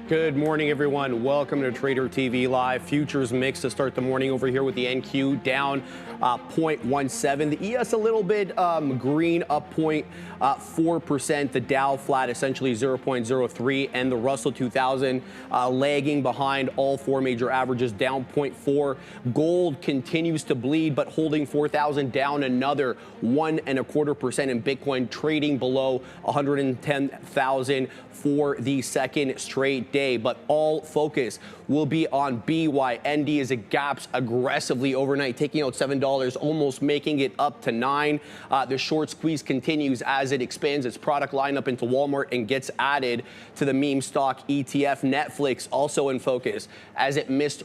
Good morning, everyone. Welcome to Trader TV Live. Futures mix to start the morning over here with the NQ down 0.17. The ES a little bit green, up 0.4%. The Dow flat, essentially 0.03. And the Russell 2000 lagging behind all four major averages, down 0.4. Gold continues to bleed, but holding 4,000, down another 1.25%. And Bitcoin trading below 110,000 for the second straight day. But all focus will be on BYND as it gaps aggressively overnight, taking out $7, almost making it up to $9. The short squeeze continues as it expands its product lineup into Walmart and gets added to the meme stock ETF. Netflix also in focus as it missed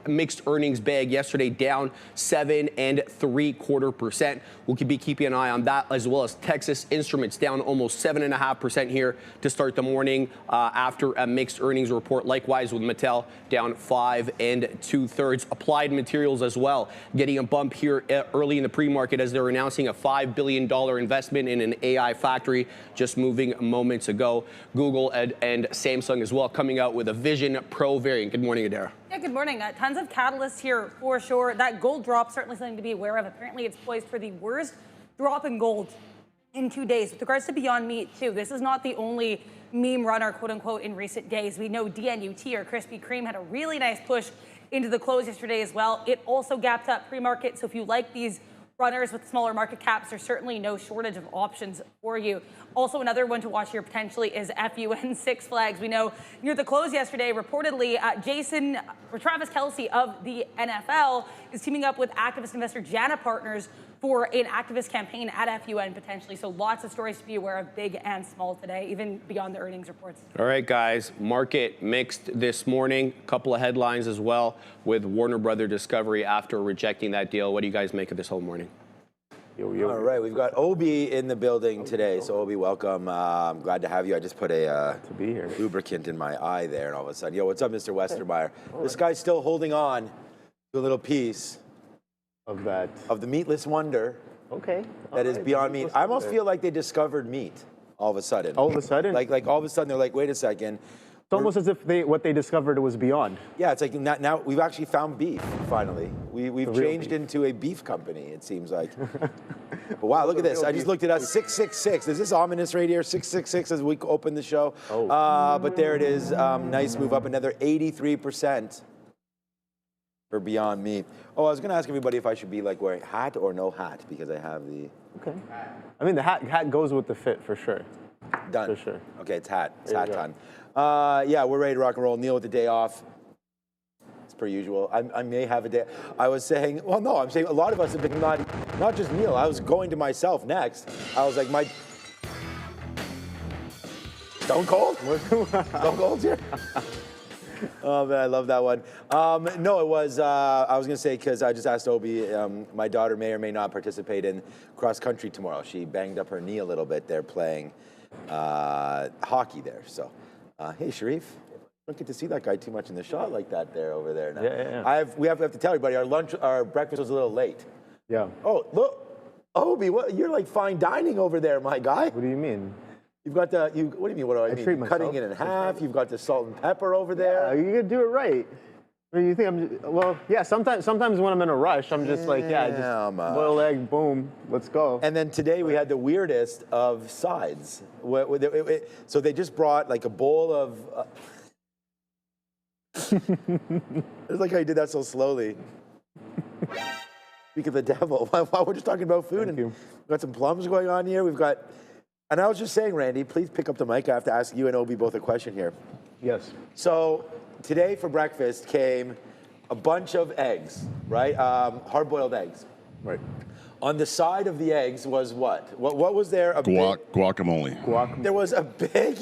mixed earnings bag yesterday, down 7.75%. We'll be keeping an eye on that, as well as Texas Instruments down almost 7.5% here to start the morning after a mixed earnings report. Likewise with Mattel down 5 2/3. Applied Materials as well getting a bump here early in the pre-market as they're announcing a $5 billion investment in an AI factory just moving moments ago. Google and Samsung as well coming out with a Vision Pro variant. Good morning, Adara. Yeah, good morning. Tons of catalysts here for sure. That gold drop, certainly something to be aware of. Apparently it's poised for the worst drop in gold in 2 days. With regards to Beyond Meat too, this is not the only meme runner, quote unquote, in recent days. We know DNUT or Krispy Kreme had a really nice push into the close yesterday as well. It also gapped up pre-market. So if you like these runners with smaller market caps, there's certainly no shortage of options for you. Also, another one to watch here potentially is FUN Six Flags. We know near the close yesterday, reportedly, Travis Kelce of the NFL is teaming up with activist investor Jana Partners for an activist campaign at FUN potentially. So lots of stories to be aware of, big and small today, even beyond the earnings reports. All right, guys, market mixed this morning. A couple of headlines as well with Warner Brother Discovery after rejecting that deal. What do you guys make of this whole morning? All right, we've got Obi in the building today. So Obi, welcome. I'm glad to have you. I just put a lubricant in my eye there, and all of a sudden, yo, what's up, Mr. Westermeyer? This guy's still holding on to a little piece of the meatless wonder. Okay. That is Beyond Meat. I almost feel like they discovered meat all of a sudden. All of a sudden? Like all of a sudden they're like, wait a second. It's almost as if what they discovered was Beyond. Yeah, it's like now we've actually found beef, finally. We've changed into a beef company, it seems like. But wow, look at this. I just looked at us, 666. Is this ominous right here? 666 as we open the show. But there it is. Nice move up, another 83% for Beyond Meat. Oh, I was going to ask everybody if I should be like wearing hat or no hat because I have the... Okay. I mean, the hat goes with the fit for sure. Done. For sure. Okay, it's hat. It's hat time. Yeah, we're ready to rock and roll. Neil with the day off. It's per usual. I may have a day. I was saying, well, no, I'm saying a lot of us have been not just Neil. I was going to myself next. I was like, my... Stone Cold? Stone Cold's here? Oh, man, I love that one. No, it was, I was going to say, because I just asked Obi, my daughter may or may not participate in cross country tomorrow. She banged up her knee a little bit. They're playing hockey there. So, hey, Sharif, don't get to see that guy too much in the shot like that there over there. Now. Yeah. We have to tell everybody, our breakfast was a little late. Yeah. Oh, look, Obi, you're like fine dining over there, my guy. What do you mean? You've got what do you mean? What do I mean? Cutting it in half. You've got the salt and pepper over there. Yeah, you gotta do it right. I mean, you think I'm? Well, yeah. Sometimes when I'm in a rush, I'm just like, just boiled egg, boom, let's go. And then today we had the weirdest of sides. So they just brought like a bowl of. It's like how you did that so slowly. Speak of the devil. While we're just talking about food, and we've got some plums going on here. We've got. And I was just saying, Randy, please pick up the mic. I have to ask you and Obi both a question here. Yes. So today for breakfast came a bunch of eggs, right? Hard-boiled eggs. Right. On the side of the eggs was what? What was there? Guacamole. There was a big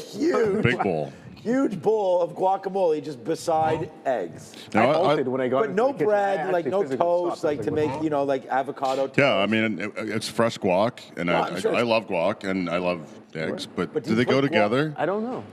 bowl. Huge bowl of guacamole just beside eggs. I halted when I got but no bread, like no toast, like to make, like avocado toast. Yeah, I mean, it's fresh guac, and I love guac, and I love eggs, but do they go together? I don't know.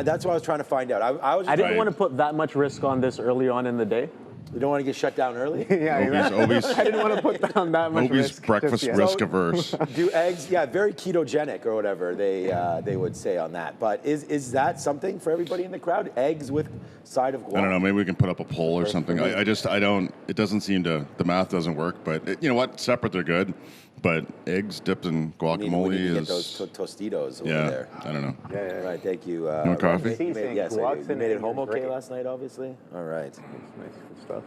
That's what I was trying to find out. I didn't want to put that much risk on this early on in the day. You don't want to get shut down early? Obi's I didn't want to put down that much Obi's risk. breakfast risk averse. Do eggs? Yeah, very ketogenic or whatever they would say on that. But is that something for everybody in the crowd? Eggs with side of guac? I don't know. Maybe we can put up a poll or something. I don't. It doesn't seem to. The math doesn't work. But you know what? Separate, they're good. But eggs dipped in guacamole we need to is. Get those Tostitos over yeah, there. I don't know. Yeah. All right, thank you. You want coffee? Yes, I do. You made it home okay last night, obviously? All right. Nice good stuff.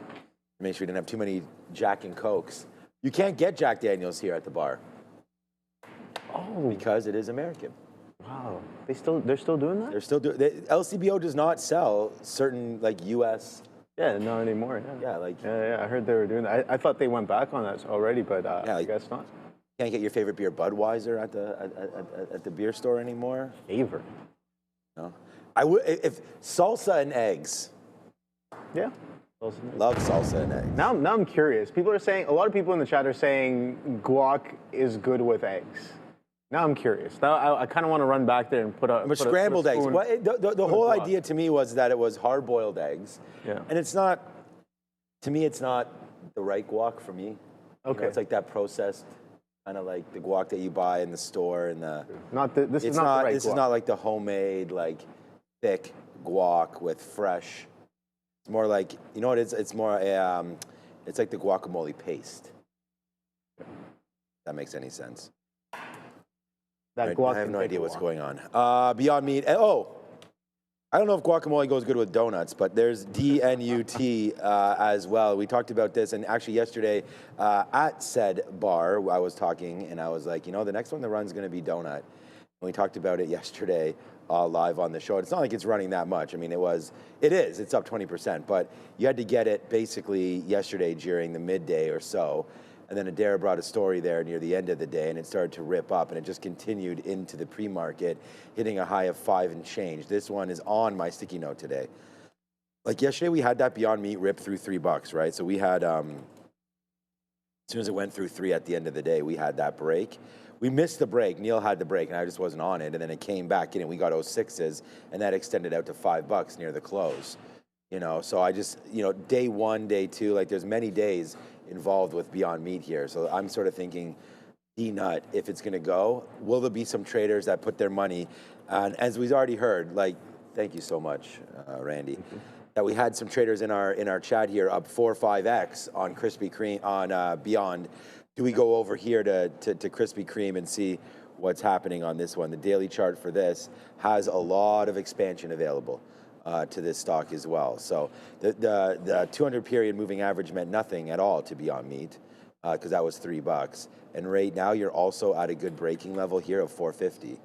Make sure we didn't have too many Jack and Cokes. You can't get Jack Daniels here at the bar. Oh. Because it is American. Wow. They're still doing that? They're still doing. LCBO does not sell certain like U.S. Yeah, not anymore. Yeah, like. Yeah, I heard they were doing that. I thought they went back on that already, but I guess not. Can't get your favorite beer Budweiser at the beer store anymore. Favorite? No. I would if salsa and eggs. Yeah. Love salsa and eggs. Now I'm curious. People are saying, a lot of people in the chat are saying guac is good with eggs. Now I'm curious. Now I kind of want to run back there and put a scrambled eggs. spoon, The whole idea to me was that it was hard-boiled eggs. Yeah. And it's not. To me, it's not the right guac for me. Okay. You know, it's like that processed, kind of like the guac that you buy in the store and the. This is not the right This guac. is not like the homemade, like thick guac with fresh. It's more like, you know what it is? It's more it's like the guacamole paste. If that makes any sense. That guac I have no idea what's guac. going on. Beyond Meat. I don't know if guacamole goes good with donuts, but there's DNUT as well. We talked about this, and actually yesterday at said bar, I was talking, and I was like, you know, the next one that runs is going to be donut. And we talked about it yesterday live on the show. It's not like it's running that much. I mean, it's up 20%, but you had to get it basically yesterday during the midday or so. And then Adair brought a story there near the end of the day, and it started to rip up, and it just continued into the pre-market, hitting a high of 5 and change. This one is on my sticky note today. Like yesterday, we had that Beyond Meat rip through $3, right? So we had, as soon as it went through 3 at the end of the day, we had that break. We missed the break. Neil had the break, and I just wasn't on it. And then it came back in, and we got 06s, and that extended out to $5 near the close. You know, so I just, you know, day 1, day 2, like there's many days involved with Beyond Meat here. So I'm sort of thinking, D-nut, if it's going to go, will there be some traders that put their money? And as we've already heard, like, thank you so much, Randy, that we had some traders in our chat here up 4 or 5x on Krispy Kreme, on Beyond. Do we go over here to Krispy Kreme and see what's happening on this one? The daily chart for this has a lot of expansion available to this stock as well. So the 200 period moving average meant nothing at all to Beyond Meat because that was $3. And right now you're also at a good breaking level here of 450.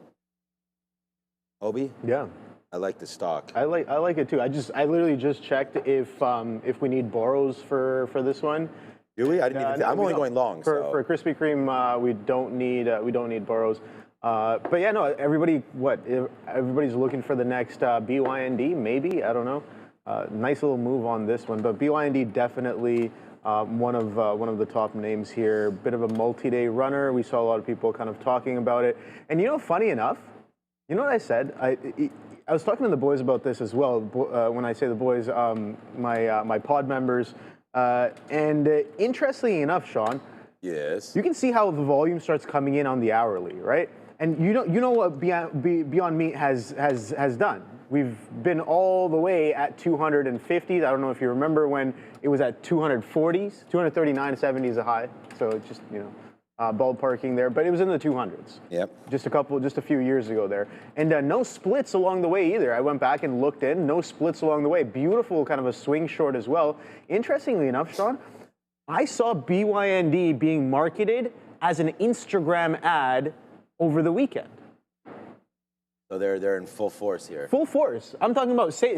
Obi? Yeah. I like the stock. I like it too. I literally just checked if we need borrows for this one. Do we? I didn't even. I'm only going long. For Krispy Kreme, we don't need borrows. But yeah, no. Everybody's looking for the next BYND, maybe. I don't know. Nice little move on this one, but BYND definitely one of the top names here. Bit of a multi-day runner. We saw a lot of people kind of talking about it. And you know, funny enough, you know what I said? I was talking to the boys about this as well. When I say the boys, my pod members. And interestingly enough, Sean, yes, you can see how the volume starts coming in on the hourly, right? And you know what Beyond Meat has done. We've been all the way at 250s. I don't know if you remember when it was at 240s, 239.70 is a high. So it's just, you know, ballparking there, but it was in the 200s. Yep. Just a few years ago there. And no splits along the way either. I went back and looked in, no splits along the way. Beautiful kind of a swing short as well. Interestingly enough, Sean, I saw BYND being marketed as an Instagram ad over the weekend. So they're in full force here. Full force. I'm talking about say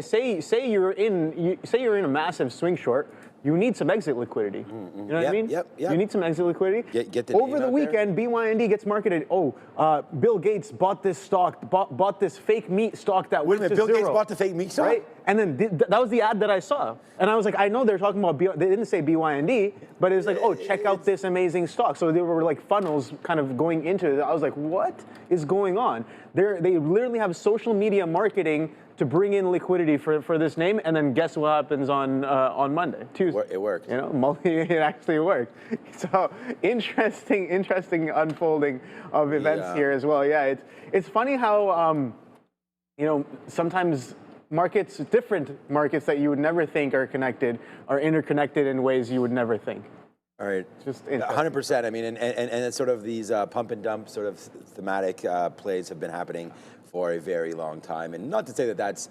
you're in a massive swing short. You need some exit liquidity. You know what I mean? Yep. You need some exit liquidity. Get the over the weekend, BYND gets marketed. Bill Gates bought this stock, bought this fake meat stock that went to Bill zero. Gates bought the fake meat stock? Right? And then that was the ad that I saw. And I was like, I know they're talking about, they didn't say BYND, but it was like, oh, check out this amazing stock. So there were like funnels kind of going into it. I was like, what is going on? They literally have social media marketing to bring in liquidity for this name, and then guess what happens on Monday, Tuesday? It worked. You know, it actually worked. So interesting unfolding of events here as well. Yeah, it's funny how you know, sometimes markets, different markets that you would never think are connected, are interconnected in ways you would never think. All right, just 100%. I mean, and it's sort of these pump and dump sort of thematic plays have been happening for a very long time. And not to say that that's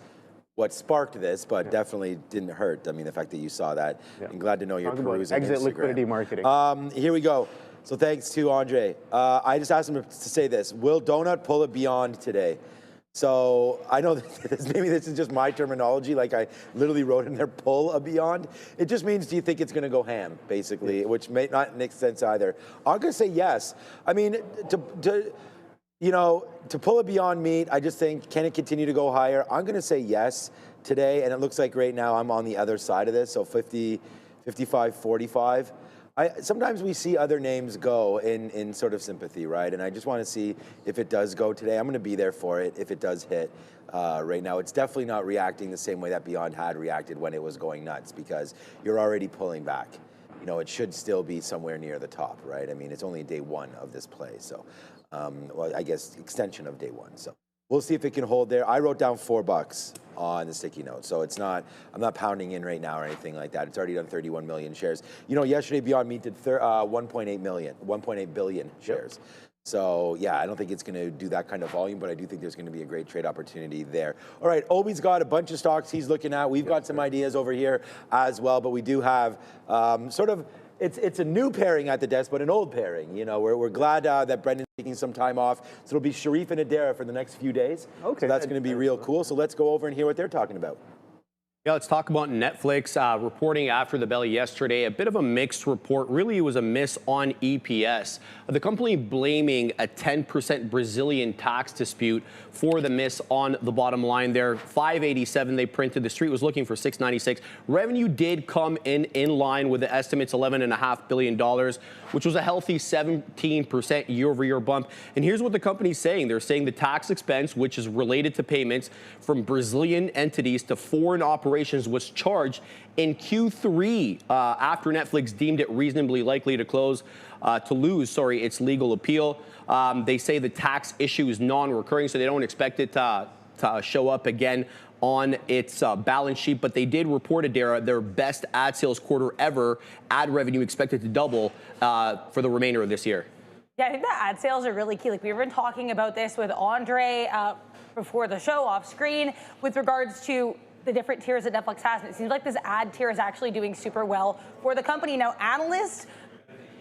what sparked this, but definitely didn't hurt. I mean, the fact that you saw that. I'm glad to know you're perusing exit Instagram. liquidity marketing. Here we go. So thanks to Andre. I just asked him to say this. Will Donut pull it beyond today? So I know that maybe this is just my terminology, like I literally wrote in there, pull a beyond. It just means, do you think it's going to go ham, basically, which may not make sense either. I'm going to say yes. I mean, to pull a beyond meat, I just think, can it continue to go higher? I'm going to say yes today, and it looks like right now I'm on the other side of this, so 50, 55, 45. Sometimes we see other names go in sort of sympathy, right? And I just want to see if it does go today. I'm going to be there for it if it does hit right now. It's definitely not reacting the same way that Beyond had reacted when it was going nuts, because you're already pulling back. You know, it should still be somewhere near the top, right? I mean, it's only day one of this play. So, well, I guess extension of day one. So we'll see if it can hold there. I wrote down $4 on the sticky note. So it's not, I'm not pounding in right now or anything like that. It's already done 31 million shares. You know, yesterday Beyond Meat did 1.8 billion shares. So yeah, I don't think it's going to do that kind of volume, but I do think there's going to be a great trade opportunity there. All right, Obi's got a bunch of stocks he's looking at. We've got some ideas over here as well, but we do have sort of, it's a new pairing at the desk, but an old pairing. You know, we're glad that Brendan's taking some time off. So it'll be Sharif and Adara for the next few days. Okay. So that's going to be real cool. So let's go over and hear what they're talking about. Yeah, let's talk about Netflix reporting after the bell yesterday. A bit of a mixed report. Really, it was a miss on EPS. The company blaming a 10% Brazilian tax dispute for the miss on the bottom line there. 587 they printed. The street was looking for 696. Revenue did come in line with the estimates, $11.5 billion, which was a healthy 17% year-over-year bump. And here's what the company's saying. They're saying the tax expense, which is related to payments from Brazilian entities to foreign operations, was charged in Q3 after Netflix deemed it reasonably likely to lose its legal appeal. They say the tax issue is non-recurring, so they don't expect it to show up again on its balance sheet, but they did report, Adara, their best ad sales quarter ever. Ad revenue expected to double for the remainder of this year. Yeah, I think the ad sales are really key. Like, we've been talking about this with Andre before the show off screen with regards to the different tiers that Netflix has. And it seems like this ad tier is actually doing super well for the company. Now, analysts,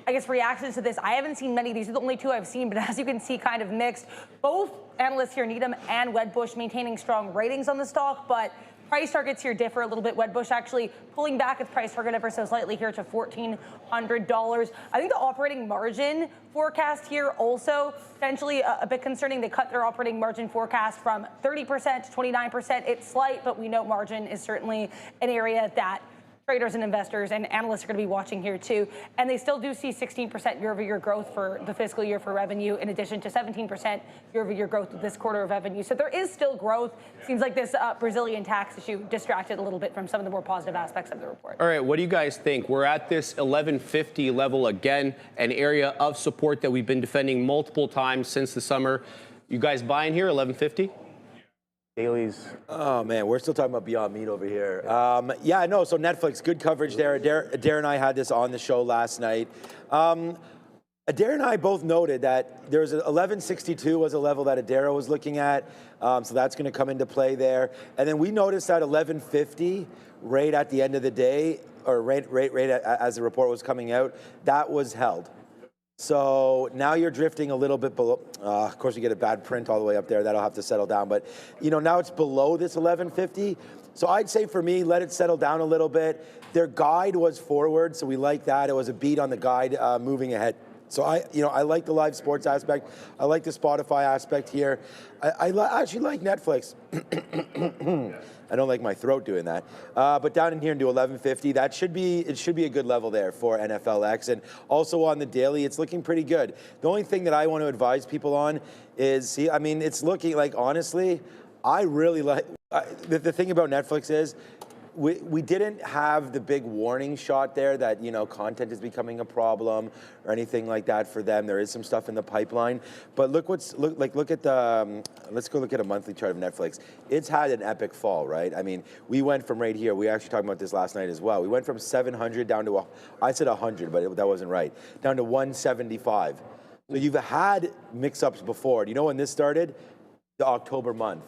I guess, reactions to this, I haven't seen many. These are the only two I've seen, but as you can see, kind of mixed. Both analysts here, Needham and Wedbush, maintaining strong ratings on the stock, but price targets here differ a little bit. Wedbush actually pulling back its price target ever so slightly here to $1,400. I think the operating margin forecast here also potentially a bit concerning. They cut their operating margin forecast from 30% to 29%. It's slight, but we know margin is certainly an area that traders and investors and analysts are going to be watching here too. And they still do see 16% year-over-year growth for the fiscal year for revenue, in addition to 17% year-over-year growth this quarter of revenue. So there is still growth. Seems like this Brazilian tax issue distracted a little bit from some of the more positive aspects of the report. All right, what do you guys think? We're at this 1150 level again, an area of support that we've been defending multiple times since the summer. You guys buying here, 1150? Dailies. Oh man, we're still talking about Beyond Meat over here. Yeah, no, so Netflix, good coverage there. Adair and I had this on the show last night. Adair and I both noted that there's 1162 was a level that Adair was looking at, so that's going to come into play there. And then we noticed that 1150 right at the end of the day, or right as the report was coming out, that was held. So now you're drifting a little bit below. Of course, you get a bad print all the way up there. That'll have to settle down. But, you know, now it's below this 1150. So I'd say for me, let it settle down a little bit. Their guide was forward, so we like that. It was a beat on the guide moving ahead. So I like the live sports aspect. I like the Spotify aspect here. I actually like Netflix. I don't like my throat doing that. But down in here into 1150, it should be a good level there for NFLX. And also on the daily, it's looking pretty good. The only thing that I want to advise people on is, it's looking like, honestly, I really like The thing about Netflix is we didn't have the big warning shot there that, you know, content is becoming a problem or anything like that for them. There is some stuff in the pipeline, but look at the let's go look at a monthly chart of Netflix. It's had an epic fall, right? I mean, we went from right here. We actually talked about this last night as well. We went from 700 down to I said 100, but that wasn't right. Down to 175. So you've had mix-ups before. Do you know when this started? The October month.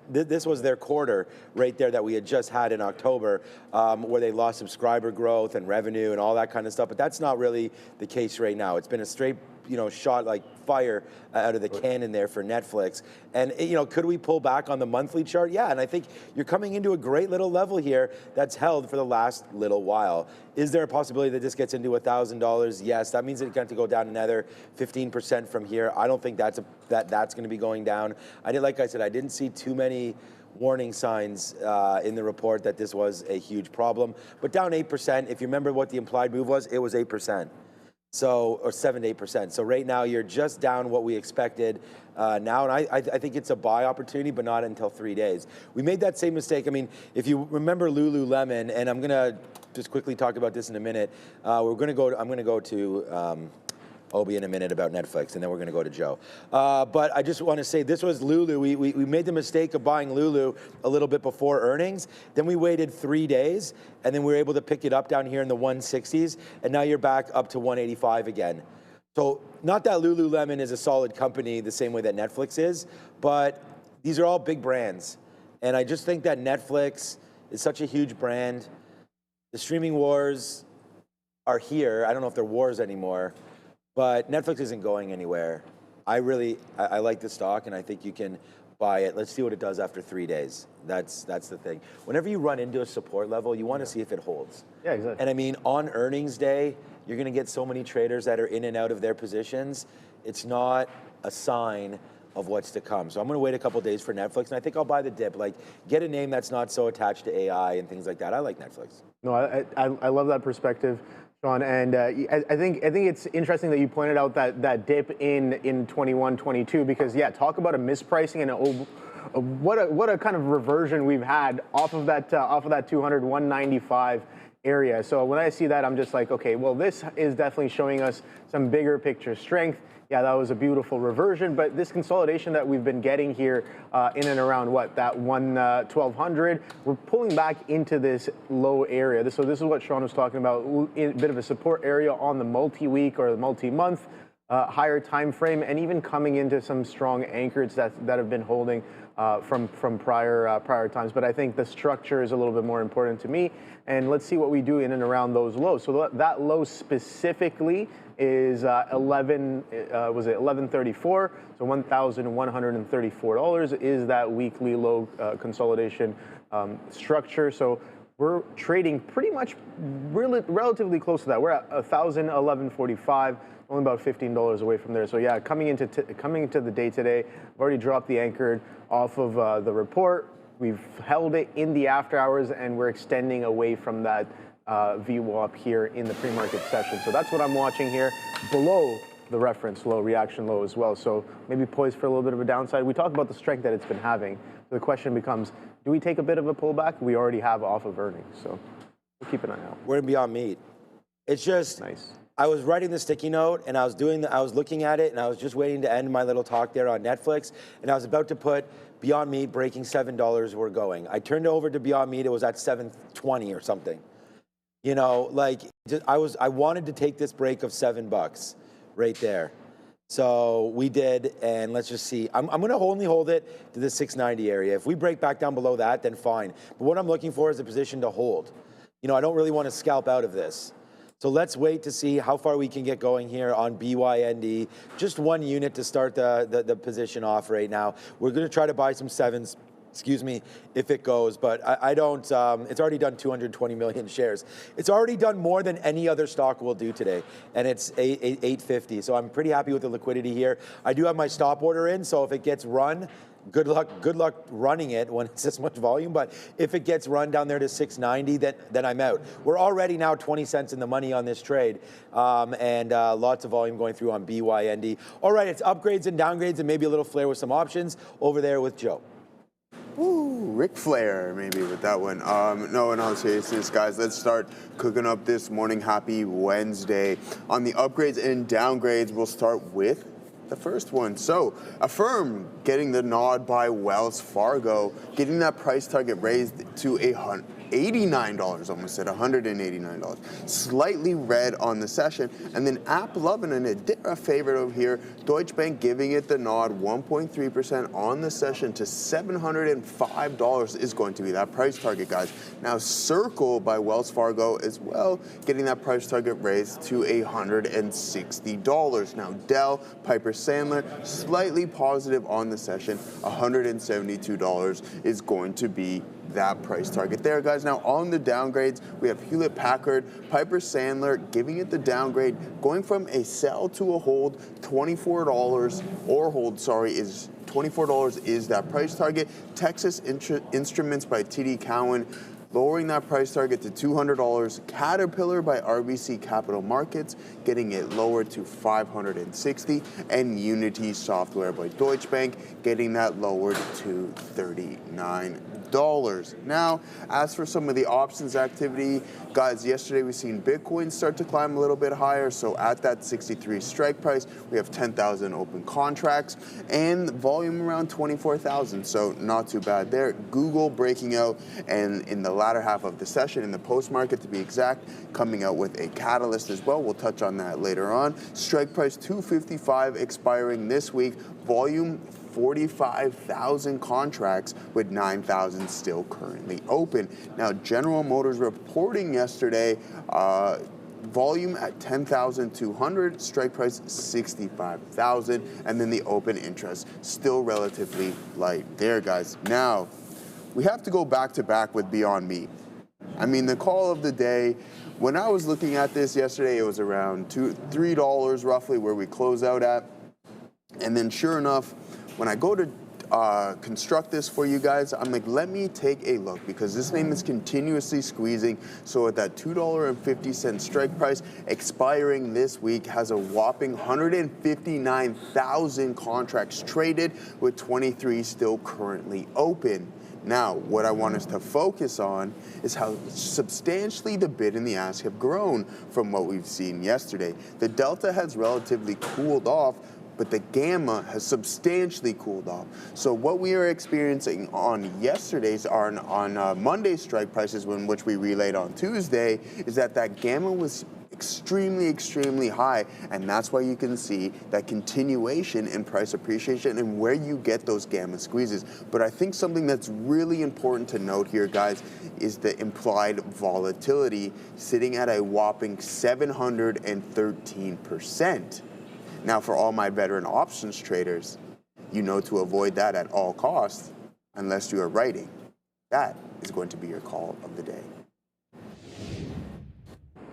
This was their quarter right there that we had just had in October, where they lost subscriber growth and revenue and all that kind of stuff. But that's not really the case right now. It's been a straight, you know, shot like fire out of the cannon there for Netflix. And, you know, could we pull back on the monthly chart? Yeah, and I think you're coming into a great little level here that's held for the last little while. Is there a possibility that this gets into $1,000? Yes, that means it's going to go down another 15% from here. I don't think that's going to be going down. Like I said, I didn't see too many warning signs in the report that this was a huge problem. But down 8%, if you remember what the implied move was, it was 8%. So, or 7 to 8%. So right now you're just down what we expected now, and I think it's a buy opportunity, but not until 3 days. We made that same mistake. I mean, if you remember Lululemon, and I'm gonna just quickly talk about this in a minute. I'm gonna go to Obi in a minute about Netflix, and then we're going to go to Joe. But I just want to say this was Lulu. We made the mistake of buying Lulu a little bit before earnings. Then we waited 3 days, and then we were able to pick it up down here in the 160s, and now you're back up to 185 again. So not that Lululemon is a solid company the same way that Netflix is, but these are all big brands. And I just think that Netflix is such a huge brand. The streaming wars are here. I don't know if they're wars anymore. But Netflix isn't going anywhere. I like the stock, and I think you can buy it. Let's see what it does after 3 days. That's the thing. Whenever you run into a support level, you want to see if it holds. Yeah, exactly. And I mean, on earnings day, you're going to get so many traders that are in and out of their positions. It's not a sign of what's to come. So I'm going to wait a couple days for Netflix, and I think I'll buy the dip. Like, get a name that's not so attached to AI and things like that. I like Netflix. No, I love that perspective, Sean, and I think it's interesting that you pointed out that dip in 21, 22, because yeah, talk about a mispricing and what a kind of reversion we've had off of that 200 195 area. So when I see that, I'm just like, okay, well, this is definitely showing us some bigger picture strength. Yeah, that was a beautiful reversion, but this consolidation that we've been getting here in and around that 1200, we're pulling back into this low area. So this is what Sean was talking about, a bit of a support area on the multi-week or the multi-month, higher time frame, and even coming into some strong anchors that have been holding from prior times. But I think the structure is a little bit more important to me. And let's see what we do in and around those lows. So that low specifically is 1134. So $1,134 is that weekly low consolidation structure. So we're trading pretty much relatively close to that. We're at 1,011.45. Only about $15 away from there. So yeah, coming into the day today, I've already dropped the anchor off of the report. We've held it in the after hours, and we're extending away from that VWAP here in the pre-market session. So that's what I'm watching here, below the reference low, reaction low as well. So maybe poised for a little bit of a downside. We talked about the strength that it's been having. So the question becomes, do we take a bit of a pullback? We already have off of earnings, so we'll keep an eye out. We're in Beyond Meat. It's just nice. I was writing the sticky note, and I was looking at it, and I was just waiting to end my little talk there on Netflix, and I was about to put Beyond Meat breaking $7. We're going. I turned over to Beyond Meat. It was at $7.20 or something. You know, like I wanted to take this break of $7 right there. So we did, and let's just see. I'm going to only hold it to the 690 area. If we break back down below that, then fine. But what I'm looking for is a position to hold. You know, I don't really want to scalp out of this. So let's wait to see how far we can get going here on BYND. Just one unit to start the position off right now. We're going to try to buy some sevens, if it goes, but I don't, it's already done 220 million shares. It's already done more than any other stock will do today, and it's 850. So I'm pretty happy with the liquidity here. I do have my stop order in, so if it gets run, good luck running it when it's this much volume. But if it gets run down there to 690, then I'm out. We're already now 20 cents in the money on this trade, and lots of volume going through on BYND. All right, it's upgrades and downgrades and maybe a little flair with some options over there with Joe. Ooh, Ric Flair, maybe with that one. No, in all seriousness, guys, let's start cooking up this morning. Happy Wednesday. On the upgrades and downgrades, we'll start with the first one. So, Affirm getting the nod by Wells Fargo, getting that price target raised to $89, almost said $189. Slightly red on the session. And then App loving a favorite over here. Deutsche Bank giving it the nod, 1.3% on the session to $705 is going to be that price target, guys. Now Circle by Wells Fargo as well, getting that price target raised to $160. Now Dell, Piper Sandler, slightly positive on the session, $172 is going to be that price target there, guys. Now on the downgrades, we have Hewlett Packard, Piper Sandler giving it the downgrade, going from a sell to a hold, $24 or hold, sorry, is $24 is that price target. Texas Instruments by TD Cowen, lowering that price target to $200. Caterpillar by RBC Capital Markets, getting it lowered to $560. And Unity Software by Deutsche Bank, getting that lowered to $39. Now, as for some of the options activity, guys, yesterday we've seen Bitcoin start to climb a little bit higher. So at that 63 strike price, we have 10,000 open contracts and volume around 24,000. So not too bad there. Google breaking out, and in the latter half of the session, in the post market to be exact, coming out with a catalyst as well. We'll touch on that later on. Strike price 255 expiring this week. Volume 45,000 contracts with 9,000 still currently open. Now, General Motors reporting yesterday, volume at 10,200, strike price 65,000, and then the open interest still relatively light there, guys. Now, we have to go back to back with Beyond Meat. I mean, the call of the day, when I was looking at this yesterday, it was around $3 roughly where we close out at. And then sure enough, when I go to construct this for you guys, I'm like, let me take a look, because this name is continuously squeezing. So at that $2.50 strike price expiring this week, has a whopping 159,000 contracts traded with 23 still currently open. Now, what I want us to focus on is how substantially the bid and the ask have grown from what we've seen yesterday. The delta has relatively cooled off, but the gamma has substantially cooled off. So what we are experiencing on yesterday's, on Monday's strike prices, which we relayed on Tuesday, is that gamma was extremely high, and that's why you can see that continuation in price appreciation and where you get those gamma squeezes. But I think something that's really important to note here, guys, is the implied volatility sitting at a whopping 713%. Now, for all my veteran options traders, you know to avoid that at all costs unless you are writing. That is going to be your call of the day.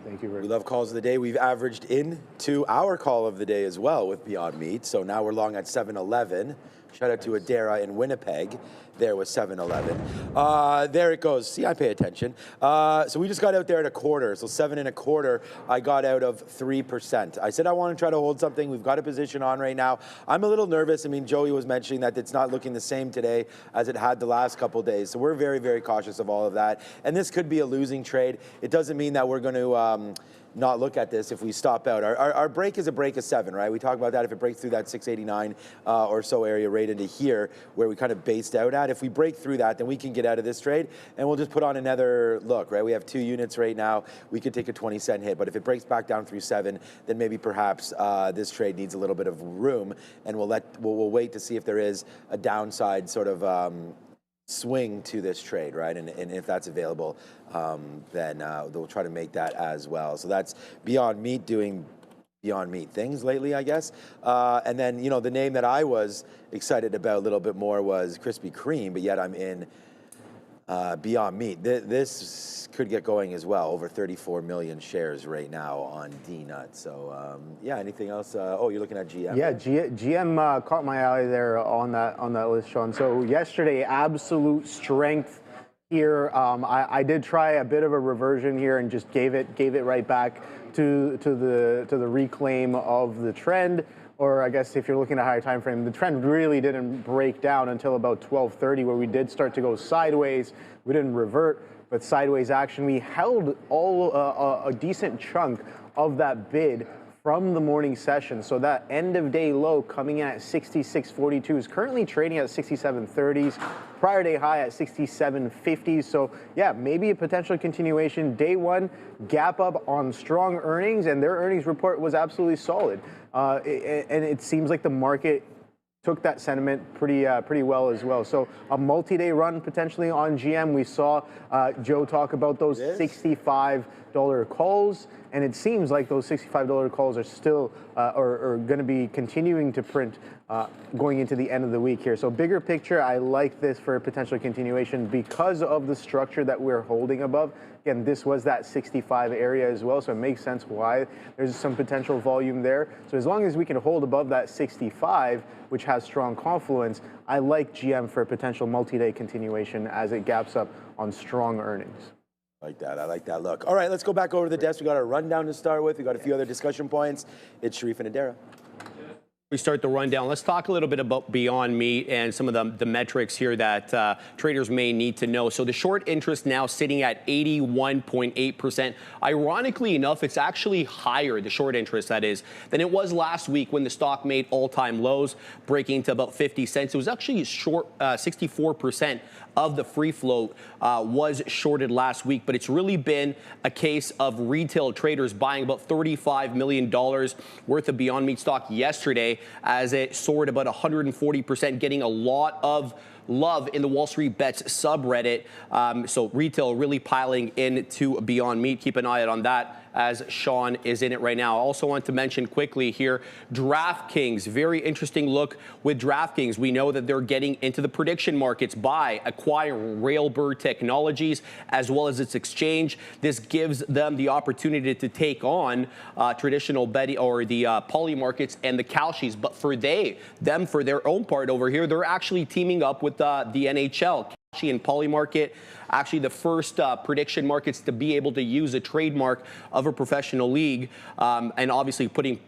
Thank you, Rick. We love calls of the day. We've averaged into our call of the day as well with Beyond Meat. So now we're long at 7-11. Shout out to Adara in Winnipeg. There was 7-11. There it goes. See, I pay attention. So we just got out there at a quarter. So 7.25, I got out of 3%. I said I want to try to hold something. We've got a position on right now. I'm a little nervous. I mean, Joey was mentioning that it's not looking the same today as it had the last couple of days. So we're very cautious of all of that. And this could be a losing trade. It doesn't mean that we're going to not look at this if we stop out. Our break is a break of 7, right? We talk about that if it breaks through that 689 or so area right into here where we kind of based out at. If we break through that, then we can get out of this trade and we'll just put on another look, right? We have 2 units right now. We could take a 20-cent hit, but if it breaks back down through 7, then maybe perhaps this trade needs a little bit of room, and we'll wait to see if there is a downside sort of swing to this trade, right? And if that's available, then they'll try to make that as well. So that's Beyond Meat doing Beyond Meat things lately, I guess. And then, you know, the name that I was excited about a little bit more was Krispy Kreme, but yet I'm in Beyond Meat. This could get going as well. Over 34 million shares right now on DNUT. So yeah, anything else? Oh, you're looking at GM. Yeah, GM caught my eye there on that list, Sean. So yesterday, absolute strength here. I did try a bit of a reversion here and just gave it right back to the reclaim of the trend. or I guess if you're looking at a higher time frame, the trend really didn't break down until about 12:30, where we did start to go sideways. We didn't revert, but sideways action. We held a decent chunk of that bid from the morning session. So that end of day low coming in at 66.42 is currently trading at 67.30s, prior day high at 67.50s. So yeah, maybe a potential continuation. Day one, gap up on strong earnings, and their earnings report was absolutely solid. And it seems like the market took that sentiment pretty well as well. So a multi-day run potentially on GM. We saw Joe talk about those $65 calls, and it seems like those $65 calls are still are going to be continuing to print going into the end of the week here. So bigger picture, I like this for a potential continuation because of the structure that we're holding above. Again, this was that 65 area as well, so it makes sense why there's some potential volume there. So as long as we can hold above that 65, which has strong confluence, I like GM for a potential multi-day continuation as it gaps up on strong earnings. I like that look. All right, let's go back over to the desk. We got a rundown to start with. We got a few other discussion points. It's Sharif and Adara. We start the rundown. Let's talk a little bit about Beyond Meat and some of the metrics here that traders may need to know. So the short interest now sitting at 81.8%. Ironically enough, it's actually higher, the short interest that is, than it was last week when the stock made all-time lows, breaking to about 50 cents. It was actually short 64% of the free float was shorted last week, but it's really been a case of retail traders buying about $35 million worth of Beyond Meat stock yesterday as it soared about 140%, getting a lot of love in the Wall Street Bets subreddit. So retail really piling into Beyond Meat. Keep an eye out on that as Sean is in it right now. I also want to mention quickly here, DraftKings, very interesting look with DraftKings. We know that they're getting into the prediction markets by acquiring Railbird Technologies as well as its exchange. This gives them the opportunity to take on traditional betting or the poly markets and the Kalshis. But for their own part over here, they're actually teaming up with the NHL. And poly market, actually the first prediction markets to be able to use a trademark of a professional league, and obviously putting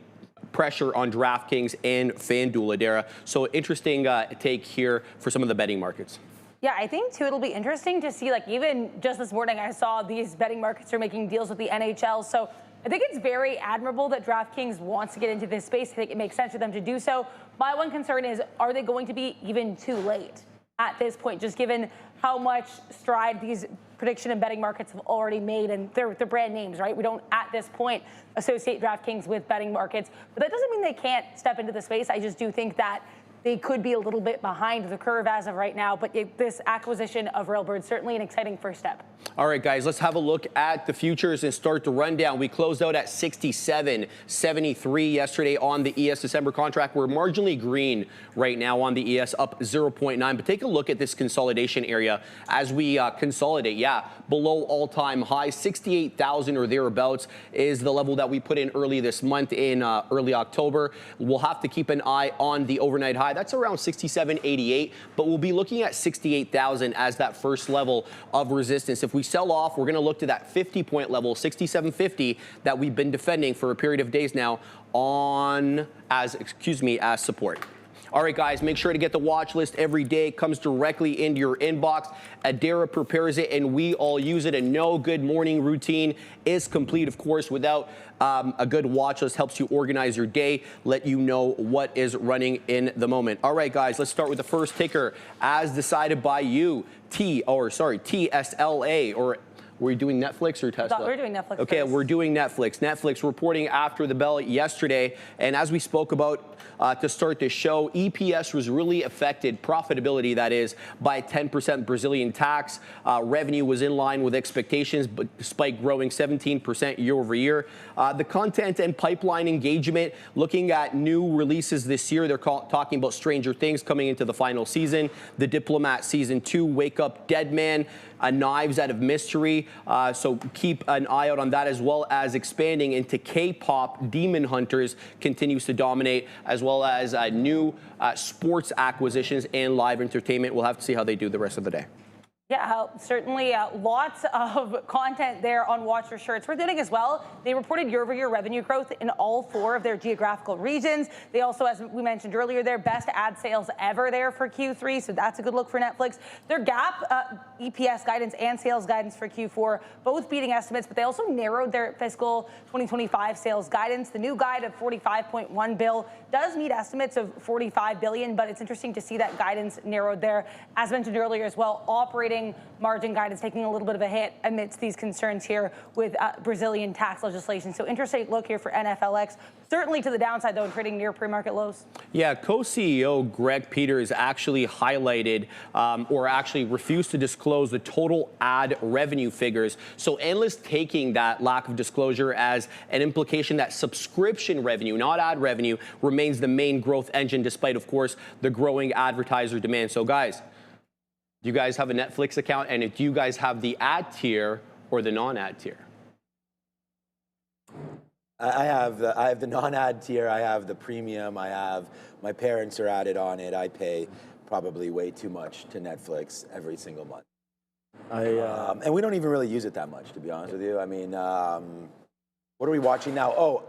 pressure on DraftKings and FanDuel, Adara. So interesting take here for some of the betting markets. Yeah, I think too it'll be interesting to see, like, even just this morning I saw these betting markets are making deals with the NHL. So I think it's very admirable that DraftKings wants to get into this space. I think it makes sense for them to do so. My one concern is, are they going to be even too late at this point, just given how much stride these prediction and betting markets have already made, and they're brand names, right? We don't, at this point, associate DraftKings with betting markets, but that doesn't mean they can't step into the space. I just do think that they could be a little bit behind the curve as of right now, but this acquisition of Railbird, certainly an exciting first step. All right, guys, let's have a look at the futures and start the rundown. We closed out at 67.73 yesterday on the ES December contract. We're marginally green right now on the ES, up 0.9. But take a look at this consolidation area as we consolidate. Yeah, below all-time high, 68,000 or thereabouts is the level that we put in early this month in early October. We'll have to keep an eye on the overnight high. That's around 67.88, but we'll be looking at 68,000 as that first level of resistance. If we sell off, we're going to look to that 50-point level, 67.50, that we've been defending for a period of days now as support. All right, guys, make sure to get the watch list every day. It comes directly into your inbox. Adara prepares it, and we all use it. And no good morning routine is complete, of course, without a good watch list. Helps you organize your day, let you know what is running in the moment. All right, guys, let's start with the first ticker as decided by you, TSLA, or were you doing Netflix or Tesla? I thought we were doing Netflix. Okay, first. we're doing Netflix. Netflix reporting after the bell yesterday, and as we spoke about to start this show, EPS was really affected, profitability that is, by 10% Brazilian tax. Revenue was in line with expectations, but despite growing 17% year over year. The content and pipeline engagement, looking at new releases this year, they're talking about Stranger Things coming into the final season, The Diplomat Season 2, Wake Up Dead Man, Knives Out of Mystery, so keep an eye out on that, as well as expanding into K-pop. Demon Hunters continues to dominate, as well as new sports acquisitions and live entertainment. We'll have to see how they do the rest of the day. Yeah, certainly lots of content there on Watch Your Shirts. We're doing as well. They reported year-over-year revenue growth in all 4 of their geographical regions. They also, as we mentioned earlier, their best ad sales ever there for Q3, so that's a good look for Netflix. Their GAAP EPS guidance and sales guidance for Q4, both beating estimates, but they also narrowed their fiscal 2025 sales guidance. The new guide of $45.1 billion does meet estimates of $45 billion, but it's interesting to see that guidance narrowed there. As mentioned earlier as well, operating margin guidance taking a little bit of a hit amidst these concerns here with Brazilian tax legislation. So interesting look here for NFLX. Certainly to the downside, though, in trading near pre-market lows. Yeah, co-CEO Greg Peters actually highlighted or actually refused to disclose the total ad revenue figures. So analysts taking that lack of disclosure as an implication that subscription revenue, not ad revenue, remains the main growth engine, despite, of course, the growing advertiser demand. So guys, do you guys have a Netflix account? And do you guys have the ad tier or the non-ad tier? I have the non-ad tier. I have the premium. My parents are added on it. I pay probably way too much to Netflix every single month. And we don't even really use it that much, to be honest with you. I mean, what are we watching now? Oh,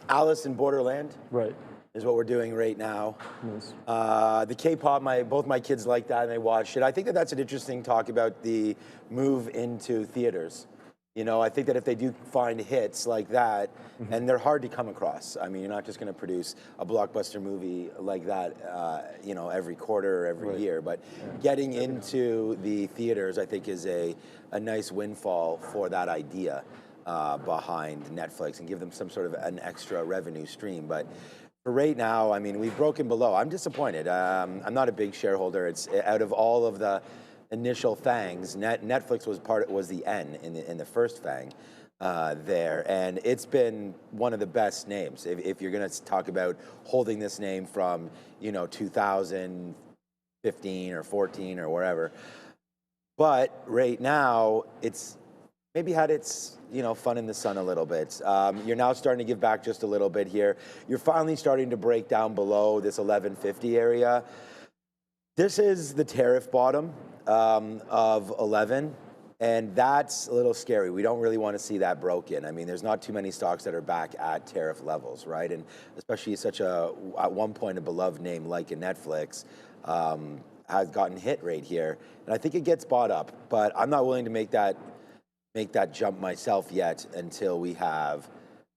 Alice in Borderland. Right. Is what we're doing right now. Yes. The K-pop, both my kids like that and they watch it. I think that's an interesting talk about the move into theaters. You know, I think that if they do find hits like that, and they're hard to come across. I mean, you're not just going to produce a blockbuster movie like that, you know, every quarter or every year. But getting into the theaters, I think, is a nice windfall for that idea behind Netflix and give them some sort of an extra revenue stream. But for right now, I mean, we've broken below. I'm disappointed. I'm not a big shareholder. It's out of all of the initial fangs, Netflix was the N in the first fang there, and it's been one of the best names. If you're going to talk about holding this name from 2015 or 14 or wherever, but right now it's maybe had its fun in the sun a little bit. You're now starting to give back just a little bit here. You're finally starting to break down below this 1150 area. This is the tariff bottom of 11, and that's a little scary. We don't really want to see that broken. I mean, there's not too many stocks that are back at tariff levels, right? And especially such at one point, a beloved name like a Netflix has gotten hit right here. And I think it gets bought up, but I'm not willing to make that jump myself yet until we have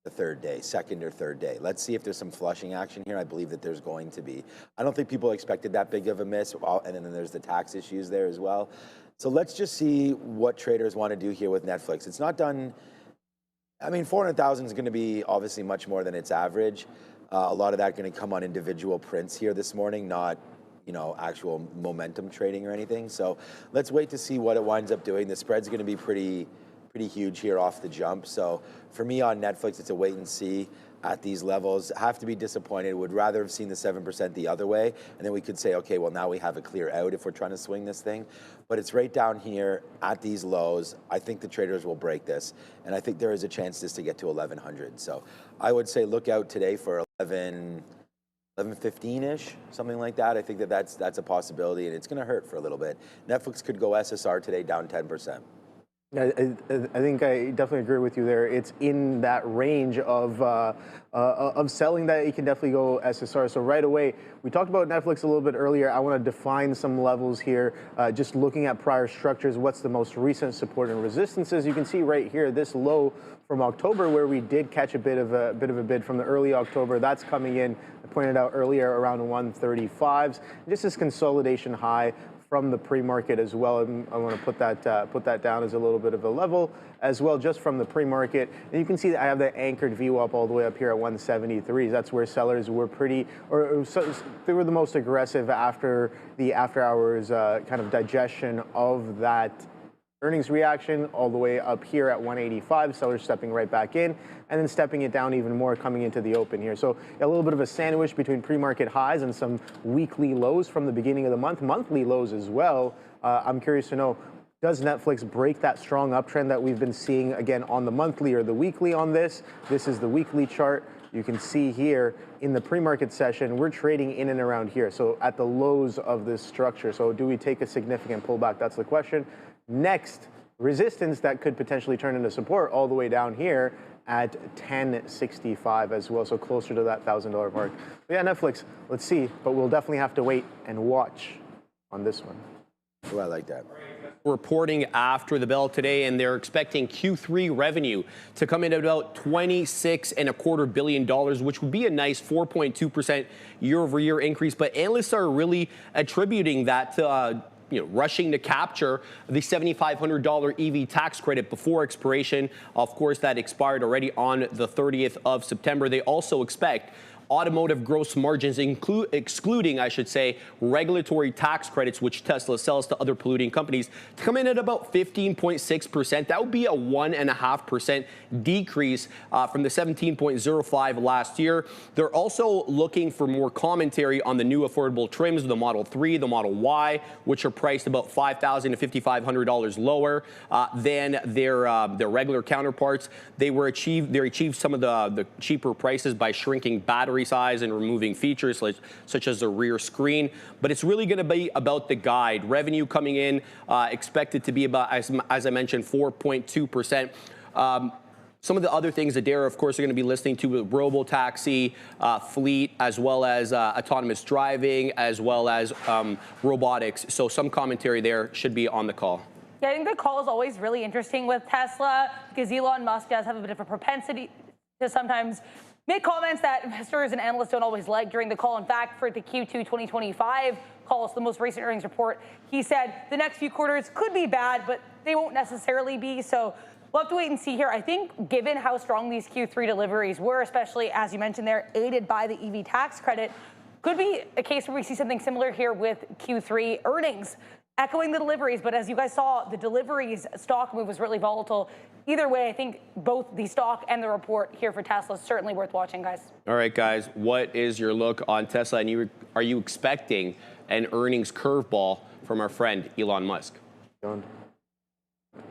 the second or third day. Let's see if there's some flushing action here. I believe that there's going to be. I don't think people expected that big of a miss, and then there's the tax issues there as well. So let's just see what traders want to do here with Netflix. It's not done. I mean, 400,000 is going to be obviously much more than its average. A lot of that going to come on individual prints here this morning, not actual momentum trading or anything. So let's wait to see what it winds up doing. The spread's going to be pretty huge here off the jump. So for me on Netflix, it's a wait and see at these levels. Have to be disappointed. Would rather have seen the 7% the other way. And then we could say, okay, well, now we have a clear out if we're trying to swing this thing. But it's right down here at these lows. I think the traders will break this. And I think there is a chance this to get to 1100. So I would say look out today for 1115-ish, something like that. I think that's a possibility, and it's going to hurt for a little bit. Netflix could go SSR today down 10%. I think I definitely agree with you there. It's in that range of selling that it can definitely go SSR. So right away, we talked about Netflix a little bit earlier. I want to define some levels here. Just looking at prior structures, what's the most recent support and resistances? You can see right here, this low from October, where we did catch a bit of a bid from the early October. That's coming in. I pointed out earlier around 135s. Just this consolidation high from the pre-market as well. I want to put that down as a little bit of a level as well, just from the pre-market. And you can see that I have the anchored view up all the way up here at 173. That's where sellers were they were the most aggressive after the after hours kind of digestion of that earnings reaction, all the way up here at 185, sellers stepping right back in, and then stepping it down even more coming into the open here. So a little bit of a sandwich between pre-market highs and some weekly lows from the beginning of the month, monthly lows as well. I'm curious to know, does Netflix break that strong uptrend that we've been seeing again on the monthly or the weekly on this? This is the weekly chart. You can see here in the pre-market session, we're trading in and around here. So at the lows of this structure. So do we take a significant pullback? That's the question. Next, resistance that could potentially turn into support all the way down here at 1065 as well, so closer to that $1,000 mark. But yeah, Netflix, let's see, but we'll definitely have to wait and watch on this one. Oh, I like that. Reporting after the bell today, and they're expecting Q3 revenue to come in at about $26.25 billion, which would be a nice 4.2% year-over-year increase. But analysts are really attributing that to rushing to capture the $7,500 EV tax credit before expiration. Of course, that expired already on the 30th of September. They also expect automotive gross margins, excluding, I should say, regulatory tax credits, which Tesla sells to other polluting companies, to come in at about 15.6%. That would be a 1.5% decrease from the 17.05 last year. They're also looking for more commentary on the new affordable trims, the Model 3, the Model Y, which are priced about $5,000 to $5,500 lower than their regular counterparts. They achieved some of the cheaper prices by shrinking battery size and removing features such as the rear screen. But it's really going to be about the guide. Revenue coming in expected to be about, as I mentioned, 4.2%. Some of the other things that Dara, of course, are going to be listening to with robo-taxi, fleet, as well as autonomous driving, as well as robotics. So some commentary there should be on the call. Yeah, I think the call is always really interesting with Tesla because Elon Musk does have a bit of a propensity to sometimes make comments that investors and analysts don't always like during the call. In fact, for the Q2 2025 calls, the most recent earnings report, he said the next few quarters could be bad, but they won't necessarily be. So we'll have to wait and see here. I think given how strong these Q3 deliveries were, especially as you mentioned there, aided by the EV tax credit, could be a case where we see something similar here with Q3 earnings, echoing the deliveries. But as you guys saw, the deliveries stock move was really volatile. Either way, I think both the stock and the report here for Tesla is certainly worth watching, guys. All right, guys, what is your look on Tesla? And are you expecting an earnings curveball from our friend Elon Musk? All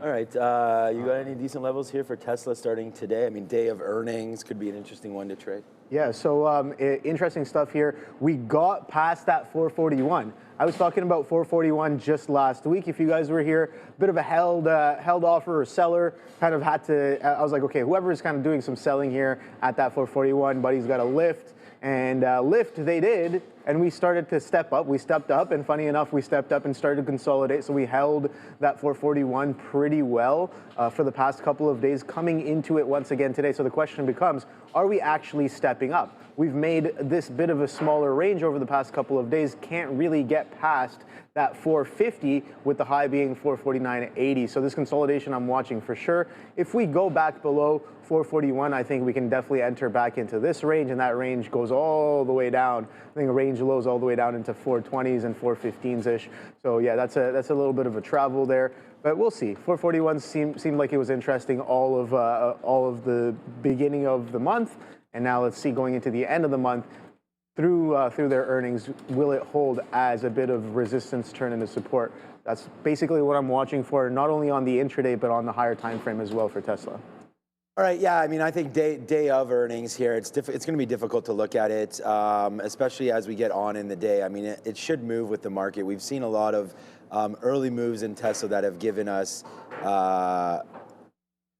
right, you got any decent levels here for Tesla starting today? I mean, day of earnings could be an interesting one to trade. Yeah, so interesting stuff here. We got past that 441. I was talking about 441 just last week. If you guys were here, a bit of a held offer or seller, kind of had to, I was like, okay, whoever is kind of doing some selling here at that 441, buddy's got a lift. And lift they did, and we started to step up. We stepped up, and funny enough, we stepped up and started to consolidate. So we held that 441 pretty well for the past couple of days, coming into it once again today. So the question becomes, are we actually stepping up? We've made this bit of a smaller range over the past couple of days, can't really get past that 450 with the high being 449.80. So this consolidation I'm watching for sure. If we go back below 441, I think we can definitely enter back into this range, and that range goes all the way down. I think the range lows all the way down into 420s and 415s-ish. So yeah, that's a little bit of a travel there. But we'll see. 441 seemed like it was interesting all of the beginning of the month, and now let's see going into the end of the month through their earnings, will it hold as a bit of resistance turn into support? That's basically what I'm watching for, not only on the intraday but on the higher time frame as well for Tesla. All right, yeah, I mean, I think day of earnings here, it's going to be difficult to look at it, especially as we get on in the day. I mean, it should move with the market. We've seen a lot of early moves in Tesla that have given us, that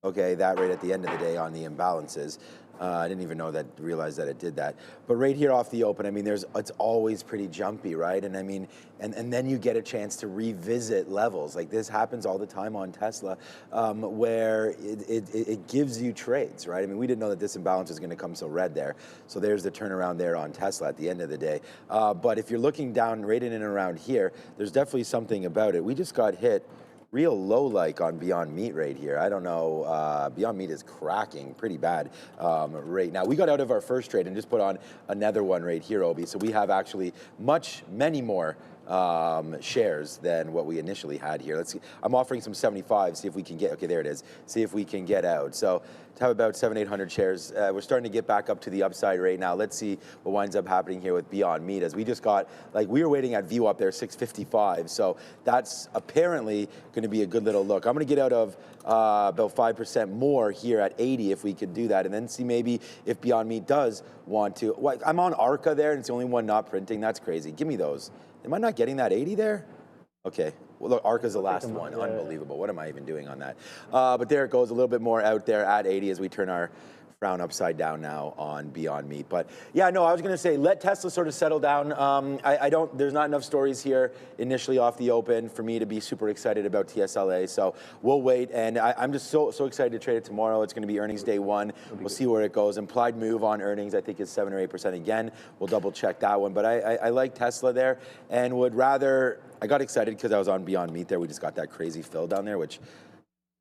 rate at the end of the day on the imbalances. I didn't even realize that it did that. But right here off the open, I mean, it's always pretty jumpy, right? And I mean, and then you get a chance to revisit levels. Like this happens all the time on Tesla, where it gives you trades, right? I mean, we didn't know that this imbalance was going to come so red there. So there's the turnaround there on Tesla at the end of the day. But if you're looking down right in and around here, there's definitely something about it. We just got hit real low-like on Beyond Meat right here. I don't know, Beyond Meat is cracking pretty bad right now. We got out of our first trade and just put on another one right here, Obi. So we have actually many more shares than what we initially had here. I'm offering some 75, see if we can get, okay, there it is. See if we can get out. So to have about 700-800 shares, we're starting to get back up to the upside right now. Let's see what winds up happening here with Beyond Meat, as we just got, like, we were waiting at view up there, 655. So that's apparently going to be a good little look. I'm going to get out of about 5% more here at 80 if we could do that, and then see maybe if Beyond Meat does want to. Well, I'm on ARCA there, and it's the only one not printing. That's crazy. Give me those. Am I not getting that 80 there? Okay. Well, look, ARCA's the last one. Unbelievable. What am I even doing on that? But there it goes, a little bit more out there at 80 as we turn our frown upside down now on Beyond Meat. But yeah, no, I was going to say, let Tesla sort of settle down. There's not enough stories here initially off the open for me to be super excited about TSLA. So we'll wait. And I'm just so excited to trade it tomorrow. It's going to be earnings day one. We'll see where it goes. Implied move on earnings, I think, is 7 or 8% again. We'll double check that one. But I like Tesla there and would rather, I got excited because I was on Beyond Meat there. We just got that crazy fill down there, which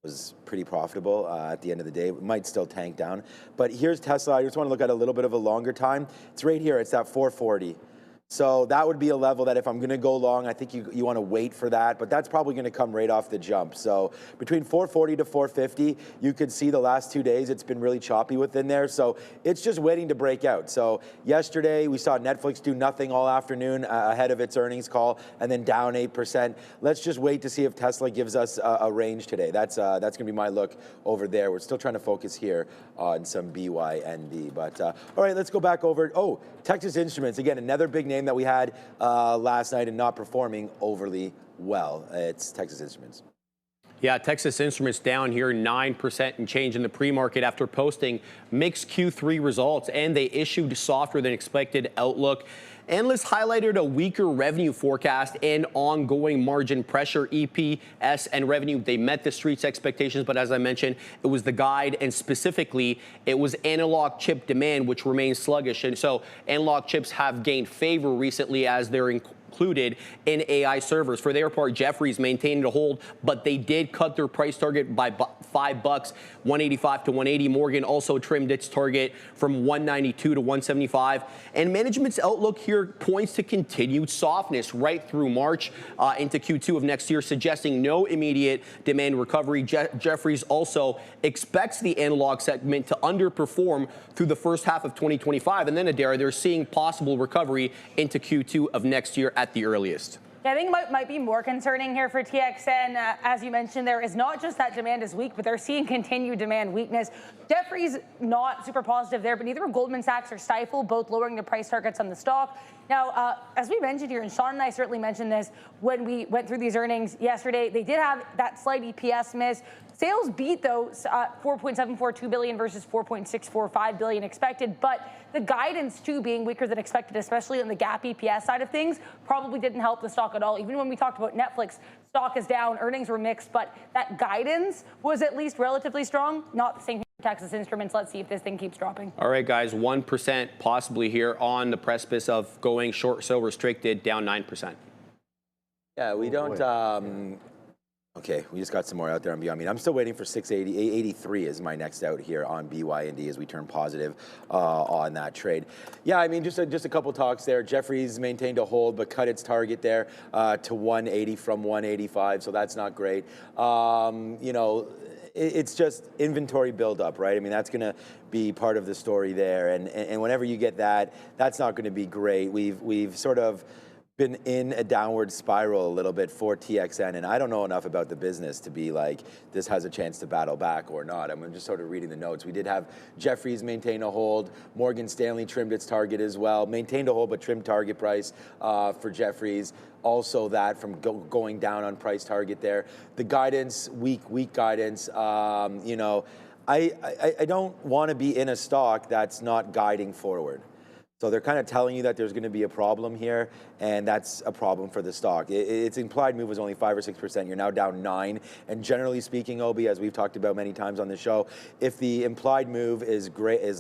was pretty profitable at the end of the day. It might still tank down. But here's Tesla. I just want to look at a little bit of a longer time. It's right here. It's that 440. So that would be a level that if I'm going to go long, I think you want to wait for that. But that's probably going to come right off the jump. So between 440 to 450, you could see the last 2 days it's been really choppy within there. So it's just waiting to break out. So yesterday we saw Netflix do nothing all afternoon ahead of its earnings call and then down 8%. Let's just wait to see if Tesla gives us a range today. That's going to be my look over there. We're still trying to focus here on some BYND. But all right, let's go back over. Oh, Texas Instruments, again, another big name that we had last night and not performing overly well. It's Texas Instruments. Yeah, Texas Instruments down here 9% and change in the pre-market after posting mixed Q3 results, and they issued softer than expected outlook. Analysts highlighted a weaker revenue forecast and ongoing margin pressure. EPS and revenue, they met the street's expectations, but as I mentioned, it was the guide, and specifically, it was analog chip demand, which remains sluggish. And so analog chips have gained favor recently as they're included in AI servers. For their part, Jefferies maintained a hold, but they did cut their price target by $5, 185 to 180. Morgan also trimmed its target from 192 to 175. And management's outlook here points to continued softness right through March into Q2 of next year, suggesting no immediate demand recovery. Jefferies also expects the analog segment to underperform through the first half of 2025. And then, Adara, they're seeing possible recovery into Q2 of next year at the earliest. Yeah, I think it might be more concerning here for TXN. As you mentioned, there is not just that demand is weak, but they're seeing continued demand weakness. Jefferies not super positive there, but neither Goldman Sachs or Stifel, both lowering their price targets on the stock. Now, as we mentioned here, and Sean and I certainly mentioned this when we went through these earnings yesterday, they did have that slight EPS miss. Sales beat, though, 4.742 billion versus 4.645 billion expected, but the guidance, too, being weaker than expected, especially on the GAAP EPS side of things, probably didn't help the stock at all. Even when we talked about Netflix, stock is down, earnings were mixed, but that guidance was at least relatively strong. Not the same here for Texas Instruments. Let's see if this thing keeps dropping. All right, guys, 1% possibly here on the precipice of going short, so restricted, down 9%. Yeah, we don't. Okay, we just got some more out there on BYND. I'm still waiting for 680. 883 is my next out here on BYND as we turn positive on that trade. Yeah, I mean, just a couple talks there. Jefferies maintained a hold, but cut its target there to 180 from 185, so that's not great. You know, it's just inventory buildup, right? I mean, that's going to be part of the story there, and whenever you get that, that's not going to be great. We've sort of been in a downward spiral a little bit for TXN, and I don't know enough about the business to be like, this has a chance to battle back or not. I'm just sort of reading the notes. We did have Jefferies maintain a hold. Morgan Stanley trimmed its target as well. Maintained a hold, but trimmed target price for Jefferies. Also that from going down on price target there. The guidance, weak guidance, you know, I don't want to be in a stock that's not guiding forward. So they're kind of telling you that there's going to be a problem here, and that's a problem for the stock. Its implied move was only 5 or 6%. You're now down 9. And generally speaking, Obi, as we've talked about many times on the show, if the implied move is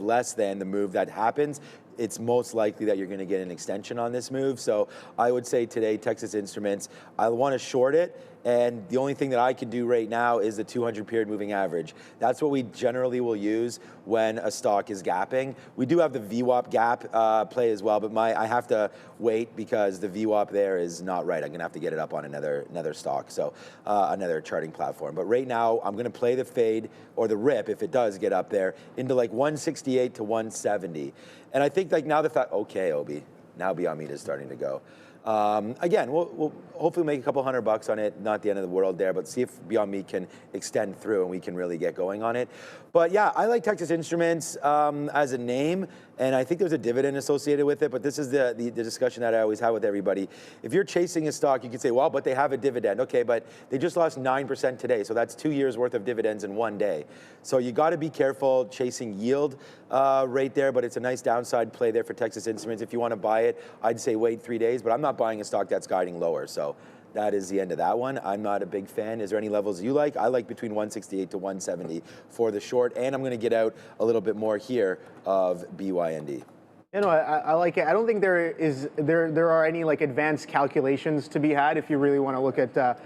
less than the move that happens, it's most likely that you're going to get an extension on this move. So I would say today, Texas Instruments, I want to short it. And the only thing that I can do right now is the 200 period moving average. That's what we generally will use when a stock is gapping. We do have the VWAP gap play as well, but I have to wait because the VWAP there is not right. I'm gonna have to get it up on another stock, so another charting platform. But right now, I'm gonna play the fade or the rip if it does get up there into like 168 to 170. And I think like now the fact, okay, Obi, now Beyond Meat is starting to go. Again, we'll hopefully make a couple $100 on it, not the end of the world there, but see if Beyond Meat can extend through and we can really get going on it. But yeah, I like Texas Instruments as a name, and I think there's a dividend associated with it, but this is the discussion that I always have with everybody. If you're chasing a stock, you can say, well, but they have a dividend. Okay, but they just lost 9% today, so that's 2 years worth of dividends in one day. So you gotta be careful chasing yield right there, but it's a nice downside play there for Texas Instruments. If you wanna buy it, I'd say wait 3 days, but I'm not buying a stock that's guiding lower, so that is the end of that one. I'm not a big fan. Is there any levels you like? I like between 168 to 170 for the short, and I'm going to get out a little bit more here of BYND. You know, I like it. I don't think there are any like advanced calculations to be had if you really want to look at the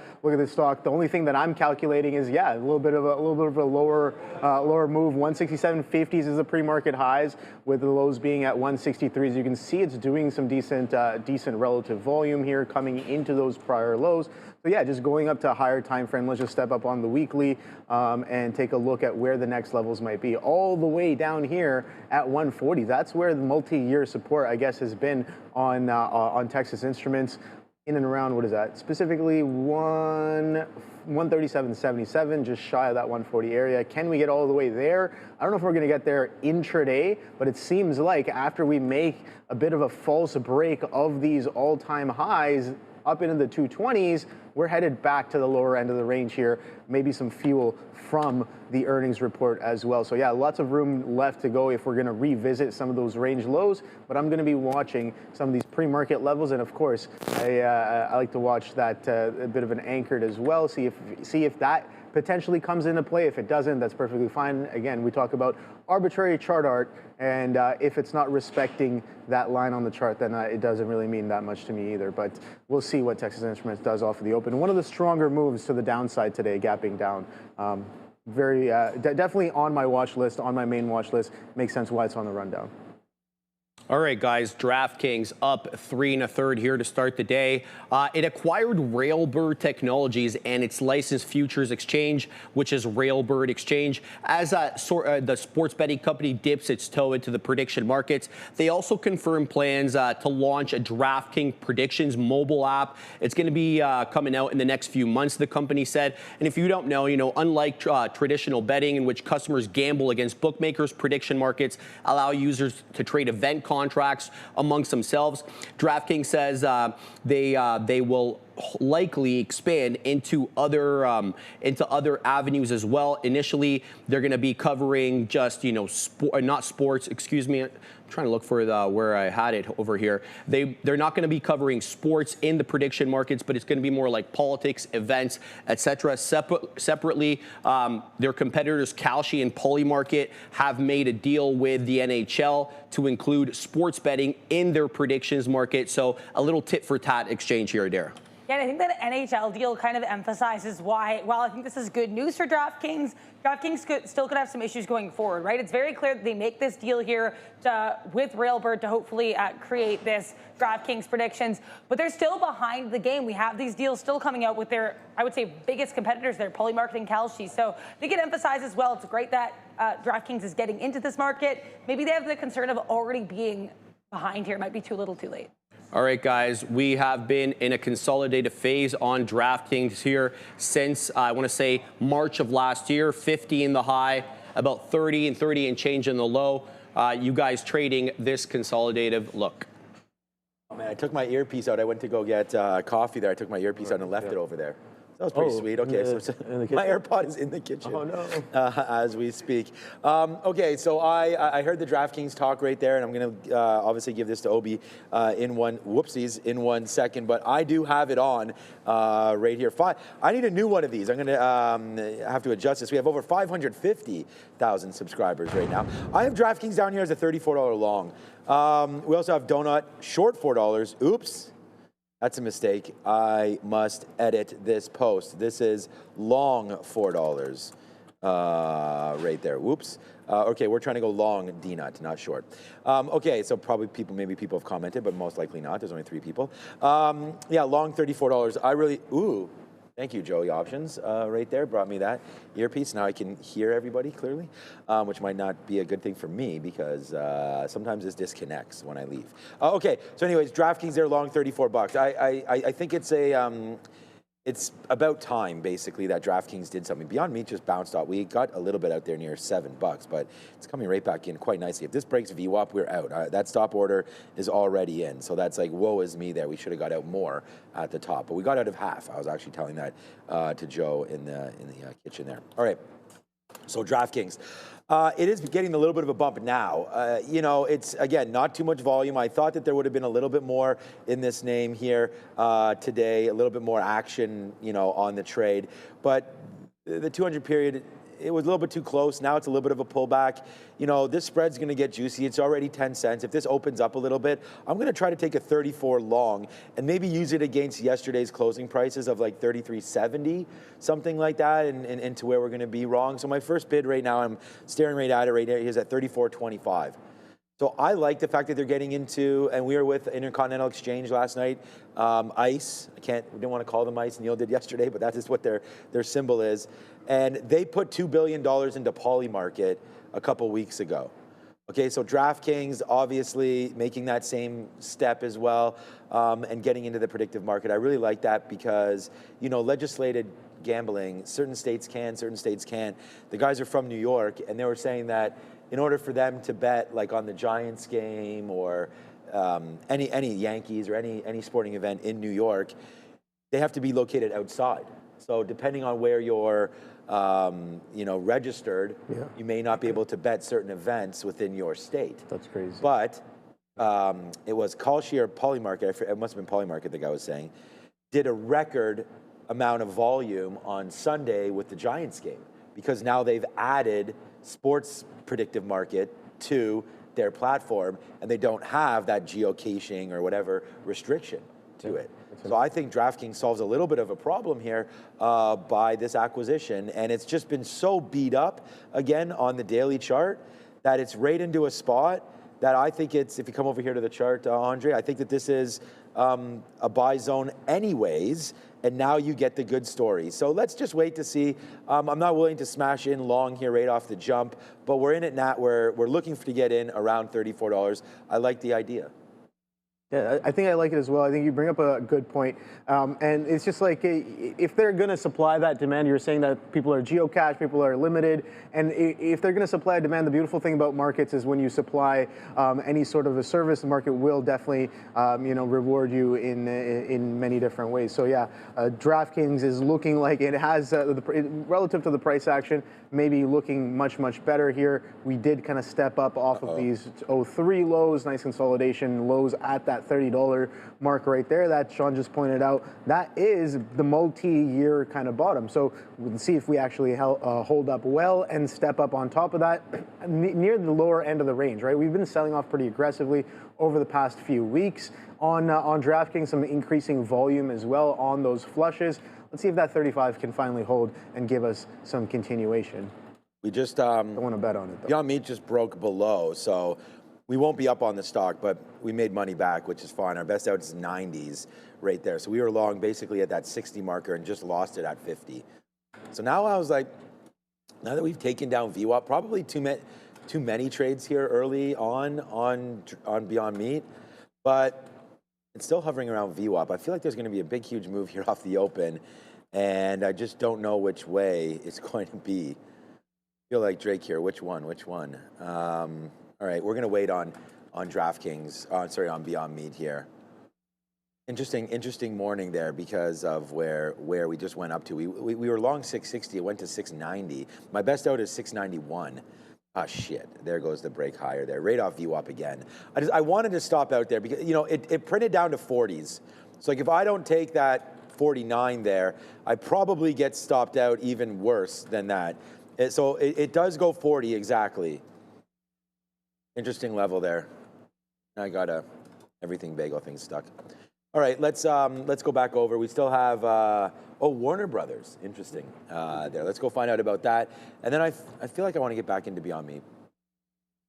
stock. The only thing that I'm calculating is a little bit of a lower move. 167.50s is the pre-market highs, with the lows being at 163s. You can see it's doing some decent relative volume here coming into those prior lows. So yeah, just going up to a higher time frame. Let's just step up on the weekly and take a look at where the next levels might be. All the way down here at 140. That's where the multi-year support, I guess, has been on Texas Instruments. In and around, what is that? Specifically 137.77, just shy of that 140 area. Can we get all the way there? I don't know if we're going to get there intraday, but it seems like after we make a bit of a false break of these all-time highs up into the 220s, we're headed back to the lower end of the range here. Maybe some fuel from the earnings report as well. So yeah, lots of room left to go if we're going to revisit some of those range lows, but I'm going to be watching some of these pre-market levels, and of course, I like to watch that a bit of an anchored as well, see if that potentially comes into play. If it doesn't, that's perfectly fine. Again, we talk about arbitrary chart art, and if it's not respecting that line on the chart, then it doesn't really mean that much to me either. But we'll see what Texas Instruments does off of the open. One of the stronger moves to the downside today, gapping down. Definitely on my watch list, on my main watch list. Makes sense why it's on the rundown. All right, guys, DraftKings up 3 1/3 here to start the day. It acquired Railbird Technologies and its licensed futures exchange, which is Railbird Exchange. As the sports betting company dips its toe into the prediction markets, they also confirmed plans to launch a DraftKings predictions mobile app. It's going to be coming out in the next few months, the company said. And if you don't know, unlike traditional betting in which customers gamble against bookmakers, prediction markets allow users to trade event contracts amongst themselves. DraftKings says they will likely expand into other avenues as well. Initially, they're going to be covering just not sports. Excuse me. I'm trying to look for where I had it over here. They're not going to be covering sports in the prediction markets, but it's going to be more like politics, events, etc. Separately, their competitors Kalshi and Polymarket have made a deal with the NHL to include sports betting in their predictions market. So a little tit for tat exchange here, Adair. Yeah, and I think that NHL deal kind of emphasizes why, while I think this is good news for DraftKings, still could have some issues going forward, right? It's very clear that they make this deal here with Railbird to hopefully create this DraftKings predictions, but they're still behind the game. We have these deals still coming out with their, I would say, biggest competitors, their Polymarket and Kalshi. So I think it emphasizes, well, it's great that DraftKings is getting into this market. Maybe they have the concern of already being behind here. It might be too little too late. All right, guys, we have been in a consolidated phase on DraftKings here since, I want to say, March of last year, 50 in the high, about 30 and change in the low. You guys trading this consolidative look. Oh, man, I took my earpiece out. I went to go get coffee there. I took my earpiece out and left it over there. That was pretty sweet. Okay, so my AirPod is in the kitchen. Oh, no. As we speak. Okay, so I heard the DraftKings talk right there, and I'm going to obviously give this to Obi in one second, but I do have it on right here. I need a new one of these. I'm going to have to adjust this. We have over 550,000 subscribers right now. I have DraftKings down here as a $34 long. We also have Donut short $4. Oops. That's a mistake. I must edit this post. This is long $4 right there. Whoops. Okay, we're trying to go long D-nut, not short. Okay, so probably maybe people have commented, but most likely not. There's only 3 people. Yeah, long $34. I really, ooh. Thank you, Joey Options, right there. Brought me that earpiece. Now I can hear everybody clearly, which might not be a good thing for me because sometimes this disconnects when I leave. Okay, so anyways, DraftKings, they're long $34. I think it's about time, basically, that DraftKings did something. Beyond Meat just bounced off. We got a little bit out there near $7, but it's coming right back in quite nicely. If this breaks VWAP, we're out. That stop order is already in. So that's like, woe is me there. We should have got out more at the top, but we got out of half. I was actually telling that to Joe in the kitchen there. All right, so DraftKings. It is getting a little bit of a bump now. You know, it's, again, not too much volume. I thought that there would have been a little bit more in this name here today, a little bit more action, you know, on the trade. But the 200 period, it was a little bit too close. Now it's a little bit of a pullback. You know, this spread's going to get juicy. It's already 10 cents. If this opens up a little bit, I'm going to try to take a 34 long and maybe use it against yesterday's closing prices of like 33.70, something like that, and to where we're going to be wrong. So my first bid right now, I'm staring right at it right now, is at 34.25. So I like the fact that they're getting into, and we were with Intercontinental Exchange last night, ICE. We didn't want to call them ICE, Neil did yesterday, but that is what their symbol is. And they put $2 billion into Polymarket a couple weeks ago. Okay, so DraftKings obviously making that same step as well, and getting into the predictive market. I really like that because, you know, legislated gambling, certain states can, certain states can't. The guys are from New York, and they were saying that in order for them to bet like on the Giants game or any Yankees or any sporting event in New York, they have to be located outside. So depending on where you're you know, registered, you may not be able to bet certain events within your state. That's crazy. But it was Kalshi or Polymarket, it must have been Polymarket, the guy was saying, did a record amount of volume on Sunday with the Giants game because now they've added sports predictive market to their platform and they don't have that geocaching or whatever restriction to it. So I think DraftKings solves a little bit of a problem here by this acquisition, and it's just been so beat up again on the daily chart that it's right into a spot that I think it's, if you come over here to the chart, Andre, I think that this is a buy zone anyways, and now you get the good story. So let's just wait to see. I'm not willing to smash in long here right off the jump, but we're in it now. We're looking to get in around $34. I like the idea. Yeah, I think I like it as well. I think you bring up a good point. And it's just like, if they're going to supply that demand, you're saying that people are geocached, people are limited. And if they're going to supply demand, the beautiful thing about markets is when you supply any sort of a service, the market will definitely, you know, reward you in many different ways. So yeah, DraftKings is looking like it has, relative to the price action, maybe looking much, much better here. We did kind of step up off of these 03 lows, nice consolidation lows at that $30 mark right there that Sean just pointed out. That is the multi-year kind of bottom. So we'll see if we actually hold up well and step up on top of that near the lower end of the range, right? We've been selling off pretty aggressively over the past few weeks on DraftKings, some increasing volume as well on those flushes. Let's see if that 35 can finally hold and give us some continuation. We just I want to bet on it though. Beyond Meat just broke below, so we won't be up on the stock, but we made money back, which is fine. Our best out is 90s right there. So we were long basically at that 60 marker and just lost it at 50. So now I was like, now that we've taken down VWAP, probably too many trades here early on Beyond Meat, but it's still hovering around VWAP. I feel like there's going to be a big, huge move here off the open, and I just don't know which way it's going to be. I feel like Drake here. Which one? All right, we're going to wait on DraftKings. On Beyond Meat here. Interesting morning there because of where we just went up to. We were long 660. It went to 690. My best out is 691. Ah, shit. There goes the break higher there. Right off VWAP again. I wanted to stop out there because, you know, it printed down to 40s. So, like, if I don't take that 49 there, I probably get stopped out even worse than that. So it does go 40 exactly. Interesting level there. I got everything bagel thing stuck. All right, let's go back over. We still have Warner Brothers. Interesting there. Let's go find out about that. And then I feel like I want to get back into Beyond Meat.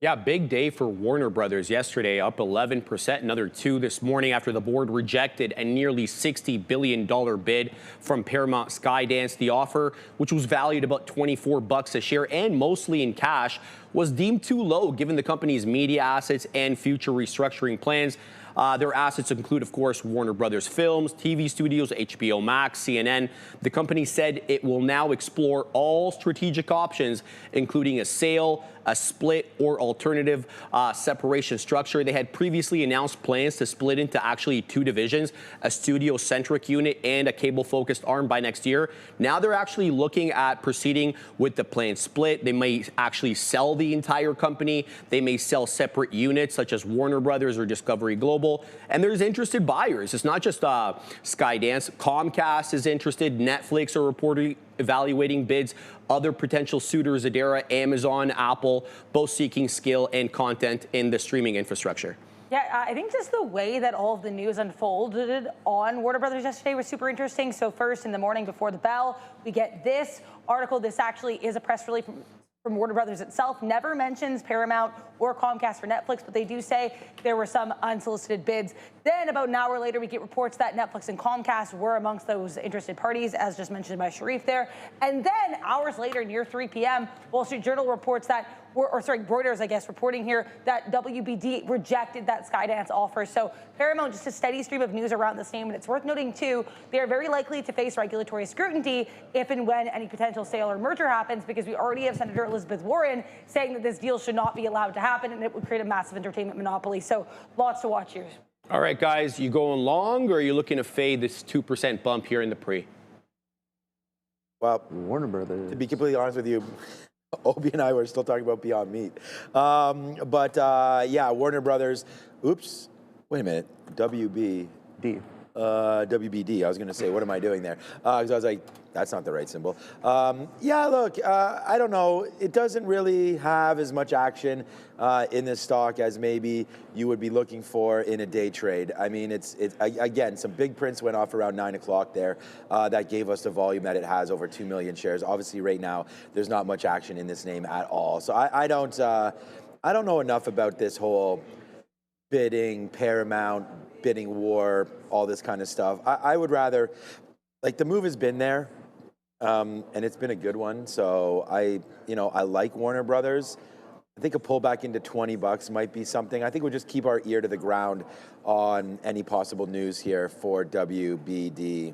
Yeah, big day for Warner Brothers yesterday, up 11%, another 2 this morning after the board rejected a nearly $60 billion bid from Paramount Skydance. The offer, which was valued about $24 a share and mostly in cash, was deemed too low given the company's media assets and future restructuring plans. Their assets include, of course, Warner Brothers Films, TV studios, HBO Max, CNN. The company said it will now explore all strategic options, including a sale, a split, or alternative separation structure. They had previously announced plans to split into actually 2 divisions, a studio-centric unit and a cable-focused arm by next year. Now they're actually looking at proceeding with the planned split. They may actually sell the entire company. They may sell separate units such as Warner Brothers or Discovery Global. And there's interested buyers. It's not just Skydance. Comcast is interested. Netflix are reporting evaluating bids. Other potential suitors, Adara, Amazon, Apple, both seeking skill and content in the streaming infrastructure. Yeah, I think just the way that all of the news unfolded on Warner Brothers yesterday was super interesting. So first, in the morning before the bell, we get this article. This actually is a press release from Warner Brothers itself. Never mentions Paramount or Comcast for Netflix, but they do say there were some unsolicited bids. Then about an hour later, we get reports that Netflix and Comcast were amongst those interested parties, as just mentioned by Sharif there. And then hours later, near 3 p.m., Wall Street Journal reports that, Reuters, I guess, reporting here that WBD rejected that Skydance offer. So Paramount, just a steady stream of news around this name. And it's worth noting, too, they are very likely to face regulatory scrutiny if and when any potential sale or merger happens, because we already have Senator Elizabeth Warren saying that this deal should not be allowed to happen and it would create a massive entertainment monopoly. So lots to watch here. All right, guys, you going long, or are you looking to fade this 2% bump here in the pre? Well, Warner Brothers. To be completely honest with you, Obi and I were still talking about Beyond Meat. Yeah, Warner Brothers. Oops. Wait a minute. WBD. WBD. I was going to say, what am I doing there? Because I was like, that's not the right symbol. Yeah, look, I don't know. It doesn't really have as much action in this stock as maybe you would be looking for in a day trade. I mean, it's again, some big prints went off around 9 o'clock there. That gave us the volume that it has, over 2 million shares. Obviously, right now, there's not much action in this name at all. So I don't know enough about this whole bidding, Paramount, bidding war, all this kind of stuff. I would rather, like, the move has been there, and it's been a good one. So I like Warner Brothers. I think a pullback into $20 might be something. I think we'll just keep our ear to the ground on any possible news here for WBD.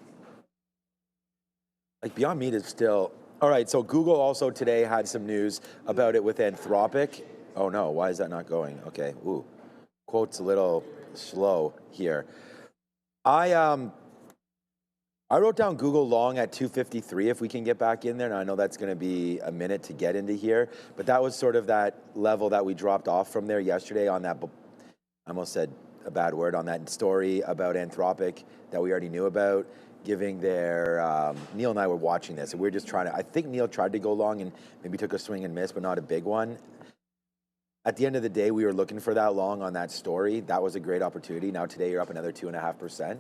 Like, Beyond Meat is still, all right, so Google also today had some news about it with Anthropic. Oh no, why is that not going? Okay, ooh, quote's a little slow here. I wrote down Google long at 253 if we can get back in there. Now I know that's going to be a minute to get into here, but that was sort of that level that we dropped off from there yesterday on that, I almost said a bad word, on that story about Anthropic that we already knew about, giving their, Neil and I were watching this and we were just trying to, I think Neil tried to go long and maybe took a swing and miss, but not a big one. At the end of the day, we were looking for that long on that story. That was a great opportunity. Now today you're up another 2.5%.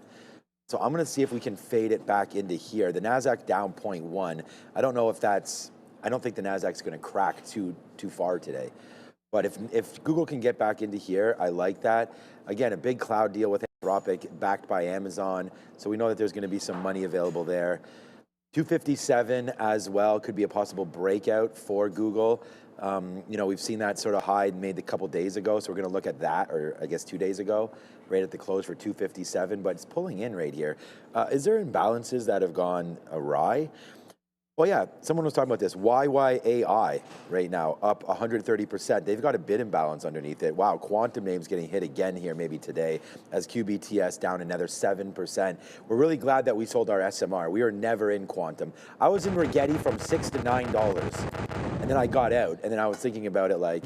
So I'm going to see if we can fade it back into here. The Nasdaq down 0.1. I don't know if that's, I don't think the Nasdaq's going to crack too far today. But if Google can get back into here, I like that. Again, a big cloud deal with Anthropic backed by Amazon. So we know that there's going to be some money available there. 257 as well could be a possible breakout for Google. We've seen that sort of high made a couple days ago, so we're going to look at that, or I guess 2 days ago, right at the close for 257, but it's pulling in right here. Is there imbalances that have gone awry? Well, yeah, someone was talking about this. YYAI right now, up 130%. They've got a bid imbalance underneath it. Wow, quantum names getting hit again here maybe today as QBTS down another 7%. We're really glad that we sold our SMR. We were never in quantum. I was in Rigetti from $6 to $9, and then I got out, and then I was thinking about it like,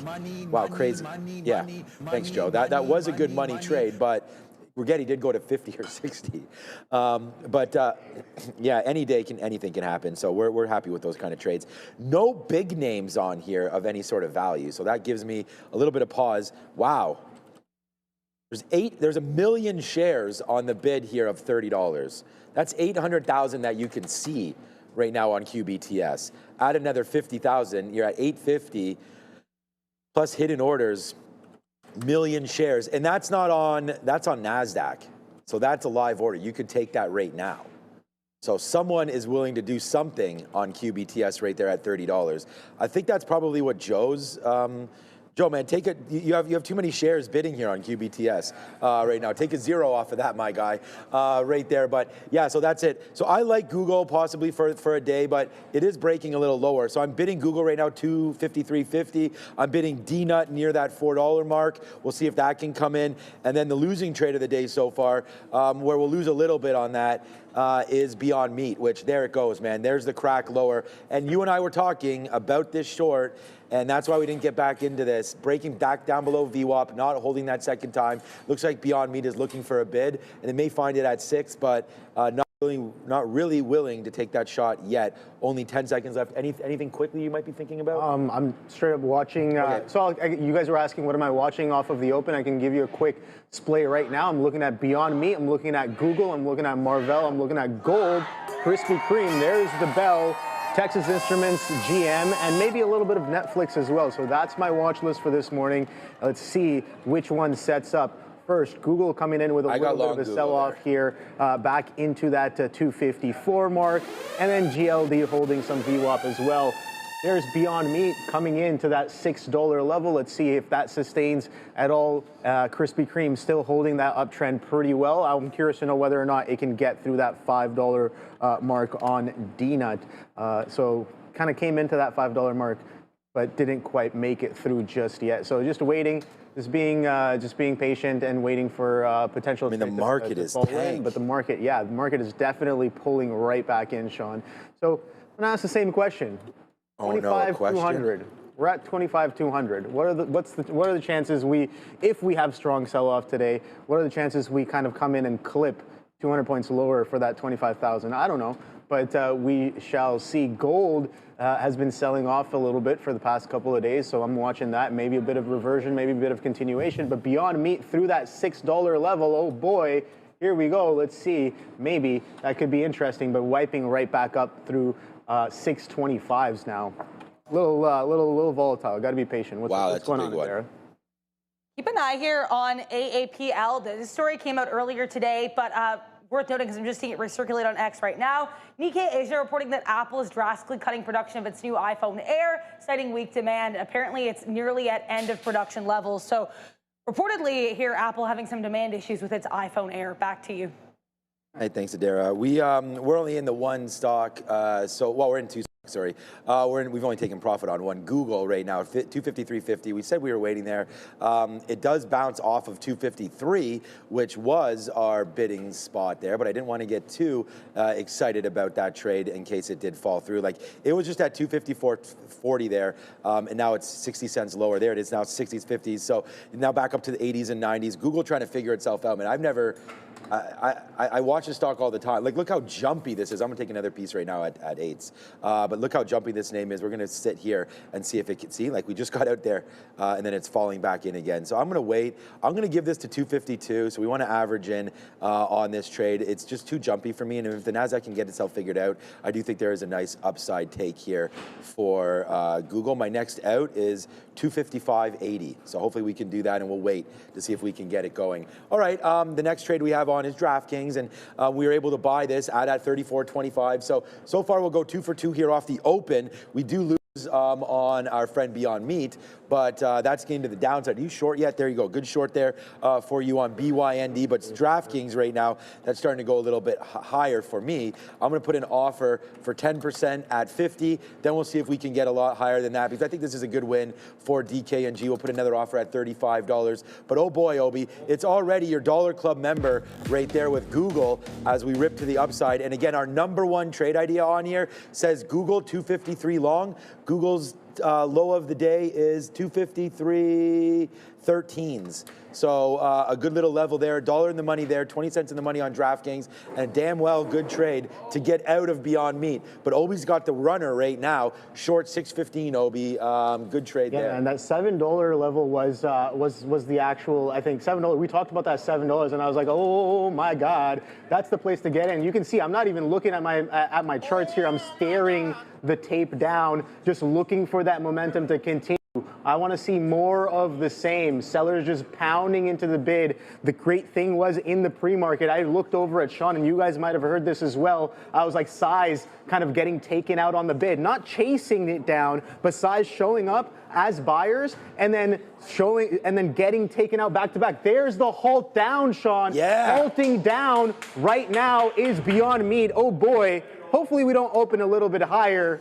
wow, crazy. Yeah, thanks, Joe. That was a good money trade, but Rigetti did go to 50 or 60. Yeah, any day anything can happen. So we're happy with those kind of trades. No big names on here of any sort of value. So that gives me a little bit of pause. Wow. There's a million shares on the bid here of $30. That's 800,000 that you can see right now on QBTS. Add another 50,000, you're at 850 plus hidden orders, million shares, and that's on NASDAQ. So that's a live order. You could take that right now. So someone is willing to do something on QBTS right there at $30. I think that's probably what Joe's. Joe, man, take it. You have too many shares bidding here on QBTS right now. Take a 0 off of that, my guy, right there. But yeah, so that's it. So I like Google possibly for a day, but it is breaking a little lower. So I'm bidding Google right now $253.50. I'm bidding DNUT near that $4 mark. We'll see if that can come in. And then the losing trade of the day so far, where we'll lose a little bit on that, is Beyond Meat, which there it goes, man. There's the crack lower. And you and I were talking about this short, and that's why we didn't get back into this. Breaking back down below VWAP, not holding that second time. Looks like Beyond Meat is looking for a bid, and they may find it at 6, but not really willing to take that shot yet. Only 10 seconds left. Anything quickly you might be thinking about? I'm straight up watching. Okay. You guys were asking, what am I watching off of the open? I can give you a quick splay right now. I'm looking at Beyond Meat. I'm looking at Google. I'm looking at Marvell. I'm looking at Gold, Krispy Kreme. There's the bell. Texas Instruments, GM, and maybe a little bit of Netflix as well. So that's my watch list for this morning. Let's see which one sets up first. Google coming in with a little bit of a sell-off here, back into that 254 mark, and then GLD holding some VWAP as well. There's Beyond Meat coming into that $6 level. Let's see if that sustains at all. Krispy Kreme still holding that uptrend pretty well. I'm curious to know whether or not it can get through that $5 mark on DNUT. So kind of came into that $5 mark, but didn't quite make it through just yet. So just waiting, just being patient and waiting for potential. I mean, the market is tanked. But the market is definitely pulling right back in, Sean. So I'm gonna ask the same question. 25,200. We're at 25,200. What are the chances if we have strong sell-off today? What are the chances we kind of come in and clip 200 points lower for that 25,000? I don't know, but we shall see. Gold has been selling off a little bit for the past couple of days, so I'm watching that. Maybe a bit of reversion, maybe a bit of continuation, but Beyond Meat through that $6 level. Oh boy. Here we go. Let's see. Maybe that could be interesting, but wiping right back up through 625s now. A little volatile. Got to be patient. What's going on there? Keep an eye here on AAPL. This story came out earlier today, but worth noting because I'm just seeing it recirculate on X right now. Nikkei Asia reporting that Apple is drastically cutting production of its new iPhone Air, citing weak demand. Apparently, it's nearly at end of production levels. So reportedly here, Apple having some demand issues with its iPhone Air. Back to you. Hey, thanks, Adara. We're only in the one stock, we're in two stocks, sorry. We've only taken profit on one. Google right now, 253.50. We said we were waiting there. It does bounce off of 253, which was our bidding spot there, but I didn't want to get too excited about that trade in case it did fall through. Like, it was just at 254.40 there, and now it's 60 cents lower. There it is now, 60s, 50s. So now back up to the 80s and 90s. Google trying to figure itself out, man. I watch the stock all the time. Like, look how jumpy this is. I'm gonna take another piece right now at 8s. But look how jumpy this name is. We're gonna sit here and see if it can see. Like, we just got out there, and then it's falling back in again. So I'm gonna wait. I'm gonna give this to 252. So we want to average in on this trade. It's just too jumpy for me. And if the Nasdaq can get itself figured out, I do think there is a nice upside take here for Google. My next out is 255.80. So hopefully we can do that, and we'll wait to see if we can get it going. All right. The next trade we have on is DraftKings, and we were able to buy this at 34.25. So far we'll go 2 for 2 here off the open. We do lose on our friend Beyond Meat, but that's getting to the downside. Are you short yet? There you go. Good short there for you on BYND, but it's DraftKings right now that's starting to go a little bit higher for me. I'm going to put an offer for 10% at 50. Then we'll see if we can get a lot higher than that, because I think this is a good win for DKNG. We'll put another offer at $35. But oh boy, Obi, it's already your Dollar Club member right there with Google as we rip to the upside. And again, our number one trade idea on here says Google 253 long. Google's low of the day is 253.50. 13s. So a good little level there, $1 in the money there, 20 cents in the money on DraftKings, and a damn well good trade to get out of Beyond Meat. But Obi's got the runner right now, short 615 Obi, good trade there. Yeah, and that $7 level was the actual, I think $7. We talked about that $7, and I was like, oh my God, that's the place to get in. You can see I'm not even looking at my charts here. I'm staring the tape down, just looking for that momentum to continue. I want to see more of the same. Sellers just pounding into the bid. The great thing was in the pre-market, I looked over at Sean, and you guys might have heard this as well. I was like, size kind of getting taken out on the bid, not chasing it down, but size showing up as buyers and then getting taken out back to back. There's the halt down, Sean. Yeah. Halting down right now is Beyond Meat. Oh boy. Hopefully we don't open a little bit higher.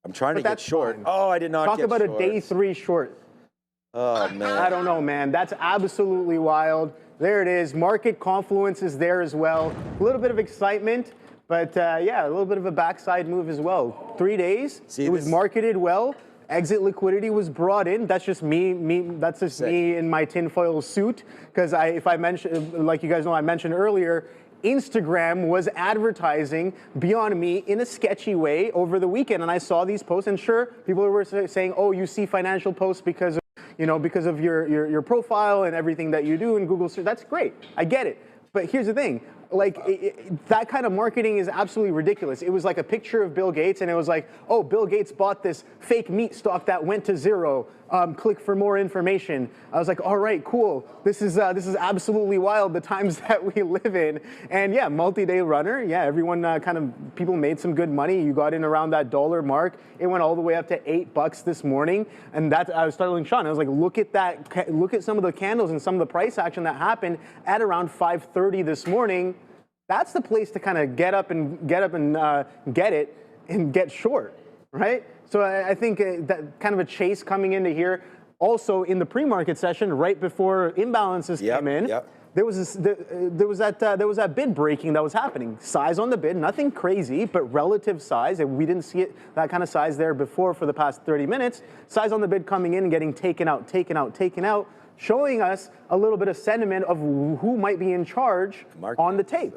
I'm trying to get short. Fine. Oh, I did not Talk get about short. a day 3 short. Oh, man. I don't know, man. That's absolutely wild. There it is. Market confluence is there as well. A little bit of excitement, but yeah, a little bit of a backside move as well. 3 days. It was marketed well. Exit liquidity was brought in. That's just me. That's just me in my tinfoil suit. Because if I mentioned, like you guys know, I mentioned earlier, Instagram was advertising Beyond Meat in a sketchy way over the weekend, and I saw these posts, and sure, people were saying, "Oh, you see financial posts because of your profile and everything that you do in Google search." That's great, I get it. But here's the thing, like that kind of marketing is absolutely ridiculous. It was like a picture of Bill Gates, and it was like, "Oh, Bill Gates bought this fake meat stock that went to zero. Click for more information." I was like, all right, cool. This is absolutely wild, the times that we live in. And yeah, multi-day runner. Yeah, everyone people made some good money. You got in around that $1 mark. It went all the way up to $8 this morning. And I was telling Sean, I was like, look at that. Look at some of the candles and some of the price action that happened at around 5:30 this morning. That's the place to kind of get up and get it and get short, right? So I think that kind of a chase coming into here. Also in the pre-market session, right before imbalances came in, there was that bid breaking that was happening. Size on the bid, nothing crazy, but relative size. And we didn't see that kind of size there before for the past 30 minutes. Size on the bid coming in and getting taken out, showing us a little bit of sentiment of who might be in charge on the tape.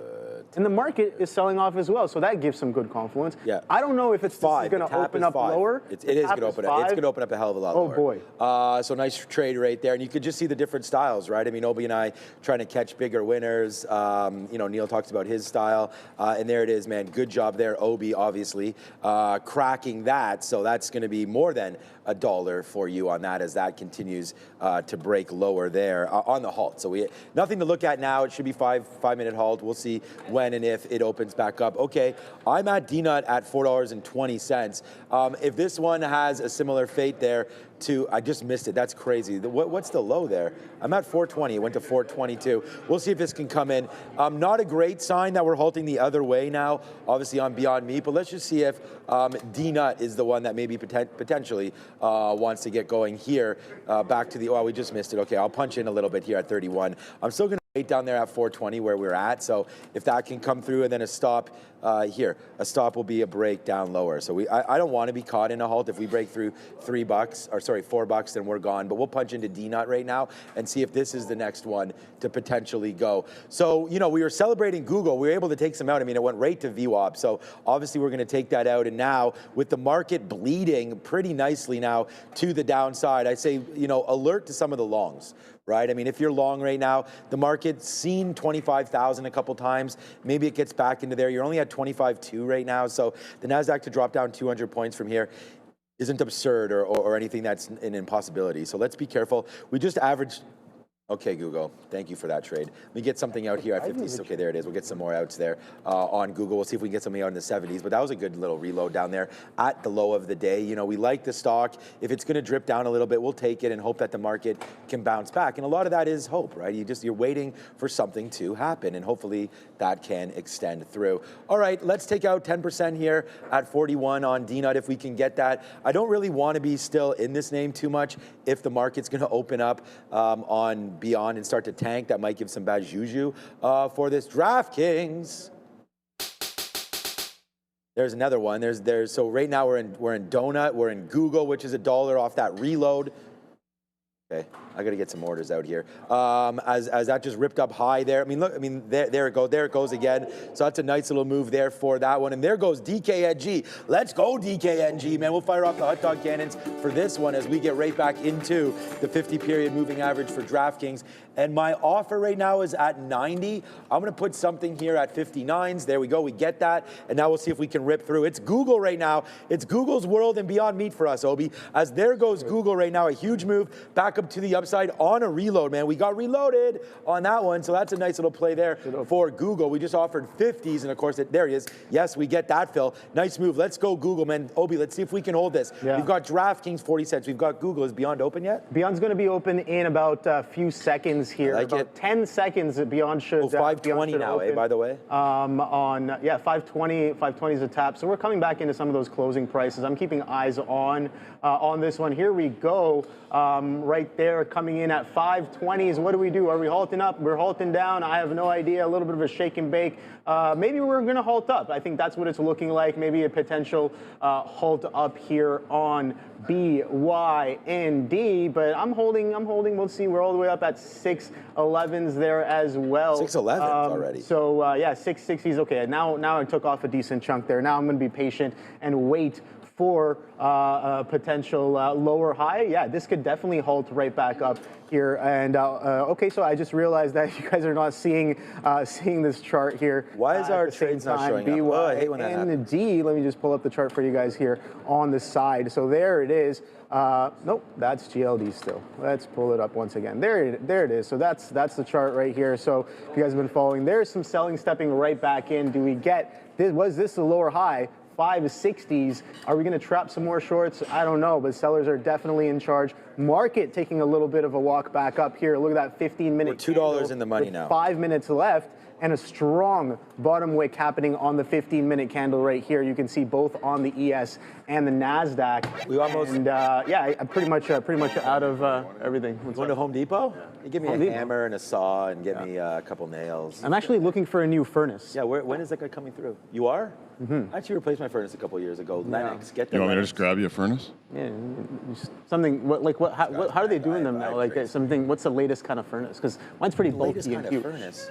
And the market is selling off as well, so that gives some good confluence. Yeah. I don't know if it's going to open up lower. It is going to open up. It's going to open up a hell of a lot lower. Oh boy. So nice trade right there, and you could just see the different styles, right? I mean, Obi and I trying to catch bigger winners. Neil talks about his style, and there it is, man. Good job there, Obi. Obviously, cracking that. So that's going to be more than $1 for you on that as that continues to break lower there on the halt. So we nothing to look at now. It should be 5-minute halt. We'll see when and if it opens back up. Okay, I'm at DNUT at $4.20. If this one has a similar fate there I just missed it. That's crazy. What's the low there? I'm at 420. It went to 422. We'll see if this can come in. Not a great sign that we're halting the other way now, obviously on Beyond Meat, but let's just see if DNUT is the one that maybe potentially wants to get going here. Back to we just missed it. Okay, I'll punch in a little bit here at 31. I'm still going to wait down there at 420 where we're at. So if that can come through and then a stop here, a stop will be a break down lower. So I don't want to be caught in a halt. If we break through $4, then we're gone. But we'll punch into DNUT right now and see if this is the next one to potentially go. So, we were celebrating Google. We were able to take some out. I mean, it went right to VWAP. So obviously we're going to take that out. And now with the market bleeding pretty nicely now to the downside, I say, alert to some of the longs. Right? I mean, if you're long right now, the market's seen 25,000 a couple times. Maybe it gets back into there. You're only at 25.2 right now. So the NASDAQ to drop down 200 points from here isn't absurd or anything that's an impossibility. So let's be careful. We just averaged. Okay, Google, thank you for that trade. Let me get something out here at 50s. Okay, there it is. We'll get some more outs there on Google. We'll see if we can get something out in the 70s. But that was a good little reload down there at the low of the day. We like the stock. If it's going to drip down a little bit, we'll take it and hope that the market can bounce back. And a lot of that is hope, right? You're waiting for something to happen, and hopefully that can extend through. All right, let's take out 10% here at 41 on DNUT if we can get that. I don't really want to be still in this name too much if the market's going to open up on Beyond and start to tank. That might give some bad juju for this DraftKings. There's another one. So right now we're in Donut. We're in Google, which is $1 off that reload. Okay, I got to get some orders out here. As that just ripped up high there. I mean, look. I mean, there it goes again. So that's a nice little move there for that one. And there goes DKNG. Let's go DKNG, man. We'll fire off the hot dog cannons for this one as we get right back into the 50-period moving average for DraftKings. And my offer right now is at 90. I'm going to put something here at 59s. There we go. We get that. And now we'll see if we can rip through. It's Google right now. It's Google's world and beyond meat for us, Obi. As there goes Google right now. A huge move back up to the upside on a reload, man. We got reloaded on that one. So that's a nice little play there for Google. We just offered 50s. And of course, there he is. Yes, we get that, Phil. Nice move. Let's go Google, man. Obi, let's see if we can hold this. Yeah. We've got DraftKings 40 cents. We've got Google. Is Beyond open yet? Beyond's going to be open in about a few seconds here. I like about it. 10 seconds that Beyond should. 520 now, by the way. 520 is a tap. So we're coming back into some of those closing prices. I'm keeping eyes on this one. Here we go. Right there, coming in at 520s. What do we do? Are we halting up? We're halting down. I have no idea. A little bit of a shake and bake. Maybe we're going to halt up. I think that's what it's looking like. Maybe a potential halt up here on BYND, but I'm holding. We'll see. We're all the way up at 611s there as well. 611s already. So yeah, 660s. Okay, now I took off a decent chunk there. Now I'm going to be patient and wait for a potential lower high. Yeah, this could definitely halt right back up here. And okay, so I just realized that you guys are not seeing this chart here. Why is our trades not showing up? Oh, I hate when that happens. BYND, let me just pull up the chart for you guys here on the side. So there it is. Nope, that's GLD still. Let's pull it up once again. There it is. So that's the chart right here. So if you guys have been following, there's some selling stepping right back in. Do we get this? Was this a lower high? 560s. Are we going to trap some more shorts? I don't know, but sellers are definitely in charge. Market taking a little bit of a walk back up here. Look at that 15-minute. We're $2 in the money now. 5 minutes left, and a strong bottom wick happening on the 15-minute candle right here. You can see both on the ES and the Nasdaq. We almost. And yeah, I'm pretty much out of everything. Going to Home Depot? You give me a hammer and a saw and get me a couple nails. I'm actually looking for a new furnace. Yeah, when is that guy coming through? You are? I actually replaced my furnace a couple of years ago. Lennox, get the You want me to Lennox. just grab you a furnace? Yeah, something how are they doing them now? Like something. What's the latest kind of furnace? Because mine's pretty bulky and huge. Furnace.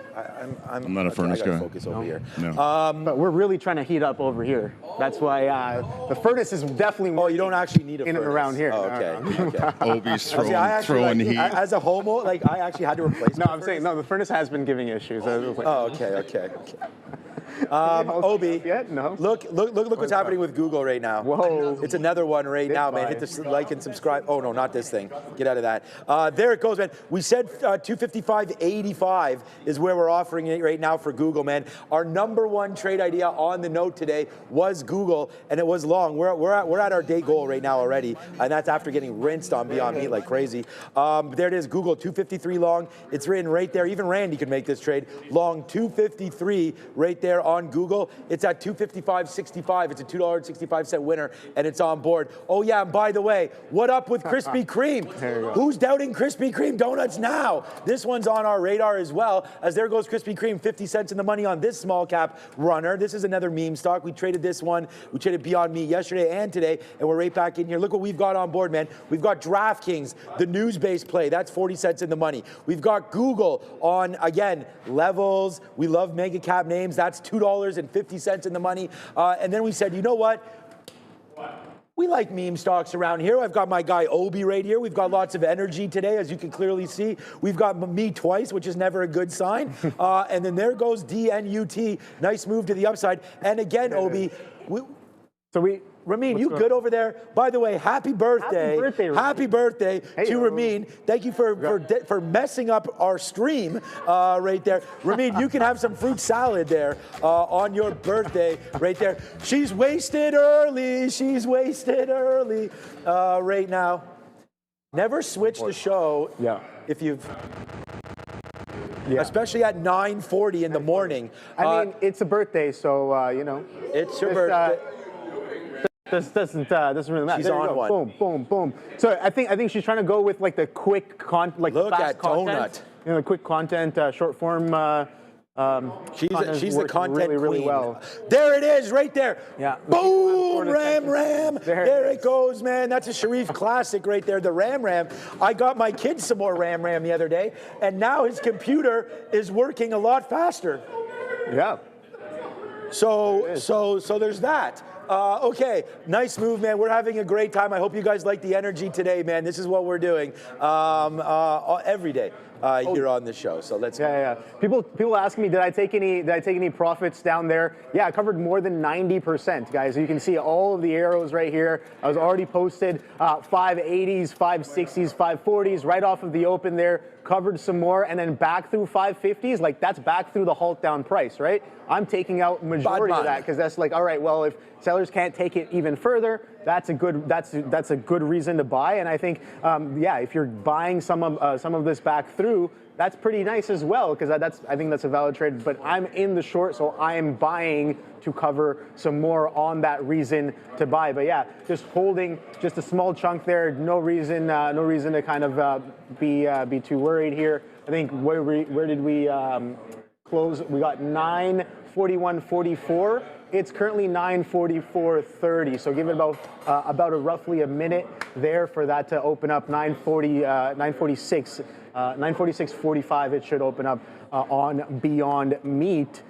I'm not a furnace guy. Focus over here. No. But we're really trying to heat up over here. That's why the furnace is definitely. Oh, you don't actually need a in furnace. and around here. Oh, okay. Obi's See, I actually, throwing like, heat. as a homo, like I actually had to replace. No, I'm saying no. The furnace has been giving issues. Oh, okay. Obi, No. look what's happening with Google right now. Whoa. It's another one right now, man. Hit the like and subscribe. Oh, no, not this thing. Get out of that. There it goes, man. We said 255.85 is where we're offering it right now for Google, man. Our number one trade idea on the note today was Google, and it was long. We're at our day goal right now already, and that's after getting rinsed on Beyond Meat like crazy. There it is, Google, 253 long. It's written right there. Even Randy could make this trade. Long 253 right there on Google. It's at 255.65. It's a $2.65 winner, and it's on board. Oh yeah, and by the way, what up with Krispy Kreme? Who's doubting Krispy Kreme donuts now? This one's on our radar as well, as there goes Krispy Kreme, 50 cents in the money on this small cap runner. This is another meme stock. We traded this one. We traded Beyond Meat yesterday and today, and we're right back in here. Look what we've got on board, man. We've got DraftKings, the news-based play. That's 40 cents in the money. We've got Google on, again, levels. We love mega cap names. That's $2.50 in the money. And then we said, you know what? We like meme stocks around here. I've got my guy Obi right here. We've got lots of energy today, as you can clearly see. We've got me twice, which is never a good sign. And then there goes DNUT. Nice move to the upside. And again, Obi, Ramin, you good over there? By the way, happy birthday. Happy birthday, Ramin. Happy birthday to Ramin. Thank you for messing up our stream right there. Ramin, you can have some fruit salad there on your birthday right there. She's wasted early. She's wasted early right now. Never switch the show if you've... Yeah. Especially at 9:40 in the morning. I mean, it's a birthday, so, you know. It's your birthday. This doesn't really matter. She's on one. Boom, boom, boom. So I think she's trying to go with like the quick Look fast at content. Donut. You know, the quick content, short form She's the content really queen. well. There it is, right there. Yeah. Boom, Ram. There it goes, man. That's a Sharif classic right there, the Ram. I got my kid some more Ram the other day, and now his computer is working a lot faster. Yeah. So there's that. Okay, nice move, man. We're having a great time. I hope you guys like the energy today, man. This is what we're doing every day here on the show. So let's. Yeah. People ask me, did I take any profits down there? Yeah, I covered more than 90%, guys. You can see all of the arrows right here. I was already posted 580s, 560s, 540s right off of the open there. Covered some more, and then back through 550s. Like that's back through the halt down price, right? I'm taking out majority of that because that's like, all right, well, if sellers can't take it even further, that's a good reason to buy. And I think, if you're buying some of this back through, that's pretty nice as well because I think that's a valid trade. But I'm in the short, so I am buying to cover some more on that reason to buy. But yeah, just holding just a small chunk there. No reason to kind of be too worried here. I think where did we close? We got 941.44. It's currently 944.30. So give it about roughly a minute there for that to open up. 946. 946.45. It should open up on Beyond Meat.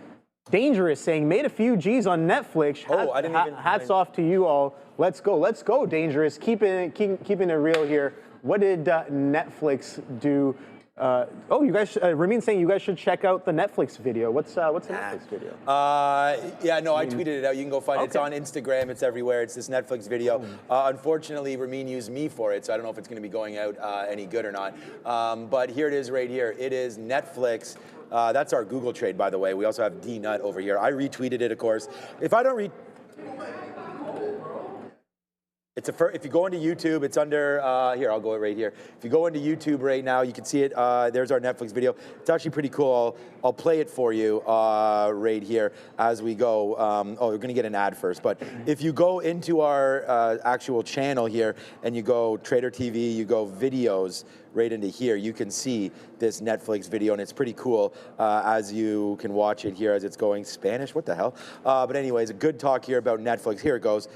Dangerous saying made a few G's on Netflix. I didn't even. Hats off to you all. Let's go, Dangerous. Keeping it real here. What did Netflix do? You guys. Ramin's saying you guys should check out the Netflix video. What's the Netflix video? I tweeted it out. You can go find it. It's on Instagram. It's everywhere. It's this Netflix video. Unfortunately, Ramin used me for it, so I don't know if it's going to be going out any good or not. But here it is right here. It is Netflix. That's our Google trade, by the way. We also have D-Nut over here. I retweeted it, of course. If I don't if you go into YouTube, it's under, here, I'll go right here. If you go into YouTube right now, you can see it. There's our Netflix video. It's actually pretty cool. I'll play it for you right here as we go. We're going to get an ad first. But if you go into our actual channel here and you go Trader TV, you go videos right into here, you can see this Netflix video, and it's pretty cool as you can watch it here as it's going. Spanish? What the hell? But anyways, a good talk here about Netflix. Here it goes.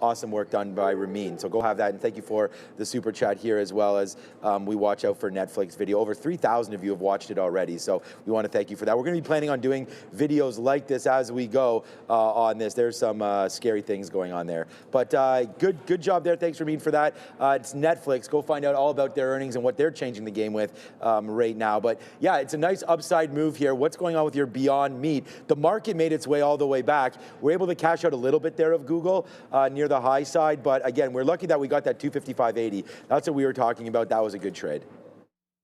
Awesome work done by Ramin. So go have that, and thank you for the super chat here as well as we watch out for Netflix video. Over 3,000 of you have watched it already, so we want to thank you for that. We're going to be planning on doing videos like this as we go on this. There's some scary things going on there, but good job there. Thanks, Ramin, for that. It's Netflix. Go find out all about their earnings and what they're changing the game with right now. But yeah, it's a nice upside move here. What's going on with your Beyond Meat? The market made its way all the way back. We're able to cash out a little bit there of Google near the high side, but again, we're lucky that we got that 255.80. That's what we were talking about. That was a good trade.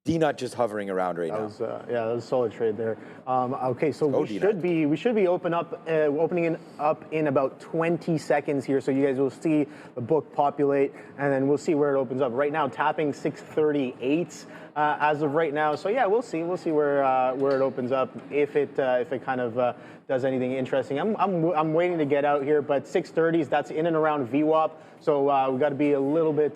D-Nut just hovering around right now. That was a solid trade there. Okay, so we should be opening up in about 20 seconds here. So you guys will see the book populate, and then we'll see where it opens up. Right now, tapping 638 as of right now. So yeah, we'll see where it opens up if it kind of does anything interesting. I'm waiting to get out here, but 630s, that's in and around VWAP. So we've got to be a little bit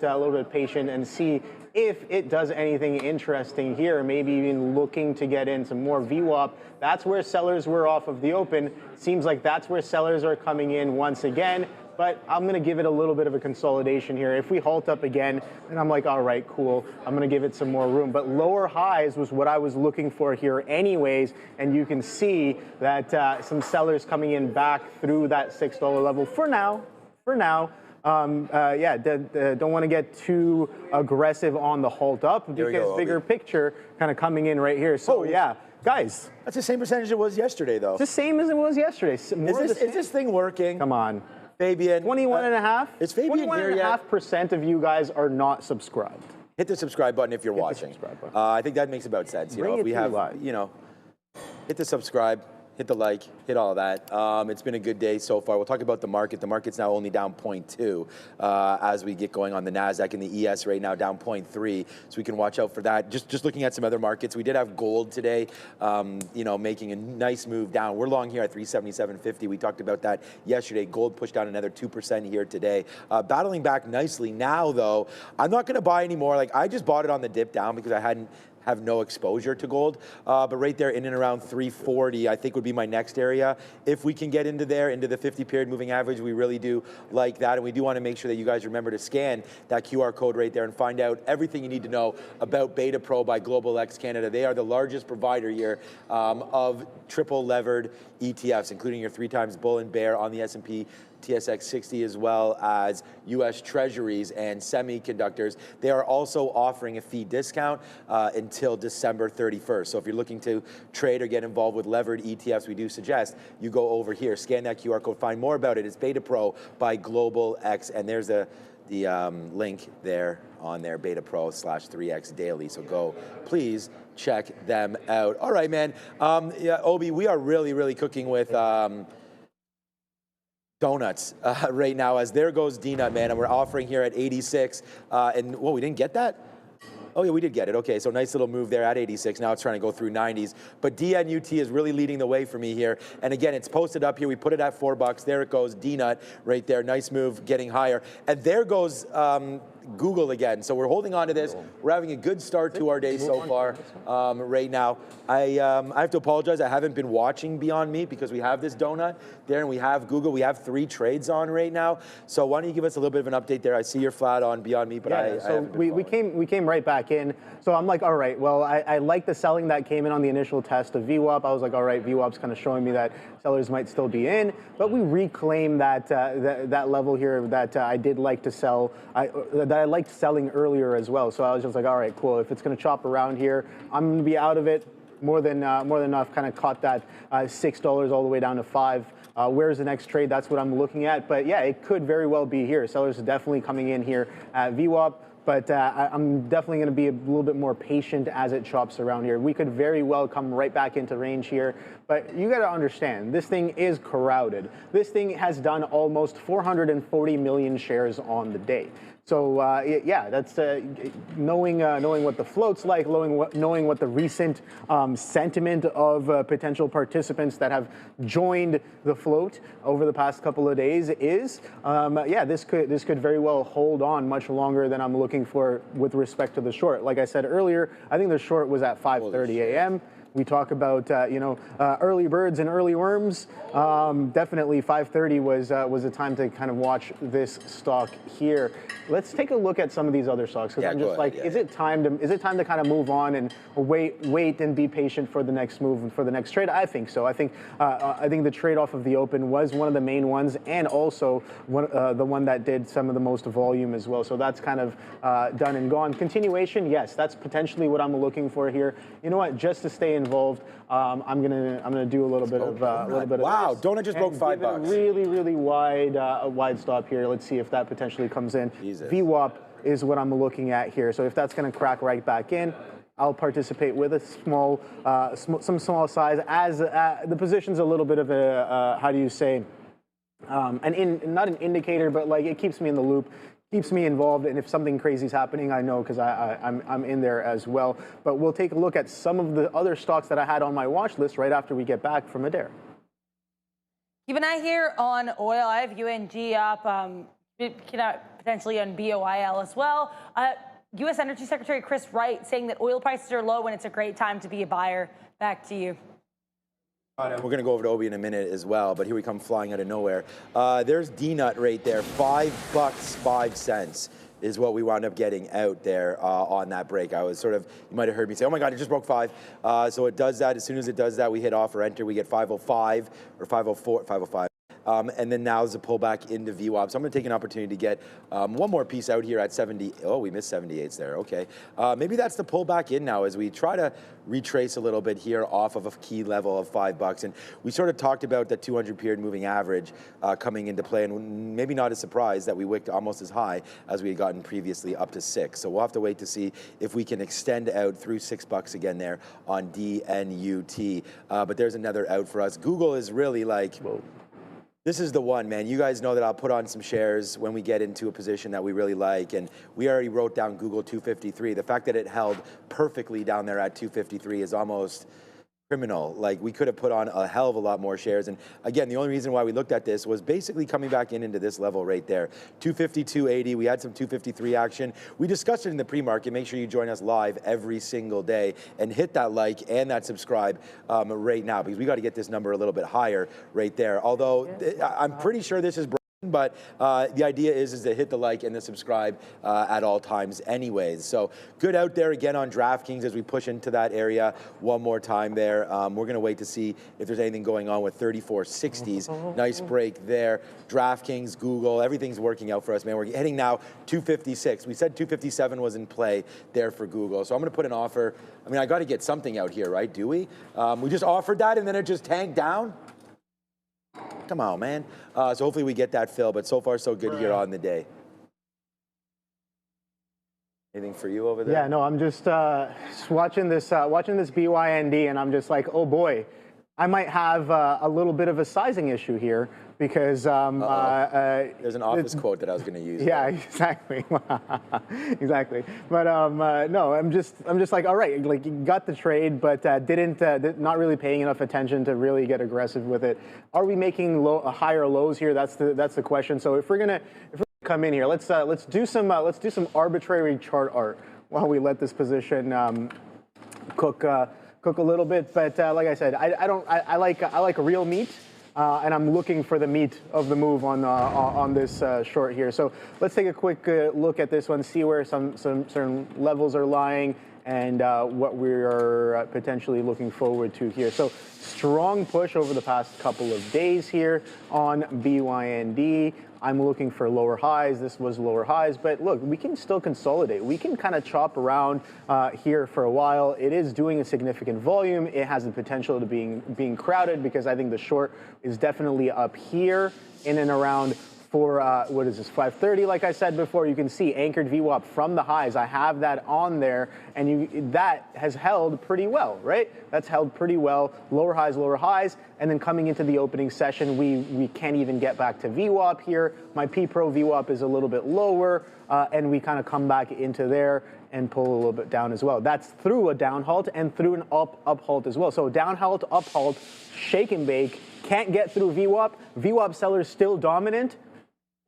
patient and see if it does anything interesting here, maybe even looking to get in some more VWAP. That's where sellers were off of the open. Seems like that's where sellers are coming in once again, but I'm gonna give it a little bit of a consolidation here. If we halt up again, then I'm like, all right, cool. I'm gonna give it some more room. But lower highs was what I was looking for here anyways, and you can see that some sellers coming in back through that $6 level for now. Don't want to get too aggressive on the halt up because bigger picture kind of coming in right here. So yeah, guys. That's the same percentage it was yesterday, though. It's the same as it was yesterday. Is this thing working? Come on. Fabian. 21.5? Is Fabian here yet? 21.5% of you guys are not subscribed. Hit the subscribe button if you're watching. I think that makes about sense. If we have, hit the subscribe. Hit the like, hit all of that. It's been a good day so far. We'll talk about the market. The market's now only down 0.2 as we get going on the NASDAQ and the ES right now down 0.3. So we can watch out for that. Just looking at some other markets. We did have gold today, making a nice move down. We're long here at 377.50. We talked about that yesterday. Gold pushed down another 2% here today. Battling back nicely now, though. I'm not going to buy anymore. Like, I just bought it on the dip down because I hadn't have no exposure to gold. But right there in and around 340, I think would be my next area. If we can get into there, into the 50-period moving average, we really do like that. And we do want to make sure that you guys remember to scan that QR code right there and find out everything you need to know about Beta Pro by Global X Canada. They are the largest provider here of triple levered ETFs, including your 3 times bull and bear on the S&P TSX 60, as well as U.S. Treasuries and semiconductors. They are also offering a fee discount until December 31st. So if you're looking to trade or get involved with levered ETFs, we do suggest you go over here, scan that QR code, find more about it. It's Beta Pro by Global X, and there's the link there on their Beta Pro /3X daily. So go, please check them out. All right, man. Yeah, Obi, we are really cooking with donuts right now, as there goes D-Nut, man, and we're offering here at 86. And whoa, we didn't get that? Oh yeah, we did get it. Okay, so nice little move there at 86. Now it's trying to go through 90s. But DNUT is really leading the way for me here. And again, it's posted up here. We put it at $4. There it goes, D-Nut right there. Nice move, getting higher. And there goes Google again. So we're holding on to this. We're having a good start to our day so far right now. I have to apologize. I haven't been watching Beyond Meat because we have this donut there and we have Google. We have 3 trades on right now. So why don't you give us a little bit of an update there? I see you're flat on Beyond Meat, but so we came right back in. So I'm like, all right, well, I like the selling that came in on the initial test of VWAP. I was like, all right, VWAP's kind of showing me that sellers might still be in, but we reclaim that that level here that I did like to sell, that I liked selling earlier as well. So I was just like, all right, cool. If it's going to chop around here, I'm going to be out of it. More than enough. Kind of caught that $6 all the way down to $5. Where's the next trade? That's what I'm looking at. But yeah, it could very well be here. Sellers are definitely coming in here at VWAP. But I'm definitely going to be a little bit more patient as it chops around here. We could very well come right back into range here. But you got to understand, this thing is crowded. This thing has done almost 440 million shares on the day. So yeah, that's knowing what the float's like, knowing what the recent sentiment of potential participants that have joined the float over the past couple of days is. Yeah, this could very well hold on much longer than I'm looking for with respect to the short. Like I said earlier, I think the short was at 5:30 a.m. We talk about early birds and early worms. Definitely 5:30 was a time to kind of watch this stock here. Let's take a look at some of these other stocks, because I'm just like, is it time to kind of move on and wait and be patient for the next move and for the next trade? I think so. I think the trade off of the open was one of the main ones, and also the one that did some of the most volume as well. So that's kind of done and gone. Continuation, yes, that's potentially what I'm looking for here. You know what? Just to stay involved, I'm gonna do a little bit of wow, donut just broke $5. Really wide stop here. Let's see if that potentially comes in. Jesus. VWAP is what I'm looking at here. So if that's going to crack right back in, I'll participate with a some small size, as the position's a little bit of a how do you say, not an indicator, but like it keeps me in the loop. Keeps me involved, and if something crazy is happening, I know, because I'm in there as well. But we'll take a look at some of the other stocks that I had on my watch list right after we get back from Midday. Keep an eye here on oil. I have UNG up, potentially on BOIL as well. U.S. Energy Secretary Chris Wright saying that oil prices are low and it's a great time to be a buyer. Back to you. We're going to go over to Obi in a minute as well, but here we come flying out of nowhere. There's D-Nut right there, $5.05 is what we wound up getting out there on that break. I was sort of, you might have heard me say, oh my God, it just broke 5. So it does that. As soon as it does that, we hit off or enter. We get 505 or 504, 505. And then now is a pullback into VWAP. So I'm going to take an opportunity to get one more piece out here at 70. Oh, we missed 78s there. Okay. Maybe that's the pullback in now as we try to retrace a little bit here off of a key level of $5. And we sort of talked about the 200-period moving average coming into play, and maybe not a surprise that we wicked almost as high as we had gotten previously, up to 6. So we'll have to wait to see if we can extend out through $6 again there on DNUT. But there's another out for us. Google is really like, whoa. This is the one, man. You guys know that I'll put on some shares when we get into a position that we really like, and we already wrote down Google 253. The fact that it held perfectly down there at 253 is almost criminal. Like, we could have put on a hell of a lot more shares. And again, the only reason why we looked at this was basically coming back into this level right there. 250, 280. We had some 253 action. We discussed it in the pre-market. Make sure you join us live every single day and hit that like and that subscribe right now, because we got to get this number a little bit higher right there. Although I'm pretty sure this is but the idea is to hit the like and the subscribe at all times anyways. So good out there again on DraftKings as we push into that area one more time there. We're going to wait to see if there's anything going on with 3460s. Nice break there. DraftKings, Google, everything's working out for us, man. We're heading now 256. We said 257 was in play there for Google. So I'm going to put an offer. I mean, I got to get something out here, right? Do we? We just offered that and then it just tanked down? Come on, man. So hopefully we get that fill, but so far so good here on the day. Anything for you over there? Yeah, no, I'm just watching this BYND, and I'm just like, oh boy, I might have a little bit of a sizing issue here because there's an office quote that I was going to use. Yeah, exactly, exactly. But no, I'm just like, all right, like you got the trade, but not really paying enough attention to really get aggressive with it. Are we making higher lows here? That's the question. So if we're gonna come in here, let's do some arbitrary chart art while we let this position cook a little bit. But like I said, I like real meat. And I'm looking for the meat of the move on this short here. So let's take a quick look at this one, see where some certain levels are lying, and what we are potentially looking forward to here. So strong push over the past couple of days here on BYND. I'm looking for lower highs. This was lower highs, but look, we can still consolidate. We can kind of chop around here for a while. It is doing a significant volume. It has the potential to being crowded because I think the short is definitely up here in and around for, what is this, 530, like I said before. You can see anchored VWAP from the highs. I have that on there, and that has held pretty well, right? That's held pretty well. Lower highs, and then coming into the opening session, we can't even get back to VWAP here. My P-Pro VWAP is a little bit lower, and we kind of come back into there and pull a little bit down as well. That's through a down halt and through an up halt as well. So down halt, up halt, shake and bake, can't get through VWAP. VWAP sellers still dominant.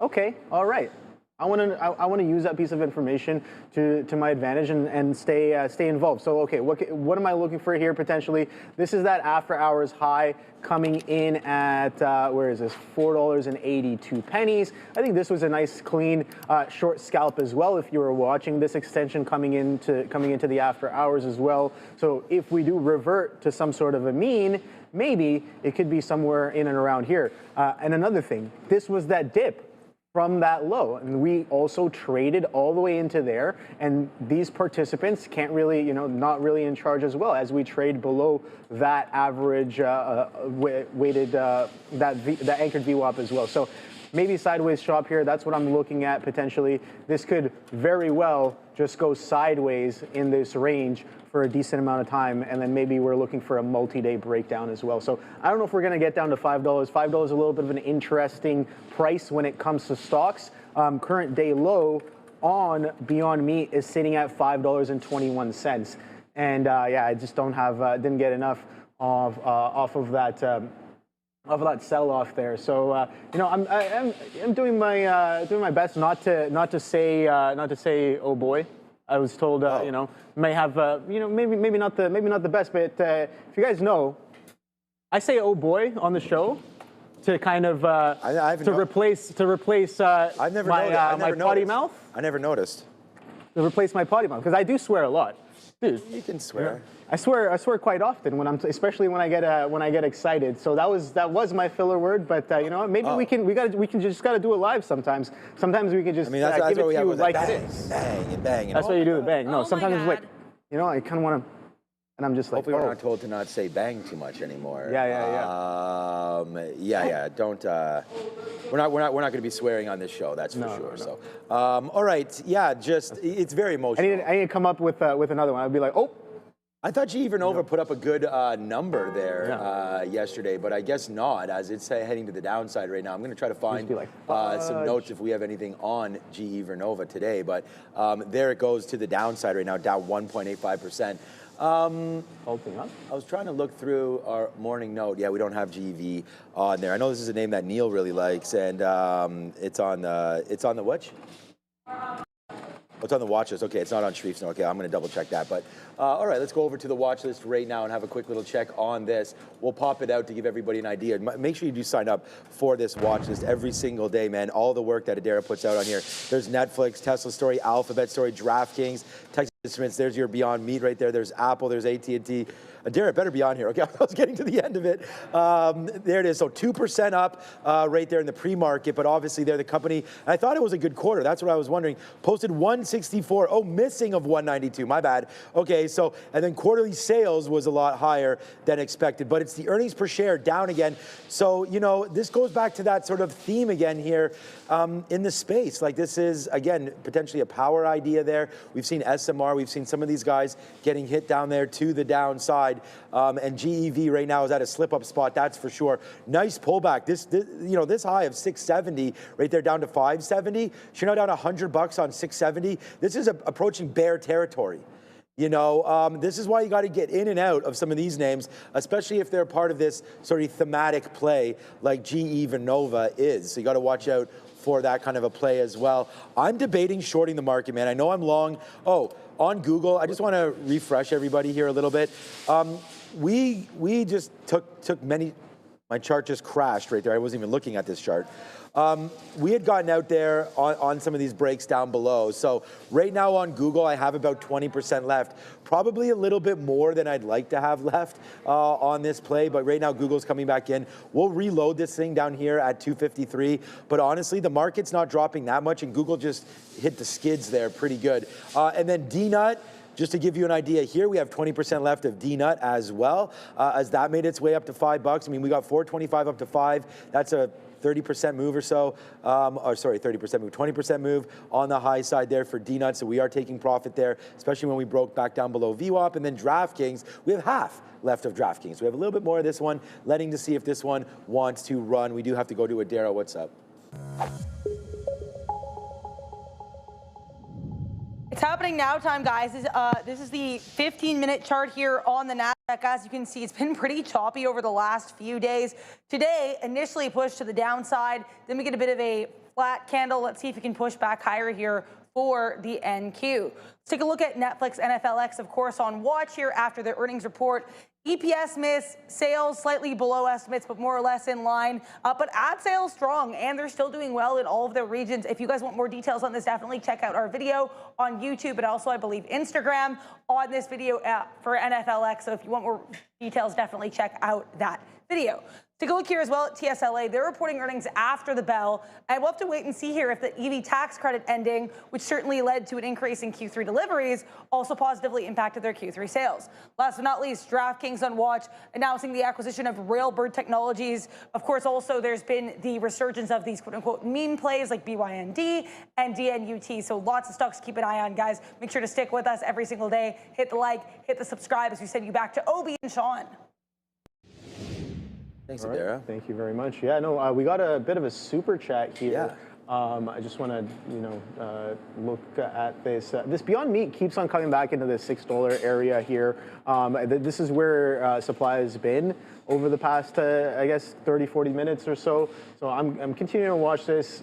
Okay, all right. I want to use that piece of information to my advantage and stay involved. So okay, what am I looking for here potentially? This is that after hours high coming in at where is this? $4.82. I think this was a nice clean short scalp as well. If you were watching this extension coming into the after hours as well. So if we do revert to some sort of a mean, maybe it could be somewhere in and around here. And another thing, this was that dip from that low, and we also traded all the way into there, and these participants can't really, not really in charge as well as we trade below that average weighted that anchored VWAP as well. So maybe sideways shop here. That's what I'm looking at potentially. This could very well just go sideways in this range for a decent amount of time, and then maybe we're looking for a multi-day breakdown as well. So I don't know if we're going to get down to $5. $5 is a little bit of an interesting price when it comes to stocks. Current day low on Beyond Meat is sitting at $5.21, and yeah, I just don't have didn't get enough off of that sell-off there. So I'm doing my best not to say oh boy. I was told may have maybe not the best, but if you guys know, I say oh boy on the show to kind of replace I've never my potty mouth. I never noticed. To replace my potty mouth because I do swear a lot, dude. You can swear. I swear quite often especially when I get excited. So that was my filler word, but maybe we can just gotta do it live sometimes. Sometimes we can just that's give it what we to have you like bang, it is. bang and bang. And That's why you do the bang. No, Oh sometimes my it's like, I kind of want to, and I'm just like, hopefully we're not told to not say bang too much anymore. Yeah. Yeah. Don't. We're not going to be swearing on this show. That's for sure. No. So, all right. Yeah. Just it's very emotional. I need to come up with another one. I'd be like, oh. I thought GE Vernova put up a good number there yesterday, but I guess not, as it's heading to the downside right now. I'm going to try to find some notes if we have anything on GE Vernova today, but there it goes to the downside right now, down 1.85%. Halting up. I was trying to look through our morning note. Yeah, we don't have GEV on there. I know this is a name that Neil really likes, and it's on the which? It's on the watch list. Okay, it's not on Shreef's. No, okay, I'm going to double check that. But all right, let's go over to the watch list right now and have a quick little check on this. We'll pop it out to give everybody an idea. Make sure you do sign up for this watch list every single day, man. All the work that Adara puts out on here. There's Netflix, Tesla story, Alphabet story, DraftKings, Texas Instruments. There's your Beyond Meat right there. There's Apple. There's AT&T. Adara better be on here. Okay, I was getting to the end of it. There it is. So 2% up right there in the pre-market, but obviously they're the company. And I thought it was a good quarter. That's what I was wondering. Posted 164. Oh, missing of 192. My bad. Okay, so and then quarterly sales was a lot higher than expected, but it's the earnings per share down again. So this goes back to that sort of theme again here in the space. Like this is again potentially a power idea there. We've seen SMR. We've seen some of these guys getting hit down there to the downside. And GEV right now is at a slip-up spot, that's for sure. Nice pullback. This high of 670 right there down to 570. You're now down $100 on 670. This is approaching bear territory. This is why you got to get in and out of some of these names, especially if they're part of this sort of thematic play like GE Vernova is. So you got to watch out for that kind of a play as well. I'm debating shorting the market, man. I know I'm long. On Google, I just want to refresh everybody here a little bit. We just took many. My chart just crashed right there. I wasn't even looking at this chart. We had gotten out there on some of these breaks down below. So right now on Google, I have about 20% left. Probably a little bit more than I'd like to have left on this play. But right now, Google's coming back in. We'll reload this thing down here at 253. But honestly, the market's not dropping that much, and Google just hit the skids there pretty good. And then DNUT. Just to give you an idea here, we have 20% left of DNUT as well, as that made its way up to $5. I mean, we got 425 up to 5. That's a 30% move or so, 30% move, 20% move on the high side there for DNUT. So we are taking profit there, especially when we broke back down below VWAP. And then DraftKings, we have half left of DraftKings. We have a little bit more of this one, letting to see if this one wants to run. We do have to go to Adara. What's up? It's happening now time, guys. This is the 15-minute chart here on the NASDAQ. As you can see, it's been pretty choppy over the last few days. Today, initially pushed to the downside. Then we get a bit of a flat candle. Let's see if we can push back higher here for the NQ. Let's take a look at Netflix NFLX, of course, on watch here after the earnings report. EPS miss, sales slightly below estimates, but more or less in line. But ad sales strong, and they're still doing well in all of their regions. If you guys want more details on this, definitely check out our video on YouTube, but also, I believe, Instagram on this video for NFLX. So if you want more details, definitely check out that video. Take a look here as well at TSLA. They're reporting earnings after the bell, and we'll have to wait and see here if the EV tax credit ending, which certainly led to an increase in Q3 deliveries, also positively impacted their Q3 sales. Last but not least, DraftKings on watch, announcing the acquisition of Railbird Technologies. Of course, also there's been the resurgence of these quote-unquote meme plays like BYND and DNUT. So lots of stocks to keep an eye on, guys. Make sure to stick with us every single day. Hit the like, hit the subscribe as we send you back to Obi and Sean. Thanks, All right. Adara. Thank you very much. Yeah, no, we got a bit of a super chat here. Yeah. I just want to, look at this. This Beyond Meat keeps on coming back into the $6 area here. This is where supply has been over the past, I guess, 30, 40 minutes or so. So I'm continuing to watch this.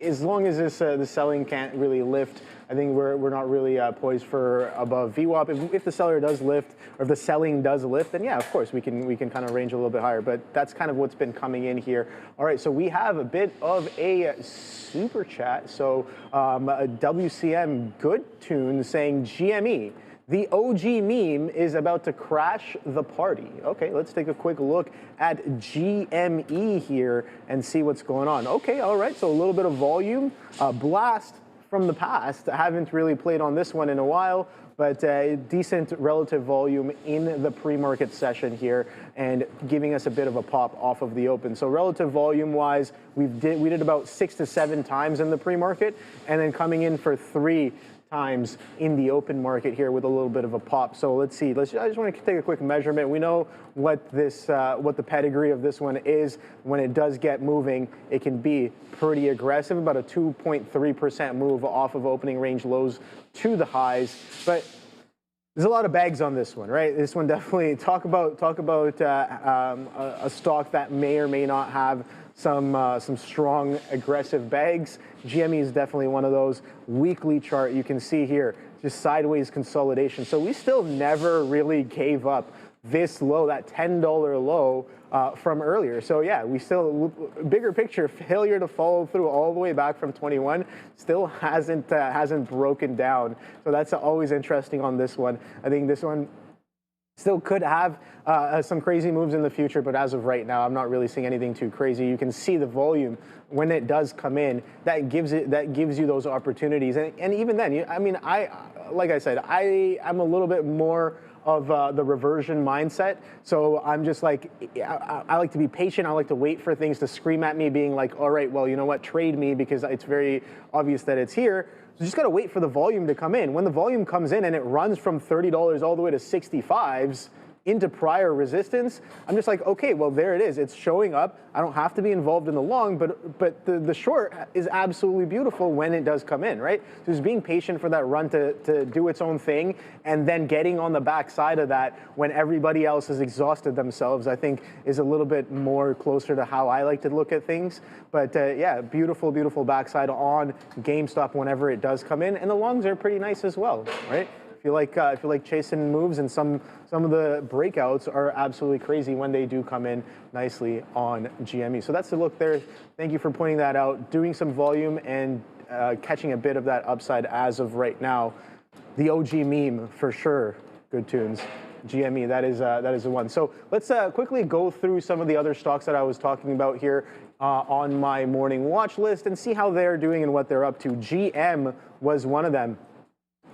As long as this the selling can't really lift, I think we're not really poised for above VWAP. If the seller does lift, or if the selling does lift, then yeah, of course we can kind of range a little bit higher. But that's kind of what's been coming in here. All right, so we have a bit of a super chat. So a WCM Good Tune saying GME. The OG meme is about to crash the party. Okay, let's take a quick look at GME here and see what's going on. Okay, all right, so a little bit of volume. Blast from the past. I haven't really played on this one in a while, but decent relative volume in the pre-market session here and giving us a bit of a pop off of the open. So relative volume-wise, we did about 6 to 7 times in the pre-market, and then coming in for 3 times in the open market here with a little bit of a pop. So let's see. I just want to take a quick measurement. We know what the pedigree of this one is. When it does get moving, it can be pretty aggressive, about a 2.3% move off of opening range lows to the highs. But There's a lot of bags on this one, right? This one definitely talk about a stock that may or may not have some strong aggressive bags. GME is definitely one of those. Weekly chart, you can see here, just sideways consolidation. So we still never really gave up this low, that $10 low from earlier. So yeah, we still, bigger picture, failure to follow through all the way back from 21 still hasn't broken down. So that's always interesting on this one. I think this one still could have some crazy moves in the future, but as of right now, I'm not really seeing anything too crazy. You can see the volume when it does come in. That gives you those opportunities, and even then, I mean, like I said, I'm a little bit more of the reversion mindset. So I'm just like, I like to be patient. I like to wait for things to scream at me, being like, all right, well, you know what, trade me, because it's very obvious that it's here. So just gotta wait for the volume to come in. When the volume comes in and it runs from $30 all the way to 65s into prior resistance, I'm just like, okay, well, there it is. It's showing up. I don't have to be involved in the long, but the short is absolutely beautiful when it does come in, right? So just being patient for that run to do its own thing, and then getting on the backside of that when everybody else has exhausted themselves, I think is a little bit more closer to how I like to look at things. But yeah, beautiful, beautiful backside on GameStop whenever it does come in, and the longs are pretty nice as well, right? If you like chasing moves, and some of the breakouts are absolutely crazy when they do come in nicely on GME. So that's the look there. Thank you for pointing that out. Doing some volume and catching a bit of that upside as of right now. The OG meme for sure. Good tunes. GME, that is the one. So let's quickly go through some of the other stocks that I was talking about here on my morning watch list and see how they're doing and what they're up to. GM was one of them.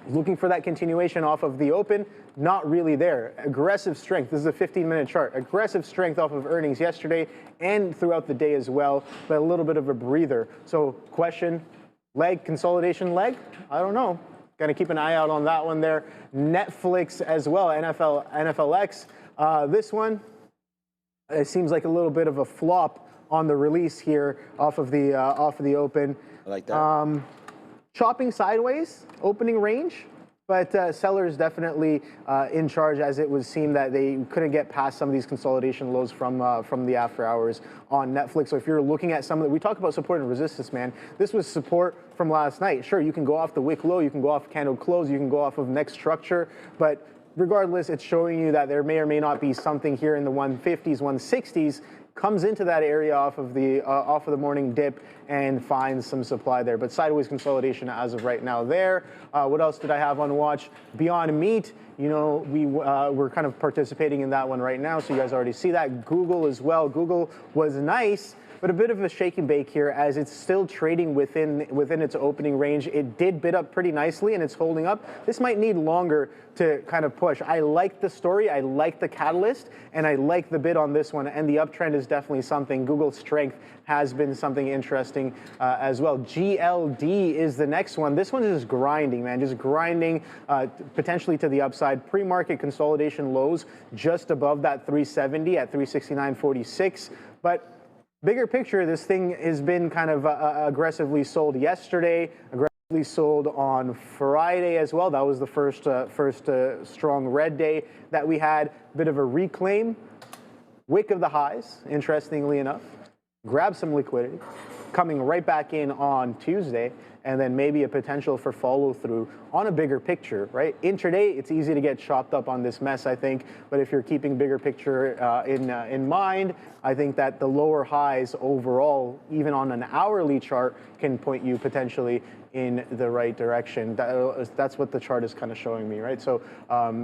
Looking for that continuation off of the open, not really there. Aggressive strength, this is a 15-minute chart. Aggressive strength off of earnings yesterday and throughout the day as well, but a little bit of a breather. So question, leg, consolidation leg? I don't know. Gotta keep an eye out on that one there. Netflix as well, NFLX. This one, it seems like a little bit of a flop on the release here off of the open. I like that. Chopping sideways, opening range, but sellers definitely in charge, as it was seen that they couldn't get past some of these consolidation lows from the after hours on Netflix. So if you're looking at some of the, we talk about support and resistance, man. This was support from last night. Sure, you can go off the wick low, you can go off candle close, you can go off of next structure, but regardless, it's showing you that there may or may not be something here in the 150s, 160s, comes into that area off of the morning dip and finds some supply there. But sideways consolidation as of right now there. What else did I have on watch? Beyond Meat, you know, we're kind of participating in that one right now, so you guys already see that. Google as well. Google was nice, but a bit of a shake and bake here as it's still trading within its opening range. It did bid up pretty nicely and it's holding up. This might need longer to kind of push. I like the story, I like the catalyst, and I like the bid on this one, and the uptrend is definitely something. Google's strength has been something interesting as well. GLD is the next one. This one is just grinding, man, just grinding potentially to the upside. Pre-market consolidation lows just above that 370 at 369.46, but bigger picture, this thing has been kind of aggressively sold yesterday, aggressively sold on Friday as well. That was the first strong red day that we had. Bit of a reclaim, wick of the highs, interestingly enough. Grab some liquidity, coming right back in on Tuesday, and then maybe a potential for follow through on a bigger picture, right? Intraday, it's easy to get chopped up on this mess, I think, but if you're keeping bigger picture in mind, I think that the lower highs overall, even on an hourly chart, can point you potentially in the right direction. That's what the chart is kind of showing me, right? So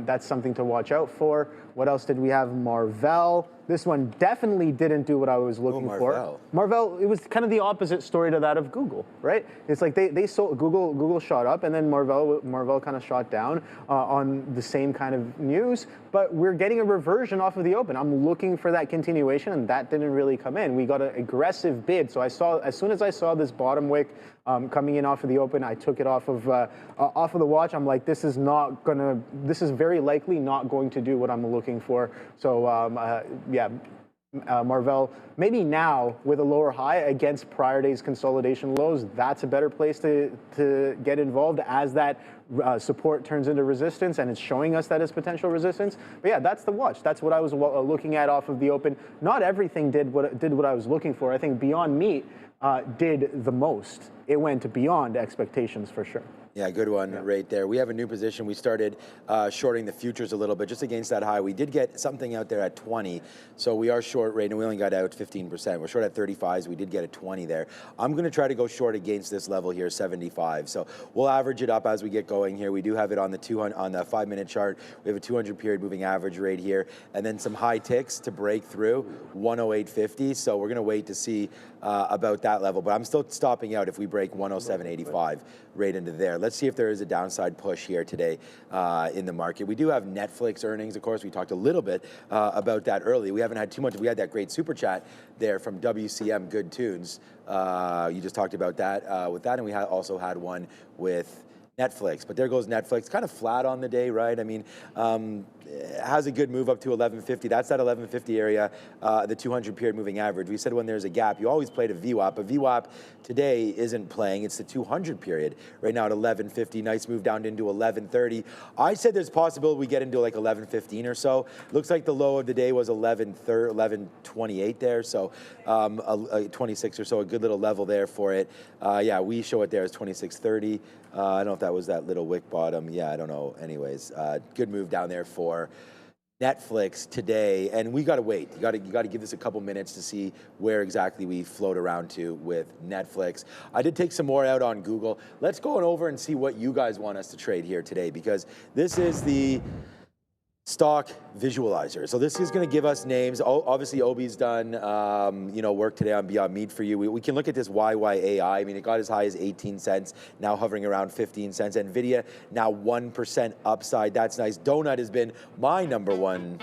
that's something to watch out for. What else did we have? Marvell. This one definitely didn't do what I was looking for. Marvell, it was kind of the opposite story to that of Google, right? It's like they sold, Google shot up, and then Marvell kind of shot down on the same kind of news, but we're getting a reversion off of the open. I'm looking for that continuation, and that didn't really come in. We got an aggressive bid, so as soon as I saw this bottom wick coming in off of the open, I took it off of the watch. I'm like, this is very likely not going to do what I'm looking for. So yeah, Marvell, maybe now with a lower high against prior day's consolidation lows, that's a better place to get involved as that support turns into resistance, and it's showing us that as potential resistance. But yeah, that's the watch. That's what I was looking at off of the open. Not everything did what I was looking for. I think Beyond Meat did the most. It went beyond expectations for sure. Yeah, good one right there. We have a new position. We started shorting the futures a little bit just against that high. We did get something out there at 20, so we are short right now. We only got out 15%. We're short at 35s. We did get a 20 there. I'm going to try to go short against this level here, 75. So we'll average it up as we get going here. We do have it on the 5-minute chart. We have a 200 period moving average right here, and then some high ticks to break through 108.50. So we're going to wait to see about that level, but I'm still stopping out if we break 107.85 right into there. Let's see if there is a downside push here today in the market. We do have Netflix earnings, of course. We talked a little bit about that early. We haven't had too much. We had that great super chat there from WCM Good Tunes. You just talked about that with that, and we also had one with Netflix, but there goes Netflix, kind of flat on the day, right? I mean, has a good move up to 1150. That's that 1150 area, the 200 period moving average. We said when there's a gap, you always play a VWAP. A VWAP today isn't playing. It's the 200 period right now at 1150. Nice move down into 1130. I said there's possibility we get into like 1115 or so. Looks like the low of the day was 1128 there, so 26 or so, a good little level there for it. Yeah, we show it there as 2630. I don't know if that was that little wick bottom. Yeah, I don't know. Anyways, good move down there for Netflix today, and we got to wait. You got to give this a couple minutes to see where exactly we float around to with Netflix. I did take some more out on Google. Let's go on over and see what you guys want us to trade here today, because this is the stock visualizer. So this is going to give us names. Obviously, Obi's done work today on Beyond Meat for you. We can look at this YYAI. I mean, it got as high as 18 cents, now hovering around 15 cents. NVIDIA now 1% upside. That's nice. Donut has been my number one.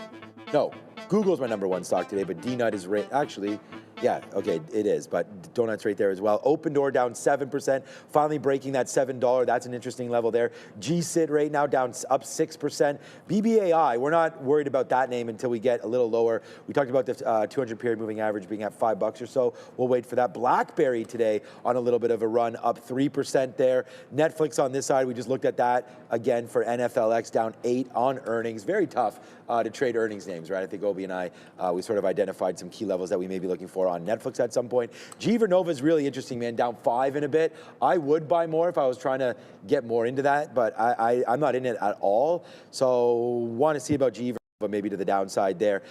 No, Google's my number one stock today, but DNUT is actually. Yeah, okay, it is, but Donut's right there as well. Open Door down 7%, finally breaking that $7. That's an interesting level there. GSIT right now down up 6%. BBAI, we're not worried about that name until we get a little lower. We talked about the 200 period moving average being at $5 or so. We'll wait for that. BlackBerry today on a little bit of a run, up 3% there. Netflix on this side, we just looked at that again for NFLX, down 8 on earnings. Very tough to trade earnings names, right? I think Obi and I, we sort of identified some key levels that we may be looking for on Netflix at some point. Vernova is really interesting, man, down 5 in a bit. I would buy more if I was trying to get more into that, but I'm not in it at all. So want to see about Vernova maybe to the downside there.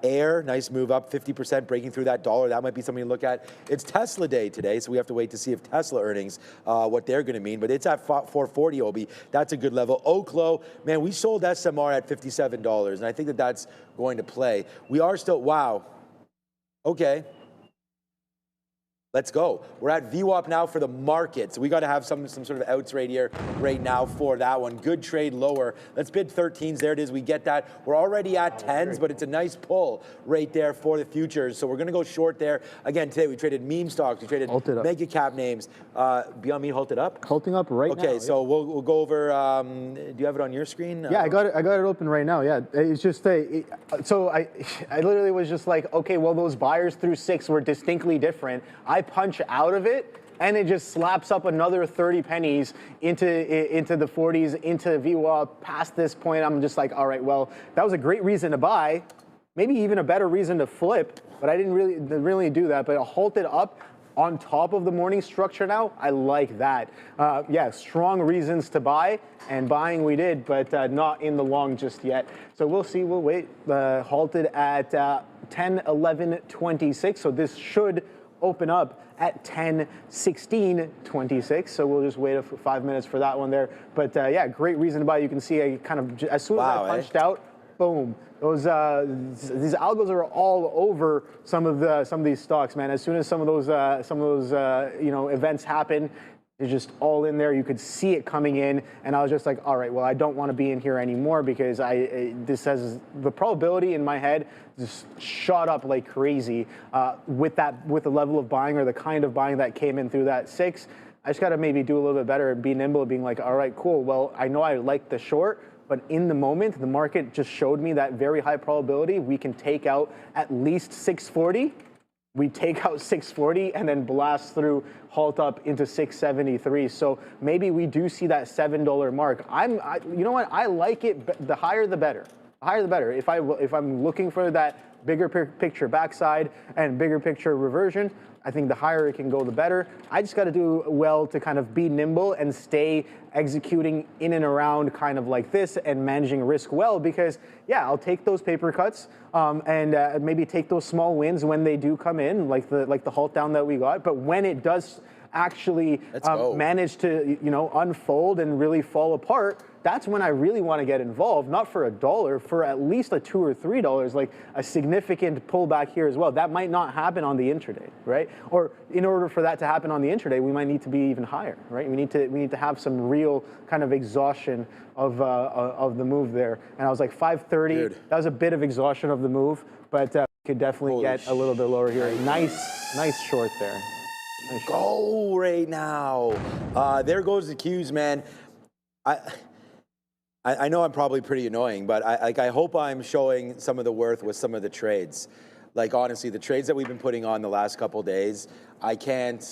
Air, nice move up, 50%, breaking through that dollar. That might be something to look at. It's Tesla day today, so we have to wait to see if Tesla earnings, what they're going to mean, but it's at 440, Obi. That's a good level. Oklo, man, we sold SMR at $57, and I think that that's going to play. We are still, wow. Okay. Let's go. We're at VWAP now for the market. So we got to have some sort of outs right here right now for that one. Good trade lower. Let's bid 13s. There it is. We get that. We're already at 10s, but it's a nice pull right there for the futures. So we're going to go short there. Again, today we traded meme stocks. We traded mega cap names. Beyond Meat halted up? Halting up right now. Okay, so we'll go over. Do you have it on your screen? Yeah, I got it open right now. Yeah, it's just so I literally was just like, okay, well, those buyers through 6 were distinctly different. I punch out of it, and it just slaps up another 30 pennies into the 40s, into VWAP. Past this point, I'm just like, all right, well, that was a great reason to buy, maybe even a better reason to flip, but I didn't really do that. But it halted up on top of the morning structure now. I like that. Yeah, strong reasons to buy, and buying we did, but not in the long just yet. So we'll see. We'll wait. Halted at 10:11:26. So this should open up at 10:16:26. So we'll just wait 5 minutes for that one there. But yeah, great reason to buy. You can see I kind of, as soon as I punched out, boom. Those these algos are all over some of these stocks, man. As soon as some of those events happen, they're just all in there. You could see it coming in, and I was just like, all right, well, I don't want to be in here anymore, because this has the probability in my head just shot up like crazy with the level of buying, or the kind of buying that came in through that 6. I just got to maybe do a little bit better and be nimble, being like, all right, cool. Well, I know I like the short. But in the moment, the market just showed me that very high probability we can take out at least 640. We take out 640 and then blast through, halt up into 673. So maybe we do see that $7 mark. You know what? I like it. The higher, the better. The higher, the better. If I'm looking for that bigger picture backside and bigger picture reversion, I think the higher it can go, the better. I just got to do well to kind of be nimble and stay executing in and around kind of like this and managing risk well, because yeah, I'll take those paper cuts and maybe take those small wins when they do come in, like the halt down that we got. But when it does actually manage to unfold and really fall apart, that's when I really want to get involved, not for $1, for at least a $2 or $3, like a significant pullback here as well. That might not happen on the intraday, right? Or in order for that to happen on the intraday, we might need to be even higher, right? We need to have some real kind of exhaustion of the move there. And I was like 530. Dude. That was a bit of exhaustion of the move, but we could definitely get a little bit lower here. Nice short there. Nice Go right now. There goes the Qs, man. I know I'm probably pretty annoying, but I hope I'm showing some of the worth with some of the trades. Like, honestly, the trades that we've been putting on the last couple days, I can't,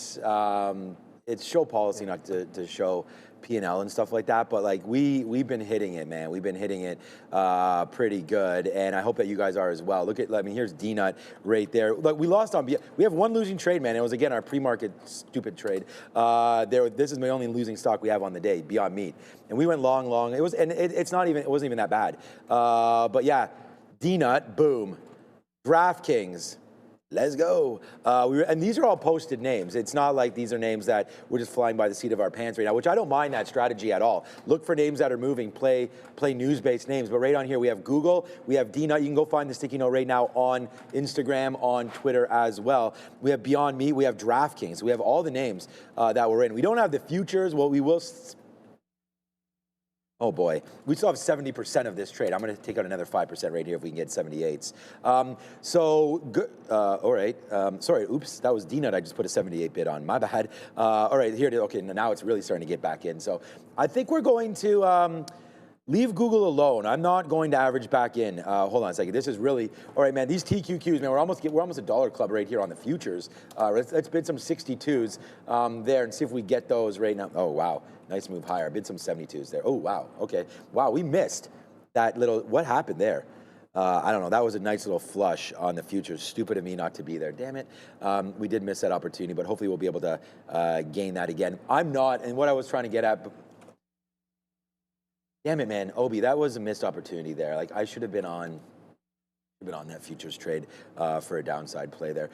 it's show policy not to show P&L and stuff like that, but like we've been hitting it, man. We've been hitting it pretty good, and I hope that you guys are as well. Look at, I mean, here's D-Nut right there. Look, we lost on, we have one losing trade, man. It was, again, our pre-market stupid trade. This is my only losing stock we have on the day, Beyond Meat. And we went long. It was, and it wasn't even that bad. But yeah, D-Nut, boom. DraftKings, let's go. And these are all posted names. It's not like these are names that we're just flying by the seat of our pants right now, which I don't mind that strategy at all. Look for names that are moving, play news-based names. But right on here, we have Google, we have D-Nut. You can go find the sticky note right now on Instagram, on Twitter as well. We have Beyond Meat, we have DraftKings. We have all the names that we're in. We don't have the futures. Well, we will. Oh boy, we still have 70% of this trade. I'm going to take out another 5% right here if we can get 78s. So good. All right. Sorry. Oops. That was D-Nut. I just put a 78 bid on. My bad. All right. Here it is. Okay. Now it's really starting to get back in. So I think we're going to leave Google alone. I'm not going to average back in. Hold on a second. This is really all right, man. These TQQs, man. We're almost a dollar club right here on the futures. Let's bid some 62s there and see if we get those right now. Oh wow. Nice move higher. Bid some 72s there. Oh, wow. Okay. Wow, we missed that little, what happened there? I don't know. That was a nice little flush on the futures. Stupid of me not to be there. Damn it. We did miss that opportunity, but hopefully we'll be able to gain that again. I'm not, and what I was trying to get at, damn it, man. Obi, that was a missed opportunity there. Like, I should have been on that futures trade for a downside play there.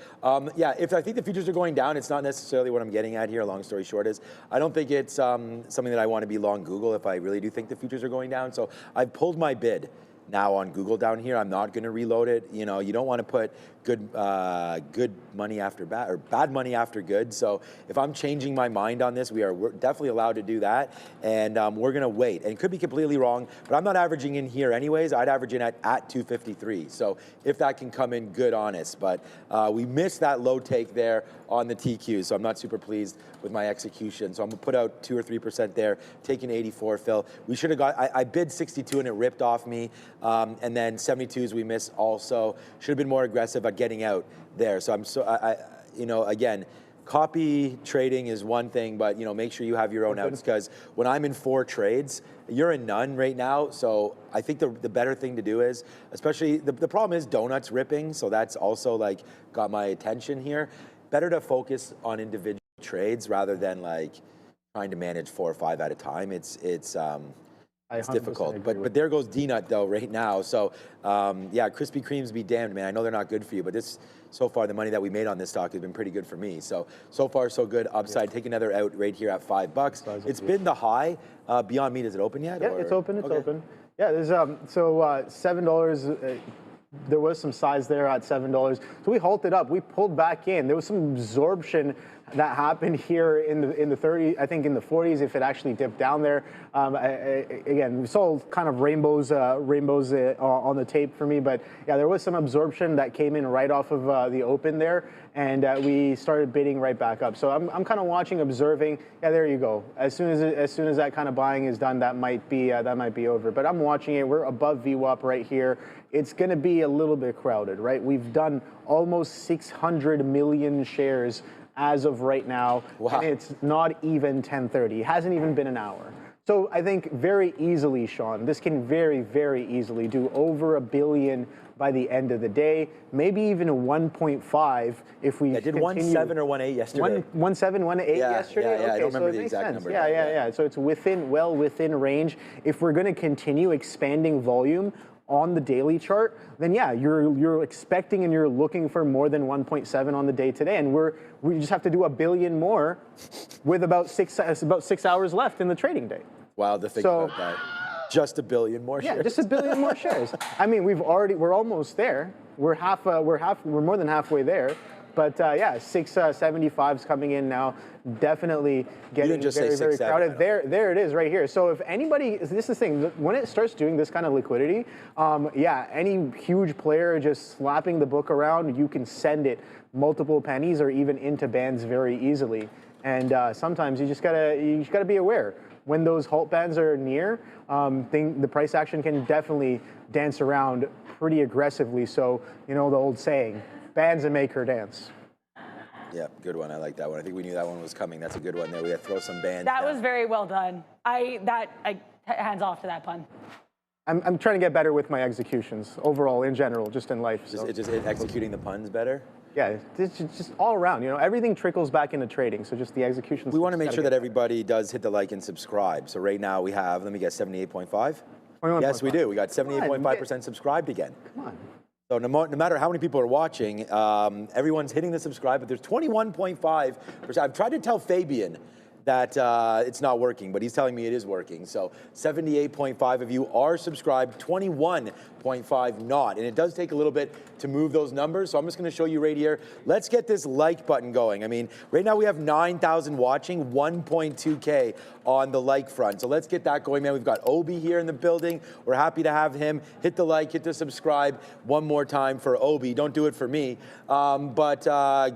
Yeah, if I think the futures are going down, it's not necessarily what I'm getting at here. Long story short is, I don't think it's something that I want to be long Google if I really do think the futures are going down. So I've pulled my bid now on Google down here. I'm not going to reload it. You know, you don't want to put good money after bad, or bad money after good. So if I'm changing my mind on this, we're definitely allowed to do that, and we're going to wait. And it could be completely wrong, but I'm not averaging in here anyways. I'd average in at 253. So if that can come in, good, honest. But we missed that low take there on the TQ, so I'm not super pleased with my execution. So I'm going to put out 2 or 3% there, taking 84, Phil. We should have got, I bid 62 and it ripped off me. And then 72s we missed also. Should have been more aggressive at getting out there. So again, copy trading is one thing, but make sure you have your own outs, because when I'm in 4 trades, you're in none right now. So I think the better thing to do is, especially the problem is donuts ripping. So that's also like got my attention here. Better to focus on individual trades rather than like trying to manage 4 or 5 at a time. It's difficult, but there goes D-Nut though right now. So yeah, Krispy Kremes be damned, man. I know they're not good for you, but so far the money that we made on this stock has been pretty good for me. So far so good. Upside, take another out right here at $5. It's been the high. Beyond Meat, is it open yet? Yeah, it's open. It's open. Yeah, there's $7. There was some size there at $7. So we halted up. We pulled back in. There was some absorption that happened here in the 30s, I think in the 40s, if it actually dipped down there. Again, we saw kind of rainbows on the tape for me, but yeah, there was some absorption that came in right off of the open there, and we started bidding right back up. So I'm kind of watching, observing. Yeah, there you go. As soon as that kind of buying is done, that might be over. But I'm watching it. We're above VWAP right here. It's going to be a little bit crowded, right? We've done almost 600 million shares as of right now, wow. And it's not even 10:30. It hasn't even been an hour. So I think very easily, Sean, this can very, very easily do over $1 billion by the end of the day, maybe even a 1.5 if we did 1.7 or 1.8 yesterday. 1.7, 1.8 yesterday? Yeah, Okay, I don't remember so it the makes exact sense. number. Yeah. So it's well within range. If we're going to continue expanding volume on the daily chart, then yeah, you're expecting and you're looking for more than 1.7 on the day today, and we just have to do $1 billion more with about 6 hours left in the trading day. Wild to think about that. Just $1 billion more shares. Yeah, just $1 billion more shares. I mean, we're almost there. We're more than halfway there. But yeah, 675's coming in now. Definitely getting very crowded. There it is right here. So if anybody, this is the thing, when it starts doing this kind of liquidity, yeah, any huge player just slapping the book around, you can send it multiple pennies or even into bands very easily. And sometimes you just gotta be aware. When those halt bands are near, the price action can definitely dance around pretty aggressively. So, you know the old saying, bands that make her dance. Yeah, good one. I like that one. I think we knew that one was coming. That's a good one there. We had to throw some bands That down. was very well done. Hands off to that pun. I'm trying to get better with my executions overall, in general, just in life. Just executing the puns better? Yeah, it's just all around. You know, everything trickles back into trading. So just the executions. We want to make sure that everybody does hit the like and subscribe. So right now we have, let me guess, 78.5? Yes, we do. We got 78.5% subscribed again. Come on. So no matter how many people are watching, everyone's hitting the subscribe, but there's 21.5%. I've tried to tell Fabian that it's not working, but he's telling me it is working. So 78.5 of you are subscribed, 21.5 not. And it does take a little bit to move those numbers. So I'm just going to show you right here. Let's get this like button going. I mean, right now we have 9,000 watching, 1.2K on the like front. So let's get that going, man. We've got Obi here in the building. We're happy to have him. Hit the like, hit the subscribe one more time for Obi. Don't do it for me. But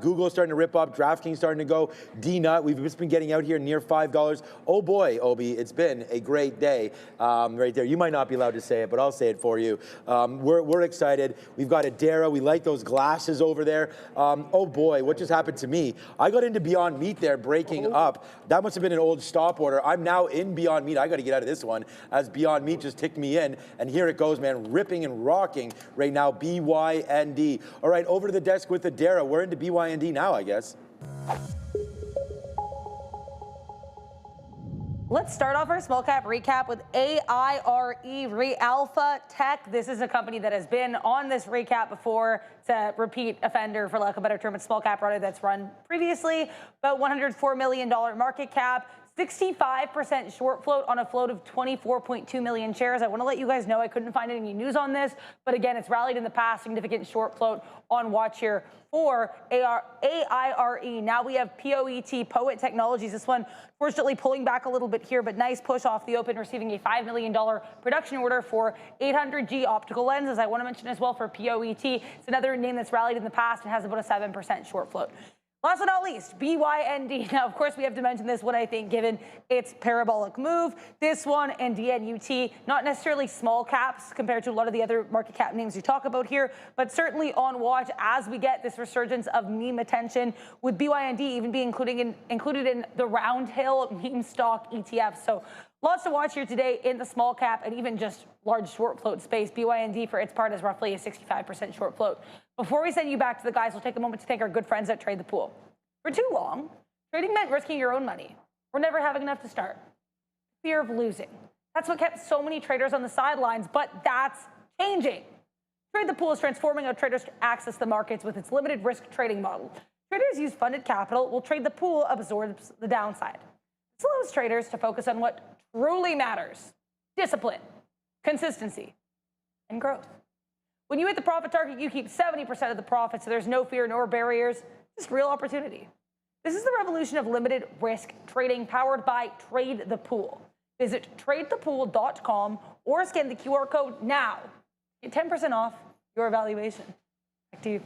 Google's starting to rip up. DraftKings starting to go. D-Nut, we've just been getting out here near $5. Oh boy, Obi, it's been a great day right there. You might not be allowed to say it, but I'll say it for you. We're excited. We've got Adara. We like those glasses over there. Oh boy, what just happened to me? I got into Beyond Meat there, breaking up. That must have been an old stop order. I'm now in Beyond Meat. I got to get out of this one as Beyond Meat just ticked me in. And here it goes, man, ripping and rocking right now, BYND. All right, over to the desk with Adara. We're into BYND now, I guess. Let's start off our small cap recap with AIRE, Re-Alpha Tech. This is a company that has been on this recap before. It's a repeat offender, for lack of a better term. It's small cap runner that's run previously. About $104 million market cap. 65% short float on a float of 24.2 million shares. I want to let you guys know I couldn't find any news on this, but again, it's rallied in the past. Significant short float on watch here for AIRE. Now we have Poet Technologies. This one, fortunately, pulling back a little bit here, but nice push off the open, receiving a $5 million production order for 800G optical lenses. I want to mention as well for POET. It's another name that's rallied in the past and has about a 7% short float. Last but not least, BYND. Now, of course, we have to mention this one, I think, given its parabolic move. This one and DNUT, not necessarily small caps compared to a lot of the other market cap names you talk about here, but certainly on watch as we get this resurgence of meme attention, with BYND even being included in the Roundhill meme stock ETF. So lots to watch here today in the small cap and even just large short float space. BYND, for its part, is roughly a 65% short float. Before we send you back to the guys, we'll take a moment to thank our good friends at Trade the Pool. For too long, trading meant risking your own money or never having enough to start. Fear of losing. That's what kept so many traders on the sidelines, but that's changing. Trade the Pool is transforming how traders access the markets with its limited risk trading model. Traders use funded capital, while Trade the Pool absorbs the downside. This allows traders to focus on what truly matters: discipline, consistency, and growth. When you hit the profit target, you keep 70% of the profit, so there's no fear nor barriers, just real opportunity. This is the revolution of limited risk trading powered by Trade the Pool. Visit tradethepool.com or scan the QR code now. Get 10% off your evaluation. Back to you.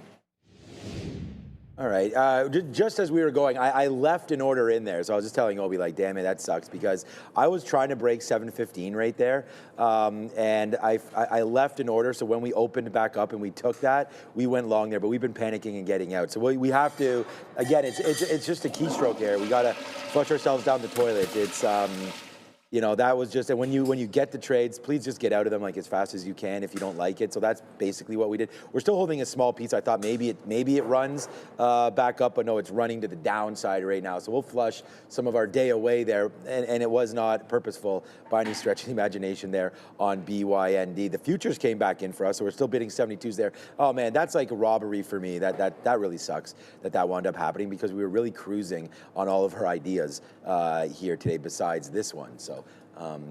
All right. Just as we were going, I left an order in there. So I was just telling Obi, like, damn it, that sucks, because I was trying to break 715 right there. And I left an order. So when we opened back up and we took that, we went long there. But we've been panicking and getting out. So we have to, again, it's just a keystroke error. We got to flush ourselves down the toilet. It's, you know, that was just, and when you get the trades, please just get out of them like as fast as you can if you don't like it. So that's basically what we did. We're still holding a small piece. I thought maybe it runs back up, but no, it's running to the downside right now. So we'll flush some of our day away there, and it was not purposeful by any stretch of the imagination there on BYND. The futures came back in for us, so we're still bidding 72s there. Oh man, that's like a robbery for me. That really sucks that wound up happening, because we were really cruising on all of her ideas here today besides this one. So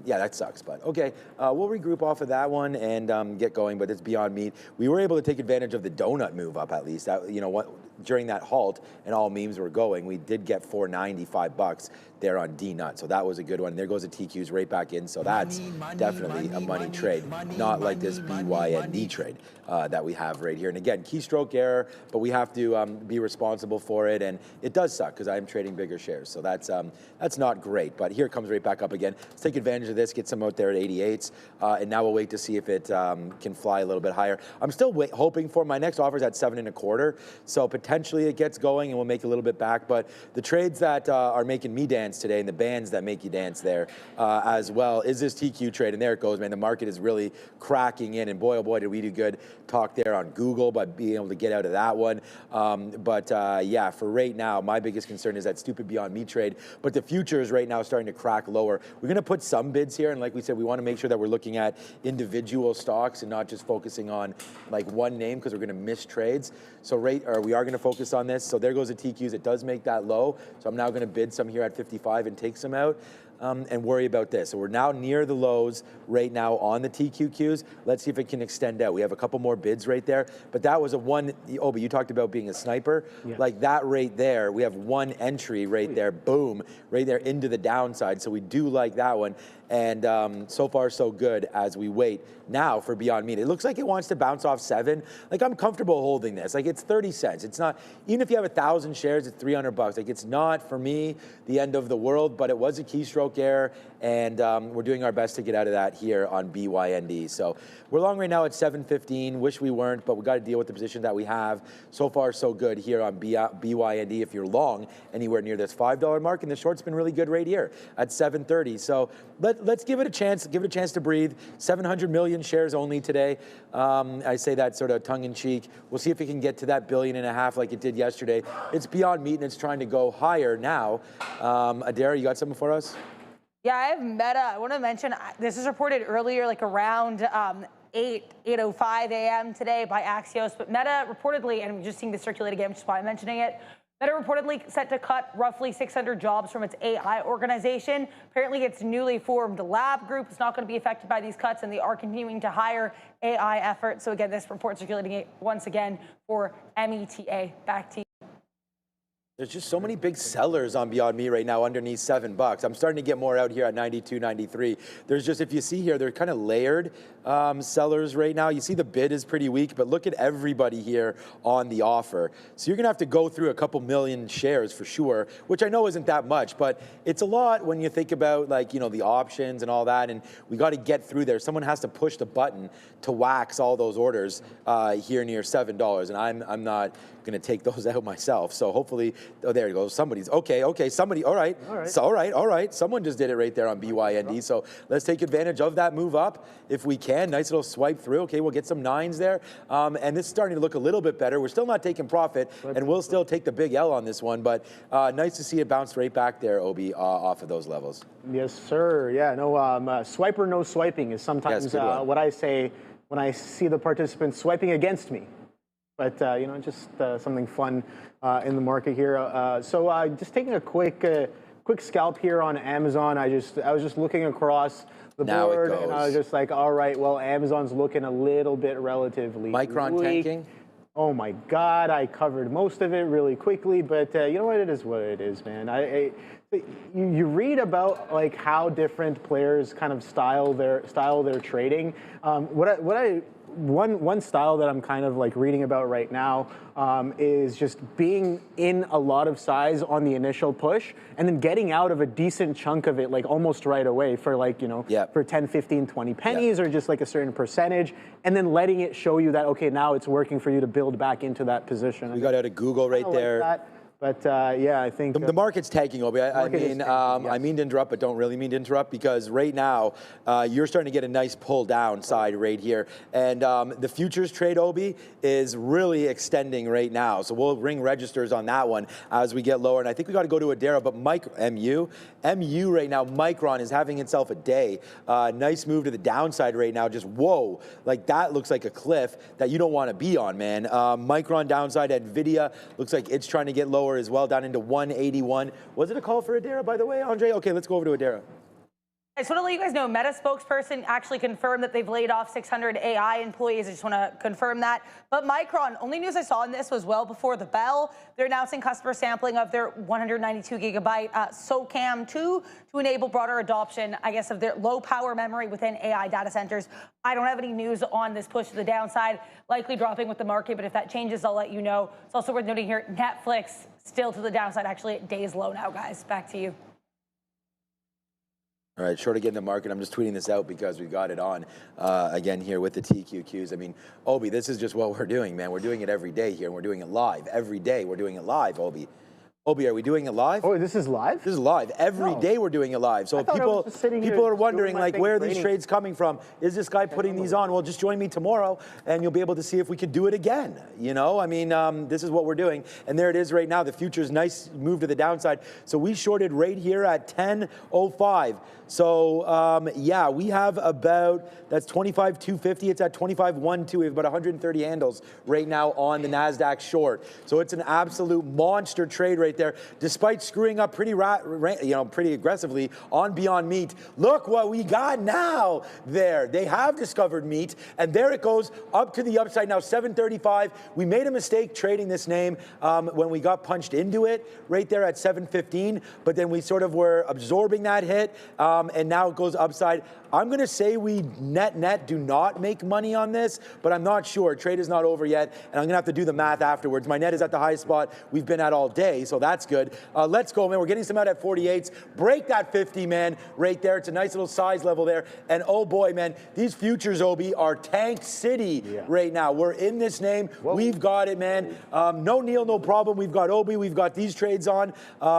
yeah, that sucks, but okay. We'll regroup off of that one and get going, but it's beyond meat. We were able to take advantage of the donut move up, at least. You know what? During that halt and all memes were going, we did get $4.95 there on D-Nut, so that was a good one. There goes the TQs right back in, so that's definitely a money trade, not like this BYND trade that we have right here. And again, keystroke error, but we have to be responsible for it, and it does suck because I'm trading bigger shares, so that's not great. But here it comes right back up again. Let's take advantage of this, get some out there at 88s, and now we'll wait to see if it can fly a little bit higher. I'm still hoping for my next offer is at 7.25, so potentially it gets going and we'll make a little bit back. But the trades that are making me dance today, and the bands that make you dance there as well, is this TQ trade. And there it goes, man. The market is really cracking in, and boy, oh boy, did we do good talk there on Google by being able to get out of that one. But yeah, for right now, my biggest concern is that stupid Beyond Meat trade. But the futures right now starting to crack lower. We're going to put some bids here, and like we said, we want to make sure that we're looking at individual stocks and not just focusing on like one name, because we're going to miss trades. So we are going to focus on this. So there goes the TQs. It does make that low. So I'm now going to bid some here at 55 and take some out. And worry about this. So we're now near the lows right now on the TQQs. Let's see if it can extend out. We have a couple more bids right there, but that was a one. Oh, but you talked about being a sniper. Yeah. Like that right there. We have one entry right there. Boom, right there into the downside. So we do like that one. And so far, so good as we wait now for Beyond Meat. It looks like it wants to bounce off 7. Like, I'm comfortable holding this. Like, it's 30 cents. It's not, even if you have 1,000 shares, it's $300. Like, it's not, for me, the end of the world, but it was a keystroke error, and we're doing our best to get out of that here on BYND. So we're long right now at 7.15. Wish we weren't, but we got to deal with the position that we have. So far, so good here on BYND if you're long anywhere near this $5 mark, and the short's been really good right here at 7.30. So let's give it a chance to breathe. 700 million shares only today. I say that sort of tongue-in-cheek. We'll see if it can get to that 1.5 billion like it did yesterday. It's Beyond Meat, and it's trying to go higher now. Adair, you got something for us? Yeah, I have Meta. I want to mention, this is reported earlier, like around 8:05 a.m. today by Axios, but Meta reportedly, and we're just seeing this circulate again, which is why I'm mentioning it, Meta reportedly set to cut roughly 600 jobs from its AI organization. Apparently, its newly formed lab group is not going to be affected by these cuts, and they are continuing to hire AI efforts. So again, this report circulating once again for META. Back to you. There's just so many big sellers on Beyond Meat right now underneath $7. I'm starting to get more out here at 92, 93. There's just, if you see here, they're kind of layered sellers right now. You see the bid is pretty weak, but look at everybody here on the offer. So you're going to have to go through a couple million shares for sure, which I know isn't that much, but it's a lot when you think about, like, you know, the options and all that, and we got to get through there. Someone has to push the button to wax all those orders here near $7, and I'm not going to take those out myself. So hopefully, oh, there you go. Somebody's okay. Somebody, all right. So, all right. Someone just did it right there on BYND. So let's take advantage of that move up if we can. Nice little swipe through. Okay, we'll get some 9s there. And this is starting to look a little bit better. We're still not taking profit, and we'll still take the big L on this one. But nice to see it bounce right back there, Obi, off of those levels. Yes, sir. Yeah, no, swiper, no swiping is sometimes what I say when I see the participants swiping against me. But, you know, just something fun in the market here. So just taking a quick scalp here on Amazon. I was just looking across the board, and I was just like, all right, well, Amazon's looking a little bit relatively Micron weak. tanking? oh my God, I covered most of it really quickly, but you know what? It is what it is, man. You read about like how different players kind of style their trading. One style that I'm kind of like reading about right now is just being in a lot of size on the initial push and then getting out of a decent chunk of it like almost right away for like, for 10, 15, 20 pennies or just like a certain percentage, and then letting it show you that, okay, now it's working for you to build back into that position. We got out of Google right there. Like that. But yeah, I think the market's tanking, Obi. I mean to interrupt, but don't really mean to interrupt, because right now you're starting to get a nice pull down side right here, and the futures trade, Obi, is really extending right now. So we'll ring registers on that one as we get lower, and I think we got to go to Adara, but MU right now, Micron is having itself a day. Nice move to the downside right now. Just whoa, like that looks like a cliff that you don't want to be on, man. Micron downside. Nvidia looks like it's trying to get lower as well, down into 181. Was it a call for Adara, by the way, Andre? Okay, let's go over to Adara. I just want to let you guys know, Meta spokesperson actually confirmed that they've laid off 600 AI employees. I just want to confirm that. But Micron, only news I saw in this was well before the bell. They're announcing customer sampling of their 192 gigabyte SOCAM 2 to enable broader adoption, I guess, of their low power memory within AI data centers. I don't have any news on this push to the downside, likely dropping with the market, but if that changes, I'll let you know. It's also worth noting here, Netflix still to the downside, actually at days low now, guys. Back to you. All right, short again the market. I'm just tweeting this out because we got it on again here with the TQQs. I mean, Obi, this is just what we're doing, man. We're doing it every day here, and we're doing it live. Every day we're doing it live, Obi. Obi, are we doing it live? Oh, this is live? This is live. Every day we're doing it live. So if people are wondering, like, where are these trades coming from? Is this guy putting these on? Well, just join me tomorrow, and you'll be able to see if we could do it again. I mean, this is what we're doing. And there it is right now. The future's nice move to the downside. So we shorted right here at 10.05. So, yeah, we have about, that's 25,250. It's at 25,120. We have about 130 handles right now on the NASDAQ short. So it's an absolute monster trade right there, despite screwing up pretty aggressively on Beyond Meat. Look what we got now there. They have discovered meat, and there it goes up to the upside now, 735. We made a mistake trading this name when we got punched into it right there at 715, but then we sort of were absorbing that hit, and now it goes upside. I'm going to say we net do not make money on this, but I'm not sure. Trade is not over yet, and I'm going to have to do the math afterwards. My net is at the highest spot we've been at all day, so that's good. Let's go, man. We're getting some out at 48s. Break that 50, man, right there. It's a nice little size level there. And oh boy, man, these futures, Obi, are tank city right now. We're in this name. Whoa. We've got it, man. No Neil, no problem. We've got Obi. We've got these trades on.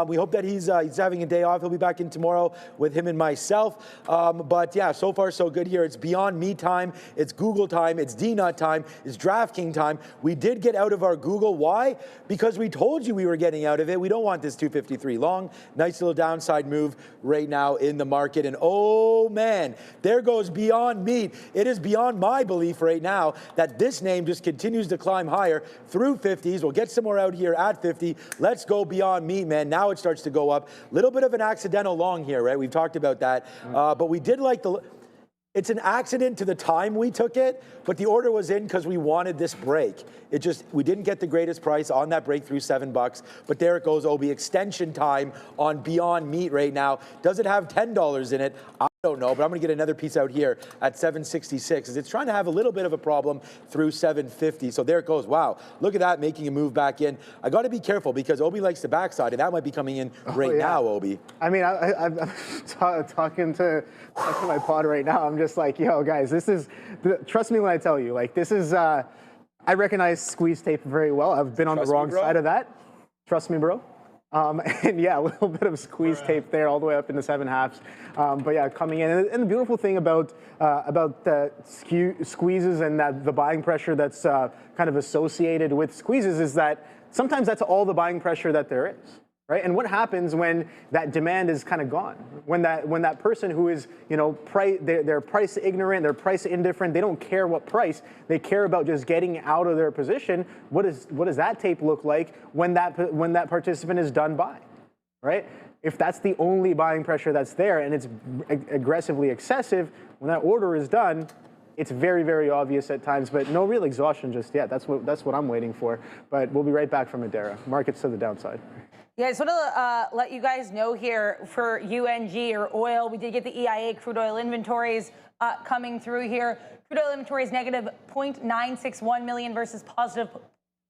We hope that he's having a day off. He'll be back in tomorrow with him and myself. But yeah, so far so good here. It's Beyond Me time. It's Google time. It's DNUT time. It's DraftKings time. We did get out of our Google. Why? Because we told you we were getting out of it. We don't want this 253 long. Nice little downside move right now in the market. And oh man, there goes Beyond Meat. It is beyond my belief right now that this name just continues to climb higher through 50s. We'll get some more out here at 50. Let's go Beyond Meat, man. Now it starts to go up. Little bit of an accidental long here, right? We've talked about that. But we did like it's an accident to the time we took it, but the order was in because we wanted this break. We didn't get the greatest price on that break through $7, but there it goes, Obi. Extension time on Beyond Meat right now. Does it have $10 in it? I don't know, but I'm going to get another piece out here at 766. It's trying to have a little bit of a problem through 750. So there it goes. Wow, look at that, making a move back in. I got to be careful because Obi likes the backside, and that might be coming in right now, Obi. I mean, I'm talking to my pod right now. I'm just like, yo, guys, trust me when I tell you, like, this is, I recognize squeeze tape very well. I've been on the wrong side of that. Trust me, bro. And yeah, a little bit of squeeze tape there all the way up into 7/2. But yeah, coming in. And the beautiful thing about squeezes and that the buying pressure that's kind of associated with squeezes is that sometimes that's all the buying pressure that there is. Right? And what happens when that demand is kind of gone? When that person who is, they're price ignorant, they're price indifferent, they don't care what price, they care about just getting out of their position. What does that tape look like when that participant is done buying? Right? If that's the only buying pressure that's there and it's aggressively excessive, when that order is done, it's very, very obvious at times, but no real exhaustion just yet. That's what I'm waiting for. But we'll be right back from Madeira. Markets to the downside. Yeah, I just want to let you guys know here for UNG or oil, we did get the EIA crude oil inventories coming through here. Crude oil inventories negative 0.961 million versus positive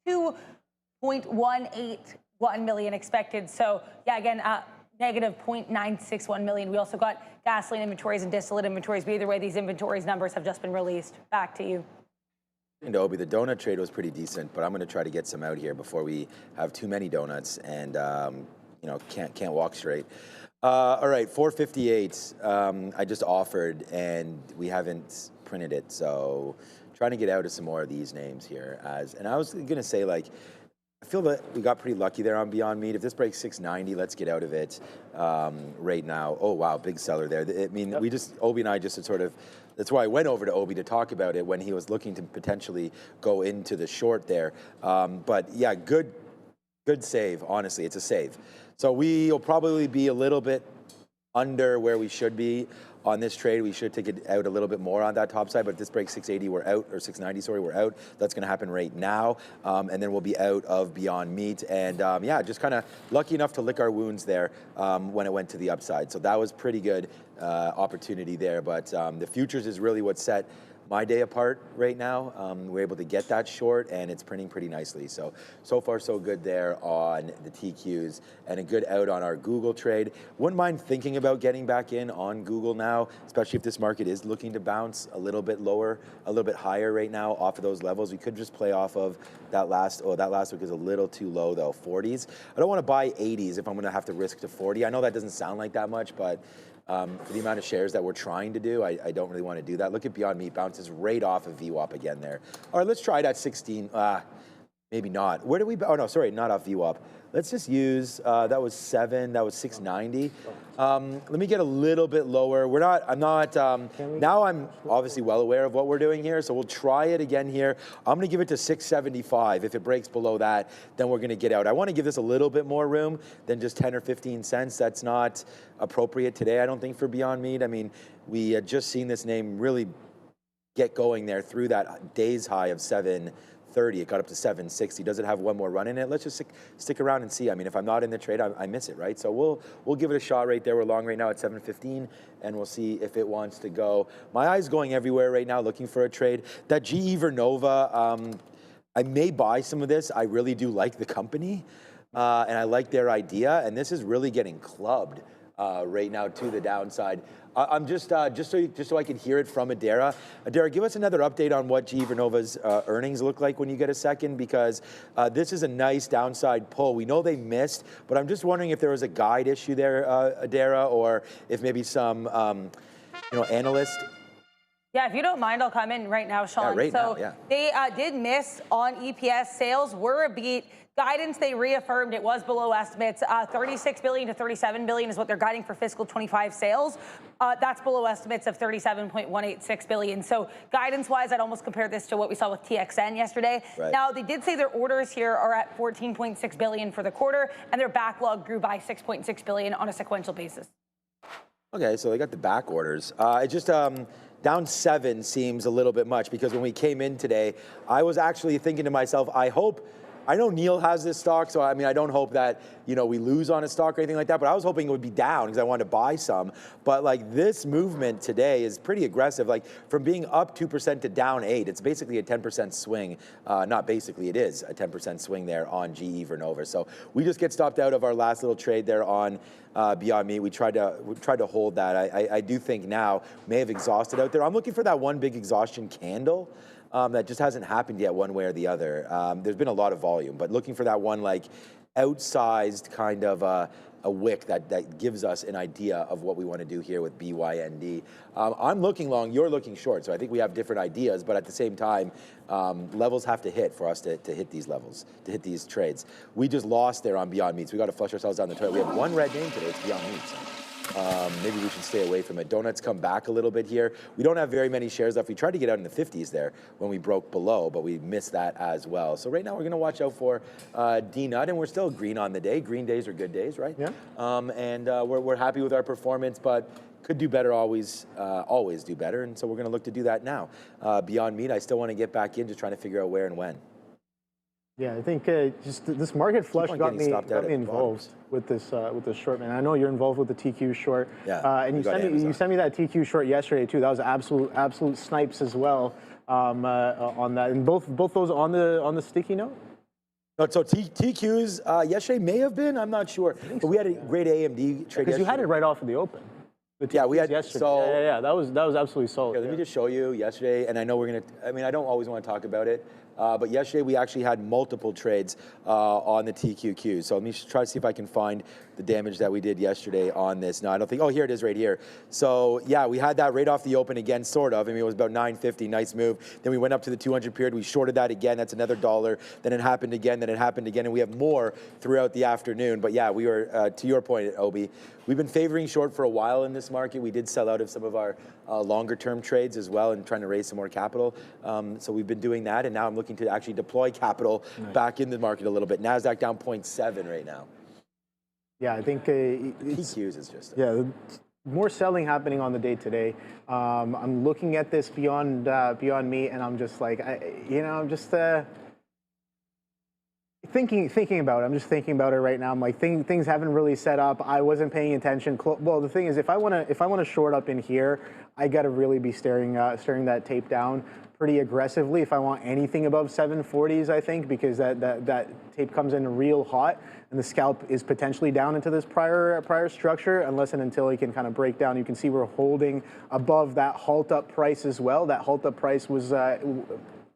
2.181 million expected. So yeah, again, negative 0.961 million. We also got gasoline inventories and distillate inventories. But either way, these inventories numbers have just been released. Back to you. Obi, the donut trade was pretty decent, but I'm going to try to get some out here before we have too many donuts and you know, can't walk straight. All right, 458. I just offered and we haven't printed it, so trying to get out of some more of these names here. And I was going to say, like, I feel that we got pretty lucky there on Beyond Meat. If this breaks 690, let's get out of it right now. Oh wow, big seller there. I mean, yep. Obi and I just sort of. That's why I went over to Obi to talk about it when he was looking to potentially go into the short there. But yeah, good save. Honestly, it's a save. So we'll probably be a little bit under where we should be on this trade. We should take it out a little bit more on that top side, but if this breaks 680, we're out, or 690, sorry, we're out. That's going to happen right now, and then we'll be out of Beyond Meat. And yeah, just kind of lucky enough to lick our wounds there when it went to the upside. So that was pretty good opportunity there, but the futures is really what set my day apart right now. We're able to get that short, and it's printing pretty nicely. So far so good there on the TQs, and a good out on our Google trade. Wouldn't mind thinking about getting back in on Google now, especially if this market is looking to bounce a little bit lower, a little bit higher right now off of those levels. We could just play off of that last week is a little too low though, 40s. I don't want to buy 80s if I'm going to have to risk to 40. I know that doesn't sound like that much, but for the amount of shares that we're trying to do, I don't really want to do that. Look at Beyond Meat, bounces right off of VWAP again there. All right, let's try it at 16. Maybe not. Where do we, oh no, sorry, not off VWAP. Let's just use, that was 7, that was 690. Let me get a little bit lower. Now I'm obviously well aware of what we're doing here, so we'll try it again here. I'm gonna give it to 675. If it breaks below that, then we're gonna get out. I wanna give this a little bit more room than just 10 or 15 cents. That's not appropriate today, I don't think, for Beyond Meat. I mean, we had just seen this name really get going there through that day's high of 730. It got up to 760. Does it have one more run in it? Let's just stick around and see. I mean, if I'm not in the trade, I miss it, right? So we'll give it a shot right there. We're long right now at 715, and we'll see if it wants to go. My eye's going everywhere right now, looking for a trade. That GE Vernova, I may buy some of this. I really do like the company, and I like their idea, and this is really getting clubbed right now to the downside. I'm just so I can hear it from Adara. Adara, give us another update on what GE Vernova's earnings look like when you get a second, because this is a nice downside pull. We know they missed, but I'm just wondering if there was a guide issue there, Adara, or if maybe some analyst. Yeah, if you don't mind, I'll come in right now, Sean. They did miss on EPS. Sales were a beat. Guidance, they reaffirmed it was below estimates. 36 billion to 37 billion is what they're guiding for fiscal 25 sales. That's below estimates of 37.186 billion. So guidance-wise, I'd almost compare this to what we saw with TXN yesterday. Right. Now, they did say their orders here are at 14.6 billion for the quarter, and their backlog grew by 6.6 billion on a sequential basis. Okay, so they got the back orders. It just down 7 seems a little bit much, because when we came in today, I was actually thinking to myself, I know Neil has this stock, so I mean, I don't hope that, we lose on a stock or anything like that, but I was hoping it would be down because I wanted to buy some. But like, this movement today is pretty aggressive. Like, from being up 2% to down 8, it's basically a 10% swing. Not basically, it is a 10% swing there on GE Vernova. So we just get stopped out of our last little trade there on Beyond Meat. We tried to hold that. I do think now may have exhausted out there. I'm looking for that one big exhaustion candle. That just hasn't happened yet one way or the other. There's been a lot of volume, but looking for that one like outsized kind of a wick that gives us an idea of what we want to do here with BYND. I'm looking long, you're looking short, so I think we have different ideas, but at the same time, levels have to hit for us to hit these levels, to hit these trades. We just lost there on Beyond Meat, so we got to flush ourselves down the toilet. We have one red name today, it's Beyond Meat. So. Maybe we should stay away from it. Donuts come back a little bit here. We don't have very many shares left. We tried to get out in the 50s there when we broke below, but we missed that as well. So right now we're going to watch out for D-Nut, and we're still green on the day. Green days are good days, right? Yeah. And we're happy with our performance, but could do better, always do better. And so we're going to look to do that now. Beyond meat, I still want to get back in, just trying to figure out where and when. Yeah, I think just this market flush got me involved with this short, man. I know you're involved with the TQ short. Yeah, and you sent me that TQ short yesterday too. That was absolute snipes as well on that. And both those on the sticky note. No, so TQs yesterday may have been. I'm not sure, but we had a great AMD trade. Because you had it right off of the open. Yeah, we had yesterday. So, yeah, that was absolutely solid. Here, let me just show you yesterday, and I know we're gonna. I mean, I don't always want to talk about it, but yesterday we actually had multiple trades on the TQQ. So let me try to see if I can find the damage that we did yesterday on this. No, I don't think. Oh, here it is, right here. So yeah, we had that right off the open again, sort of. I mean, it was about 950, nice move. Then we went up to the 200 period. We shorted that again. That's another $1. Then it happened again. Then it happened again, and we have more throughout the afternoon. But yeah, we were to your point, Obi. We've been favoring short for a while in this market. We did sell out of some of our longer-term trades as well and trying to raise some more capital. So we've been doing that, and now I'm looking to actually deploy capital back in the market a little bit. NASDAQ down 0.7 right now. Yeah, I think TQs is just... Yeah, more selling happening on the day today. I'm looking at this beyond me, and I'm just like, I'm just... Thinking about it. I'm just thinking about it right now. I'm like, things haven't really set up. I wasn't paying attention. Well, the thing is, if I want to short up in here, I got to really be staring that tape down pretty aggressively if I want anything above 740s, I think, because that tape comes in real hot and the scalp is potentially down into this prior structure unless and until it can kind of break down. You can see we're holding above that halt up price as well. That halt up price was,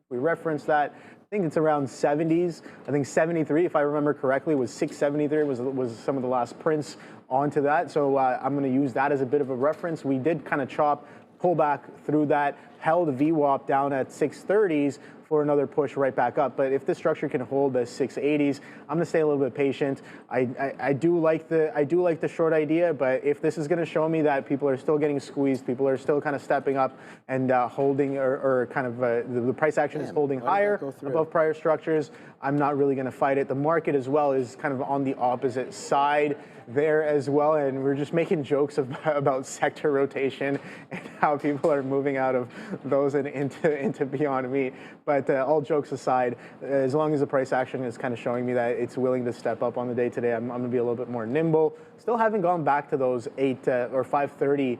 we referenced that. I think it's around 70s. I think 73, if I remember correctly, was 673 was some of the last prints onto that. So I'm going to use that as a bit of a reference. We did kind of pull back through that, held VWAP down at 630s for another push right back up. But if this structure can hold the 680s, I'm going to stay a little bit patient. I do like the short idea, but if this is going to show me that people are still getting squeezed, people are still kind of stepping up and holding or kind of the price action is holding higher above prior structures, I'm not really going to fight it. The market as well is kind of on the opposite side there as well, and we're just making jokes about sector rotation and how people are moving out of those and into Beyond Meat. But all jokes aside, as long as the price action is kind of showing me that it's willing to step up on the day today, I'm going to be a little bit more nimble. Still haven't gone back to those 8 or 5:30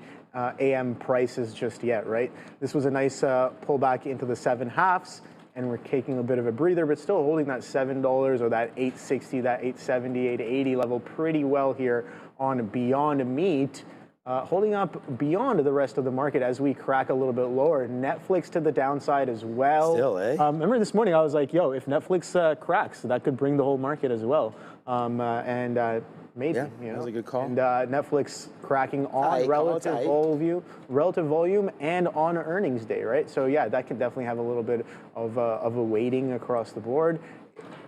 a.m. prices just yet, right? This was a nice pullback into the 7/2s. And we're taking a bit of a breather, but still holding that $7 or that 860, that 870, 880 level pretty well here on Beyond Meat, holding up beyond the rest of the market as we crack a little bit lower. Netflix to the downside as well. Still, eh? Remember this morning I was like, yo, if Netflix cracks, that could bring the whole market as well. Maybe. Yeah, that was a good call. And Netflix cracking on relative volume and on earnings day, right? So yeah, that can definitely have a little bit of a weighting across the board.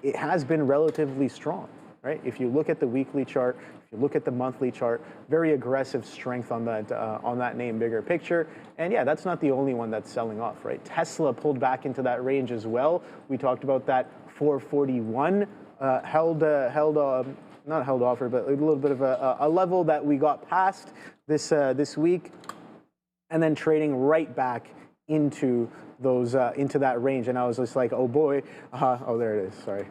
It has been relatively strong, right? If you look at the weekly chart, if you look at the monthly chart, very aggressive strength on that name, bigger picture. And yeah, that's not the only one that's selling off, right? Tesla pulled back into that range as well. We talked about that 441 not held offer, but a little bit of a level that we got past this week, and then trading right back into those into that range. And I was just like, oh boy, oh there it is. Sorry,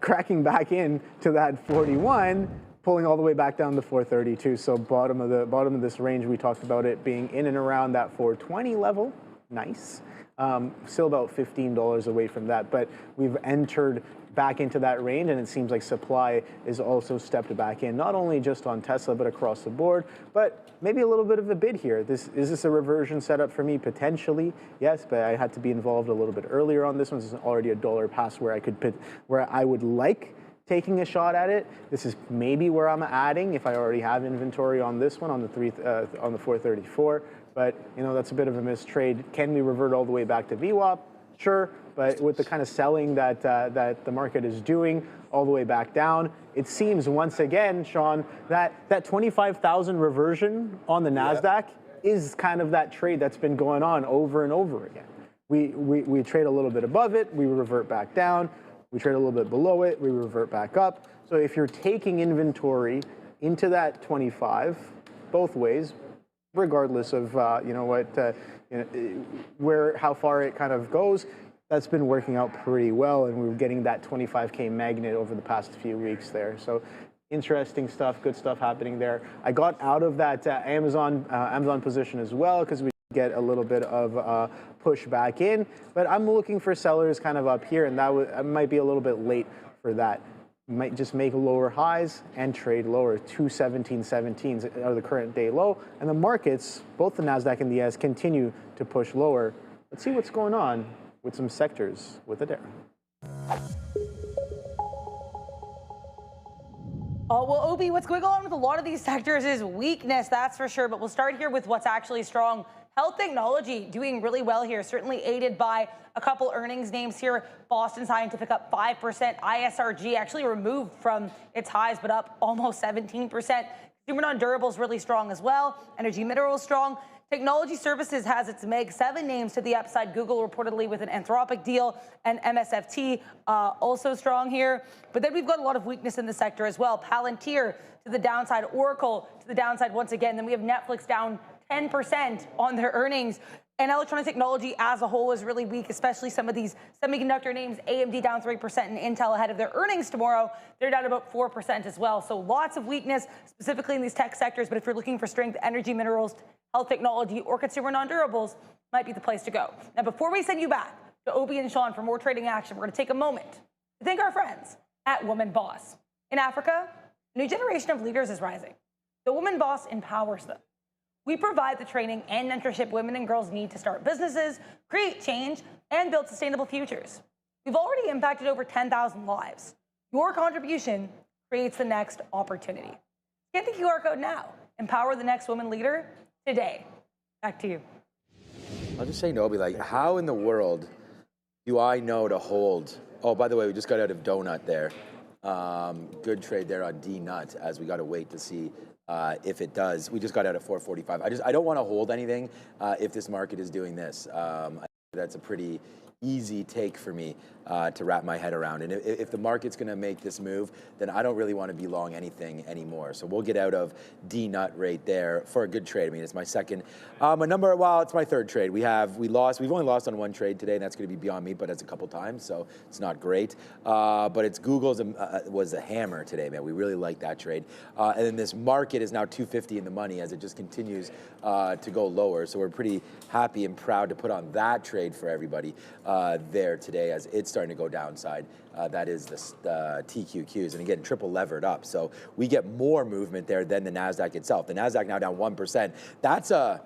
cracking back in to that 41, pulling all the way back down to 432. So bottom of this range, we talked about it being in and around that 420 level. Nice. Still about $15 away from that, but we've entered back into that range, and it seems like supply is also stepped back in, not only just on Tesla, but across the board. But maybe a little bit of a bid here. Is this a reversion setup for me? Potentially, yes, but I had to be involved a little bit earlier on this one. This is already a $1 past where I would like taking a shot at it. This is maybe where I'm adding if I already have inventory on this one on the 434. But that's a bit of a missed trade. Can we revert all the way back to VWAP? Sure, but with the kind of selling that the market is doing all the way back down, it seems once again, Sean, that 25,000 reversion on the NASDAQ is kind of that trade that's been going on over and over again. We trade a little bit above it, we revert back down. We trade a little bit below it, we revert back up. So if you're taking inventory into that 25, both ways, regardless of how far it kind of goes. That's been working out pretty well, and we're getting that 25K magnet over the past few weeks there. So interesting stuff, good stuff happening there. I got out of that Amazon position as well because we get a little bit of push back in, but I'm looking for sellers kind of up here, and I might be a little bit late for that. Might just make lower highs and trade lower. 217.17s are the current day low, and the markets, both the NASDAQ and the S, continue to push lower. Let's see what's going on with some sectors with Adair. Oh, well, Obi, what's going on with a lot of these sectors is weakness, that's for sure. But we'll start here with what's actually strong. Health technology doing really well here, certainly aided by a couple earnings names here. Boston Scientific up 5%. ISRG actually removed from its highs, but up almost 17%. Consumer non-durables really strong as well. Energy minerals strong. Technology services has its Meg 7 names to the upside. Google reportedly with an Anthropic deal, and MSFT also strong here. But then we've got a lot of weakness in the sector as well. Palantir to the downside, Oracle to the downside once again. Then we have Netflix down 10% on their earnings. And electronic technology as a whole is really weak, especially some of these semiconductor names. AMD down 3% and Intel ahead of their earnings tomorrow. They're down about 4% as well. So lots of weakness, specifically in these tech sectors. But if you're looking for strength, energy, minerals, health technology, or consumer non-durables might be the place to go. Now, before we send you back to Obi and Sean for more trading action, we're going to take a moment to thank our friends at Woman Boss. In Africa, a new generation of leaders is rising. The Woman Boss empowers them. We provide the training and mentorship women and girls need to start businesses, create change, and build sustainable futures. We've already impacted over 10,000 lives. Your contribution creates the next opportunity. Get the QR code now. Empower the next woman leader today. Back to you. I'll just say, Nobi, like, how in the world do I know to hold? Oh, by the way, we just got out of Donut there. Good trade there on D-Nut, as we got to wait to see if it does. We just got out at 445. I don't want to hold anything if this market is doing this. I think that's a pretty easy take for me to wrap my head around. And if the market's going to make this move, then I don't really want to be long anything anymore. So we'll get out of D-Nut right there for a good trade. I mean, it's my second. It's my third trade. We've only lost on one trade today, and that's going to be Beyond Meat, but it's a couple times, so it's not great. But it's Google's was a hammer today, man. We really like that trade. And then this market is now 250 in the money as it just continues to go lower. So we're pretty happy and proud to put on that trade for everybody there today as it's starting to go downside. That is the TQQs, and again, triple levered up. So we get more movement there than the NASDAQ itself. The NASDAQ now down 1%. That's a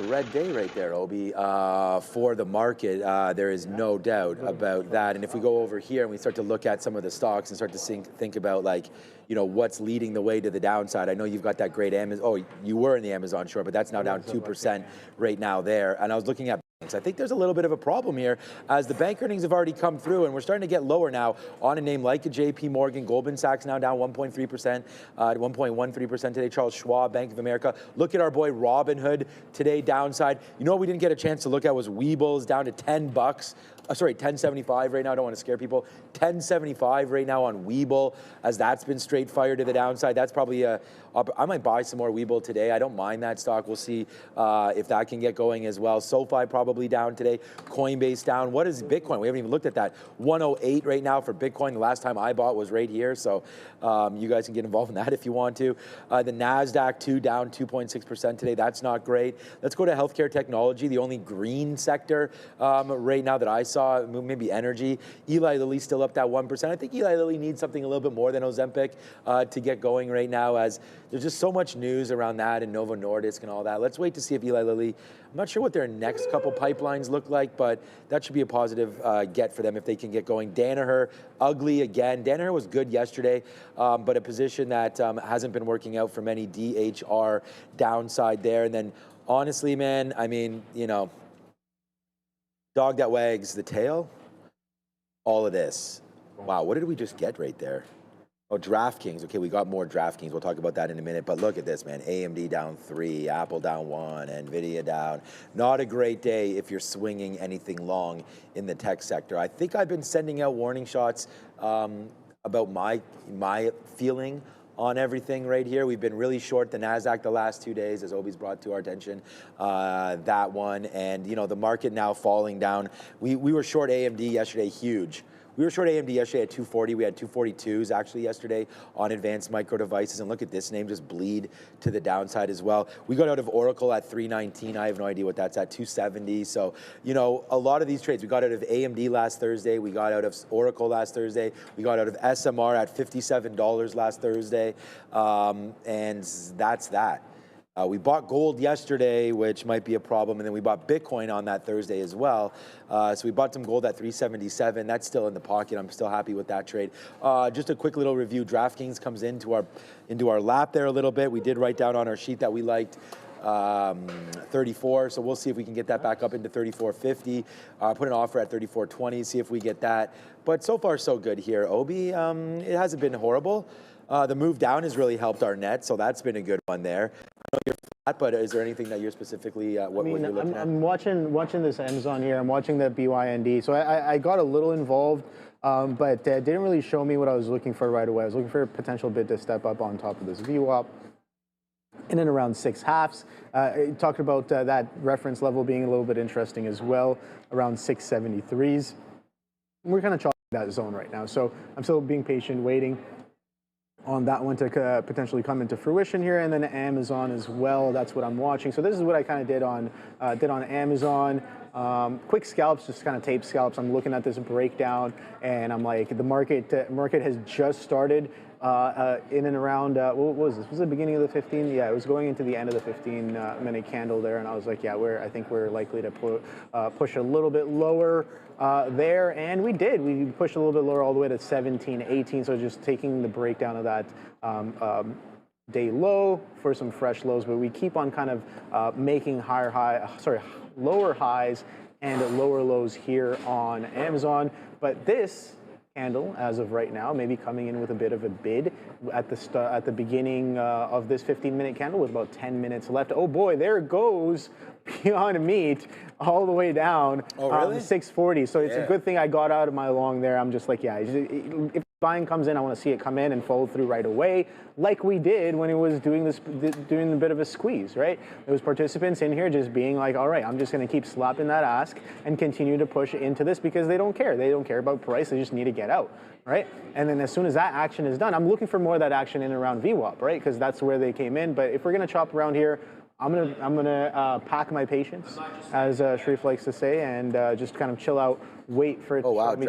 red day right there, Obi, for the market. There is no doubt about that. And if we go over here and we start to look at some of the stocks and start to think about, like, you know, what's leading the way to the downside. I know you've got that great Amazon. Oh, you were in the Amazon short, but that's now down 2% right now there. And I was looking at I think there's a little bit of a problem here as the bank earnings have already come through and we're starting to get lower now on a name like a JP Morgan. Goldman Sachs now down 1.3%, 1.13% today. Charles Schwab, Bank of America. Look at our boy Robinhood today downside. You know what we didn't get a chance to look at was Webull's down to $10. Sorry, 10.75 right now. I don't want to scare people. 10.75 right now on Webull as that's been straight fire to the downside. That's probably I might buy some more Webull today. I don't mind that stock. We'll see if that can get going as well. SoFi probably down today. Coinbase down. What is Bitcoin? We haven't even looked at that. 108 right now for Bitcoin. The last time I bought was right here. So you guys can get involved in that if you want to. The NASDAQ too down 2.6% today. That's not great. Let's go to healthcare technology. The only green sector right now that I saw, maybe energy. Eli Lilly still up that 1%. I think Eli Lilly needs something a little bit more than Ozempic to get going right now as there's just so much news around that and Novo Nordisk and all that. Let's wait to see if Eli Lilly, I'm not sure what their next couple pipelines look like, but that should be a positive get for them if they can get going. Danaher, ugly again. Danaher was good yesterday, but a position that hasn't been working out for many. DHR downside there. And then honestly, man, I mean, you know, dog that wags the tail, all of this. Wow, what did we just get right there? Oh, DraftKings. Okay, we got more DraftKings. We'll talk about that in a minute. But look at this, man. AMD down 3, Apple down 1, NVIDIA down. Not a great day if you're swinging anything long in the tech sector. I think I've been sending out warning shots about my feeling on everything right here. We've been really short the NASDAQ the last 2 days, as Obi's brought to our attention, that one. And, you know, the market now falling down. We were short AMD yesterday, huge. We were short AMD yesterday at 240. We had 242s actually yesterday on advanced micro devices. And look at this name just bleed to the downside as well. We got out of Oracle at 319. I have no idea what that's at, 270. So, you know, a lot of these trades, we got out of AMD last Thursday. We got out of Oracle last Thursday. We got out of SMR at $57 last Thursday. And that's that. We bought gold yesterday, which might be a problem, and then we bought Bitcoin on that Thursday as well. So we bought some gold at 377. That's still in the pocket. I'm still happy with that trade. Just a quick little review. DraftKings comes into our lap there a little bit. We did write down on our sheet that we liked 34, so we'll see if we can get that back up into 34.50. Put an offer at 34.20, see if we get that. But so far so good here, Obi. It hasn't been horrible. The move down has really helped our net, so that's been a good one there. I know you're flat, but is there anything that you're specifically what you're looking at? I'm watching this Amazon here. I'm watching the BYND. So I got a little involved, but didn't really show me what I was looking for right away. I was looking for a potential bid to step up on top of this VWAP. In and around 6.5s. Talked about that reference level being a little bit interesting as well, around 673s. We're kind of chopping that zone right now, so I'm still being patient, waiting on that one to potentially come into fruition here, and then Amazon as well. That's what I'm watching. So this is what I kind of did on Amazon. Quick scalps, just kind of tape scalps. I'm looking at this breakdown, and I'm like, the market has just started in and around, what was this? Was it the beginning of the 15? Yeah, it was going into the end of the 15-minute candle there, and I was like, yeah, I think we're likely to push a little bit lower there, and we did. We pushed a little bit lower all the way to 17, 18, so just taking the breakdown of that day low for some fresh lows, but we keep on kind of making lower highs and lower lows here on Amazon. But this candle, as of right now, maybe coming in with a bit of a bid at the beginning of this 15-minute candle with about 10 minutes left. Oh boy, there it goes beyond meat all the way down to 640. So it's a good thing I got out of my long there. I'm just like, yeah, if buying comes in, I want to see it come in and follow through right away, like we did when it was doing a bit of a squeeze, right? There was participants in here just being like, all right, I'm just going to keep slapping that ask and continue to push into this because they don't care. They don't care about price. They just need to get out, right? And then as soon as that action is done, I'm looking for more of that action in and around VWAP, right? Because that's where they came in. But if we're going to chop around here, I'm gonna pack my patience, as Sharif likes to say, and just kind of chill out, wait for it to show me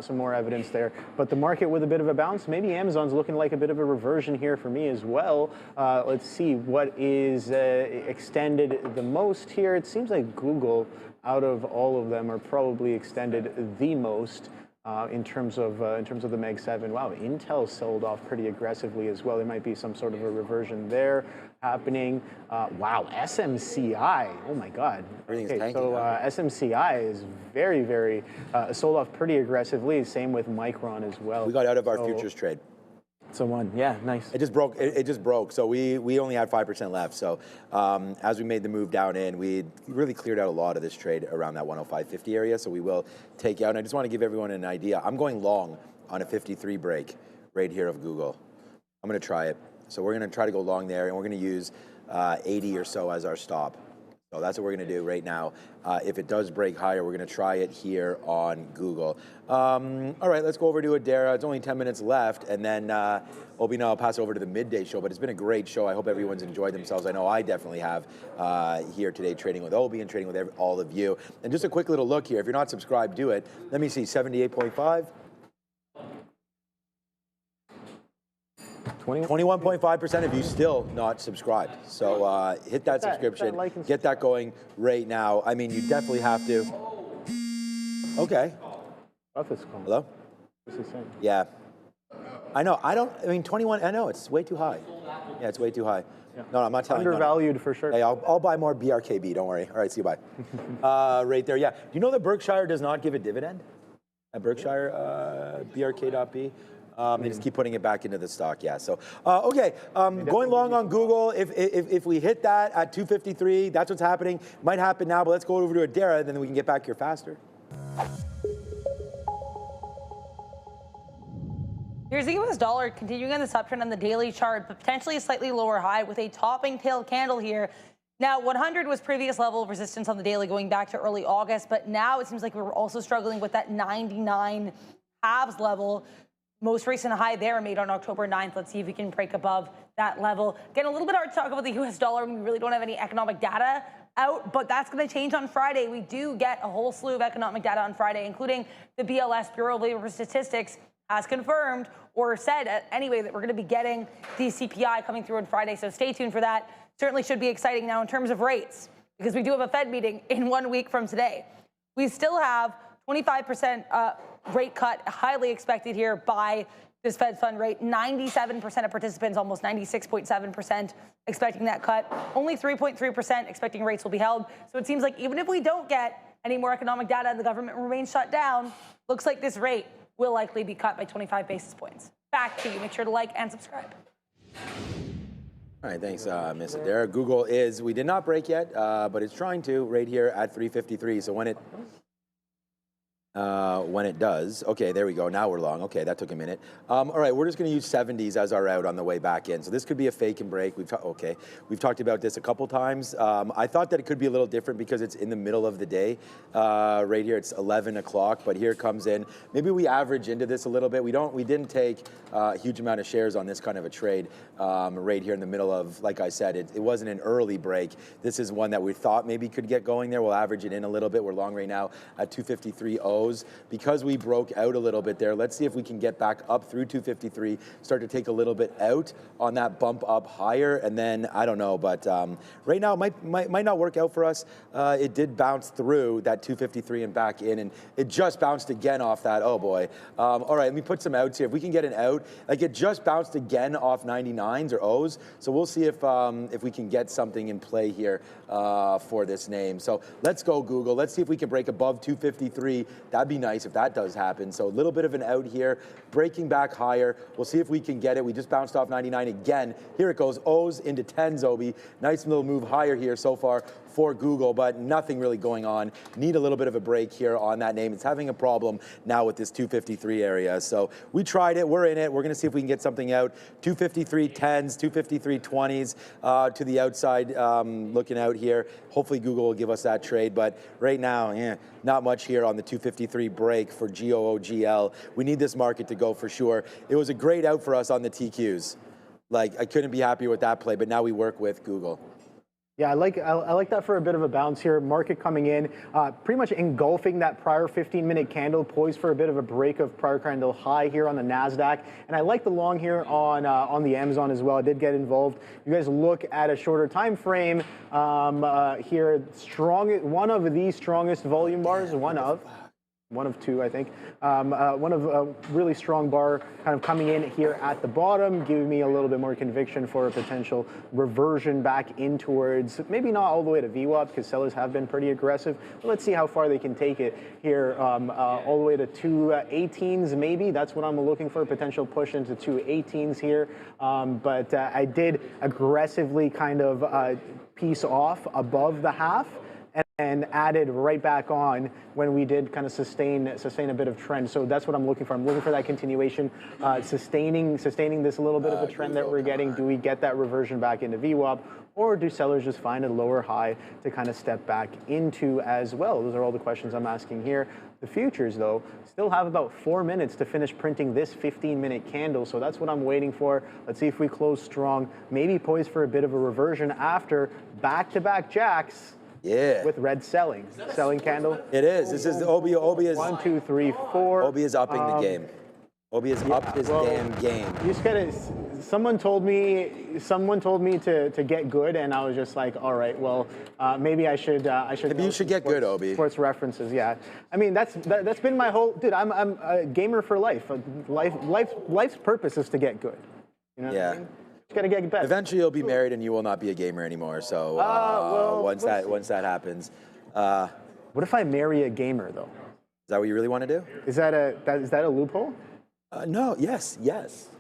some more evidence there. But the market with a bit of a bounce, maybe Amazon's looking like a bit of a reversion here for me as well. Let's see what is extended the most here. It seems like Google, out of all of them, are probably extended the most. In terms of the Meg 7, wow, Intel sold off pretty aggressively as well. There might be some sort of a reversion there happening. Wow, SMCI, oh my God. Okay, so SMCI is very, very sold off pretty aggressively. Same with Micron as well. We got out of our futures trade. So one, yeah, nice. It just broke. It just broke. So we only had 5% left. So as we made the move down in, we really cleared out a lot of this trade around that 105.50 area. So we will take out. And I just want to give everyone an idea. I'm going long on a 53 break right here of Google. I'm going to try it. So we're going to try to go long there, and we're going to use 80 or so as our stop. So that's what we're going to do right now. If it does break higher, we're going to try it here on Google. All right, let's go over to Adara. It's only 10 minutes left, and then Obi, now I'll pass it over to the Midday show. But it's been a great show. I hope everyone's enjoyed themselves. I know I definitely have here today, trading with Obi and trading with all of you. And just a quick little look here. If you're not subscribed, do it. Let me see, 78.5. 21.5% of you still not subscribed. So hit that subscription, get that going right now. I mean, you definitely have to. Okay. Hello? Yeah. I know. I mean, 21. I know it's way too high. Yeah, it's way too high. Yeah. No, I'm not telling you. Undervalued for sure. Hey, I'll buy more BRKB. Don't worry. All right, see you. Bye. Right there. Yeah. Do you know that Berkshire does not give a dividend? At Berkshire, BRK.B. They just keep putting it back into the stock, yeah. So, okay, going long on Google. If we hit that at 253, that's what's happening. Might happen now, but let's go over to Adara, and then we can get back here faster. Here's the US dollar continuing on this uptrend on the daily chart, but potentially a slightly lower high with a topping tail candle here. Now, 100 was previous level of resistance on the daily going back to early August, but now it seems like we're also struggling with that 99 halves level. Most recent high there made on October 9th. Let's see if we can break above that level. Again, a little bit hard to talk about the US dollar when we really don't have any economic data out, but that's going to change on Friday. We do get a whole slew of economic data on Friday, including the BLS, Bureau of Labor Statistics, has confirmed or said anyway that we're going to be getting the CPI coming through on Friday. So stay tuned for that. Certainly should be exciting now in terms of rates, because we do have a Fed meeting in 1 week from today. We still have 25% rate cut highly expected here by this Fed fund rate. 97% of participants, almost 96.7%, expecting that cut. Only 3.3% expecting rates will be held. So it seems like even if we don't get any more economic data and the government remains shut down, looks like this rate will likely be cut by 25 basis points. Back to you. Make sure to like and subscribe. All right, thanks, Ms. Adair. Google is, we did not break yet, but it's trying to right here at 353. So when it does, okay, there we go. Now we're long. Okay, that took a minute. All right, we're just going to use 70s as our out on the way back in. So this could be a fake and break. We've talked about this a couple times. I thought that it could be a little different because it's in the middle of the day. Right here, it's 11 o'clock, but here it comes in. Maybe we average into this a little bit. We didn't take a huge amount of shares on this kind of a trade right here in the middle of, like I said, it wasn't an early break. This is one that we thought maybe could get going there. We'll average it in a little bit. We're long right now at 253.0. Because we broke out a little bit there, let's see if we can get back up through 253, start to take a little bit out on that bump up higher, and then I don't know, but right now it might not work out for us. It did bounce through that 253 and back in, and it just bounced again off that. Oh boy. All right, let me put some outs here. If we can get an out, like it just bounced again off 99s or O's, so we'll see if we can get something in play here for this name. So let's go Google. Let's see if we can break above 253. That'd be nice if that does happen. So a little bit of an out here, breaking back higher. We'll see if we can get it. We just bounced off 99 again. Here it goes, O's into 10s, Obi. Nice little move higher here so far for Google, but nothing really going on. Need a little bit of a break here on that name. It's having a problem now with this 253 area. So we tried it, we're in it. We're gonna see if we can get something out. 253 10s, 253 20s to the outside, looking out here. Hopefully Google will give us that trade, but right now, not much here on the 253 break for GOOGL. We need this market to go for sure. It was a great out for us on the TQs. Like, I couldn't be happier with that play, but now we work with Google. Yeah, I like that for a bit of a bounce here. Market coming in, pretty much engulfing that prior 15-minute candle, poised for a bit of a break of prior candle high here on the NASDAQ. And I like the long here on the Amazon as well. I did get involved. You guys look at a shorter time frame here. One of the strongest volume bars, one of two, I think. One of a really strong bar kind of coming in here at the bottom, giving me a little bit more conviction for a potential reversion back in towards, maybe not all the way to VWAP, because sellers have been pretty aggressive. But let's see how far they can take it here, all the way to 218s maybe. That's what I'm looking for, potential push into 218s here. But I did aggressively kind of piece off above the half, and added right back on when we did kind of sustain a bit of trend. So that's what I'm looking for. I'm looking for that continuation, sustaining this little bit of a trend that we're getting. Do we get that reversion back into VWAP, or do sellers just find a lower high to kind of step back into as well? Those are all the questions I'm asking here. The futures, though, still have about 4 minutes to finish printing this 15-minute candle, so that's what I'm waiting for. Let's see if we close strong, maybe poised for a bit of a reversion after back-to-back jacks. Yeah. With red selling candle. It is. This is the Obi is 1, 2, 3, 4. Obi is upping the game. Obi is up his damn game. You just gotta. Someone told me to get good, and I was just like, all right, well, maybe I should. Maybe you should get good, Obi. Sports references, yeah. I mean, that's been my whole. Dude, I'm a gamer for life. Life's purpose is to get good. You know what I mean? Gotta get better. Eventually, you'll be married, and you will not be a gamer anymore. So once that happens, what if I marry a gamer though? Is that what you really want to do? Is that a loophole? No. Yes. Yes?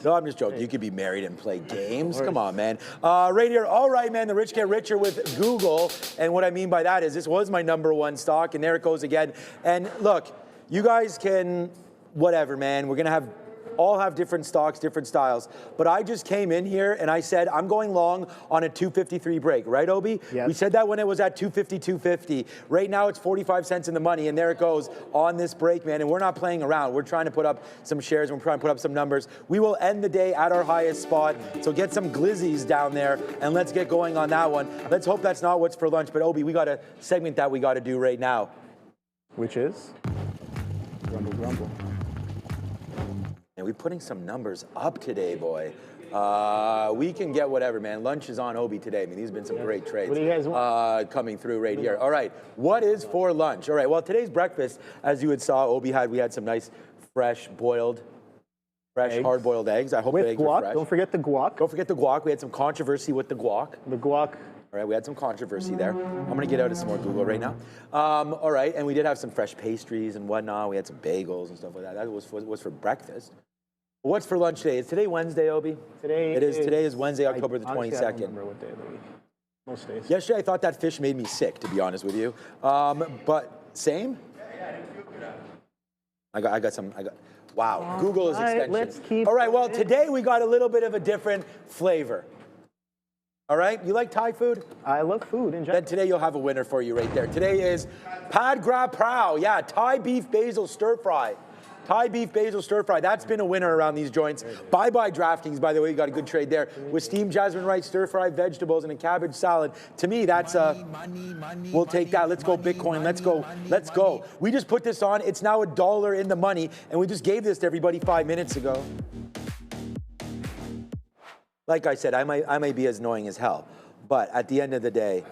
No, I'm just joking. You could be married and play games. Come on, man. Right here. All right, man. The rich get richer with Google, and what I mean by that is this was my #1 stock, and there it goes again. And look, you guys can whatever, man. We're gonna have all have different stocks, different styles. But I just came in here and I said, I'm going long on a 253 break, right, Obi? Yes. We said that when it was at 250, 250. Right now it's 45 cents in the money, and there it goes on this break, man. And we're not playing around. We're trying to put up some shares, and we're trying to put up some numbers. We will end the day at our highest spot. So get some glizzies down there, and let's get going on that one. Let's hope that's not what's for lunch. But Obi, we got a segment that we got to do right now. Which is? Grumble, grumble. And we're putting some numbers up today, boy. We can get whatever, man. Lunch is on Obi today. I mean, these have been some great trades. What do you guys want? Coming through right here. All right, what is for lunch? All right, well, today's breakfast, as you had saw, we had some nice fresh hard-boiled eggs. I hope the With eggs are guac. fresh. Don't forget the guac. Don't forget the guac. We had some controversy with the guac. The guac. All right, we had some controversy there. I'm going to get out of some more Google right now. All right, and we did have some fresh pastries and whatnot. We had some bagels and stuff like that. That was for breakfast. What's for lunch today? Is today Wednesday, Obi? Today is Wednesday, October the 22nd. I don't remember what day of the week. Most days. Yesterday, I thought that fish made me sick, to be honest with you. But same? I got some. Wow, Google is extension. Let's keep. All right, well, today we got a little bit of a different flavor. All right, you like Thai food? I love food in general. Then today you'll have a winner for you right there. Today is Pad Gra Prao. Yeah, Thai beef basil stir fry. Thai beef basil stir fry. That's been a winner around these joints. Bye-bye DraftKings, by the way. You got a good trade there. With steamed jasmine rice, stir-fried vegetables, and a cabbage salad. To me, that's we'll take that. Let's go Bitcoin. Let's go. Let's go. We just put this on. It's now $1 in the money, and we just gave this to everybody 5 minutes ago. Like I said, I may be as annoying as hell, but at the end of the day,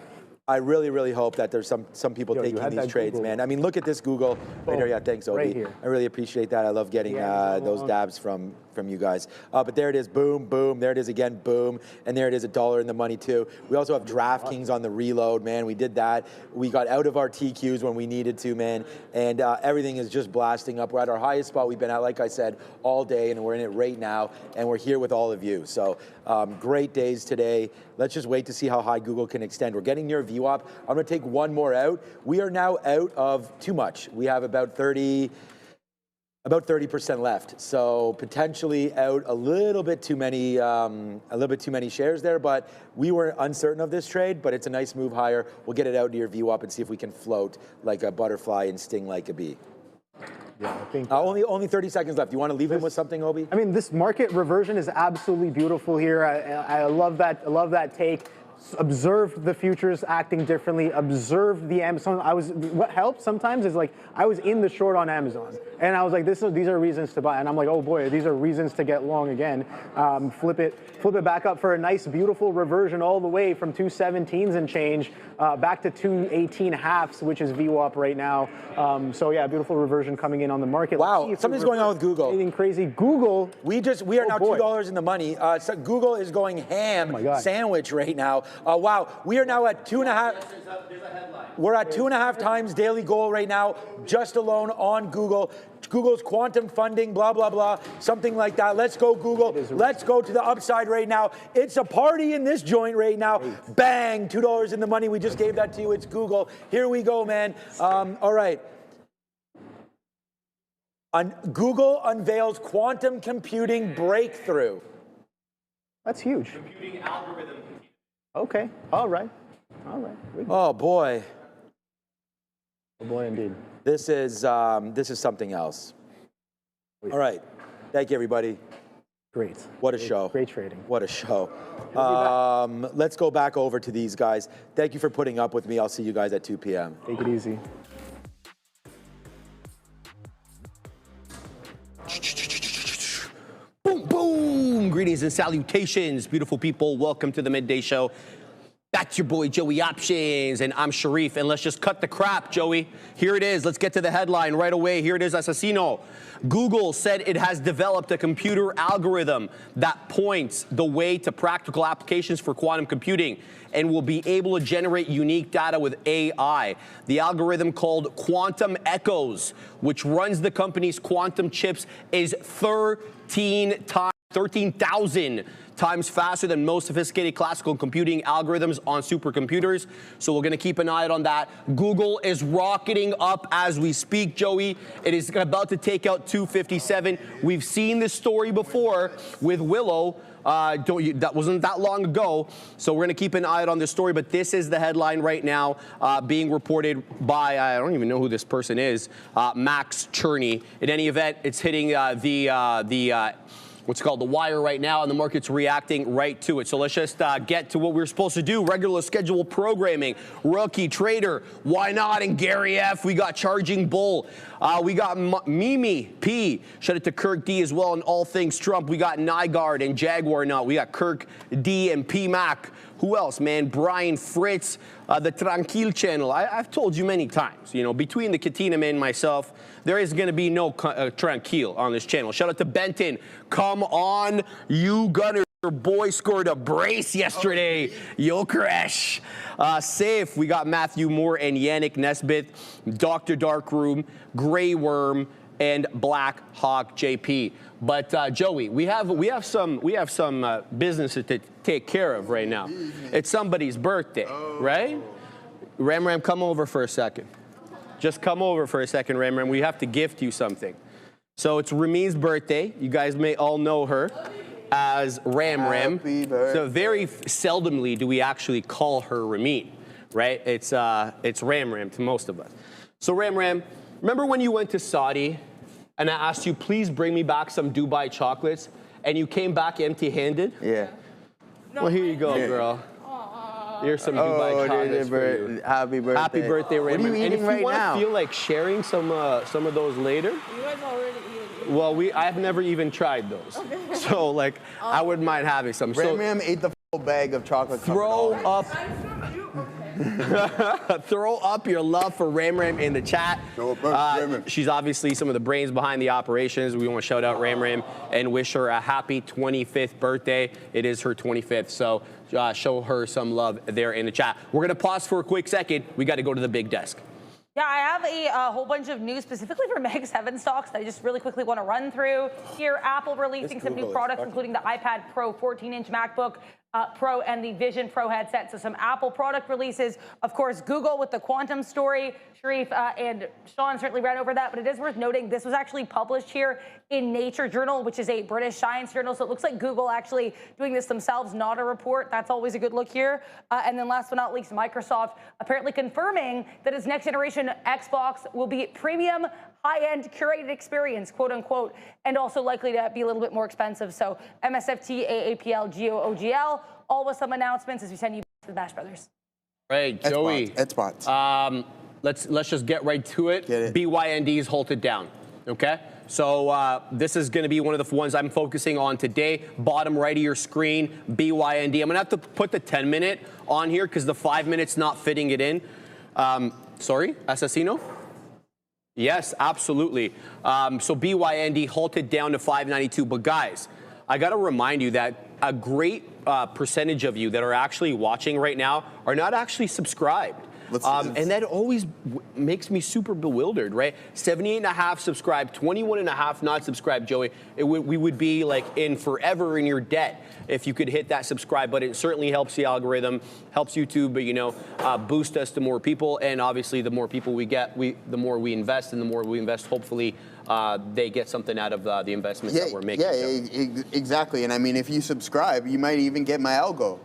I really, really hope that there's some people taking these trades, Google. Man. I mean, look at this Google right here. Yeah, thanks, Obi. Right here. I really appreciate that. I love getting those dabs from you guys. But there it is, boom, boom. There it is again, boom. And there it is, $1 in the money too. We also have DraftKings on the reload, man. We did that. We got out of our TQs when we needed to, man. And everything is just blasting up. We're at our highest spot we've been at, like I said, all day, and we're in it right now. And we're here with all of you. So great days today. Let's just wait to see how high Google can extend. We're getting near VWAP. I'm going to take one more out. We are now out of too much. We have about 30% left. So potentially out a little bit too many shares there. But we were uncertain of this trade. But it's a nice move higher. We'll get it out near VWAP and see if we can float like a butterfly and sting like a bee. Yeah, I think only 30 seconds left. You want to leave him with something, Obi? I mean, this market reversion is absolutely beautiful here. I love that. I love that take. Observed the futures acting differently. Observed the Amazon. What helps sometimes is like I was in the short on Amazon, and I was like, these are reasons to buy, and I'm like, oh boy, these are reasons to get long again. Flip it back up for a nice, beautiful reversion all the way from 217s and change back to 218 halves, which is VWAP right now. So yeah, beautiful reversion coming in on the market. Wow, something's going on with Google. Anything crazy? Google. We are now $2 in the money. So Google is going ham sandwich right now. Wow, we are now at 2.5. There's a headline. We're at 2.5 times daily goal right now, just alone on Google. Google's quantum funding, blah, blah, blah, something like that. Let's go, Google. Let's go to the upside right now. It's a party in this joint right now. Bang, $2 in the money. We just gave that to you. It's Google. Here we go, man. All right. Google unveils quantum computing breakthrough. That's huge. Computing algorithm. Okay. All right. Oh boy. Oh boy, indeed. This is something else. All right. Thank you, everybody. Great. What a show. Great trading. What a show. Let's go back over to these guys. Thank you for putting up with me. I'll see you guys at 2 p.m. Take it easy. Boom, boom. Greetings and salutations, beautiful people. Welcome to the Midday Show. That's your boy, Joey Options, and I'm Sharif. And let's just cut the crap, Joey. Here it is. Let's get to the headline right away. Here it is, Assassino. Google said it has developed a computer algorithm that points the way to practical applications for quantum computing and will be able to generate unique data with AI. The algorithm called Quantum Echoes, which runs the company's quantum chips, is 13 times 13,000 times faster than most sophisticated classical computing algorithms on supercomputers. So we're going to keep an eye on that. Google is rocketing up as we speak, Joey. It is about to take out 257. We've seen this story before with Willow. That wasn't that long ago, so we're going to keep an eye on this story, but this is the headline right now being reported by, I don't even know who this person is, Max Cherney. In any event, it's hitting what's called the wire right now, and the market's reacting right to it. So let's just get to what we're supposed to do. Regular scheduled programming, rookie, trader, why not? And Gary F. We got Charging Bull. We got Mimi P. Shout out to Kirk D as well, and all things Trump. We got Nygaard and Jaguar Nut. We got Kirk D and P Mac. Who else, man? Brian Fritz, the Tranquil channel. I've told you many times, you know, between the Katina man and myself, there is going to be no Tranquil on this channel. Shout out to Benton. Come on, you Gunner. Your boy scored a brace yesterday. Yokeresh. Safe. We got Matthew Moore and Yannick Nesbitt. Dr. Darkroom, Grey Worm, and Black Hawk JP. But Joey, we have some business to take care of right now. It's somebody's birthday, right? Ram, come over for a second. Just come over for a second, Ram. We have to gift you something. So it's Ramin's birthday. You guys may all know her as Ram. So very seldomly do we actually call her Ramin, right? It's Ram to most of us. So Ram, remember when you went to Saudi and I asked you, please bring me back some Dubai chocolates, and you came back empty-handed? Yeah. Well, here you go, girl. Here's some Dubai chocolates for you. Happy birthday. Happy birthday, Ram. What are you eating right now? And if you want to feel like sharing some of those later. You guys already eating. Well, I've never even tried those. Okay. So, like, I wouldn't mind having some. Ram ate the full bag of chocolate. Throw up your love for Ram in the chat. She's obviously some of the brains behind the operations. We want to shout out Ram and wish her a happy 25th birthday. It is her 25th, so show her some love there in the chat. We're going to pause for a quick second. We got to go to the big desk. Yeah, I have a whole bunch of news specifically for Meg 7 stocks that I just really quickly want to run through. Here, Apple releasing some new products, including the iPad Pro 14-inch MacBook Pro and the Vision Pro headset. So some Apple product releases. Of course, Google with the quantum story. Sharif and Sean certainly ran over that, but it is worth noting this was actually published here in Nature Journal, which is a British science journal. So it looks like Google actually doing this themselves, not a report. That's always a good look here. And then last but not least, Microsoft apparently confirming that its next generation Xbox will be premium, high-end curated experience, quote unquote, and also likely to be a little bit more expensive. So MSFT, AAPL, GOOGL, all with some announcements as we send you back to the Bash Brothers. Right, Joey. Spots. Let's just get right to it. BYND is halted down. Okay. So this is going to be one of the ones I'm focusing on today. Bottom right of your screen, BYND. I'm going to have to put the 10-minute on here because the 5 minutes not fitting it in. Sorry, Assassino? Yes, absolutely. So BYND halted down to 592. But guys, I got to remind you that a great percentage of you that are actually watching right now are not actually subscribed. And that always makes me super bewildered, right? 78.5 subscribed, 21.5 not subscribed, Joey. We would be like in forever in your debt if you could hit that subscribe button. It certainly helps the algorithm, helps YouTube, but, you know, boost us to more people. And obviously, the more people we get, the more we invest, and the more we invest, hopefully, they get something out of the investments that we're making. Yeah, exactly. And I mean, if you subscribe, you might even get my algo.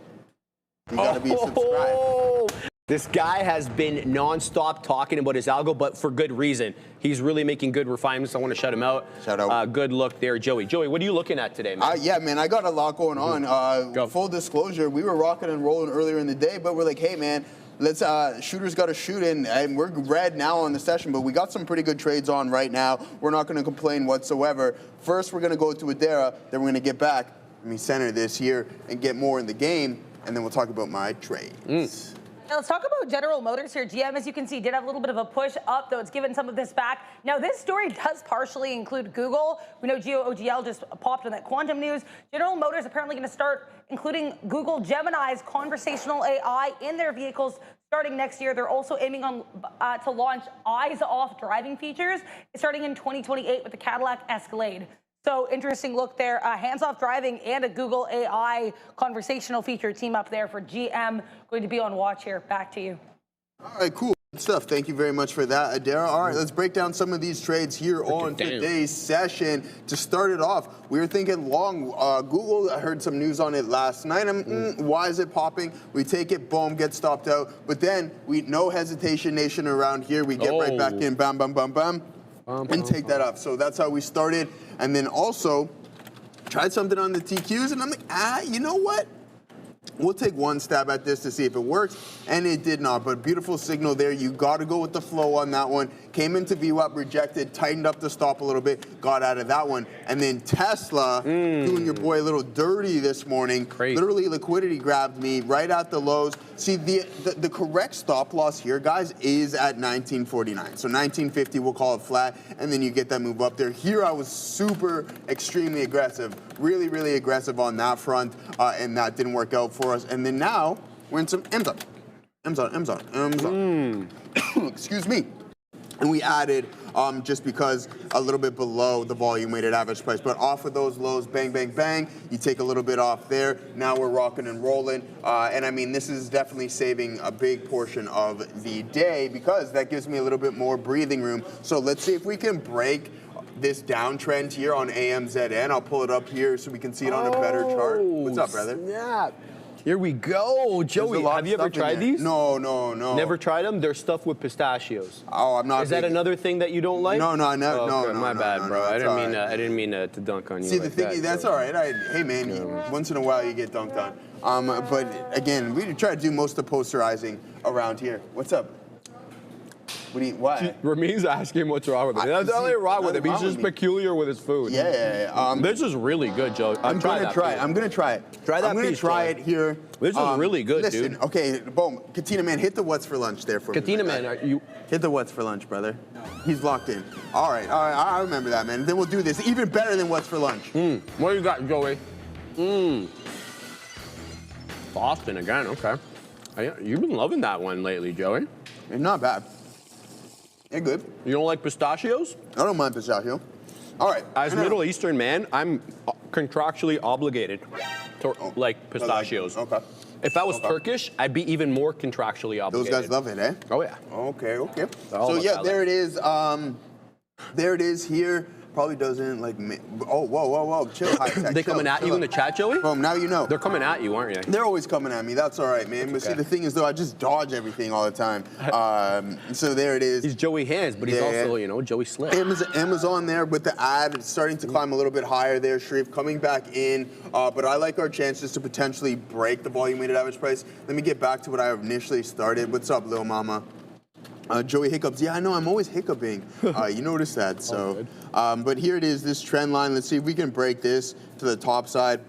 You gotta be subscribed. This guy has been nonstop talking about his algo, but for good reason. He's really making good refinements. I want to shout him out. Shout out. Good look there, Joey. Joey, what are you looking at today, man? Yeah, man, I got a lot going on. Full disclosure, we were rocking and rolling earlier in the day, but we're like, hey, man, let's shooters got to shoot in, and we're red now on the session, but we got some pretty good trades on right now. We're not going to complain whatsoever. First, we're going to go to Adara, then we're going to get back. Let me center this here and get more in the game, and then we'll talk about my trades. Now let's talk about General Motors here. GM, as you can see, did have a little bit of a push up, though it's given some of this back. Now, this story does partially include Google. We know GOOGL just popped on that quantum news. General Motors apparently going to start including Google Gemini's conversational AI in their vehicles starting next year. They're also aiming on to launch eyes-off driving features starting in 2028 with the Cadillac Escalade. So interesting look there. Hands-off driving and a Google AI conversational feature team up there for GM. Going to be on watch here. Back to you. All right, cool. Good stuff. Thank you very much for that, Adara. All right, let's break down some of these trades here on today's session. To start it off, we were thinking long. Google, I heard some news on it last night. Why is it popping? We take it, boom, get stopped out. But then, no hesitation nation around here. We get right back in, bam, bam, bam, bam, and take that up. So that's how we started. And then also, tried something on the TQs, and I'm like, you know what? We'll take one stab at this to see if it works, and it did not. But beautiful signal there. You got to go with the flow on that one. Came into VWAP, rejected, tightened up the stop a little bit, got out of that one. And then Tesla doing your boy a little dirty this morning. Crazy. Literally liquidity grabbed me right at the lows. See, the correct stop loss here, guys, is at 1949. So 1950, we'll call it flat, and then you get that move up there. Here I was super, extremely aggressive. Really, really aggressive on that front, and that didn't work out for us. And then now, we're in some M's on. Excuse me. And we added, just because a little bit below the volume weighted average price. But off of those lows, bang, bang, bang, you take a little bit off there. Now we're rocking and rolling. And I mean, this is definitely saving a big portion of the day because that gives me a little bit more breathing room. So let's see if we can break this downtrend here on AMZN. I'll pull it up here so we can see it on a better chart. What's up, brother? Yeah. Here we go. Joey, have you ever tried these? No. Never tried them? They're stuffed with pistachios. Oh, I'm not. Is that another thing that you don't like? No, Okay, no. My bad, bro. I didn't mean to dunk on you. See, like the thing is, that's all right. Hey, man, once in a while you get dunked on. But again, we try to do most of the posterizing around here. What's up? What? Ramin's asking what's wrong with him. That's nothing wrong with him. He's just peculiar with his food. Yeah. This is really good, Joe. I'm gonna try it. I'm gonna try it. Try that I'm gonna piece, try Joey. it here. This is really good, listen, dude. Okay, boom. Katina Man, hit the what's for lunch there for me. Katina Man, are you? Hit the what's for lunch, brother. He's locked in. All right. I remember that, man. Then we'll do this even better than what's for lunch. What do you got, Joey? Boston again. Okay. You've been loving that one lately, Joey. It's not bad. They're good. You don't like pistachios? I don't mind pistachio. All right. As Middle Eastern man, I'm contractually obligated to like pistachios. Okay. If I was Turkish, I'd be even more contractually Those obligated. guys love it, eh? Oh yeah. Okay. all So about yeah, that, there it is. There it is here. Probably doesn't like. Oh, whoa. Chill, high tech. They coming at you in the chat, Joey? Boom, now you know. They're coming at you, aren't they? They're always coming at me. That's all right, man. But see, the thing is, though, I just dodge everything all the time. So there it is. He's Joey Hands, but he's also, Joey Slick. Amazon there with the ad. It's starting to climb a little bit higher there, Sharif, coming back in. But I like our chances to potentially break the volume weighted average price. Let me get back to what I initially started. What's up, Lil Mama? Joey hiccups. Yeah, I know. I'm always hiccuping. You noticed that. So, but here it is, this trend line. Let's see if we can break this to the top side.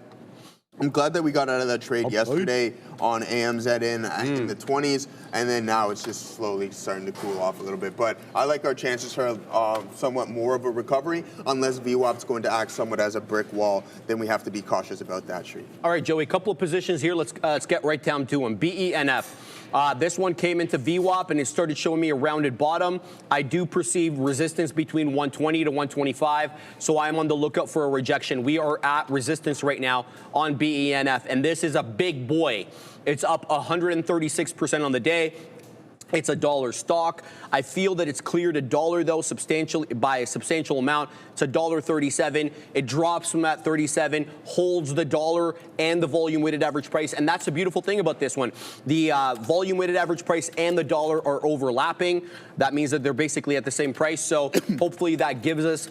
I'm glad that we got out of that trade yesterday on AMZN in the 20s, and then now it's just slowly starting to cool off a little bit. But I like our chances for somewhat more of a recovery, unless VWAP's going to act somewhat as a brick wall. Then we have to be cautious about that trade. All right, Joey, a couple of positions here. Let's get right down to them. BENF. This one came into VWAP and it started showing me a rounded bottom. I do perceive resistance between 120 to 125, so I'm on the lookout for a rejection. We are at resistance right now on BENF, and this is a big boy. It's up 136% on the day. It's a dollar stock. I feel that it's cleared a dollar, though, by a substantial amount. It's $1.37. It drops from that 37, holds the dollar and the volume-weighted average price. And that's the beautiful thing about this one. The volume-weighted average price and the dollar are overlapping. That means that they're basically at the same price. So hopefully that gives us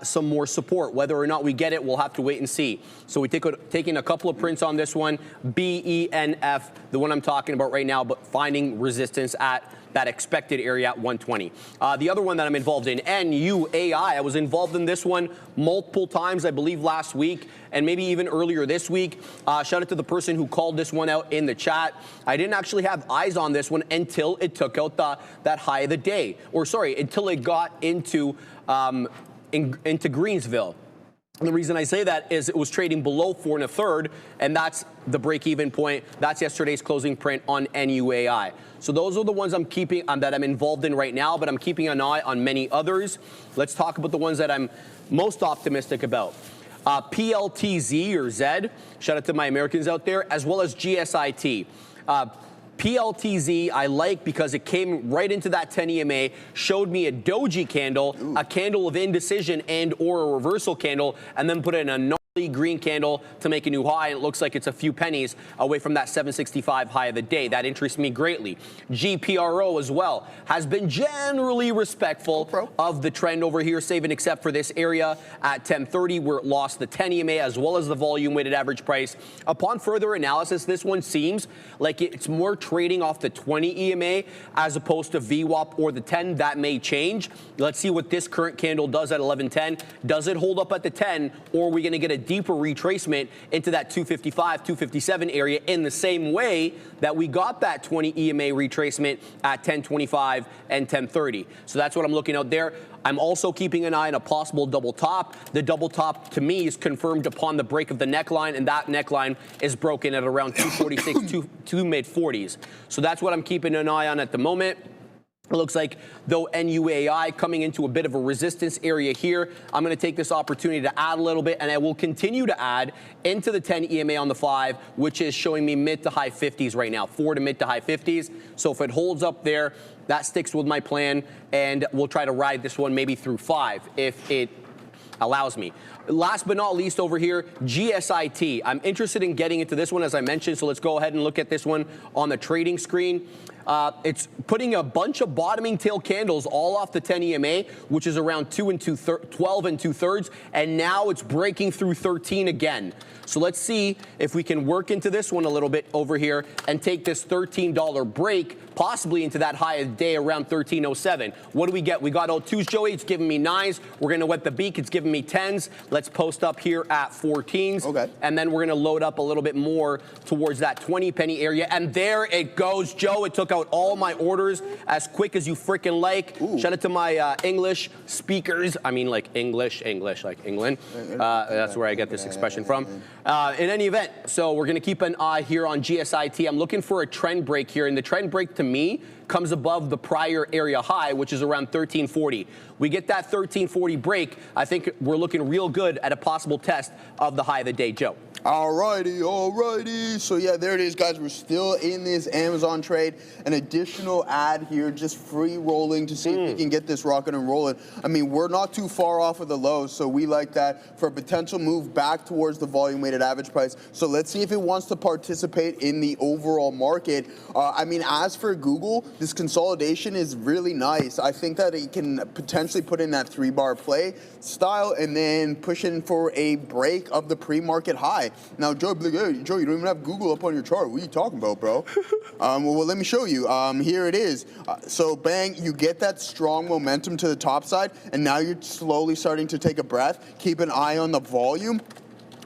some more support. Whether or not we get it, we'll have to wait and see. So we taking a couple of prints on this one. BENF, the one I'm talking about right now, but finding resistance at that expected area at 120. The other one that I'm involved in, NUAI. I was involved in this one multiple times, I believe last week, and maybe even earlier this week. Shout out to the person who called this one out in the chat. I didn't actually have eyes on this one until it took out that high of the day. Or sorry, until it got into Greensville. And the reason I say that is it was trading below 4 1/3, and that's the break-even point. That's yesterday's closing print on NUAI. So those are the ones I'm keeping that I'm involved in right now, but I'm keeping an eye on many others. Let's talk about the ones that I'm most optimistic about. PLTZ or Z, shout out to my Americans out there, as well as GSIT. PLTZ I like because it came right into that 10 EMA, showed me a doji candle, a candle of indecision and or a reversal candle, and then put in a green candle to make a new high. It looks like it's a few pennies away from that 765 high of the day. That interests me greatly. GPRO as well has been generally respectful of the trend over here, save and except for this area at 1030 where it lost the 10 EMA as well as the volume weighted average price. Upon further analysis, this one seems like it's more trading off the 20 EMA as opposed to VWAP or the 10. That may change. Let's see what this current candle does at 1110. Does it hold up at the 10, or are we going to get a deeper retracement into that 255, 257 area in the same way that we got that 20 EMA retracement at 1025 and 1030. So that's what I'm looking out there. I'm also keeping an eye on a possible double top. The double top to me is confirmed upon the break of the neckline, and that neckline is broken at around 246, two mid 40s. So that's what I'm keeping an eye on at the moment. It looks like, though, NUAI coming into a bit of a resistance area here. I'm going to take this opportunity to add a little bit, and I will continue to add into the 10 EMA on the 5, which is showing me mid to high 50s right now, 4 to mid to high 50s. So if it holds up there, that sticks with my plan, and we'll try to ride this one maybe through 5 if it allows me. Last but not least over here, GSIT. I'm interested in getting into this one, as I mentioned, so let's go ahead and look at this one on the trading screen. It's putting a bunch of bottoming tail candles all off the 10 EMA, which is around 12 and 2/3, and now it's breaking through 13 again. So let's see if we can work into this one a little bit over here and take this $13 break, possibly into that high of the day around 1307. What do we get? We got all 2s, Joey. It's giving me 9s. We're going to wet the beak. It's giving me 10s. Let's post up here at 14s. Okay. And then we're going to load up a little bit more towards that 20 penny area. And there it goes, Joe. It took out all my orders as quick as you freaking like. Ooh. Shout out to my English speakers. I mean, like English, like England. That's where I get this expression from. In any event, so we're going to keep an eye here on GSIT. I'm looking for a trend break here, and the trend break to me comes above the prior area high, which is around 1340. We get that 1340 break, I think we're looking real good at a possible test of the high of the day, Joe. Alrighty. So yeah, there it is, guys. We're still in this Amazon trade. An additional ad here, just free rolling to see if we can get this rocking and rolling. I mean, we're not too far off of the lows, so we like that for a potential move back towards the volume weighted average price. So let's see if it wants to participate in the overall market. I mean, as for Google, this consolidation is really nice. I think that it can potentially put in that 3-bar play style and then push in for a break of the pre-market high. Now, Joe, hey, Joe, you don't even have Google up on your chart. What are you talking about, bro? Well, let me show you. Here it is. So, bang, you get that strong momentum to the top side, and now you're slowly starting to take a breath. Keep an eye on the volume.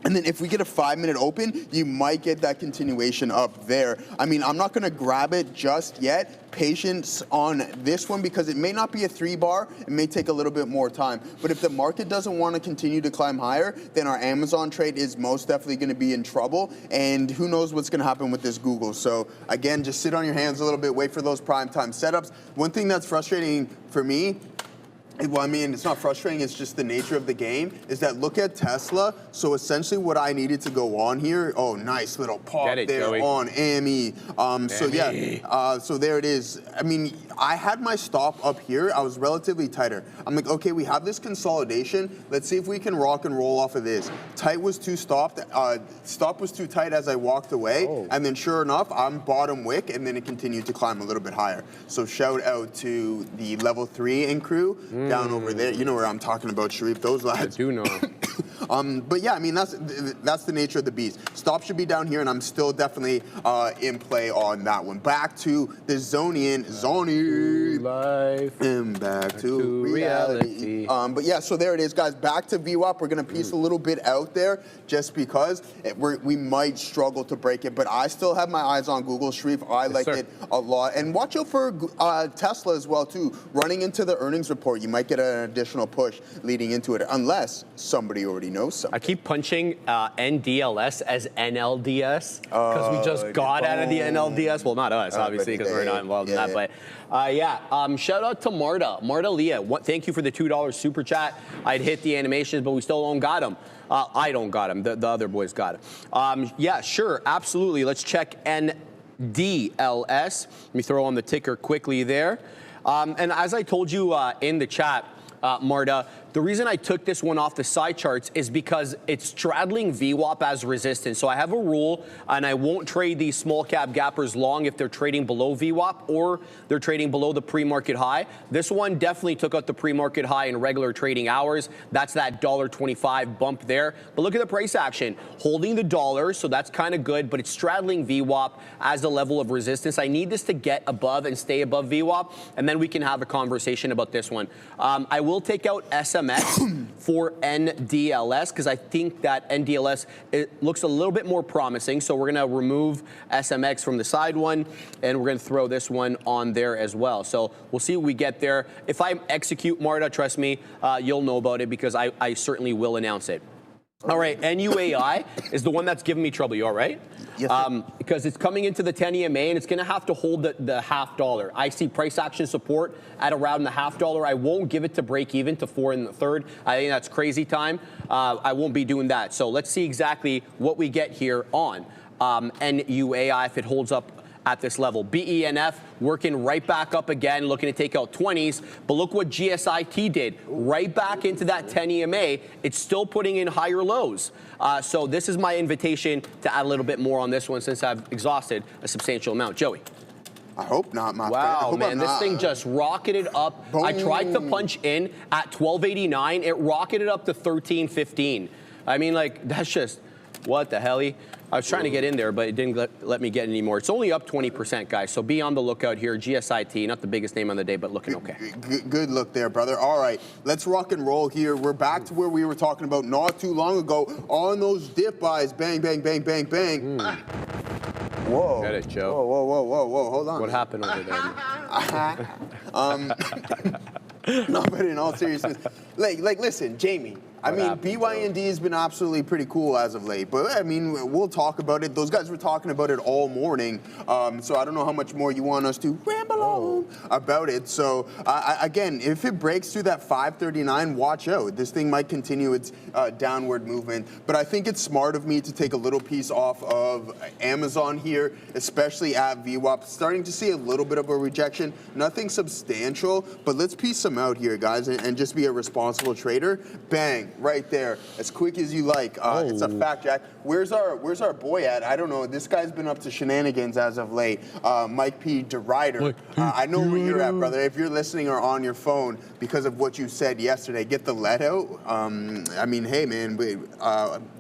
And then if we get a 5-minute open, you might get that continuation up there. I mean, I'm not going to grab it just yet. Patience on this one because it may not be a 3-bar. It may take a little bit more time. But if the market doesn't want to continue to climb higher, then our Amazon trade is most definitely going to be in trouble. And who knows what's going to happen with this Google. So again, just sit on your hands a little bit, wait for those prime time setups. One thing that's frustrating for me, well, I mean, it's not frustrating, it's just the nature of the game, is that look at Tesla. So essentially what I needed to go on here, oh, nice little pop there, Joey. On AME. So yeah, so there it is. I mean, I had my stop up here. I was relatively tighter. I'm like, okay, we have this consolidation. Let's see if we can rock and roll off of this. Tight was too stopped. Stop was too tight as I walked away. Oh. And then sure enough, I'm bottom wick, and then it continued to climb a little bit higher. So shout out to the level 3 and crew. Down over there, you know where I'm talking about, Sharif. Those lads. I do know. But yeah, I mean that's the nature of the beast. Stop should be down here, and I'm still definitely in play on that one. Back to the Zonian life and back to reality. But yeah, so there it is, guys. Back to VWAP. We're gonna piece a little bit out there just because we might struggle to break it. But I still have my eyes on Google, Sharif. I like it a lot, and watch out for Tesla as well too. Running into the earnings report, you might get an additional push leading into it, unless somebody everybody already knows something. I keep punching NDLS as NLDS because we just got out of the NLDS. Well, not us, obviously, because we're not involved in that. But shout out to Marta Leah. Thank you for the $2 super chat. I'd hit the animations, but we still don't got them. I don't got them. The other boys got them. Yeah, sure, absolutely. Let's check NDLS. Let me throw on the ticker quickly there. And as I told you in the chat, Marta, the reason I took this one off the side charts is because it's straddling VWAP as resistance. So I have a rule, and I won't trade these small cap gappers long if they're trading below VWAP or they're trading below the pre-market high. This one definitely took out the pre-market high in regular trading hours. That's that $1.25 bump there. But look at the price action. Holding the dollar, so that's kind of good, but it's straddling VWAP as a level of resistance. I need this to get above and stay above VWAP, and then we can have a conversation about this one. I will take out SMX for NDLS because I think that NDLS looks a little bit more promising. So we're going to remove SMX from the side one, and we're going to throw this one on there as well. So we'll see what we get there. If I execute, Marta, trust me, you'll know about it because I certainly will announce it. All right, NUAI is the one that's giving me trouble. You all right? Yes, because it's coming into the 10 EMA and it's going to have to hold the $0.50. I see price action support at around the $0.50. I won't give it to break even to 4 1/3. I think that's crazy time. I won't be doing that. So let's see exactly what we get here on NUAI if it holds up at this level. BENF working right back up again, looking to take out 20s. But look what GSIT did. Right back into that 10 EMA. It's still putting in higher lows. So this is my invitation to add a little bit more on this one since I've exhausted a substantial amount. Joey. I hope not, my friend. Wow, man, this thing just rocketed up. Boom. I tried to punch in at 12.89. It rocketed up to 13.15. I mean, like, that's just, what the hell? I was trying to get in there, but it didn't let me get any more. It's only up 20%, guys, so be on the lookout here. GSIT, not the biggest name on the day, but looking okay. Good look there, brother. All right, let's rock and roll here. We're back to where we were talking about not too long ago on those dip buys. Bang, bang, bang, bang, bang. Whoa. Get it, Joe. Whoa. Hold on. What happened over there? No, but in all seriousness, like, listen, Jamie. I mean, BYND has been absolutely pretty cool as of late, but I mean, we'll talk about it. Those guys were talking about it all morning, so I don't know how much more you want us to ramble on about it. So again, if it breaks through that 539, watch out. This thing might continue its downward movement, but I think it's smart of me to take a little piece off of Amazon here, especially at VWAP. Starting to see a little bit of a rejection, nothing substantial, but let's piece some out here, guys, and just be a responsible trader. Bang. Right there, as quick as you like. It's a fact, Jack. Where's our boy at? I don't know. This guy's been up to shenanigans as of late. Mike P. DeRider. I know where you're at, brother. If you're listening or on your phone because of what you said yesterday, get the let out. I mean, hey, man.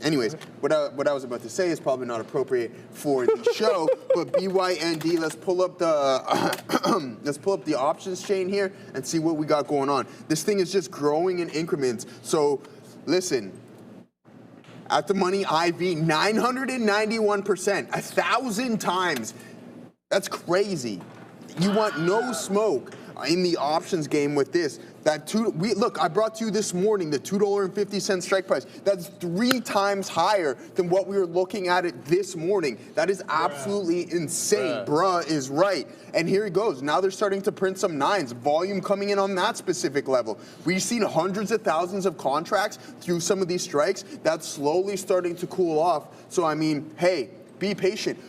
Anyways, what I was about to say is probably not appropriate for the show. But BYND, let's pull up the options chain here and see what we got going on. This thing is just growing in increments. So. Listen, at the money IV, 991%, 1,000 times. That's crazy. You want no smoke in the options game with this. Look, I brought to you this morning the $2.50 strike price. That's 3 times higher than what we were looking at it this morning. That is absolutely insane. Bruh is right. And here it goes. Now they're starting to print some 9s. Volume coming in on that specific level. We've seen hundreds of thousands of contracts through some of these strikes. That's slowly starting to cool off. So, I mean, hey, be patient.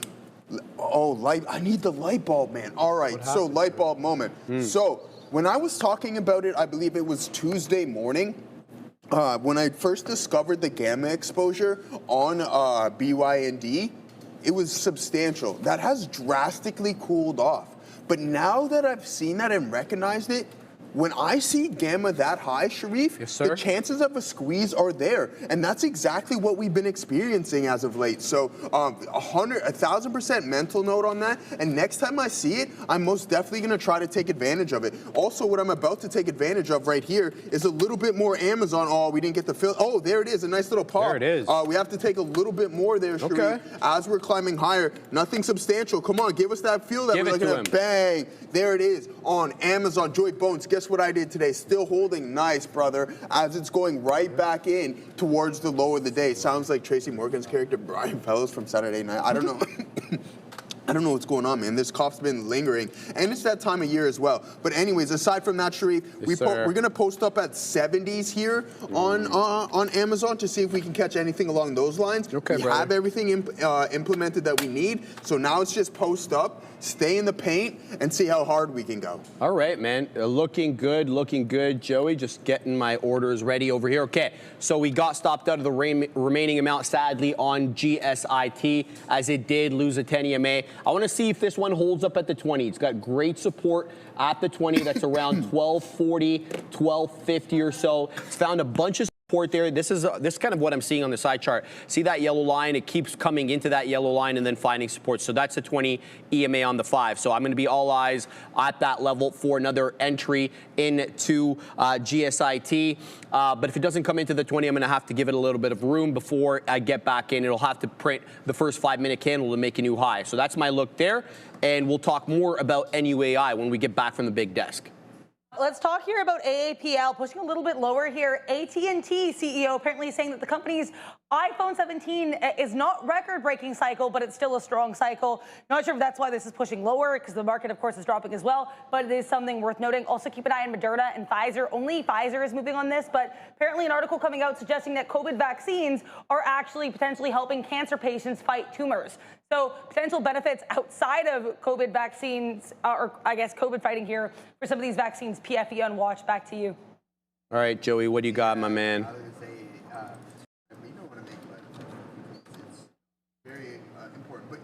Oh, I need the light bulb, man. All right, so light bulb moment. So when I was talking about it, I believe it was Tuesday morning, when I first discovered the gamma exposure on BYND, it was substantial. That has drastically cooled off. But now that I've seen that and recognized it, when I see gamma that high, Sharif, the chances of a squeeze are there. And that's exactly what we've been experiencing as of late. So 1,000% mental note on that. And next time I see it, I'm most definitely going to try to take advantage of it. Also, what I'm about to take advantage of right here is a little bit more Amazon. Oh, we didn't get the fill. Oh, there it is. A nice little pop. There it is. We have to take a little bit more there, Sharif. As we're climbing higher. Nothing substantial. Come on, give us that feel that we're looking at. Bang. There it is on Amazon. Joy Bones, guess notice what I did today. Still holding nice, brother, as it's going right back in towards the low of the day. Sounds like Tracy Morgan's character, Brian Fellows from Saturday Night. I don't know. I don't know what's going on, man. This cough's been lingering, and it's that time of year as well. But anyways, aside from that, Sharif, we're going to post up at 70s here on Amazon to see if we can catch anything along those lines. Okay, we have everything implemented that we need, so now it's just post up, stay in the paint, and see how hard we can go. All right, man. Looking good, looking good. Joey, just getting my orders ready over here. Okay, so we got stopped out of the remaining amount, sadly, on GSIT, as it did lose a 10 EMA. I want to see if this one holds up at the 20. It's got great support at the 20. That's around 1240, 1250 or so. It's found a bunch of support there. This is kind of what I'm seeing on the side chart. See that yellow line? It keeps coming into that yellow line and then finding support. So that's a 20 EMA on the 5. So I'm going to be all eyes at that level for another entry into GSIT. But if it doesn't come into the 20, I'm going to have to give it a little bit of room before I get back in. It'll have to print the first 5-minute candle to make a new high. So that's my look there. And we'll talk more about NUAI when we get back from the big desk. Let's talk here about AAPL, pushing a little bit lower here. AT&T CEO apparently saying that the company's iPhone 17 is not record-breaking cycle, but it's still a strong cycle. Not sure if that's why this is pushing lower, because the market, of course, is dropping as well, but it is something worth noting. Also, keep an eye on Moderna and Pfizer. Only Pfizer is moving on this, but apparently an article coming out suggesting that COVID vaccines are actually potentially helping cancer patients fight tumors. So potential benefits outside of COVID vaccines, or I guess COVID fighting here for some of these vaccines. PFE on watch. Back to you. All right, Joey, what do you got, my man? We don't want to make light of it because it's very important. But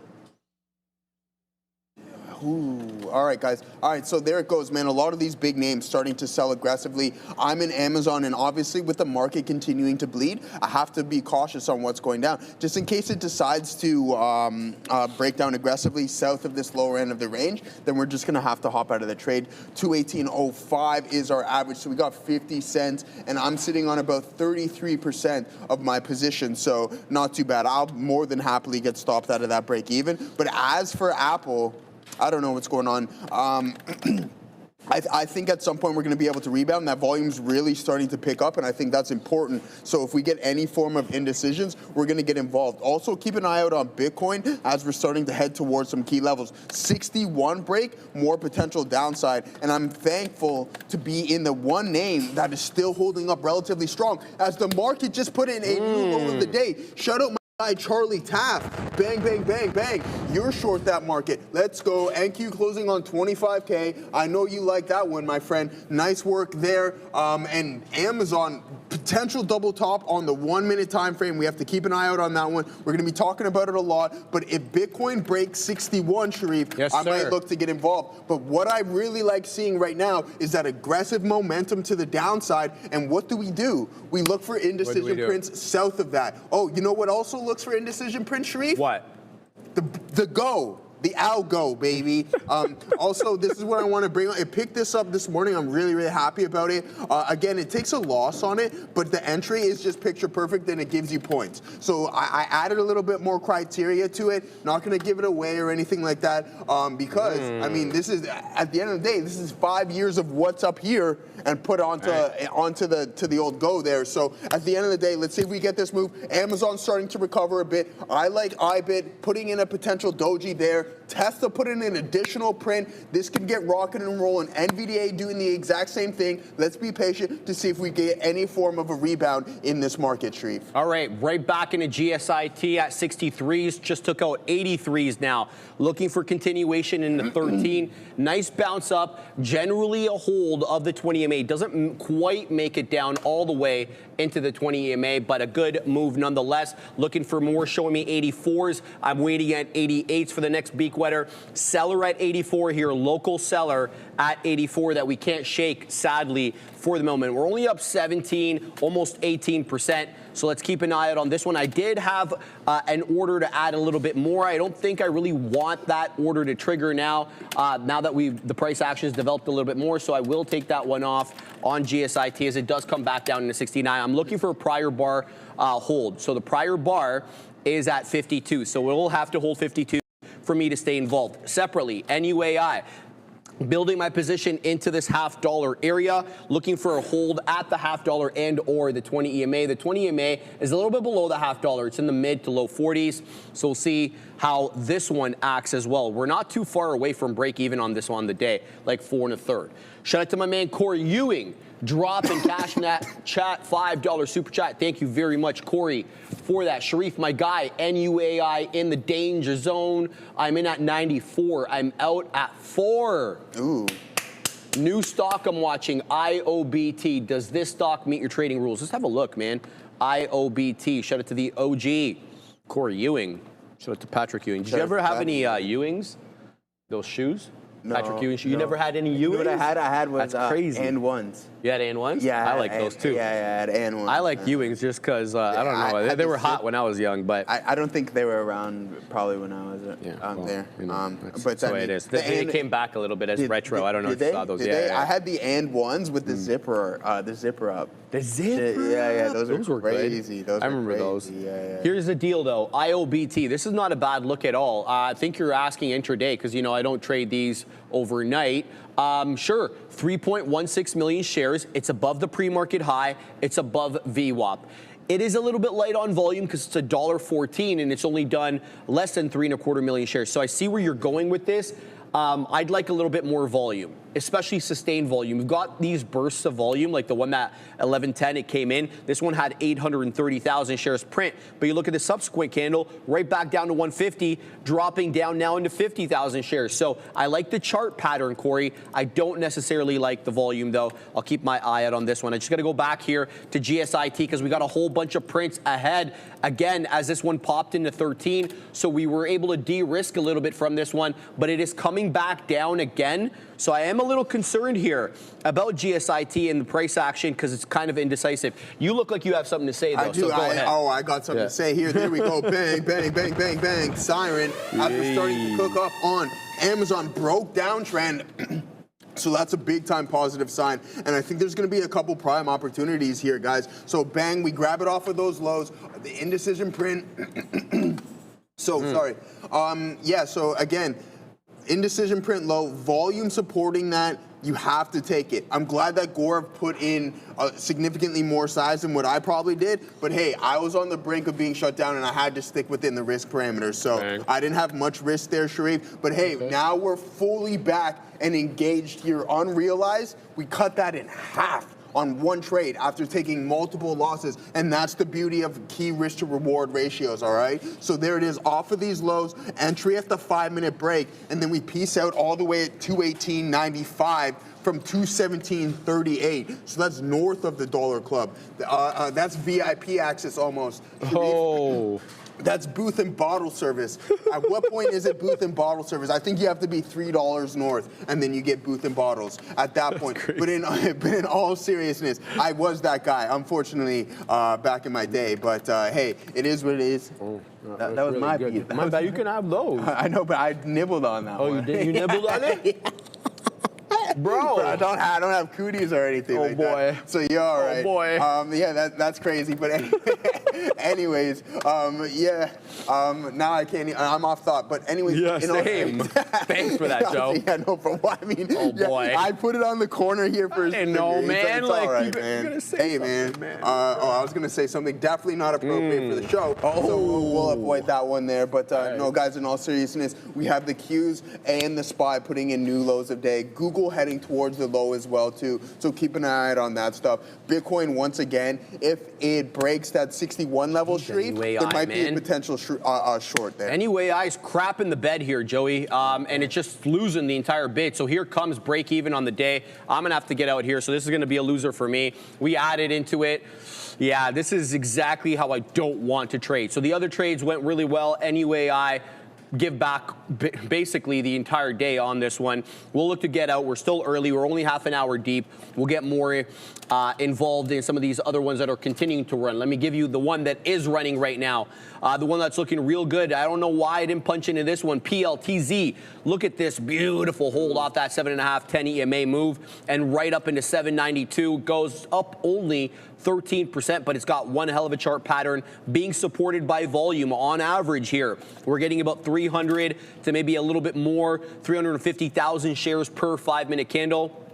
all right, guys. All right, so there it goes, man. A lot of these big names starting to sell aggressively. I'm in Amazon, and obviously with the market continuing to bleed, I have to be cautious on what's going down. Just in case it decides to break down aggressively south of this lower end of the range, then we're just going to have to hop out of the trade. 218.05 is our average, so we got 50 cents, and I'm sitting on about 33% of my position, so not too bad. I'll more than happily get stopped out of that break even. But as for Apple, I don't know what's going on. I think at some point we're going to be able to rebound. That volume's really starting to pick up, and I think that's important. So if we get any form of indecisions, we're going to get involved. Also, keep an eye out on Bitcoin as we're starting to head towards some key levels. 61 break, more potential downside, and I'm thankful to be in the one name that is still holding up relatively strong as the market just put in a new low of the day. Shut up, my Charlie Taft. Bang, bang, bang, bang. You're short that market. Let's go. NQ closing on 25K. I know you like that one, my friend. Nice work there. And Amazon, potential double top on the 1-minute time frame. We have to keep an eye out on that one. We're going to be talking about it a lot. But if Bitcoin breaks 61, Sharif, I might look to get involved. But what I really like seeing right now is that aggressive momentum to the downside. And what do? We look for indecision prints south of that. Oh, you know what also looks for indecision print, Sharif? What? The go. The algo, baby. Also, this is what I want to bring on. I picked this up this morning. I'm really, really happy about it. Again, it takes a loss on it, but the entry is just picture perfect and it gives you points. So I added a little bit more criteria to it. Not going to give it away or anything like that because, I mean, this is, at the end of the day, this is 5 years of what's up here and put onto the old go there. So at the end of the day, let's see if we get this move. Amazon's starting to recover a bit. I like iBit putting in a potential doji there. Tesla put in an additional print. This can get rocking and rolling. NVDA doing the exact same thing. Let's be patient to see if we get any form of a rebound in this market, Sharif. All right, right back into GSIT at 63s. Just took out 83s now. Looking for continuation in the 13. Nice bounce up. Generally a hold of the 20 EMA. Doesn't quite make it down all the way into the 20 EMA, but a good move nonetheless. Looking for more, showing me 84s. I'm waiting at 88s for the next beak wetter. Seller at 84 here, local seller at 84 that we can't shake, sadly, for the moment. We're only up 17, almost 18%. So let's keep an eye out on this one. I did have an order to add a little bit more. I don't think I really want that order to trigger now, now that the price action has developed a little bit more. So I will take that one off on GSIT as it does come back down into 69. I'm looking for a prior bar hold. So the prior bar is at 52. So we'll have to hold 52 for me to stay involved. Separately, NUAI. building my position into this $0.50 area, looking for a hold at the $0.50 and or the 20 EMA. The 20 EMA is a little bit below the $0.50. It's in the mid to low 40s. So we'll see how this one acts as well. We're not too far away from break even on this one on the day, like 4 1/3. Shout out to my man Corey Ewing. Drop in cash net chat, $5 super chat. Thank you very much, Corey, for that. Sharif, my guy, NUAI in the danger zone. I'm in at 94. I'm out at 4. Ooh. New stock I'm watching, IOBT. Does this stock meet your trading rules? Let's have a look, man. IOBT. Shout out to the OG, Corey Ewing. Shout out to Patrick Ewing. Did you ever have any Ewings? Those shoes? No, Patrick Ewing shoes? You never had any Ewings? What I had was That's crazy. and ones. You had and ones? Yeah, I like those too. Yeah, I had and ones. I like Ewings just because, I don't know, they were hot when I was young, but. I don't think they were around probably when I was there. You know, that's but the way it is. They came back a little bit as retro. I don't know if you saw those. I had the and ones with the zipper up. The zipper? Yeah, those were crazy. Those I remember those. Yeah. Here's the deal, though. IOBT, this is not a bad look at all. I think you're asking intraday because, you know, I don't trade these overnight. Sure, 3.16 million shares. It's above the pre-market high. It's above VWAP. It is a little bit light on volume because it's $1.14 and it's only done less than 3.25 million shares. So I see where you're going with this. I'd like a little bit more volume, especially sustained volume. We've got these bursts of volume, like the one that 11:10 it came in. This one had 830,000 shares print, but you look at the subsequent candle, right back down to 150, dropping down now into 50,000 shares. So I like the chart pattern, Corey. I don't necessarily like the volume, though. I'll keep my eye out on this one. I just got to go back here to GSIT because we got a whole bunch of prints ahead again as this one popped into 13. So we were able to de-risk a little bit from this one, but it is coming back down again. So I am a little concerned here about GSIT and the price action because it's kind of indecisive. You look like you have something to say, though. I do. So go ahead. I got something to say here. There we go. Bang, bang, bang, bang, bang. Siren. As we're starting to cook up on Amazon, broke downtrend. So that's a big time positive sign. And I think there's going to be a couple prime opportunities here, guys. So bang, we grab it off of those lows. The indecision print. Sorry. So again, indecision print low, volume supporting that. You have to take it. I'm glad that Gaurav put in significantly more size than what I probably did. But hey, I was on the brink of being shut down and I had to stick within the risk parameters. So I didn't have much risk there, Sharif. But hey, now we're fully back and engaged here unrealized. We cut that in half on one trade after taking multiple losses, and that's the beauty of key risk to reward ratios, all right? So there it is, off of these lows, entry at the 5-minute break, and then we peace out all the way at 218.95 from 217.38. So that's north of the dollar club. That's VIP access almost. Oh. That's booth and bottle service. At what point is it booth and bottle service? I think you have to be $3 north, and then you get booth and bottles at that point. But in all seriousness, I was that guy, unfortunately, back in my day. But hey, it is what it is. Oh, that was really my beat. My bad, you can have those. I know, but I nibbled on that one. Oh, you did? You nibbled on it? Bro, I don't have cooties or anything like that. So you're all right. Oh boy. That's crazy. But anyways, now I can't. I'm off thought. But anyways, yeah, same. Thanks for that, Joe. Yeah, no problem. I mean, oh boy. I put it on the corner here for. No, man. It's like all right, you're man. gonna say man. man. I was gonna say something definitely not appropriate for the show. So we'll avoid that one there. But no, guys, in all seriousness, we have the Qs and the SPY putting in new lows of day. Google heading towards the low as well too, so keep an eye out on that stuff. Bitcoin, once again, if it breaks that 61 level streak, there might be a potential short there. Anyway, I's crap in the bed here, Joey, and it's just losing the entire bid. So here comes break even on the day. I'm gonna have to get out here, so this is gonna be a loser for me. We added into it. Yeah, this is exactly how I don't want to trade. So the other trades went really well. Anyway, I give back basically the entire day on this one. We'll look to get out. We're still early. We're only half an hour deep. We'll get more involved in some of these other ones that are continuing to run. Let me give you the one that is running right now. The one that's looking real good. I don't know why I didn't punch into this one. PLTZ. Look at this beautiful hold off that 7.5, 10 EMA move and right up into 792. Goes up only 13%, but it's got one hell of a chart pattern being supported by volume on average here. We're getting about 300 to maybe a little bit more, 350,000 shares per 5-minute candle.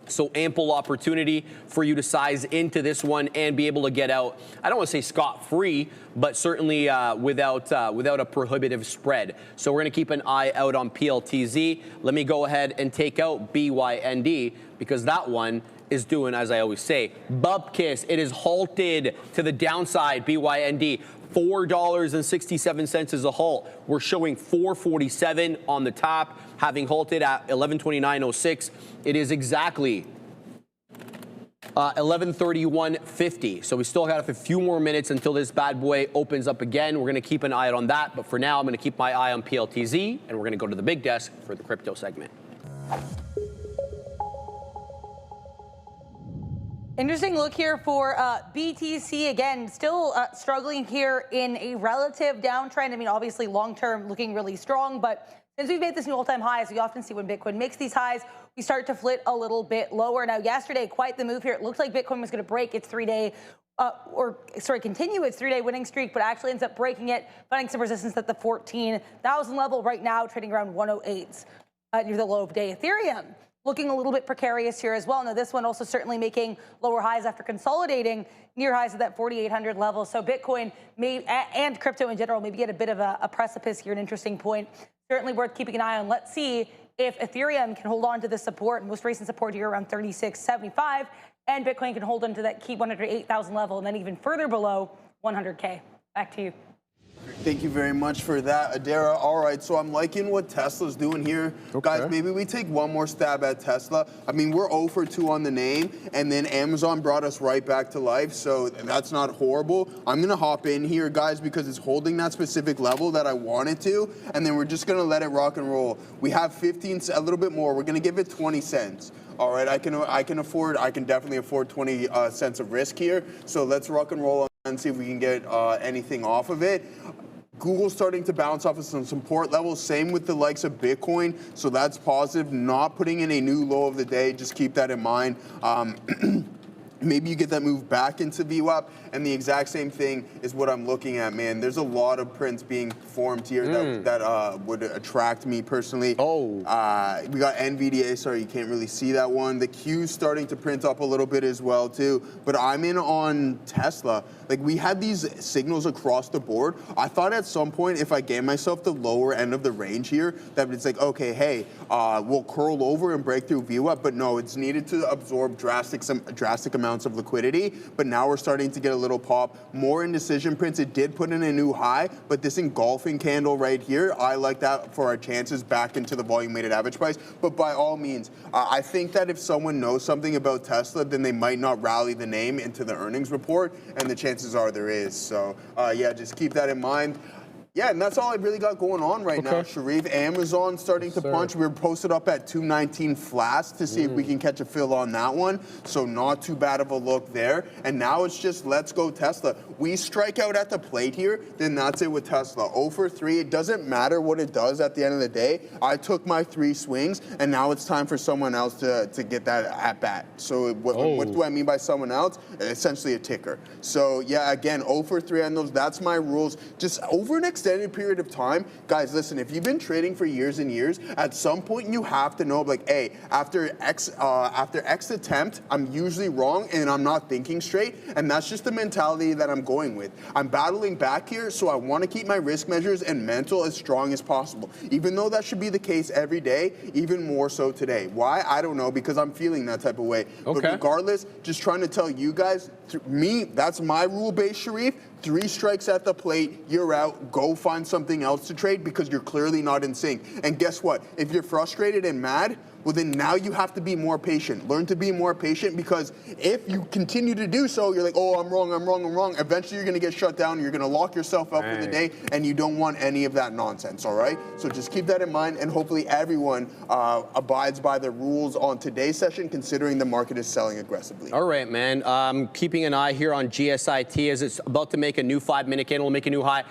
So ample opportunity for you to size into this one and be able to get out, I don't want to say scot-free, but certainly without a prohibitive spread. So we're going to keep an eye out on PLTZ. Let me go ahead and take out BYND because that one is doing, as I always say, bupkis. It is halted to the downside, BYND. $4.67 is a halt. We're showing $4.47 on the top, having halted at 1129.06. It is exactly 1131.50. So we still have a few more minutes until this bad boy opens up again. We're going to keep an eye out on that. But for now, I'm going to keep my eye on PLTZ, and we're going to go to the big desk for the crypto segment. Interesting look here for BTC. Again, still struggling here in a relative downtrend. I mean, obviously long-term looking really strong, but since we've made this new all-time high, as we often see when Bitcoin makes these highs, we start to flit a little bit lower. Now, yesterday, quite the move here. It looked like Bitcoin was going to break its continue its 3-day winning streak, but actually ends up breaking it, finding some resistance at the 14,000 level right now, trading around 108 near the low of day. Ethereum looking a little bit precarious here as well. Now, this one also certainly making lower highs after consolidating near highs at that 4,800 level. So Bitcoin and crypto in general maybe at a bit of a precipice here, an interesting point. Certainly worth keeping an eye on. Let's see if Ethereum can hold on to the support, most recent support here around 36.75, and Bitcoin can hold on to that key 108,000 level, and then even further below 100K. Back to you. Thank you very much for that, Adara. All right, so I'm liking what Tesla's doing here. Okay. Guys, maybe we take one more stab at Tesla. I mean, we're 0 for 2 on the name, and then Amazon brought us right back to life, so that's not horrible. I'm going to hop in here, guys, because it's holding that specific level that I want it to, and then we're just going to let it rock and roll. We have 15, a little bit more. We're going to give it 20 cents. All right, I can definitely afford 20 cents of risk here, so let's rock and roll and see if we can get anything off of it. Google's starting to bounce off of some support levels. Same with the likes of Bitcoin. So that's positive. Not putting in a new low of the day. Just keep that in mind. Maybe you get that move back into VWAP, and the exact same thing is what I'm looking at, man. There's a lot of prints being formed here that would attract me personally. We got NVDA, sorry, you can't really see that one. The Q's starting to print up a little bit as well, too. But I'm in on Tesla. Like, we had these signals across the board. I thought at some point, if I gave myself the lower end of the range here, that it's like, okay, hey, we'll curl over and break through VWAP. But no, it's needed to absorb drastic amounts of liquidity, but now we're starting to get a little pop. More indecision prints. It did put in a new high, but this engulfing candle right here, I like that for our chances back into the volume weighted average price. But by all means, I think that if someone knows something about Tesla, then they might not rally the name into the earnings report, and the chances are there is. So yeah, just keep that in mind. Yeah, and that's all I really got going on right now, Sharif. Amazon starting to punch. We're posted up at 219 flats to see if we can catch a fill on that one. So not too bad of a look there. And now it's just let's go Tesla. We strike out at the plate here, then that's it with Tesla. 0 for 3. It doesn't matter what it does at the end of the day. I took my 3 swings, and now it's time for someone else to get that at bat. So what do I mean by someone else? Essentially a ticker. So yeah, again, 0 for 3 on those. That's my rules. Just over an extended period of time, guys, listen, if you've been trading for years and years, at some point you have to know, like, hey, after X attempt, I'm usually wrong and I'm not thinking straight, and that's just the mentality that I'm going with. I'm battling back here, so I want to keep my risk measures and mental as strong as possible. Even though that should be the case every day, even more so today. Why? I don't know, because I'm feeling that type of way. But regardless, just trying to tell you guys, me, that's my rule-based, Sharif. 3 strikes at the plate, you're out. Go find something else to trade because you're clearly not in sync. And guess what? If you're frustrated and mad, well, then now you have to be more patient. Learn to be more patient, because if you continue to do so, you're like, oh, I'm wrong. Eventually, you're going to get shut down. You're going to lock yourself out for the day, and you don't want any of that nonsense, all right? So just keep that in mind, and hopefully everyone abides by the rules on today's session, considering the market is selling aggressively. All right, man. Keeping an eye here on GSIT as it's about to make a new 5-minute candle, make a new high.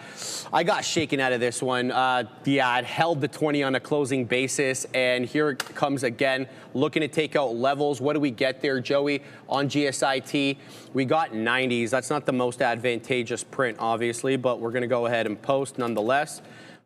I got shaken out of this one. Yeah, it held the 20 on a closing basis, and here comes again, looking to take out levels. What do we get there, Joey, on GSIT? We got 90s. That's not the most advantageous print, obviously, but we're going to go ahead and post nonetheless.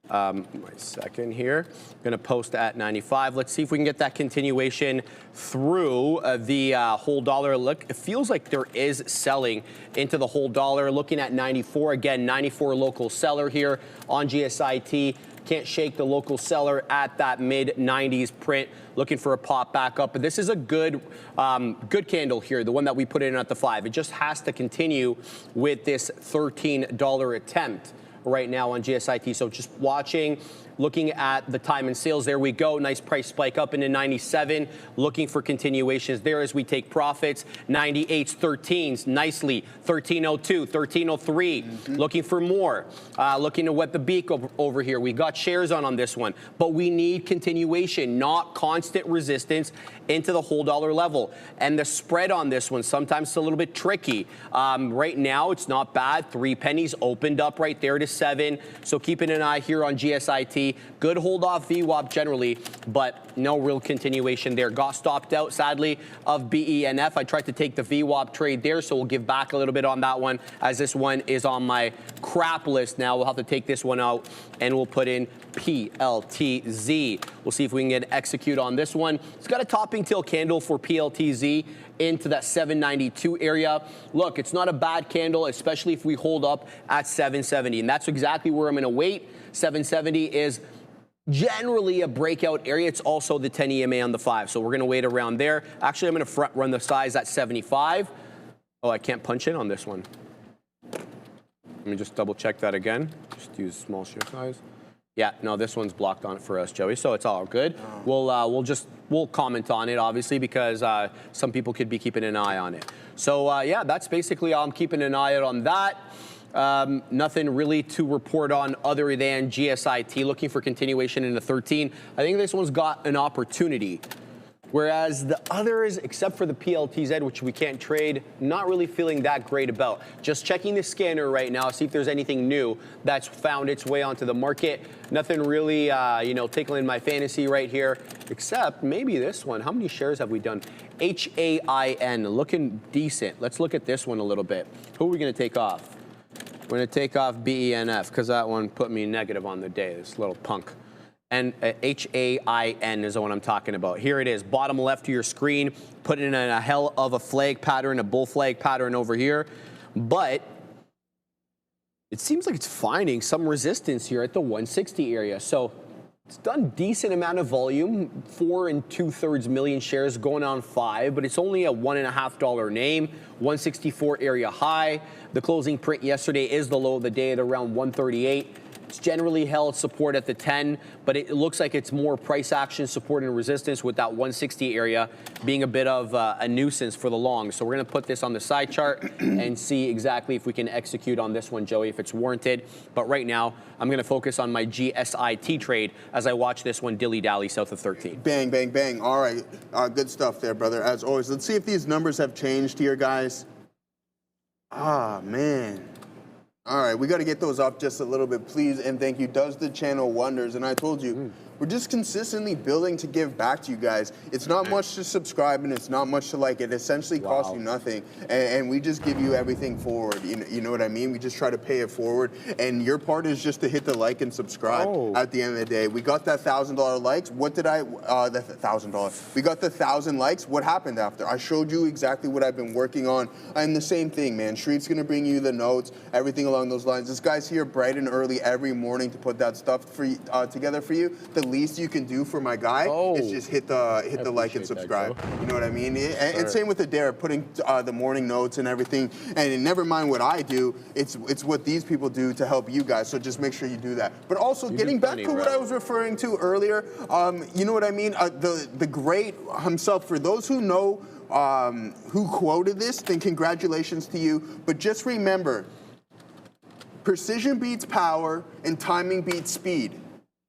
My second here, going to post at 95. Let's see if we can get that continuation through the whole dollar. Look, it feels like there is selling into the whole dollar. Looking at 94 again, 94 local seller here on GSIT. Can't shake the local seller at that mid 90s print. Looking for a pop back up, but this is a good candle here, the one that we put in at the 5. It just has to continue with this $13 attempt right now on GSIT. So just watching, looking at the time and sales. There we go. Nice price spike up into 97. Looking for continuations there as we take profits. 98s, 13s, nicely. 1302, 1303. Looking for more. Looking to wet the beak over here. We got shares on this one, but we need continuation, not constant resistance into the whole dollar level. And the spread on this one, sometimes it's a little bit tricky. Right now, it's not bad. 3 pennies opened up right there to 7. So keeping an eye here on GSIT. Good hold off VWAP generally, but no real continuation there. Got stopped out, sadly, of BENF. I tried to take the VWAP trade there, so we'll give back a little bit on that one, as this one is on my crap list now. We'll have to take this one out, and we'll put in PLTZ. We'll see if we can get execute on this one. It's got a topping tail candle for PLTZ into that 792 area. Look, it's not a bad candle, especially if we hold up at 770, and that's exactly where I'm going to wait. 770 is generally a breakout area. It's also the 10 EMA on the 5, so we're going to wait around there. Actually, I'm going to front run the size at 75. Oh, I can't punch in on this one. Let me just double check that again. Just use small shift size. Yeah, no, this one's blocked on it for us, Joey, so it's all good. We'll comment on it, obviously, because some people could be keeping an eye on it. So, yeah, that's basically all. I'm keeping an eye out on that. Nothing really to report on other than GSIT. Looking for continuation into 13. I think this one's got an opportunity. Whereas the others, except for the PLTZ, which we can't trade, not really feeling that great about. Just checking the scanner right now, see if there's anything new that's found its way onto the market. Nothing really, tickling my fantasy right here, except maybe this one. How many shares have we done? HAIN, looking decent. Let's look at this one a little bit. Who are we going to take off? We're going to take off BENF because that one put me negative on the day, this little punk. And HAIN is the one I'm talking about. Here it is, bottom left of your screen, putting in a hell of a flag pattern, a bull flag pattern over here. But it seems like it's finding some resistance here at the 160 area. So it's done decent amount of volume, 4 2/3 million shares going on 5, but it's only a $1.50 name, 164 area high. The closing print yesterday is the low of the day at around 138. It's generally held support at the 10, but it looks like it's more price action support and resistance, with that 160 area being a bit of a nuisance for the long. So we're going to put this on the side chart and see exactly if we can execute on this one, Joey, if it's warranted. But right now, I'm going to focus on my GSIT trade as I watch this one dilly-dally south of 13. Bang, bang, bang. All right. Good stuff there, brother, as always. Let's see if these numbers have changed here, guys. Ah, man. All right, we got to get those up just a little bit, please, and thank you. Does the channel wonders, and I told you, we're just consistently building to give back to you guys. It's not much to subscribe, and it's not much to like. It essentially costs you nothing, and we just give you everything forward. You know what I mean? We just try to pay it forward, and your part is just to hit the like and subscribe at the end of the day. We got that $1,000 likes. What did I, the $1,000. We got the 1,000 likes. What happened after? I showed you exactly what I've been working on, and the same thing, man. Shreve's going to bring you the notes, everything along those lines. This guy's here bright and early every morning to put that stuff for you, together for you. The least you can do for my guy is just hit the like and subscribe. You know what I mean? And same with Adair, putting the morning notes and everything. And never mind what I do, it's what these people do to help you guys. So just make sure you do that. But also getting back to what I was referring to earlier, you know what I mean? The great himself, for those who know who quoted this, then congratulations to you. But just remember, precision beats power and timing beats speed.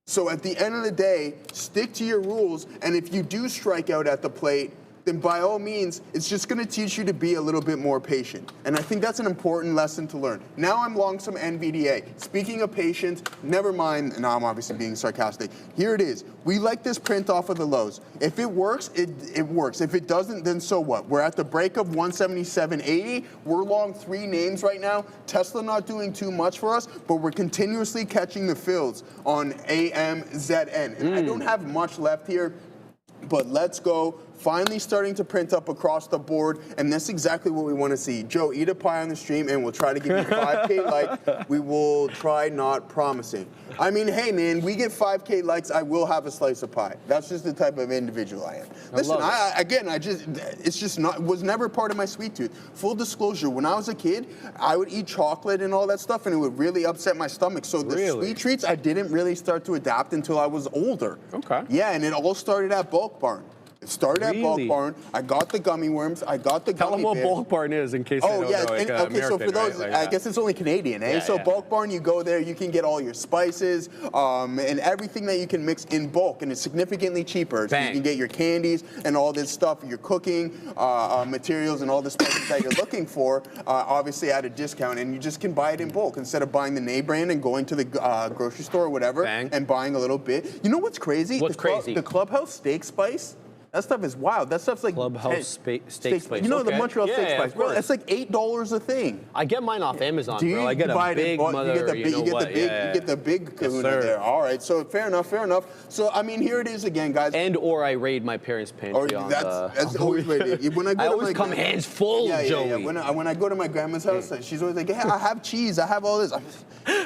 So at the end of the day, stick to your rules, and if you do strike out at the plate, then by all means, it's just going to teach you to be a little bit more patient. And I think that's an important lesson to learn. Now I'm long some NVDA. Speaking of patience, never mind, now I'm obviously being sarcastic. Here it is. We like this print off of the lows. If it works, it works. If it doesn't, then so what? We're at the break of 177.80. We're long 3 names right now. Tesla not doing too much for us, but we're continuously catching the fills on AMZN. And I don't have much left here, but let's go. Finally starting to print up across the board, and that's exactly what we want to see. Joe, eat a pie on the stream, and we'll try to give you 5K like. We will try, not promising. I mean, hey, man, we get 5K likes, I will have a slice of pie. That's just the type of individual I am. Listen, it's just not, was never part of my sweet tooth. Full disclosure, when I was a kid, I would eat chocolate and all that stuff, and it would really upset my stomach. So the sweet treats, I didn't really start to adapt until I was older. Okay. Yeah, and it all started at Bulk Barn. It started at Bulk Barn. I got the gummy worms. I got the gummy bears. Tell them what Bulk Barn is in case they don't know. Like, okay, so for those, right? I guess it's only Canadian, eh? Yeah, so Bulk Barn, you go there, you can get all your spices and everything that you can mix in bulk, and it's significantly cheaper. So you can get your candies and all this stuff, your cooking materials and all the spices that you're looking for, obviously at a discount, and you just can buy it in bulk instead of buying the name brand and going to the grocery store or whatever and buying a little bit. You know what's crazy? What's crazy? The Clubhouse steak spice. That stuff is wild. That stuff's like Clubhouse steak spice. You know the Montreal steak yeah, spice, bro. It's like $8 a thing. I get mine off Amazon, Do you? bro. I get a big mother. You get the big kahuna there. All right. So fair enough. Fair enough. So I mean, here it is again, guys. Or I raid my parents' pantry. That's always raided. When I always come hands full, Joey. Yeah. When I go to my grandma's house, she's always like, "Hey, I have cheese. I have all this.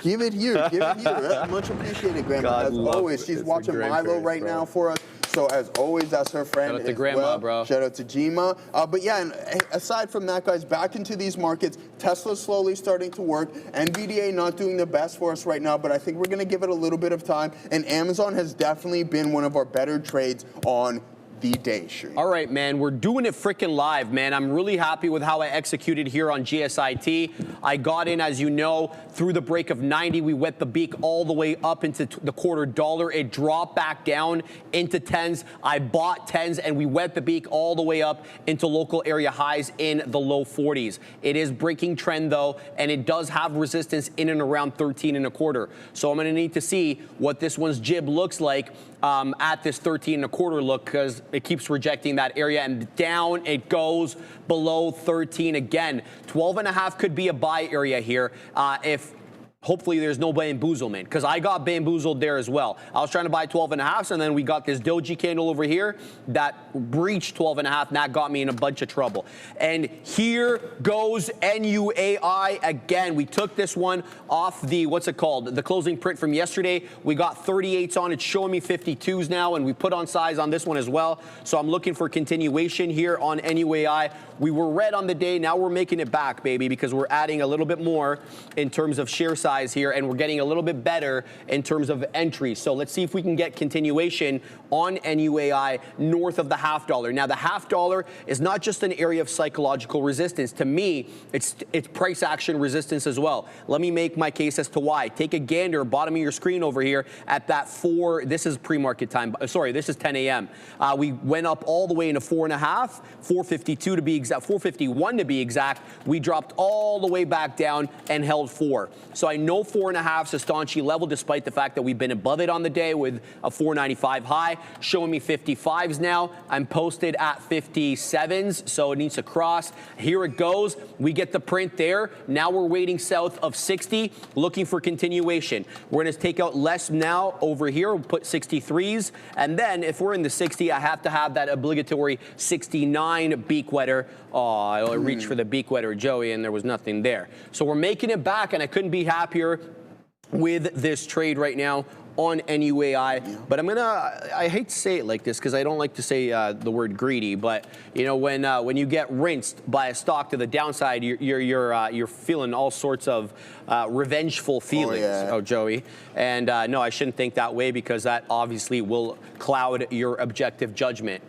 Give it here. Give it here." Much appreciated, Grandma. As always, she's watching Milo right now for us. So as always, that's her friend. Shout out to Grandma, bro. Shout out to Jima. But yeah, and aside from that, guys, back into these markets, Tesla's slowly starting to work. NVDA not doing the best for us right now, but I think we're going to give it a little bit of time. And Amazon has definitely been one of our better trades on the day stream. All right, man, we're doing it freaking live, man. I'm really happy with how I executed here on GSIT. I got in, as you know, through the break of 90. We wet the beak all the way up into the $0.25. It dropped back down into 10s. I bought 10s, and we wet the beak all the way up into local area highs in the low 40s. It is breaking trend, though, and it does have resistance in and around 13.25. So I'm going to need to see what this one's jib looks like at this 13.25 look, because it keeps rejecting that area, and down it goes below 13 again. 12.5 could be a buy area here if hopefully there's no bamboozlement, because I got bamboozled there as well. I was trying to buy 12.5, and then we got this doji candle over here that breached 12.5, and that got me in a bunch of trouble. And here goes NUAI again. We took this one off the, what's it called? The closing print from yesterday. We got 38s on. It's showing me 52s now, and we put on size on this one as well. So I'm looking for continuation here on NUAI. We were red on the day. Now we're making it back, baby, because we're adding a little bit more in terms of share size here, and we're getting a little bit better in terms of entry. So let's see if we can get continuation on NUAI north of the $0.50. Now, the $0.50 is not just an area of psychological resistance. To me, it's price action resistance as well. Let me make my case as to why. Take a gander, bottom of your screen over here at that 4. This is pre-market time. Sorry, this is 10 a.m. We went up all the way into 4.5, 452 to be exact, 451 to be exact. We dropped all the way back down and held 4. So I know 4.5 is a staunchy level, despite the fact that we've been above it on the day with a 495 high, showing me 55s now. I'm posted at 57s, so it needs to cross. Here it goes. We get the print there. Now we're waiting south of 60, looking for continuation. We're going to take out less now over here. We'll put 63s, and then if we're in the 60, I have to have that obligatory 69 beak wetter. Oh, I reached for the beak wetter, Joey, and there was nothing there. So we're making it back, and I couldn't be happier with this trade right now on NUAI. But I hate to say it like this because I don't like to say the word greedy, but you know, when you get rinsed by a stock to the downside, you're feeling all sorts of revengeful feelings, Joey. And no, I shouldn't think that way, because that obviously will cloud your objective judgment.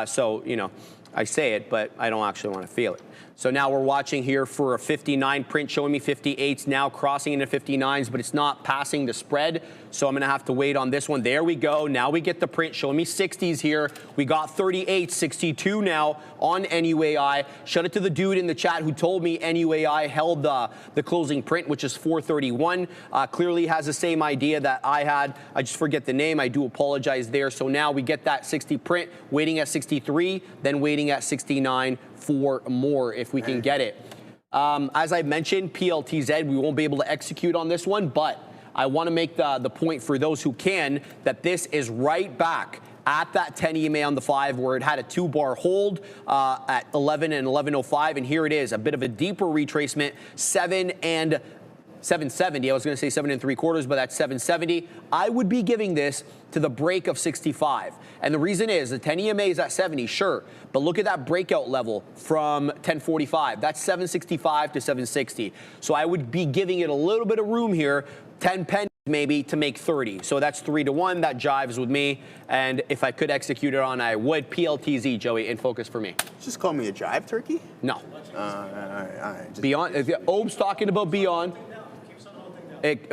So, you know, I say it, but I don't actually want to feel it. So now we're watching here for a 59 print, showing me 58s now, crossing into 59s, but it's not passing the spread. So I'm going to have to wait on this one. There we go. Now we get the print showing me 60s here. We got 38, 62 now on NUAI. Shout out to the dude in the chat who told me NUAI held the closing print, which is 431. Clearly has the same idea that I had. I just forget the name. I do apologize there. So now we get that 60 print, waiting at 63, then waiting at 69 for more if we can get it. As I mentioned, PLTZ, we won't be able to execute on this one, but I want to make the point for those who can that this is right back at that 10 EMA on the 5 where it had a 2-bar hold at 11 and 11.05, and here it is, a bit of a deeper retracement, 770. I was going to say 7 3/4, but that's 770. I would be giving this to the break of 65. And the reason is the 10 EMA is at 70, sure, but look at that breakout level from 1045. That's 765 to 760. So I would be giving it a little bit of room here, 10 pennies maybe to make 30. So that's 3-1. That jives with me. And if I could execute it on, I would. PLTZ, Joey, in focus for me. Just call me a jive turkey? No. All right. Beyond. Obe's talking about Beyond.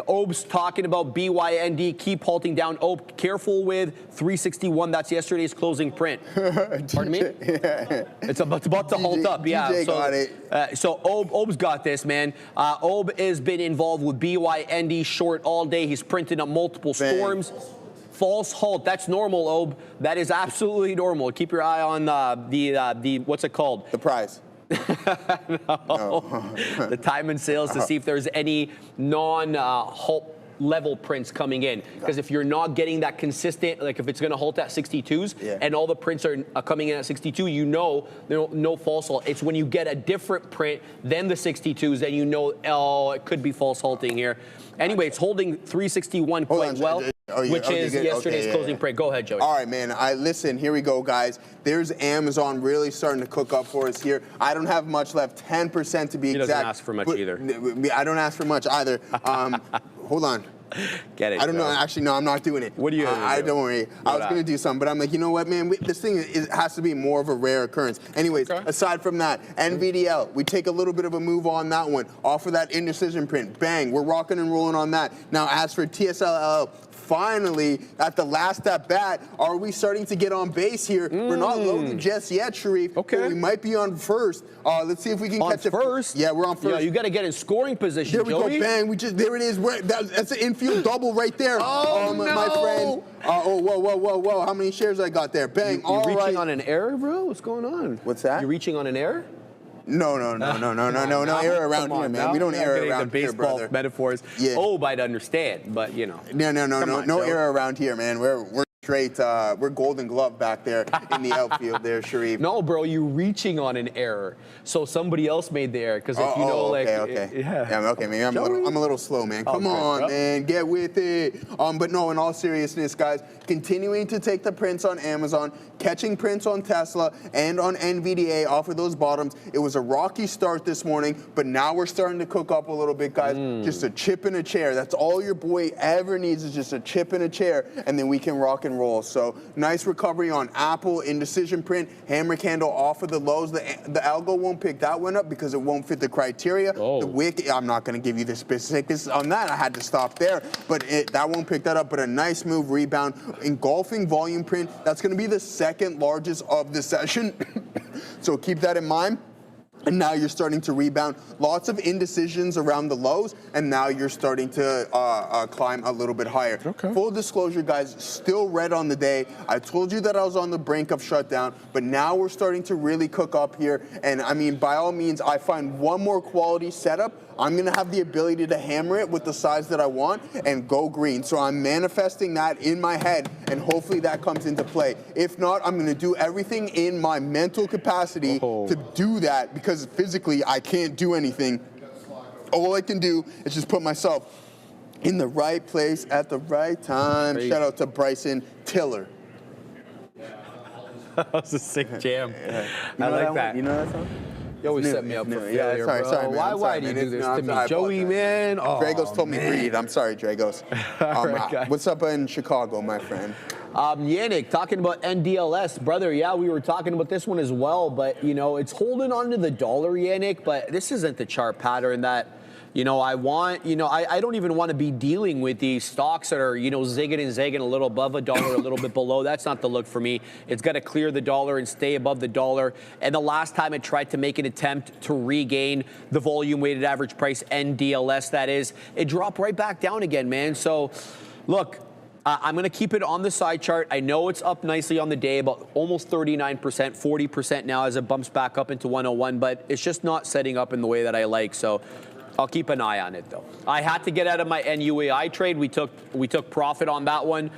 Obe's talking about BYND, keep halting down. Obe, careful with 361. That's yesterday's closing print. Pardon me? Yeah. It's about to halt up. Yeah. DJ got it. So Obe's got this, man. Obe has been involved with BYND short all day. He's printed up multiple storms. False halt. That's normal, Obe. That is absolutely normal. Keep your eye on the what's it called? The prize. The time and sales to see if there's any non-halt level prints coming in, because if you're not getting that consistent, like if it's going to halt at 62s and all the prints are coming in at 62, you know no false halt. It's when you get a different print than the 62s and you know, oh, it could be false halting here. Anyway, it's holding 361 quite well, which is yesterday's closing print. Go ahead, Joey. All right, man. Listen, here we go, guys. There's Amazon really starting to cook up for us here. I don't have much left, 10% to be exact. He doesn't ask for much either. I don't ask for much either. Hold on. Get it. I don't know. Actually, no, I'm not doing it. What do you don't worry. I was going to do something, but I'm like, you know what, man? This thing has to be more of a rare occurrence. Anyways, aside from that, NVDL, we take a little bit of a move on that one. Off of that indecision print. Bang. We're rocking and rolling on that. Now, as for TSLA, finally, at the last at bat, are we starting to get on base here? We're not loaded just yet, Sharif. Okay. We might be on first. Let's see if we can catch it. First? Yeah, we're on first. Yeah, you got to get in scoring position, There we Joey. go, bang. There it is. That's an infield double right there. Oh, no. My friend. Whoa. How many shares I got there? Bang. You reaching on an error, bro? What's going on? What's that? You reaching on an error? No air around here, man. We don't air around here, baseball brother. metaphors. Yeah. Oh, I'd understand, but you know. No air around here, man. We're straight. We're Golden Glove back there in the outfield there, Sharif. No, bro, you're reaching on an error. So somebody else made the error, because if you know, like, okay. Okay, maybe I'm a little slow, man. Come on, bro. man, get with it. But no, in all seriousness, guys, continuing to take the prints on Amazon, catching prints on Tesla and on NVDA off of those bottoms. It was a rocky start this morning, but now we're starting to cook up a little bit, guys. Just a chip in a chair. That's all your boy ever needs, is just a chip in a chair, and then we can rock and roll. So nice recovery on Apple, indecision print, hammer candle off of the lows. The algo won't pick that one up because it won't fit the criteria. The wick, I'm not going to give you the specifics on that. I had to stop there, but that won't pick that up. But a nice move, rebound, engulfing volume print. That's going to be the second largest of the session. So keep that in mind. And now you're starting to rebound. Lots of indecisions around the lows, and now you're starting to climb a little bit higher. Full disclosure, guys, still red on the day. I told you that I was on the brink of shutdown, but now we're starting to really cook up here. And I mean, by all means, I find one more quality setup, I'm going to have the ability to hammer it with the size that I want and go green. So I'm manifesting that in my head, and hopefully that comes into play. If not, I'm going to do everything in my mental capacity to do that, because physically I can't do anything. All I can do is just put myself in the right place at the right time. Shout out to Bryson Tiller. That was a sick jam. I like that. You know that song? You always set me up for failure, bro. Sorry, man. Why do you do this to me? Joey, man. Dragos told me breathe. I'm sorry, Dragos. All right, guys. What's up in Chicago, my friend? Yannick, talking about NDLS, brother. Yeah, we were talking about this one as well, but it's holding on to the dollar, Yannick. But this isn't the chart pattern that I want. I don't even want to be dealing with these stocks that are zigging and zagging a little above a dollar, a little bit below. That's not the look for me. It's got to clear the dollar and stay above the dollar. And the last time it tried to make an attempt to regain the volume weighted average price, NDLS, that is, it dropped right back down again, man. So, look. I'm going to keep it on the side chart. I know it's up nicely on the day, about almost 39%, 40% now as it bumps back up into 101, but it's just not setting up in the way that I like. So I'll keep an eye on it, though. I had to get out of my NUAI trade. We took profit on that one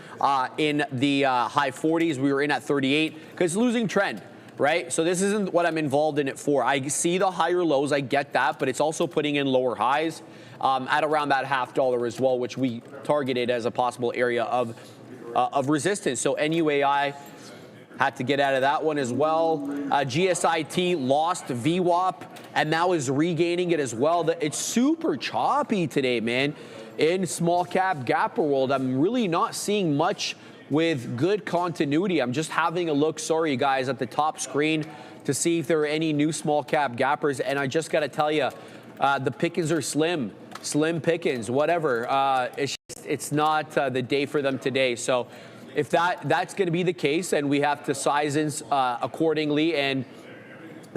in the high 40s. We were in at 38 because it's losing trend. Right? So this isn't what I'm involved in it for. I see the higher lows, I get that, but it's also putting in lower highs at around that $0.50 as well, which we targeted as a possible area of resistance. So NUAI had to get out of that one as well. GSIT lost VWAP and now is regaining it as well. It's super choppy today, man. In small cap gapper world, I'm really not seeing much with good continuity. I'm just having a look, sorry guys, at the top screen to see if there are any new small cap gappers. And I just got to tell you, the pickings are slim pickings, whatever. It's not the day for them today. So if that's going to be the case, and we have to size in accordingly and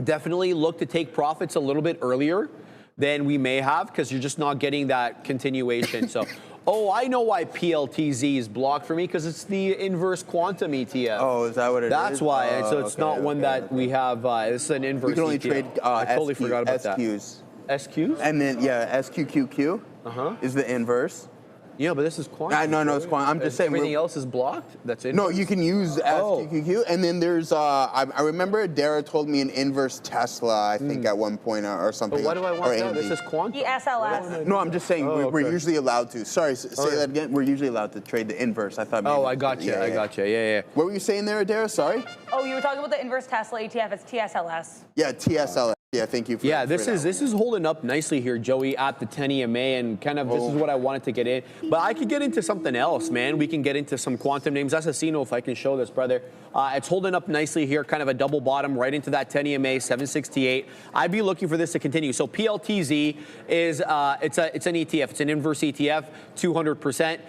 definitely look to take profits a little bit earlier than we may have, because you're just not getting that continuation. So. Oh, I know why PLTZ is blocked for me, because it's the inverse quantum ETF. Oh, is that what it is? That's why. So it's not one that we have. It's an inverse ETF. You can only trade I totally forgot about SQs. that. SQs? And then, yeah, SQQQ is the inverse. Yeah, but this is quantum. No, it's quantum. I'm just saying. Everything else is blocked? That's it? No, you can use SQQQ. And then there's, I remember Dara told me an inverse Tesla, I think, at one point or something. But what do I want now? This is quantum? TSLS. No, I'm just saying we're usually allowed to. Sorry, say that again. We're usually allowed to trade the inverse. I thought. Oh, I got you. I got you. Yeah. What were you saying there, Dara? Sorry. Oh, you were talking about the inverse Tesla ETF. It's TSLS. Yeah, TSLA. Yeah, thank you for that. This is holding up nicely here, Joey, at the 10 EMA, and kind of this is what I wanted to get in. But I could get into something else, man. We can get into some quantum names. Assassino, if I can show this, brother. It's holding up nicely here, kind of a double bottom right into that 10 EMA, 768. I'd be looking for this to continue. So PLTZ is it's an ETF. It's an inverse ETF, 200%.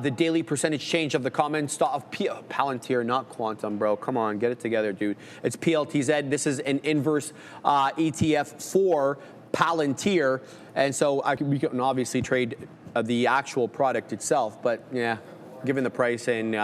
The daily percentage change of the common stock of Palantir, not quantum, bro. Come on, get it together, dude. It's PLTZ. This is an inverse ETF for Palantir, and so we can obviously trade the actual product itself. But yeah, given the price, and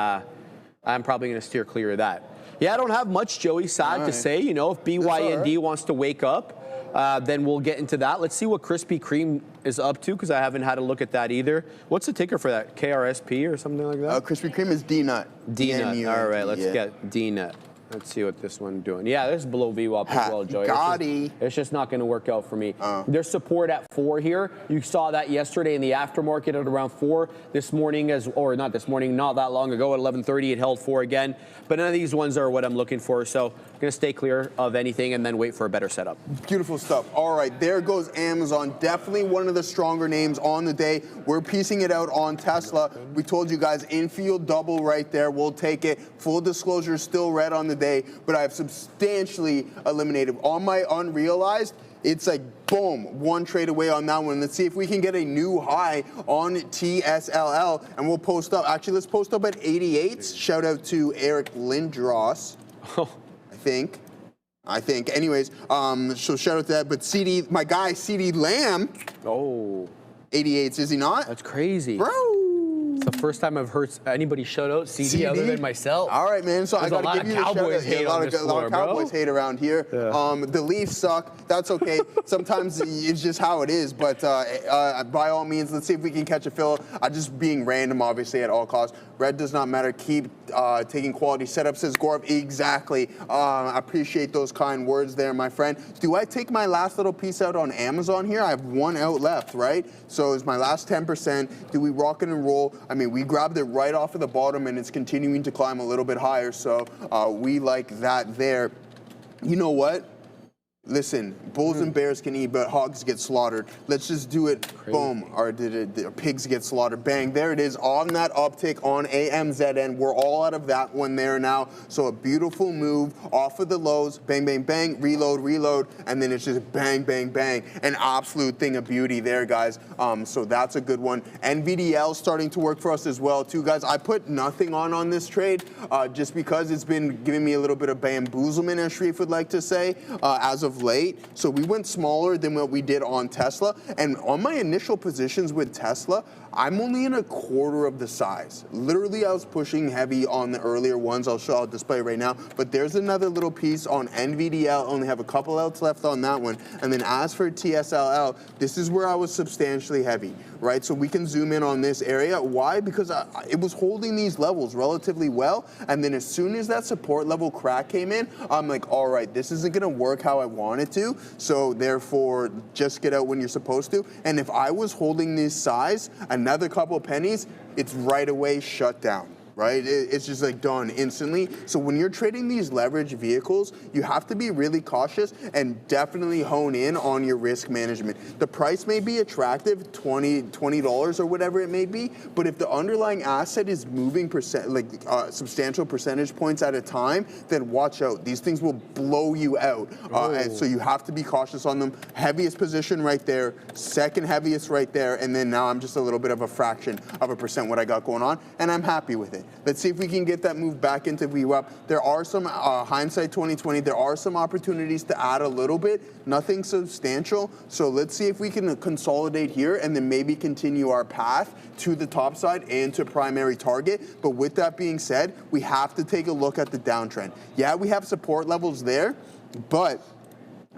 I'm probably going to steer clear of that. Yeah, I don't have much, Joey. Sad to say, if BYND wants to wake up, then we'll get into that. Let's see what Krispy Kreme is up to, because I haven't had a look at that either. What's the ticker for that? KRSP or something like that? Krispy Kreme is DNUT. DNUT. All right, let's get DNUT. Let's see what this one's doing. Yeah, this is below VWAP as well, Joey. It's just not going to work out for me. There's support at 4 here. You saw that yesterday in the aftermarket at around 4. This morning, not that long ago at 11:30, it held 4 again. But none of these ones are what I'm looking for. So I'm going to stay clear of anything and then wait for a better setup. Beautiful stuff. All right, there goes Amazon. Definitely one of the stronger names on the day. We're piecing it out on Tesla. We told you guys, infield double right there. We'll take it. Full disclosure, still red on the day, but I've substantially eliminated. On my unrealized, it's like, boom, one trade away on that one. Let's see if we can get a new high on TSLL, and we'll post up. Actually, let's post up at 88. Shout out to Eric Lindros, I think. Anyways, so shout out to that. But CD, my guy, CD Lamb. 88s, is he not? That's crazy. Bro. It's the first time I've heard anybody shout out CD other than myself. All right, man. So There's I got to give you a shout out. Hate a lot of Cowboys hate around here. Yeah. The Leafs suck. That's okay. Sometimes it's just how it is. But by all means, let's see if we can catch a fill. Just being random, obviously, at all costs. Red does not matter. Keep taking quality setups, says Gorb. Exactly. I appreciate those kind words there, my friend. Do I take my last little piece out on Amazon here? I have one out left, right? So it's my last 10%. Do we rock it and roll? I mean, we grabbed it right off of the bottom, and it's continuing to climb a little bit higher. So we like that there. You know what? Listen, bulls and bears can eat, but hogs get slaughtered. Let's just do it. Crazy. Boom. Or pigs get slaughtered. Bang. There it is on that uptick on AMZN. We're all out of that one there now. So a beautiful move off of the lows. Bang, bang, bang. Reload, reload. And then it's just bang, bang, bang. An absolute thing of beauty there, guys. So that's a good one. NVDL starting to work for us as well, too, guys. I put nothing on this trade just because it's been giving me a little bit of bamboozlement, as Sharif would like to say, as of late. So we went smaller than what we did on Tesla. And on my initial positions with Tesla, I'm only in a quarter of the size. Literally, I was pushing heavy on the earlier ones. I'll display it right now. But there's another little piece on NVDL. Only have a couple outs left on that one. And then as for TSLL, this is where I was substantially heavy, right? So we can zoom in on this area. Why? Because it was holding these levels relatively well. And then as soon as that support level crack came in, I'm like, all right, this isn't going to work how I want it to. So therefore, just get out when you're supposed to. And if I was holding this size, another couple of pennies, it's right away shut down. Right? It's just like done instantly. So when you're trading these leverage vehicles, you have to be really cautious and definitely hone in on your risk management. The price may be attractive, $20 or whatever it may be, but if the underlying asset is moving substantial percentage points at a time, then watch out. These things will blow you out. And so you have to be cautious on them. Heaviest position right there, second heaviest right there, and then now I'm just a little bit of a fraction of a percent what I got going on, and I'm happy with it. Let's see if we can get that move back into VWAP. There are some, hindsight 2020, there are some opportunities to add a little bit, nothing substantial. So let's see if we can consolidate here and then maybe continue our path to the top side and to primary target. But with that being said, we have to take a look at the downtrend. Yeah, we have support levels there, but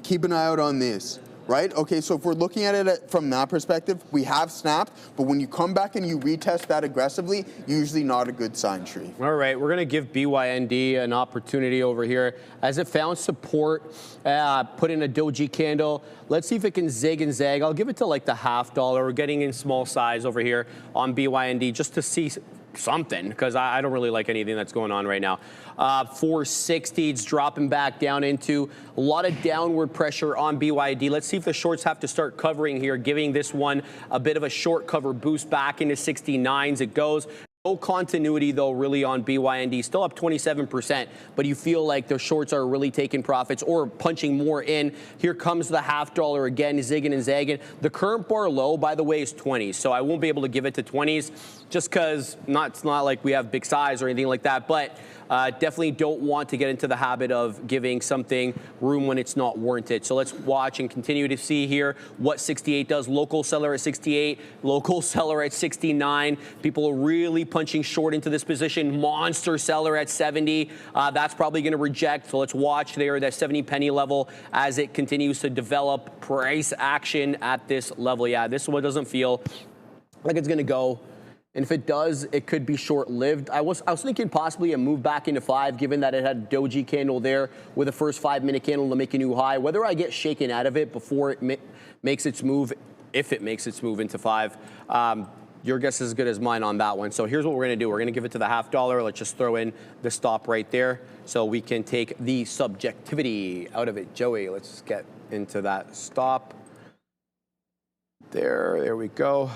keep an eye out on this. Right? Okay, so if we're looking at it from that perspective, we have snapped, but when you come back and you retest that aggressively, usually not a good sign, Sharif. All right, we're going to give BYND an opportunity over here. As it found support, put in a doji candle. Let's see if it can zig and zag. I'll give it to like the $0.50. We're getting in small size over here on BYND just to see something, because I don't really like anything that's going on right now. 460, it's dropping back down into a lot of downward pressure on BYD. Let's see if the shorts have to start covering here, giving this one a bit of a short cover boost back into 69s. It goes. No continuity, though, really on BYND. Still up 27%, but you feel like the shorts are really taking profits or punching more in. Here comes the $0.50 again, zigging and zagging. The current bar low, by the way, is 20s, so I won't be able to give it to 20s just because it's not like we have big size or anything like that, but definitely don't want to get into the habit of giving something room when it's not warranted. So let's watch and continue to see here what 68 does. Local seller at 68, local seller at 69. People are really punching short into this position. Monster seller at 70. That's probably going to reject. So let's watch there that 70 penny level as it continues to develop price action at this level. Yeah, this one doesn't feel like it's going to go. And if it does, it could be short-lived. I was thinking possibly a move back into 5, given that it had a doji candle there with a first 5-minute candle to make a new high. Whether I get shaken out of it before it makes its move, if it makes its move into 5, your guess is as good as mine on that one. So here's what we're going to do. We're going to give it to the $0.50. Let's just throw in the stop right there so we can take the subjectivity out of it. Joey, let's get into that stop. There we go.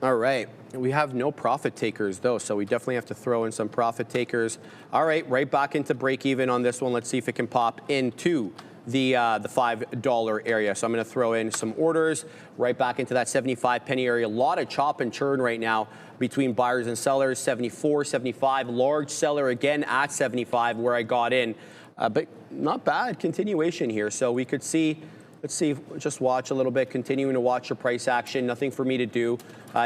All right, we have no profit takers though, so we definitely have to throw in some profit takers. All right, right back into break even on this one. Let's see if it can pop into the $5 area. So I'm going to throw in some orders right back into that 75 penny area. A lot of chop and churn right now between buyers and sellers. 74, 75, large seller again at 75 where I got in, but not bad continuation here. So we could see. Let's see, just watch a little bit, continuing to watch your price action. Nothing for me to do.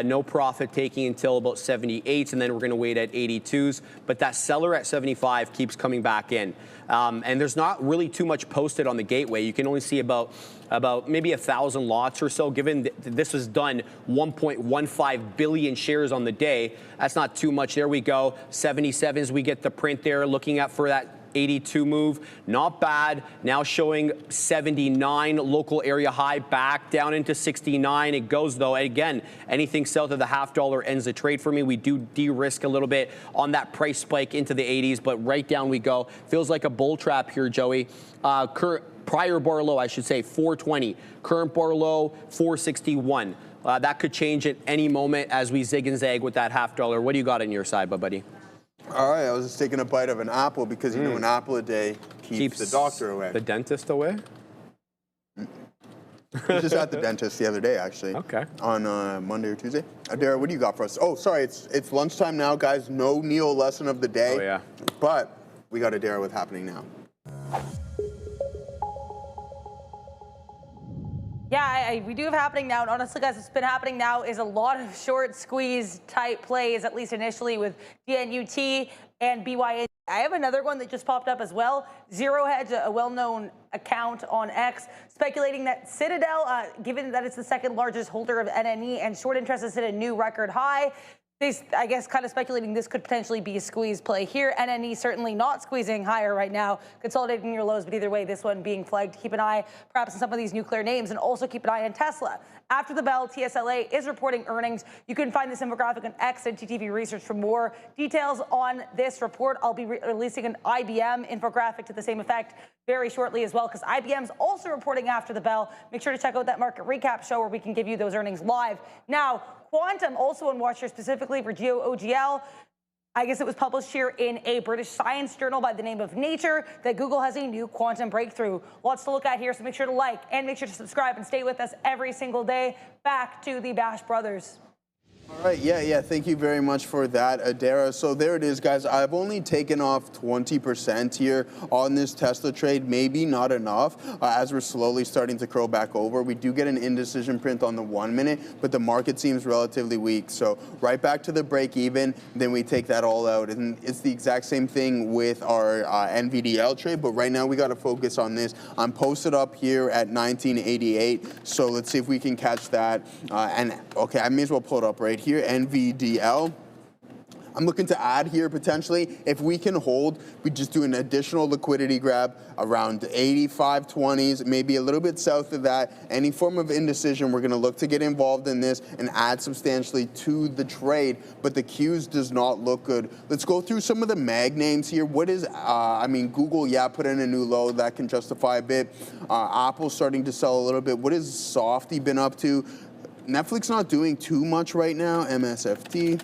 No profit taking until about 78s, and then we're going to wait at 82s. But that seller at 75 keeps coming back in. And there's not really too much posted on the gateway. You can only see about maybe 1,000 lots or so, given that this was done 1.15 billion shares on the day. That's not too much. There we go. 77s, we get the print there, looking at for that 82 move, not bad. Now showing 79, local area high, back down into 69. It goes though. Again, anything south of the $0.50 ends the trade for me. We do de-risk a little bit on that price spike into the 80s, but right down we go. Feels like a bull trap here, Joey. Prior bar low, I should say, 420. Current bar low, 461. That could change at any moment as we zig and zag with that $0.50. What do you got on your side, buddy? All right, I was just taking a bite of an apple because, you know, an apple a day keeps the doctor away. The dentist away? I was just at the dentist the other day, actually. Okay. On Monday or Tuesday. Adara, what do you got for us? Oh, sorry, it's lunchtime now, guys. No Neo lesson of the day. Oh, yeah. But we got Adara with happening now. Yeah, we do have happening now. And honestly, guys, what's been happening now is a lot of short squeeze type plays, at least initially with DNUT and BYN. I have another one that just popped up as well. Zero Hedge, a well-known account on X, speculating that Citadel, given that it's the second largest holder of NNE and short interest has hit a new record high, I guess kind of speculating this could potentially be a squeeze play here. NNE certainly not squeezing higher right now, consolidating your lows, but either way, this one being flagged. Keep an eye perhaps on some of these nuclear names, and also keep an eye on Tesla. After the bell, TSLA is reporting earnings. You can find this infographic on X and TTV Research for more details on this report. I'll be releasing an IBM infographic to the same effect very shortly as well, because IBM's also reporting after the bell. Make sure to check out that market recap show where we can give you those earnings live. Now, Quantum also on watch here specifically for GeoOGL. I guess it was published here in a British science journal by the name of Nature that Google has a new quantum breakthrough. Lots to look at here, so make sure to like and make sure to subscribe and stay with us every single day. Back to the Bash Brothers. All right, yeah, thank you very much for that, Adara. So there it is, guys. I've only taken off 20% here on this Tesla trade, maybe not enough, as we're slowly starting to curl back over. We do get an indecision print on the 1 minute, but the market seems relatively weak. So right back to the break even, then we take that all out. And it's the exact same thing with our NVDL trade, but right now we got to focus on this. I'm posted up here at 1988, so let's see if we can catch that. And okay, I may as well pull it up right here, NVDL. I'm looking to add here potentially. If we can hold, we just do an additional liquidity grab around 85.20s, maybe a little bit south of that. Any form of indecision, we're going to look to get involved in this and add substantially to the trade, but the Qs does not look good. Let's go through some of the mag names here. What is, Google, yeah, put in a new low. That can justify a bit. Apple's starting to sell a little bit. What has Softy been up to? Netflix not doing too much right now. MSFT.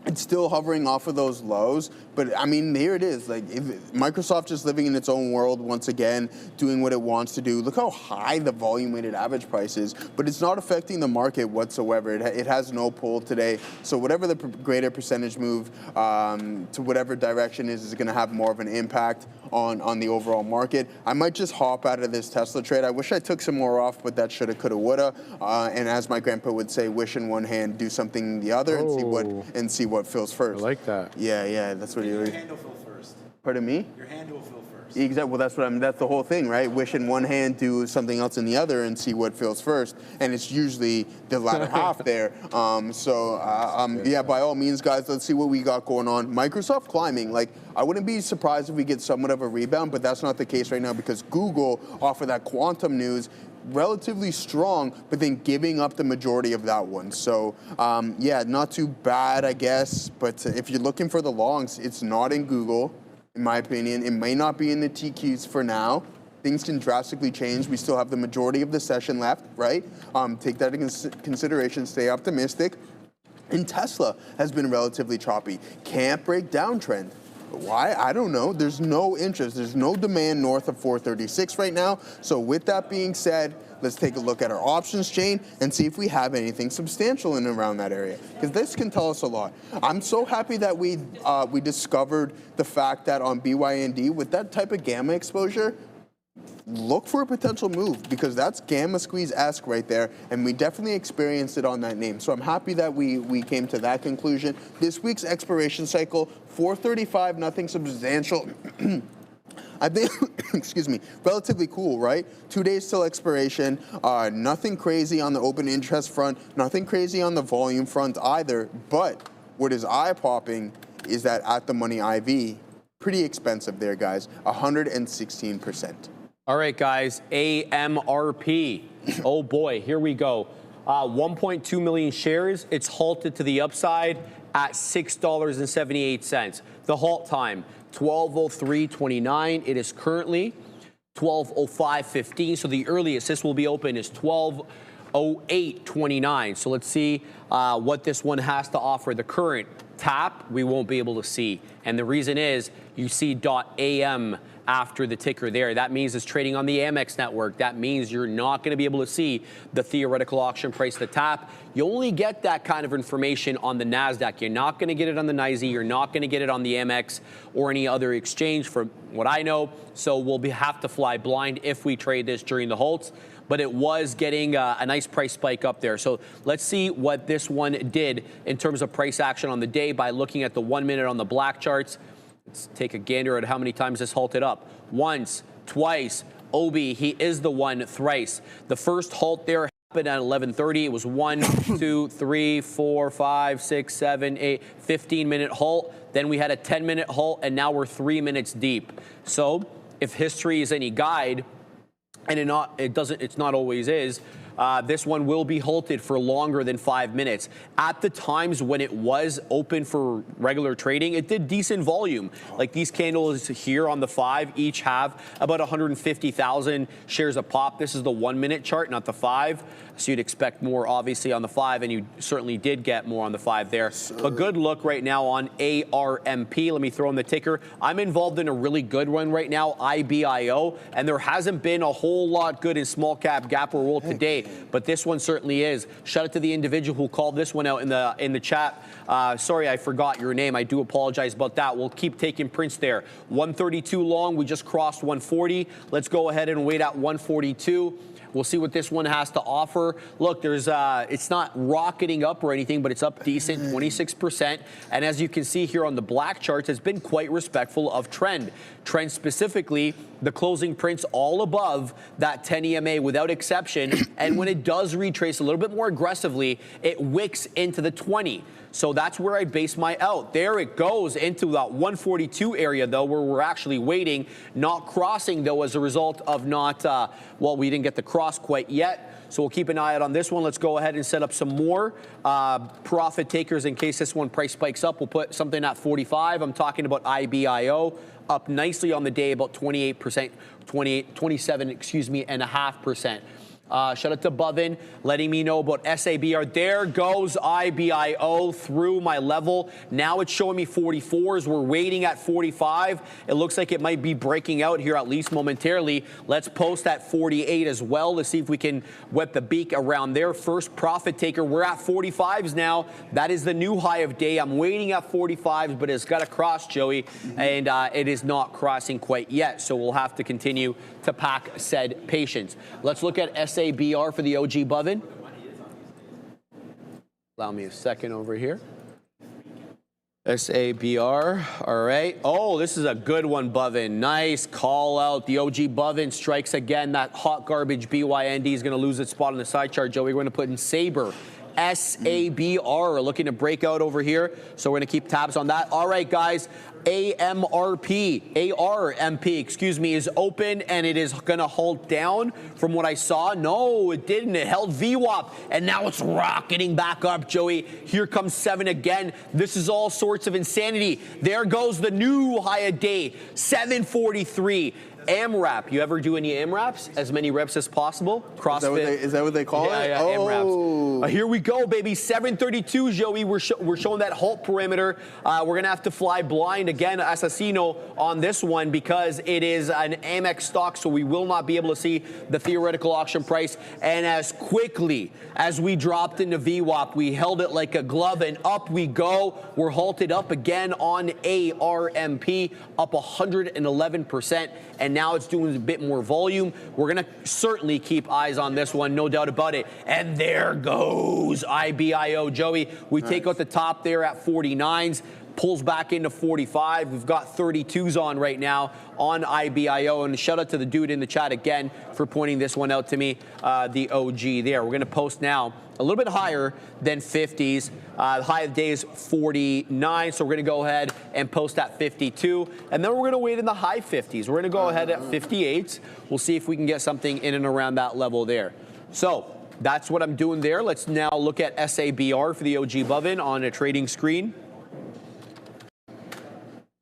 It's still hovering off of those lows, but I mean, here it is. Like, if Microsoft just living in its own world once again, doing what it wants to do. Look how high the volume-weighted average price is, but it's not affecting the market whatsoever. It has no pull today, so whatever the greater percentage move to whatever direction is going to have more of an impact on the overall market. I might just hop out of this Tesla trade. I wish I took some more off, but that shoulda, coulda, woulda. And as my grandpa would say, wish in one hand, do something in the other, and see what fills first. I like that. Yeah, that's what Your hand will fill first. Pardon me? Your hand will fill first. Exactly. Well, that's the whole thing, right? Wish in one hand, do something else in the other, and see what fills first. And it's usually the latter half there. Yeah, by all means, guys, let's see what we got going on. Microsoft climbing. Like, I wouldn't be surprised if we get somewhat of a rebound, but that's not the case right now because Google, off of that quantum news, relatively strong, but then giving up the majority of that one. So, yeah, not too bad, I guess. But if you're looking for the longs, it's not in Google, in my opinion. It may not be in the TQs for now. Things can drastically change. We still have the majority of the session left, right? Take that into consideration. Stay optimistic. And Tesla has been relatively choppy. Can't break downtrend. Why? I don't know. There's no interest. There's no demand north of 436 right now. So with that being said, let's take a look at our options chain and see if we have anything substantial in and around that area, because this can tell us a lot. I'm so happy that we discovered the fact that on BYND, with that type of gamma exposure, look for a potential move, because that's gamma squeeze-esque right there, and we definitely experienced it on that name. So I'm happy that we came to that conclusion. This week's expiration cycle, 435, nothing substantial. I think, excuse me, relatively cool, right? 2 days till expiration, nothing crazy on the open interest front, nothing crazy on the volume front either, but what is eye-popping is that at the money IV, pretty expensive there, guys. 116%. All right, guys, AMRP. Oh boy, here we go. 1.2 million shares. It's halted to the upside at $6.78. The halt time, 12:03:29. It is currently 12:05:15. So the earliest this will be open is 12:08:29. So let's see what this one has to offer. The current tap, we won't be able to see. And the reason is you see .am after the ticker there. That means it's trading on the Amex network. That means you're not going to be able to see the theoretical auction price to tap. You only get that kind of information on the NASDAQ. You're not going to get it on the NYSE. You're not going to get it on the Amex or any other exchange from what I know. So we'll have to fly blind if we trade this during the halts. But it was getting a nice price spike up there. So let's see what this one did in terms of price action on the day by looking at the 1 minute on the black charts. Let's take a gander at how many times this halted up. Once, twice. Obi, he is the one thrice. The first halt there happened at 11:30. It was 1, 2, 3, 4, 5, 6, 7, 8, 15-minute halt. Then we had a 10-minute halt, and now we're 3 minutes deep. So if history is any guide, and it's not always is, this one will be halted for longer than 5 minutes. At the times when it was open for regular trading, it did decent volume. Like these candles here on the 5 each have about 150,000 shares a pop. This is the 1 minute chart, not the 5. So you'd expect more obviously on the 5, and you certainly did get more on the 5 there. But good look right now on ARMP. Let me throw in the ticker. I'm involved in a really good one right now, IBIO, and there hasn't been a whole lot good in small cap gap or roll today, but this one certainly is. Shout out to the individual who called this one out in the chat. Sorry, I forgot your name. I do apologize about that. We'll keep taking prints there. 132 long. We just crossed 140. Let's go ahead and wait at 142. We'll see what this one has to offer. Look, there's it's not rocketing up or anything, but it's up decent, 26%. And as you can see here on the black charts, it's been quite respectful of trend. Trend specifically, the closing prints all above that 10 EMA without exception. And when it does retrace a little bit more aggressively, it wicks into the 20. So that's where I base my out. There it goes into that 142 area, though, where we're actually waiting, not crossing, though, as a result of not, well, we didn't get the cross quite yet. So we'll keep an eye out on this one. Let's go ahead and set up some more profit takers in case this one price spikes up. We'll put something at 45. I'm talking about IBIO, up nicely on the day, about 28%, 27, excuse me, and a half percent. Shout out to Bovin letting me know about SABR. There goes IBIO through my level. Now it's showing me 44s. We're waiting at 45. It looks like it might be breaking out here at least momentarily. Let's post at 48 as well to see if we can wet the beak around there. First profit taker. We're at 45s now. That is the new high of day. I'm waiting at 45s, but it's got to cross, Joey, and it is not crossing quite yet. So we'll have to continue to pack said patience. Let's look at SABR for the OG Bovin. Allow me a second over here. SABR, all right. Oh, this is a good one, Bovin. Nice call out. The OG Bovin strikes again. That hot garbage BYND is going to lose its spot on the side chart, Joey. We're going to put in Sabre. SABR looking to break out over here. So we're going to keep tabs on that. All right, guys. ARMP excuse me, is open, and it is going to halt down from what I saw. No, it didn't. It held VWAP, and now it's rocketing back up, Joey. Here comes 7 again. This is all sorts of insanity. There goes the new high of day, 743. AMRAP. You ever do any AMRAPs? As many reps as possible? CrossFit. Is that what they call it? Yeah, AMRAPs. Here we go, baby. 732, Joey. We're showing that halt perimeter. We're going to have to fly blind again, Assassino, on this one because it is an Amex stock, so we will not be able to see the theoretical auction price. And as quickly as we dropped into VWAP, we held it like a glove, and up we go. We're halted up again on ARMP, up 111%. And now it's doing a bit more volume. We're going to certainly keep eyes on this one, no doubt about it. And there goes IBIO, Joey. We take out the top there at 49s, pulls back into 45. We've got 32s on right now on IBIO. And shout out to the dude in the chat again for pointing this one out to me, the OG there. We're going to post now a little bit higher than 50s. The high of the day is 49, so we're going to go ahead and post at 52. And then we're going to wait in the high 50s. We're going to go ahead at 58. We'll see if we can get something in and around that level there. So that's what I'm doing there. Let's now look at SABR for the OG Bovin on a trading screen.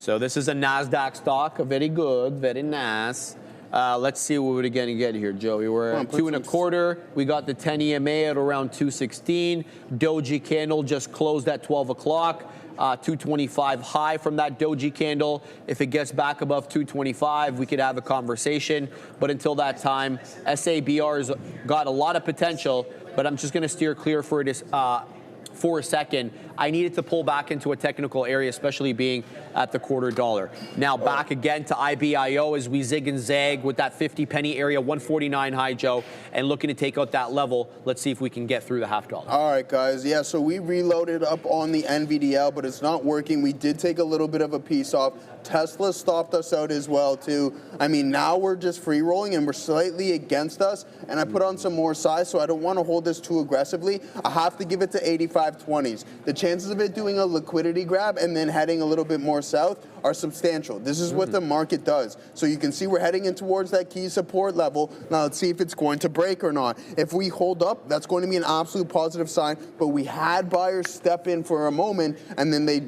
So this is a NASDAQ stock, very good, very nice. Let's see what we're going to get here, Joey. We're at 2 1/4. We got the 10 EMA at around 216. Doji candle just closed at 12 o'clock. 225 high from that Doji candle. If it gets back above 225, we could have a conversation. But until that time, SABR's got a lot of potential, but I'm just going to steer clear for it for a second. I need it to pull back into a technical area, especially being at the $0.25. Now back again to IBIO as we zig and zag with that 50 penny area, 149 high, Joe, and looking to take out that level. Let's see if we can get through the $0.50. All right, guys. Yeah, so we reloaded up on the NVDL, but it's not working. We did take a little bit of a piece off. Tesla stopped us out as well, too. I mean, now we're just free rolling and we're slightly against us. And I put on some more size, so I don't want to hold this too aggressively. I have to give it to 85.20s. The chances of it doing a liquidity grab and then heading a little bit more south are substantial. This is what the market does. So you can see we're heading in towards that key support level. Now let's see if it's going to break or not. If we hold up, that's going to be an absolute positive sign. But we had buyers step in for a moment and then they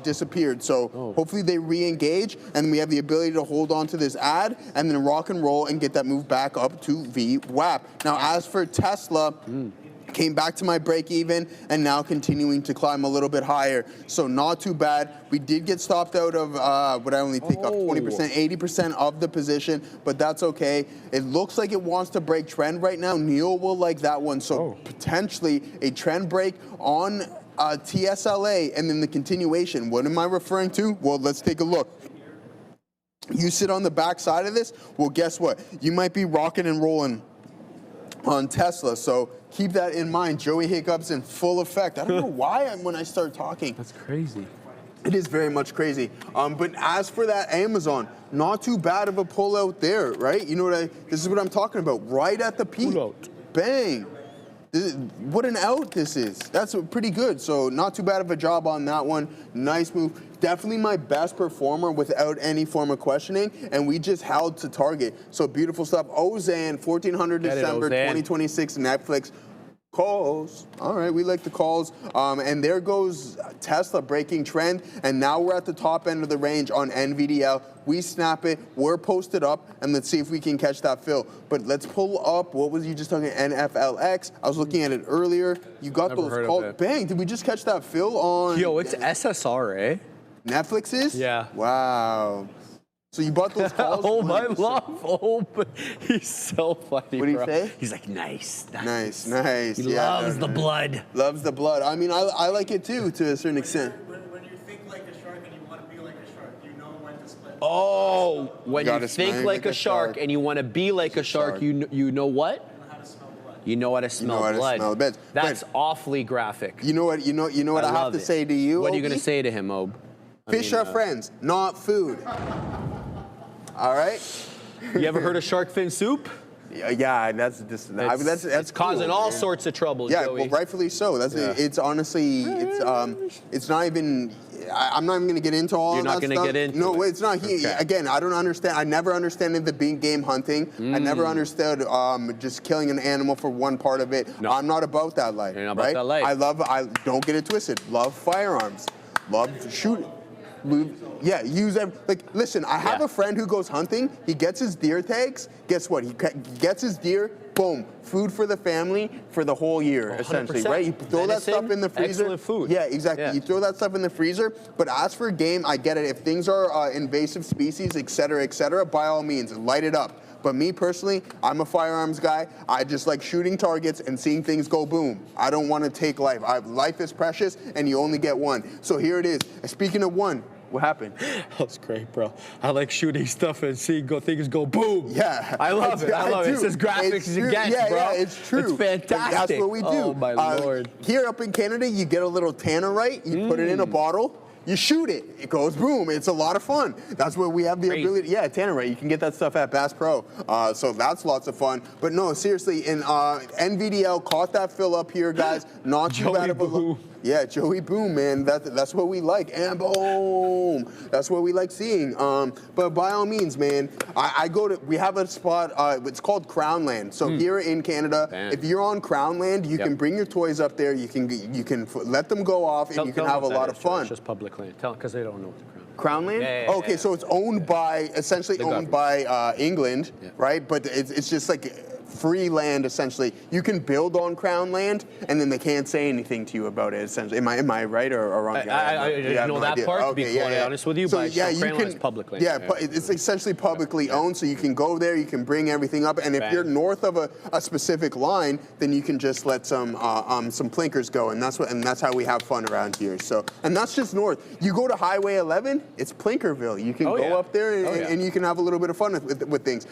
disappeared. So hopefully they re-engage and we have the ability to hold on to this ad and then rock and roll and get that move back up to VWAP. Now as for Tesla, came back to my break even and now continuing to climb a little bit higher. So not too bad. We did get stopped out of what I only take up 20%, 80% of the position, but that's okay. It looks like it wants to break trend right now. Neil will like that one. So potentially a trend break on TSLA and then the continuation. What am I referring to? Well, let's take a look. You sit on the back side of this, well, guess what? You might be rocking and rolling on Tesla. So keep that in mind. Joey Hiccup's in full effect. I don't know why when I start talking. That's crazy. It is very much crazy. But as for that Amazon, not too bad of a pull out there, right? You know this is what I'm talking about. Right at the peak. Pull out. Bang. What an out this is. That's pretty good. So not too bad of a job on that one. Nice move. Definitely my best performer without any form of questioning. And we just held to target. So beautiful stuff. Ozan, 1400 December 2026 Netflix. Calls. All right, we like the calls. And there goes Tesla breaking trend. And now we're at the top end of the range on NVDL. We snap it. We're posted up. And let's see if we can catch that fill. But let's pull up. What was you just talking? NFLX. I was looking at it earlier. You got those calls. Bang. Did we just catch that fill on? Yo, it's SSR, eh? Netflix is? Yeah. Wow. So you bought those calls? Oh, my love. Oh, but he's so funny, What did he say? He's like, nice. Nice, nice. He loves the blood. Loves the blood. I mean, I like it too, to a certain extent. When you think like a shark and you want to be like a shark, you know when to split. Oh, when you Gotta think smell like a shark and you want to be like a shark, you know what? You know how to smell blood. You know how to smell blood. That's awfully graphic. You know what I have to say to you, What are you Obi? going to say to him, Ob? Fish are friends, not food. All right? You ever heard of shark fin soup? Yeah, that's just. It's causing cool, all man. sorts of trouble, Yeah, Joey. well, rightfully so. It's honestly, it's not even. I'm not even going to get into all You're of not that gonna stuff. get into No, it. it's not. Again, I don't understand. I never understood the game hunting. I never understood just killing an animal for one part of it. No. I'm not about that life. You're not about right? that life. I don't get it twisted. Love firearms. Love shooting. Yeah, use them. Like, listen, I have a friend who goes hunting. He gets his deer tags. Guess what? He gets his deer. Boom. Food for the family for the whole year, essentially, right? You throw that stuff in the freezer. Excellent food. Yeah, exactly. Yeah. You throw that stuff in the freezer. But as for game, I get it. If things are invasive species, et cetera, by all means, light it up. But me personally, I'm a firearms guy. I just like shooting targets and seeing things go boom. I don't want to take life. Life is precious, and you only get one. So here it is. And speaking of one, what happened? That's great, bro. I like shooting stuff and seeing things go boom. Yeah. I love it. I love it. It's as graphic as it gets, bro. Yeah, it's true. It's fantastic. That's what we do. Oh, my Lord. Here up in Canada, you get a little tannerite. You put it in a bottle. You shoot it, it goes boom. It's a lot of fun. That's where we have the ability. Yeah, Tannerite, you can get that stuff at Bass Pro. So that's lots of fun. But no, seriously, in NVDL caught that fill up here, guys. Not too bad of a yeah, Joey Boom, man. That's what we like. And boom. That's what we like seeing. But by all means, man, I go to, we have a spot, it's called Crown Land. So here in Canada, if you're on Crown Land, you can bring your toys up there. You can let them go off, and you can have a lot of fun. It's just public land. Tell because they don't know what the Crown Land? Okay, so it's owned by, essentially owned by England, right? But it's just like free land, essentially. You can build on Crown Land, and then they can't say anything to you about it, essentially. Am I right or wrong? I didn't know that part, to be quite honest with you, so, but yeah, Crown Land's public land. Yeah, it's essentially publicly owned, so you can go there, you can bring everything up, and if you're north of a specific line, then you can just let some plinkers go, and that's how we have fun around here. So, and that's just north. You go to Highway 11, it's Plinkerville. You can go up there, and you can have a little bit of fun with things.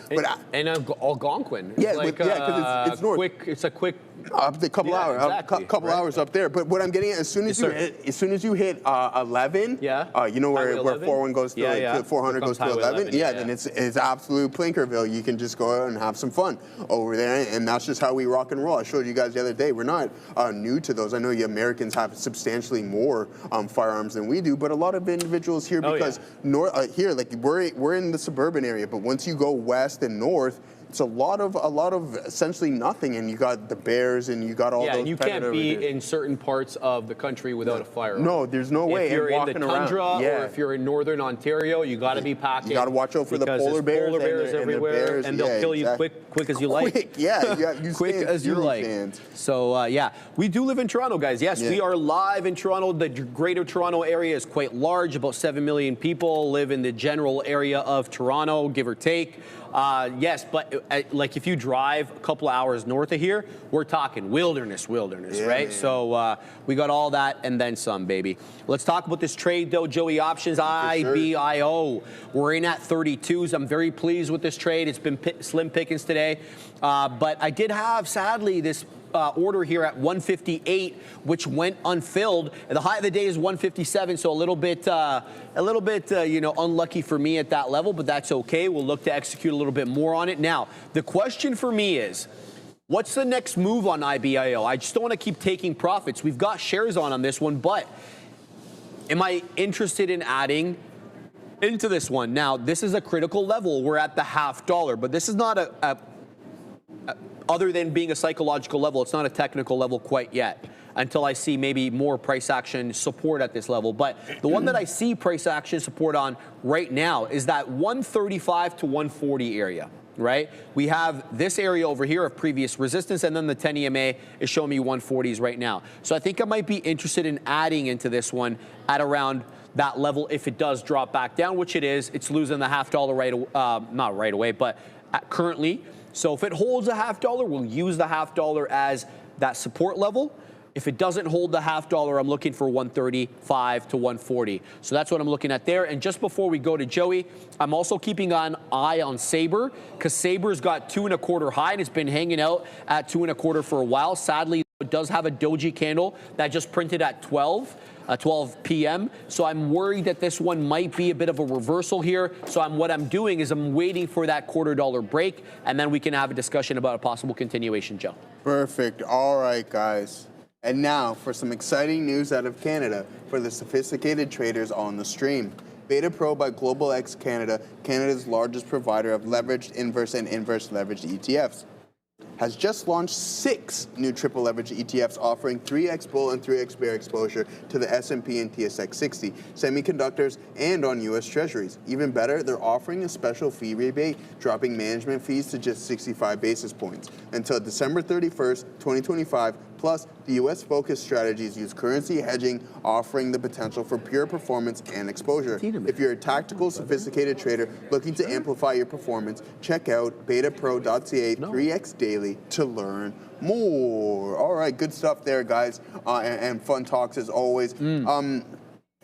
And Algonquin. Yeah, because it's north. It's a quick. A couple hours, exactly. couple hours up there. But what I'm getting at, as soon as you hit 11, you know where 41 goes to 400 goes to 11. Then it's absolute Plinkerville. You can just go out and have some fun over there, and that's just how we rock and roll. I showed you guys the other day. We're not new to those. I know you Americans have substantially more firearms than we do, but a lot of individuals here because here, like we're in the suburban area, but once you go west and north, it's a lot of essentially nothing, and you got the bears, and you got all those. Yeah, and you can't be in certain parts of the country without a firearm. No, there's no way. If you're in the tundra, or if you're in northern Ontario, you got to be packing. You got to watch out for the polar bears, everywhere, and they'll kill you quick as you like. Quick, you quick as you like. Fans. So we do live in Toronto, guys. Yes, we are live in Toronto. The Greater Toronto area is quite large. About 7 million people live in the general area of Toronto, give or take. Yes, but like if you drive a couple hours north of here, we're talking wilderness, right? So we got all that and then some, baby. Let's talk about this trade, though. Joey, options, IBIO. We're in at 32s. I'm very pleased with this trade. It's been slim pickings today. But I did have, sadly, this order here at 158, which went unfilled. The high of the day is 157, so a little bit, unlucky for me at that level, but that's okay. We'll look to execute a little bit more on it. Now, the question for me is, what's the next move on IBIO? I just don't want to keep taking profits. We've got shares on this one, but am I interested in adding into this one? Now, this is a critical level. We're at the $0.50, but this is not other than being a psychological level, it's not a technical level quite yet until I see maybe more price action support at this level. But the one that I see price action support on right now is that 135 to 140 area, right? We have this area over here of previous resistance, and then the 10 EMA is showing me 140s right now. So I think I might be interested in adding into this one at around that level if it does drop back down, which it is. It's losing the $0.50 not right away, but currently. So if it holds a $0.50, we'll use the $0.50 as that support level. If it doesn't hold the $0.50, I'm looking for 135 to 140. So that's what I'm looking at there. And just before we go to Joey, I'm also keeping an eye on Sabre, because Sabre's got 2.25 high and it's been hanging out at 2.25 for a while. Sadly, it does have a doji candle that just printed at 12 p.m. So I'm worried that this one might be a bit of a reversal here. So what I'm doing is I'm waiting for that $0.25 break, and then we can have a discussion about a possible continuation, Joe. Perfect. All right, guys. And now for some exciting news out of Canada for the sophisticated traders on the stream. Beta Pro by Global X Canada, Canada's largest provider of leveraged inverse and inverse leveraged ETFs, has just launched 6 new triple leverage ETFs offering 3x bull and 3x bear exposure to the S&P and TSX 60, semiconductors, and on U.S. Treasuries. Even better, they're offering a special fee rebate, dropping management fees to just 65 basis points. Until December 31st, 2025, plus, the U.S.-focused strategies use currency hedging, offering the potential for pure performance and exposure. If you're a tactical, sophisticated trader looking to amplify your performance, check out betapro.ca 3x daily to learn more. All right, good stuff there, guys, and fun talks as always.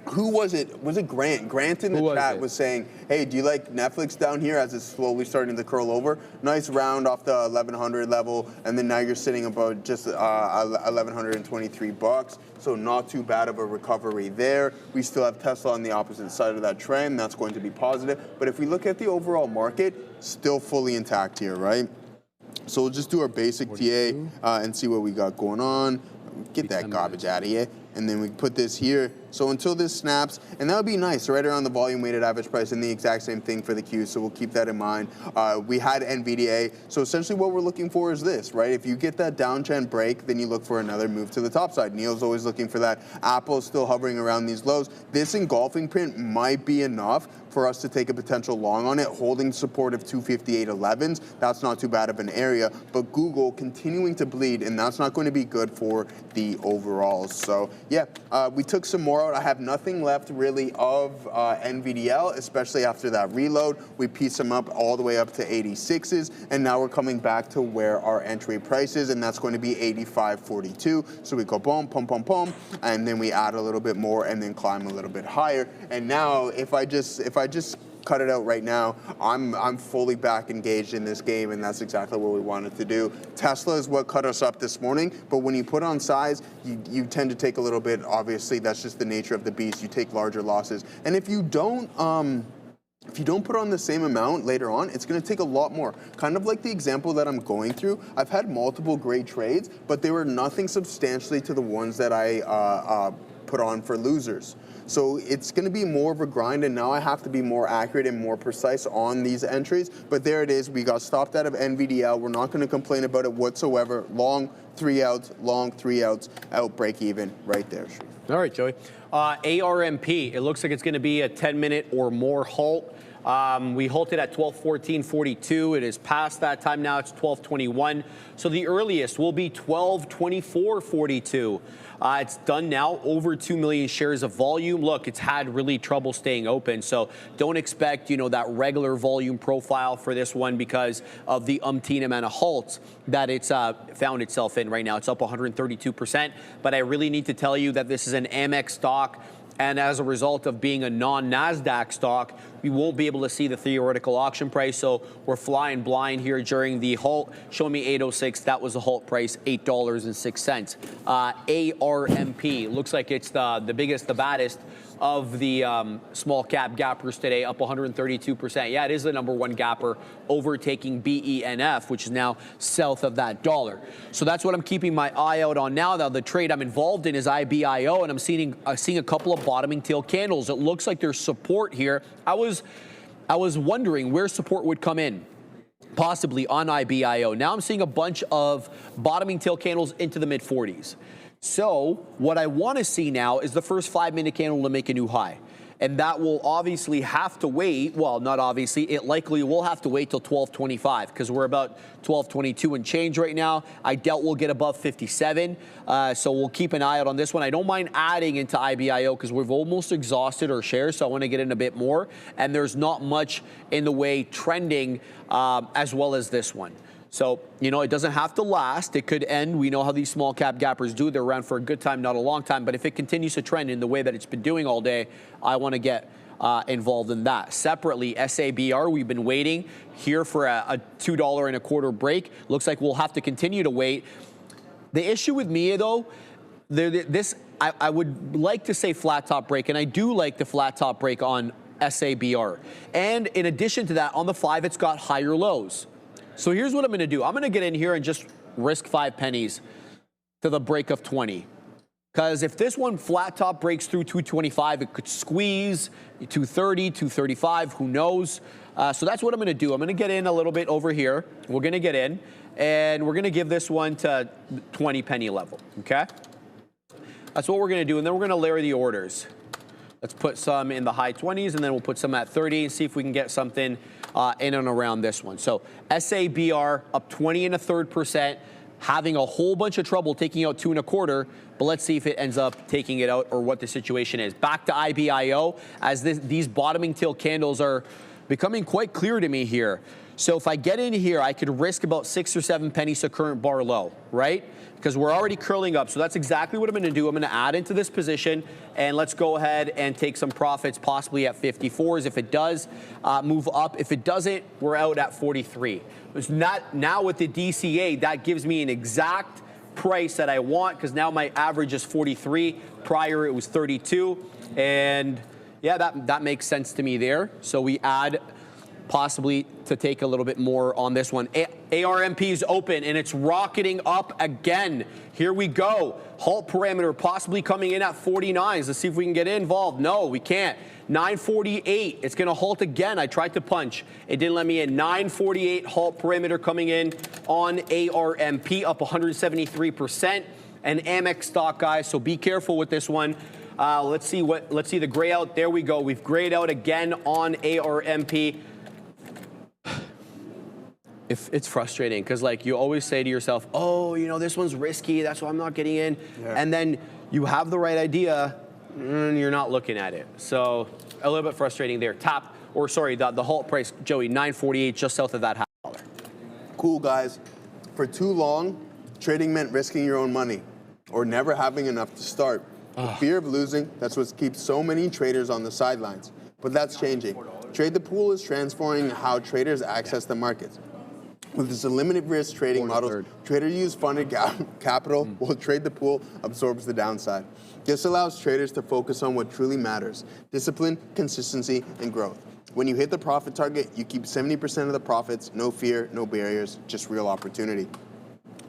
who was it? Was it Grant? Grant in the chat was saying, hey, do you like Netflix down here as it's slowly starting to curl over? Nice round off the 1100 level, and then now you're sitting about just 1123 bucks. So not too bad of a recovery there. We still have Tesla on the opposite side of that trend. That's going to be positive. But if we look at the overall market, still fully intact here, right? So we'll just do our basic TA and see what we got going on. Get that garbage out of here. And then we put this here. So until this snaps, and that would be nice, right around the volume weighted average price, and the exact same thing for the Q, so we'll keep that in mind. We had NVDA, so essentially what we're looking for is this, right? If you get that downtrend break, then you look for another move to the top side. Neil's always looking for that. Apple's still hovering around these lows. This engulfing print might be enough for us to take a potential long on it, holding support of 258.11s. That's not too bad of an area, but Google continuing to bleed, and that's not going to be good for the overalls. So yeah, we took some more out. I have nothing left really of NVDL, especially after that reload. We pieced them up all the way up to 86s, and now we're coming back to where our entry price is, and that's going to be 85.42. So we go boom, pum, pum, pum, and then we add a little bit more and then climb a little bit higher. And now if I just cut it out right now, I'm fully back engaged in this game, and that's exactly what we wanted to do. Tesla is what cut us up this morning, but when you put on size, you tend to take a little bit. Obviously, that's just the nature of the beast. You take larger losses, and if you don't put on the same amount later on, it's going to take a lot more. Kind of like the example that I'm going through. I've had multiple great trades, but they were nothing substantially to the ones that I put on for losers. So it's going to be more of a grind, and now I have to be more accurate and more precise on these entries. But there it is. We got stopped out of NVDL. We're not going to complain about it whatsoever. Long 3 outs, long 3 outs, out break even right there. All right, Joey. ARMP, it looks like it's going to be a 10-minute or more halt. We halted at 12:14:42. It is past that time now. It's 12:21. So the earliest will be 12:24:42. It's done now, over 2 million shares of volume. Look, it's had really trouble staying open, so don't expect, that regular volume profile for this one because of the umpteen amount of halts that it's found itself in right now. It's up 132%, but I really need to tell you that this is an Amex stock, and as a result of being a non-NASDAQ stock, we won't be able to see the theoretical auction price, so we're flying blind here during the halt. Show me 806. That was the halt price, $8.06. ARMP looks like it's the biggest, the baddest of the small cap gappers today, up 132%. Yeah, it is the #1 gapper, overtaking BENF, which is now south of that dollar. So that's what I'm keeping my eye out on now. Now, the trade I'm involved in is IBIO, and I'm seeing a couple of bottoming tail candles. It looks like there's support here. I was wondering where support would come in, possibly on IBIO. Now I'm seeing a bunch of bottoming tail candles into the mid-40s. So what I want to see now is the first 5-minute candle to make a new high. And that will obviously have to wait. Well, not obviously. It likely will have to wait till 12:25 because we're about 12:22 and change right now. I doubt we'll get above 57. So we'll keep an eye out on this one. I don't mind adding into IBIO because we've almost exhausted our shares. So I want to get in a bit more. And there's not much in the way trending as well as this one. So, it doesn't have to last. It could end. We know how these small cap gappers do. They're around for a good time, not a long time. But if it continues to trend in the way that it's been doing all day, I want to get involved in that. Separately, SABR, we've been waiting here for a $2.25 break. Looks like we'll have to continue to wait. The issue with me, though, I would like to say flat top break, and I do like the flat top break on SABR. And in addition to that, on the 5, it's got higher lows. So here's what I'm going to do. I'm going to get in here and just risk 5 pennies to the break of 20. Because if this one flat top breaks through 225, it could squeeze 230, 235, who knows? So that's what I'm going to do. I'm going to get in a little bit over here. We're going to get in, and we're going to give this one to 20 penny level, okay? That's what we're going to do, and then we're going to layer the orders. Let's put some in the high 20s, and then we'll put some at 30 and see if we can get something in and around this one. So SABR up 20 1/3%, having a whole bunch of trouble taking out 2 1/4, but let's see if it ends up taking it out or what the situation is. Back to IBIO, as these bottoming tail candles are becoming quite clear to me here. So if I get in here, I could risk about 6 or 7 pennies to current bar low, right? because we're already curling up. So that's exactly what I'm going to do. I'm going to add into this position, and let's go ahead and take some profits, possibly at 54s if it does move up. If it doesn't, we're out at 43. It's not now with the DCA, that gives me an exact price that I want, because now my average is 43. Prior it was 32, and yeah, that makes sense to me there. So we add possibly to take a little bit more on this one. ARMP is open and it's rocketing up again. Here we go. Halt parameter possibly coming in at 49s. Let's see if we can get involved. No, we can't. 948. It's going to halt again. I tried to punch. It didn't let me in. 948 halt parameter coming in on ARMP, up 173%. An Amex stock, guys. So be careful with this one. Let's see the gray out. There we go. We've grayed out again on ARMP. If it's frustrating, because like you always say to yourself, oh, you know, this one's risky, that's why I'm not getting in. Yeah. And then you have the right idea and you're not looking at it. So a little bit frustrating there. The halt price, Joey, 948, just south of that $50. Cool, guys. For too long, trading meant risking your own money or never having enough to start. The fear of losing, that's what keeps so many traders on the sidelines. But that's changing. Trade the Pool is transforming how traders access the markets. With its limited risk trading models, traders use funded capital, while Trade the Pool absorbs the downside. This allows traders to focus on what truly matters: discipline, consistency, and growth. When you hit the profit target, you keep 70% of the profits, no fear, no barriers, just real opportunity.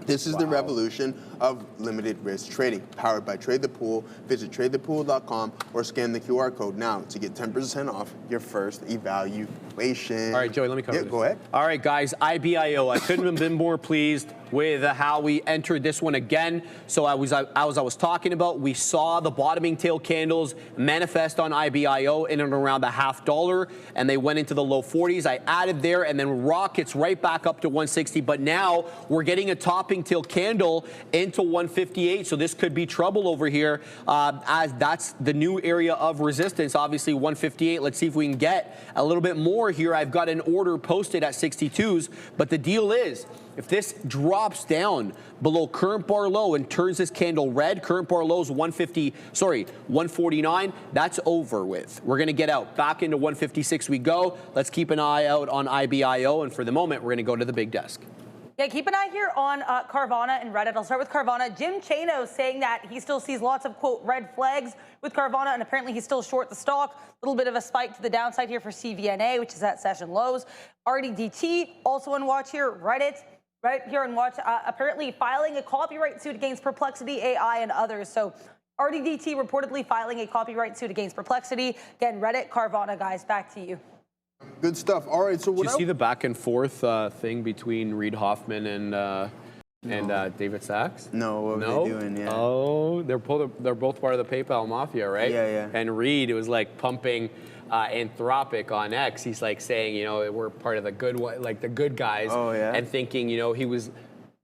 This is the revolution of limited risk trading, powered by Trade the Pool. Visit tradethepool.com or scan the QR code now to get 10% off your first evaluation. All right, Joey, let me cover this. Go ahead. All right, guys, IBIO. I couldn't have been more pleased with how we entered this one again. So I was talking about, we saw the bottoming tail candles manifest on IBIO in and around the $50, and they went into the low 40s. I added there, and then rockets right back up to 160. But now we're getting a topping tail candle into 158. So this could be trouble over here, as that's the new area of resistance. Obviously 158. Let's see if we can get a little bit more here. I've got an order posted at 62s, but the deal is, if this drops down below current bar low and turns this candle red, current bar low is 149, that's over with. We're going to get out. Back into 156 we go. Let's keep an eye out on IBIO, and for the moment, we're going to go to the big desk. Yeah, keep an eye here on Carvana and Reddit. I'll start with Carvana. Jim Chano saying that he still sees lots of, quote, red flags with Carvana, and apparently he's still short the stock. A little bit of a spike to the downside here for CVNA, which is at session lows. RDDT, also on watch here. Reddit, right here on watch, apparently filing a copyright suit against Perplexity AI and others. So RDDT reportedly filing a copyright suit against Perplexity. Again, Reddit, Carvana, guys, back to you. Good stuff. All right, so did you see the back and forth thing between Reid Hoffman and David Sachs? No, what were they doing? Yeah. Oh, they're both part of the PayPal mafia, right? Yeah, yeah. And Reid was like pumping Anthropic on X. He's like saying, you know, we're part of the good one, like the good guys. Oh, yeah. And thinking, you know, he was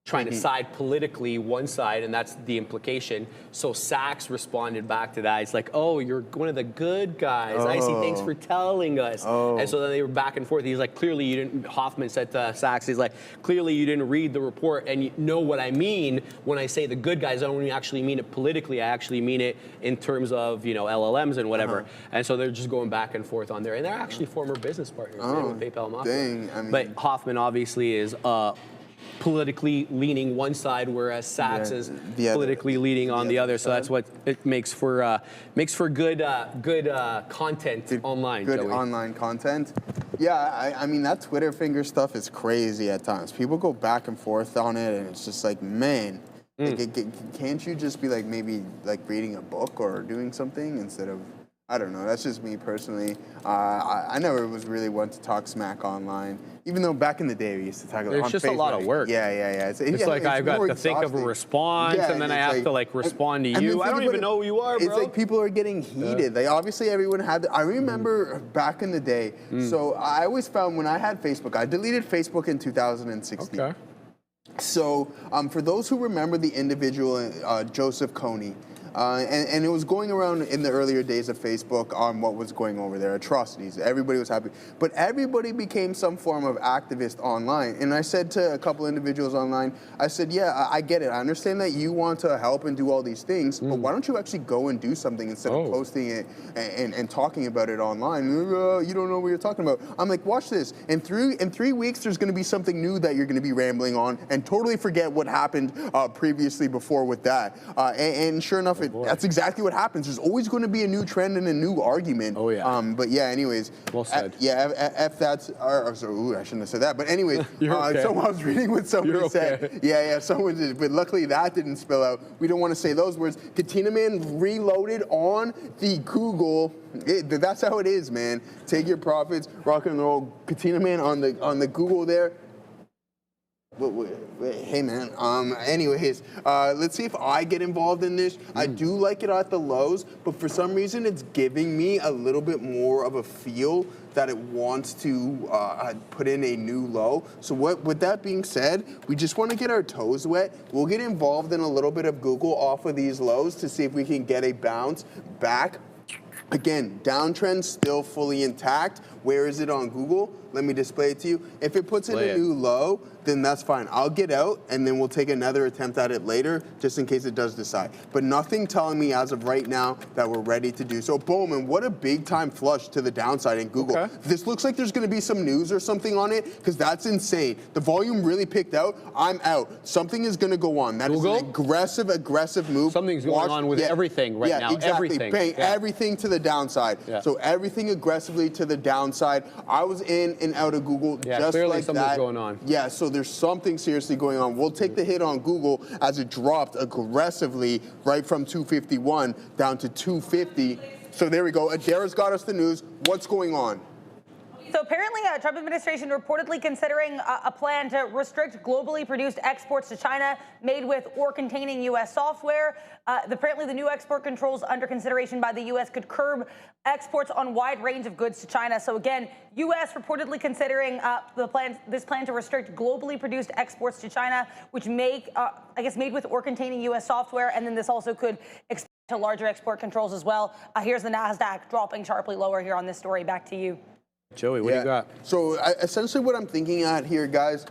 trying to side politically one side, and that's the implication. So Sachs responded back to that. He's like, oh, you're one of the good guys. I see, thanks for telling us. And so then they were back and forth. He's like, clearly you didn't, Hoffman said to Sachs, he's like, clearly you didn't read the report and you know what I mean when I say the good guys. I don't actually mean it politically. I actually mean it in terms of, you know, LLMs and whatever. And so they're just going back and forth on there. And they're actually former business partners with PayPal Mafia. Dang, I mean, but Hoffman obviously is politically leaning one side, whereas Sachs is politically leaning on the other. So that's what it makes for good content online. Good Joey. online content. Yeah, I mean that Twitter finger stuff is crazy at times. People go back and forth on it, and it's just like, man, like, can't you just be like maybe like reading a book or doing something instead of? I don't know. That's just me personally. I never was really one to talk smack online, even though back in the day we used to talk. There's just Facebook. a lot of work. Yeah. It's like I've got to think of a response, and then I have to like respond to you. I don't even know who you are, bro. It's like people are getting heated. Like obviously everyone had. I remember back in the day. So I always found when I had Facebook, I deleted Facebook in 2016. Okay. So for those who remember the individual Joseph Kony. And it was going around in the earlier days of Facebook on what was going over there, atrocities. Everybody was happy. But everybody became some form of activist online. And I said to a couple individuals online, I said, yeah, I get it. I understand that you want to help and do all these things, but why don't you actually go and do something instead of posting it and talking about it online? You don't know what you're talking about. I'm like, watch this. In 3 weeks, there's going to be something new that you're going to be rambling on and totally forget what happened previously before with that. And sure enough, that's exactly what happens. There's always going to be a new trend and a new argument. Oh, yeah. But yeah, anyways. Well said. If that's, I shouldn't have said that. But anyways, You're okay. so I was reading what somebody said. Yeah, someone did. But luckily that didn't spill out. We don't want to say those words. Katina Man reloaded on the Google. That's how it is, man. Take your profits, rock and roll. Katina Man on the Google there. Hey man. Anyways, let's see if I get involved in this. I do like it at the lows, but for some reason it's giving me a little bit more of a feel that it wants to put in a new low. So with that being said, we just want to get our toes wet. We'll get involved in a little bit of Google off of these lows to see if we can get a bounce back. Again, downtrend still fully intact. Where is it on Google? Let me display it to you. If it puts in a new low, then that's fine. I'll get out, and then we'll take another attempt at it later, just in case it does decide. But nothing telling me as of right now that we're ready to do so. Boom, and what a big-time flush to the downside in Google. Okay. This looks like there's going to be some news or something on it, because that's insane. The volume really picked out. I'm out. Something is going to go on. That Google? Is an aggressive move. Something's going on with everything right now. Exactly. Everything. Bang, everything to the downside. Yeah. So everything aggressively to the downside. I was in and out of Google just clearly like something's that. Going on. Yeah, so there's something seriously going on. We'll take the hit on Google as it dropped aggressively right from 251 down to 250. So there we go. Adara's got us the news. What's going on? So apparently, Trump administration reportedly considering a plan to restrict globally produced exports to China made with or containing U.S. software. Apparently, the new export controls under consideration by the U.S. could curb exports on a wide range of goods to China. So again, U.S. reportedly considering this plan to restrict globally produced exports to China, which made with or containing U.S. software, and then this also could expand to larger export controls as well. Here's the NASDAQ dropping sharply lower here on this story. Back to you. Joey, what do you got? So essentially what I'm thinking at here, guys,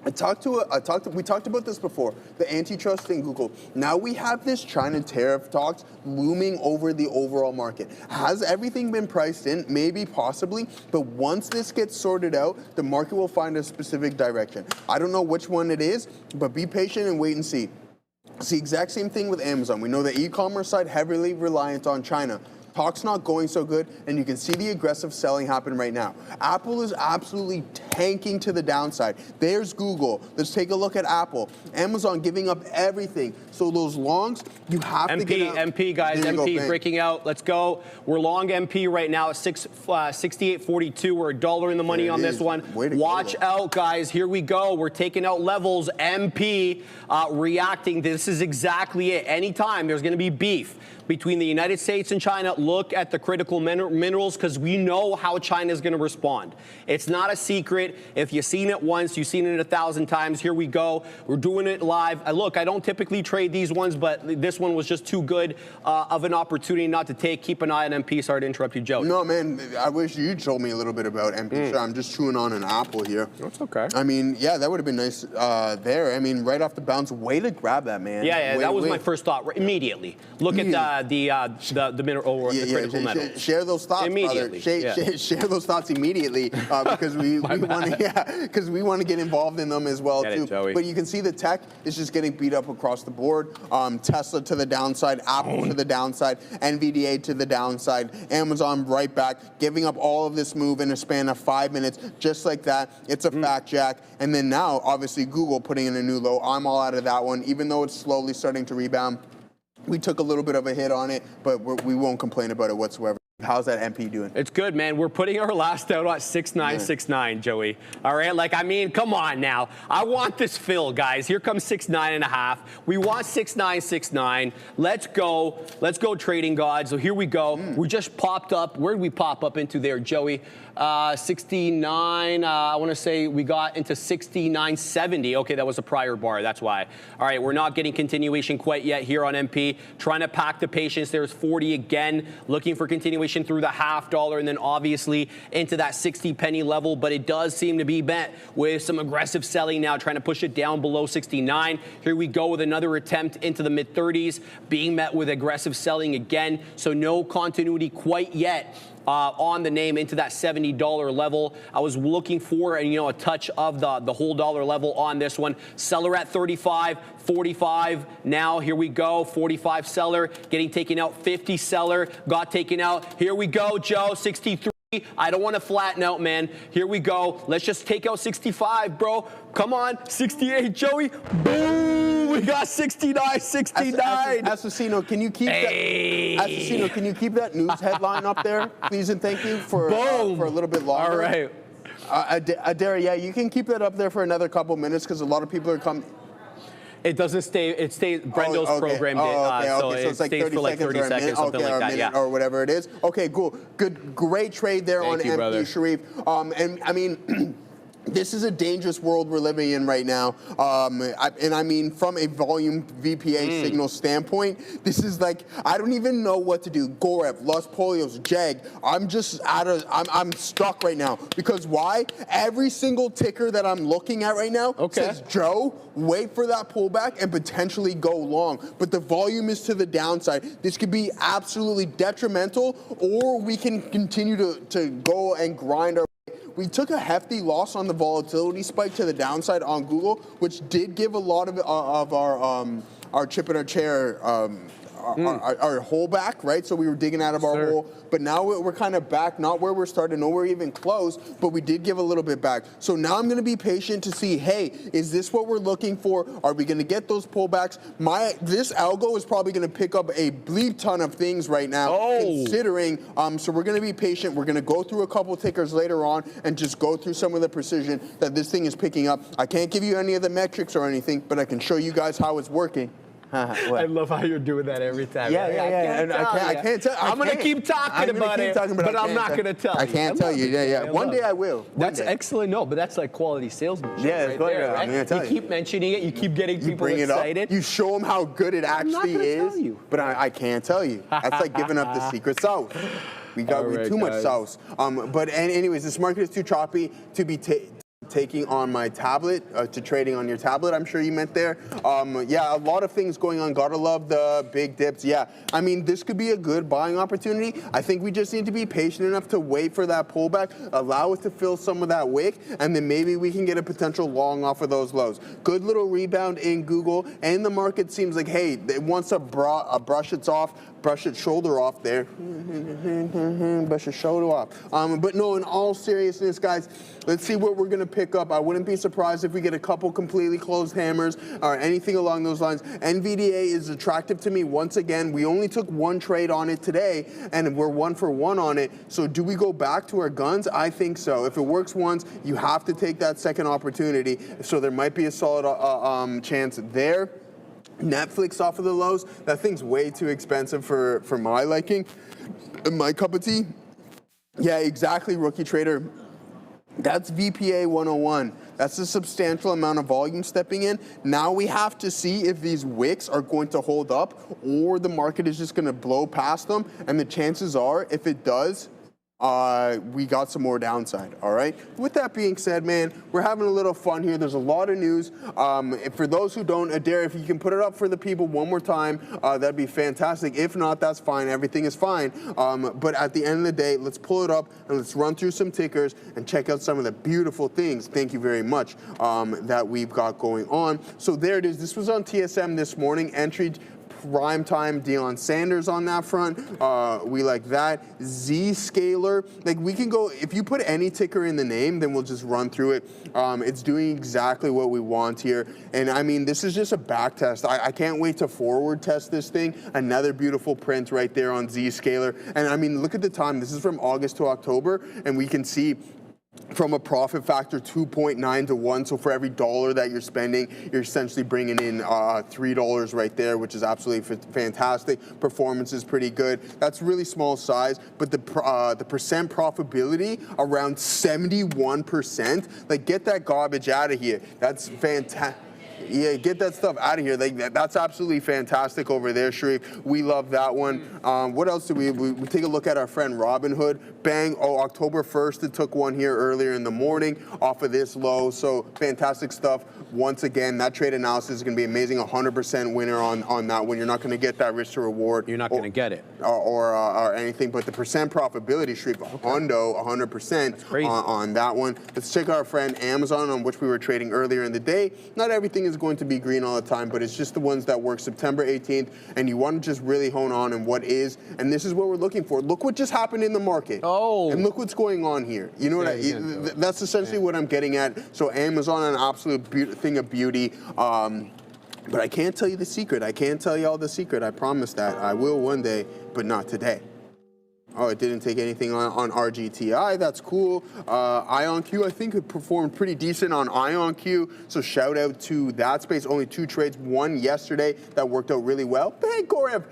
we talked about this before, the antitrust in Google. Now we have this China tariff talks looming over the overall market. Has everything been priced in? Maybe, possibly, but once this gets sorted out, the market will find a specific direction. I don't know which one it is, but be patient and wait and see. It's the exact same thing with Amazon. We know the e-commerce side heavily reliant on China. Talk's not going so good, and you can see the aggressive selling happen right now. Apple is absolutely tanking to the downside. There's Google. Let's take a look at Apple. Amazon giving up everything. So those longs, you have to get out. MP, guys. MP breaking out. Let's go. We're long MP right now at 68.42. We're $1 in the money on this one. Watch out, guys. Here we go. We're taking out levels. MP reacting. This is exactly it. Anytime there's going to be beef between the United States and China, look at the critical minerals, because we know how China is going to respond. It's not a secret. If you've seen it once, you've seen it 1,000 times. Here we go. We're doing it live. Look, I don't typically trade these ones, but this one was just too good of an opportunity not to take. Keep an eye on MP. Sorry to interrupt you, Joe. No, man, I wish you told me a little bit about MP. So I'm just chewing on an apple here. That's okay. I mean, yeah, that would have been nice there. I mean, right off the bounce, way to grab that, man. Yeah, that was my first thought. Immediately. Look at the mineral or the critical metals. Share those thoughts, immediately. Share those thoughts immediately because we want to get involved in them as well too. But you can see the tech is just getting beat up across the board. Tesla to the downside, Apple to the downside, NVDA to the downside, Amazon right back, giving up all of this move in a span of 5 minutes, just like that. It's a fact, Jack. And then now, obviously, Google putting in a new low. I'm all out of that one, even though it's slowly starting to rebound. We took a little bit of a hit on it, but we won't complain about it whatsoever. How's that MP doing? It's good, man. We're putting our last out at 6969, Joey. All right, like, I mean, come on now. I want this fill, guys. Here comes 69.5. We want 6969. Let's go. Let's go, trading gods. So here we go. We just popped up. Where did we pop up into there, Joey? 69. I want to say we got into 69.70. Okay, that was a prior bar. That's why. All right, we're not getting continuation quite yet here on MP. Trying to pack the patience. There's 40 again. Looking for continuation through the $0.50 and then obviously into that 60 penny level, but it does seem to be met with some aggressive selling now, trying to push it down below 69. Here we go with another attempt into the mid 30s, being met with aggressive selling again. So no continuity quite yet. On the name into that $70 level. I was looking for a touch of the whole dollar level on this one. Seller at 35, 45. Now here we go. 45 seller getting taken out. 50 seller got taken out. Here we go, Joe. 63. I don't want to flatten out, man. Here we go. Let's just take out 65, bro. Come on. 68, Joey. Boom. We got 69, 69. Assassino, can you keep that? Assassino, can you keep that news headline up there, please and thank you for a little bit longer. All right. Adair, yeah, you can keep that up there for another couple minutes because a lot of people are coming. It doesn't stay. It stays. Brendo's programmed it, so it like stays 30 for like 30 seconds, something like that. Yeah. Or whatever it is. Okay, cool. Good, great trade there on MP, Sharif. And I mean. This is a dangerous world we're living in right now. And I mean, from a volume VPA signal standpoint, this is like, I don't even know what to do. Gorev, Los Polios, Jag, I'm stuck right now. Because why? Every single ticker that I'm looking at right now says, Joe, wait for that pullback and potentially go long. But the volume is to the downside. This could be absolutely detrimental, or we can continue to go and grind our. We took a hefty loss on the volatility spike to the downside on Google, which did give a lot of our chip in our chair, our hole back, right? So we were digging out of our hole, but now we're kind of back, not where we're starting, nowhere even close, but we did give a little bit back. So now I'm going to be patient to see, hey, is this what we're looking for? Are we going to get those pullbacks? This algo is probably going to pick up a bleep ton of things right now, considering, so we're going to be patient. We're going to go through a couple tickers later on and just go through some of the precision that this thing is picking up. I can't give you any of the metrics or anything, but I can show you guys how it's working. I love how you're doing that every time. I can't tell. I'm going to keep talking about it, but I'm not going to tell you. I can't tell you. One day I will. That's excellent. No, but that's like quality salesmanship. Yeah, right there, right? I'm going to tell you. You keep mentioning it. You keep getting people excited. You show them how good it actually is. Tell you. But I can't tell you. That's like giving up the secret sauce. We got too much sauce. But anyways, this market is too choppy to be taking on my tablet, to trading on your tablet, I'm sure you meant there. Yeah, a lot of things going on. Gotta love the big dips. Yeah, I mean, this could be a good buying opportunity. I think we just need to be patient enough to wait for that pullback, allow it to fill some of that wick, and then maybe we can get a potential long off of those lows. Good little rebound in Google, and the market seems like, hey, it wants to brush its shoulder off there. Brush its shoulder off. But no, in all seriousness, guys, let's see what we're going to pick up. I wouldn't be surprised if we get a couple completely closed hammers or anything along those lines. NVDA is attractive to me once again. We only took one trade on it today, and we're 1 for 1 on it. So do we go back to our guns? I think so. If it works once, you have to take that second opportunity. So there might be a solid chance there. Netflix off of the lows. That thing's way too expensive for my liking, my cup of tea. Yeah, exactly, rookie trader. That's VPA 101. That's a substantial amount of volume stepping in. Now we have to see if these wicks are going to hold up or the market is just going to blow past them. And the chances are, if it does, we got some more downside, all right? With that being said, man, we're having a little fun here. There's a lot of news. For those who don't, Adair, if you can put it up for the people one more time, that'd be fantastic. If not, that's fine. Everything is fine. But at the end of the day, let's pull it up and let's run through some tickers and check out some of the beautiful things, thank you very much, that we've got going on. So there it is. This was on TSM this morning. Entry prime time Deion Sanders on that front. We like that. Zscaler, like we can go, if you put any ticker in the name, then we'll just run through it. It's doing exactly what we want here. And I mean, this is just a back test. I can't wait to forward test this thing. Another beautiful print right there on Zscaler. And I mean, look at the time. This is from August to October, and we can see from a profit factor 2.9 to 1. So for every dollar that you're spending, you're essentially bringing in $3 right there, which is absolutely fantastic. Performance is pretty good. That's really small size, but the percent profitability around 71%. Like, get that garbage out of here. That's fantastic. Yeah, get that stuff out of here. That's absolutely fantastic over there, Sharif. We love that one. What else do we take a look at our friend Robinhood. Bang, October 1st, it took one here earlier in the morning off of this low. So fantastic stuff. Once again, that trade analysis is going to be amazing. 100% winner on that one. You're not going to get that risk to reward. You're not going to get it. Or anything, but the percent profitability, Sharif, hundo, 100% on that one. Let's check our friend Amazon, on which we were trading earlier in the day. Not everything is going to be green all the time, but it's just the ones that work September 18th, and you want to just really hone on what is, and this is what we're looking for. Look what just happened in the market. Oh. And look what's going on here. You know what that's essentially what I'm getting at. So Amazon, an absolute thing of beauty. But I can't tell you the secret. I can't tell you all the secret. I promise that. I will one day, but not today. Oh, it didn't take anything on RGTI. That's cool. IonQ, I think, it performed pretty decent on IonQ. So shout out to that space. Only 2 trades, one yesterday that worked out really well. Bang, Gorev,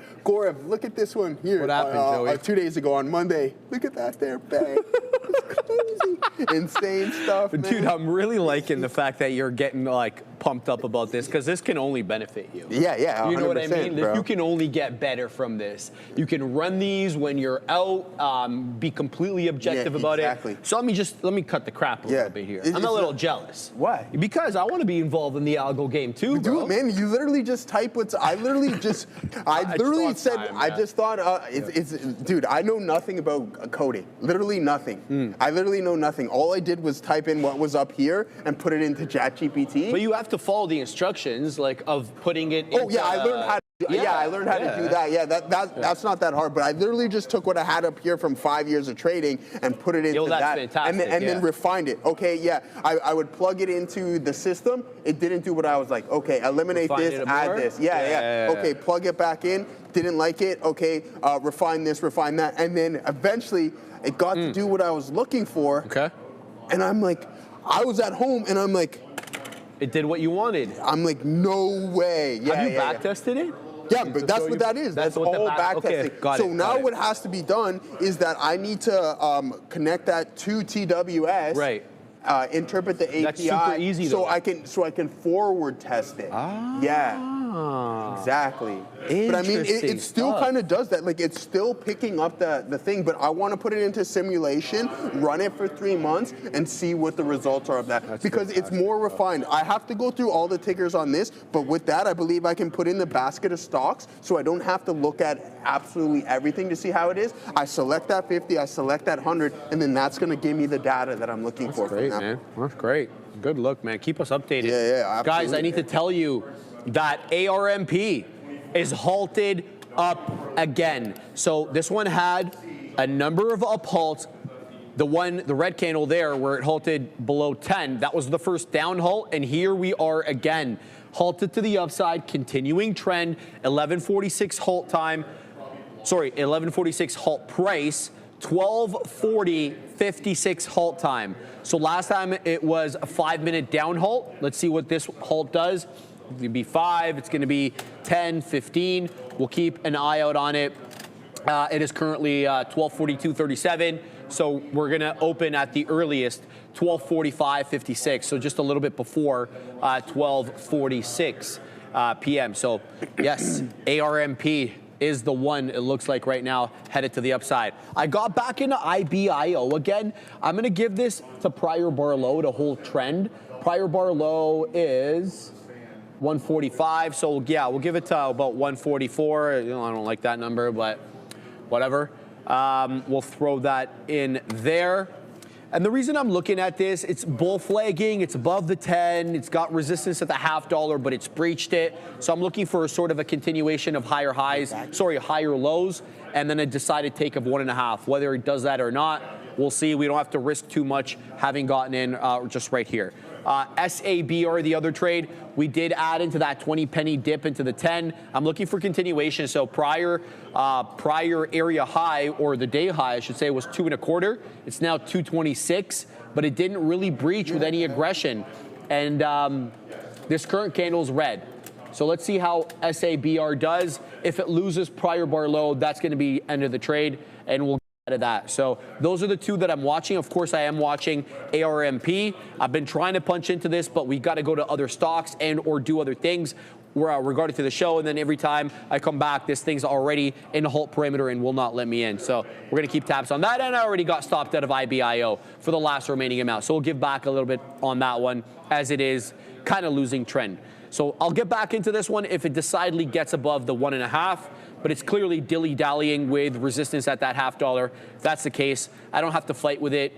look at this one here. What happened, Joey? 2 days ago on Monday. Look at that there. Bang. It's crazy. Insane stuff, man. Dude, I'm really liking the fact that you're getting pumped up about this, because this can only benefit you. Yeah, 100%, you know what I mean? bro. You can only get better from this. You can run these when you're out, be completely objective about it. So let me cut the crap a little bit here. I'm a little jealous. Why? Because I want to be involved in the algo game too, bro. Dude, man, you literally just type what's. I literally just thought dude, I know nothing about coding. Literally nothing. I literally know nothing. All I did was type in what was up here and put it into ChatGPT. But you have to follow the instructions, of putting it. Oh yeah, I learned how. I learned how to do that. Yeah, that's not that hard. But I literally just took what I had up here from 5 years of trading and put it into that, fantastic, and then refined it. Okay, yeah, I would plug it into the system. It didn't do what I was like. Okay, eliminate this, add this. Yeah. Okay, plug it back in. Didn't like it. Okay, refine this, refine that, and then eventually it got to do what I was looking for. Okay. And I'm like, I was at home, and I'm like, it did what you wanted. I'm like, no way. Yeah, have you back tested it? Yeah, but that's what that is. That's all back testing. So now what has to be done is that I need to connect that to TWS. Right. Interpret the API. That's super easy, though. So I can forward test it. Yeah. Exactly. But I mean, it still kind of does that. It's still picking up the thing, but I want to put it into simulation, run it for 3 months, and see what the results are of that. Because it's more refined. I have to go through all the tickers on this, but with that, I believe I can put in the basket of stocks, so I don't have to look at absolutely everything to see how it is. I select that 50, I select that 100, and then that's going to give me the data that I'm looking for. Great, man. That's great. Good look, man. Keep us updated. Yeah, absolutely. Guys, I need to tell you that ARMP is halted up again. So this one had a number of up halts. The red candle there where it halted below 10, that was the first down halt, and here we are again. Halted to the upside, continuing trend, 11:46 halt time. Sorry, 11:46 halt price, 12:40.56 halt time. So last time it was a 5-minute down halt. Let's see what this halt does. It's going to be 5, it's going to be 10, 15. We'll keep an eye out on it. It is currently 12:42.37. So we're going to open at the earliest 12:45.56. So just a little bit before 12:46 p.m. So yes, ARMP is the one, it looks like right now, headed to the upside. I got back into IBIO again. I'm going to give this to prior bar low to hold trend. Prior bar low is 145, so yeah, we'll give it to about 144. I don't like that number, but whatever. We'll throw that in there. And the reason I'm looking at this, it's bull flagging, it's above the 10, it's got resistance at the $0.50, but it's breached it. So I'm looking for sort of a continuation of higher lows, and then a decided take of 1.5. Whether it does that or not, we'll see. We don't have to risk too much having gotten in just right here. SABR, the other trade, we did add into that 20 penny dip into the 10. I'm looking for continuation. So prior area high, or the day high, I should say, was 2.25. It's now 226, but it didn't really breach with any aggression. And this current candle is red. So let's see how SABR does. If it loses prior bar low, that's going to be end of the trade, and we'll out of that. So those are the two that I'm watching. Of course, I am watching ARMP. I've been trying to punch into this, but we got to go to other stocks and or do other things regarding to the show. And then every time I come back, this thing's already in the halt perimeter and will not let me in. So we're going to keep tabs on that. And I already got stopped out of IBIO for the last remaining amount. So we'll give back a little bit on that one, as it is kind of losing trend. So I'll get back into this one if it decidedly gets above the 1.5, but it's clearly dilly-dallying with resistance at that $0.50. If that's the case, I don't have to fight with it.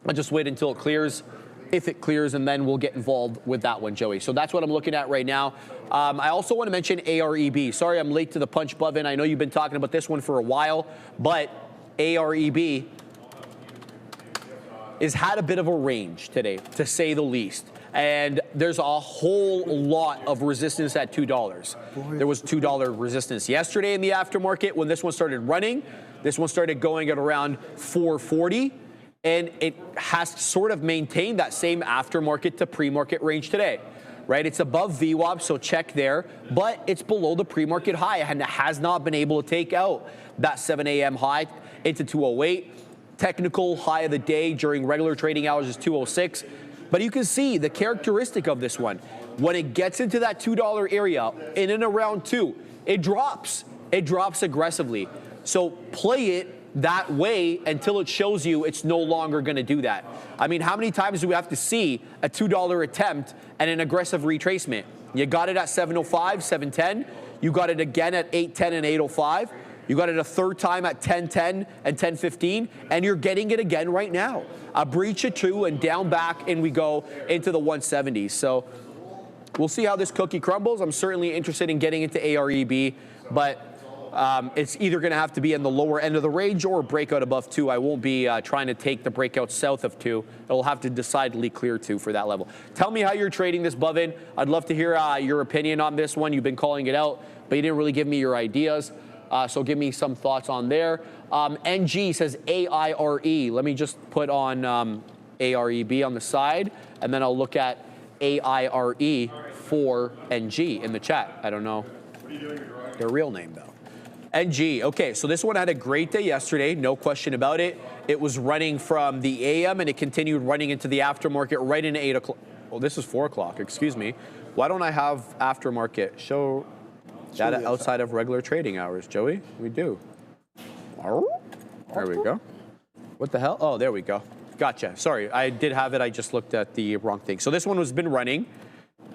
I'll just wait until it clears. If it clears, and then we'll get involved with that one, Joey. So that's what I'm looking at right now. I also want to mention AREB. Sorry, I'm late to the punch, Buvin. I know you've been talking about this one for a while, but AREB has had a bit of a range today, to say the least. And there's a whole lot of resistance at $2. There was $2 resistance yesterday in the aftermarket when this one started running. This one started going at around 440, and it has sort of maintained that same aftermarket to pre-market range today, right? It's above VWAP, so check there, but it's below the pre-market high, and it has not been able to take out that 7 a.m. high into 208. Technical high of the day during regular trading hours is 206. But you can see the characteristic of this one. When it gets into that $2 area, in and around 2, it drops. It drops aggressively. So play it that way until it shows you it's no longer going to do that. I mean, how many times do we have to see a $2 attempt and an aggressive retracement? You got it at 705, 710. You got it again at 810 and 805. You got it a third time at 1010 and 1015, and you're getting it again right now. A breach at 2 and down back, and we go into the 170s. So we'll see how this cookie crumbles. I'm certainly interested in getting into AREB, but it's either going to have to be in the lower end of the range or breakout above 2. I won't be trying to take the breakout south of 2. It'll have to decidedly clear 2 for that level. Tell me how you're trading this, Buvin. I'd love to hear your opinion on this one. You've been calling it out, but you didn't really give me your ideas. So give me some thoughts on there. NG says AIRE. Let me just put on AREB on the side, and then I'll look at AIRE for NG in the chat. I don't know their real name, though. NG. Okay, so this one had a great day yesterday, no question about it. It was running from the AM, and it continued running into the aftermarket right into 8 o'clock. Oh, this is 4 o'clock. Excuse me. Why don't I have aftermarket show data outside of regular trading hours, Joey? We do. There we go. What the hell? Oh, there we go. Gotcha. Sorry, I did have it. I just looked at the wrong thing. So this one has been running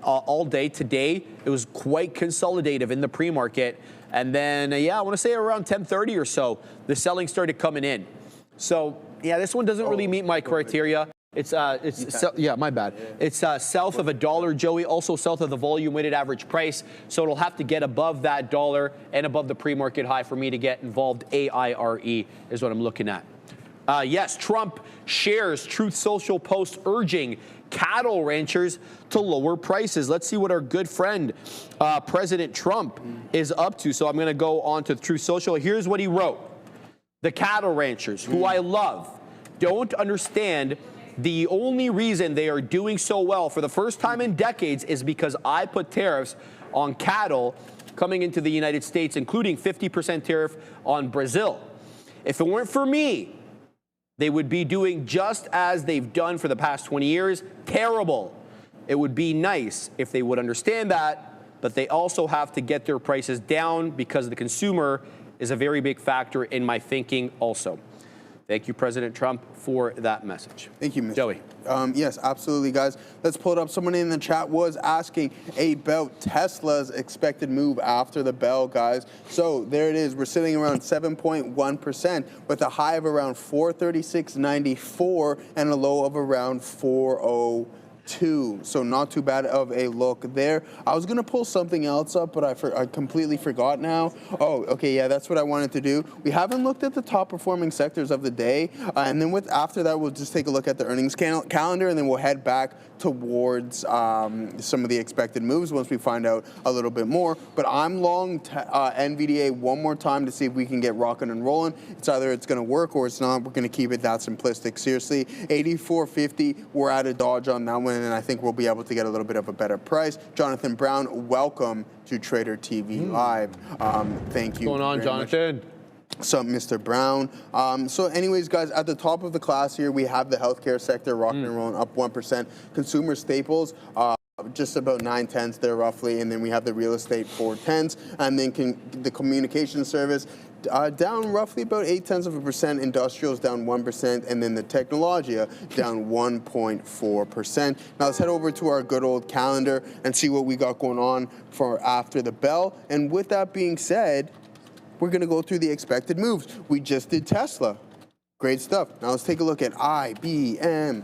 all day. Today, it was quite consolidative in the pre-market. And then, yeah, I want to say around 10:30 or so, the selling started coming in. So, yeah, this one doesn't really meet my criteria. Yeah, my bad. It's south of $1, Joey, also south of the volume weighted average price. So it'll have to get above that dollar and above the pre-market high for me to get involved. AIRE is what I'm looking at. Yes, Trump shares Truth Social post urging cattle ranchers to lower prices. Let's see what our good friend, President Trump, is up to. So I'm going to go on to Truth Social. Here's what he wrote. The cattle ranchers, who I love, don't understand the only reason they are doing so well for the first time in decades is because I put tariffs on cattle coming into the United States, including 50% tariff on Brazil. If it weren't for me, they would be doing just as they've done for the past 20 years. Terrible. It would be nice if they would understand that, but they also have to get their prices down because the consumer is a very big factor in my thinking also. Thank you, President Trump, for that message. Thank you, Mr. Joey. Yes, absolutely, guys. Let's pull it up. Someone in the chat was asking about Tesla's expected move after the bell, guys. So there it is. We're sitting around 7.1% with a high of around 436.94 and a low of around 402. So not too bad of a look there. I was going to pull something else up, but I completely forgot now. Oh, okay, yeah, that's what I wanted to do. We haven't looked at the top performing sectors of the day. And then after that, we'll just take a look at the earnings calendar, and then we'll head back towards some of the expected moves once we find out a little bit more. But I'm long NVDA one more time to see if we can get rocking and rolling. It's either it's going to work or it's not. We're going to keep it that simplistic. Seriously, 84.50, we're at a dodge on that one, and I think we'll be able to get a little bit of a better price. Jonathan Brown, welcome to Trader TV Live. Thank you. What's going on, Jonathan? Much. So, Mr. Brown. So anyways, guys, at the top of the class here, we have the healthcare sector rocking and rolling up 1%. Consumer staples, just about 9/10 there roughly. And then we have the real estate 4/10. And then the communication service down roughly about 0.8%. Industrials down 1%. And then the technologia down 1.4%. Now let's head over to our good old calendar and see what we got going on for after the bell. And with that being said, we're going to go through the expected moves. We just did Tesla. Great stuff. Now let's take a look at IBM.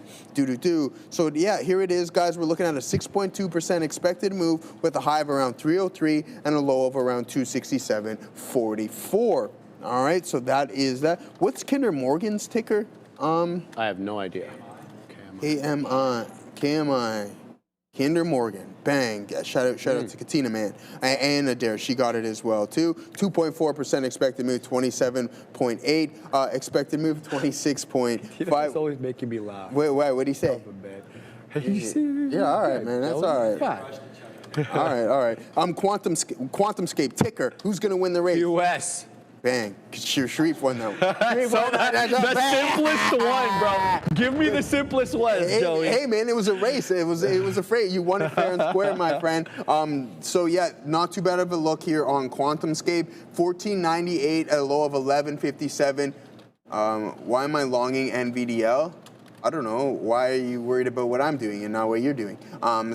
So yeah, here it is, guys. We're looking at a 6.2% expected move with a high of around 303 and a low of around 267.44. All right, so that is that. What's Kinder Morgan's ticker? I have no idea. KMI. Kinder Morgan, bang! Shout out to Katina, man, and Adair. She got it as well too. 2.4% expected move, 27.8 expected move, 26.5. It's always making me laugh. Wait, what do you say? Yeah, all right, man. That's all right. All right. QuantumScape ticker. Who's gonna win the race? U.S. Bang. Sharif won that one. The simplest one, bro. Give me the simplest one, Joey. Hey, man, it was a race. It was a freight. You won it fair and square, my friend. So, yeah, not too bad of a look here on QuantumScape. 14.98 at a low of 11.57. Why am I longing NVDL? I don't know. Why are you worried about what I'm doing and not what you're doing?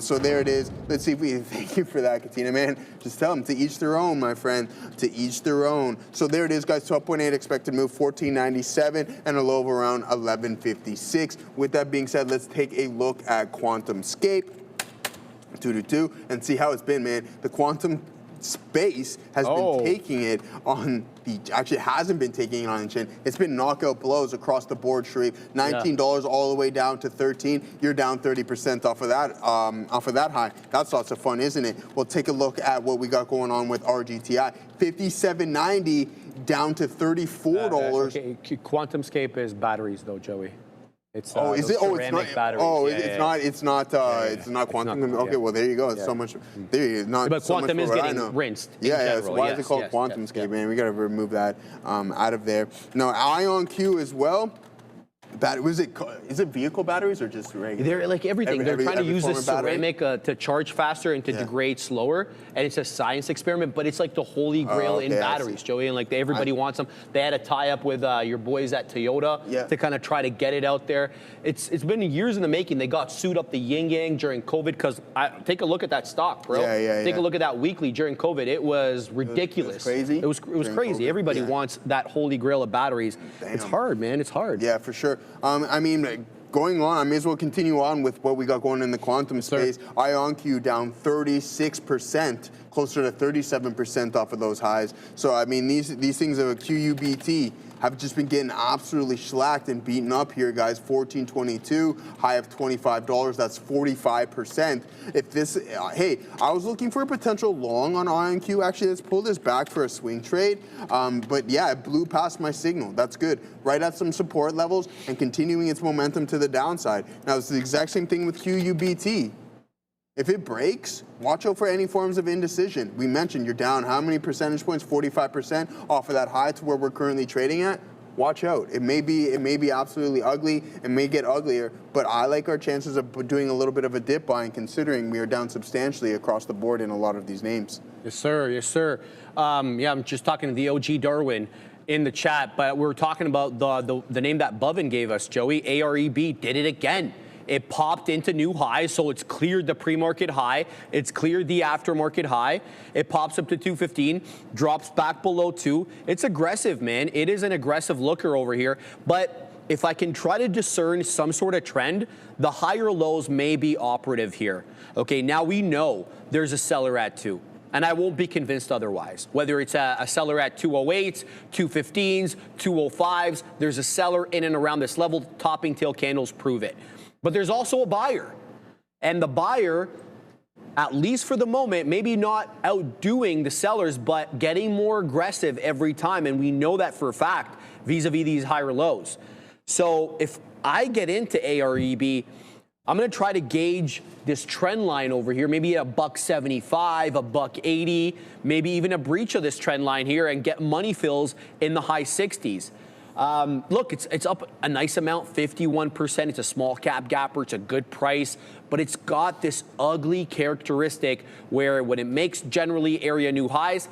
So there it is. Let's see if we thank you for that, Katina, man. Just tell them to each their own, my friend. To each their own. So there it is, guys. 12.8 expected move, 14.97 and a low of around 11.56. With that being said, let's take a look at QuantumScape. And see how it's been, man. The quantum space has been taking it on the, actually hasn't been taking it on the chin. It's been knockout blows across the board, Sharif. $19 all the way down to 13. You're down 30% off of that high. That's lots of fun, isn't it? We'll take a look at what we got going on with RGTI. $57.90 down to $34. Okay. QuantumScape is batteries, though, Joey. It's is it? Oh, it's not. Batteries. Oh, it's not quantum. Okay, well there you go. It's so much. There you go. Not but so quantum much is getting rinsed. Yeah. So why is it called QuantumScape, man? We got to remove that out of there. Now IonQ as well. Is it vehicle batteries or just regular? They're like everything. They're trying to use the ceramic to charge faster and to degrade slower. And it's a science experiment, but it's like the holy grail in batteries, Joey. And like everybody wants them. They had a tie-up with your boys at Toyota to kind of try to get it out there. It's been years in the making. They got sued up the yin yang during COVID because take a look at that stock, bro. Take a look at that weekly during COVID. It was ridiculous. It was crazy. It was crazy. COVID, everybody wants that holy grail of batteries. Damn. It's hard, man. It's hard. Yeah, for sure. I mean, going on, I may as well continue on with what we got going in the quantum space. IonQ down 36%, closer to 37% off of those highs. So, I mean, these things of a QUBT have just been getting absolutely shellacked and beaten up here, guys. 14.22, high of $25. That's 45%. If this, hey, I was looking for a potential long on IonQ. Actually, let's pull this back for a swing trade. But yeah, it blew past my signal. That's good. Right at some support levels and continuing its momentum to the downside. Now, it's the exact same thing with QUBT. If it breaks, watch out for any forms of indecision. We mentioned you're down how many percentage points? 45% off of that high to where we're currently trading at. Watch out. It may be absolutely ugly. It may get uglier, but I like our chances of doing a little bit of a dip buying, considering we are down substantially across the board in a lot of these names. Yes, sir. Yes, sir. Yeah, I'm just talking to the OG Darwin. in the chat, but we were talking about the name that Bovin gave us, Joey. AREB did it again. It popped into new highs, so it's cleared the pre-market high. It's cleared the aftermarket high. It pops up to 215, drops back below 2. It's aggressive, man. It is an aggressive looker over here. But if I can try to discern some sort of trend, the higher lows may be operative here. Okay, now we know there's a seller at 2. And I won't be convinced otherwise. Whether it's a seller at 208s, 215s, 205s, there's a seller in and around this level. Topping tail candles prove it. But there's also a buyer. And the buyer, at least for the moment, maybe not outdoing the sellers, but getting more aggressive every time. And we know that for a fact vis-a-vis these higher lows. So if I get into AREB, I'm going to try to gauge this trend line over here, maybe at $1.75, $1.80, maybe even a breach of this trend line here and get money fills in the high 60s. Look, it's up a nice amount, 51%. It's a small cap gapper. It's a good price, but it's got this ugly characteristic where when it makes generally area new highs,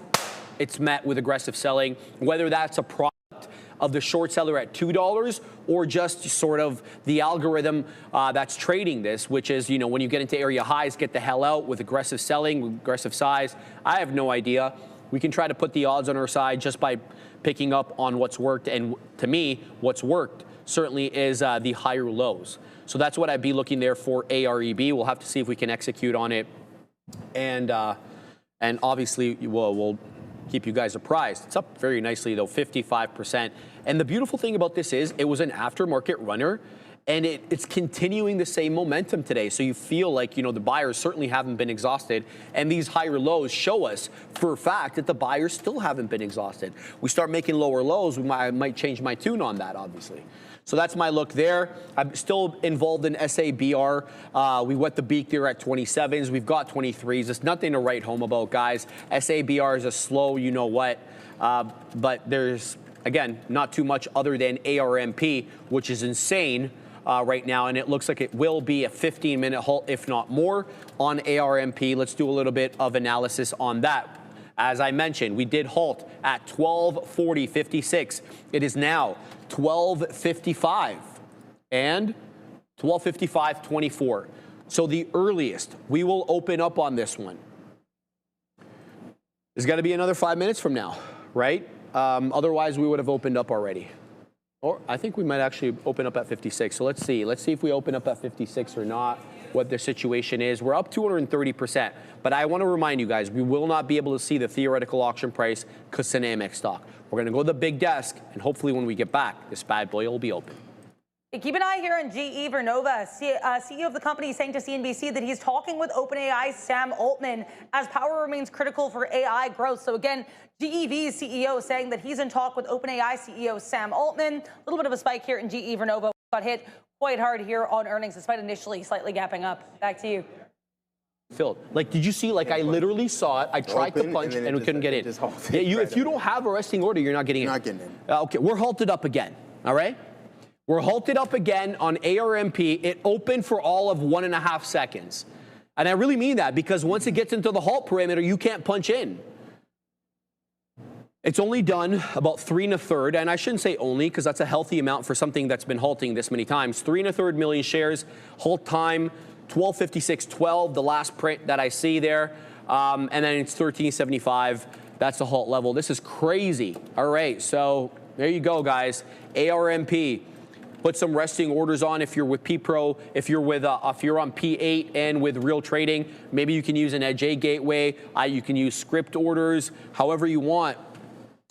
it's met with aggressive selling, whether that's a product of the short seller at $2 or just sort of the algorithm that's trading this, which is, you know, when you get into area highs, get the hell out with aggressive selling, with aggressive size. I have no idea. We can try to put the odds on our side just by picking up on what's worked. And to me, what's worked certainly is the higher lows. So that's what I'd be looking there for AREB. We'll have to see if we can execute on it. And obviously, we'll keep you guys apprised. It's up very nicely, though, 55%. And the beautiful thing about this is it was an aftermarket runner, and it's continuing the same momentum today. So you feel like, you know, the buyers certainly haven't been exhausted, and these higher lows show us for a fact that the buyers still haven't been exhausted. We start making lower lows, I might change my tune on that, obviously. So that's my look there. I'm still involved in SABR. We wet the beak there at 27s. We've got 23s. It's nothing to write home about, guys. SABR is a slow, you know what, but there's, again, not too much other than ARMP, which is insane right now, and it looks like it will be a 15-minute halt, if not more, on ARMP. Let's do a little bit of analysis on that. As I mentioned, we did halt at 1240.56. It is now 1255 and 1255.24. So the earliest we will open up on this one is going to be another 5 minutes from now, right? Otherwise, we would have opened up already. Or I think we might actually open up at 56. So let's see. Let's see if we open up at 56 or not, what the situation is. We're up 230%. But I want to remind you guys, we will not be able to see the theoretical auction price because it's an AMEX stock. We're going to go to the big desk, and hopefully when we get back, this bad boy will be open. Keep an eye here on GE Vernova. CEO of the company saying to CNBC that he's talking with OpenAI Sam Altman as power remains critical for AI growth. So again, GEV's CEO saying that he's in talk with OpenAI CEO Sam Altman. A little bit of a spike here in GE Vernova. Got hit quite hard here on earnings, despite initially slightly gapping up. Back to you. Phil, like, did you see, like, I literally saw it. I tried to punch and we couldn't get in. Yeah, if you don't have a resting order, you're not getting in. Not getting in. Okay, we're halted up again, all right? We're halted up again on ARMP. It opened for all of 1.5 seconds. And I really mean that because once it gets into the halt perimeter, you can't punch in. It's only done about 3 1/3, and I shouldn't say only because that's a healthy amount for something that's been halting this many times. 3 1/3 million shares, halt time 1256.12, the last print that I see there, and then it's 1375. That's the halt level. This is crazy. All right, so there you go, guys. ARMP. Put some resting orders on if you're with P-Pro, if you're on P8 and with Real Trading. Maybe you can use an Edge A gateway. You can use script orders, however you want.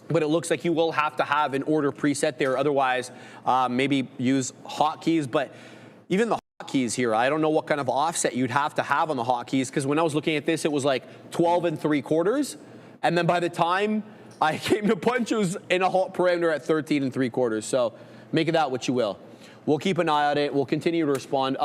But it looks like you will have to have an order preset there. Otherwise, maybe use hotkeys. But even the hotkeys here, I don't know what kind of offset you'd have to have on the hotkeys, because when I was looking at this, it was like 12 3/4. And then by the time I came to punch, it was in a halt parameter at 13 3/4. So make of that what you will. We'll keep an eye on it. We'll continue to respond,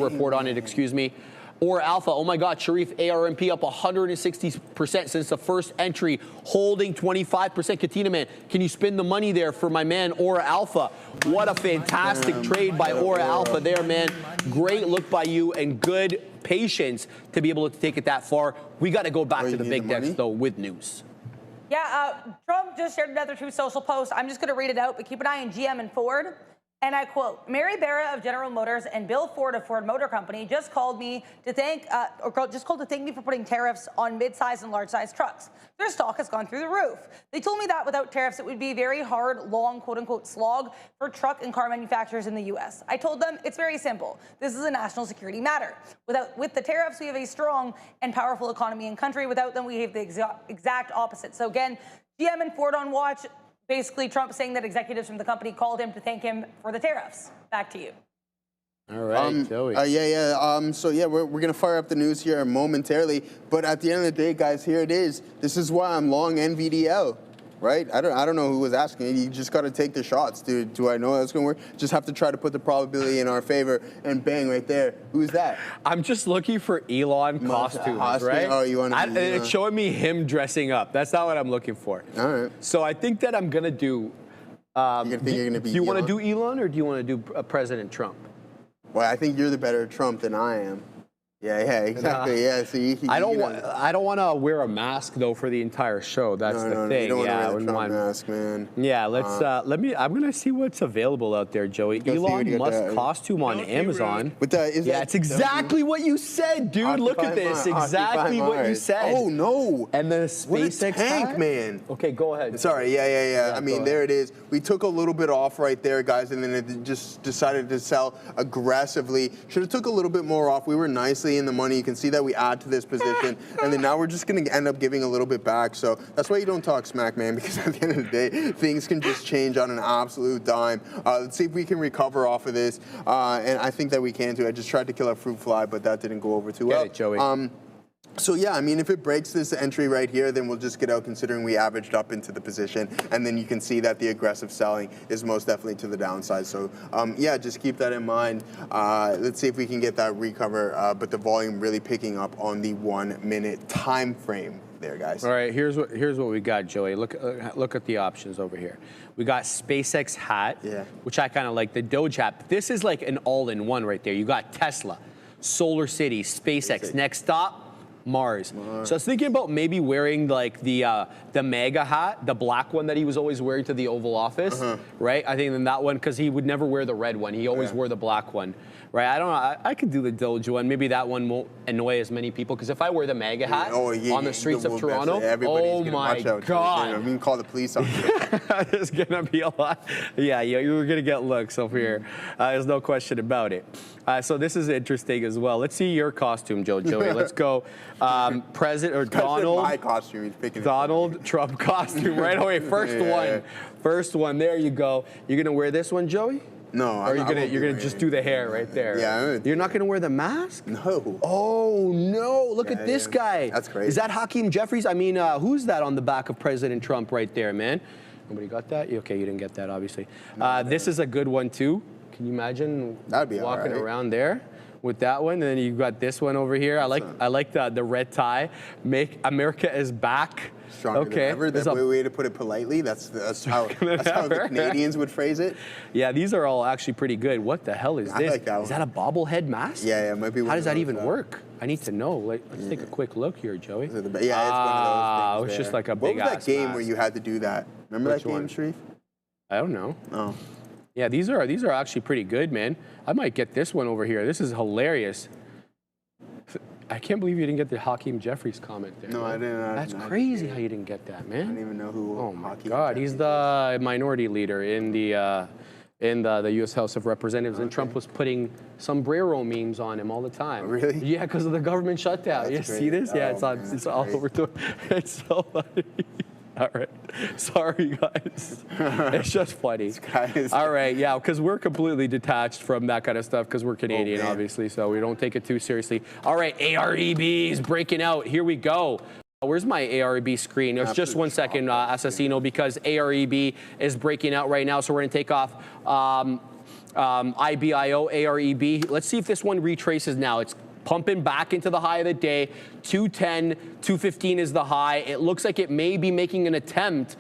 report on it, excuse me. Or Alpha, oh my God, Sharif, ARMP up 160% since the first entry, holding 25%. Katina, man, can you spin the money there for my man, Aura Alpha? What a fantastic trade by Aura Alpha there, man. Great look by you and good patience to be able to take it that far. We got to go back to the big decks, though, with news. Yeah, Trump just shared another Truth Social post. I'm just going to read it out, but keep an eye on GM and Ford. And I quote, Mary Barra of General Motors and Bill Ford of Ford Motor Company just called to thank me for putting tariffs on mid-size and large-size trucks. Their stock has gone through the roof. They told me that without tariffs, it would be a very hard, long, quote-unquote, slog for truck and car manufacturers in the U.S. I told them it's very simple. This is a national security matter. With the tariffs, we have a strong and powerful economy and country. Without them, we have the exact opposite. So again, GM and Ford on watch. Basically, Trump saying that executives from the company called him to thank him for the tariffs. Back to you. All right, Joey. So we're going to fire up the news here momentarily. But at the end of the day, guys, here it is. This is why I'm long NVDL. Right? I don't know who was asking. You just got to take the shots, dude. Do I know how it's going to work? Just have to try to put the probability in our favor, and bang, right there. Who's that? I'm just looking for Elon costumes, right? Oh, you want to? It's showing me him dressing up. That's not what I'm looking for. All right. So I think that I'm gonna do. You're gonna be. Do you want to do Elon or do you want to do President Trump? Well, I think you're the better Trump than I am. Yeah, exactly. Yeah, so I don't want to wear a mask though for the entire show. That's the thing. You don't yeah, want to wear the Trump mask, man. Yeah, I'm gonna see what's available out there, Joey. Elon Musk costume on Amazon. It's exactly what you said, dude. Look at this. Exactly what you said. Oh no. And the SpaceX tank, man. Okay, go ahead. Sorry. Yeah. I mean, there it is. We took a little bit off right there, guys, and then it just decided to sell aggressively. Should have took a little bit more off. We were nicely in the money. You can see that we add to this position, and then now we're just going to end up giving a little bit back. So that's why you don't talk smack, man, because at the end of the day, things can just change on an absolute dime. Let's see if we can recover off of this, and I think that we can too. I just tried to kill a fruit fly, but that didn't go over too well. Get it, Joey. So yeah, I mean, if it breaks this entry right here, then we'll just get out considering we averaged up into the position. And then you can see that the aggressive selling is most definitely to the downside. So just keep that in mind. Let's see if we can get that recover, but the volume really picking up on the 1 minute time frame there, guys. All right, here's what we got, Joey. Look at the options over here. We got SpaceX hat, which I kind of like, the Doge hat. This is like an all-in-one right there. You got Tesla, Solar City, SpaceX. Next stop, Mars. So I was thinking about maybe wearing like the MAGA hat, the black one that he was always wearing to the Oval Office, right? I think then that one, because he would never wear the red one. He always wore the black one, right? I don't know. I could do the Doge one. Maybe that one won't annoy as many people, because if I wear the MAGA hat on the streets of Toronto, oh my God. We can call the police on you. There's going to be a lot. Yeah, you're going to get looks over here. There's no question about it. So this is interesting as well. Let's see your costume, Joey. Let's go. President or Donald. My costume. He's picking Donald Trump costume right away. First one. There you go. You're gonna wear this one, Joey? No. Or you're gonna just do the hair right there? Yeah. You're not gonna wear the mask? No. Oh no! Look at this guy. That's crazy. Is that Hakeem Jeffries? I mean, who's that on the back of President Trump right there, man? Nobody got that? Okay, you didn't get that, obviously. This is a good one too. Can you imagine walking around there with that one? And then you got this one over here. I like the red tie. Make America is back. Stronger than ever. That's a way to put it politely. That's how the Canadians would phrase it. Yeah, these are all actually pretty good. What the hell is this? I like that one. Is that a bobblehead mask? Yeah, it might be one. How does that even work? I need to know. Let's take a quick look here, Joey. Yeah, it's one of those things. It's just like a big ass What was that game mask. where you had to do that? Remember that game, Sharif? I don't know. Oh. Yeah, these are actually pretty good, man. I might get this one over here. This is hilarious. I can't believe you didn't get the Hakeem Jeffries comment there. No, I didn't. That's crazy how you didn't get that, man. I don't even know who. Oh my God, he's the minority leader in the U.S. House of Representatives, and Trump was putting sombrero memes on him all the time. Oh, really? Yeah, because of the government shutdown. You see this? Yeah, it's all over Twitter. It's so funny. All right. Sorry, guys. It's just funny. All right, yeah, because we're completely detached from that kind of stuff because we're Canadian, obviously, so we don't take it too seriously. All right, AREB is breaking out. Here we go. Where's my AREB screen? It's just 1 second, Assassino, because AREB is breaking out right now, so we're going to take off IBIO, AREB. Let's see if this one retraces now. It's pumping back into the high of the day. 210, 215 is the high. It looks like it may be making an attempt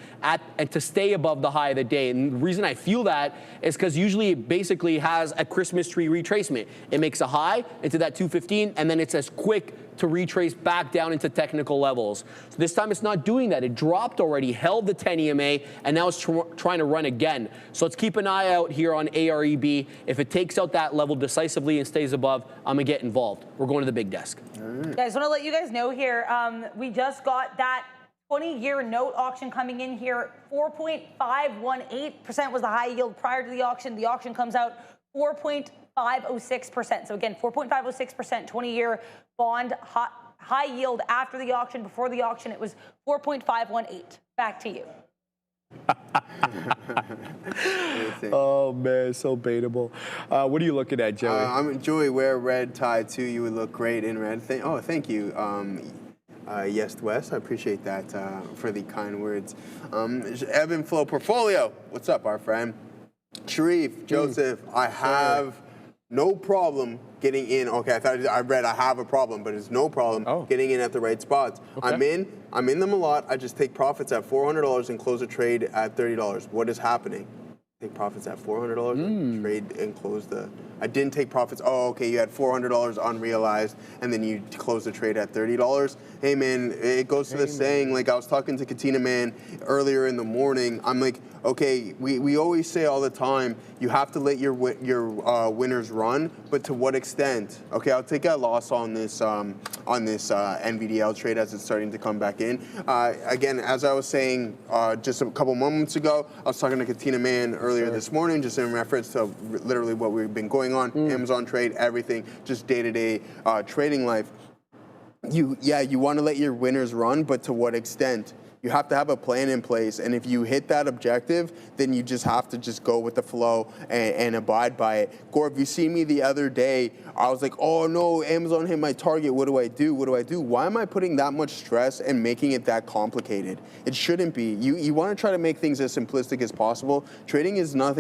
to stay above the high of the day. And the reason I feel that is because usually it basically has a Christmas tree retracement. It makes a high into that 215, and then it's a quick to retrace back down into technical levels. So this time it's not doing that. It dropped already, held the 10 EMA, and now it's trying to run again. So let's keep an eye out here on AREB. If it takes out that level decisively and stays above, I'm going to get involved. We're going to the big desk. Guys, want to let you guys know here, we just got that 20-year note auction coming in here. 4.518% was the high yield prior to the auction. The auction comes out 4.506%. So again, 4.506%, 20-year bond high yield after the auction. Before the auction, it was 4.518. Back to you. Oh man, so baitable. What are you looking at, Joey? I'm Joey. Wear red tie too. You would look great in red. Thank you. Yes, Wes. I appreciate that for the kind words. Ebb and flow portfolio. What's up, our friend? Sharif, Joseph, I have no problem getting in. Okay, I read I have a problem, but it's no problem getting in at the right spots. Okay. I'm in them a lot. I just take profits at $400 and close a trade at $30. What is happening? Take profits at $400 and trade and close the. I didn't take profits. Oh, okay. You had $400 unrealized, and then you close the trade at $30. Hey, man, it goes to the saying. Like I was talking to Katina Man earlier in the morning. I'm like, okay, we always say all the time, you have to let your winners run, but to what extent? Okay, I'll take a loss on this NVDL trade as it's starting to come back in. Again, as I was saying just a couple moments ago, I was talking to Katina Man earlier this morning, just in reference to literally what we've been going on, Amazon trade, everything, just day-to-day trading life. You want to let your winners run, but to what extent? You have to have a plan in place, and if you hit that objective, then you just have to just go with the flow and abide by it. Gore, if you see me the other day, I was like, oh no, Amazon hit my target, what do I do? What do I do? Why am I putting that much stress and making it that complicated? It shouldn't be. You want to try to make things as simplistic as possible. Trading is not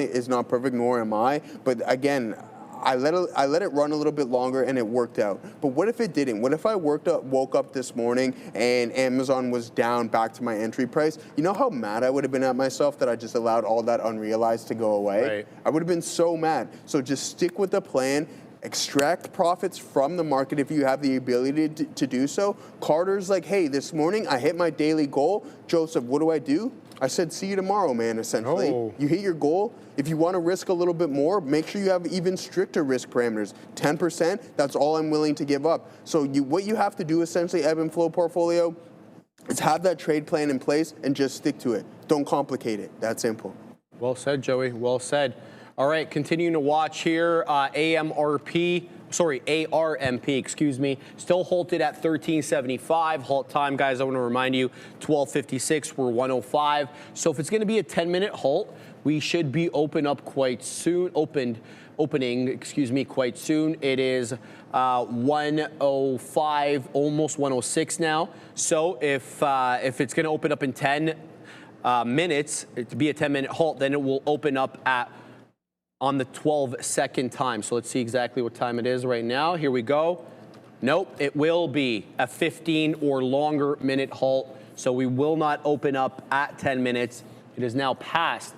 perfect, nor am I, but again, I let it run a little bit longer and it worked out. But what if it didn't? What if I woke up this morning and Amazon was down back to my entry price? You know how mad I would have been at myself that I just allowed all that unrealized to go away? Right. I would have been so mad. So just stick with the plan. Extract profits from the market if you have the ability to do so. Carter's like, hey, this morning I hit my daily goal. Joseph, what do I do? I said, see you tomorrow, man, essentially. Oh. You hit your goal. If you want to risk a little bit more, make sure you have even stricter risk parameters. 10%, that's all I'm willing to give up. So what you have to do, essentially, ebb and flow portfolio, is have that trade plan in place and just stick to it. Don't complicate it. That simple. Well said, Joey. Well said. All right, continuing to watch here, ARMP, excuse me, still halted at 1375. Halt time, guys, I want to remind you, 12:56, we're 105. So if it's going to be a 10-minute halt, we should be opening quite soon. It is 105, almost 106 now. So if it's going to open up in 10 minutes, to be a 10-minute halt, then it will open up on the 12-second time. So let's see exactly what time it is right now. Here we go. Nope, it will be a 15 or longer minute halt. So we will not open up at 10 minutes. It is now past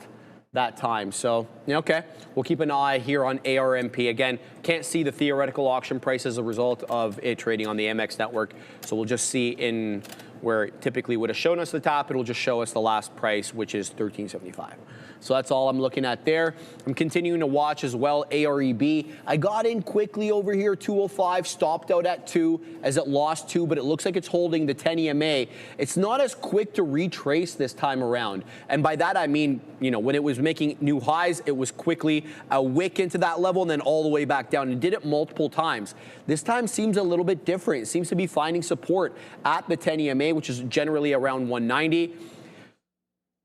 that time. So, okay, we'll keep an eye here on ARMP. Again, can't see the theoretical auction price as a result of it trading on the MX network. So we'll just see in where it typically would have shown us the top, it'll just show us the last price, which is 1375. So that's all I'm looking at there. I'm continuing to watch as well, AREB. I got in quickly over here, 205, stopped out at 2 as it lost 2, but it looks like it's holding the 10 EMA. It's not as quick to retrace this time around. And by that, I mean, when it was making new highs, it was quickly a wick into that level and then all the way back down. And did it multiple times. This time seems a little bit different. It seems to be finding support at the 10 EMA, which is generally around 190.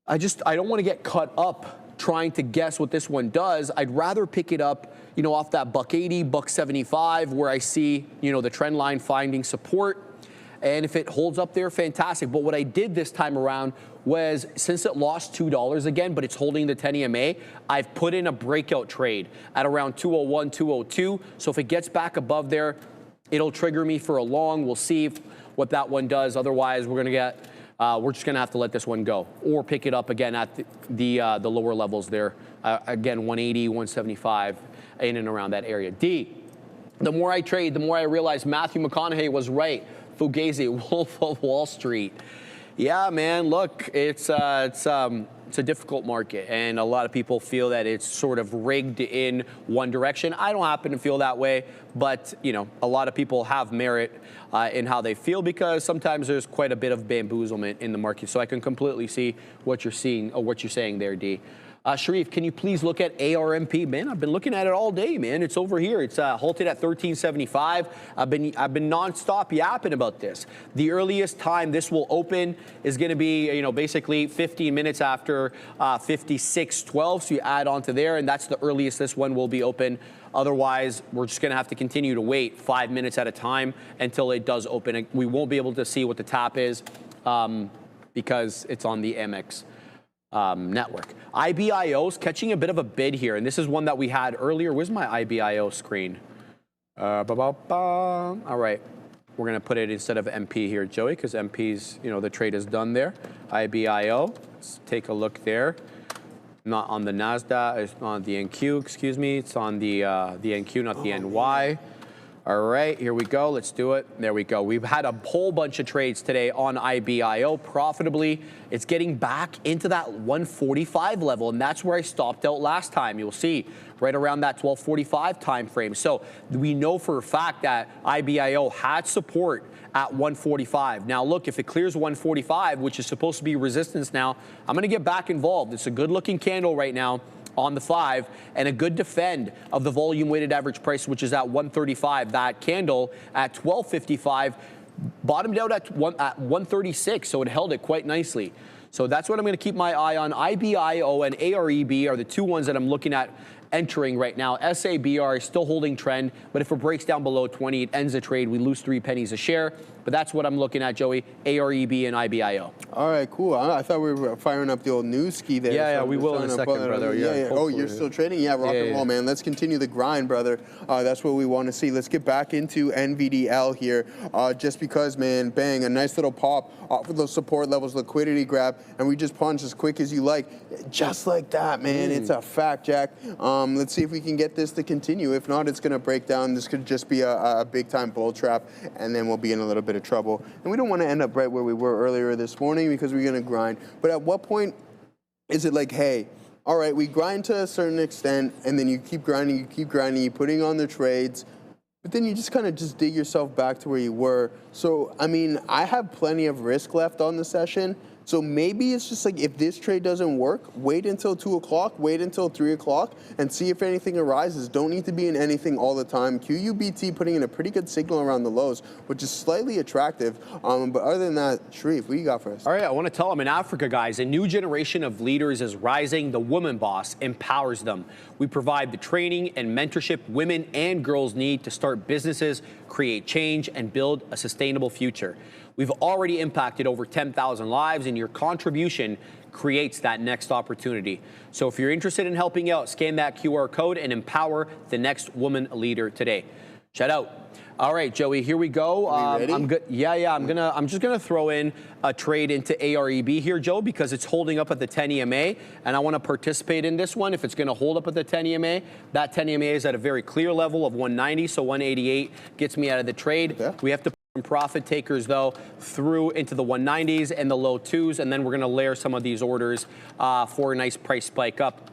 I don't want to get caught up trying to guess what this one does. I'd rather pick it up, off that $1.80, $1.75, where I see, the trend line finding support. And if it holds up there, fantastic. But what I did this time around was, since it lost $2 again, but it's holding the 10 EMA, I've put in a breakout trade at around 201, 202. So if it gets back above there, it'll trigger me for a long. We'll see what that one does. Otherwise, we're just going to have to let this one go or pick it up again at the lower levels there. Again, 180, 175, in and around that area. D. The more I trade, the more I realize Matthew McConaughey was right. Fugazi, Wolf of Wall Street. Yeah, man, look, it's a difficult market, and a lot of people feel that it's sort of rigged in one direction. I don't happen to feel that way, but, you know, a lot of people have merit in how they feel because sometimes there's quite a bit of bamboozlement in the market. So I can completely see what you're seeing or what you're saying there, D. Sharif, can you please look at ARMP? Man, I've been looking at it all day, man. It's over here. It's halted at 1375. I've been nonstop yapping about this. The earliest time this will open is going to be, you know, basically 15 minutes after 5612. So you add on to there, and that's the earliest this one will be open. Otherwise, we're just going to have to continue to wait 5 minutes at a time until it does open. We won't be able to see what the tap is because it's on the MX. Network. IBIO's catching a bit of a bid here, and this is one that we had earlier. Where's my IBIO screen? All right, we're gonna put it instead of MP here, Joey, because MP's, you know, the trade is done there. IBIO, let's take a look there. Not on the NASDAQ, it's on the NQ, excuse me. It's on the NQ, not the NY. All right, here we go. Let's do it. There we go. We've had a whole bunch of trades today on IBIO profitably. It's getting back into that 145 level, and that's where I stopped out last time. You'll see right around that 1245 time frame. So we know for a fact that IBIO had support at 145. Now, look, if it clears 145, which is supposed to be resistance now, I'm going to get back involved. It's a good-looking candle right now on the 5, and a good defend of the volume weighted average price, which is at 135. That candle at 1255 bottomed out at 136, so it held it quite nicely. So that's what I'm going to keep my eye on. IBIO and AREB are the two ones that I'm looking at entering right now. SABR is still holding trend, but if it breaks down below 20, it ends the trade. We lose 3 pennies a share. But that's what I'm looking at, Joey. AREB and IBIO. All right, cool. I thought we were firing up the old news ski there. Yeah, we will in a second, brother. Yeah. Oh, you're still trading? Yeah, rock and roll, man. Let's continue the grind, brother. That's what we want to see. Let's get back into NVDL here. Just because, man, bang, a nice little pop off of those support levels, liquidity grab, and we just punch as quick as you like. Just like that, man. It's a fact, Jack. Let's see if we can get this to continue. If not, it's going to break down. This could just be a big-time bull trap, and then we'll be in a little bit of trouble. And we don't want to end up right where we were earlier this morning because we're going to grind. But at what point is it like, hey, all right, we grind to a certain extent, and then you keep grinding, you're putting on the trades, but then you just kind of just dig yourself back to where you were. So, I mean, I have plenty of risk left on the session. So maybe it's just like, if this trade doesn't work, wait until 2 o'clock, wait until 3 o'clock, and see if anything arises. Don't need to be in anything all the time. QUBT putting in a pretty good signal around the lows, which is slightly attractive. But other than that, Sharif, what do you got for us? All right, I want to tell them in Africa, guys, a new generation of leaders is rising. The woman boss empowers them. We provide the training and mentorship women and girls need to start businesses, create change, and build a sustainable future. We've already impacted over 10,000 lives, and your contribution creates that next opportunity. So if you're interested in helping out, scan that QR code and empower the next woman leader today. Shout out. All right, Joey, here we go. Ready? I'm good. Yeah. I'm just gonna throw in a trade into AREB here, Joe, because it's holding up at the 10 EMA, and I want to participate in this one. If it's going to hold up at the 10 EMA, that 10 EMA is at a very clear level of 190, so 188 gets me out of the trade. Okay. We have to profit takers, though, through into the 190s and the low 2s, and then we're going to layer some of these orders for a nice price spike up.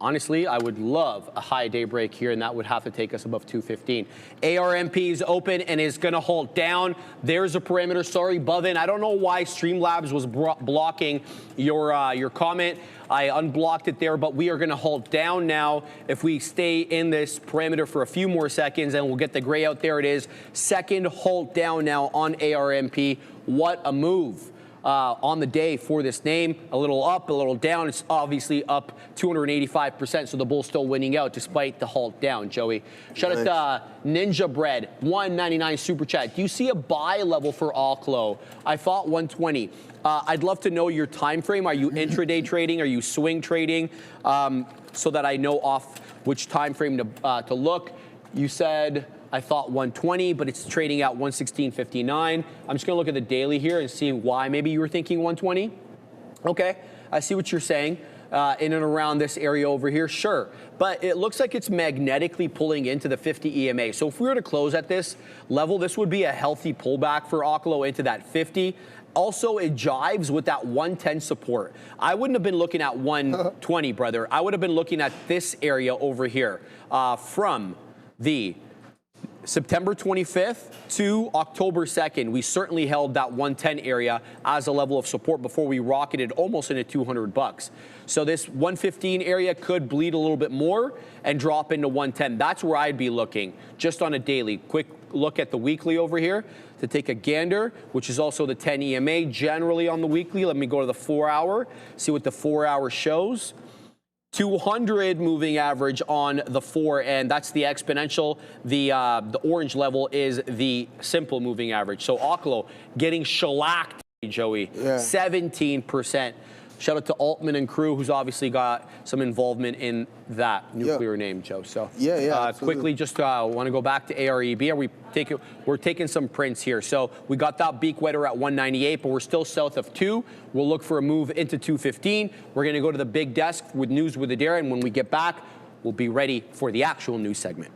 Honestly, I would love a high day break here, and that would have to take us above 215. ARMP is open and is going to hold down. There's a parameter. Sorry, Bovin. I don't know why Streamlabs was blocking your comment. I unblocked it there, but we are going to hold down now. If we stay in this parameter for a few more seconds, and we'll get the gray out. There it is. Second hold down now on ARMP. What a move. On the day for this name, a little up, a little down. It's obviously up 285%, so the bull's still winning out despite the halt down, Joey. Shout out to Ninja Bread, 199 super chat. Do you see a buy level for Alclo? I thought 120. I'd love to know your time frame. Are you intraday trading? Are you swing trading? So that I know off which time frame to look. You said, I thought 120, but it's trading at 116.59. I'm just going to look at the daily here and see why maybe you were thinking 120. Okay, I see what you're saying. in and around this area over here? Sure. But it looks like it's magnetically pulling into the 50 EMA. So if we were to close at this level, this would be a healthy pullback for Oklo into that 50. Also, it jives with that 110 support. I wouldn't have been looking at 120, brother. I would have been looking at this area over here from the September 25th to October 2nd. We certainly held that 110 area as a level of support before we rocketed almost into 200 bucks. So this 115 area could bleed a little bit more and drop into 110. That's where I'd be looking just on a daily. Quick look at the weekly over here to take a gander, which is also the 10 EMA generally on the weekly. Let me go to the 4-hour, see what the 4-hour shows. 200 moving average on the 4, and that's the exponential. The orange level is the simple moving average. So Oklo getting shellacked, Joey, 17%. Shout out to Altman and crew, who's obviously got some involvement in that nuclear name, Joe. So quickly, just want to go back to AREB. We're taking some prints here. So we got that beak wetter at 198, but we're still south of 2. We'll look for a move into 215. We're going to go to the big desk with news with Adair, and when we get back, we'll be ready for the actual news segment.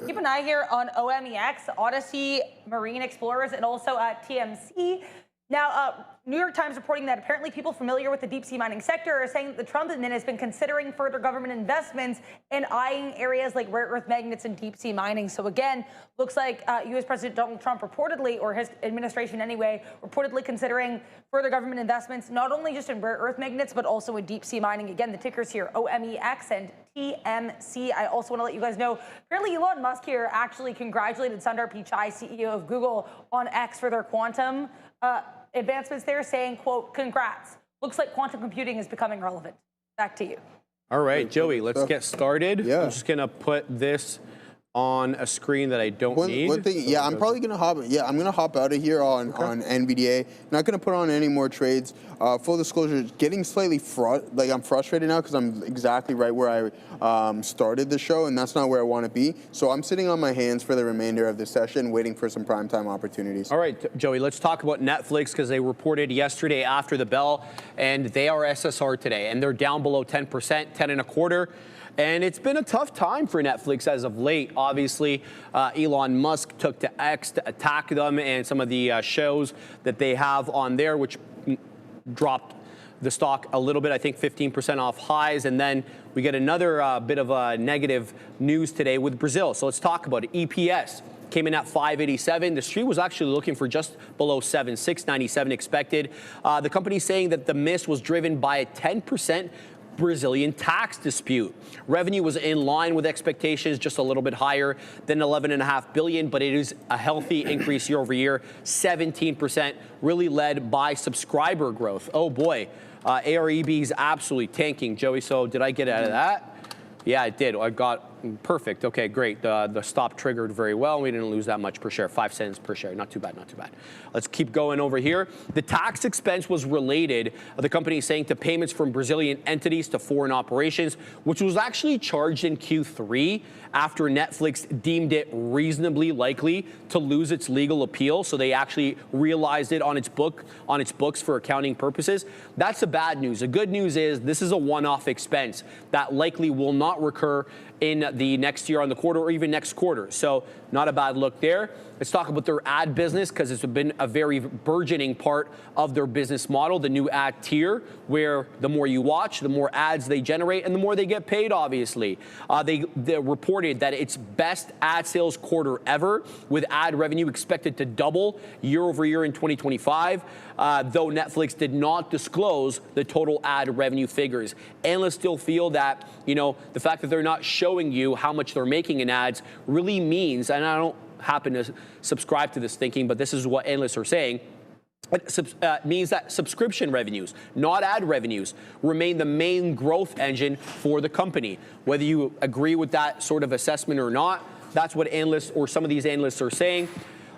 Keep an eye here on OMEX, Odyssey, Marine Explorers, and also TMC. Now, New York Times reporting that apparently people familiar with the deep sea mining sector are saying that the Trump admin has been considering further government investments and eyeing areas like rare earth magnets and deep sea mining. So again, looks like U.S. President Donald Trump reportedly, or his administration anyway, reportedly considering further government investments, not only just in rare earth magnets, but also in deep sea mining. Again, the tickers here, OMEX and TMC. I also want to let you guys know, apparently Elon Musk here actually congratulated Sundar Pichai, CEO of Google, on X for their quantum advancements there, saying, quote, congrats. Looks like quantum computing is becoming relevant. Back to you. All right, Joey, let's get started. Yeah. I'm just going to put this on a screen that I don't need. One thing, I'm probably gonna hop. I'm gonna hop out of here on NVDA. Not gonna put on any more trades. Full disclosure, getting slightly I'm frustrated now because I'm exactly right where I started the show, and that's not where I want to be. So I'm sitting on my hands for the remainder of the session, waiting for some primetime opportunities. All right, Joey, let's talk about Netflix because they reported yesterday after the bell, and they are SSR today, and they're down below 10%, 10.25%. And it's been a tough time for Netflix as of late. Obviously, Elon Musk took to X to attack them and some of the shows that they have on there, which dropped the stock a little bit, I think 15% off highs. And then we get another bit of negative news today with Brazil. So let's talk about it. EPS came in at 587. The street was actually looking for just below 7, 697 expected. The company's saying that the miss was driven by a 10% Brazilian tax dispute. Revenue was in line with expectations, just a little bit higher than 11.5 billion, but it is a healthy increase year over year, 17%, really led by subscriber growth. Oh boy, AREB is absolutely tanking, Joey. So did I get out of that? Yeah, I did. I got perfect. Okay, great. The stop triggered very well. We didn't lose that much per share, 5 cents per share. Not too bad, not too bad. Let's keep going over here. The tax expense was related, the company is saying, to payments from Brazilian entities to foreign operations, which was actually charged in Q3 after Netflix deemed it reasonably likely to lose its legal appeal. So they actually realized it on its books for accounting purposes. That's the bad news. The good news is this is a one-off expense that likely will not recur in the next year on the quarter or even next quarter. So not a bad look there. Let's talk about their ad business because it's been a very burgeoning part of their business model, the new ad tier, where the more you watch, the more ads they generate and the more they get paid, obviously. They reported that it's best ad sales quarter ever, with ad revenue expected to double year over year in 2025, though Netflix did not disclose the total ad revenue figures. Analysts still feel that, the fact that they're not showing you how much they're making in ads really means, and I don't happen to subscribe to this thinking, but this is what analysts are saying, it means that subscription revenues, not ad revenues, remain the main growth engine for the company. Whether you agree with that sort of assessment or not, that's what analysts or some of these analysts are saying.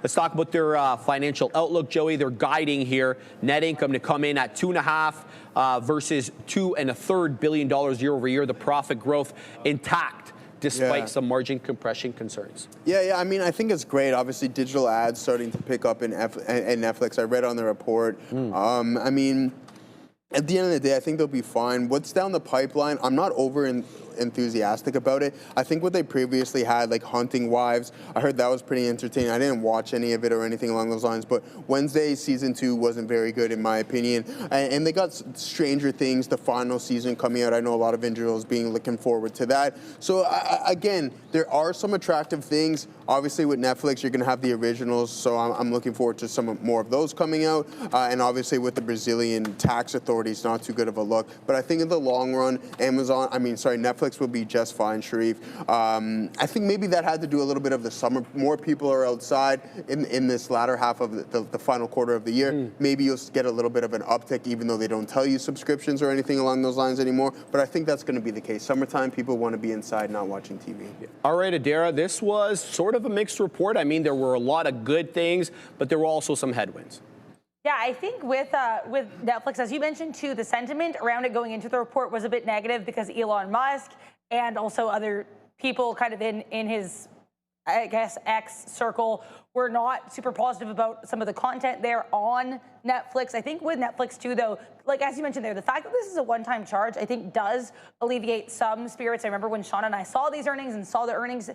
Let's talk about their financial outlook, Joey. They're guiding here net income to come in at $2.5 versus $2.33 billion year over year. The profit growth intact, despite some margin compression concerns. Yeah. I mean, I think it's great. Obviously, digital ads starting to pick up in Netflix. I read on the report. I mean, At the end of the day, I think they'll be fine. What's down the pipeline, I'm not enthusiastic about it. I think what they previously had, like Hunting Wives, I heard that was pretty entertaining. I didn't watch any of it or anything along those lines, but Wednesday season 2 wasn't very good in my opinion. And they got Stranger Things, the final season coming out. I know a lot of individuals being looking forward to that. So again, there are some attractive things. Obviously with Netflix, you're going to have the originals, so I'm looking forward to some more of those coming out. And obviously with the Brazilian tax authorities, not too good of a look. But I think in the long run, Netflix will be just fine, Sharif. I think maybe that had to do a little bit of the summer. More people are outside in this latter half of the final quarter of the year. Maybe you'll get a little bit of an uptick, even though they don't tell you subscriptions or anything along those lines anymore. But I think that's going to be the case. Summertime, people want to be inside, not watching TV. All right, Adara, this was sort of a mixed report. I mean, there were a lot of good things, but there were also some headwinds. Yeah, I think with Netflix, as you mentioned too, the sentiment around it going into the report was a bit negative because Elon Musk and also other people kind of in his, I guess, X circle were not super positive about some of the content there on Netflix. I think with Netflix too, though, like as you mentioned there, the fact that this is a one-time charge, I think does alleviate some spirits. I remember when Sean and I saw these earnings and saw the earnings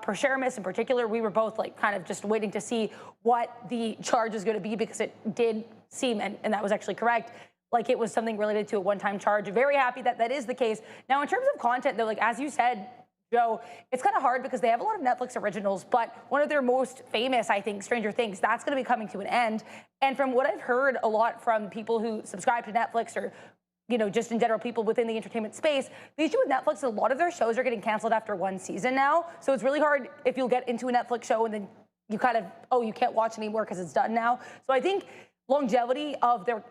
per share miss in particular, we were both like kind of just waiting to see what the charge is going to be because it did seem, and that was actually correct, like it was something related to a one-time charge. Very happy that that is the case. Now, in terms of content, though, like as you said, Joe, it's kind of hard because they have a lot of Netflix originals, but one of their most famous, I think, Stranger Things, that's going to be coming to an end. And from what I've heard a lot from people who subscribe to Netflix or, you know, just in general people within the entertainment space, the issue with Netflix is a lot of their shows are getting canceled after one season now. So it's really hard if you'll get into a Netflix show and then you kind of, oh, you can't watch anymore because it's done now. So I think longevity of their,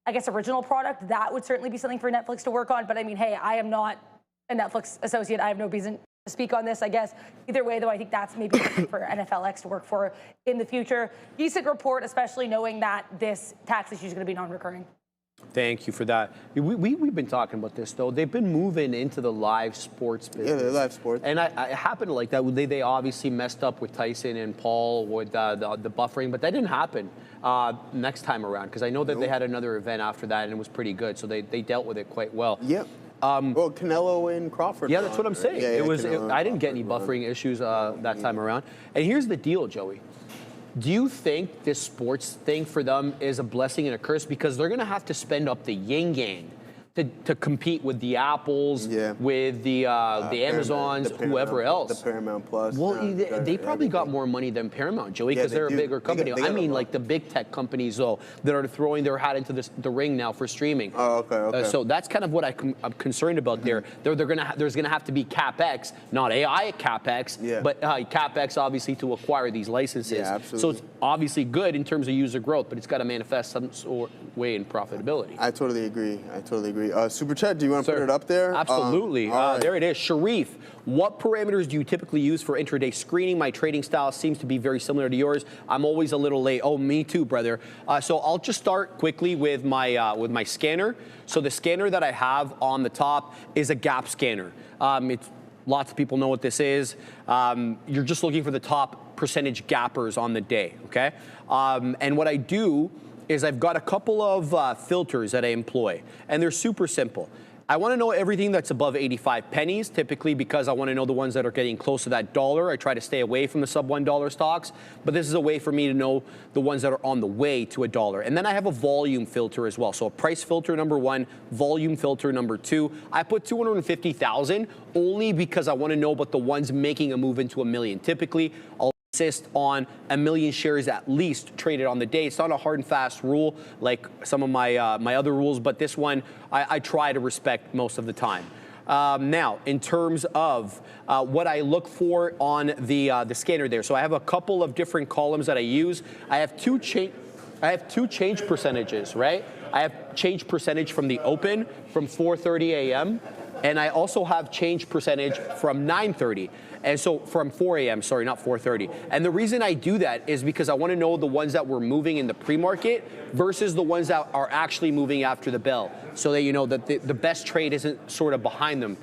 I guess, original product, that would certainly be something for Netflix to work on. But I mean, hey, I am not a Netflix associate. I have no reason to speak on this, I guess. Either way, though, I think that's maybe something for NFLX to work for in the future. Decent report, especially knowing that this tax issue is going to be non-recurring. Thank you for that. We've been talking about this, though. They've been moving into the live sports business. Yeah, the live sports. And I happen to like that. They obviously messed up with Tyson and Paul with the buffering, but that didn't happen next time around because I know that they had another event after that and it was pretty good. So they dealt with it quite well. Yep. Well, Canelo and Crawford. Yeah, that's what I'm saying. Yeah, I didn't get any buffering issues that time around. And here's the deal, Joey. Do you think this sports thing for them is a blessing and a curse? Because they're going to have to spend up the yin yang to compete with the Apples, with the Amazons, whoever else. The Paramount Plus. Well, they probably got more money than Paramount, Joey, because they're a bigger company. I mean, like the big tech companies, though, that are throwing their hat into the ring now for streaming. Oh, okay. So that's kind of what I'm concerned about there. There's going to have to be CapEx, not AI CapEx, but CapEx, obviously, to acquire these licenses. Yeah, absolutely. So it's obviously good in terms of user growth, but it's got to manifest some sort of way in profitability. I totally agree. Super Chat, do you want to put it up there? Absolutely. Right. There it is. Sharif, what parameters do you typically use for intraday screening? My trading style seems to be very similar to yours. I'm always a little late. Oh, me too, brother. So I'll just start quickly with my scanner. So the scanner that I have on the top is a gap scanner. Lots of people know what this is. You're just looking for the top percentage gappers on the day, okay? And what I do is I've got a couple of filters that I employ, and they're super simple. I want to know everything that's above 85 pennies, typically because I want to know the ones that are getting close to that dollar. I try to stay away from the sub $1 stocks, but this is a way for me to know the ones that are on the way to $1. And then I have a volume filter as well. So a price filter number 1, volume filter number 2. I put 250,000 only because I want to know about the ones making a move into $1 million. Typically, I'll insist on 1 million shares at least traded on the day. It's not a hard and fast rule like some of my other rules, but this one I try to respect most of the time. Now, in terms of what I look for on the scanner there, so I have a couple of different columns that I use. I have two change percentages, right? I have change percentage from the open from 4:30 a.m. and I also have change percentage from 9:30. And so from 4 a.m., sorry, not 4:30. And the reason I do that is because I want to know the ones that were moving in the pre-market versus the ones that are actually moving after the bell, so that you know that the best trade isn't sort of behind them,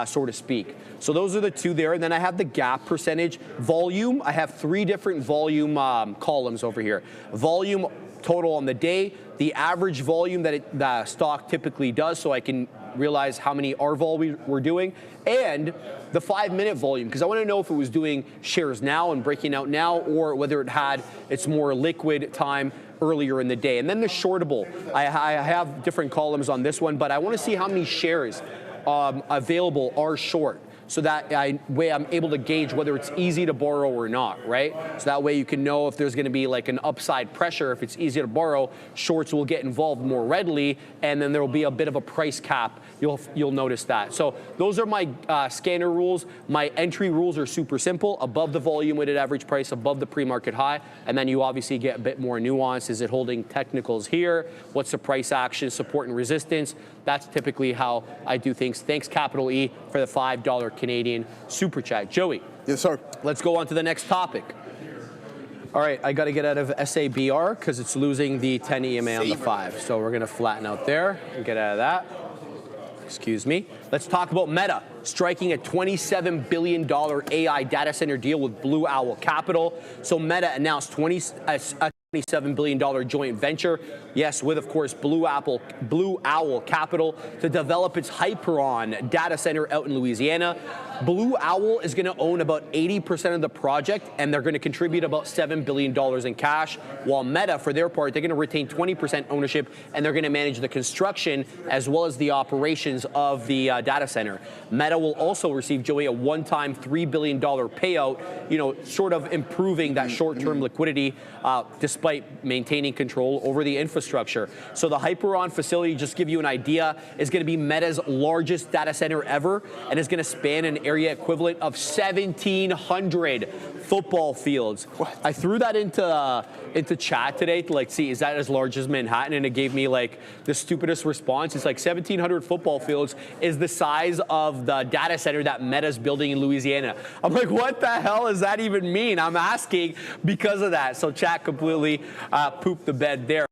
so to speak. So those are the two there. And then I have the gap percentage. Volume, I have 3 different volume columns over here. Volume total on the day, the average volume that the stock typically does, so I can realize how many RVol we're doing, and the 5-minute volume, because I want to know if it was doing shares now and breaking out now, or whether it had its more liquid time earlier in the day. And then the shortable, I have different columns on this one, but I want to see how many shares available are short, so that way I'm able to gauge whether it's easy to borrow or not, right? So that way you can know if there's going to be like an upside pressure. If it's easy to borrow, shorts will get involved more readily, and then there will be a bit of a price cap. You'll notice that. So those are my scanner rules. My entry rules are super simple: above the volume weighted average price, above the pre-market high, and then you obviously get a bit more nuance. Is it holding technicals here? What's the price action, support and resistance? That's typically how I do things. Thanks, Capital E, for the $5 Canadian super chat. Joey. Yes, sir. Let's go on to the next topic. All right, I got to get out of SABR because it's losing the 10 EMA on the 5. So we're going to flatten out there and get out of that. Excuse me. Let's talk about Meta striking a $27 billion AI data center deal with Blue Owl Capital. So Meta announced a $27 billion joint venture, yes, with, of course, Blue Owl Capital, to develop its Hyperon data center out in Louisiana. Blue Owl is going to own about 80% of the project, and they're going to contribute about $7 billion in cash, while Meta, for their part, they're going to retain 20% ownership, and they're going to manage the construction as well as the operations of the data center. Meta will also receive, Joey, a one-time $3 billion payout, sort of improving that short-term liquidity despite maintaining control over the infrastructure. So the Hyperon facility, just to give you an idea, is going to be Meta's largest data center ever, and is going to span an area equivalent of 1,700 football fields. What? I threw that into chat today to see, is that as large as Manhattan? And it gave me the stupidest response. It's 1,700 football fields is the size of the data center that Meta's building in Louisiana. I'm like, what the hell does that even mean? I'm asking because of that. So chat completely pooped the bed there.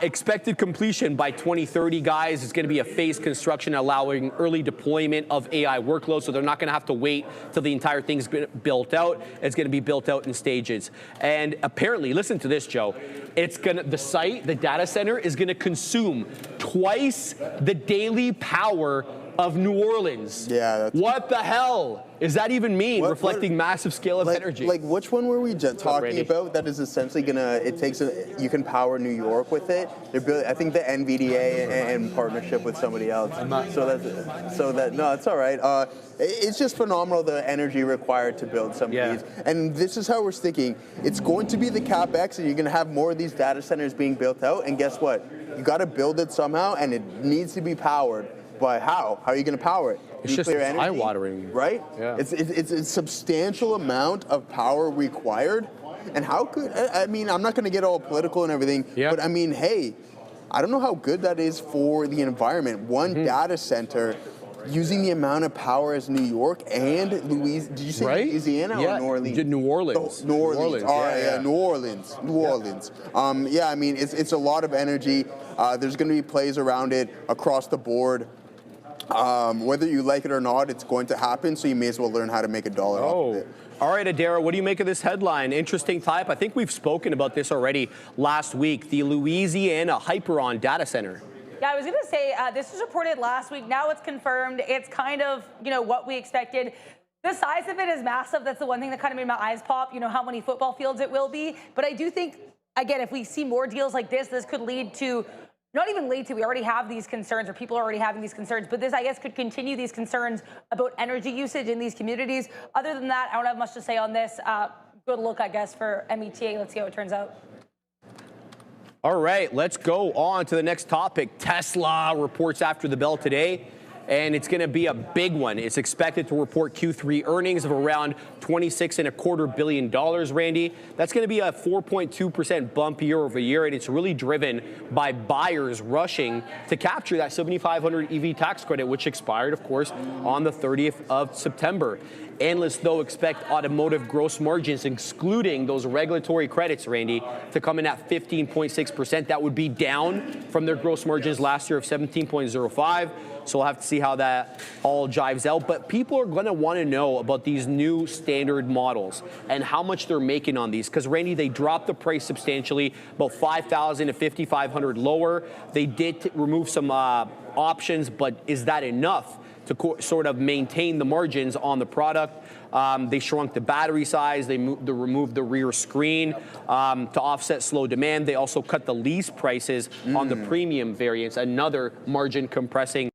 Expected completion by 2030, guys. It's going to be a phased construction allowing early deployment of AI workloads, so they're not going to have to wait till the entire thing's been built out. It's going to be built out in stages. And apparently, listen to this, Joe. The site, the data center, is going to consume twice the daily power of New Orleans. Yeah. What the hell does that even mean? Reflecting massive scale of energy. Which one were we just talking about that is essentially you can power New York with it? They're building, I think, the NVDA in partnership with somebody else. No, it's all right. It's just phenomenal, the energy required to build some of these. And this is how we're sticking. It's going to be the CapEx, and you're going to have more of these data centers being built out. And guess what? You got to build it somehow, and it needs to be powered. But how? How are you going to power it? It's just eye-watering, right? Yeah. It's a substantial amount of power required. And how could, I'm not going to get all political and everything, but hey, I don't know how good that is for the environment. One data center using the amount of power as New York and Louisiana. Did you say Louisiana or New Orleans? New Orleans. Oh, New Orleans. All right, New Orleans. New Orleans. It's a lot of energy. There's going to be plays around it across the board. Whether you like it or not, it's going to happen, so you may as well learn how to make $1 off of it. All right, Adara, what do you make of this headline? Interesting type. I think we've spoken about this already last week, the Louisiana Hyperon data center. Yeah, I was going to say, this was reported last week. Now it's confirmed. It's kind of, what we expected. The size of it is massive. That's the one thing that kind of made my eyes pop, how many football fields it will be. But I do think, again, if we see more deals like this could lead to, not even lead to, we already have these concerns, or people are already having these concerns, but this, I guess, could continue these concerns about energy usage in these communities. Other than that, I don't have much to say on this. Good look, I guess, for META. Let's see how it turns out. All right, let's go on to the next topic. Tesla reports after the bell today, and it's going to be a big one. It's expected to report Q3 earnings of around $26.25 billion, Randy. That's going to be a 4.2% bump year over year, and it's really driven by buyers rushing to capture that $7,500 EV tax credit, which expired, of course, on the 30th of September. Analysts, though, expect automotive gross margins, excluding those regulatory credits, Randy, to come in at 15.6%. That would be down from their gross margins last year of 17.05%. So we'll have to see how that all jives out. But people are going to want to know about these new standard models and how much they're making on these. Because, Randy, they dropped the price substantially, about $5,000 to $5,500 lower. They did remove some options, but is that enough to sort of maintain the margins on the product? They shrunk the battery size. They removed the rear screen to offset slow demand. They also cut the lease prices on the premium variants, another margin compressing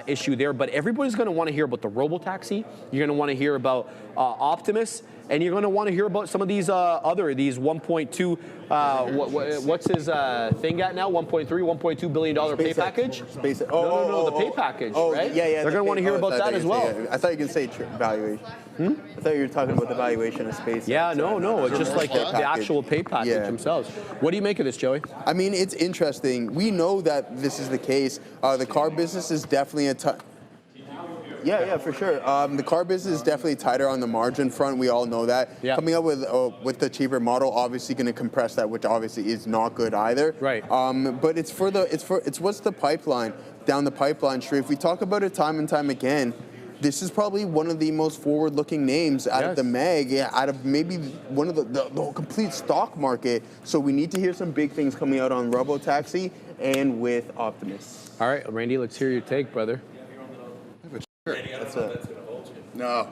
issue there. But everybody's going to want to hear about the robotaxi. You're going to want to hear about Optimus. And you're going to want to hear about some of these these 1.2, what's his thing at now? $1.2 billion pay package? No, the pay package, right? Yeah. They're going to want to hear about that as well. I thought you were going to say valuation. I thought you were talking about the valuation of SpaceX. Yeah, no, it's just like the actual pay package themselves. What do you make of this, Joey? I mean, it's interesting. We know that this is the case. The car business is definitely Yeah, for sure. The car business is definitely tighter on the margin front. We all know that. Yeah. Coming up with the cheaper model, obviously going to compress that, which obviously is not good either. Right. But it's what's the pipeline down the pipeline, Sharif. We talk about it time and time again. This is probably one of the most forward-looking names out of the MEG, out of maybe one of the complete stock market. So we need to hear some big things coming out on Robotaxi and with Optimus. All right, Randy, let's hear your take, brother. No.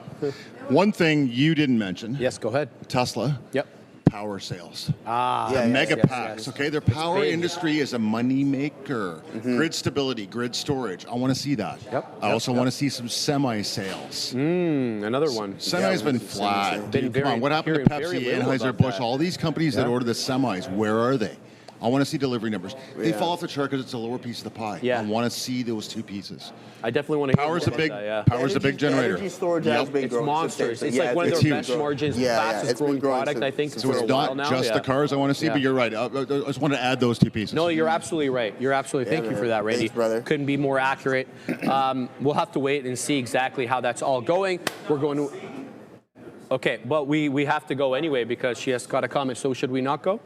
One thing you didn't mention. Yes, go ahead. Tesla. Yep. Power sales. Mega packs. Okay, their power industry is a money maker. Grid stability, grid storage. I want to see that. I also want to see some semi sales. Another one. Semi's been flat. Come on, what happened to Pepsi, Anheuser-Busch, all these companies that order the semis? Where are they? I want to see delivery numbers. They fall off the chart because it's a lower piece of the pie. I want to see those two pieces. I definitely want to hear Power's more a big, about that, Power's a big generator. Energy storage has been It's growing. monsters. It's like one of their best margins, fastest growing product, I think, So it's not just the cars I want to see, but you're right. I just want to add those two pieces. No, you're absolutely right. You're absolutely. Thank you for that, Randy. Thanks, brother. Couldn't be more accurate. We'll have to wait and see exactly how that's all going. We're going to. Okay, but we have to go anyway because she has got a comment. So should we not go?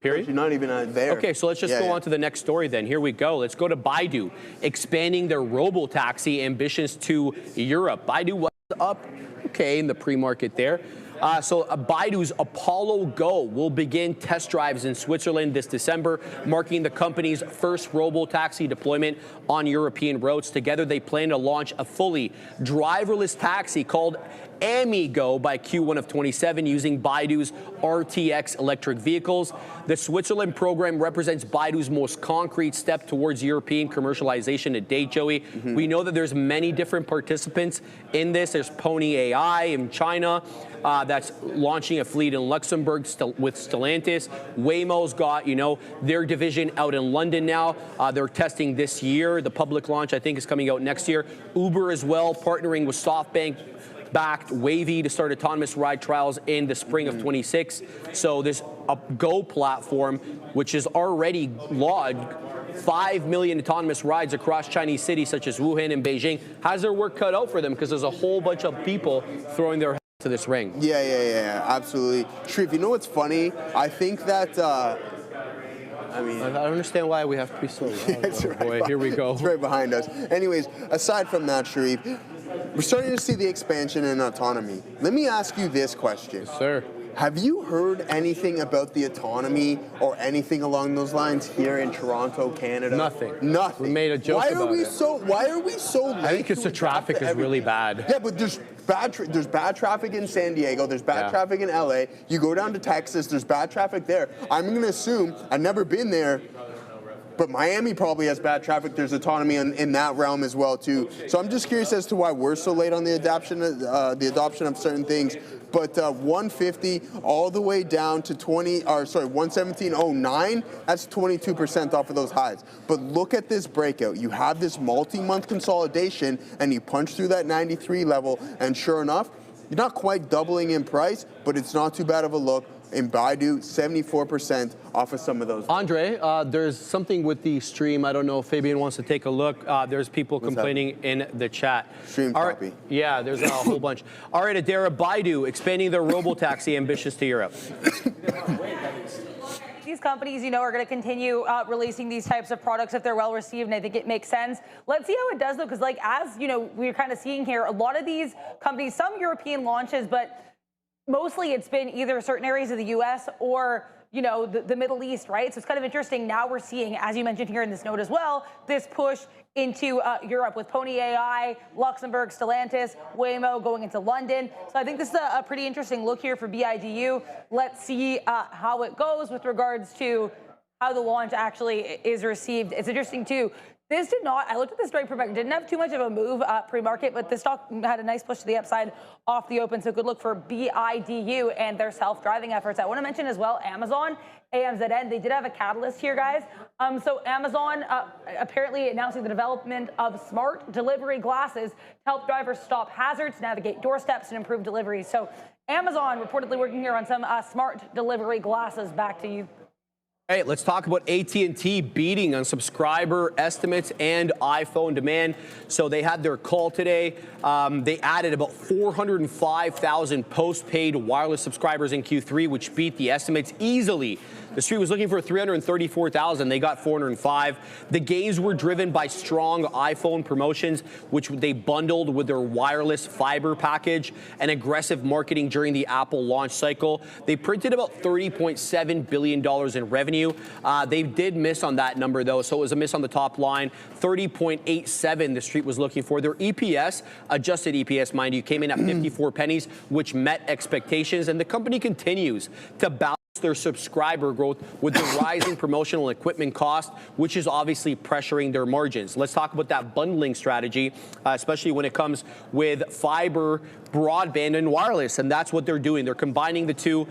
Period. You're not even there. Okay, so let's just go on to the next story then. Here we go. Let's go to Baidu, expanding their robotaxi ambitions to Europe. Baidu was up, in the pre-market there. Baidu's Apollo Go will begin test drives in Switzerland this December, marking the company's first robotaxi deployment on European roads. Together, they plan to launch a fully driverless taxi called Amigo by Q1 of 27 using Baidu's RTX electric vehicles. The Switzerland program represents Baidu's most concrete step towards European commercialization to date, Joey. We know that there's many different participants in this. There's Pony AI in China that's launching a fleet in Luxembourg with Stellantis. Waymo's got, their division out in London now. They're testing this year. The public launch, I think, is coming out next year. Uber as well, partnering with SoftBank-backed Wavy to start autonomous ride trials in the spring of 26. So this Go platform, which has already logged 5 million autonomous rides across Chinese cities such as Wuhan and Beijing, has their work cut out for them because there's a whole bunch of people throwing their to this ring. Yeah, absolutely. Sharif, you know what's funny? I think that, I don't understand why we have to be so loud. Here we go. It's right behind us. Anyways, aside from that, Sharif, we're starting to see the expansion in autonomy. Let me ask you this question. Yes, sir. Have you heard anything about the autonomy or anything along those lines here in Toronto, Canada? Nothing. We made a joke about it. Why are we so late? I think it's the traffic is really bad. Yeah, but there's bad traffic in San Diego. There's bad traffic in LA. You go down to Texas. There's bad traffic there. I'm going to assume, I've never been there, but Miami probably has bad traffic. There's autonomy in that realm as well too. So I'm just curious as to why we're so late on the adoption of certain things. But 150 all the way down to 117.09. That's 22% off of those highs. But look at this breakout. You have this multi-month consolidation, and you punch through that 93 level, and sure enough, you're not quite doubling in price, but it's not too bad of a look. In Baidu, 74% off of some of those. Andre, there's something with the stream. I don't know if Fabian wants to take a look. There's people complaining in the chat. Stream copy. Yeah, there's a whole bunch. All right, Adara, Baidu expanding their robotaxi ambitions to Europe. You these companies, you know, are going to continue releasing these types of products if they're well received, and I think it makes sense. Let's see how it does, though, because like as you know, we're kind of seeing here, a lot of these companies, some European launches, but mostly it's been either certain areas of the U.S. or you know, the Middle East, right? So it's kind of interesting. Now we're seeing, as you mentioned here in this note as well, this push into Europe with Pony AI, Luxembourg, Stellantis, Waymo going into London. So I think this is a pretty interesting look here for BIDU. Let's see how it goes with regards to how the launch actually is received. It's interesting too. This did not, I looked at the strike per didn't have too much of a move pre-market, but the stock had a nice push to the upside off the open. So good look for BIDU and their self-driving efforts. I want to mention as well, Amazon, AMZN, they did have a catalyst here, guys. So Amazon apparently announcing the development of smart delivery glasses to help drivers stop hazards, navigate doorsteps, and improve delivery. So Amazon reportedly working here on some smart delivery glasses. Back to you. Hey, let's talk about AT&T beating on subscriber estimates and iPhone demand. So they had their call today. They added about 405,000 postpaid wireless subscribers in Q3, which beat the estimates easily. The street was looking for 334,000. They got 405. The gains were driven by strong iPhone promotions, which they bundled with their wireless fiber package and aggressive marketing during the Apple launch cycle. They printed about $30.7 billion in revenue. They did miss on that number, though, so it was a miss on the top line. 30.87 the street was looking for. Their EPS, adjusted EPS, mind you, came in at 54 pennies, which met expectations. And the company continues to balance their subscriber growth with the rising promotional equipment cost, which is obviously pressuring their margins. Let's talk about that bundling strategy, especially when it comes with fiber, broadband, and wireless. And that's what they're doing. They're combining the two,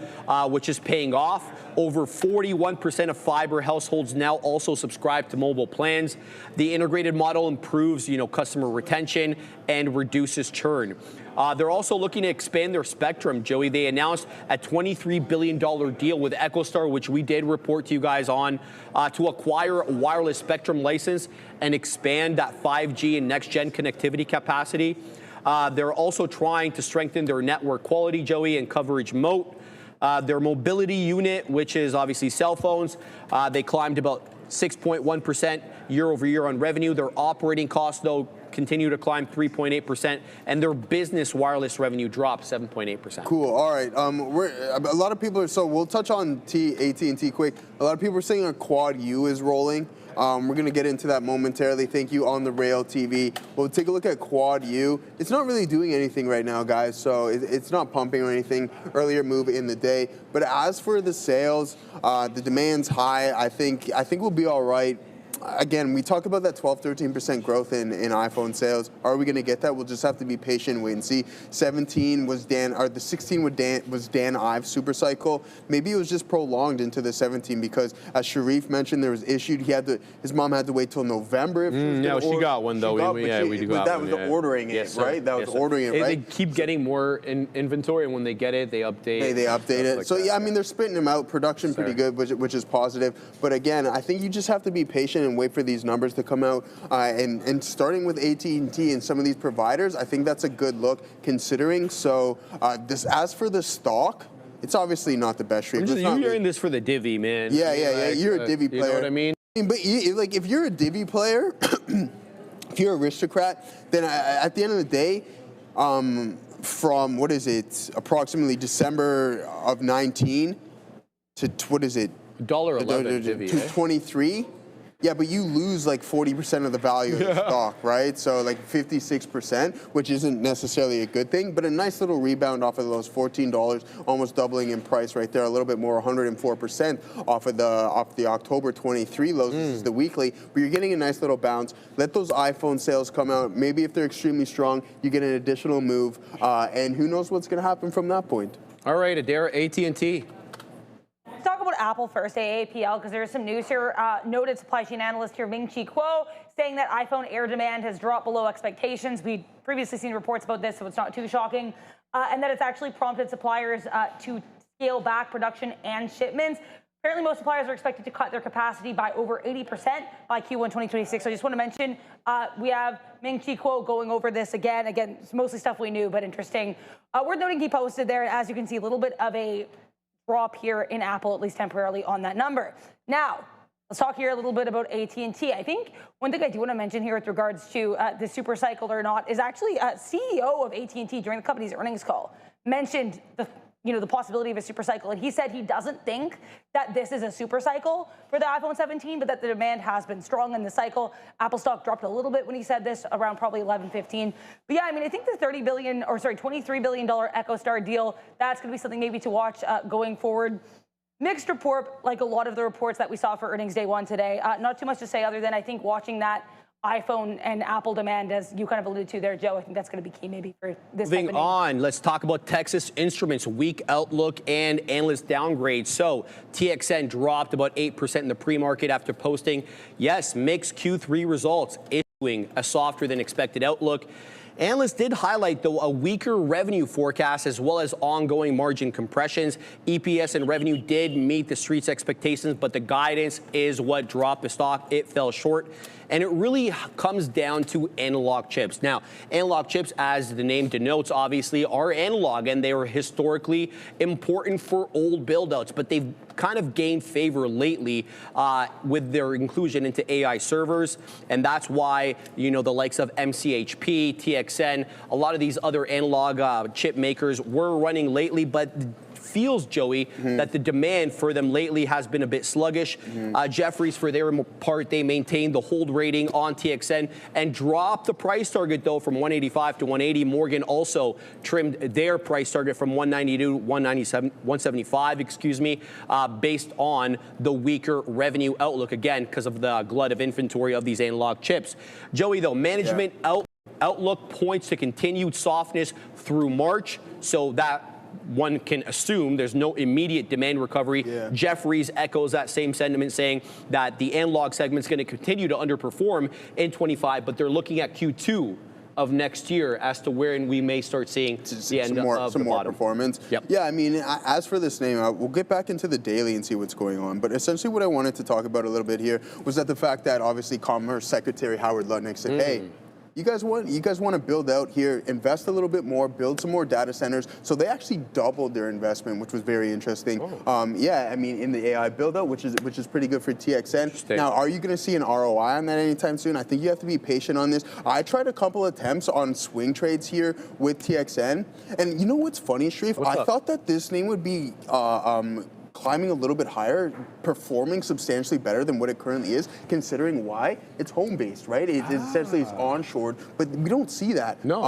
which is paying off. Over 41% of fiber households now also subscribe to mobile plans. The integrated model improves, customer retention and reduces churn. They're also looking to expand their spectrum, Joey. They announced a $23 billion deal with EchoStar, which we did report to you guys on, to acquire a wireless spectrum license and expand that 5G and next-gen connectivity capacity. They're also trying to strengthen their network quality, Joey, and coverage moat. Their mobility unit, which is obviously cell phones, they climbed about 6.1% year over year on revenue. Their operating costs, though, continue to climb 3.8%, and their business wireless revenue dropped 7.8%. Cool. All right. A lot of people are, so we'll touch on AT&T quick. A lot of people are saying a Quad U is rolling. We're going to get into that momentarily. Thank you, On the Rail TV. We'll take a look at Quad U. It's not really doing anything right now, guys, so it's not pumping or anything. Earlier move in the day. But as for the sales, the demand's high. I think we'll be all right. Again, we talk about that 12-13% growth in iPhone sales. Are we going to get that? We'll just have to be patient and wait and see. 17 was the 16 was Dan Ives super cycle. Maybe it was just prolonged into the 17 because, as Sharif mentioned, there was issued. His mom had to wait till November. No, she got one though. That was the ordering it, right? That was ordering it, right? They keep getting more inventory, and when they get it, they update. They update it. So yeah, I mean, they're spitting them out. Production pretty good, which is positive. But again, I think you just have to be patient and wait for these numbers to come out. And starting with AT&T and some of these providers, I think that's a good look considering. So as for the stock, it's obviously not the best shape. You're hearing this for the divvy, man. Yeah. You're a divvy player. You know what I mean? But if you're a divvy player, if you're an aristocrat, then at the end of the day, from approximately December of 19 to $1.11 divvy, to 23. Yeah, but you lose like 40% of the value of the stock, right? So like 56%, which isn't necessarily a good thing, but a nice little rebound off of those $14, almost doubling in price right there, a little bit more, 104% off of the October 23 lows. This is the weekly, but you're getting a nice little bounce. Let those iPhone sales come out. Maybe if they're extremely strong, you get an additional move, and who knows what's going to happen from that point. All right, Adair, AT&T. Let's talk about Apple first, AAPL, because there's some news here. Noted supply chain analyst here, Ming-Chi Kuo, saying that iPhone Air demand has dropped below expectations. We'd previously seen reports about this, so it's not too shocking. And that it's actually prompted suppliers to scale back production and shipments. Apparently, most suppliers are expected to cut their capacity by over 80% by Q1 2026. So I just want to mention, we have Ming-Chi Kuo going over this again. Again, it's mostly stuff we knew, but interesting. Worth noting, he posted there, as you can see, a little bit of a drop here in Apple, at least temporarily, on that number. Now, let's talk here a little bit about AT&T. I think one thing I do want to mention here with regards to the super cycle or not is actually CEO of AT&T during the company's earnings call mentioned the possibility of a super cycle, and he said he doesn't think that this is a super cycle for the iPhone 17, but that the demand has been strong in the cycle. Apple stock dropped a little bit when he said this, around probably 11.15. But yeah, I mean, I think the $23 billion EchoStar deal, that's going to be something maybe to watch going forward. Mixed report, like a lot of the reports that we saw for earnings day one today. Not too much to say other than I think watching that iPhone and Apple demand, as you kind of alluded to there, Joe, I think that's going to be key maybe for this. Moving on, let's talk about Texas Instruments' weak outlook and analyst downgrade. So TXN dropped about 8% in the pre-market after posting, yes, mixed Q3 results, issuing a softer than expected outlook. Analysts did highlight, though, a weaker revenue forecast as well as ongoing margin compressions. EPS and revenue did meet the street's expectations, but the guidance is what dropped the stock. It fell short. And it really comes down to analog chips. Now, analog chips, as the name denotes, obviously are analog, and they were historically important for old build-outs, but they've kind of gained favor lately with their inclusion into AI servers. And that's why, the likes of MCHP, TXN, a lot of these other analog chip makers were running lately, but feels, Joey, that the demand for them lately has been a bit sluggish. Jefferies, for their part, they maintained the hold rating on TXN and dropped the price target, though, from 185 to 180. Morgan also trimmed their price target from 190 to 175, based on the weaker revenue outlook, again, because of the glut of inventory of these analog chips. Joey, though, management outlook points to continued softness through March, so that one can assume there's no immediate demand recovery. Jefferies echoes that same sentiment, saying that the analog segment is going to continue to underperform in 25, but they're looking at Q2 of next year as to where we may start seeing the end of the bottom performance. Yep. Yeah, I mean, as for this name, we'll get back into the daily and see what's going on. But essentially what I wanted to talk about a little bit here was that the fact that obviously Commerce Secretary Howard Lutnick said, hey, you guys want to build out here, invest a little bit more, build some more data centers. So they actually doubled their investment, which was very interesting. Yeah, I mean, in the AI build out, which is pretty good for TXN. Now, are you going to see an ROI on that anytime soon? I think you have to be patient on this. I tried a couple attempts on swing trades here with TXN, and you know what's funny, Sharif? I thought that this name would be climbing a little bit higher, performing substantially better than what it currently is, considering why? It's home-based, right? It essentially is onshore, but we don't see that. No.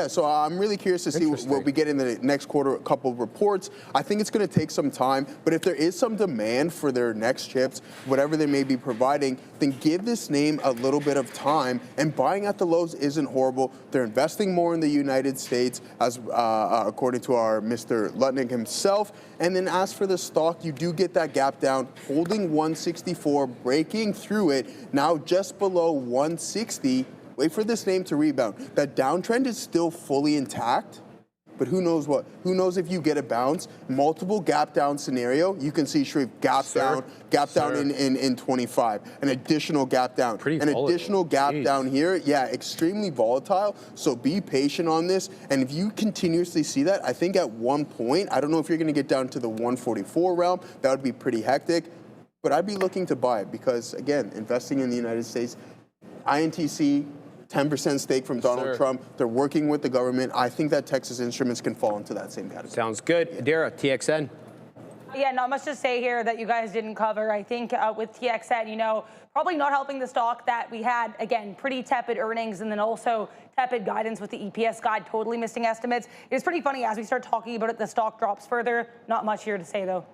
So I'm really curious to see what we get in the next quarter, a couple of reports. I think it's going to take some time, but if there is some demand for their next chips, whatever they may be providing, then give this name a little bit of time, and buying at the lows isn't horrible. They're investing more in the United States, as according to our Mr. Lutnick himself. And then as for the stock, you do get that gap down, holding 164, breaking through it, now just below 160. Wait for this name to rebound. That downtrend is still fully intact, but who knows what? Who knows if you get a bounce? Multiple gap down scenario. You can see Sharif gap down in 25. An additional gap down. Additional gap down here. Yeah, extremely volatile. So be patient on this. And if you continuously see that, I think at one point, I don't know if you're going to get down to the 144 realm. That would be pretty hectic. But I'd be looking to buy it because, again, investing in the United States, INTC, 10% stake from Donald Trump. They're working with the government. I think that Texas Instruments can fall into that same category. Sounds good. Dara, TXN. Yeah, not much to say here that you guys didn't cover. I think with TXN, probably not helping the stock that we had, again, pretty tepid earnings and then also tepid guidance with the EPS guide, totally missing estimates. It's pretty funny as we start talking about it, the stock drops further. Not much here to say, though.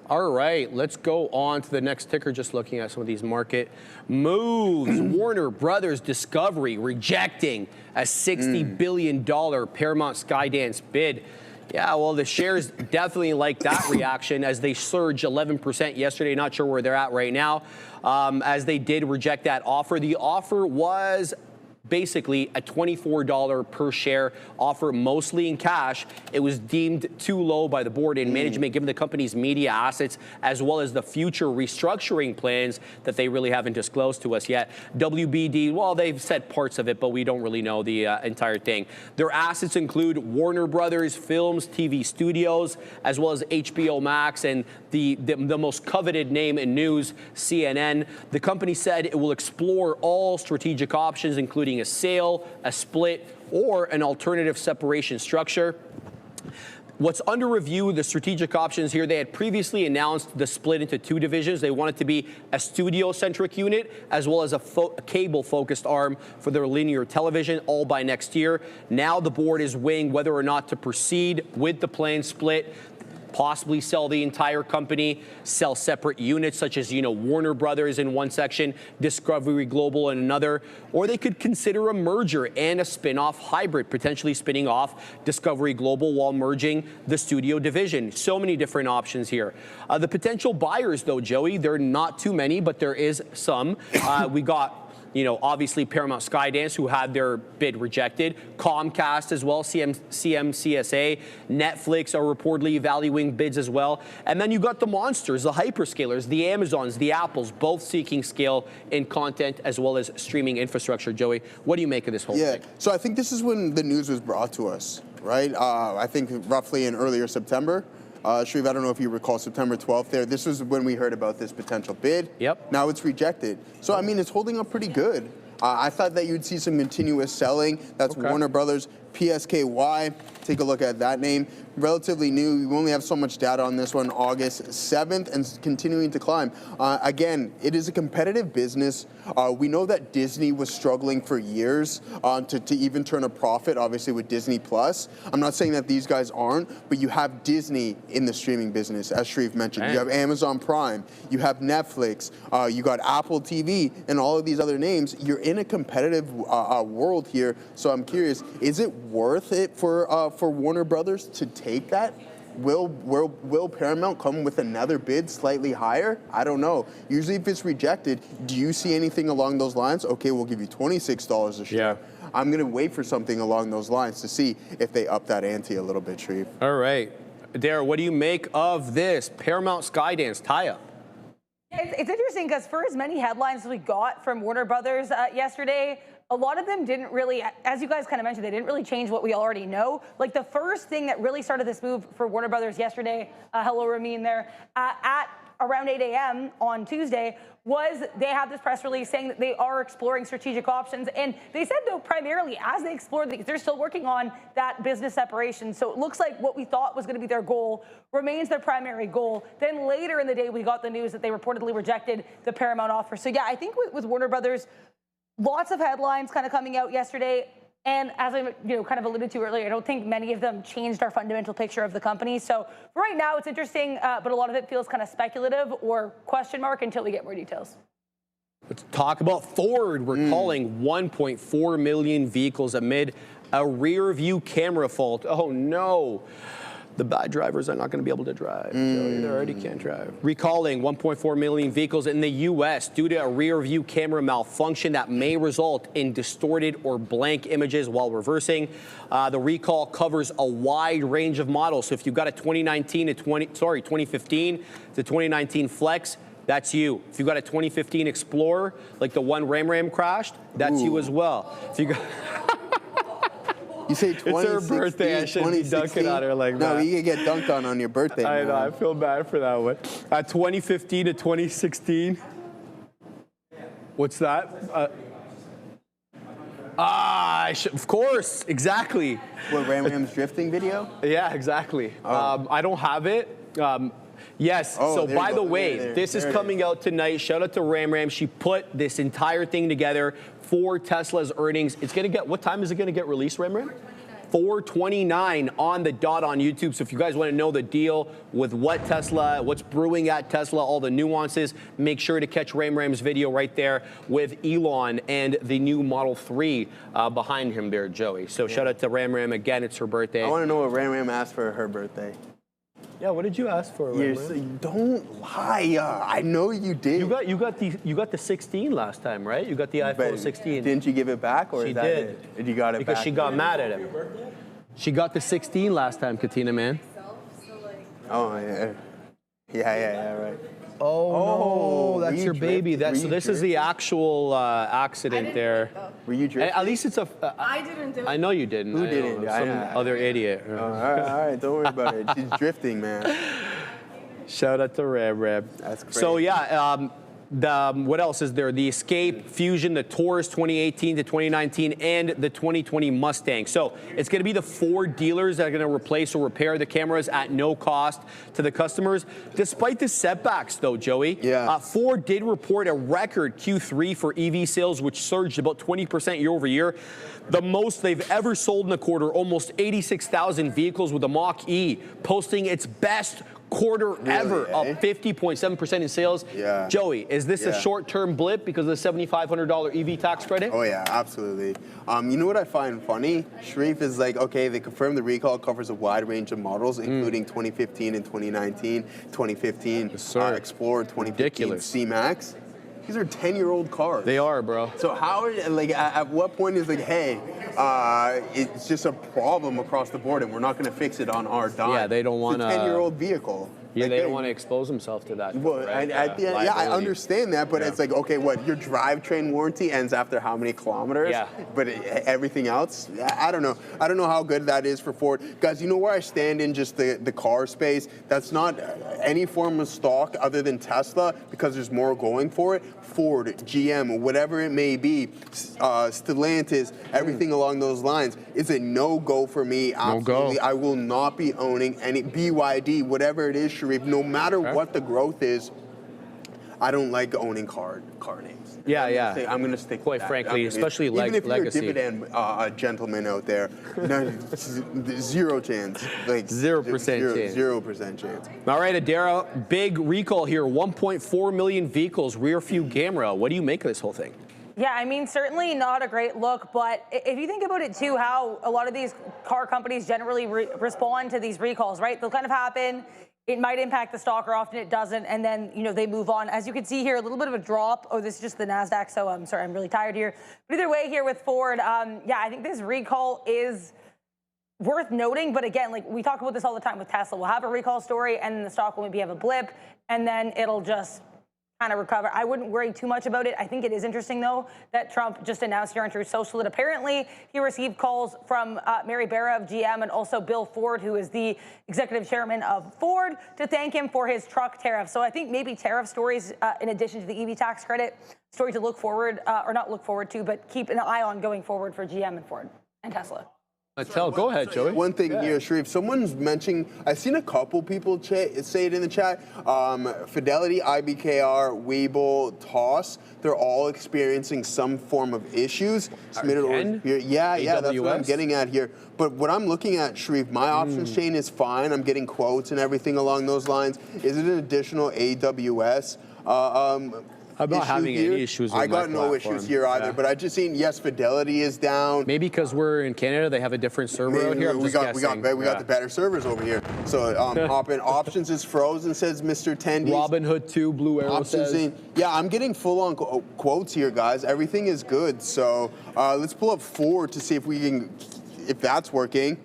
All right, let's go on to the next ticker, just looking at some of these market moves. Warner Brothers Discovery rejecting a $60 billion Paramount Skydance bid. Yeah, well, the shares definitely like that reaction as they surged 11% yesterday. Not sure where they're at right now, as they did reject that offer. The offer was basically a $24 per share offer, mostly in cash. It was deemed too low by the board and management, given the company's media assets, as well as the future restructuring plans that they really haven't disclosed to us yet. WBD, well, they've said parts of it, but we don't really know the entire thing. Their assets include Warner Brothers Films, TV studios, as well as HBO Max and the most coveted name in news, CNN. The company said it will explore all strategic options, including a sale, a split, or an alternative separation structure. What's under review, the strategic options here, they had previously announced the split into two divisions. They want it to be a studio-centric unit as well as a cable-focused arm for their linear television, all by next year. Now the board is weighing whether or not to proceed with the planned split, possibly sell the entire company, sell separate units such as, Warner Brothers in one section, Discovery Global in another, or they could consider a merger and a spin-off hybrid, potentially spinning off Discovery Global while merging the studio division. So many different options here. The potential buyers, though, Joey, there are not too many, but there is some. We got obviously Paramount Skydance, who had their bid rejected. Comcast as well, CMCSA. Netflix are reportedly evaluating bids as well. And then you got the monsters, the hyperscalers, the Amazons, the Apples, both seeking scale in content as well as streaming infrastructure. Joey, what do you make of this whole thing? So I think this is when the news was brought to us, right? I think roughly in earlier September. Shreve, I don't know if you recall September 12th there. This was when we heard about this potential bid. Yep. Now it's rejected. So, I mean, it's holding up pretty good. I thought that you'd see some continuous selling. That's okay. Warner Brothers, PSKY. Take a look at that name. Relatively new. You only have so much data on this one. August 7th and continuing to climb. Again, it is a competitive business. We know that Disney was struggling for years to even turn a profit, obviously with Disney Plus. I'm not saying that these guys aren't, but you have Disney in the streaming business, as Shreve mentioned. Man. You have Amazon Prime. You have Netflix. You got Apple TV and all of these other names. You're in a competitive world here. So I'm curious, is it worth it for Warner Brothers to take that? Will Paramount come with another bid slightly higher? I don't know. Usually if it's rejected, do you see anything along those lines? Okay, we'll give you $26 a share. Yeah. I'm going to wait for something along those lines to see if they up that ante a little bit, Shreve. All right. Dara, what do you make of this Paramount Skydance tie-up? It's interesting because for as many headlines as we got from Warner Brothers yesterday, a lot of them didn't really, as you guys kind of mentioned, they didn't really change what we already know. Like the first thing that really started this move for Warner Brothers yesterday, hello Ramin there, at around 8 a.m. on Tuesday, was they had this press release saying that they are exploring strategic options. And they said, though, primarily as they explored these, they're still working on that business separation. So it looks like what we thought was going to be their goal remains their primary goal. Then later in the day, we got the news that they reportedly rejected the Paramount offer. So yeah, I think with Warner Brothers, lots of headlines kind of coming out yesterday. And as I kind of alluded to earlier, I don't think many of them changed our fundamental picture of the company. So for right now, it's interesting, but a lot of it feels kind of speculative or question mark until we get more details. Let's talk about Ford. We're calling 1.4 million vehicles amid a rear view camera fault. Oh, no. The bad drivers are not going to be able to drive. They already can't drive. Recalling 1.4 million vehicles in the U.S. due to a rear view camera malfunction that may result in distorted or blank images while reversing. The recall covers a wide range of models. So if you've got a 2015 to 2019 Flex, that's you. If you've got a 2015 Explorer, like the one Ram crashed, that's you as well. If you got You say 2016, it's her birthday. I shouldn't be dunking on her like that. No, you can get dunked on your birthday. I know. I feel bad for that one. 2015 to 2016. What's that? Of course. Exactly. What, Ram's drifting video? Yeah, exactly. I don't have it. Yes. So by the way, this is coming out tonight. Shout out to Ram. She put this entire thing together for Tesla's earnings. It's going to get, what time is it going to get released, Ram? 4:29 on the dot on YouTube. So if you guys want to know the deal with what Tesla, what's brewing at Tesla, all the nuances, make sure to catch Ram's video right there with Elon and the new Model 3 behind him there, Joey. So shout out to Ram again. It's her birthday. I want to know what Ram asked for her birthday. Yeah, what did you ask for? Don't lie. I know you did. You got the 16 last time, right? You got the iPhone 16. Didn't you give it back, or she is that did? It? You got it because back. she got mad at him. She got the 16 last time, Katina, man. Oh yeah. Yeah, right. Oh, no, that's your baby. So this is the actual accident there. Were you drifting? At least it's a. I didn't do it. I know you didn't. Who didn't? Some other idiot. All right, don't worry about it. She's drifting, man. Shout out to Reb. That's great. So yeah, what else is there? The Escape, Fusion, the Taurus 2018 to 2019, and the 2020 Mustang. So it's going to be the 4 dealers that are going to replace or repair the cameras at no cost to the customers. Despite the setbacks, though, Joey, Ford did report a record Q3 for EV sales, which surged about 20% year over year. The most they've ever sold in a quarter, almost 86,000 vehicles with the Mach-E, posting its best quarter ever, up 50.7% in sales. Yeah. Joey, is this a short-term blip because of the $7,500 EV tax credit? Oh yeah, absolutely. You know what I find funny? Sharif is like, okay, they confirmed the recall covers a wide range of models, including 2015 and 2019, 2015 Explorer, 2015 C-Max. These are 10-year-old cars. They are, bro. So how, at what point is hey, it's just a problem across the board and we're not going to fix it on our dime? Yeah, they don't want to. It's a 10-year-old vehicle. Yeah, they don't want to expose themselves to that. Well, right? at the end, I understand that, but it's like, okay, what, your drivetrain warranty ends after how many kilometers? Yeah. But everything else, I don't know. I don't know how good that is for Ford. Guys, you know where I stand in just the car space? That's not any form of stock other than Tesla, because there's more going for it. Ford, GM, whatever it may be, Stellantis, everything along those lines, is a no-go for me. Absolutely. I will not be owning any BYD, whatever it is, Sharif, no matter what the growth is. I don't like owning car names. I'm going to stick quite with that. frankly, especially even if legacy. you're a dividend gentleman out there, no, zero chance. 0% chance. 0% chance. All right, Adara, big recall here. 1.4 million vehicles, rear view camera. What do you make of this whole thing? Yeah, I mean, certainly not a great look, but if you think about it too, how a lot of these car companies generally respond to these recalls, right? They'll kind of happen. It might impact the stock, or often it doesn't, and then they move on. As you can see here, a little bit of a drop. Oh, this is just the NASDAQ, so I'm sorry, I'm really tired here. But either way, here with Ford, I think this recall is worth noting. But again, we talk about this all the time with Tesla. We'll have a recall story, and then the stock will maybe have a blip, and then it'll just kind of recover. I wouldn't worry too much about it. I think it is interesting, though, that Trump just announced here on Truth Social that apparently he received calls from Mary Barra of GM and also Bill Ford, who is the executive chairman of Ford, to thank him for his truck tariff. So I think maybe tariff stories, in addition to the EV tax credit, story to look forward, or not look forward to, but keep an eye on going forward for GM and Ford and Tesla. Go ahead, Joey. One thing here, Sharif, someone's mentioning, I've seen a couple people say it in the chat, Fidelity, IBKR, Webull, TOS, they're all experiencing some form of issues. Yeah, that's what I'm getting at here. But what I'm looking at, Sharif, my options chain is fine. I'm getting quotes and everything along those lines. Is it an additional AWS? I'm not having any issues with I got no issues here either, but I just seen, yes, Fidelity is down. Maybe because we're in Canada, they have a different server out here. We got the better servers over here. So hop in. Options is frozen, says Mr. Tendy. Robinhood 2, Blue Arrow says. Yeah, I'm getting full-on quotes here, guys. Everything is good. So let's pull up Ford to see if that's working.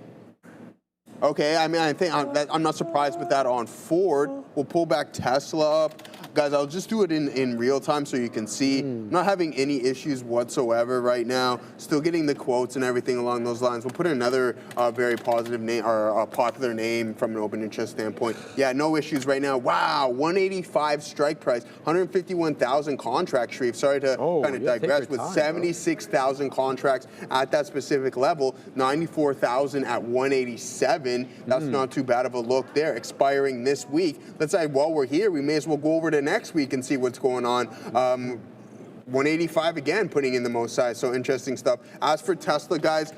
Okay, I mean, I think I'm not surprised with that on Ford. We'll pull back Tesla up. Guys, I'll just do it in real time so you can see. I'm not having any issues whatsoever right now. Still getting the quotes and everything along those lines. We'll put in another very positive name, or a popular name from an open interest standpoint. Yeah, no issues right now. Wow, 185 strike price, 151,000 contract, Sharif. Sorry to kind of digress, with 76,000 contracts at that specific level, 94,000 at 187. That's not too bad of a look there. Expiring this week. Let's say while we're here, we may as well go over to next week and see what's going on. 185 again, putting in the most size. So interesting stuff. As for Tesla, guys,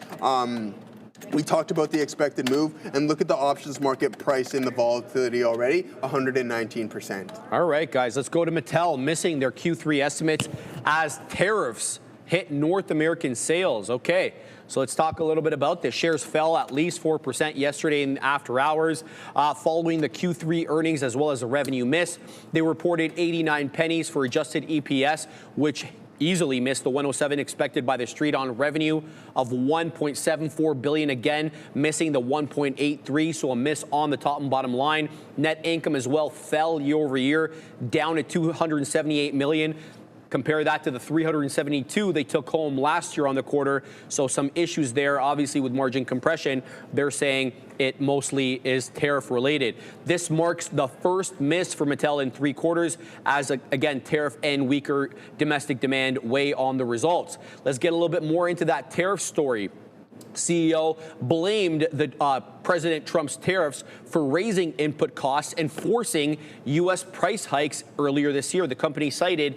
we talked about the expected move, and look at the options market price in the volatility already, 119%. All right, guys, let's go to Mattel, missing their Q3 estimates as tariffs hit North American sales. Okay, So let's talk a little bit about this. Shares fell at least 4% yesterday in after hours following the Q3 earnings as well as the revenue miss. They reported 89 pennies for adjusted EPS, which easily missed the 107 expected by the street on revenue of 1.74 billion, again missing the 1.83, so a miss on the top and bottom line. Net income as well fell year over year, down at 278 million. Compare that to the 372 they took home last year on the quarter. So some issues there, obviously, with margin compression. They're saying it mostly is tariff related. This marks the first miss for Mattel in 3 quarters as, again, tariff and weaker domestic demand weigh on the results. Let's get a little bit more into that tariff story. CEO blamed President Trump's tariffs for raising input costs and forcing U.S. price hikes earlier this year. The company cited,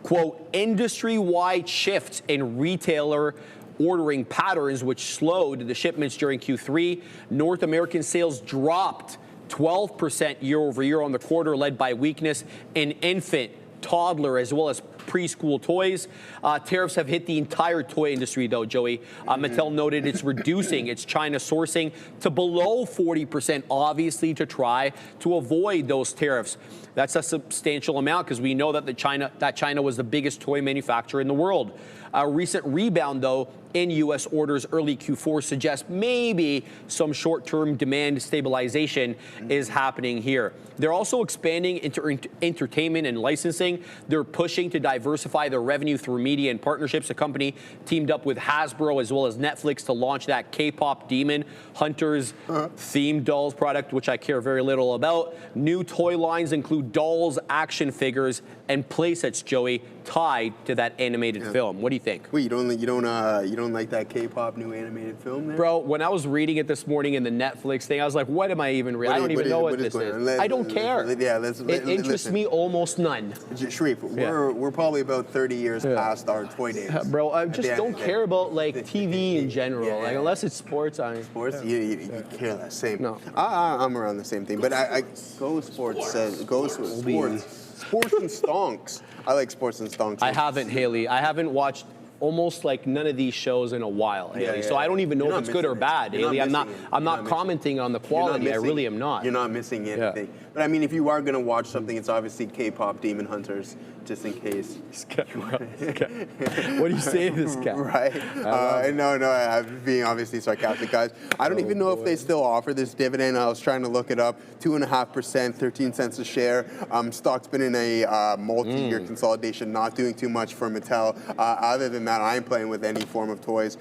quote, industry-wide shifts in retailer ordering patterns, which slowed the shipments during Q3. North American sales dropped 12% year over year on the quarter, led by weakness in infant, toddler, as well as preschool toys. Tariffs have hit the entire toy industry, though, Joey. Mattel noted it's reducing its China sourcing to below 40%, obviously, to try to avoid those tariffs. That's a substantial amount because we know that China was the biggest toy manufacturer in the world. A recent rebound, though, in U.S. orders early Q4 suggests maybe some short-term demand stabilization is happening here. They're also expanding into entertainment and licensing. They're pushing to diversify their revenue through media and partnerships. The company teamed up with Hasbro as well as Netflix to launch that K-pop Demon Hunters themed dolls product, which I care very little about. New toy lines include dolls, action figures, and playsets, Joey, tied to that animated film. What do you think? Wait, you don't like that K-pop new animated film there? Bro, when I was reading it this morning in the Netflix thing, I was like, what am I even reading? I don't even know what this is. I don't care. It interests me almost none. Sharif, we're probably about 30 years past our toy days. Bro, I just don't care about like TV in general. Like, unless it's sports, sports. You care less. Same. No, I'm around the same thing. But Go Sports says sports and stonks. I like sports and stonks. I haven't, Haley. I haven't watched almost like none of these shows in a while, Haley. So I don't even know if it's good or bad, Haley. I'm not commenting on the quality. I really am not. You're not missing anything. But I mean, if you are going to watch something, it's obviously K-pop Demon Hunters, just in case. What do you say to this guy? Right? No, I'm being obviously sarcastic, guys. I don't even know if they still offer this dividend. I was trying to look it up. 2.5%, 13 cents a share. Stock's been in a multi-year consolidation, not doing too much for Mattel. Other than that, I ain't playing with any form of toys,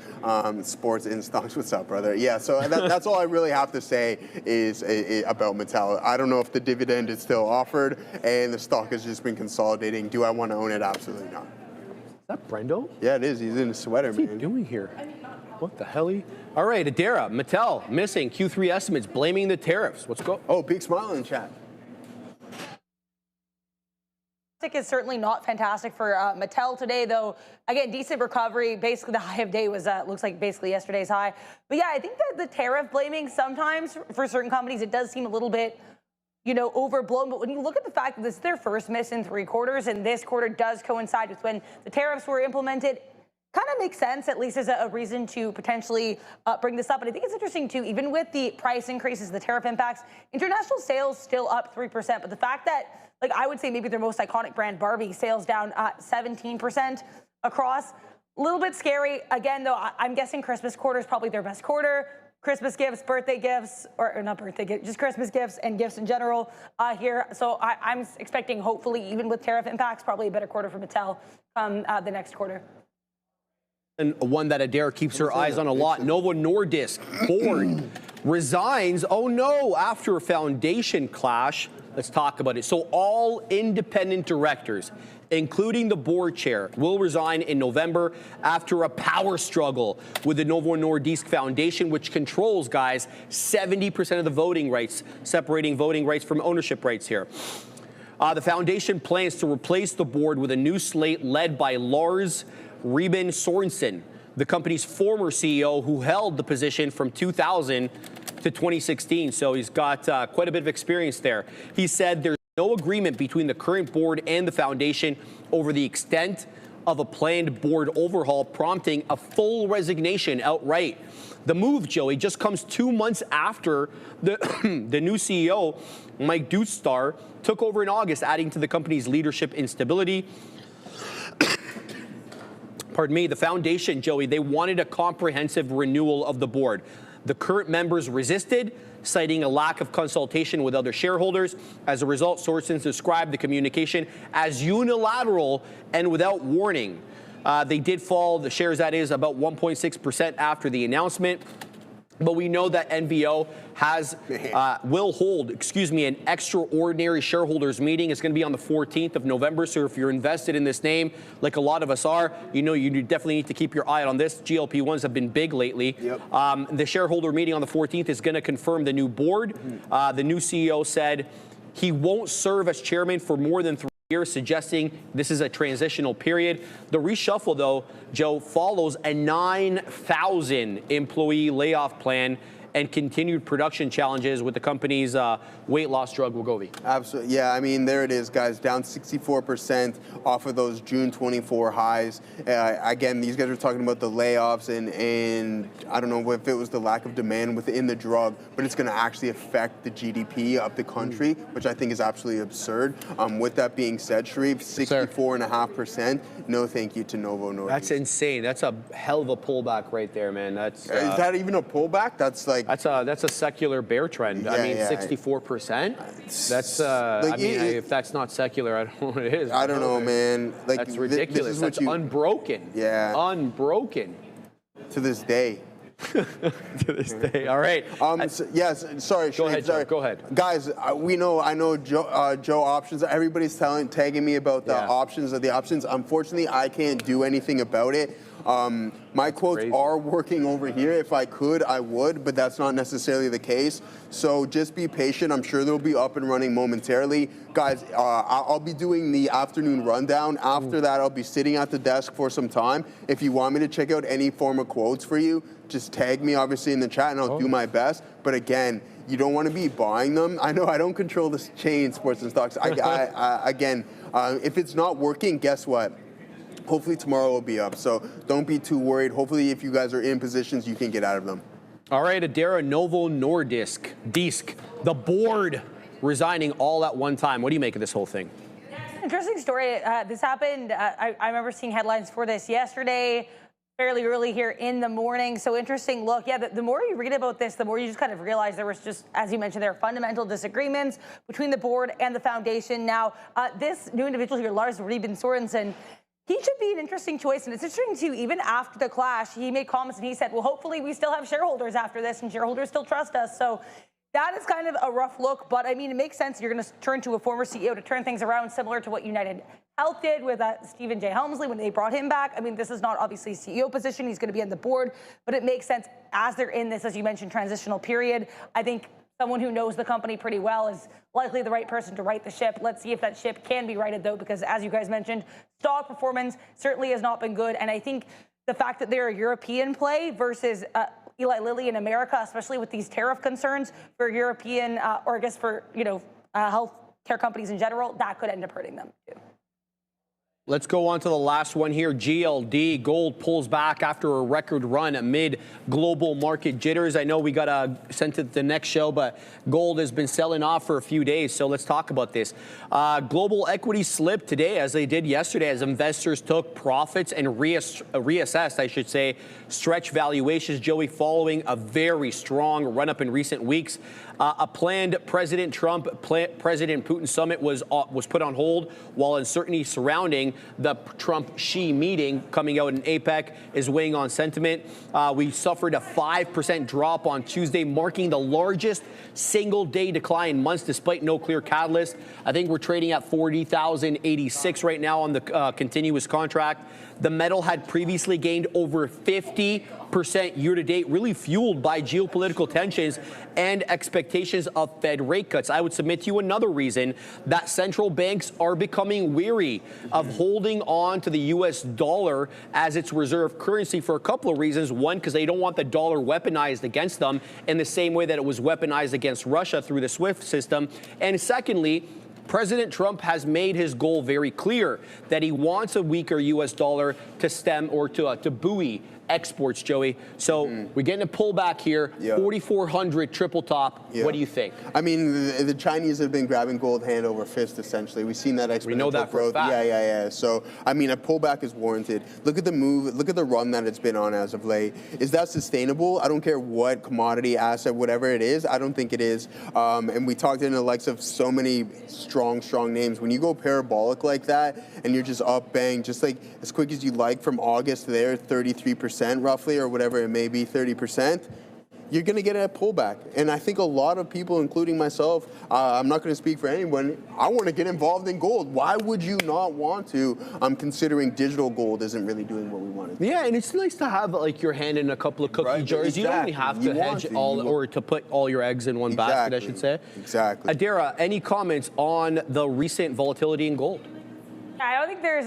sports in stocks. What's up, brother? Yeah, so that's all I really have to say is about Mattel. I don't know if the dividend is still offered, and the stock has just been consolidating. Do I want to own it? Absolutely not. Is that Brendo? Yeah, it is. He's in a sweater, man. What's he doing here? What the hell? All right, Adara, Mattel missing Q3 estimates, blaming the tariffs. Let's go. Oh, big smile in the chat. Is certainly not fantastic for Mattel today, though. Again, decent recovery. Basically, the high of day was looks like basically yesterday's high. But yeah, I think that the tariff blaming sometimes for certain companies, it does seem a little bit, overblown. But when you look at the fact that this is their first miss in 3 quarters, and this quarter does coincide with when the tariffs were implemented, kind of makes sense, at least as a reason to potentially bring this up. And I think it's interesting, too, even with the price increases, the tariff impacts, international sales still up 3%. But the fact that, I would say maybe their most iconic brand, Barbie, sales down 17% across, a little bit scary. Again, though, I'm guessing Christmas quarter is probably their best quarter. Christmas gifts, birthday gifts, or not birthday gifts, just Christmas gifts and gifts in general here. So I'm expecting, hopefully, even with tariff impacts, probably a better quarter for Mattel the next quarter. And one that Adair keeps her eyes on a lot, Novo Nordisk board resigns. Oh no, after a foundation clash. Let's talk about it. So all independent directors, including the board chair, will resign in November after a power struggle with the Novo Nordisk Foundation, which controls, guys, 70% of the voting rights, separating voting rights from ownership rights here. The foundation plans to replace the board with a new slate led by Lars Reben Sorensen, the company's former CEO, who held the position from 2000 to 2016. So he's got quite a bit of experience there. He said there's no agreement between the current board and the foundation over the extent of a planned board overhaul, prompting a full resignation outright. The move, Joey, just comes 2 months after the, the new CEO, Mike Duestar, took over in August, adding to the company's leadership instability. Pardon me, the foundation, Joey, they wanted a comprehensive renewal of the board. The current members resisted, citing a lack of consultation with other shareholders. As a result, sources described the communication as unilateral and without warning. They did fall, the shares that is, about 1.6% after the announcement. But we know that NVO will hold, an extraordinary shareholders meeting. It's going to be on the 14th of November. So if you're invested in this name, like a lot of us are, you know you definitely need to keep your eye on this. GLP-1s have been big lately. Yep. The shareholder meeting on the 14th is going to confirm the new board. The new CEO said he won't serve as chairman for more than 3 years, suggesting this is a transitional period. The reshuffle, though, Joe, follows a 9,000 employee layoff plan and continued production challenges with the company's weight loss drug, Wegovy. Absolutely. Yeah, I mean, there it is, guys, down 64% off of those June 24 highs. Again, these guys are talking about the layoffs, and I don't know if it was the lack of demand within the drug, but it's going to actually affect the GDP of the country, which I think is absolutely absurd. With that being said, Sharif, 64.5%. No thank you to Novo Nordisk. That's insane. That's a hell of a pullback right there, man. That's is that even a pullback? That's like that's a secular bear trend. Yeah, I mean, yeah. 64%. That's like, I mean, if that's not secular, I don't know what it is. I don't know, man. Like, that's ridiculous. That's unbroken. Yeah, unbroken. To this day. To this day. All right. Yes. Sorry. Go ahead. Sorry. Joe, go ahead. Guys, I know Joe options. Everybody's tagging me about the options of the options. Unfortunately, I can't do anything about it. My quotes are working over here. If I could, I would, but that's not necessarily the case. So just be patient. I'm sure they'll be up and running momentarily. Guys, I'll be doing the afternoon rundown. After that, I'll be sitting at the desk for some time. If you want me to check out any form of quotes for you, just tag me, obviously, in the chat, and I'll do my best. But again, you don't want to be buying them. I know I don't control this chain, sports and stocks. Again, if it's not working, guess what? Hopefully tomorrow will be up. So don't be too worried. Hopefully if you guys are in positions, you can get out of them. All right, Adara, Novo Nordisk, the board resigning all at one time. What do you make of this whole thing? Interesting story. This happened, I remember seeing headlines for this yesterday, fairly early here in the morning. So interesting look. Yeah, the more you read about this, the more you just kind of realize there was just, as you mentioned, there are fundamental disagreements between the board and the foundation. Now, this new individual here, Lars Reben Sorensen, he should be an interesting choice, and it's interesting too, even after the clash, he made comments and he said, well, hopefully we still have shareholders after this and shareholders still trust us. So that is kind of a rough look, but I mean, it makes sense. You're going to turn to a former CEO to turn things around, similar to what United Health did with Stephen J. Helmsley when they brought him back. I mean, this is not obviously a CEO position. He's going to be on the board, but it makes sense as they're in this, as you mentioned, transitional period. I think someone who knows the company pretty well is likely the right person to right the ship. Let's see if that ship can be righted, though, because as you guys mentioned, stock performance certainly has not been good. And I think the fact that they're a European play versus Eli Lilly in America, especially with these tariff concerns for European, or I guess for, health care companies in general, that could end up hurting them too. Let's go on to the last one here. GLD, gold pulls back after a record run amid global market jitters. I know we got sent to the next show, but gold has been selling off for a few days, so let's talk about this. Global equities slipped today, as they did yesterday, as investors took profits and reassessed, I should say, stretch valuations, Joey, following a very strong run-up in recent weeks. A planned President Trump-President Putin summit was put on hold, while uncertainty surrounding the Trump-Xi meeting coming out in APEC is weighing on sentiment. We suffered a 5% drop on Tuesday, marking the largest single-day decline in months despite no clear catalyst. I think we're trading at 40,086 right now on the continuous contract. The metal had previously gained over 50% year-to-date, really fueled by geopolitical tensions and expectations of Fed rate cuts. I would submit to you another reason that central banks are becoming weary of holding on to the U.S. dollar as its reserve currency for a couple of reasons. One, because they don't want the dollar weaponized against them in the same way that it was weaponized against Russia through the SWIFT system. And secondly, President Trump has made his goal very clear that he wants a weaker U.S. dollar to stem or to buoy exports, Joey. So we're getting a pullback here, 4,400 triple top. What do you think? I mean, the Chinese have been grabbing gold hand over fist, essentially. We've seen that exponential We know that for growth. a fact. Yeah. So, I mean, a pullback is warranted. Look at the move. Look at the run that it's been on as of late. Is that sustainable? I don't care what commodity, asset, whatever it is. I don't think it is. And we talked in the likes of so many strong names. When you go parabolic like that and you're just up, bang, just like as quick as you like from August there, 33%. Roughly, or whatever it may be, 30%, you're going to get a pullback. And I think a lot of people, including myself, I'm not going to speak for anyone, I want to get involved in gold. Why would you not want to? I'm considering digital gold isn't really doing what we want to do. Yeah, and it's nice to have like your hand in a couple of cookie jars. Exactly. You don't really have to hedge or to put all your eggs in one basket, I should say. Exactly. Adira, any comments on the recent volatility in gold? I don't think there's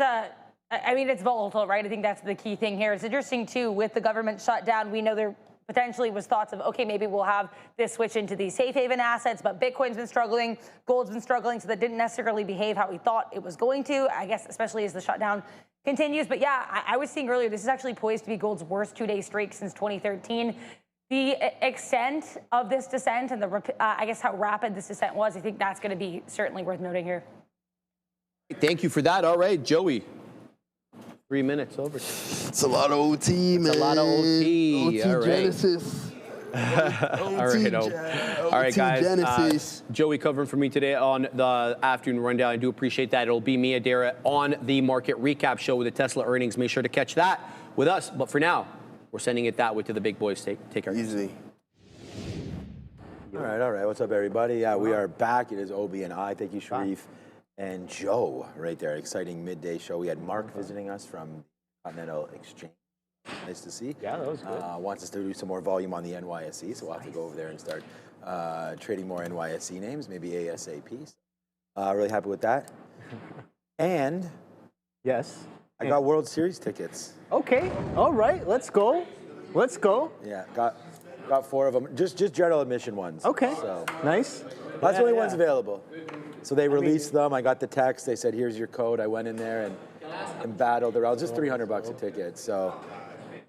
I mean, it's volatile, right? I think that's the key thing here. It's interesting, too, with the government shutdown, we know there potentially was thoughts of, okay, maybe we'll have this switch into these safe haven assets, but Bitcoin's been struggling, gold's been struggling, so that didn't necessarily behave how we thought it was going to, I guess, especially as the shutdown continues. But yeah, I was seeing earlier, this is actually poised to be gold's worst two-day streak since 2013. The extent of this descent and I guess how rapid this descent was, I think that's going to be certainly worth noting here. Thank you for that. All right, Joey. 3 minutes over. It's a lot of OT, man. It's a lot of OT. All right. Genesis. All right, guys. Joey covering for me today on the afternoon rundown. I do appreciate that. It'll be me, Adira, on the market recap show with the Tesla earnings. Make sure to catch that with us. But for now, we're sending it that way to the big boys. Take care. Easy. All right. What's up, everybody? Yeah, we are back. It is Obi and I. Thank you, Sharif. And Joe, right there, exciting midday show. We had Mark visiting us from Continental Exchange. Nice to see. Yeah, that was good. Wants us to do some more volume on the NYSE, so we'll have to go over there and start trading more NYSE names, maybe ASAP. Really happy with that. And yes, I got World Series tickets. Okay, all right, let's go. Yeah, got 4 of them. Just general admission ones. Okay, so nice. That's the only ones available. So they released them. I got the text. They said, "Here's your code." I went in there and battled around. Just $300 a ticket. So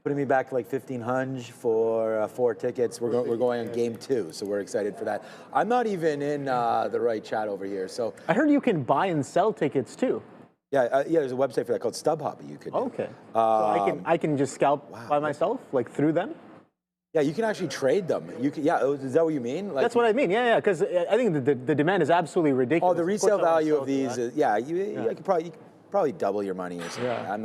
putting me back like 1,500 for 4 tickets. We're going on game 2, so we're excited for that. I'm not even in the right chat over here. So I heard you can buy and sell tickets too. Yeah. There's a website for that called StubHub. You could. Okay. So I can just scalp by myself, like through them. Yeah, you can actually trade them. You can, is that what you mean? Like, that's what I mean. Yeah, because I think the demand is absolutely ridiculous. Oh, the resale value of these is you could probably double your money or something. Yeah. I'm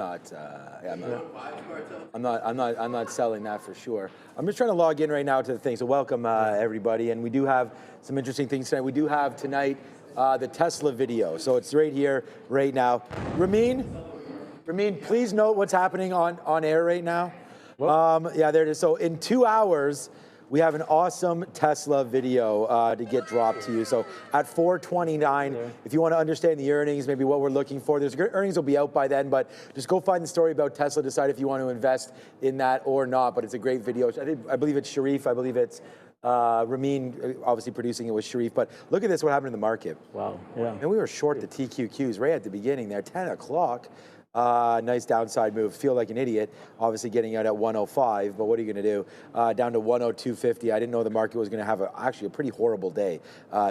not selling that for sure. I'm just trying to log in right now to the thing. So welcome everybody, and we do have some interesting things tonight. We do have tonight the Tesla video. So it's right here, right now. Ramin, please note what's happening on air right now. Yeah, there it is. So in 2 hours, we have an awesome Tesla video to get dropped to you. So at 4:29, if you want to understand the earnings, maybe what we're looking for, there's earnings will be out by then, but just go find the story about Tesla, decide if you want to invest in that or not. But it's a great video. I believe it's Sharif. I believe it's Ramin, obviously producing it with Sharif. But look at this, what happened in the market. Wow. Yeah. And we were short the TQQs right at the beginning there, 10 o'clock. Nice downside move. Feel like an idiot, obviously getting out at 105, but what are you going to do? Down to 102.50. I didn't know the market was going to have actually a pretty horrible day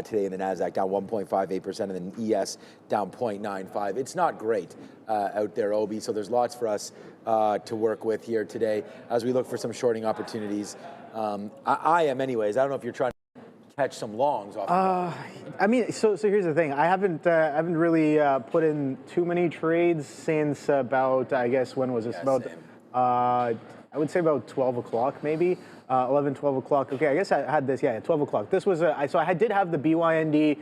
today in the NASDAQ, down 1.58%, and then ES down 0.95. It's not great out there, Obi, so there's lots for us to work with here today as we look for some shorting opportunities. I am anyways. I don't know if you're trying to catch some longs off. I mean, so here's the thing. I haven't really put in too many trades since about, I guess, when was this? I would say about 12 o'clock maybe. 11, 12 o'clock. Okay, I guess I had this, 12 o'clock. This was, so I did have the BYND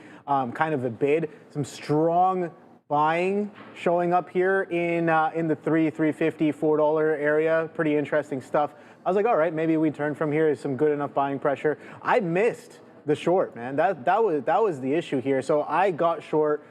kind of a bid, some strong buying showing up here in the $3.50, $4 area. Pretty interesting stuff. I was like, all right, maybe we turn from here. Some good enough buying pressure. I missed the short, man. That was the issue here. So I got short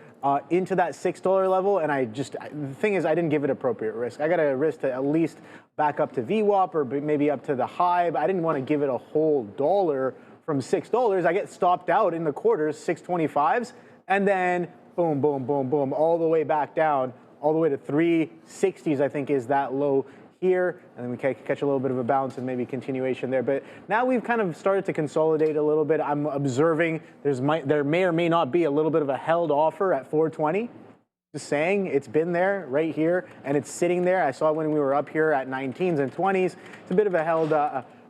into that $6 level, and the thing is, I didn't give it appropriate risk. I got a risk to at least back up to VWAP or maybe up to the high, but I didn't want to give it a whole dollar from $6. I get stopped out in the quarters, 625s, and then boom, boom, boom, boom, all the way back down, all the way to 360s, I think is that low here, and then we catch a little bit of a bounce and maybe continuation there. But now we've kind of started to consolidate a little bit. I'm observing there may or may not be a little bit of a held offer at 420. Just saying, it's been there right here, and it's sitting there. I saw it when we were up here at 19s and 20s. It's a bit of a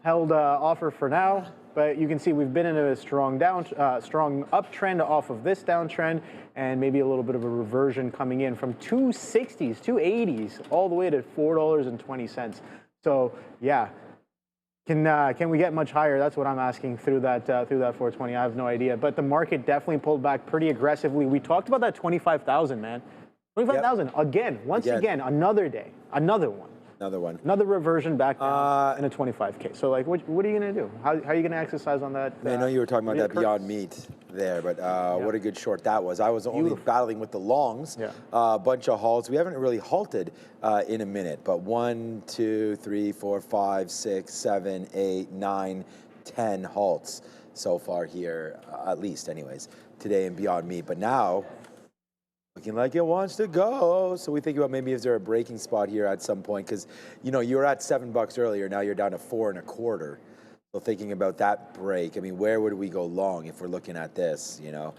held offer for now, but you can see we've been in a strong uptrend off of this downtrend, and maybe a little bit of a reversion coming in from 260s, 280s, all the way to $4.20. So yeah, can we get much higher? That's what I'm asking through that 420. I have no idea, but the market definitely pulled back pretty aggressively. We talked about that 25,000, man. 25,000 again, once again, another day, another one. Another reversion back down in a 25K. So, like, what are you going to do? How are you going to exercise on that? I know you were talking about that Beyond Meat there, but what a good short that was. I was only battling with the longs, a bunch of halts. We haven't really halted in a minute, but 1, 2, 3, 4, 5, 6, 7, 8, 9, 10 halts so far here, at least anyways, today in Beyond Meat. But now, looking like it wants to go. So we think about maybe is there a breaking spot here at some point? Because, you know, you were at $7 earlier. Now you're down to 4.25. So thinking about that break, I mean, where would we go long if we're looking at this, you know?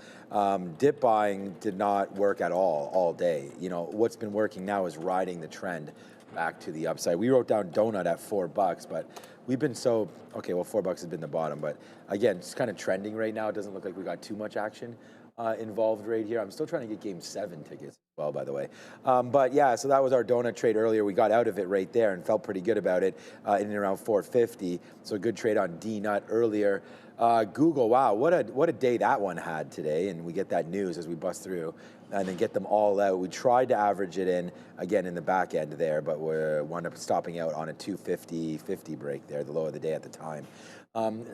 Dip buying did not work at all day. You know, what's been working now is riding the trend back to the upside. We wrote down donut at $4, but we've been so, okay, well, $4 has been the bottom. But again, it's kind of trending right now. It doesn't look like we got too much action involved right here. I'm still trying to get Game 7 tickets as well, by the way. But yeah, so that was our donut trade earlier. We got out of it right there and felt pretty good about it in and around 450. So a good trade on D-Nut earlier. Google, wow, what a day that one had today. And we get that news as we bust through and then get them all out. We tried to average it in, again, in the back end there, but we wound up stopping out on a 250-50 break there, the low of the day at the time.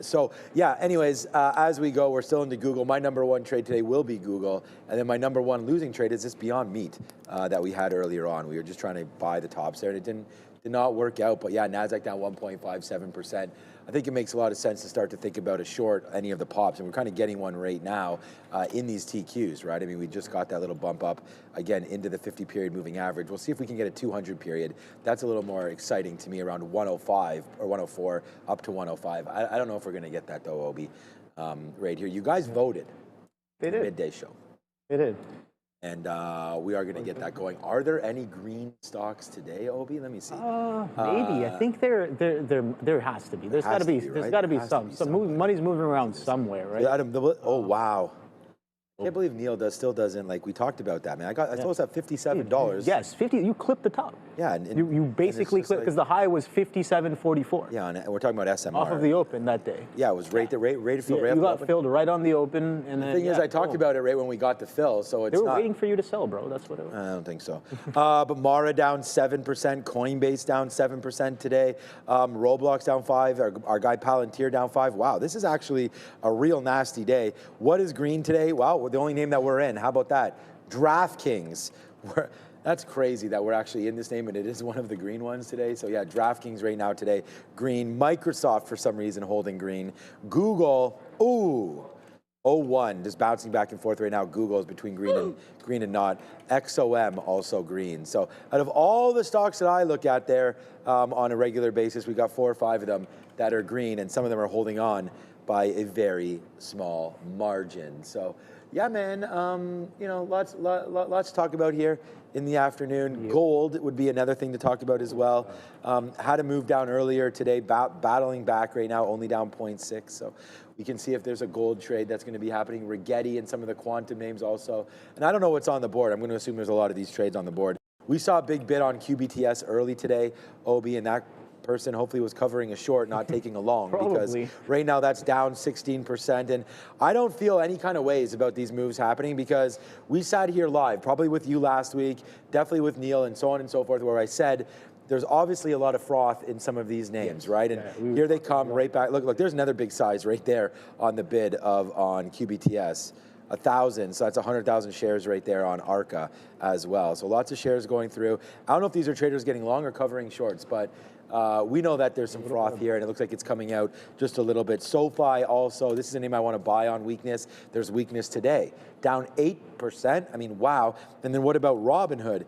So yeah, anyways, as we go, we're still into Google. My number one trade today will be Google. And then my number one losing trade is this Beyond Meat that we had earlier on. We were just trying to buy the tops there, and it did not work out. But yeah, NASDAQ down 1.57%. I think it makes a lot of sense to start to think about a short any of the pops. And we're kind of getting one right now in these TQs, right? I mean, we just got that little bump up, again, into the 50-period moving average. We'll see if we can get a 200-period. That's a little more exciting to me, around 105 or 104 up to 105. I don't know if we're going to get that, though, Obi, right here. You guys voted. They did. Midday show. They did. And we are going to get that going. Are there any green stocks today, Obi? Let me see. Maybe. I think there has to be. There's got to be. There's got to be some. Money's moving around somewhere, right? Adam, oh wow. I can't believe Neil still doesn't, like, we talked about that, man. I told us at $57. Yes, 50. You clipped the top. Yeah, and you basically clipped because the high was 57.44. Yeah, and we're talking about SMR. Off of the open that day. Yeah, it was right to fill. You got filled right on the open, and the thing is, I talked about it right when we got the fill, so it's they were waiting for you to sell, bro. That's what it was. I don't think so. But Mara down 7%, Coinbase down 7% today, Roblox down 5%, our guy Palantir down 5%. Wow, this is actually a real nasty day. What is green today? Wow, we're the only name that we're in. How about that? DraftKings. That's crazy that we're actually in this name, and it is one of the green ones today. So yeah, DraftKings right now today, green. Microsoft, for some reason, holding green. Google, ooh, 0.1, just bouncing back and forth right now. Google is between green and not. XOM also green. So out of all the stocks that I look at there on a regular basis, we got 4 or 5 of them that are green, and some of them are holding on by a very small margin. So yeah, man, you know, lots to talk about here in the afternoon. Yep. Gold would be another thing to talk about as well. Had to move down earlier today, battling back right now, only down 0.6. So we can see if there's a gold trade that's going to be happening. Rigetti and some of the quantum names also. And I don't know what's on the board. I'm going to assume there's a lot of these trades on the board. We saw a big bid on QBTS early today, Obi, and that person hopefully was covering a short, not taking a long, because right now that's down 16%. And I don't feel any kind of ways about these moves happening, because we sat here live, probably with you last week, definitely with Neil and so on and so forth, where I said there's obviously a lot of froth in some of these names, right? And here they come right back. Look, there's another big size right there on the bid on QBTS. 1,000. So that's 100,000 shares right there on ARCA as well. So lots of shares going through. I don't know if these are traders getting long or covering shorts, but we know that there's some froth here, and it looks like it's coming out just a little bit. SoFi also, this is a name I want to buy on weakness. There's weakness today, down 8%. I mean, wow. And then what about Robinhood?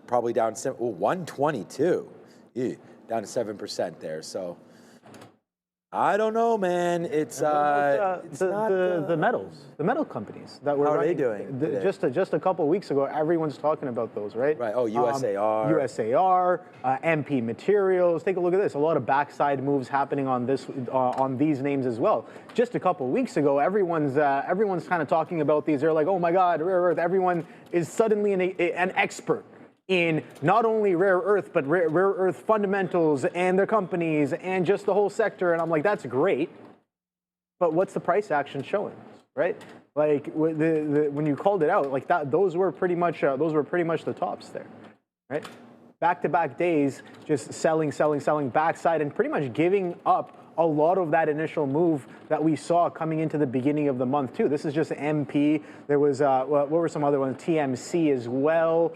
Probably down 122. Ew, down to 7% there. So I don't know, man. It's the metals, the metal companies that were How are they running. doing? Just a couple of weeks ago, everyone's talking about those, right? Right. Oh, USAR. USAR, MP Materials. Take a look at this. A lot of backside moves happening on this on these names as well. Just a couple of weeks ago, everyone's kind of talking about these. They're like, oh my God, rare earth. Everyone is suddenly an expert in not only rare earth, but rare earth fundamentals and their companies and just the whole sector. And I'm like, that's great. But what's the price action showing us, right? Like when you called it out, like that, those were pretty much the tops there, right? Back-to-back days, just selling, backside, and pretty much giving up a lot of that initial move that we saw coming into the beginning of the month too. This is just MP. There was what were some other ones? TMC as well.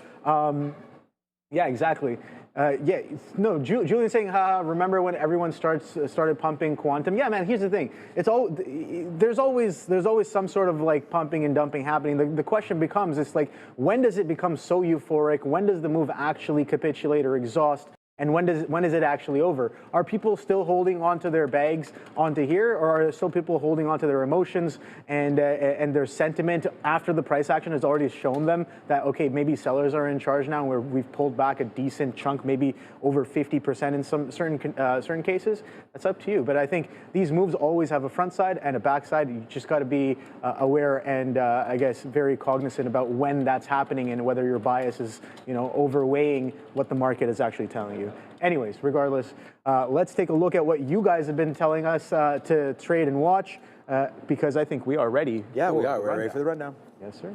Yeah, exactly. Yeah, no. Julian's saying, remember when everyone started pumping quantum? Yeah, man. Here's the thing. There's always some sort of like pumping and dumping happening. The question becomes, it's like, when does it become so euphoric? When does the move actually capitulate or exhaust? And when is it actually over? Are people still holding onto their bags onto here, or are still people holding onto their emotions and their sentiment after the price action has already shown them that, okay, maybe sellers are in charge now, where we've pulled back a decent chunk, maybe over 50% in some certain cases? That's up to you. But I think these moves always have a front side and a back side. You just got to be aware and I guess very cognizant about when that's happening and whether your bias is overweighing what the market is actually telling you. Anyways, regardless, let's take a look at what you guys have been telling us to trade and watch, because I think we are ready. Yeah, we are. We're ready for the rundown. Yes, sir.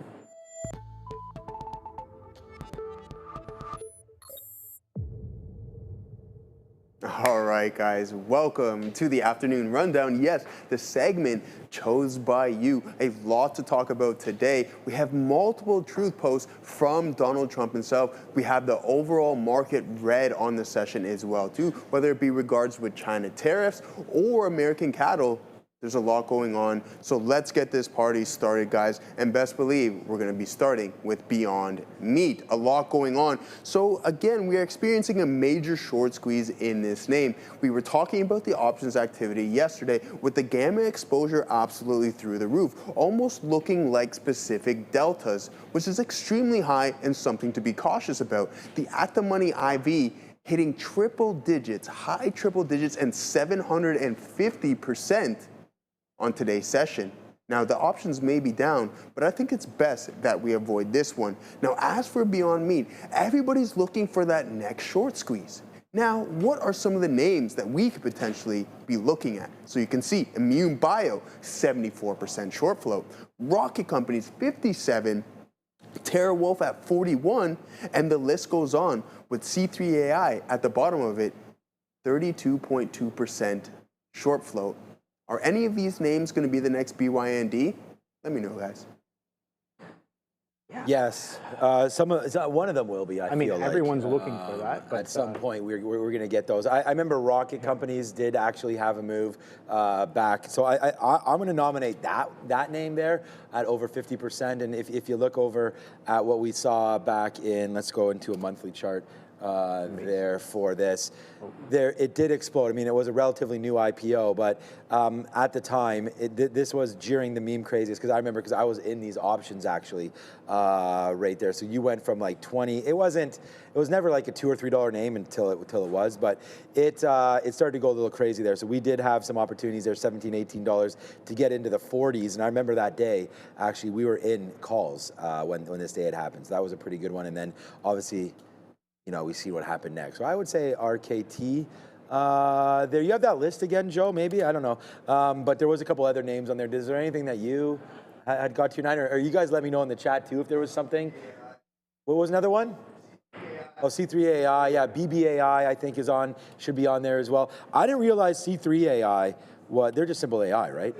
All right, guys, welcome to the afternoon rundown. Yes, the segment chose by you. A lot to talk about today. We have multiple truth posts from Donald Trump himself. We have the overall market red on the session as well, too, whether it be regards with China tariffs or American cattle. There's a lot going on, so let's get this party started, guys. And best believe we're going to be starting with Beyond Meat. A lot going on. So again, we are experiencing a major short squeeze in this name. We were talking about the options activity yesterday with the gamma exposure absolutely through the roof, almost looking like specific deltas, which is extremely high and something to be cautious about. The at-the-money IV hitting triple digits, high triple digits, and 750% on today's session. Now, the options may be down, but I think it's best that we avoid this one. Now, as for Beyond Meat, everybody's looking for that next short squeeze. Now, what are some of the names that we could potentially be looking at? So you can see Immune Bio, 74% short float. Rocket Companies, 57%. TerraWolf at 41%, and the list goes on with C3AI at the bottom of it, 32.2% short float. Are any of these names going to be the next BYND? Let me know, guys. Yeah. Yes, one of them will be. I feel everyone's like, looking for that. But at some point, we're going to get those. I remember Rocket Companies did actually have a move back, so I'm going to nominate that name there at over 50%. And if you look over at what we saw back in, let's go into a monthly chart. There for this. It did explode. I mean, it was a relatively new IPO, but at the time, this was during the meme crazies, because I remember, because I was in these options actually right there. So you went from like 20. It was never like a $2 or $3 name until it was, but it started to go a little crazy there. So we did have some opportunities there, $17, $18 to get into the 40s. And I remember that day, actually, we were in calls when this day had happened. So that was a pretty good one. And then obviously, we see what happened next. So I would say RKT. There, you have that list again, Joe, maybe? I don't know. But there was a couple other names on there. Is there anything that you had got to your mind? Or you guys let me know in the chat, too, if there was something. What was another one? Oh, C3AI. Yeah, BBAI, I think, should be on there as well. I didn't realize C3AI, they're just simple AI, right?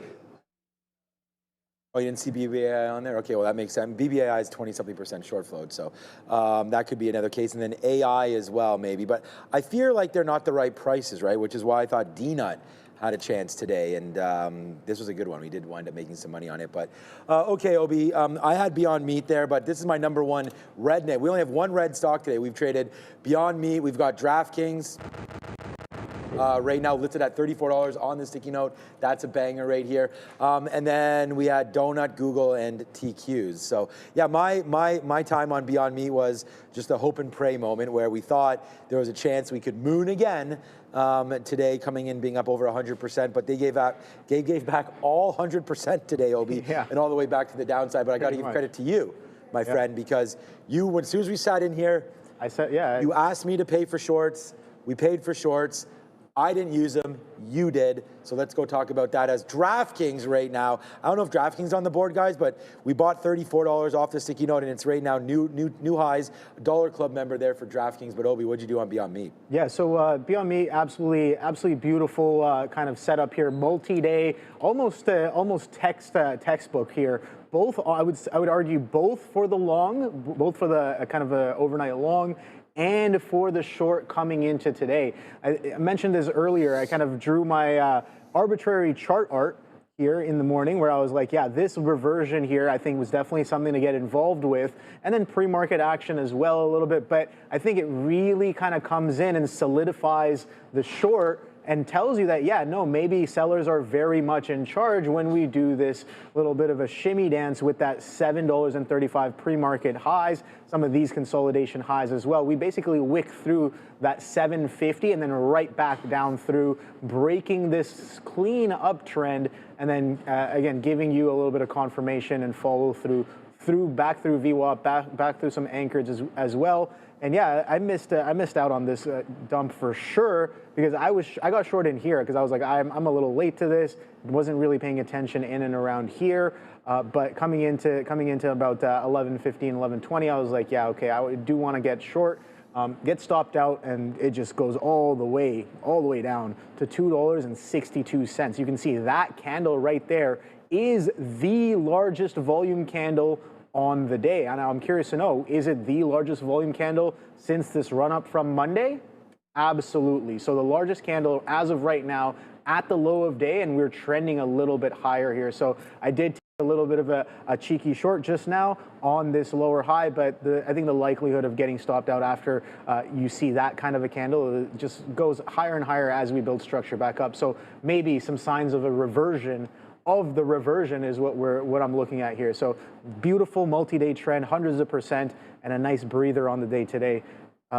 Oh, you didn't see BBAI on there? Okay, well, that makes sense. BBAI is 20-something% short float, so that could be another case. And then AI as well, maybe. But I fear like they're not the right prices, right? Which is why I thought DNUT had a chance today, and this was a good one. We did wind up making some money on it. But okay, Obi, I had Beyond Meat there, but this is my number one red net. We only have one red stock today. We've traded Beyond Meat. We've got DraftKings. Right now listed at $34 on the sticky note. That's a banger right here. And then we had Donut, Google, and TQs. So yeah, my time on Beyond Meat was just a hope and pray moment where we thought there was a chance we could moon again. Today coming in being up over 100%, but they gave back all 100% today, Obi, and all the way back to the downside. But I got to give credit to you, my friend, because you, as soon as we sat in here, I said, you asked me to pay for shorts. We paid for shorts. I didn't use them, you did. So let's go talk about that as DraftKings right now. I don't know if DraftKings on the board, guys, but we bought $34 off the sticky note, and it's right now new highs. Dollar Club member there for DraftKings. But Obi, what'd you do on Beyond Meat? Yeah, so Beyond Meat, absolutely beautiful kind of setup here. Multi-day, almost textbook here. Both, I would argue, both for the long, both for the kind of a overnight long, and for the short coming into today. I mentioned this earlier. I kind of drew my arbitrary chart art here in the morning where I was like, yeah, this reversion here I think was definitely something to get involved with, and then pre-market action as well a little bit. But I think it really kind of comes in and solidifies the short and tells you that, yeah, no, maybe sellers are very much in charge when we do this little bit of a shimmy dance with that $7.35 pre-market highs, some of these consolidation highs as well. We basically wick through that 750 and then right back down through, breaking this clean uptrend, and then again, giving you a little bit of confirmation and follow through back through VWAP, back through some anchors as well. And yeah, I missed out on this dump for sure, because I got short in here because I was like, I'm a little late to this. Wasn't really paying attention in and around here. But coming into about 11:15, 11:20, I was like, yeah, okay, I do want to get short. Get stopped out, and it just goes all the way down to $2.62. You can see that candle right there is the largest volume candle on the day. And I'm curious to know, is it the largest volume candle since this run up from Monday? Absolutely. So the largest candle as of right now at the low of day, and we're trending a little bit higher here. So I did take a little bit of a cheeky short just now on this lower high, but I think the likelihood of getting stopped out after you see that kind of a candle just goes higher and higher as we build structure back up. So maybe some signs of a reversion of the reversion is what I'm looking at here. So beautiful multi-day trend, hundreds of percent, and a nice breather on the day today.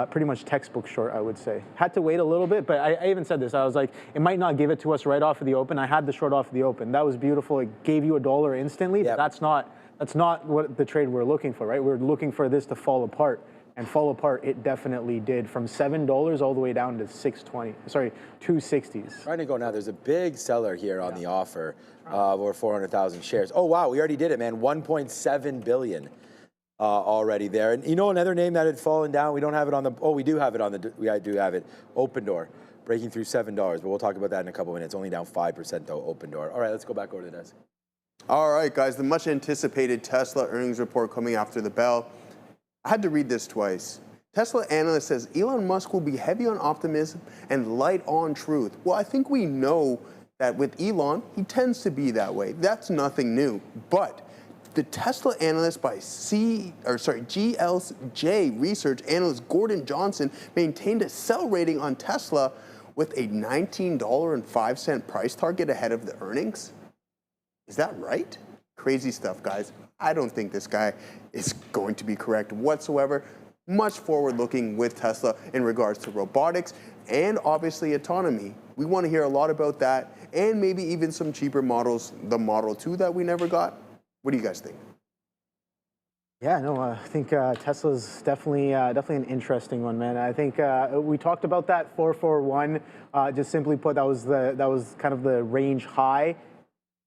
Pretty much textbook short, I would say. Had to wait a little bit, but I even said this. I was like, it might not give it to us right off of the open. I had the short off of the open. That was beautiful. It gave you $1 instantly. Yep. But that's not what the trade we're looking for, right? We're looking for this to fall apart. And fall apart, it definitely did, from $7 all the way down to $2.60s. Trying to go now. There's a big seller here on the offer of over 400,000 shares. Oh wow, we already did it, man. 1.7 billion already there. And you know another name that had fallen down. We don't have it on the. Oh, we do have it on the. We do have it. Open Door, breaking through $7, but we'll talk about that in a couple minutes. Only down 5% though. Open Door. All right, let's go back over to the desk. All right, guys. The much anticipated Tesla earnings report coming after the bell. I had to read this twice. Tesla analyst says Elon Musk will be heavy on optimism and light on truth. Well, I think we know that with Elon, he tends to be that way. That's nothing new. But the Tesla analyst by GLJ research analyst Gordon Johnson maintained a sell rating on Tesla with a $19.05 price target ahead of the earnings. Is that right? Crazy stuff, guys. I don't think this guy is going to be correct whatsoever. Much forward-looking with Tesla in regards to robotics and obviously autonomy. We want to hear a lot about that, and maybe even some cheaper models, the Model 2 that we never got. What do you guys think? Yeah, no, I think Tesla's definitely an interesting one, man. I think we talked about that 441. Just simply put, that was kind of the range high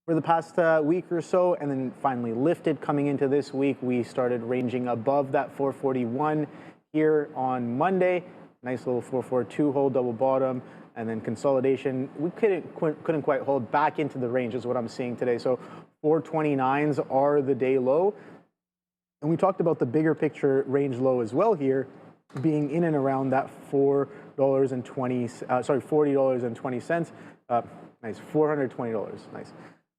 for the past week or so, and then finally lifted coming into this week. We started ranging above that 441 here on Monday. Nice little 442 hold, double bottom, and then consolidation. We couldn't quite hold back into the range is what I'm seeing today. So 429s are the day low. And we talked about the bigger picture range low as well here, being in and around that $40.20. Nice, $420. Nice.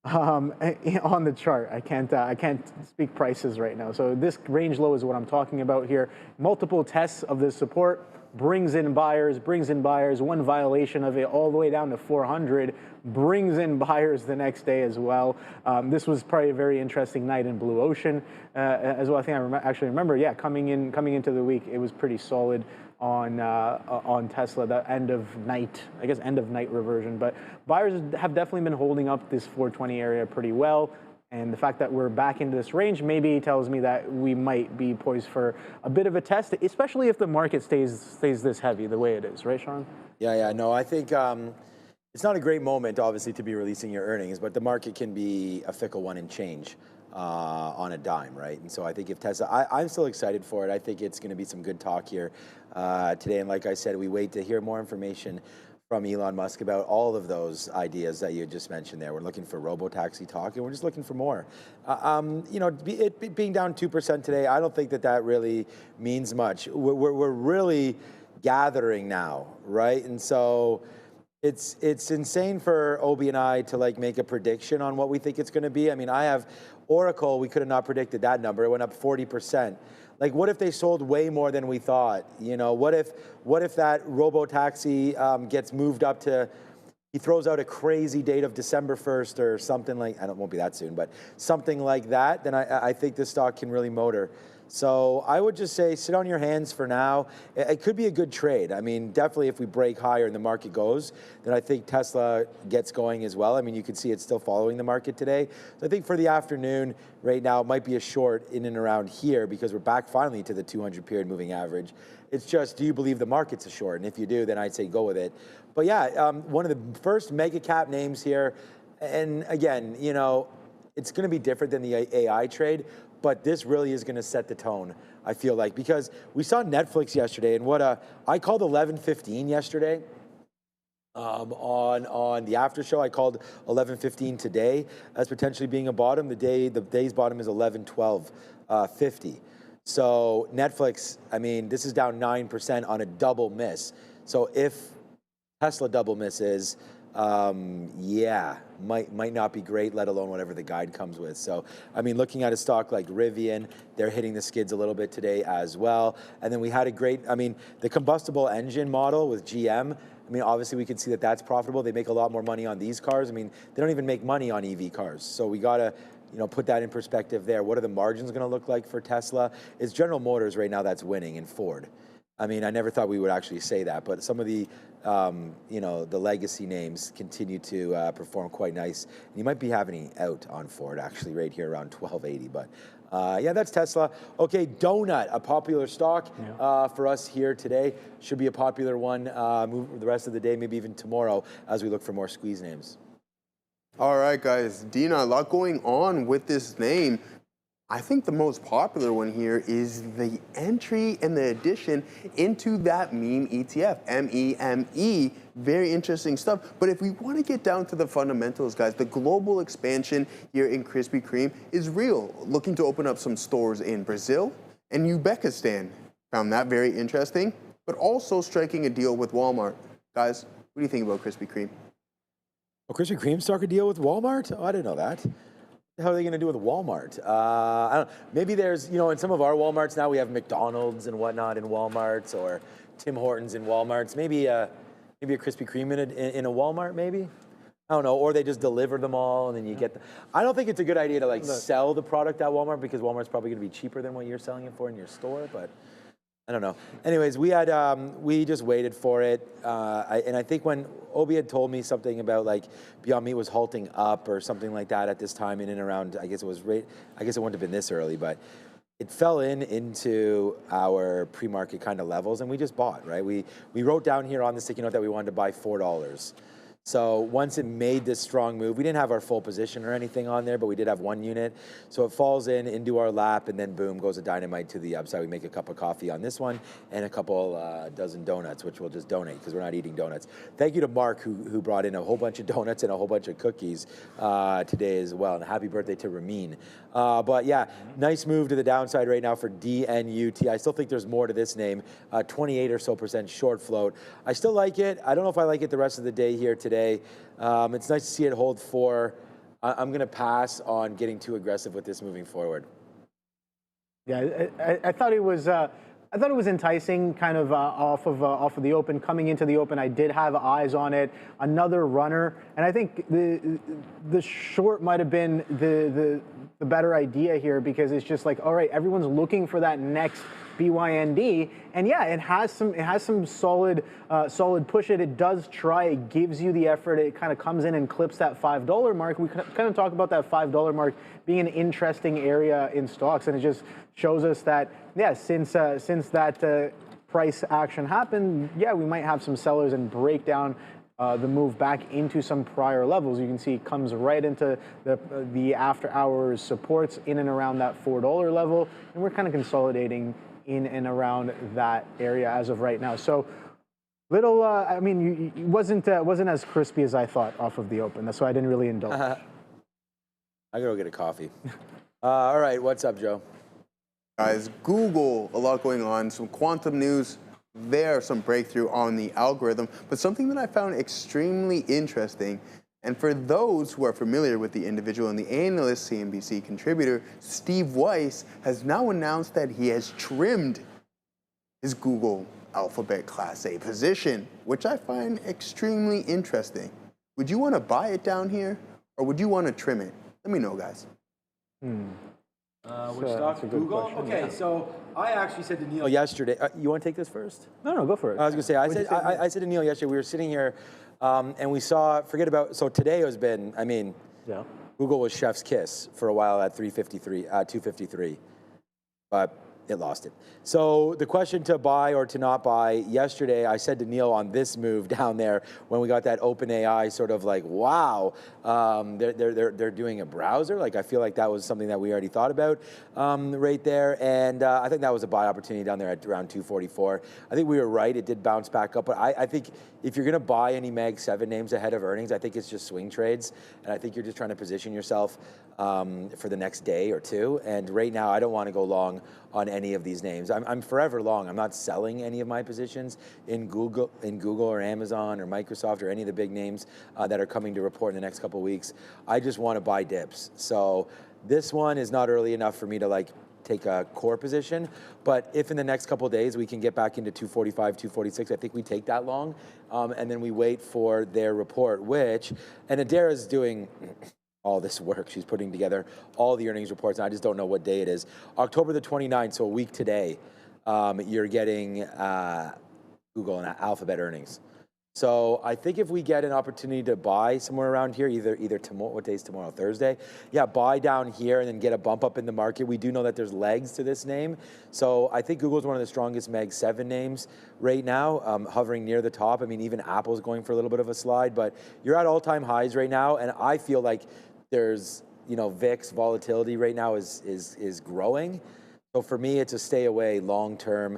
On the chart, I can't speak prices right now. So this range low is what I'm talking about here. Multiple tests of this support brings in buyers. One violation of it all the way down to 400 brings in buyers the next day as well. This was probably a very interesting night in Blue Ocean as well. I think I actually remember, yeah, coming into the week, it was pretty solid on Tesla, the end of night reversion. But buyers have definitely been holding up this 420 area pretty well. And the fact that we're back into this range maybe tells me that we might be poised for a bit of a test, especially if the market stays this heavy the way it is, right, Sean? Yeah, no, I think it's not a great moment, obviously, to be releasing your earnings, but the market can be a fickle one and change on a dime, right? And so I think if Tesla, I'm still excited for it. I think it's going to be some good talk here today. And like I said, we wait to hear more information from Elon Musk about all of those ideas that you just mentioned there. We're looking for robo-taxi talk, and we're just looking for more. It being down 2% today, I don't think that really means much. We're really gathering now, right? And so it's insane for Obi and I to make a prediction on what we think it's going to be. I mean, I have Oracle. We could have not predicted that number. It went up 40%. What if they sold way more than we thought? What if that robo-taxi gets moved up to, he throws out a crazy date of December 1st or something it won't be that soon, but something like that, then I think this stock can really motor. So I would just say sit on your hands for now. It could be a good trade. I mean, definitely if we break higher and the market goes, then I think Tesla gets going as well. I mean, you can see it's still following the market today. So I think for the afternoon right now, it might be a short in and around here because we're back finally to the 200 period moving average. It's just, do you believe the market's a short? And if you do, then I'd say go with it. But yeah, one of the first mega cap names here. And again, it's going to be different than the AI trade, but this really is going to set the tone, I feel like, because we saw Netflix yesterday, and I called 11:15 yesterday on the after show. I called 11:15 today as potentially being a bottom. The day's bottom is 11:12.50. So Netflix, I mean, this is down 9% on a double miss. So if Tesla double misses, might not be great, let alone whatever the guide comes with. So, I mean, looking at a stock like Rivian, they're hitting the skids a little bit today as well. And then we had the combustible engine model with GM. I mean, obviously we can see that that's profitable. They make a lot more money on these cars. I mean, they don't even make money on EV cars. So we got to, put that in perspective there. What are the margins going to look like for Tesla? It's General Motors right now that's winning, and Ford. I mean, I never thought we would actually say that, but some of the, the legacy names continue to perform quite nice. And you might be having out on Ford actually right here around 1280, but yeah, that's Tesla. Okay, Donut, a popular stock for us here today. Should be a popular one move the rest of the day, maybe even tomorrow as we look for more squeeze names. All right, guys. Dina, a lot going on with this name. I think the most popular one here is the entry and the addition into that meme ETF, MEME. Very interesting stuff. But if we want to get down to the fundamentals, guys, the global expansion here in Krispy Kreme is real. Looking to open up some stores in Brazil and Uzbekistan. Found that very interesting. But also striking a deal with Walmart. Guys, what do you think about Krispy Kreme? Oh, Krispy Kreme struck a deal with Walmart? Oh, I didn't know that. What the hell are they going to do with Walmart? I don't know. Maybe there's, in some of our Walmarts now we have McDonald's and whatnot in Walmarts, or Tim Hortons in Walmarts. Maybe a Krispy Kreme in a Walmart, maybe? I don't know. Or they just deliver them all and then you get them. I don't think it's a good idea to sell the product at Walmart because Walmart's probably going to be cheaper than what you're selling it for in your store, but I don't know. Anyways, we just waited for it. And I think when Obi had told me something about Beyond Meat was halting up or something like that at this time in and around, I guess it wouldn't have been this early, but it fell into our pre-market kind of levels and we just bought, right? We wrote down here on the sticky note that we wanted to buy $4. So once it made this strong move, we didn't have our full position or anything on there, but we did have 1 unit. So it falls into our lap, and then boom, goes a dynamite to the upside. We make a cup of coffee on this one and a couple dozen donuts, which we'll just donate because we're not eating donuts. Thank you to Mark, who brought in a whole bunch of donuts and a whole bunch of cookies today as well. And happy birthday to Ramin. But yeah, nice move to the downside right now for DNUT. I still think there's more to this name, 28% or so short float. I still like it. I don't know if I like it the rest of the day here today. It's nice to see it hold 4. I'm going to pass on getting too aggressive with this moving forward. Yeah, I thought it was. I thought it was enticing, kind of off of the open. Coming into the open, I did have eyes on it. Another runner, and I think the short might have been the better idea here because it's just like, all right, everyone's looking for that next BYND, and yeah, it has some solid push. It does try. It gives you the effort. It kind of comes in and clips that $5 mark. We kind of talk about that $5 mark being an interesting area in stocks, and it just shows us that yeah, since that price action happened, yeah, we might have some sellers and break down the move back into some prior levels. You can see it comes right into the after hours supports in and around that $4 level, and we're kind of consolidating in and around that area as of right now. So little, I mean, it wasn't as crispy as I thought off of the open. That's why I didn't really indulge. I gotta go get a coffee. All right, what's up, Joe? Guys, Google, a lot going on, some quantum news there, some breakthrough on the algorithm, but something that I found extremely interesting, and for those who are familiar with the individual and the analyst, CNBC contributor, Steve Weiss, has now announced that he has trimmed his Google Alphabet Class A position, which I find extremely interesting. Would you want to buy it down here, or would you want to trim it? Let me know, guys. Which stock? Google? Question. Okay, yeah. So I actually said to Neil yesterday, you want to take this first? No, go for it. I was going to say, I said to Neil yesterday, we were sitting here and we saw, so today has been, I mean, yeah. Google was chef's kiss for a while at 253, but it lost it. So the question to buy or to not buy, yesterday I said to Neil on this move down there when we got that OpenAI sort of like, wow, they're doing a browser. Like I feel like that was something that we already thought about right there. And I think that was a buy opportunity down there at around 244. I think we were right. It did bounce back up. But I think if you're going to buy any Mag 7 names ahead of earnings, I think it's just swing trades. And I think you're just trying to position yourself for the next day or two. And right now, I don't want to go long on any of these names. I'm forever long. I'm not selling any of my positions in Google or Amazon or Microsoft or any of the big names that are coming to report in the next couple of weeks. I just want to buy dips. So this one is not early enough for me to like take a core position, but if in the next couple of days we can get back into 245, 246, I think we take that long, and then we wait for their report, and Adara's doing all this work. She's putting together all the earnings reports, and I just don't know what day it is. October the 29th, so a week today, you're getting Google and Alphabet earnings. So I think if we get an opportunity to buy somewhere around here, either tomorrow, what day is tomorrow? Thursday? Yeah, buy down here and then get a bump up in the market. We do know that there's legs to this name. So I think Google's one of the strongest Mag 7 names right now, hovering near the top. I mean, even Apple's going for a little bit of a slide, but you're at all-time highs right now, and I feel like there's, VIX volatility right now is growing. So for me, it's a stay away long-term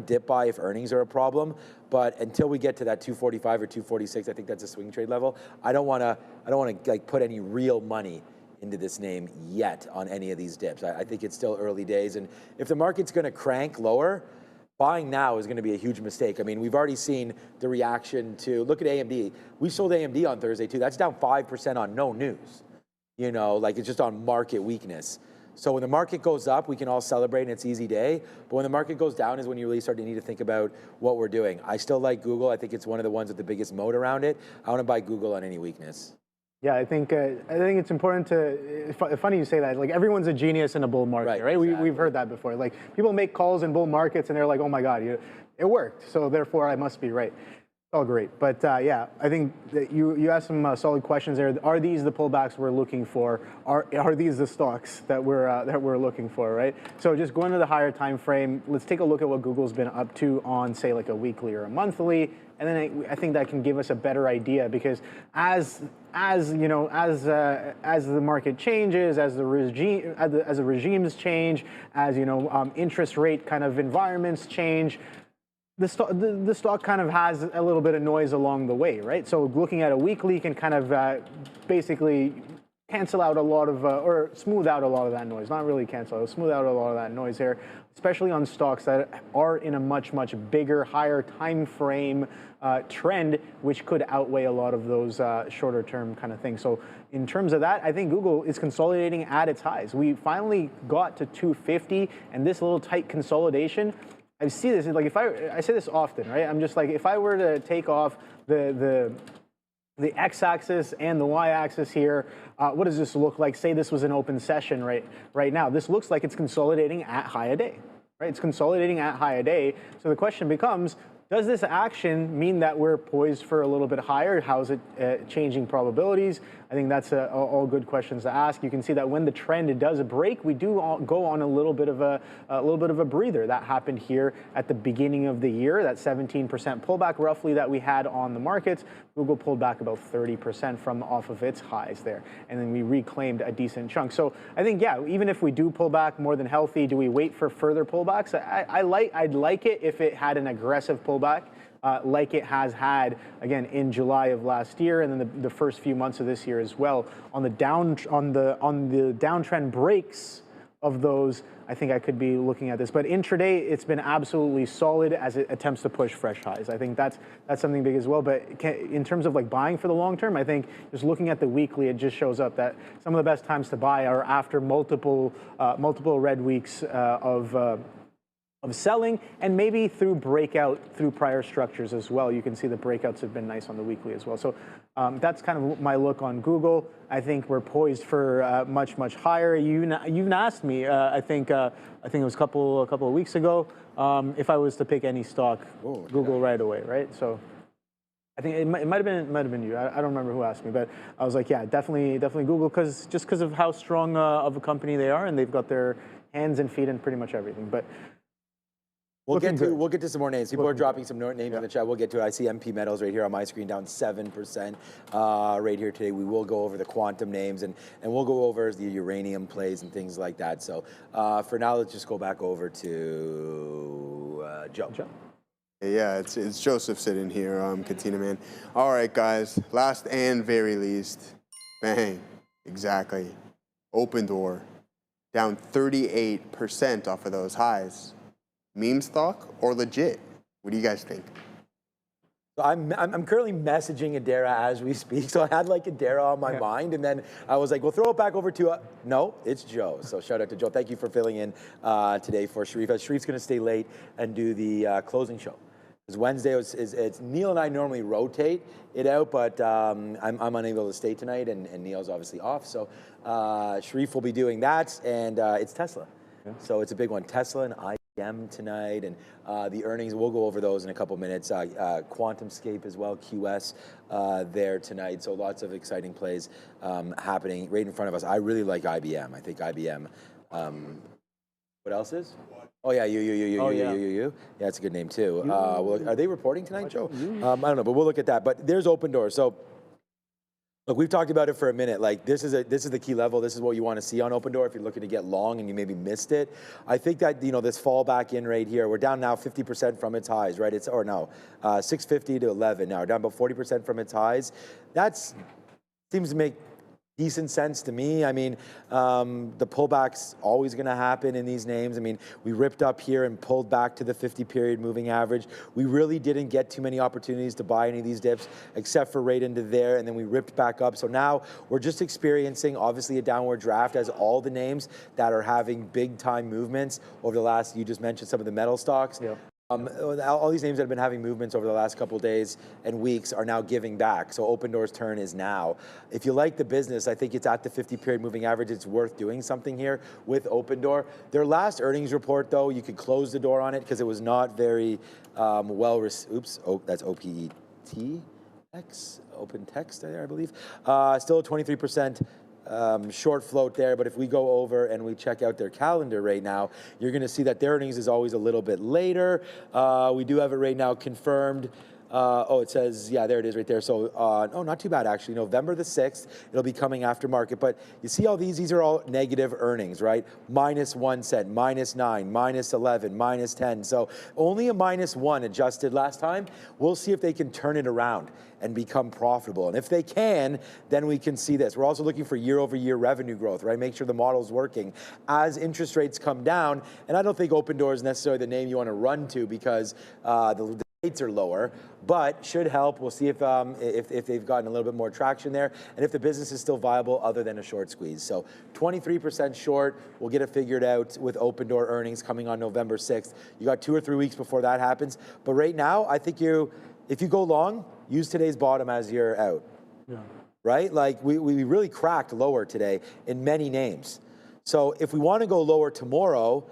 dip buy if earnings are a problem. But until we get to that 245 or 246, I think that's a swing trade level. I don't want to like put any real money into this name yet on any of these dips. I think it's still early days, and if the market's going to crank lower, buying now is going to be a huge mistake. I mean, we've already seen the reaction to, look at AMD. We sold AMD on Thursday too. That's down 5% on no news. Like it's just on market weakness. So when the market goes up, we can all celebrate and it's easy day. But when the market goes down is when you really start to need to think about what we're doing. I still like Google. I think it's one of the ones with the biggest moat around it. I want to buy Google on any weakness. Yeah, I think it's important to. It's funny you say that. Like everyone's a genius in a bull market, right? Exactly. We've heard that before. Like people make calls in bull markets and they're like, oh my God, it worked. So therefore I must be right. All great, but yeah, I think that you asked some solid questions there. Are these the pullbacks we're looking for? Are these the stocks that we're looking for, right? So just going to the higher time frame, let's take a look at what Google's been up to on, say, like a weekly or a monthly, and then I think that can give us a better idea, because as you know, as the market changes, as the regimes change, as you know, interest rate kind of environments change, the stock kind of has a little bit of noise along the way, right? So looking at a weekly can kind of basically cancel out a lot of, or smooth out a lot of that noise. Not really cancel out, smooth out a lot of that noise here, especially on stocks that are in a much bigger, higher time frame trend, which could outweigh a lot of those shorter term kind of things. So in terms of that, I think Google is consolidating at its highs. We finally got to 250, and this little tight consolidation, I see this, like, I say this often, right? I'm just like, if I were to take off the x-axis and the y-axis here, what does this look like? Say this was an open session right now. This looks like it's consolidating at high a day, right? It's consolidating at high a day. So the question becomes, does this action mean that we're poised for a little bit higher? How's it changing probabilities? I think that's all good questions to ask. You can see that when the trend does break, we do go on a little bit of a breather. That happened here at the beginning of the year. That 17% pullback roughly that we had on the markets. Google pulled back about 30% from off of its highs there, and then we reclaimed a decent chunk. So I think, yeah, even if we do pull back, more than healthy. Do we wait for further pullbacks? I'd like it if it had an aggressive pullback, like it has had, again, in July of last year, and then the first few months of this year as well. On the downtrend breaks of those, I think I could be looking at this. But intraday, it's been absolutely solid as it attempts to push fresh highs. I think that's something big as well. But in terms of like buying for the long term, I think just looking at the weekly, it just shows up that some of the best times to buy are after multiple red weeks of selling, and maybe through breakout through prior structures as well. You can see the breakouts have been nice on the weekly as well. So that's kind of my look on Google. I think we're poised for much higher. You've asked me, I think it was a couple of weeks ago, if I was to pick any stock, Google right away, right? So I think it might have been you. I don't remember who asked me, but I was like, yeah, definitely Google, because of how strong of a company they are, and they've got their hands and feet in pretty much everything. But we'll get to some more names. People are dropping some names in the chat. We'll get to it. I see MP Metals right here on my screen down 7% right here today. We will go over the quantum names, and we'll go over the uranium plays and things like that. So for now, let's just go back over to Joe. Yeah, it's Joseph sitting here, Katina man. All right, guys, last and very least, bang, exactly. Open Door, down 38% off of those highs. Meme stock or legit? What do you guys think? So I'm currently messaging Adara as we speak. So I had like Adara on my mind, and then I was like, we'll throw it back over to, no, it's Joe. So shout out to Joe. Thank you for filling in today for Sharif. Sharif's going to stay late and do the closing show. Because Wednesday it's Neil and I normally rotate it out, but I'm unable to stay tonight, and Neil's obviously off. So Sharif will be doing that, and it's Tesla. Yeah. So it's a big one. Tesla and IBM tonight, and the earnings, we'll go over those in a couple minutes. QuantumScape as well, QS there tonight. So lots of exciting plays happening right in front of us. I really like IBM. I think IBM, what else is? Oh yeah, you. Yeah, it's a good name too. Well, are they reporting tonight, Joe? I don't know, but we'll look at that. But there's Open Door. So look, we've talked about it for a minute. Like this is the key level. This is what you want to see on Open Door if you're looking to get long and you maybe missed it. I think that this fallback in right here. We're down now 50% from its highs, right? 650 to 11 now. We're down about 40% from its highs. That seems to make decent sense to me. I mean, the pullback's always going to happen in these names. I mean, we ripped up here and pulled back to the 50-period moving average. We really didn't get too many opportunities to buy any of these dips, except for right into there, and then we ripped back up. So now we're just experiencing, obviously, a downward draft, as all the names that are having big-time movements over the last, you just mentioned some of the metal stocks. Yeah. All these names that have been having movements over the last couple of days and weeks are now giving back. So Open Door's turn is now. If you like the business, I think it's at the 50-period moving average. It's worth doing something here with Open Door. Their last earnings report, though, you could close the door on it because it was not very well. Oops, that's OPET. OTX, open text there, I believe. Still a 23% short float there, but if we go over and we check out their calendar right now, you're going to see that their earnings is always a little bit later. We do have it right now confirmed. It says, yeah, there it is right there. So, not too bad actually. November the 6th, it'll be coming after market. But you see all these are all negative earnings, right? -1 cent, -9, -11, -10. So only a -1 adjusted last time. We'll see if they can turn it around and become profitable. And if they can, then we can see this. We're also looking for year-over-year revenue growth, right? Make sure the model's working as interest rates come down. And I don't think Open Door is necessarily the name you want to run to because the rates are lower, but should help. We'll see if they've gotten a little bit more traction there and if the business is still viable other than a short squeeze. So 23% short. We'll get it figured out with Open Door earnings coming on November 6th. You got 2 or 3 weeks before that happens. But right now, I think if you go long, use today's bottom as your out. Yeah. Right? Like we really cracked lower today in many names. So if we want to go lower tomorrow,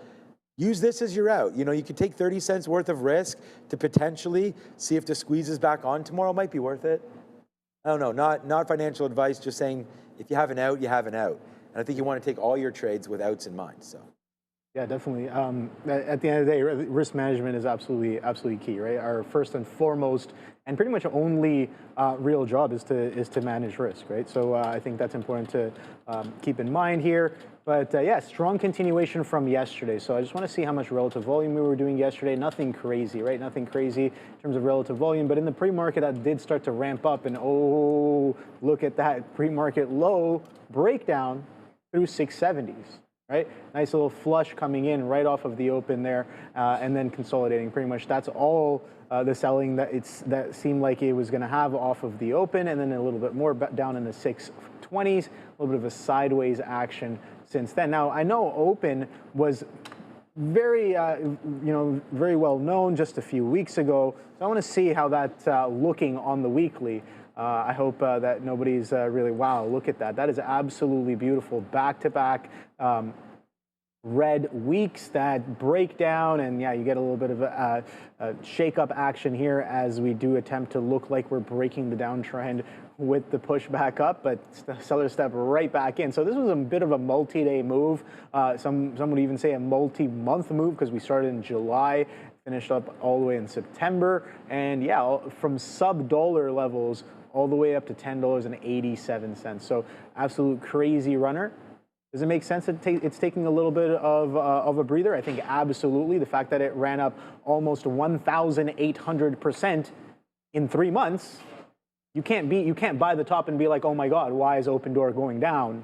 use this as your out. You could take 30 cents worth of risk to potentially see if the squeeze is back on tomorrow. Might be worth it. I don't know. Not financial advice, just saying if you have an out, you have an out. And I think you want to take all your trades with outs in mind. So. Yeah, definitely. At the end of the day, risk management is absolutely key, right? Our first and foremost, and pretty much only real job is to manage risk, right? So I think that's important to keep in mind here. But yeah, strong continuation from yesterday. So I just want to see how much relative volume we were doing yesterday. Nothing crazy, right? Nothing crazy in terms of relative volume. But in the pre-market, that did start to ramp up. And oh, look at that pre-market low breakdown through 670s. Right, nice little flush coming in right off of the open there, and then consolidating. Pretty much that's all the selling that seemed like it was going to have off of the open, and then a little bit more down in the 620s. A little bit of a sideways action since then. Now I know open was very very well known just a few weeks ago, so I want to see how that's looking on the weekly. I hope that nobody's really, wow, look at that. That is absolutely beautiful. Back-to-back red weeks that break down, and yeah, you get a little bit of a shake-up action here as we do attempt to look like we're breaking the downtrend with the push back up, but sellers step right back in. So this was a bit of a multi-day move. Some would even say a multi-month move because we started in July, finished up all the way in September, and yeah, from sub-dollar levels all the way up to $10.87. So absolute crazy runner. Does it make sense that it's taking a little bit of a breather? I think absolutely. The fact that it ran up almost 1,800% in 3 months, you can't buy the top and be like, oh my God, why is Open Door going down?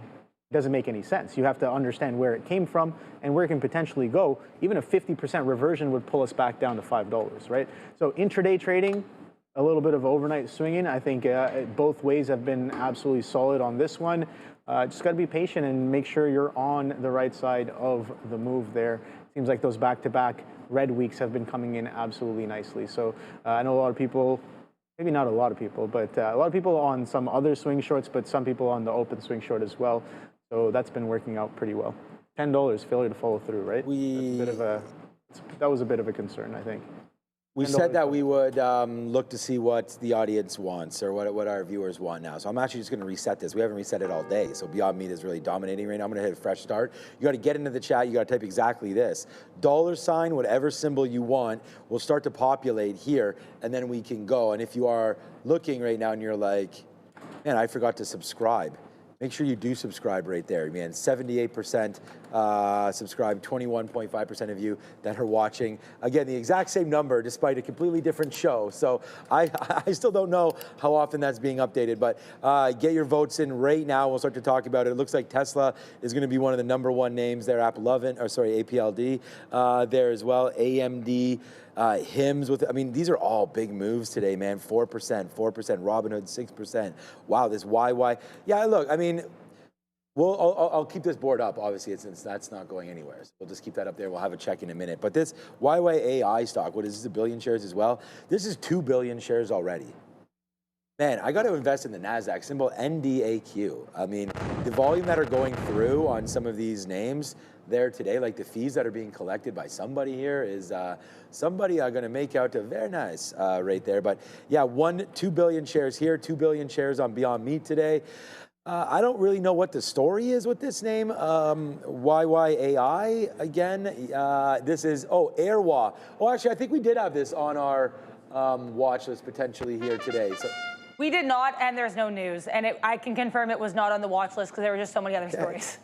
It doesn't make any sense. You have to understand where it came from and where it can potentially go. Even a 50% reversion would pull us back down to $5, right? So intraday trading, a little bit of overnight swinging. I think both ways have been absolutely solid on this one. Just got to be patient and make sure you're on the right side of the move there. Seems like those back-to-back red weeks have been coming in absolutely nicely. So I know a lot of people, maybe not a lot of people, but a lot of people on some other swing shorts, but some people on the open swing short as well. So that's been working out pretty well. $10 failure to follow through, right? That was a bit of a concern, I think. We said that we would look to see what the audience wants or what our viewers want now. So I'm actually just going to reset this. We haven't reset it all day. So Beyond Meat is really dominating right now. I'm going to hit a fresh start. You got to get into the chat. You got to type exactly this. $, whatever symbol you want, will start to populate here, and then we can go. And if you are looking right now and you're like, man, I forgot to subscribe, make sure you do subscribe right there, man. 78% subscribe, 21.5% of you that are watching. Again, the exact same number despite a completely different show. So I still don't know how often that's being updated, but get your votes in right now. We'll start to talk about it. It looks like Tesla is going to be one of the #1 names there. APLD there as well. AMD. HIMS with, I mean, these are all big moves today, man. 4%, Robinhood 6%. Wow, this YY. Yeah, look, I mean, I'll keep this board up. Obviously, since that's not going anywhere. So we'll just keep that up there. We'll have a check in a minute. But this YYAI stock, what is this, 1 billion shares as well? This is 2 billion shares already. Man, I got to invest in the NASDAQ, symbol NDAQ. I mean, the volume that are going through on some of these names there today, like the fees that are being collected by somebody here is somebody going to make out to very nice right there. But yeah, 2 billion shares here, 2 billion shares on Beyond Meat today. I don't really know what the story is with this name. YYAI again. This is, Airwa. Oh, actually, I think we did have this on our watch list potentially here today. So. We did not, and there's no news. And I can confirm it was not on the watch list because there were just so many other stories.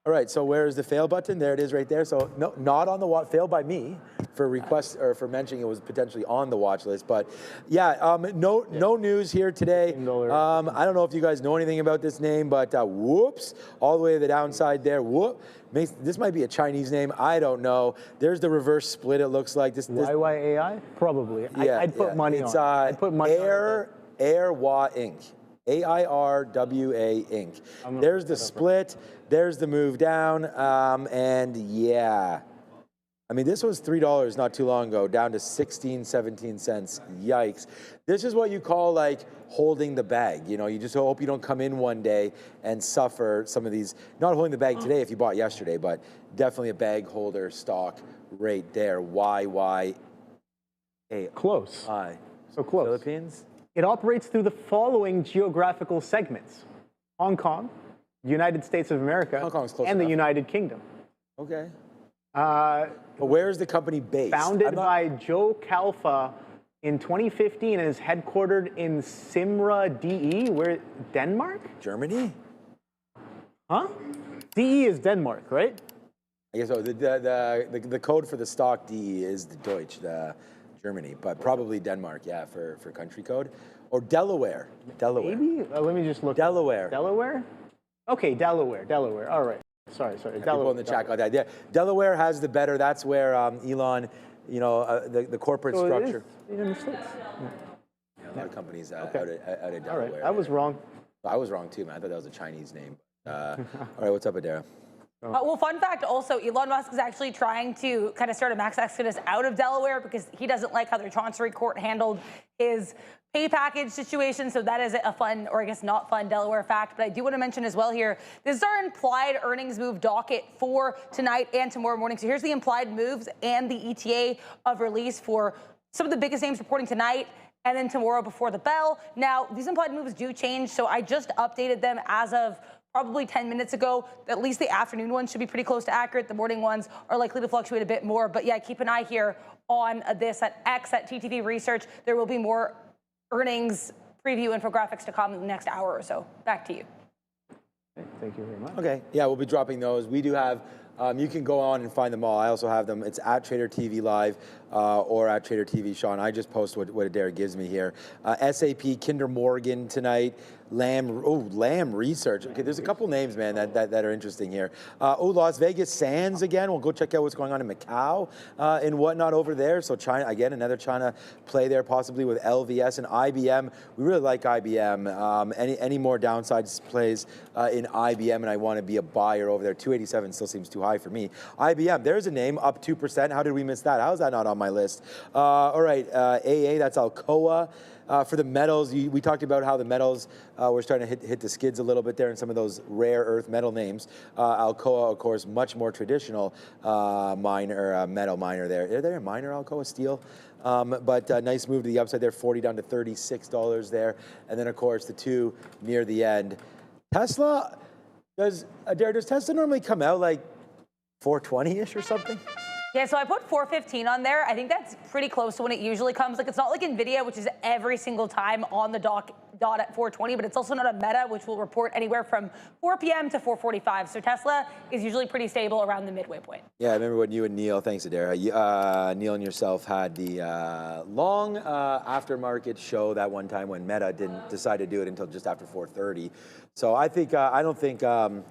All right, so where is the fail button? There it is right there. So no, not on the watch, failed by me for request or for mentioning it was potentially on the watch list. But yeah, no news here today. I don't know if you guys know anything about this name, but whoops, all the way to the downside there. Whoop. This might be a Chinese name. I don't know. There's the reverse split. It looks like this. YYAI? Probably. Yeah, I'd put money on. I'd put money on Airwa Inc. AIRWA Inc. There's the split. There's the move down. And yeah, I mean, this was $3 not too long ago, down to 16, 17 cents. Yikes. This is what you call like holding the bag. You know, you just hope you don't come in one day and suffer some of these, not holding the bag today if you bought yesterday, but definitely a bag holder stock right there. YYA. Close. So close. Philippines? It operates through the following geographical segments: Hong Kong, United States of America, and the United Kingdom. Okay. But where is the company based? Founded by Joe Kalfa in 2015 and is headquartered in Simra DE, where Denmark? Germany? Huh? DE is Denmark, right? I guess so. The code for the stock DE is the Deutsch, the Germany, but probably Denmark, yeah, for country code. Or Delaware. Maybe? Let me just look. Delaware. Delaware? Okay, Delaware. All right. Sorry. Delaware. People in the chat got that. Yeah, Delaware has the better. That's where Elon, you know, the corporate structure. It is in the States. Yeah, a lot of companies out of Delaware. All right, I was wrong. I was wrong too, man. I thought that was a Chinese name. All right, what's up, Adara? Well, fun fact also, Elon Musk is actually trying to kind of start a max exodus out of Delaware because he doesn't like how the Chancery Court handled his pay package situation. So that is a fun, or I guess not fun, Delaware fact. But I do want to mention as well here, this is our implied earnings move docket for tonight and tomorrow morning. So here's the implied moves and the ETA of release for some of the biggest names reporting tonight and then tomorrow before the bell. Now, these implied moves do change, so I just updated them as of probably 10 minutes ago. At least the afternoon ones should be pretty close to accurate. The morning ones are likely to fluctuate a bit more. But yeah, keep an eye here on this at X at TTV Research. There will be more earnings preview infographics to come in the next hour or so. Back to you. Thank you very much. Okay, yeah, we'll be dropping those. We do have, you can go on and find them all. I also have them. It's at Trader TV Live or at Trader TV Sean. I just post what Adair gives me here. SAP, Kinder Morgan tonight. Lamb Research. Okay, there's a couple names, man, that are interesting here. Las Vegas Sands again. We'll go check out what's going on in Macau and whatnot over there. So China, again, another China play there, possibly with LVS and IBM. We really like IBM. Any more downside plays in IBM, and I want to be a buyer over there. 287 still seems too high for me. IBM, there's a name, up 2%. How did we miss that? How is that not on my list? All right, AA, that's Alcoa. For the metals, we talked about how the metals were starting to hit the skids a little bit there in some of those rare earth metal names. Alcoa, of course, much more traditional metal miner there. Are there a miner, Alcoa, steel? But nice move to the upside there, 40 down to $36 there. And then, of course, the two near the end. Tesla, does Tesla normally come out like 420-ish or something? Yeah, so I put 415 on there. I think that's pretty close to when it usually comes. Like, it's not like NVIDIA, which is every single time on the dot at 420, but it's also not a Meta, which will report anywhere from 4 p.m. to 4:45. So Tesla is usually pretty stable around the midway point. Yeah, I remember when you and Neil, thanks Adara, Neil and yourself had the long aftermarket show that one time when Meta didn't decide to do it until just after 4:30. So I don't think Elon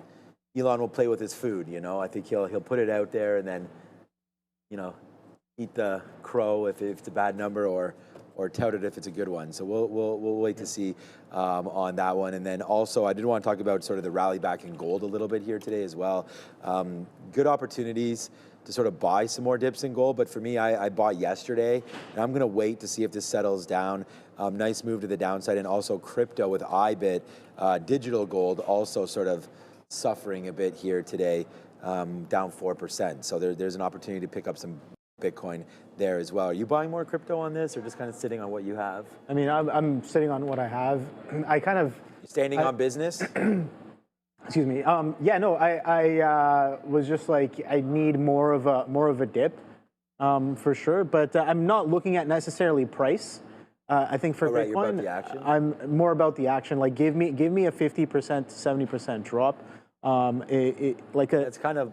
will play with his food, you know. I think he'll put it out there and then, you know, eat the crow if it's a bad number, or or tout it if it's a good one. So we'll wait to see on that one. And then also, I did want to talk about sort of the rally back in gold a little bit here today as well. Good opportunities to sort of buy some more dips in gold, but for me, I bought yesterday, and I'm going to wait to see if this settles down. Nice move to the downside, and also crypto with IBIT, digital gold also sort of suffering a bit here today, down 4%. So there's an opportunity to pick up some Bitcoin there as well. Are you buying more crypto on this, or just kind of sitting on what you have? I mean, I'm sitting on what I have. I kind of standing on business. Excuse me. Yeah, no, I was just like, I need more of a dip, for sure. But I'm not looking at necessarily price. I think for Bitcoin, you're about the action? I'm more about the action. Like, give me a 50%, 70% drop. That's kind of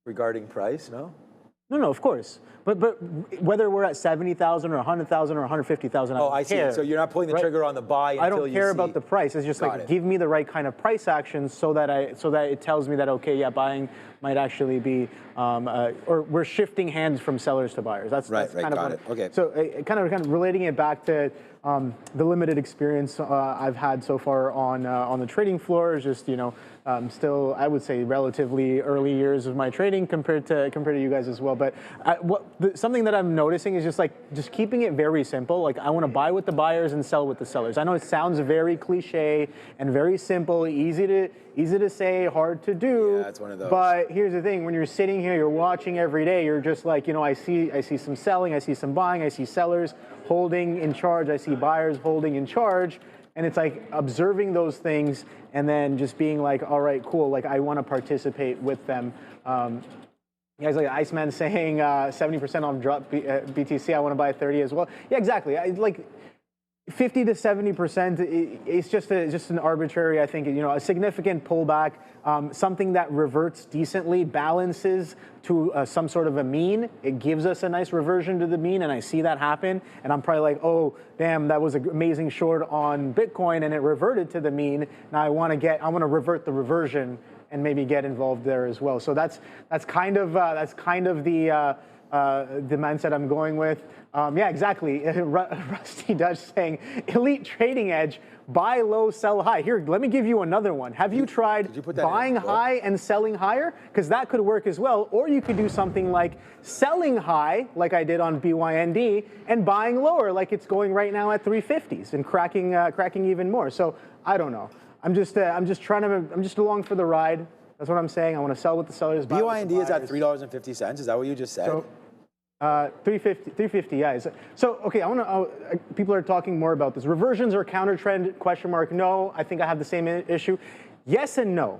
regarding price, no? No, of course. But whether we're at 70,000 or 100,000 or 150,000, oh, I see. Care, so you're not pulling the trigger on the buy until I don't care about the price. It's just like, give me the right kind of price action so that it tells me that, okay, yeah, buying might actually be, or we're shifting hands from sellers to buyers. That's kind of got it. Okay. So kind of relating it back to the limited experience I've had so far on the trading floor is just, still, I would say, relatively early years of my trading compared to you guys as well. But something that I'm noticing is just keeping it very simple. Like, I want to buy with the buyers and sell with the sellers. I know it sounds very cliche and very simple, easy to say, hard to do. Yeah, it's one of those. But here's the thing: when you're sitting here, you're watching every day. You're just like, I see some selling, I see some buying, I see sellers holding in charge, I see buyers holding in charge. And it's like observing those things and then just being like, all right, cool. Like, I want to participate with them. You guys, like Iceman saying 70% off drop BTC. I want to buy 30 as well. Yeah, exactly. Like 50 to 70%. It's just an arbitrary. I think a significant pullback, something that reverts decently, balances to some sort of a mean. It gives us a nice reversion to the mean, and I see that happen. And I'm probably like, oh, damn, that was an amazing short on Bitcoin, and it reverted to the mean. Now I want to revert the reversion and maybe get involved there as well. So that's kind of the mindset I'm going with. Yeah, exactly. Rusty Dutch saying, elite trading edge, buy low, sell high. Here, let me give you another one. Have you tried buying high and selling higher? Because that could work as well. Or you could do something like selling high, like I did on BYND, and buying lower, like it's going right now at 350s and cracking even more. So I don't know. I'm just along for the ride. That's what I'm saying. I want to sell with the sellers. BYND is at $3.50. Is that what you just said? So, 350, yeah. So okay, people are talking more about this. Reversions or counter trend, question mark. No, I think I have the same issue. Yes and no.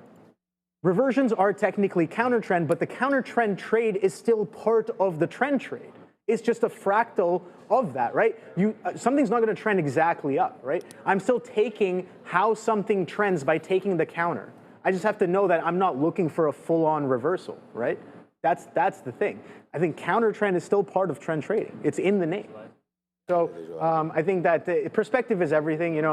Reversions are technically counter trend, but the counter trend trade is still part of the trend trade. It's just a fractal of that, right? Something's not going to trend exactly up, right? I'm still taking how something trends by taking the counter. I just have to know that I'm not looking for a full-on reversal, right? That's the thing. I think counter trend is still part of trend trading. It's in the name. So I think that perspective is everything.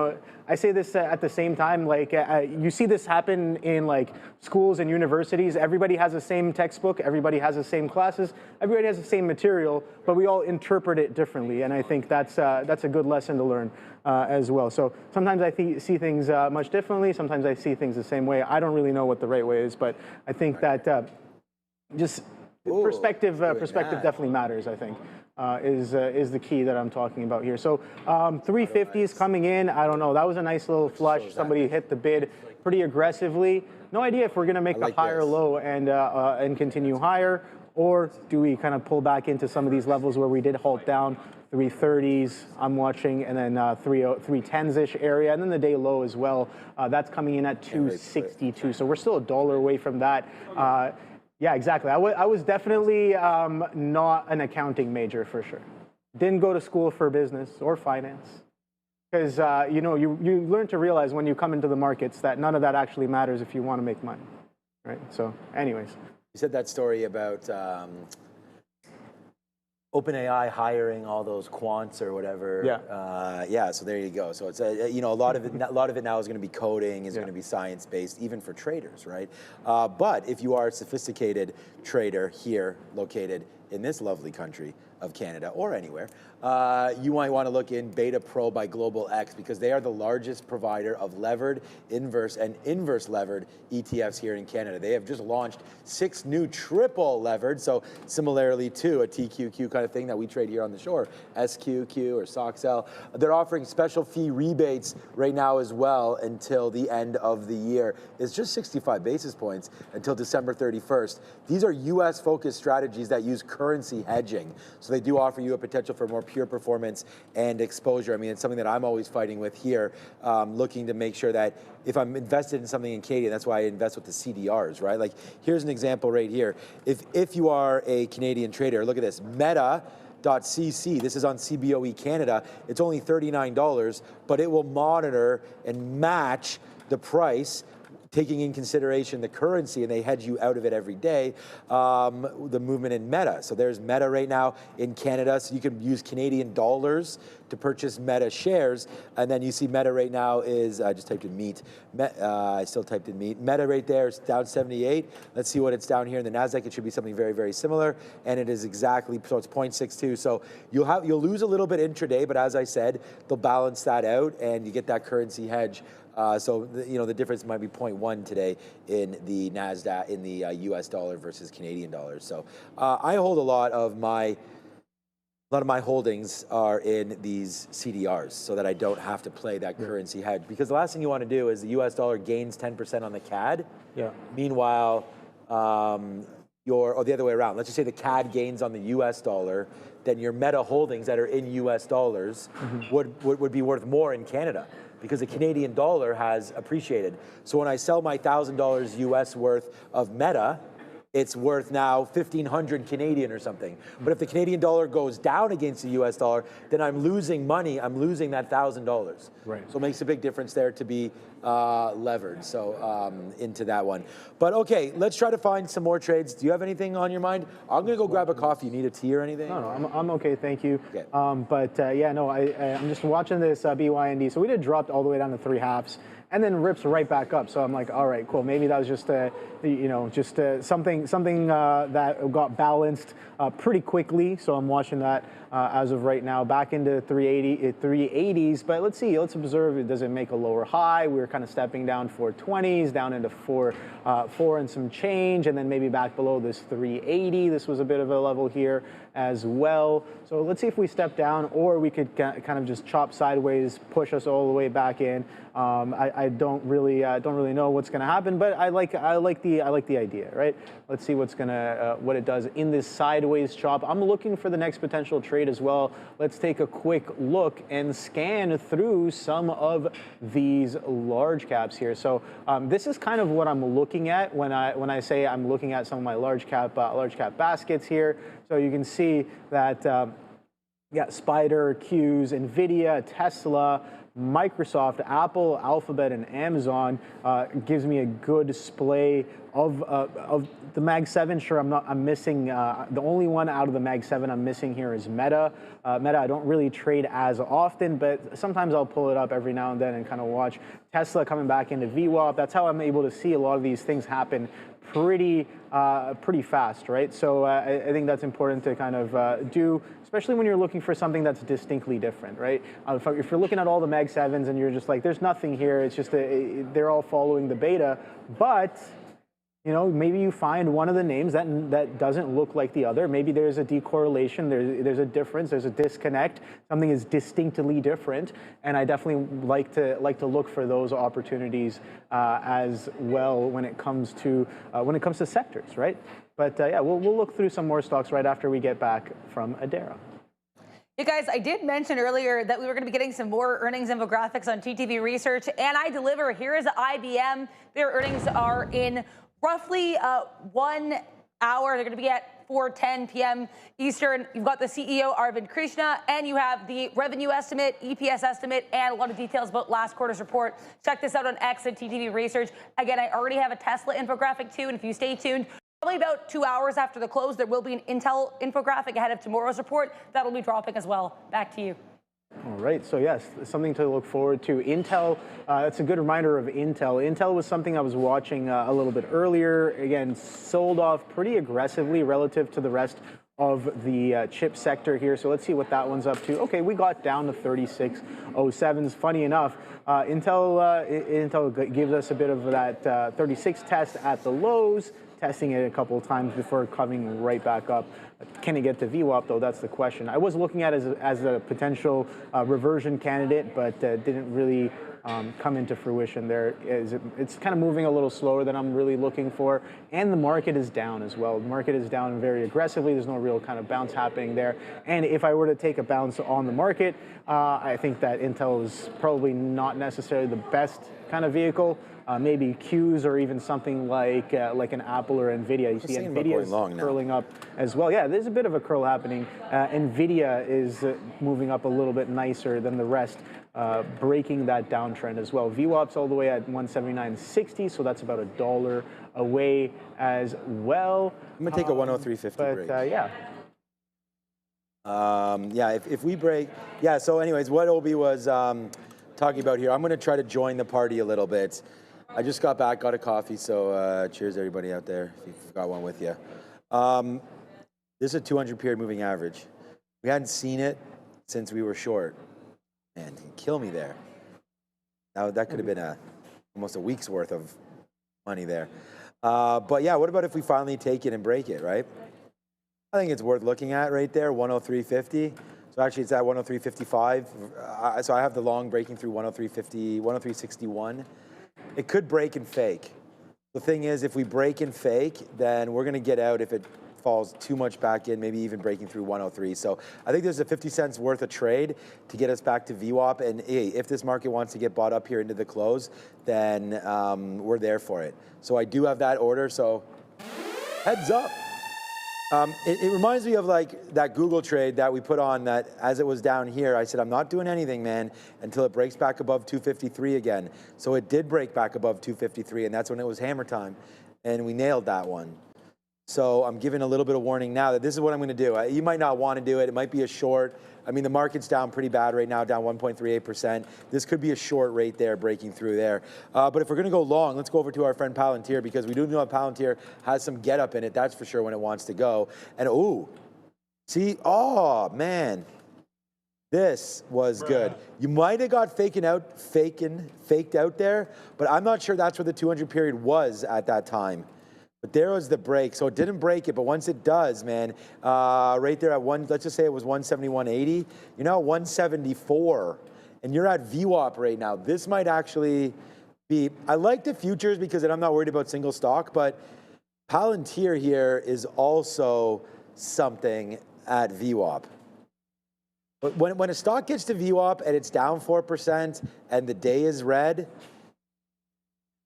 I say this at the same time. Like you see this happen in like schools and universities. Everybody has the same textbook. Everybody has the same classes. Everybody has the same material, but we all interpret it differently. And I think that's a good lesson to learn as well. So sometimes I see things much differently. Sometimes I see things the same way. I don't really know what the right way is, but I think that just perspective definitely matters. I think. Is the key that I'm talking about here. So 350s coming in. I don't know. That was a nice little flush. Somebody hit the bid pretty aggressively. No idea if we're going to make a higher low and continue higher, or do we kind of pull back into some of these levels where we did halt down. 330s I'm watching, and then 310s-ish area, and then the day low as well. That's coming in at 262. So we're still $1 away from that. Yeah, exactly. I was definitely not an accounting major for sure. Didn't go to school for business or finance. Because, you learn to realize when you come into the markets that none of that actually matters if you want to make money, right? So anyways. You said that story about OpenAI hiring all those quants or whatever. Yeah. So there you go. So it's a lot of it now is going to be coding, is going to be science based, even for traders, right? But if you are a sophisticated trader here, located in this lovely country of Canada or anywhere, you might want to look in Beta Pro by Global X because they are the largest provider of levered, inverse, and inverse levered ETFs here in Canada. They have just launched 6 new triple levered, so similarly to a TQQ kind of thing that we trade here on the shore, SQQ or SOXL. They're offering special fee rebates right now as well until the end of the year. It's just 65 basis points until December 31st. These are US focused strategies that use currency hedging. So they do offer you a potential for more pure performance and exposure. I mean, it's something that I'm always fighting with here, looking to make sure that if I'm invested in something in Canadian, that's why I invest with the CDRs, right? Like, here's an example right here. If you are a Canadian trader, look at this, Meta.cc, this is on CBOE Canada, it's only $39, but it will monitor and match the price taking in consideration the currency, and they hedge you out of it every day, the movement in Meta. So there's Meta right now in Canada, so you can use Canadian dollars to purchase Meta shares, and then you see Meta right now is, I just typed in meat, I still typed in meat. Meta right there is down 78. Let's see what it's down here in the NASDAQ. It should be something very, very similar, and it is exactly, so it's 0.62. So you'll lose a little bit intraday, but as I said, they'll balance that out, and you get that currency hedge. The difference might be 0.1 today in the NASDAQ, in the US dollar versus Canadian dollars. So I hold a lot of my holdings are in these CDRs so that I don't have to play that currency hedge. Because the last thing you want to do is the US dollar gains 10% on the CAD. Yeah. Meanwhile, or the other way around. Let's just say the CAD gains on the US dollar, then your Meta holdings that are in US dollars would be worth more in Canada, because the Canadian dollar has appreciated. So when I sell my $1,000 US worth of Meta, it's worth now 1,500 Canadian or something. But if the Canadian dollar goes down against the US dollar, then I'm losing money. I'm losing that $1,000. Right. So it makes a big difference there to be levered. So into that one. But okay, let's try to find some more trades. Do you have anything on your mind? I'm gonna go grab a coffee. You need a tea or anything? No, I'm okay, thank you. Okay. I'm just watching this BYND. So we did drop all the way down to 3/2. And then rips right back up. So I'm like, all right, cool. Maybe that was just something that got balanced pretty quickly. So I'm watching that as of right now, back into 380s. But let's see, let's observe. Does it make a lower high? We were kind of stepping down 420s, down into 4 and some change, and then maybe back below this 380. This was a bit of a level here as well. So let's see if we step down, or we could kind of just chop sideways, push us all the way back in. I don't really know what's going to happen, but I like the idea, right? Let's see what it does in this sideways chop. I'm looking for the next potential trade as well. Let's take a quick look and scan through some of these large caps here. So this is kind of what I'm looking at when I say I'm looking at some of my large cap baskets here. So you can see that Spider, Qs, Nvidia, Tesla, Microsoft, Apple, Alphabet, and Amazon gives me a good display of the Mag 7. Sure, I'm missing the only one out of the Mag 7 I'm missing here is Meta. Meta I don't really trade as often, but sometimes I'll pull it up every now and then and kind of watch Tesla coming back into VWAP. That's how I'm able to see a lot of these things happen pretty fast, right? So I think that's important to kind of do, especially when you're looking for something that's distinctly different, right? If you're looking at all the Mag 7s and you're just like, there's nothing here, it's just they're all following the beta, but maybe you find one of the names that doesn't look like the other. Maybe there's a decorrelation, there's a difference, there's a disconnect. Something is distinctly different, and I definitely like to look for those opportunities as well when it comes to sectors, right? But we'll look through some more stocks right after we get back from Adara. You guys, I did mention earlier that we were going to be getting some more earnings infographics on TTV Research, and I deliver. Here is IBM. Their earnings are in roughly 1 hour. They're going to be at 4:10 p.m. Eastern. You've got the CEO, Arvind Krishna, and you have the revenue estimate, EPS estimate, and a lot of details about last quarter's report. Check this out on X at TTV Research. Again, I already have a Tesla infographic too, and if you stay tuned, probably about 2 hours after the close, there will be an Intel infographic ahead of tomorrow's report. That'll be dropping as well. Back to you. All right, so yes, something to look forward to. Intel, it's a good reminder of Intel. Intel was something I was watching a little bit earlier. Again, sold off pretty aggressively relative to the rest of the chip sector here. So let's see what that one's up to. Okay, we got down to 36.07s. Funny enough, Intel gives us a bit of that 36 test at the lows, testing it a couple of times before coming right back up. Can it get to VWAP though? That's the question. I was looking at it as a potential reversion candidate, but didn't really come into fruition there. It's kind of moving a little slower than I'm really looking for, and the market is down as well. The market is down very aggressively. There's no real kind of bounce happening there. And if I were to take a bounce on the market, I think that Intel is probably not necessarily the best kind of vehicle. Maybe Qs or even something like an Apple or Nvidia. You see Nvidia is curling up as well. Yeah, there's a bit of a curl happening. Nvidia is moving up a little bit nicer than the rest, breaking that downtrend as well. VWAP's all the way at 179.60, so that's about $1 away as well. I'm gonna take a 103.50 break. Yeah. Yeah, if we break, yeah. So, anyways, what Obi was talking about here, I'm gonna try to join the party a little bit. I just got back, got a coffee, so cheers everybody out there if you've got one with you. This is a 200 period moving average. We hadn't seen it since we were short. Man, you can kill me there. Now that could have been almost a week's worth of money there. But yeah, what about if we finally take it and break it, right? I think it's worth looking at right there, 103.50. So actually it's at 103.55. So I have the long breaking through 103.50, 103.61. It could break and fake. The thing is, if we break and fake, then we're gonna get out if it falls too much back in, maybe even breaking through 103. So I think there's a 50 cents worth of trade to get us back to VWAP. And hey, if this market wants to get bought up here into the close, then we're there for it. So I do have that order, so heads up. It reminds me of like that Google trade that we put on that as it was down here, I said, I'm not doing anything, man, until it breaks back above 253 again. So it did break back above 253, and that's when it was hammer time. And we nailed that one. So I'm giving a little bit of warning now that this is what I'm going to do. You might not want to do it. It might be a short. I mean, the market's down pretty bad right now, down 1.38%. This could be a short right there, breaking through there. But if we're going to go long, let's go over to our friend Palantir, because we do know Palantir has some get up in it. That's for sure when it wants to go. And ooh, see, oh man, this was good. You might have got faked out there, but I'm not sure that's where the 200 period was at that time. But there was the break. So it didn't break it, but once it does, man, right there at let's just say it was 171.80, you're now at 174, and you're at VWAP right now. This might actually be, I like the futures because I'm not worried about single stock, but Palantir here is also something at VWAP. But when a stock gets to VWAP and it's down 4% and the day is red,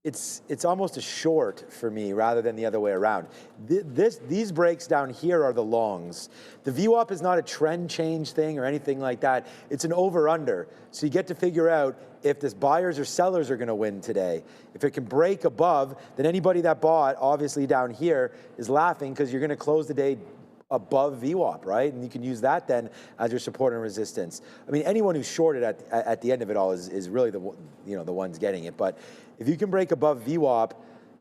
it's almost a short for me rather than the other way around. These breaks down here are the longs. The VWAP is not a trend change thing or anything like that. It's an over-under. So you get to figure out if this buyers or sellers are going to win today. If it can break above, then anybody that bought, obviously down here, is laughing because you're going to close the day above VWAP, right? And you can use that then as your support and resistance. I mean, anyone who's shorted at the end of it all is really the ones getting it. But if you can break above VWAP,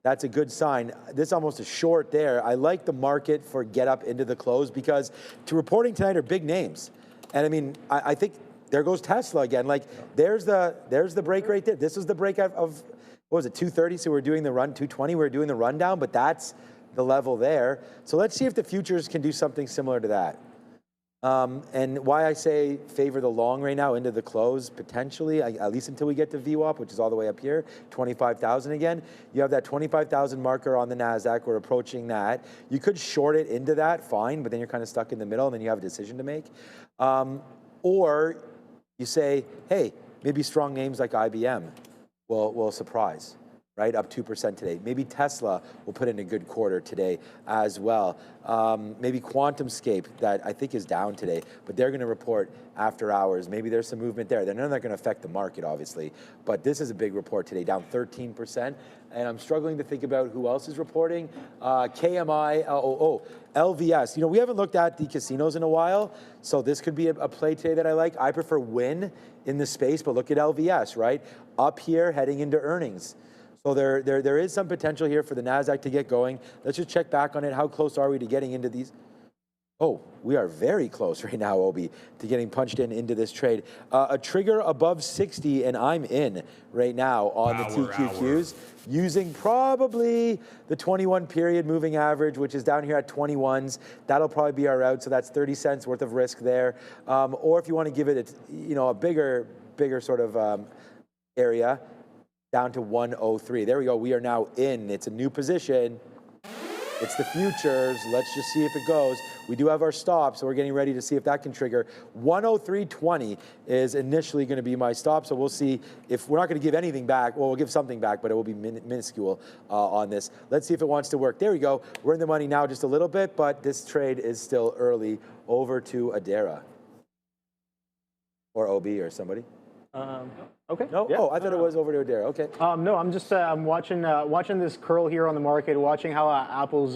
that's a good sign. This is almost a short there. I like the market for get up into the close because to reporting tonight are big names. And I mean, I think there goes Tesla again. Like there's the break right there. This is the break of, what was it, 230? So we're doing the run, 220, we're doing the rundown, but that's the level there. So let's see if the futures can do something similar to that. And why I say favor the long right now into the close, potentially, at least until we get to VWAP, which is all the way up here, 25,000 again. You have that 25,000 marker on the NASDAQ. We're approaching that. You could short it into that, fine, but then you're kind of stuck in the middle and then you have a decision to make. Or you say, hey, maybe strong names like IBM will surprise. Right, up 2% today. Maybe Tesla will put in a good quarter today as well. Maybe QuantumScape, that I think is down today, but they're going to report after hours. Maybe there's some movement there. They're not going to affect the market, obviously, but this is a big report today, down 13%. And I'm struggling to think about who else is reporting. KMI, LVS. You know, we haven't looked at the casinos in a while, so this could be a play today that I like. I prefer Win in the space, but look at LVS, right? Up here, heading into earnings. So there is some potential here for the NASDAQ to get going. Let's just check back on it. How close are we to getting into these? Oh, we are very close right now, Obi, to getting punched into this trade. A trigger above 60, and I'm in right now on the TQQs, using probably the 21 period moving average, which is down here at 21s. That'll probably be our out, so that's 30 cents worth of risk there. Or if you want to give it, a bigger sort of area, down to 103. There we go. We are now in. It's a new position. It's the futures. Let's just see if it goes. We do have our stop, so we're getting ready to see if that can trigger. 103.20 is initially going to be my stop, so we'll see if we're not going to give anything back. Well, we'll give something back, but it will be minuscule on this. Let's see if it wants to work. There we go. We're in the money now just a little bit, but this trade is still early. Over to Adara. Or OB or somebody. Okay. No. Yeah. Oh, I thought it was over to Adara. Okay. No, I'm just I'm watching this curl here on the market, watching how Apple's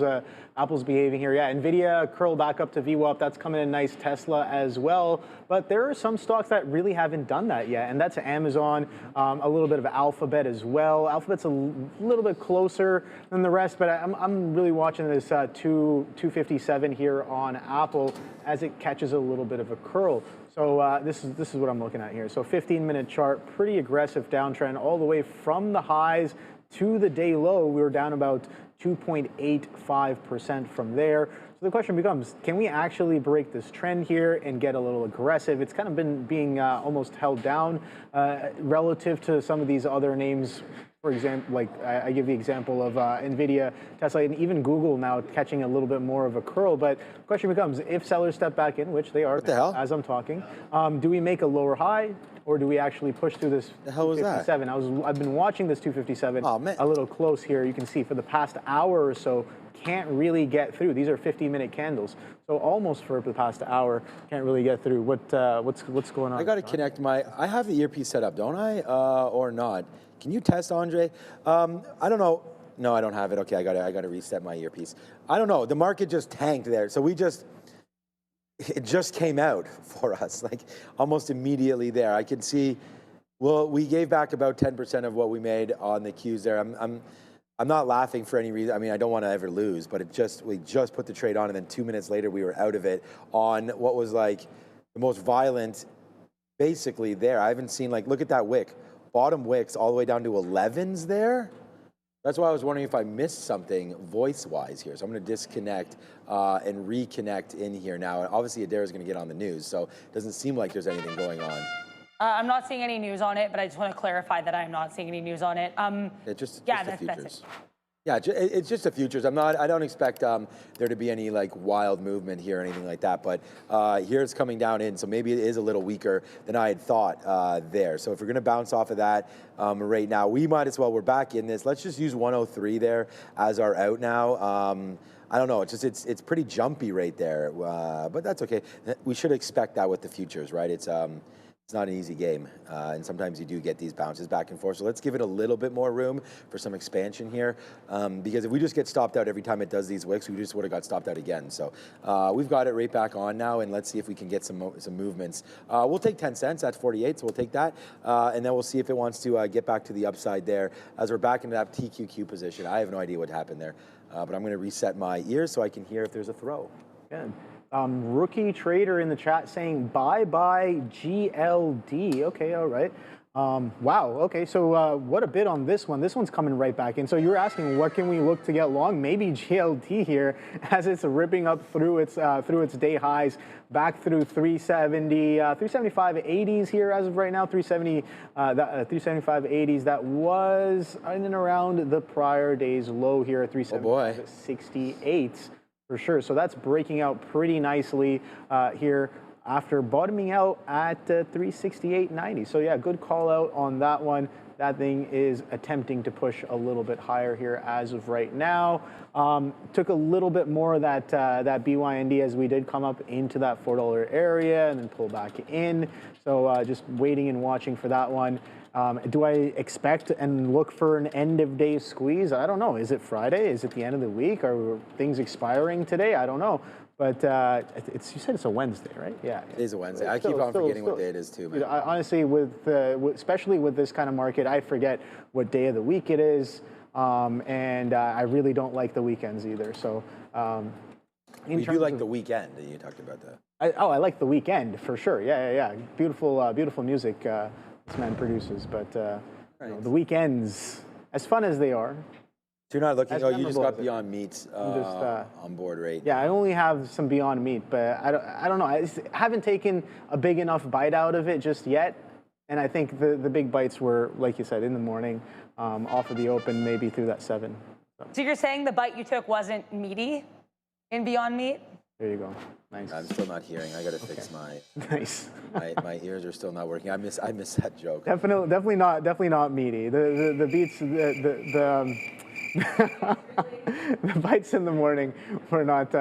behaving here. Yeah, Nvidia curl back up to VWAP. That's coming in nice. Tesla as well. But there are some stocks that really haven't done that yet, and that's Amazon, a little bit of Alphabet as well. Alphabet's a little bit closer than the rest, but I'm really watching this 257 here on Apple as it catches a little bit of a curl. So this is what I'm looking at here. So 15-minute chart, pretty aggressive downtrend all the way from the highs to the day low. We were down about 2.85% from there. So the question becomes, can we actually break this trend here and get a little aggressive? It's kind of been being almost held down relative to some of these other names. For example, like I give the example of Nvidia, Tesla, and even Google now catching a little bit more of a curl. But the question becomes, if sellers step back in, which they are as I'm talking, do we make a lower high, or do we actually push through this 257? I've been watching this 257 a little close here. You can see for the past hour or so, can't really get through. These are 50-minute candles, so almost for the past hour, can't really get through. What's going on? I got to connect I have the earpiece set up, don't I, or not? Can you test, Andre? I don't know. No, I don't have it. Okay, I got to reset my earpiece. I don't know. The market just tanked there, so it just came out for us, like almost immediately there. I can see. Well, we gave back about 10% of what we made on the Qs there. I'm not laughing for any reason. I mean, I don't want to ever lose, but we just put the trade on, and then 2 minutes later we were out of it on what was like the most violent, basically there. I haven't seen, like, look at that wick. Bottom wicks all the way down to 11s there. That's why I was wondering if I missed something voice-wise here. So I'm going to disconnect and reconnect in here now. And obviously, Adara is going to get on the news, so it doesn't seem like there's anything going on. I'm not seeing any news on it, but I just want to clarify that I'm not seeing any news on it. Just that's futures. it. Yeah, it's just the futures. I don't expect there to be any like wild movement here or anything like that. But here it's coming down in, so maybe it is a little weaker than I had thought there. So if we're going to bounce off of that right now, we might as well. We're back in this. Let's just use 103 there as our out now. I don't know. It's pretty jumpy right there, but that's okay. We should expect that with the futures, right? It's not an easy game, and sometimes you do get these bounces back and forth. So let's give it a little bit more room for some expansion here, because if we just get stopped out every time it does these wicks, we just would have got stopped out again. So we've got it right back on now, and let's see if we can get some movements. We'll take 10 cents at 48, so we'll take that, and then we'll see if it wants to get back to the upside there as we're back into that TQQ position. I have no idea what happened there, but I'm going to reset my ears so I can hear if there's a throw. Good. Rookie trader in the chat saying bye-bye GLD. Okay, all right. Wow, okay, so what a bid on this one. This one's coming right back in. So you were asking, what can we look to get long? Maybe GLD here as it's ripping up through its day highs, back through 370, 375.80s here as of right now, 375.80s. That was in and around the prior day's low here at 375.68. For sure. So that's breaking out pretty nicely here after bottoming out at 368.90. So yeah, good call out on that one. That thing is attempting to push a little bit higher here as of right now. Took a little bit more of that BYND as we did come up into that $4 area and then pull back in. So just waiting and watching for that one. Do I expect and look for an end of day squeeze? I don't know. Is it Friday? Is it the end of the week? Are things expiring today? I don't know. But you said it's a Wednesday, right? Yeah. It is a Wednesday. I keep on forgetting what day it is too, man. Honestly, especially with this kind of market, I forget what day of the week it is. And I really don't like the weekends either. So You do like the weekend. You talked about that. I like the weekend for sure. Yeah. Beautiful, beautiful music this man produces. But you know, the weekends, as fun as they are. So you're not looking. Oh, you just got Beyond Meats on board, right? Yeah, I only have some Beyond Meat, but I don't know. I haven't taken a big enough bite out of it just yet. And I think the big bites were, like you said, in the morning, off of the open, maybe through that 7. So you're saying the bite you took wasn't meaty in Beyond Meat? There you go. Nice. I'm still not hearing. I got to fix my. Nice. my ears are still not working. I miss that joke. Definitely not meaty. The beats the the bites in the morning were not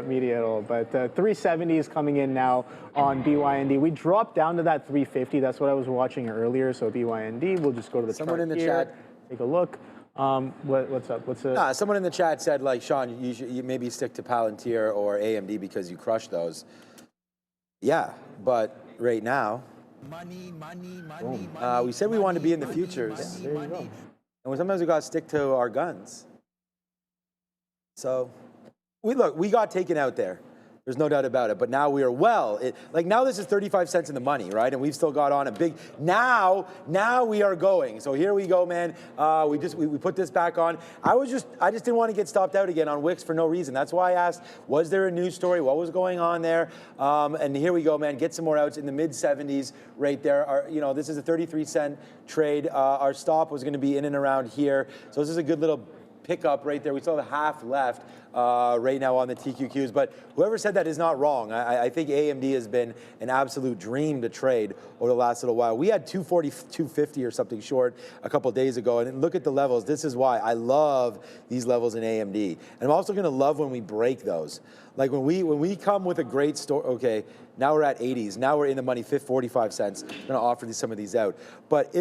meaty at all. But 370 is coming in now on BYND. We dropped down to that 350. That's what I was watching earlier. So BYND. We'll just go to the someone chart in the here, chat. Take a look. What's up? What's up? Someone in the chat said, like, Sean, you maybe stick to Palantir or AMD because you crushed those. Yeah, but right now, we said we wanted to be in the futures. There you go. And sometimes we got to stick to our guns. So, we got taken out there. There's no doubt about it. But now we are now this is 35 cents in the money, right? And we've still got on a big, now we are going. So here we go, man. We put this back on. I just didn't want to get stopped out again on Wix for no reason. That's why I asked, was there a news story? What was going on there? And here we go, man. Get some more outs in the mid 70s right there. This is a 33 cent trade. Our stop was going to be in and around here. So this is a good little pickup right there. We still have half left right now on the TQQs, but whoever said that is not wrong. I think AMD has been an absolute dream to trade over the last little while. We had 240, 250 or something short a couple of days ago, and look at the levels. This is why I love these levels in AMD. And I'm also going to love when we break those. Like when we come with a great story. Okay, now we're at 80s. Now we're in the money, 45 cents. I'm going to offer some of these out. But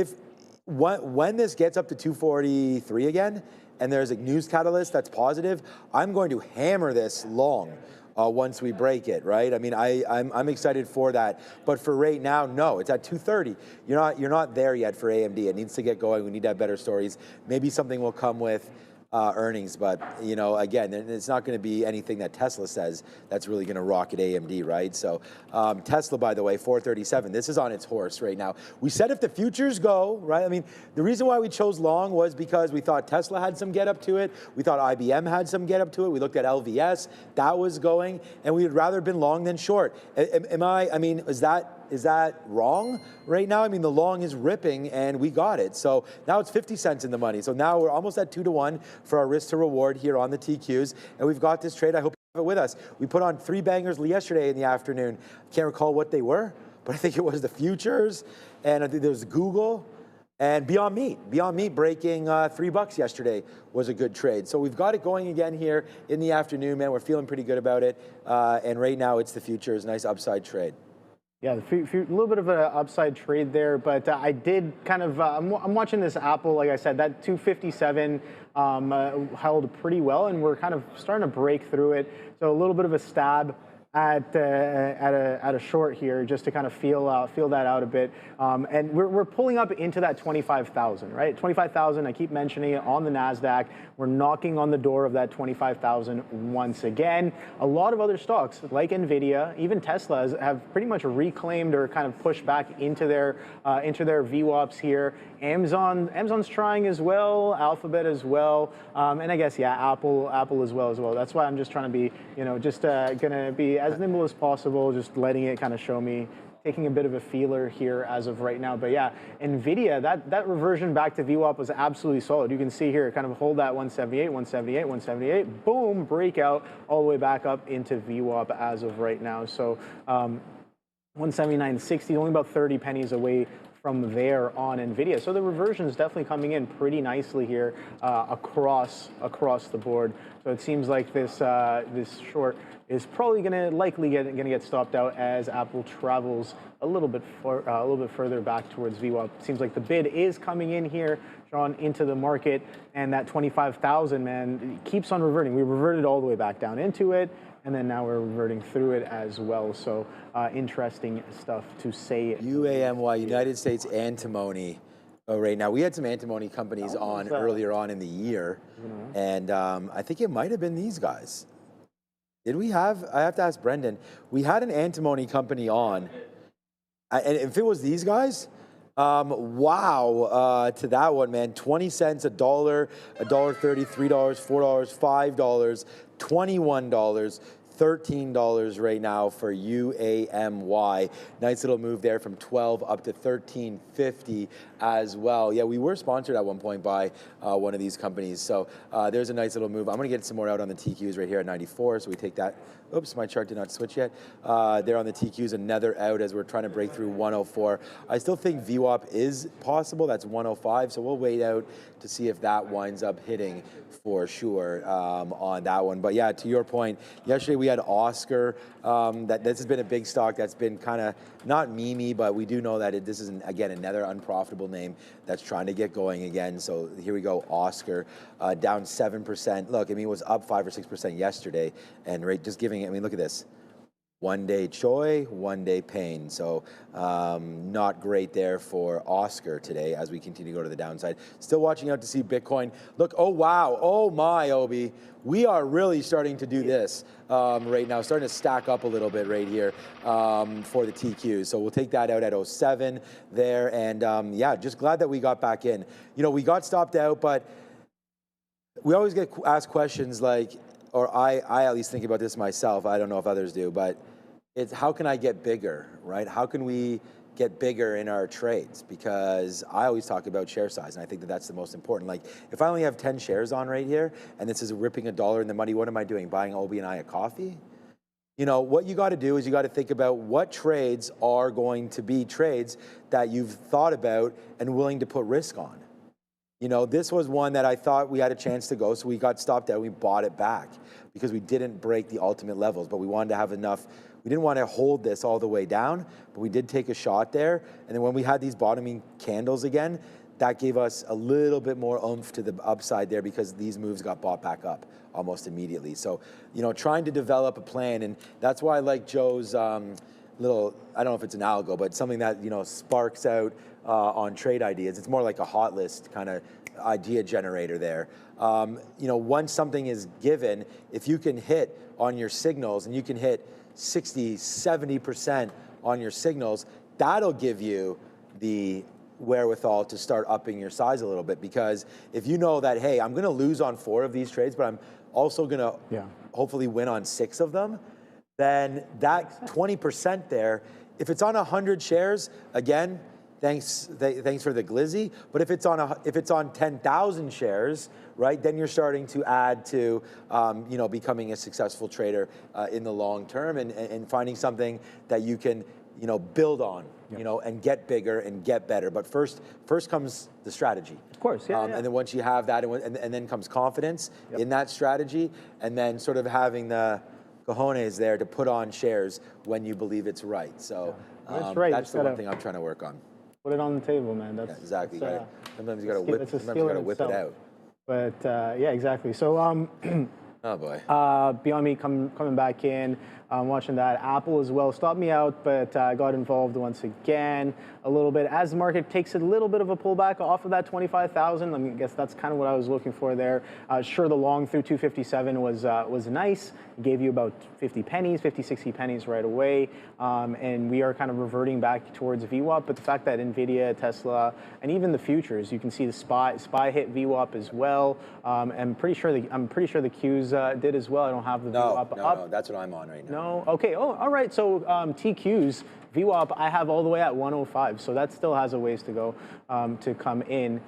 when this gets up to 243 again, and there's a news catalyst that's positive, I'm going to hammer this long once we break it, right? I mean, I'm excited for that. But for right now, no, it's at 230. You're not there yet for AMD. It needs to get going. We need to have better stories. Maybe something will come with earnings, but again, it's not going to be anything that Tesla says that's really going to rocket AMD, right? So Tesla, by the way, 437. This is on its horse right now. We said if the futures go, right? I mean, the reason why we chose long was because we thought Tesla had some get up to it. We thought IBM had some get up to it. We looked at LVS, that was going, and we would rather have been long than short. Is that wrong right now? I mean, the long is ripping, and we got it. So now it's 50 cents in the money. So now we're almost at 2-to-1 for our risk to reward here on the TQs, and we've got this trade. I hope you have it with us. We put on 3 bangers yesterday in the afternoon. I can't recall what they were, but I think it was the futures, and I think there was Google, and Beyond Meat. Beyond Meat breaking $3 yesterday was a good trade. So we've got it going again here in the afternoon, man. We're feeling pretty good about it, and right now it's the futures, nice upside trade. Yeah, a little bit of an upside trade there, but I did kind of, I'm watching this Apple, like I said, that 257 held pretty well, and we're kind of starting to break through it. So a little bit of a stab at a short here, just to kind of feel that out a bit. And we're pulling up into that 25,000, right? 25,000. I keep mentioning it on the Nasdaq. We're knocking on the door of that 25,000 once again. A lot of other stocks like Nvidia, even Tesla, have pretty much reclaimed or kind of pushed back into their VWAPs here. Amazon's trying as well, Alphabet as well, and I guess Apple as well. That's why I'm just trying to be, gonna be as nimble as possible, just letting it kind of show me, taking a bit of a feeler here as of right now. But yeah, Nvidia, that reversion back to VWAP was absolutely solid. You can see here, kind of hold that 178, 178, 178, boom, breakout all the way back up into VWAP as of right now. So 179.60, only about 30 pennies away from there on Nvidia. So the reversion is definitely coming in pretty nicely here across the board. So it seems like this short is probably likely going to get stopped out as Apple travels a little bit further back towards VWAP. Seems like the bid is coming in here, Sean, into the market, and that 25,000, man, keeps on reverting. We reverted all the way back down into it, and then now we're reverting through it as well. So interesting stuff to say. UAMY, United States Antimony. Right now, we had some antimony companies on earlier on in the year, and I think it might have been these guys. Did we have, I have to ask Brendan, we had an antimony company on, and if it was these guys, wow, to that one, man, 20 cents, $1, $1.30, $3, $4, $5, $21, $13 right now for UAMY. Nice little move there from 12 up to 13.50 as well. Yeah, we were sponsored at one point by one of these companies. So there's a nice little move. I'm going to get some more out on the TQs right here at 94. So we take that. Oops, my chart did not switch yet. There on the TQs, another out as we're trying to break through 104. I still think VWAP is possible. That's 105. So we'll wait out to see if that winds up hitting for sure on that one. But yeah, to your point, yesterday we had Oscar. That this has been a big stock that's been kind of not memey, but we do know that this is, again, another unprofitable name that's trying to get going again. So here we go, Oscar, down 7%. Look, I mean, it was up 5 or 6% yesterday, and right, just giving it, I mean, look at this. One day Choi, one day pain. So not great there for Oscar today as we continue to go to the downside. Still watching out to see Bitcoin. Look, oh wow, oh my, Obi. We are really starting to do this right now, starting to stack up a little bit right here for the TQs. So we'll take that out at 07 there. And yeah, just glad that we got back in. You know, we got stopped out, but we always get asked questions like, or I at least think about this myself. I don't know if others do, but it's how can I get bigger, right? How can we get bigger in our trades? Because I always talk about share size, and I think that that's the most important. Like, if I only have 10 shares on right here, and this is ripping $1 in the money, what am I doing? Buying Obi and I a coffee? You know, what you got to do is you got to think about what trades are going to be trades that you've thought about and willing to put risk on. You know, this was one that I thought we had a chance to go, so we got stopped out. We bought it back because we didn't break the ultimate levels, but we wanted to have enough. We didn't want to hold this all the way down, but we did take a shot there. And then when we had these bottoming candles again, that gave us a little bit more oomph to the upside there because these moves got bought back up almost immediately. So, you know, trying to develop a plan, and that's why I like Joe's little, I don't know if it's an algo, but something that, you know, sparks out on trade ideas. It's more like a hot list kind of idea generator there. You know, once something is given, if you can hit on your signals and you can hit 60, 70% on your signals, that'll give you the wherewithal to start upping your size a little bit. Because if you know that, hey, I'm going to lose on 4 of these trades, but I'm also going to hopefully win on 6 of them, then that 20% there, if it's on 100 shares, again, thanks for the glizzy. But if it's on 10,000 shares, right, then you're starting to add to, you know, becoming a successful trader in the long term and finding something that you can, you know, build on, you know, and get bigger and get better. But first comes the strategy. Of course, yeah. And then once you have that, and then comes confidence in that strategy, and then sort of having the cojones there to put on shares when you believe it's right. So that's right. That's the one thing I'm trying to work on. Put it on the table, man. That's exactly. Sometimes you got to whip. Sometimes you got to whip it out. But yeah, exactly. So oh boy. Beyond Meat coming back in, watching that. Apple as well stopped me out, but I got involved once again a little bit as the market takes a little bit of a pullback off of that 25,000. I mean, I guess that's kind of what I was looking for there. Sure, the long through 257 was nice. It gave you about 50 pennies, 50, 60 pennies right away. And we are kind of reverting back towards VWAP. But the fact that NVIDIA, Tesla, and even the futures, you can see the SPY hit VWAP as well. I'm pretty sure the Qs did as well. I don't have the VWAP up. No, that's what I'm on right now. No, okay. Oh, all right. So TQs, VWAP, I have all the way at 105. So that still has a ways to go to come in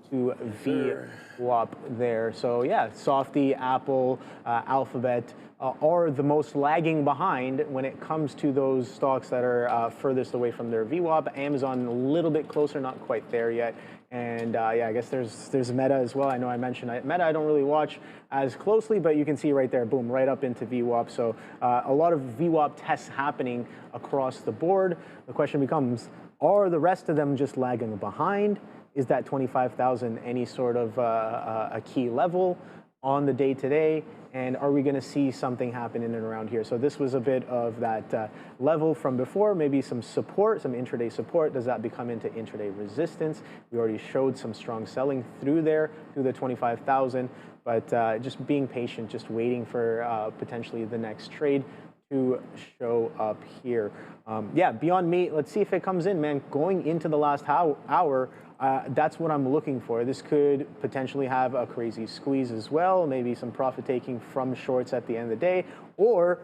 to VWAP there. So yeah, Softy, Apple, Alphabet are the most lagging behind when it comes to those stocks that are furthest away from their VWAP. Amazon a little bit closer, not quite there yet. And yeah, I guess there's Meta as well. I know I mentioned Meta. I don't really watch as closely, but you can see right there, boom, right up into VWAP. So a lot of VWAP tests happening across the board. The question becomes, are the rest of them just lagging behind? Is that 25,000 any sort of a key level on the day-to-day? And are we going to see something happen in and around here? So this was a bit of that level from before, maybe some support, some intraday support. Does that become into intraday resistance? We already showed some strong selling through there, through the 25,000. but just being patient, just waiting for potentially the next trade to show up here. Yeah, Beyond Meat, let's see if it comes in, man. Going into the last hour, that's what I'm looking for. This could potentially have a crazy squeeze as well, maybe some profit taking from shorts at the end of the day, or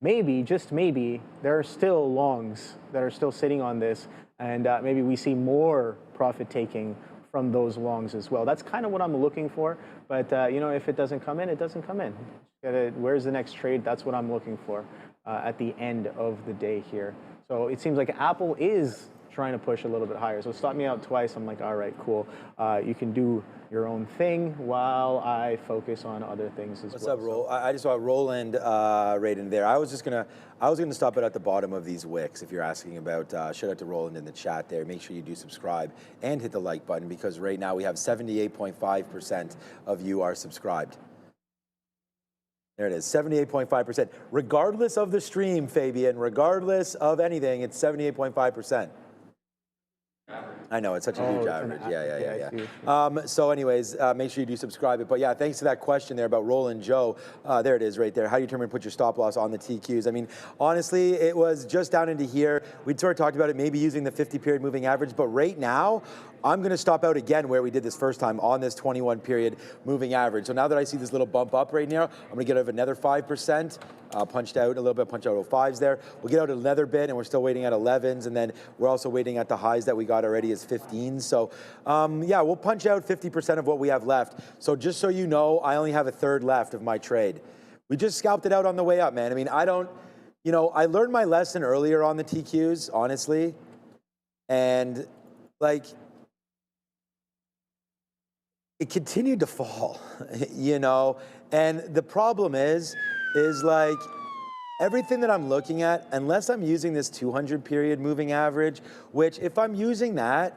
maybe, just maybe, there are still longs that are still sitting on this, and maybe we see more profit taking from those longs as well. That's kind of what I'm looking for, but you know, if it doesn't come in, it doesn't come in. Where's the next trade? That's what I'm looking for at the end of the day here. So it seems like Apple is trying to push a little bit higher. So it stopped me out twice. I'm like, all right, cool. You can do your own thing while I focus on other things as well. What's up, Roll? I just saw Roland right in there. I was gonna stop it at the bottom of these wicks. If you're asking about, shout out to Roland in the chat there. Make sure you do subscribe and hit the like button, because right now we have 78.5% of you are subscribed. There it is, 78.5%. Regardless of the stream, Fabian, regardless of anything, it's 78.5%. I know, it's such a huge average. Yeah. So anyways, make sure you do subscribe. But yeah, thanks to that question there about Roland Joe. There it is right there. How do you determine to put your stop loss on the TQs? I mean, honestly, it was just down into here. We'd sort of talked about it, maybe using the 50-period moving average. But right now, I'm going to stop out again where we did this first time on this 21-period moving average. So now that I see this little bump up right now, I'm going to get out of another 5%. Punched out a little bit, punched out 05s there. We'll get out another bit, and we're still waiting at 11s, and then we're also waiting at the highs that we got already as 15s. So yeah, we'll punch out 50% of what we have left. So just so you know, I only have a third left of my trade. We just scalped it out on the way up, man. I mean, I don't, you know, I learned my lesson earlier on the TQs, honestly, and like, it continued to fall, you know, and the problem is like everything that I'm looking at, unless I'm using this 200-period moving average, which if I'm using that,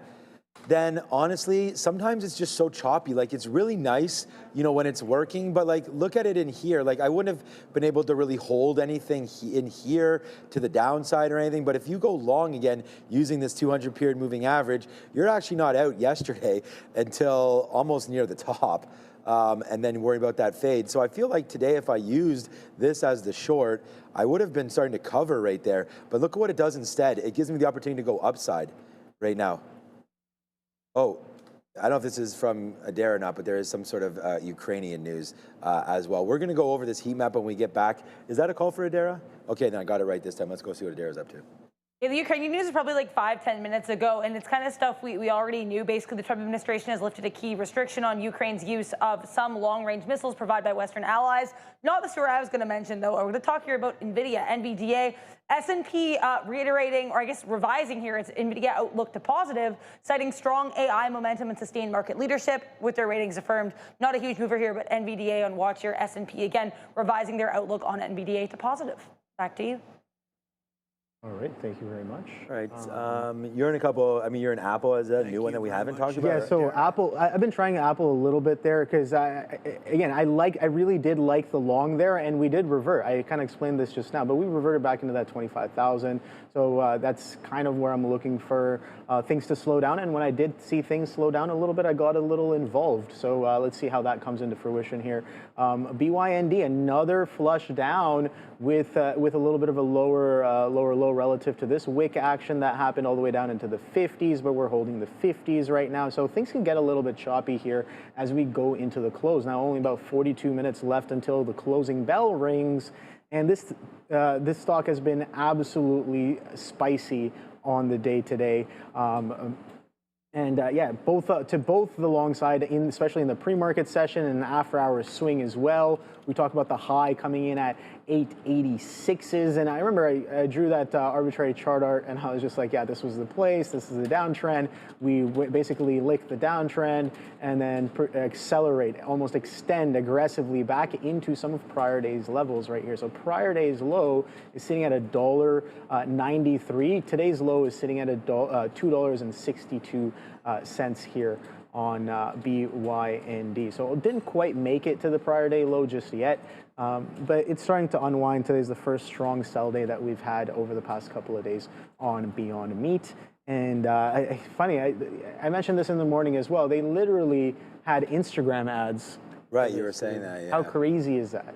then honestly, sometimes it's just so choppy. Like, it's really nice, you know, when it's working, but like, look at it in here. Like, I wouldn't have been able to really hold anything in here to the downside or anything, but if you go long again using this 200-period moving average, you're actually not out yesterday until almost near the top. And then worry about that fade. So I feel like today, if I used this as the short, I would have been starting to cover right there. But look at what it does instead. It gives me the opportunity to go upside right now. Oh, I don't know if this is from Adair or not, but there is some sort of Ukrainian news as well. We're going to go over this heat map when we get back. Is that a call for Adair? Okay, then I got it right this time. Let's go see what Adair is up to. Yeah, the Ukrainian news is probably like 5-10 minutes ago, and it's kind of stuff we already knew. Basically, the Trump administration has lifted a key restriction on Ukraine's use of some long-range missiles provided by Western allies. Not the story I was going to mention, though. We're going to talk here about NVIDIA, NVDA, S&P reiterating, or I guess revising here, its NVIDIA outlook to positive, citing strong AI momentum and sustained market leadership with their ratings affirmed. Not a huge mover here, but NVDA on watch here. S&P, again, revising their outlook on NVDA to positive. Back to you. All right, thank you very much. All right, you're in a couple, I mean, you're in Apple as a new one that we haven't talked about. Yeah, so Apple, I've been trying Apple a little bit there because, again, I really did like the long there, and we did revert. I kind of explained this just now, but we reverted back into that 25,000. So that's kind of where I'm looking for things to slow down. And when I did see things slow down a little bit, I got a little involved. So let's see how that comes into fruition here. BYND, another flush down with a little bit of a lower low relative to this wick action that happened all the way down into the 50s, but we're holding the 50s right now. So things can get a little bit choppy here as we go into the close. Now only about 42 minutes left until the closing bell rings. And this stock has been absolutely spicy on the day today. Yeah, both the long side, especially in the pre-market session and the after-hours swing as well. We talked about the high coming in at 886s, and I remember I drew that arbitrary chart art, and I was just like, yeah, this was the place, this is the downtrend. We basically lick the downtrend and then accelerate, almost extend aggressively back into some of prior day's levels right here. So prior day's low is sitting at $1.93. Today's low is sitting at $2.62 here on BYND. So it didn't quite make it to the prior day low just yet, but it's starting to unwind. Today's the first strong sell day that we've had over the past couple of days on Beyond Meat. And funny, I mentioned this in the morning as well. They literally had Instagram ads Right, you were saying that, yeah. How crazy is that?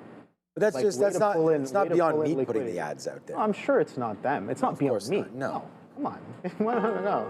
But that's Like, just, way to pull in- it's not way to Beyond pull in Meat putting liquidity. the ads out there. I'm sure it's not them. It's not Beyond Meat. No. Come on. No.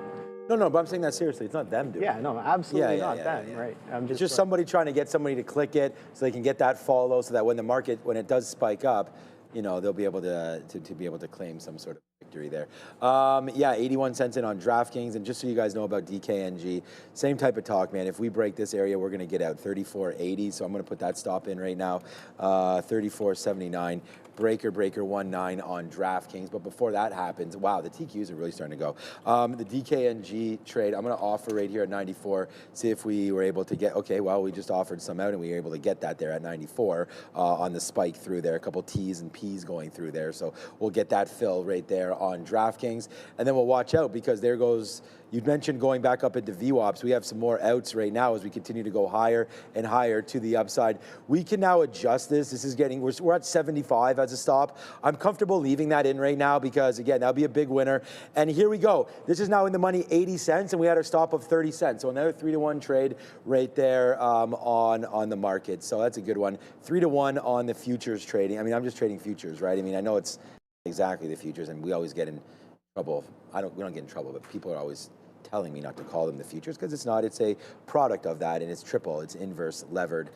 No, but I'm saying that seriously. It's not them doing it. Yeah, no, absolutely not them, right? It's just somebody trying to get somebody to click it so they can get that follow so that when the market, when it does spike up, you know, they'll be able to be able to claim some sort of victory there. Yeah, 81 cents in on DraftKings. And just so you guys know about DKNG, same type of talk, man. If we break this area, we're going to get out 34.80. So I'm going to put that stop in right now. 34.79. Breaker 19 on DraftKings. But before that happens, wow, the TQs are really starting to go. The DKNG trade, I'm going to offer right here at 94. See if we were able to get, okay, well, we just offered some out and we were able to get that there at 94 on the spike through there. A couple T's and P's going through there. So we'll get that fill right there on DraftKings. And then we'll watch out because there goes, you mentioned going back up into VWAPs. We have some more outs right now as we continue to go higher and higher to the upside. We can now adjust this. This is getting, we're at 75 as a stop. I'm comfortable leaving that in right now because, again, that'll be a big winner. And here we go. This is now in the money 80 cents, and we had our stop of 30 cents. So another 3-to-1 trade right there on the market. So that's a good one. 3-to-1 on the futures trading. I mean, I'm just trading futures, right? I mean, I know it's exactly the futures, and we always get in trouble. We don't get in trouble, but people are always telling me not to call them the futures because it's not. It's a product of that, and it's inverse levered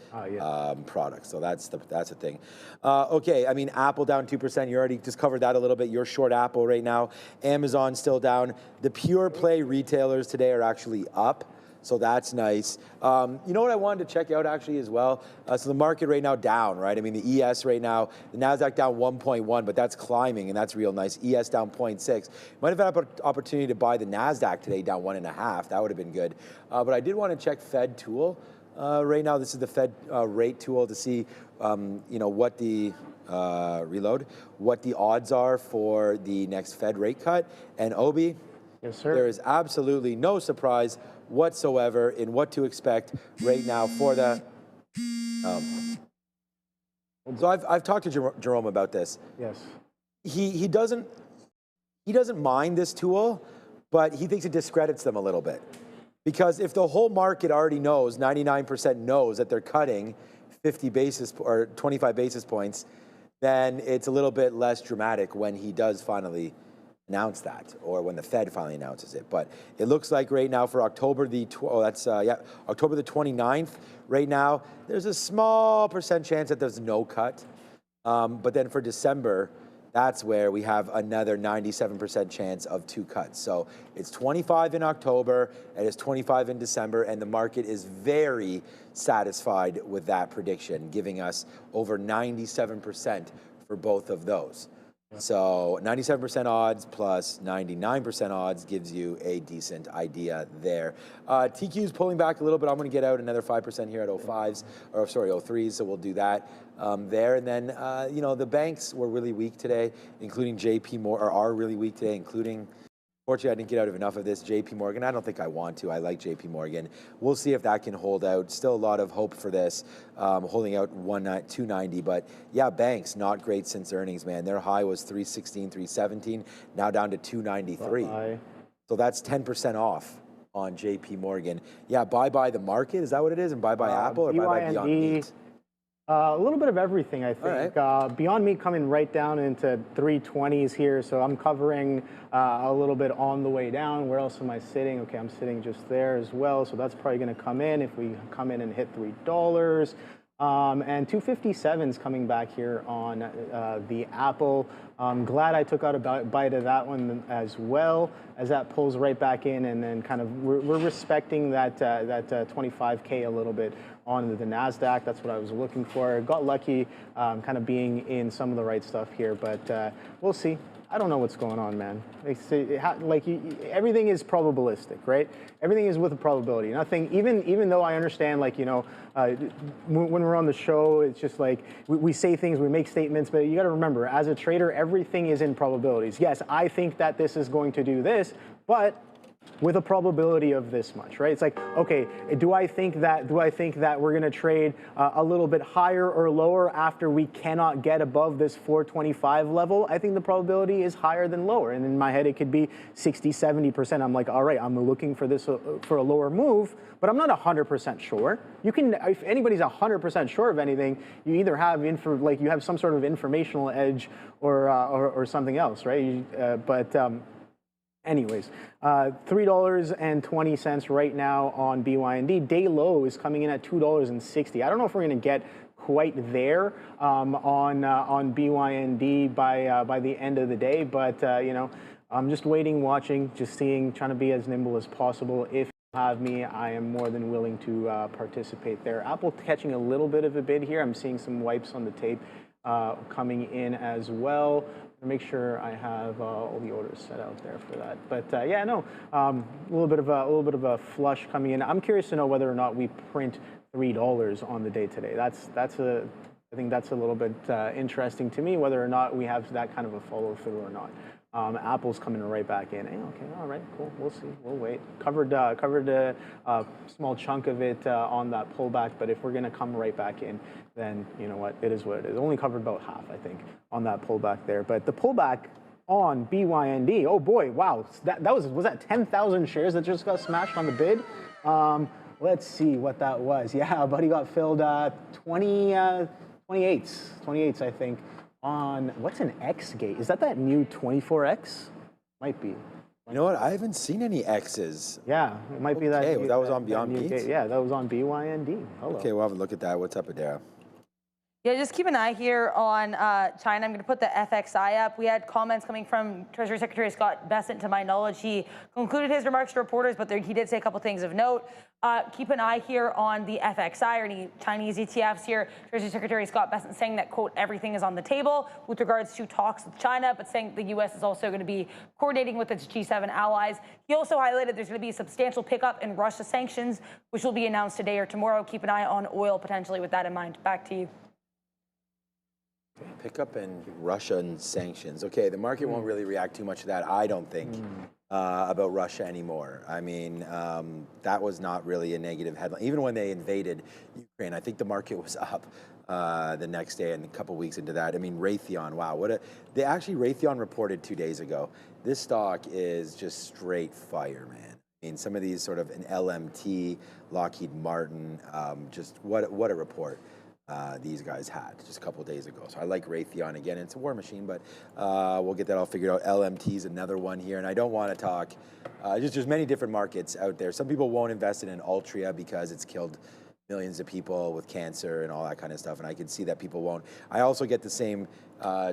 product. So that's the thing. Okay, I mean, Apple down 2%. You already just covered that a little bit. You're short Apple right now. Amazon still down. The pure play retailers today are actually up. So that's nice. You know what I wanted to check out actually as well? So the market right now down, right? I mean, the ES right now, the NASDAQ down 1.1, but that's climbing, and that's real nice. ES down 0.6. Might have had an opportunity to buy the NASDAQ today down 1.5. That would have been good. But I did want to check Fed tool. Right now, this is the Fed rate tool to see, you know, what the what the odds are for the next Fed rate cut. And Obi, yes, sir. There is absolutely no surprise whatsoever in what to expect right now for the. So I've talked to Jerome about this. Yes. He doesn't mind this tool, but he thinks it discredits them a little bit. Because if the whole market already knows, 99% knows that they're cutting 50 basis or 25 basis points, then it's a little bit less dramatic when he does finally announce that, or when the Fed finally announces it. But it looks like right now for October the October the 29th, right now, there's a small percent chance that there's no cut. But then for December, that's where we have another 97% chance of 2 cuts. So it's 25 in October, and it's 25 in December, and the market is very satisfied with that prediction, giving us over 97% for both of those. So 97% odds plus 99% odds gives you a decent idea there. TQ is pulling back a little bit. I'm going to get out another 5% here at 05s, or sorry, 03s, so we'll do that there. And then, you know, the banks were really weak today, including JP Morgan, or are really weak today, including, fortunately, I didn't get out of enough of this. JP Morgan, I don't think I want to. I like JP Morgan. We'll see if that can hold out. Still a lot of hope for this, holding out 290. But yeah, banks, not great since earnings, man. Their high was 316, 317, now down to 293. So that's 10% off on JP Morgan. Yeah, bye-bye the market. Is that what it is? And bye-bye Apple, or bye-bye Beyond Meat? A little bit of everything, I think. Right. Beyond Meat coming right down into 320s here, so I'm covering a little bit on the way down. Where else am I sitting? Okay, I'm sitting just there as well, so that's probably going to come in if we come in and hit $3. And 257's coming back here on the Apple. I'm glad I took out a bite of that one as well, as that pulls right back in, and then kind of we're respecting that 25K a little bit on the NASDAQ. That's what I was looking for. Got lucky kind of being in some of the right stuff here, but we'll see. I don't know what's going on, man. Everything is probabilistic, right? Everything is with a probability. Nothing, even though I understand, like, you know, when we're on the show, it's just like we say things, we make statements, but you got to remember, as a trader, everything is in probabilities. Yes, I think that this is going to do this, but with a probability of this much, right? It's like, okay, do I think that we're going to trade a little bit higher or lower after we cannot get above this 425 level? I think the probability is higher than lower. And in my head, it could be 60, 70%. I'm like, all right, I'm looking for this for a lower move, but I'm not 100% sure. You can, if anybody's 100% sure of anything, you either have you have some sort of informational edge or something else, right? Anyways, $3.20 right now on BYND. Day low is coming in at $2.60. I don't know if we're going to get quite there on BYND by the end of the day, but you know, I'm just waiting, watching, just seeing, trying to be as nimble as possible. If you have me, I am more than willing to participate there. Apple catching a little bit of a bid here. I'm seeing some wipes on the tape coming in as well. Make sure I have all the orders set out there for that. But yeah, no, a little bit of a flush coming in. I'm curious to know whether or not we print $3 on the day today. I think that's a little bit interesting to me, whether or not we have that kind of a follow through or not. Apple's coming right back in. Hey, okay, all right, cool. We'll see. We'll wait. Covered a small chunk of it on that pullback, but if we're going to come right back in, then you know what? It is what it is. Only covered about half, I think, on that pullback there. But the pullback on BYND, oh boy, wow, that was that 10,000 shares that just got smashed on the bid? Let's see what that was. Yeah, buddy got filled 28s, I think. On what's an X gate? Is that new 24X? Might be. You know what? I haven't seen any X's. Yeah, it might be that. Okay, that was on Beyond Beats? Yeah, that was on BYND. Hello. Okay, we'll have a look at that. What's up, Adara? Yeah, just keep an eye here on China. I'm going to put the FXI up. We had comments coming from Treasury Secretary Scott Bessent. To my knowledge, he concluded his remarks to reporters, but he did say a couple things of note. Keep an eye here on the FXI or any Chinese ETFs here. Treasury Secretary Scott Bessent saying that, quote, everything is on the table with regards to talks with China, but saying the U.S. is also going to be coordinating with its G7 allies. He also highlighted there's going to be a substantial pickup in Russia sanctions, which will be announced today or tomorrow. Keep an eye on oil potentially with that in mind. Back to you. Pickup in Russian sanctions. Okay, the market won't really react too much to that, I don't think, about Russia anymore. I mean, that was not really a negative headline. Even when they invaded Ukraine, I think the market was up the next day and a couple weeks into that. I mean, Raytheon, wow. Raytheon reported 2 days ago. This stock is just straight fire, man. I mean, some of these sort of an LMT, Lockheed Martin, just what a report. These guys had just a couple of days ago. So I like Raytheon again. It's a war machine, but we'll get that all figured out. LMT is another one here, and I don't want to talk. There's many different markets out there. Some people won't invest in Altria because it's killed millions of people with cancer and all that kind of stuff, and I can see that people won't. I also get the same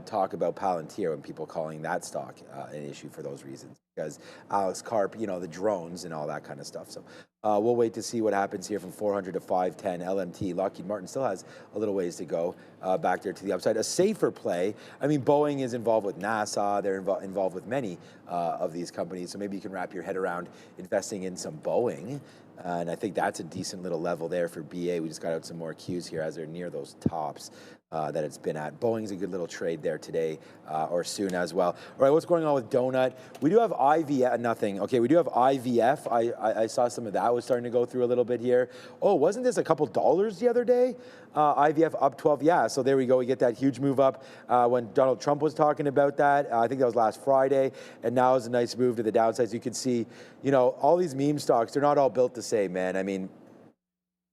talk about Palantir when people calling that stock an issue for those reasons, because Alex Karp, you know, the drones and all that kind of stuff. So we'll wait to see what happens here from 400 to 510. LMT, Lockheed Martin still has a little ways to go back there to the upside. A safer play, I mean, Boeing is involved with NASA. They're involved with many of these companies. So maybe you can wrap your head around investing in some Boeing. And I think that's a decent little level there for BA. We just got out some more cues here as they're near those tops that it's been at. Boeing's a good little trade there today or soon as well. All right, what's going on with Donut? We do have IVF, nothing. Okay, we do have IVF. I saw some of that was starting to go through a little bit here. Oh, wasn't this a couple dollars the other day? IVF up 12, yeah, so there we go. We get that huge move up when Donald Trump was talking about that. I think that was last Friday, and now is a nice move to the downside. So you can see, you know, all these meme stocks, they're not all built the same, man. I mean,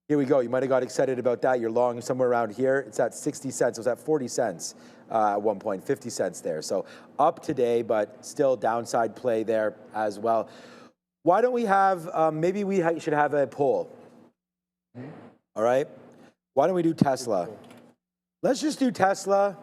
here we go. You might have got excited about that. You're long somewhere around here. It's at 60 cents. It was at 40 cents at one point, 50 cents there. So up today, but still downside play there as well. Why don't we have, maybe we should have a poll. All right. Why don't we do Tesla? Let's just do Tesla.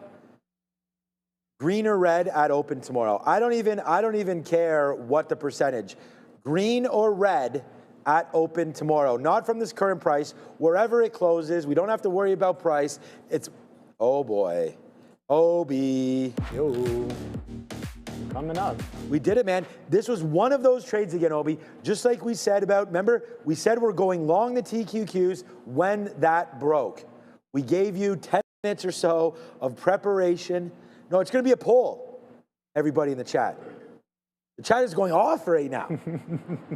Green or red at open tomorrow. I don't even care what the percentage. Green or red at open tomorrow. Not from this current price. Wherever it closes, we don't have to worry about price. It's, oh boy. OB. Yo. Coming up. We did it, man. This was one of those trades again, Obi. Just like we said about, remember, we said we're going long the TQQs when that broke. We gave you 10 minutes or so of preparation. No, it's going to be a poll, everybody in the chat. The chat is going off right now.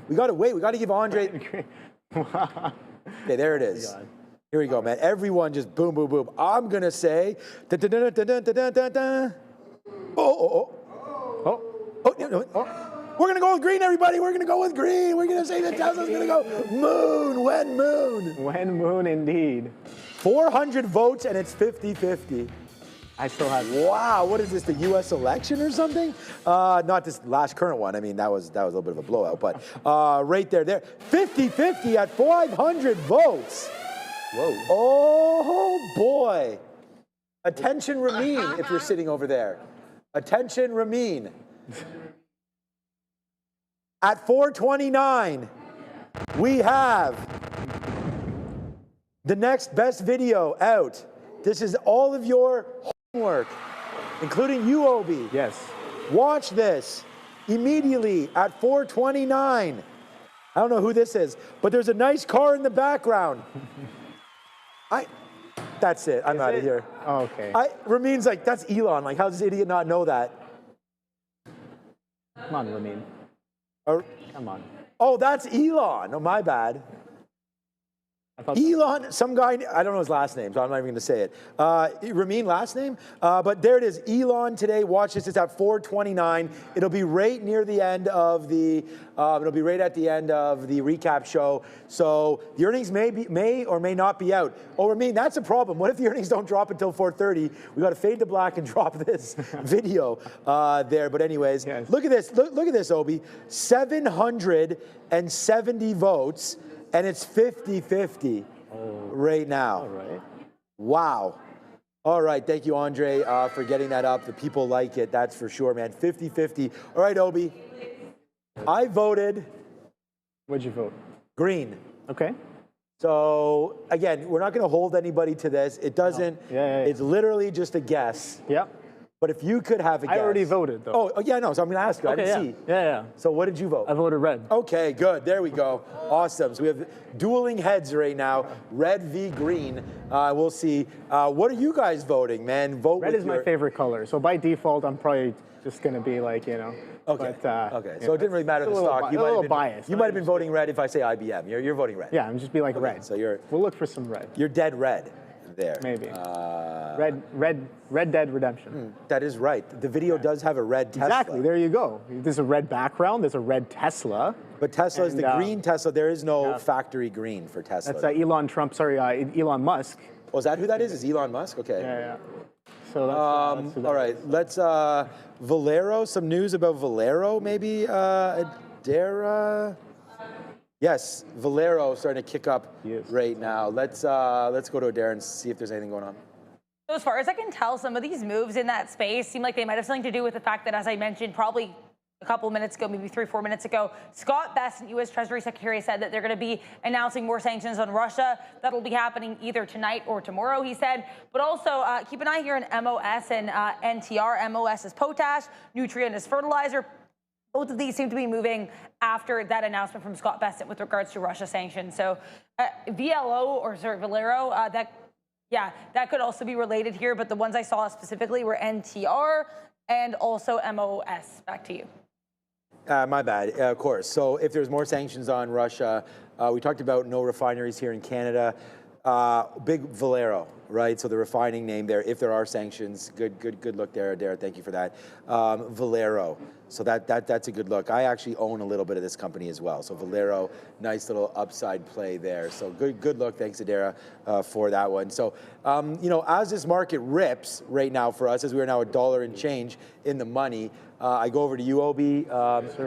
We got to wait. We got to give Andre. Okay, there it is. Here we go, man. Everyone just boom, boom, boom. I'm going to say. We're going to go with green, everybody. We're going to go with green. We're going to say that Tesla's going to go moon, when moon. When moon, indeed. 400 votes, and it's 50-50. I still have. Wow, what is this, the U.S. election or something? Not this last current one. I mean, that was a little bit of a blowout, but right there. 50-50 at 500 votes. Whoa. Oh, boy. Attention, Ramin, if you're sitting over there. Attention, Ramin. At 429, we have the next best video out. This is all of your homework, including you, Obi. Yes. Watch this immediately at 429. I don't know who this is, but there's a nice car in the background. That's it. I'm out of here. Oh, okay. Ramin's like, that's Elon. Like, how does this idiot not know that? Come on, Ramin. Come on. Oh, that's Elon. Oh, my bad. Elon, some guy, I don't know his last name, so I'm not even going to say it. Ramin, last name? But there it is, Elon today. Watch this, it's at 429. It'll be right near the end of the, it'll be right at the end of the recap show. So the earnings may or may not be out. Oh, Ramin, that's a problem. What if the earnings don't drop until 4:30? We got to fade to black and drop this video there. But anyways, yes. Look at this. Look at this, Obi. 770 votes. And it's 50-50 right now. All right. Wow. All right. Thank you, Andre, for getting that up. The people like it. That's for sure, man. 50-50. All right, Obi. I voted. What'd you vote? Green. Okay. So, again, we're not going to hold anybody to this. It doesn't. No. Yeah. It's literally just a guess. Yep. But if you could have a guess. I already voted, though. Oh, yeah, no. So I'm going to ask you. Okay, I didn't see. Yeah. So what did you vote? I voted red. Okay, good. There we go. Awesome. So we have dueling heads right now. Red v. green. We'll see. What are you guys voting, man? Vote red with is my favorite color. So by default, I'm probably just going to be like, Okay. But, okay. So it didn't really matter the stock. You might have been voting red if I say IBM. You're voting red. Yeah, I'm just be like red. So we'll look for some red. You're dead red. There. Maybe. Red Dead Redemption. That is right. The video does have a red Tesla. Exactly. There you go. There's a red background. There's a red Tesla. But Tesla is the green Tesla. There is no factory green for Tesla. That's Elon Musk. Oh, is that who that is? Is Elon Musk? Okay. Yeah. So that's all right. Let's Valero. Some news about Valero, maybe. Adara. Yes, Valero starting to kick up right now. Let's go to Adair and see if there's anything going on. So as far as I can tell, some of these moves in that space seem like they might have something to do with the fact that, as I mentioned, probably a couple of minutes ago, maybe 3-4 minutes ago, Scott Bessent, U.S. Treasury Secretary, said that they're going to be announcing more sanctions on Russia. That'll be happening either tonight or tomorrow, he said. But also keep an eye here on MOS and NTR. MOS is potash, Nutrient is fertilizer. Both of these seem to be moving after that announcement from Scott Bessent with regards to Russia sanctions. So Valero, that could also be related here. But the ones I saw specifically were NTR and also MOS. Back to you. My bad, of course. So if there's more sanctions on Russia, we talked about no refineries here in Canada. Big Valero, right? So the refining name there, if there are sanctions, good look there, Adair. Thank you for that. Valero. So that's a good look. I actually own a little bit of this company as well. So Valero, nice little upside play there. So good look. Thanks, Adara, for that one. So, as this market rips right now for us, as we are now $1 and change in the money, I go over to UOB,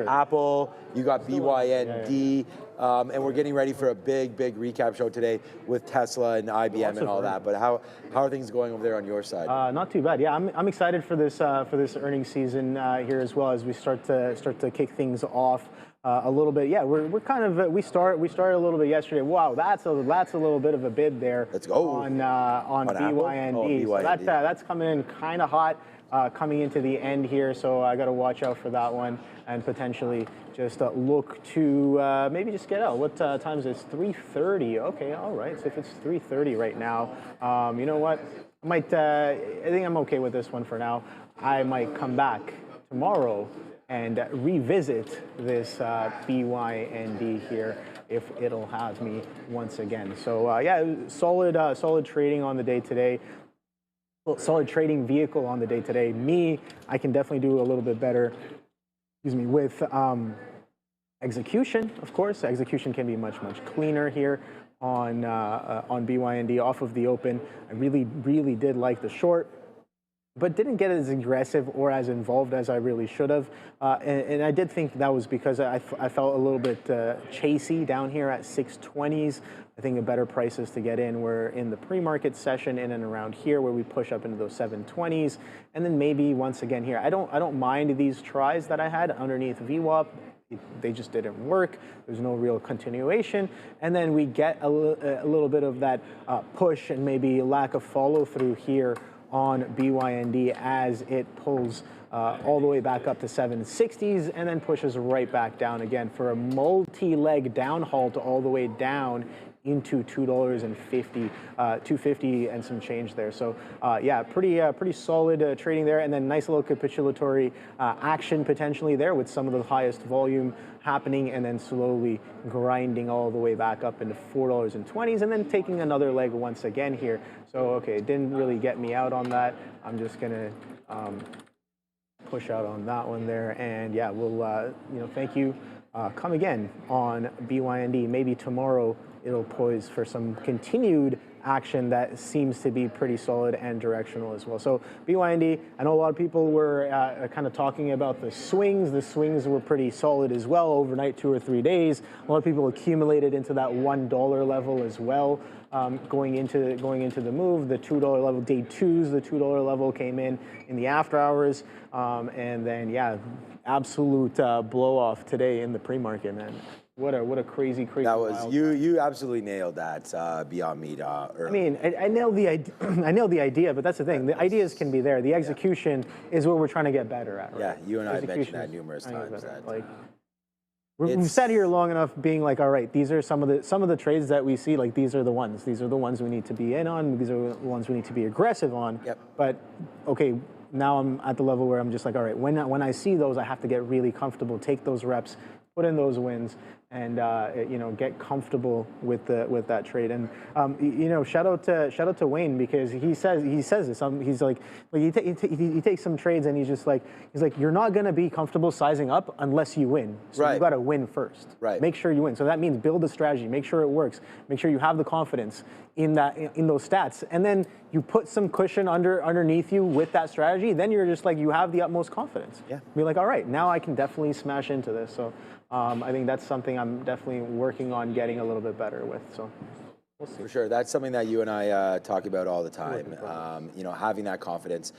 Apple, you got BYND, and we're getting ready for a big recap show today with Tesla and IBM and all that. But how are things going over there on your side? Not too bad. Yeah, I'm excited for this earnings season here as well, as we start to kick things off a little bit. Yeah, we're kind of we started a little bit yesterday. Wow, that's a little bit of a bid there. Let's go on BYND. Oh, BYND. So that's coming in kind of hot. Coming into the end here, so I got to watch out for that one and potentially just look to maybe just get out. What time is it? It's 3:30. Okay, all right. So if it's 3:30 right now, you know what? I think I'm okay with this one for now. I might come back tomorrow and revisit this BYND here if it'll have me once again. So yeah, solid trading on the day today. Well, solid trading vehicle on the day today. Me, I can definitely do a little bit better, excuse me, with execution, of course. Execution can be much cleaner here on BYND off of the open. I really did like the short, but didn't get as aggressive or as involved as I really should have. And I did think that was because I felt a little bit chasey down here at 620s. I think the better prices to get in were in the pre-market session in and around here where we push up into those 720s. And then maybe once again here. I don't mind these tries that I had underneath VWAP. They just didn't work. There's no real continuation. And then we get a little bit of that push and maybe lack of follow through here on BYND as it pulls all the way back up to 760s and then pushes right back down again for a multi-leg down halt all the way down into $2.50, $2.50 and some change there. So yeah, pretty solid trading there, and then nice little capitulatory action potentially there with some of the highest volume happening and then slowly grinding all the way back up into $4.20s and then taking another leg once again here. So okay, it didn't really get me out on that. I'm just gonna push out on that one there, and yeah, we'll thank you. Come again on BYND. Maybe tomorrow it'll poise for some continued action that seems to be pretty solid and directional as well. So BYND, I know a lot of people were kind of talking about the swings. The swings were pretty solid as well overnight, 2 or 3 days. A lot of people accumulated into that $1 level as well. Going into the move, the $2 level, day twos, the $2 level came in the after hours, and then yeah, absolute blow off today in the pre-market, man. What a crazy. That was you absolutely nailed that beyond meat early. I mean, I nailed the idea. I nailed the idea, but that's the thing. The ideas can be there. The execution is what we're trying to get better at. Right? Yeah, you and I mentioned that numerous times. We've sat here long enough being like, all right, these are some of the trades that we see, like these are the ones. These are the ones we need to be in on. These are the ones we need to be aggressive on. Yep. But okay, now I'm at the level where I'm just like, all right, when I see those, I have to get really comfortable, take those reps, put in those wins, and get comfortable with that trade. And shout out to Wayne, because he says this. He's like he takes some trades and he's like you're not gonna be comfortable sizing up unless you win. So you got to win first. Right. Make sure you win. So that means build a strategy. Make sure it works. Make sure you have the confidence in those stats, and then you put some cushion underneath you with that strategy. Then you're just like, you have the utmost confidence. Yeah. Be like, all right, now I can definitely smash into this. So I think that's something I'm definitely working on getting a little bit better with. So we'll see. For sure, that's something that you and I talk about all the time. Having that confidence.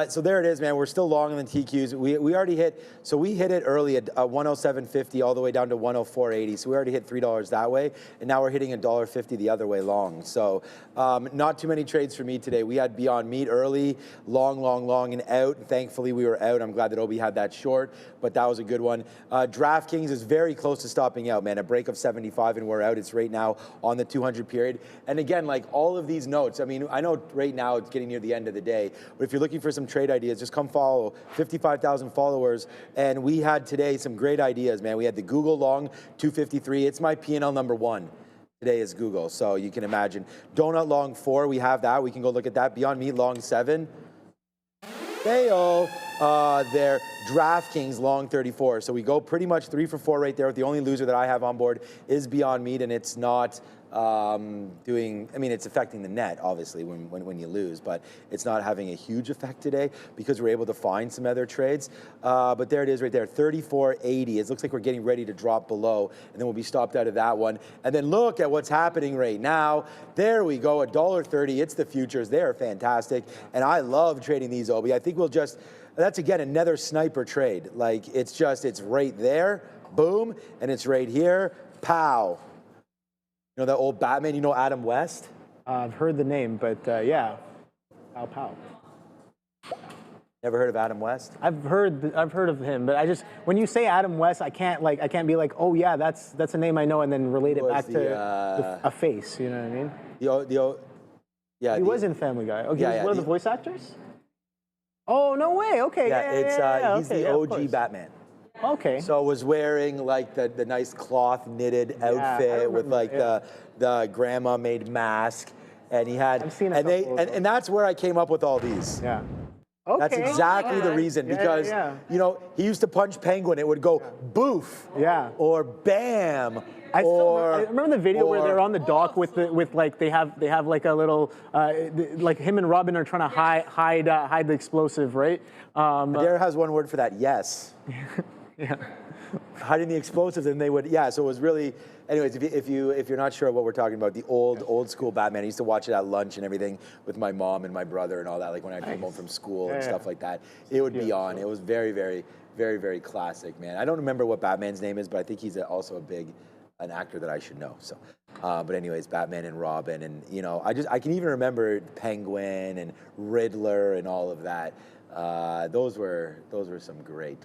So there it is, man. We're still long on the TQs. We already hit. So we hit it early at 107.50 all the way down to 104.80. So we already hit $3 that way, and now we're hitting $1.50 the other way long. So not too many trades for me today. We had Beyond Meat early, long and out. And thankfully we were out. I'm glad that Obi had that short, but that was a good one. DraftKings is very close to stopping out, man. A break of 75 and we're out. It's right now on the 200 period. And again, like all of these notes, I mean, I know right now it's getting near the end of the day, but if you're looking for some trade ideas, just come follow. 55,000 followers, and we had today some great ideas, man. We had the Google long 253. It's my P&L number 1 today is Google, so you can imagine. Donut long 4, we have that. We can go look at that. Beyond Meat long 7. There. DraftKings long 34. So we go pretty much 3 for 4 right there. The only loser that I have on board is Beyond Meat, and it's not it's affecting the net, obviously, when you lose, but it's not having a huge effect today because we're able to find some other trades. But there it is right there, 34.80. It looks like we're getting ready to drop below, and then we'll be stopped out of that one. And then look at what's happening right now. There we go, $1.30. It's the futures. They are fantastic, and I love trading these, Obi. I think that's again another sniper trade. Like it's right there, boom, and it's right here, pow. You know that old Batman, Adam West? I've heard the name, but yeah, pow. Never heard of Adam West? I've heard of him, but when you say Adam West, I can't be like, oh yeah, that's a name I know, and then relate it back to a face. You know what I mean? He was in Family Guy. Okay, he was one of the voice actors. Oh no way! Okay, he's the OG Batman. Okay. So was wearing like the nice cloth knitted outfit with like the grandma made mask, and he had and that's where I came up with all these. Yeah. Okay. That's exactly the reason, because you know, he used to punch Penguin, it would go boof, or bam. I remember the video where they're on the dock with like they have like a little like him and Robin are trying to hide the explosive, right? Adair has one word for that. Yes. Yeah. Hiding the explosives, and they would so it was really. Anyways, if you're not sure what we're talking about, the old school Batman. I used to watch it at lunch and everything with my mom and my brother and all that. Like when I came home from school and stuff like that, it would be on. It was very, very, very, very classic, man. I don't remember what Batman's name is, but I think he's also an actor that I should know. So, but anyways, Batman and Robin, and you know, I can even remember Penguin and Riddler and all of that. Those were some great.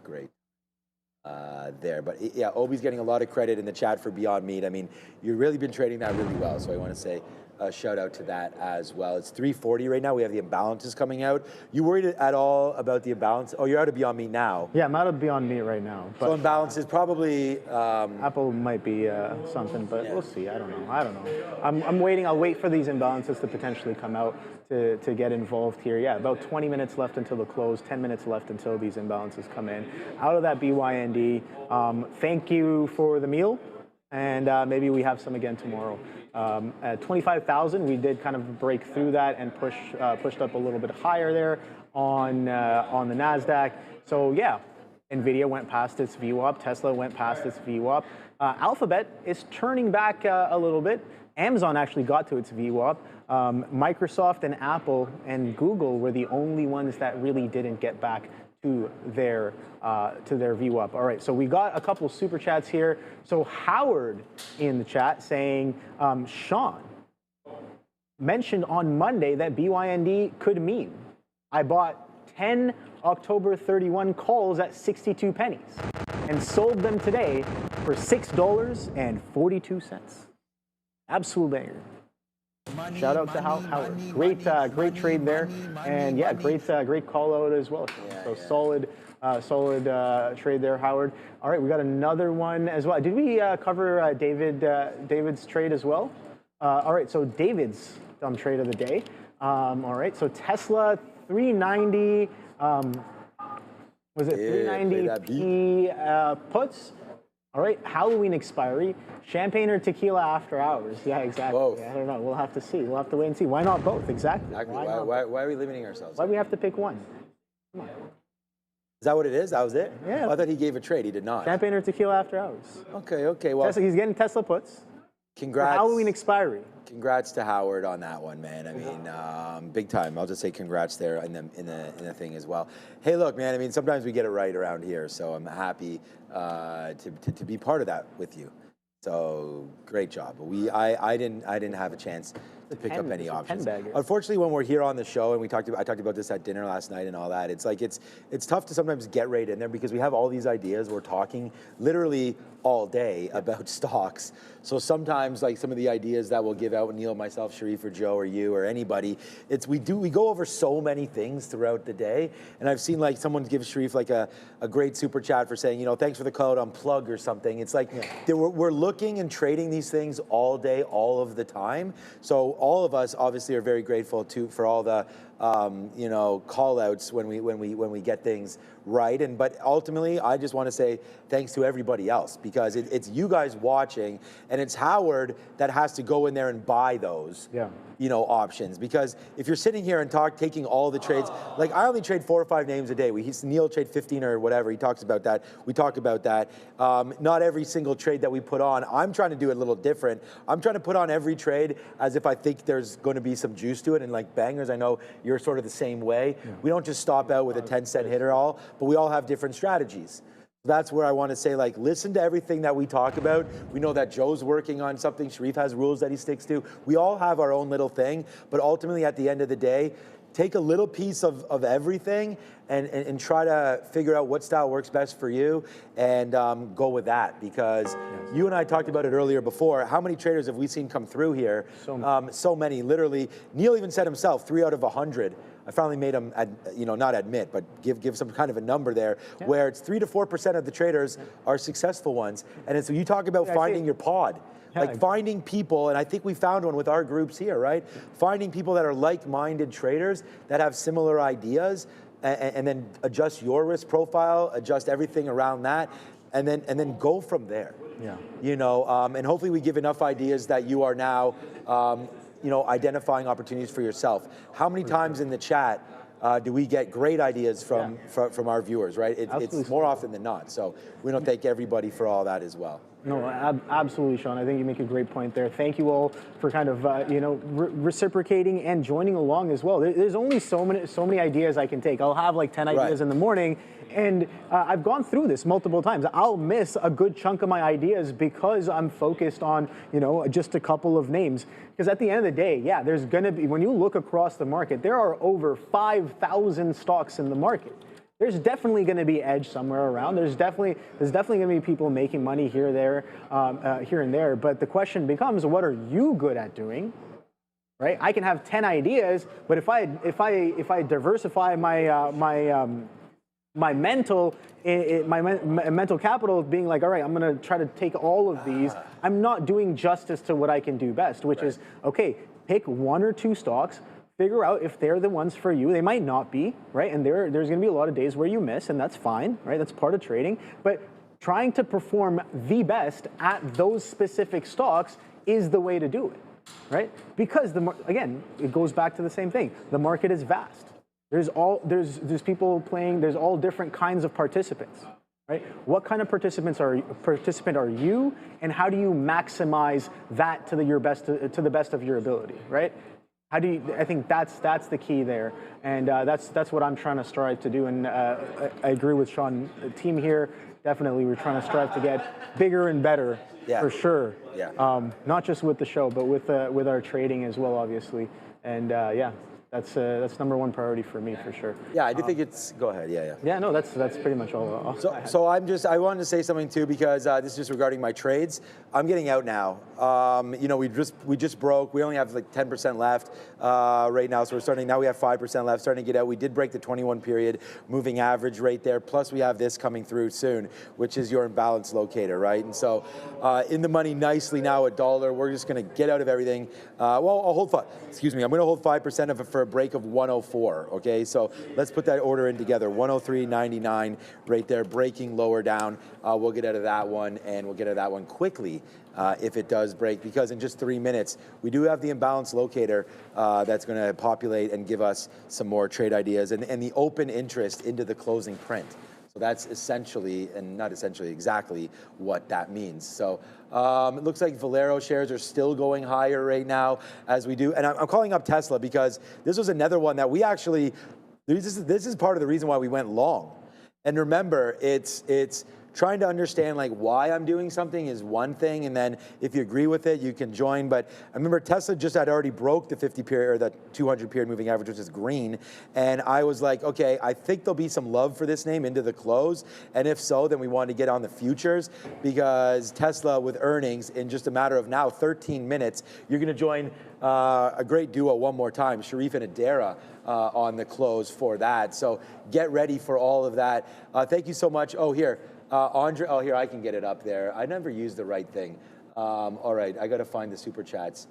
There, but yeah, Obi's getting a lot of credit in the chat for Beyond Meat. I mean, you've really been trading that really well, so I want to say a shout out to that as well. It's 340 right now. We have the imbalances coming out. You worried at all about the imbalance? Oh, you're out of Beyond Meat now. Yeah, I'm out of Beyond Meat right now. But so imbalances probably. Apple might be something, but we'll see. I don't know. I'm waiting. I'll wait for these imbalances to potentially come out to get involved here. Yeah, about 20 minutes left until the close. 10 minutes left until these imbalances come in. Out of that BYND. Thank you for the meal, and maybe we have some again tomorrow. At 25,000, we did kind of break through that and pushed up a little bit higher there on the Nasdaq. So yeah, Nvidia went past its VWAP, Tesla went past its VWAP. Alphabet is turning back a little bit. Amazon actually got to its VWAP. Microsoft and Apple and Google were the only ones that really didn't get back to their VWAP. All right, so we got a couple super chats here. So Howard in the chat saying, Sean mentioned on Monday that BYND could meme. I bought 10 October 31 calls at 62 pennies and sold them today for $6.42. Absolute banger. Shout out to Howard. Great trade there, and yeah, great call out as well. So solid trade there, Howard. All right, we got another one as well. Did we cover David's trade as well? All right, so David's trade of the day. All right, so Tesla 390. Was it 390p puts? All right, Halloween expiry, champagne or tequila after hours? Yeah, exactly. Both. Yeah, I don't know. We'll have to see. We'll have to wait and see. Why not both? Exactly. Why are we limiting ourselves? Why do we have to pick one? Come on. Is that what it is? That was it? Yeah. Oh, I thought he gave a trade. He did not. Champagne or tequila after hours? Okay. Well, Tesla, he's getting Tesla puts. Congrats. Halloween expiry. Congrats to Howard on that one, man. I mean, big time. I'll just say congrats there in the thing as well. Hey, look, man. I mean, sometimes we get it right around here, so I'm happy to be part of that with you. So great job. I didn't have a chance to pick up any options. Unfortunately, when we're here on the show, and I talked about this at dinner last night and all that, it's like it's tough to sometimes get right in there because we have all these ideas. We're talking literally all day about stocks. So sometimes, like some of the ideas that we'll give out, Neil, myself, Sharif, or Joe, or you, or anybody, we go over so many things throughout the day. And I've seen like someone give Sharif like a great super chat for saying, thanks for the code on plug or something. It's like we're looking and trading these things all day, all of the time. So all of us obviously are very grateful for all the call outs when we get things right. But ultimately, I just want to say thanks to everybody else because it's you guys watching, and it's Howard that has to go in there and buy those options. Because if you're sitting here and taking all the trades, like I only trade 4 or 5 names a day. Neil trade 15 or whatever. He talks about that. We talk about that. Not every single trade that we put on. I'm trying to do it a little different. I'm trying to put on every trade as if I think there's going to be some juice to it and like bangers. I know you're sort of the same way. Yeah. We don't just stop out with a 10-cent hitter all, but we all have different strategies. That's where I want to say, like, listen to everything that we talk about. We know that Joe's working on something. Sharif has rules that he sticks to. We all have our own little thing, but ultimately at the end of the day, take a little piece of everything and try to figure out what style works best for you and go with that. Because you and I talked about it earlier before. How many traders have we seen come through here? So many. Literally, Neil even said himself, 3 out of 100. I finally made them, not admit, but give some kind of a number there, where it's 3 to 4% of the traders are successful ones. And so you talk about finding your pod. Like finding people, and I think we found one with our groups here, right? Finding people that are like-minded traders that have similar ideas, and then adjust your risk profile, adjust everything around that, and then go from there. Yeah. And hopefully we give enough ideas that you are now, identifying opportunities for yourself. How many times in the chat do we get great ideas from our viewers, right? It's more often than not. So we don't thank everybody for all that as well. No, absolutely, Sean. I think you make a great point there. Thank you all for kind of reciprocating and joining along as well. There's only so many ideas I can take. I'll have like 10 ideas in the morning, and I've gone through this multiple times. I'll miss a good chunk of my ideas because I'm focused on just a couple of names. Because at the end of the day, there's going to be, when you look across the market, there are over 5,000 stocks in the market. There's definitely going to be edge somewhere around. There's definitely going to be people making money here and there. But the question becomes, what are you good at doing? Right? I can have 10 ideas, but if I diversify my mental capital, being like, all right, I'm going to try to take all of these, I'm not doing justice to what I can do best, which is, okay, pick 1 or 2 stocks, figure out if they're the ones for you. They might not be, right? And there's going to be a lot of days where you miss, and that's fine, right? That's part of trading. But trying to perform the best at those specific stocks is the way to do it, right? Because again, it goes back to the same thing. The market is vast. There's people playing. There's all different kinds of participants, right? What kind of participant are you, and how do you maximize that to the best of your ability, right? I think that's the key there, and that's what I'm trying to strive to do. And I agree with Sean. The team here, definitely, we're trying to strive to get bigger and better, for sure. Yeah. Not just with the show, but with our trading as well, obviously. And that's #1 priority for me, for sure. Yeah, I do think it's. Go ahead. Yeah. Yeah. No, that's pretty much all. So I wanted to say something too, because this is just regarding my trades. I'm getting out now. We just broke. We only have like 10% left right now. So we're starting now. We have 5% left. Starting to get out. We did break the 21 period moving average right there. Plus we have this coming through soon, which is your imbalance locator, right? And so in the money nicely now $1. We're just going to get out of everything. I'll hold. Excuse me. I'm going to hold 5% of it for a break of 104. Okay. So let's put that order in together. 103.99 right there. Breaking lower down. We'll get out of that one, and we'll get out of that one quickly. If it does break, because in just 3 minutes, we do have the imbalance locator that's going to populate and give us some more trade ideas and the open interest into the closing print. So that's essentially, and not essentially, exactly what that means. So it looks like Valero shares are still going higher right now as we do. And I'm calling up Tesla because this was another one that we actually, this is part of the reason why we went long. And remember, it's trying to understand like why I'm doing something is one thing, and then if you agree with it, you can join. But I remember Tesla just had already broke the 50 period or the 200 period moving average, which is green, and I was like, okay, I think there'll be some love for this name into the close, and if so, then we want to get on the futures, because Tesla with earnings in just a matter of now 13 minutes, you're going to join a great duo one more time, Sharif and Adara, on the close for that. So get ready for all of that. Thank you so much. Oh, here. Andre, here, I can get it up there. I never used the right thing. All right, I got to find the super chats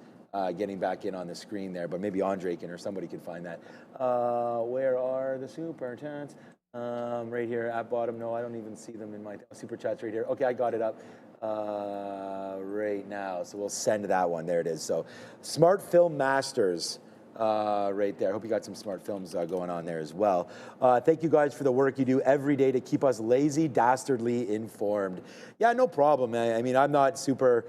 getting back in on the screen there, but maybe Andre can or somebody can find that. Where are the super chats? Right here at bottom. No, I don't even see them in my super chats right here. Okay, I got it up right now. So we'll send that one. There it is. So Smart Film Masters. Right there. I hope you got some smart films going on there as well. Thank you guys for the work you do every day to keep us lazy, dastardly informed. Yeah, no problem. I mean, I'm not super,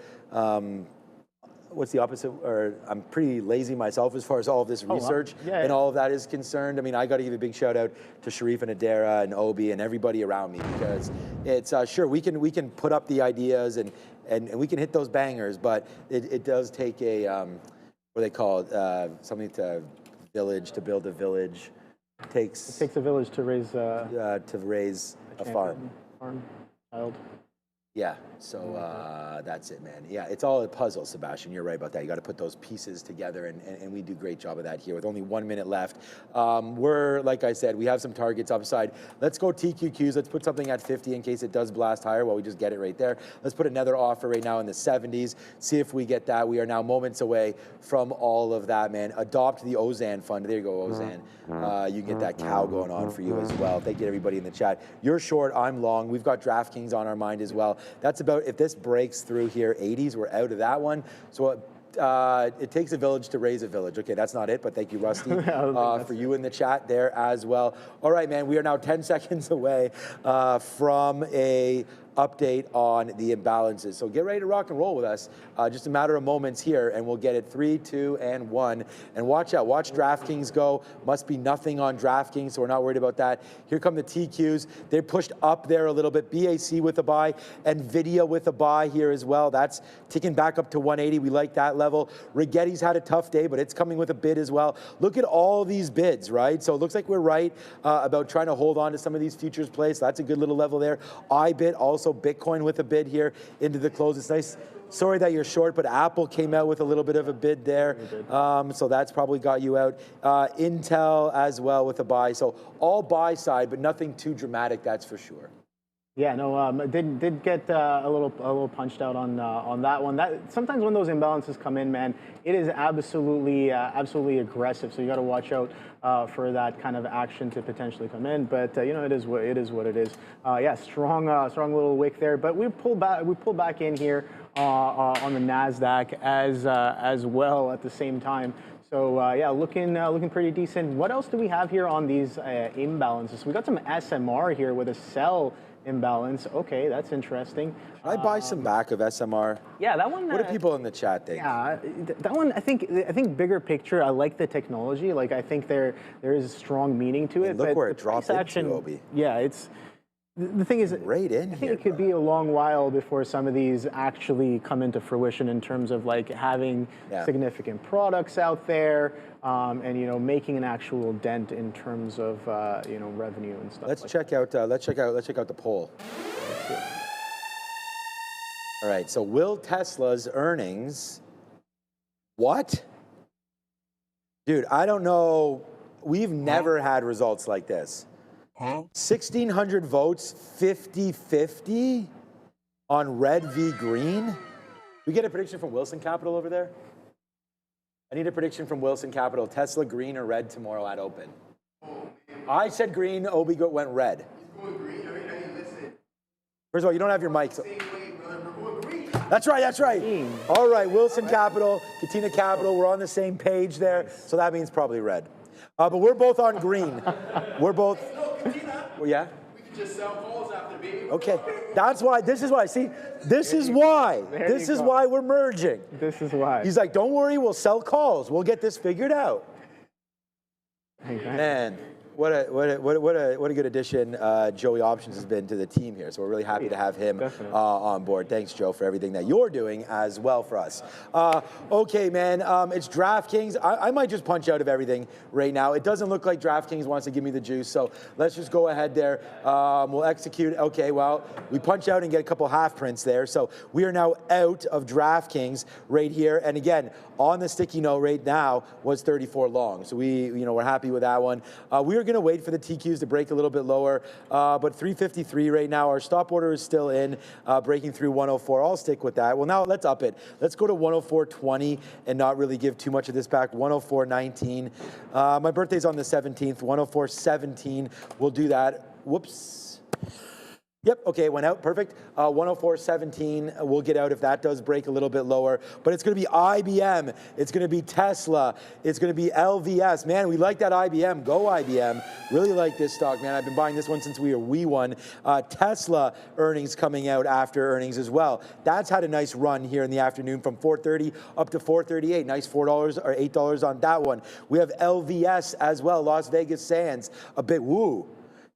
what's the opposite? Or I'm pretty lazy myself as far as all of this research and all of that is concerned. I mean, I got to give a big shout out to Sharif and Adara and Obi and everybody around me, because it's sure we can put up the ideas and we can hit those bangers, but it does take a what they call it, something to build a village. It takes a village to raise a farm. Child. Yeah, so that's it, man. Yeah, it's all a puzzle, Sebastian. You're right about that. You got to put those pieces together, and we do a great job of that here with only 1 minute left. We're, like I said, we have some targets upside. Let's go TQQs. Let's put something at 50 in case it does blast higher. Well, we just get it right there. Let's put another offer right now in the 70s. See if we get that. We are now moments away from all of that, man. Adopt the Ozan fund. There you go, Ozan. You can get that cow going on for you as well. Thank you to everybody in the chat. You're short, I'm long. We've got DraftKings on our mind as well. That's about, if this breaks through here, 80s, we're out of that one. So it takes a village to raise a village. Okay, that's not it, but thank you, Rusty, for you in the chat there as well. All right, man, we are now 10 seconds away from a update on the imbalances. So get ready to rock and roll with us. Just a matter of moments here, and we'll get it 3, 2, and 1. And watch out. Watch DraftKings go. Must be nothing on DraftKings, so we're not worried about that. Here come the TQs. They're pushed up there a little bit. BAC with a buy, NVIDIA with a buy here as well. That's ticking back up to 180. We like that level. Rigetti's had a tough day, but it's coming with a bid as well. Look at all these bids, right? So it looks like we're right about trying to hold on to some of these futures plays. So that's a good little level there. iBit also Bitcoin with a bid here into the close. It's nice. Sorry that you're short, but Apple came out with a little bit of a bid there. So that's probably got you out. Intel as well with a buy. So all buy side, but nothing too dramatic, that's for sure. Yeah, no, did get a little punched out on that one. That sometimes when those imbalances come in, man, it is absolutely aggressive. So you got to watch out for that kind of action to potentially come in. But you know, it is what it is. Yeah, strong little wick there. But we pull back in here on the Nasdaq as well at the same time. So yeah, looking pretty decent. What else do we have here on these imbalances? We got some SMR here with a sell imbalance. Okay, that's interesting. Should I buy some back of SMR? Yeah, that one. What do people in the chat think? Yeah, that one. I think bigger picture. I like the technology. Like I think there is strong meaning to it. Look but where it dropped into, Obi. Yeah, it's. The thing is, right in I think it could be a long while before some of these actually come into fruition in terms of like having significant products out there, and you know, making an actual dent in terms of you know, revenue and stuff. Let's check out the poll. All right. So will Tesla's earnings? What? Dude, I don't know. We've never had results like this. 1,600 votes, 50-50 on red v green. We get a prediction from Wilson Capital over there? I need a prediction from Wilson Capital. Tesla green or red tomorrow at open? I said green, Obi went red. He's going green. I mean, listen. First of all, you don't have your mic. So. That's right. All right, Wilson Capital, Katina Capital, we're on the same page there. So that means probably red. But we're both on green. We're both. Well, yeah. We could just sell calls after, baby. Okay, that's why. This is why. See, this is why. This is why we're merging. This is why. He's like, don't worry, we'll sell calls. We'll get this figured out. Man, what a good addition Joey Options has been to the team here. So we're really happy to have him on board. Thanks, Joe, for everything that you're doing as well for us. Okay, man, it's DraftKings. I might just punch out of everything right now. It doesn't look like DraftKings wants to give me the juice, so let's just go ahead there. We'll execute. Okay, well, we punch out and get a couple half prints there. So we are now out of DraftKings right here. And again, on the sticky note right now was 34 long. So we're happy with that one. We are going to wait for the TQs to break a little bit lower, but 353 right now. Our stop order is still in, breaking through 104. I'll stick with that. Well, now let's up it. Let's go to 104.20 and not really give too much of this back. 104.19. My birthday's on the 17th. 104.17. We'll do that. Whoops. Yep, okay, it went out, perfect. 104.17, we'll get out if that does break a little bit lower. But it's going to be IBM, it's going to be Tesla, it's going to be LVS. Man, we like that IBM. Go IBM. Really like this stock, man. I've been buying this one since we were wee1. Tesla earnings coming out after earnings as well. That's had a nice run here in the afternoon from 4.30 up to 4.38. Nice $4 or $8 on that one. We have LVS as well, Las Vegas Sands. A bit woo.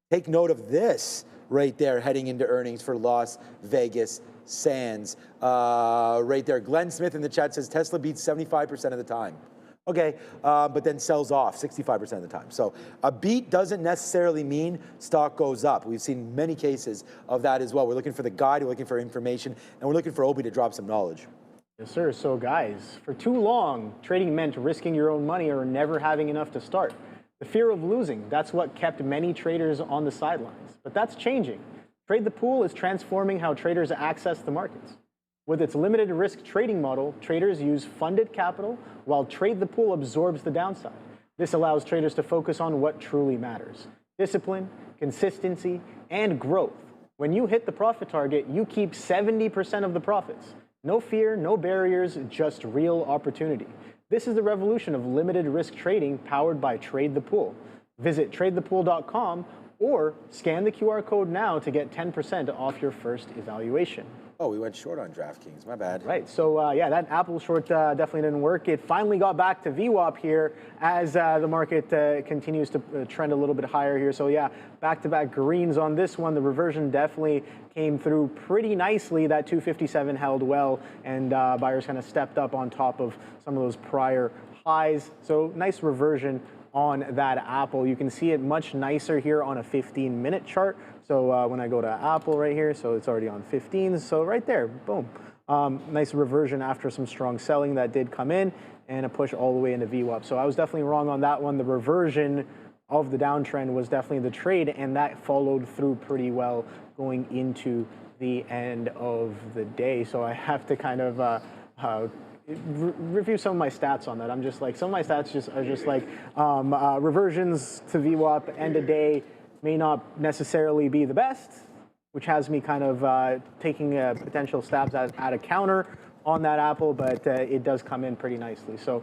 Take note of this. Right there, heading into earnings for Las Vegas Sands. Right there, Glenn Smith in the chat says Tesla beats 75% of the time. Okay, but then sells off 65% of the time. So a beat doesn't necessarily mean stock goes up. We've seen many cases of that as well. We're looking for the guide, we're looking for information, and we're looking for Obi to drop some knowledge. Yes, sir. So guys, for too long, trading meant risking your own money or never having enough to start. The fear of losing, that's what kept many traders on the sidelines. But that's changing. Trade the Pool is transforming how traders access the markets. With its limited risk trading model, traders use funded capital while Trade the Pool absorbs the downside. This allows traders to focus on what truly matters: discipline, consistency, and growth. When you hit the profit target, you keep 70% of the profits. No fear, no barriers, just real opportunity. This is the revolution of limited risk trading powered by Trade the Pool. Visit tradethepool.com or scan the QR code now to get 10% off your first evaluation. Oh, we went short on DraftKings. My bad. Right. So, yeah, that Apple short definitely didn't work. It finally got back to VWAP here as the market continues to trend a little bit higher here. So, yeah, back-to-back greens on this one. The reversion definitely came through pretty nicely. That 257 held well, and buyers kind of stepped up on top of some of those prior highs. So, nice reversion on that Apple. You can see it much nicer here on a 15-minute chart. So when I go to Apple right here, so it's already on 15. So right there, boom. Nice reversion after some strong selling that did come in and a push all the way into VWAP. So I was definitely wrong on that one. The reversion of the downtrend was definitely the trade, and that followed through pretty well going into the end of the day. So I have to kind of review some of my stats on that. I'm just like, some of my stats are just like reversions to VWAP end of day may not necessarily be the best, which has me kind of taking potential stabs at a counter on that Apple, but it does come in pretty nicely. So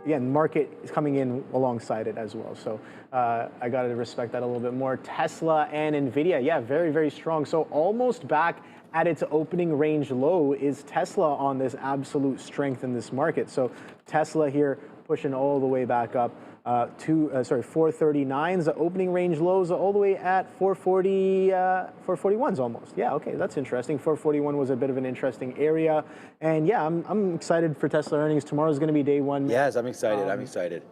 again, the market is coming in alongside it as well. So I got to respect that a little bit more. Tesla and NVIDIA, yeah, very, very strong. So almost back at its opening range low is Tesla on this absolute strength in this market. So Tesla here pushing all the way back up to 439s. The opening range lows all the way at 440, 441s almost. Yeah, okay, that's interesting. 441 was a bit of an interesting area. And yeah, I'm excited for Tesla earnings. Tomorrow's going to be day one. Yes, I'm excited. I'm excited.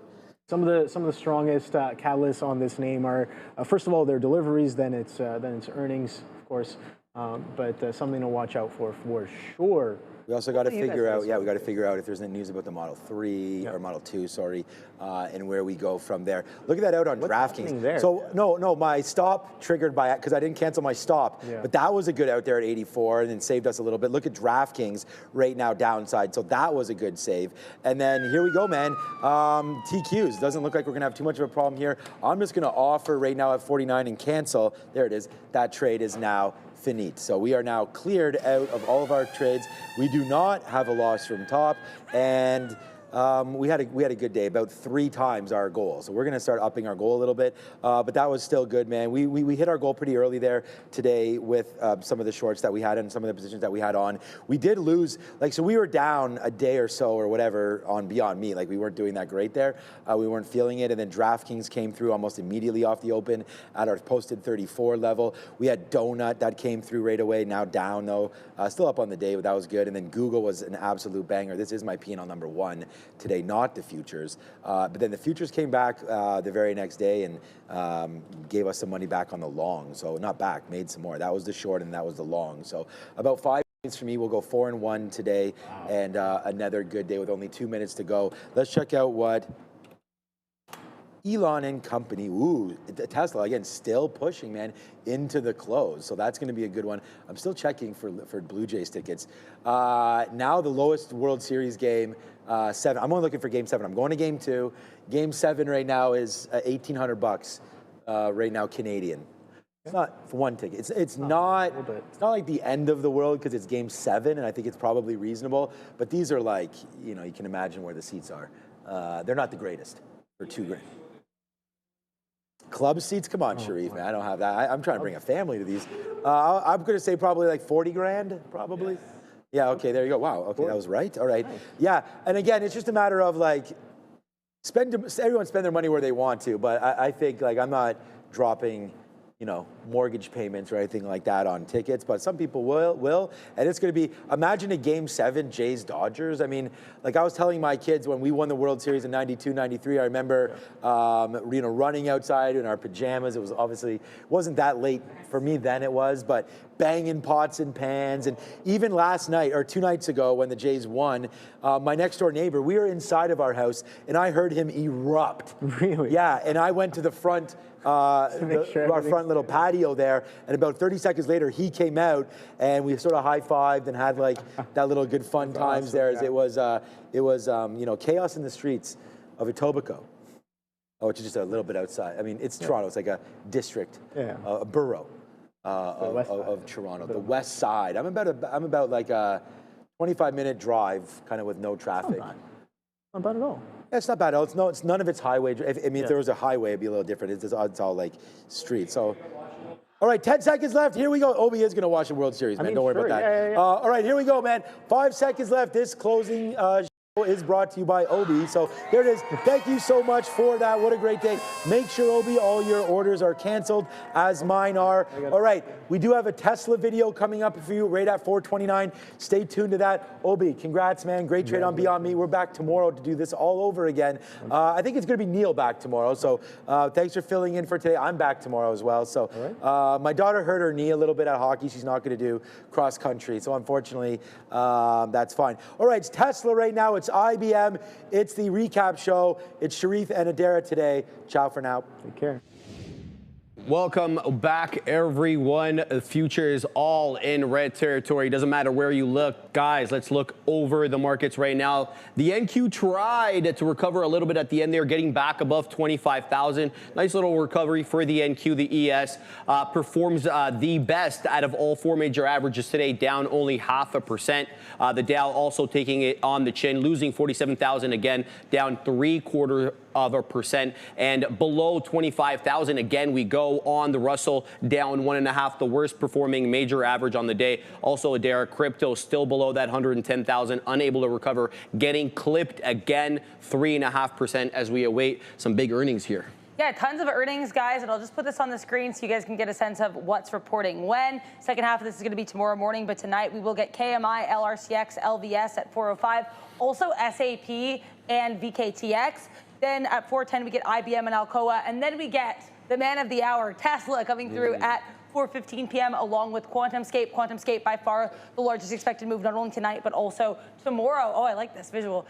Some of the strongest catalysts on this name are first of all their deliveries, then it's earnings, of course. But something to watch out for sure. We also got to figure out, we got to figure out if there's any news about the Model 3 or Model 2, sorry, and where we go from there. Look at that out on DraftKings. So no, my stop triggered by, because I didn't cancel my stop, but that was a good out there at 84 and then saved us a little bit. Look at DraftKings right now downside, so that was a good save. And then here we go, man. TQs, doesn't look like we're gonna have too much of a problem here. I'm just gonna offer right now at 49 and cancel. There it is. That trade is now finite. So we are now cleared out of all of our trades. We do not have a loss from top, and we had a good day, about 3 times our goal. So we're going to start upping our goal a little bit, but that was still good, man. We hit our goal pretty early there today with some of the shorts that we had and some of the positions that we had on. We did lose, so we were down a day or so or whatever on Beyond Meat. We weren't doing that great there. We weren't feeling it, and then DraftKings came through almost immediately off the open at our posted 34 level. We had Donut that came through right away, now down though. Still up on the day, but that was good. And then Google was an absolute banger. This is my P&L number 1 today, not the futures. But then the futures came back the very next day and gave us some money back on the long. So not back, made some more. That was the short and that was the long. So about 5 minutes for me. We'll go 4-1 today. Wow. And another good day with only 2 minutes to go. Let's check out what Elon and company, Tesla, again, still pushing, man, into the close. So that's going to be a good one. I'm still checking for Blue Jays tickets. Now the lowest World Series game, 7. I'm only looking for game 7. I'm going to game 2. Game 7 right now is $1,800 right now, Canadian. It's not for one ticket. It's not like the end of the world because it's game 7, and I think it's probably reasonable. But these are you can imagine where the seats are. They're not the greatest for $2,000. Club seats? Come on, Sharif, man. I don't have that. I'm trying to bring a family to these. I'm going to say probably $40,000, probably. Yeah, okay, there you go. Wow, okay, that was right. All right. Nice. Yeah, and again, it's just a matter of everyone spend their money where they want to, but I think I'm not dropping, mortgage payments or anything like that on tickets, but some people will. And it's going to be, imagine a Game 7 Jays Dodgers. I mean, like I was telling my kids when we won the World Series in 92, 93, I remember, running outside in our pajamas. It was obviously, wasn't that late for me then, it was, but banging pots and pans. And even last night, or 2 nights ago when the Jays won, my next door neighbor, we were inside of our house and I heard him erupt. Really? Yeah, and I went to the front, our front little patio there, and about 30 seconds later, he came out, and we sort of high-fived and had like that little good fun times there. As it was chaos in the streets of Etobicoke, which is just a little bit outside. I mean, it's Toronto. It's like a district, a borough of Toronto, the west side. I'm about like a 25-minute drive, kind of with no traffic. Not bad at all. It's not bad. It's none of it's highway. If there was a highway, it'd be a little different. It's all like street. So, all right, 10 seconds left. Here we go. Obi is going to watch the World Series, man. Don't worry about that. Yeah. All right, here we go, man. 5 seconds left. This closing is brought to you by Obi. So there it is. Thank you so much for that. What a great day. Make sure, Obi, all your orders are canceled, as mine are. All right, we do have a Tesla video coming up for you right at 4:29. Stay tuned to that. Obi, congrats, man. Great trade on Beyond Meat. We're back tomorrow to do this all over again. I think it's going to be Neil back tomorrow. So thanks for filling in for today. I'm back tomorrow as well. So my daughter hurt her knee a little bit at hockey. She's not going to do cross country. So unfortunately, that's fine. All right, it's Tesla right now. It's IBM. It's the recap show. It's Sharif and Adara today. Ciao for now. Take care. Welcome back, everyone. The future is all in red territory. Doesn't matter where you look. Guys, let's look over the markets right now. The NQ tried to recover a little bit at the end there, getting back above 25,000. Nice little recovery for the NQ. The ES performs the best out of all 4 major averages today, down only 0.5%. The Dow also taking it on the chin, losing 47,000 again, down 0.75%. And below 25,000 again we go on the Russell, down 1.5%, the worst performing major average on the day. Also, Adara, crypto still below that 110,000, unable to recover, getting clipped again, 3.5% as we await some big earnings here. Yeah, tons of earnings, guys, and I'll just put this on the screen so you guys can get a sense of what's reporting when. Second half of this is going to be tomorrow morning, but tonight we will get KMI, LRCX, LVS at 4:05. Also SAP and VKTX. Then at 4:10 we get IBM and Alcoa, and then we get the man of the hour, Tesla, coming through at 4:15 p.m. along with QuantumScape. QuantumScape by far the largest expected move, not only tonight but also tomorrow. Oh, I like this visual.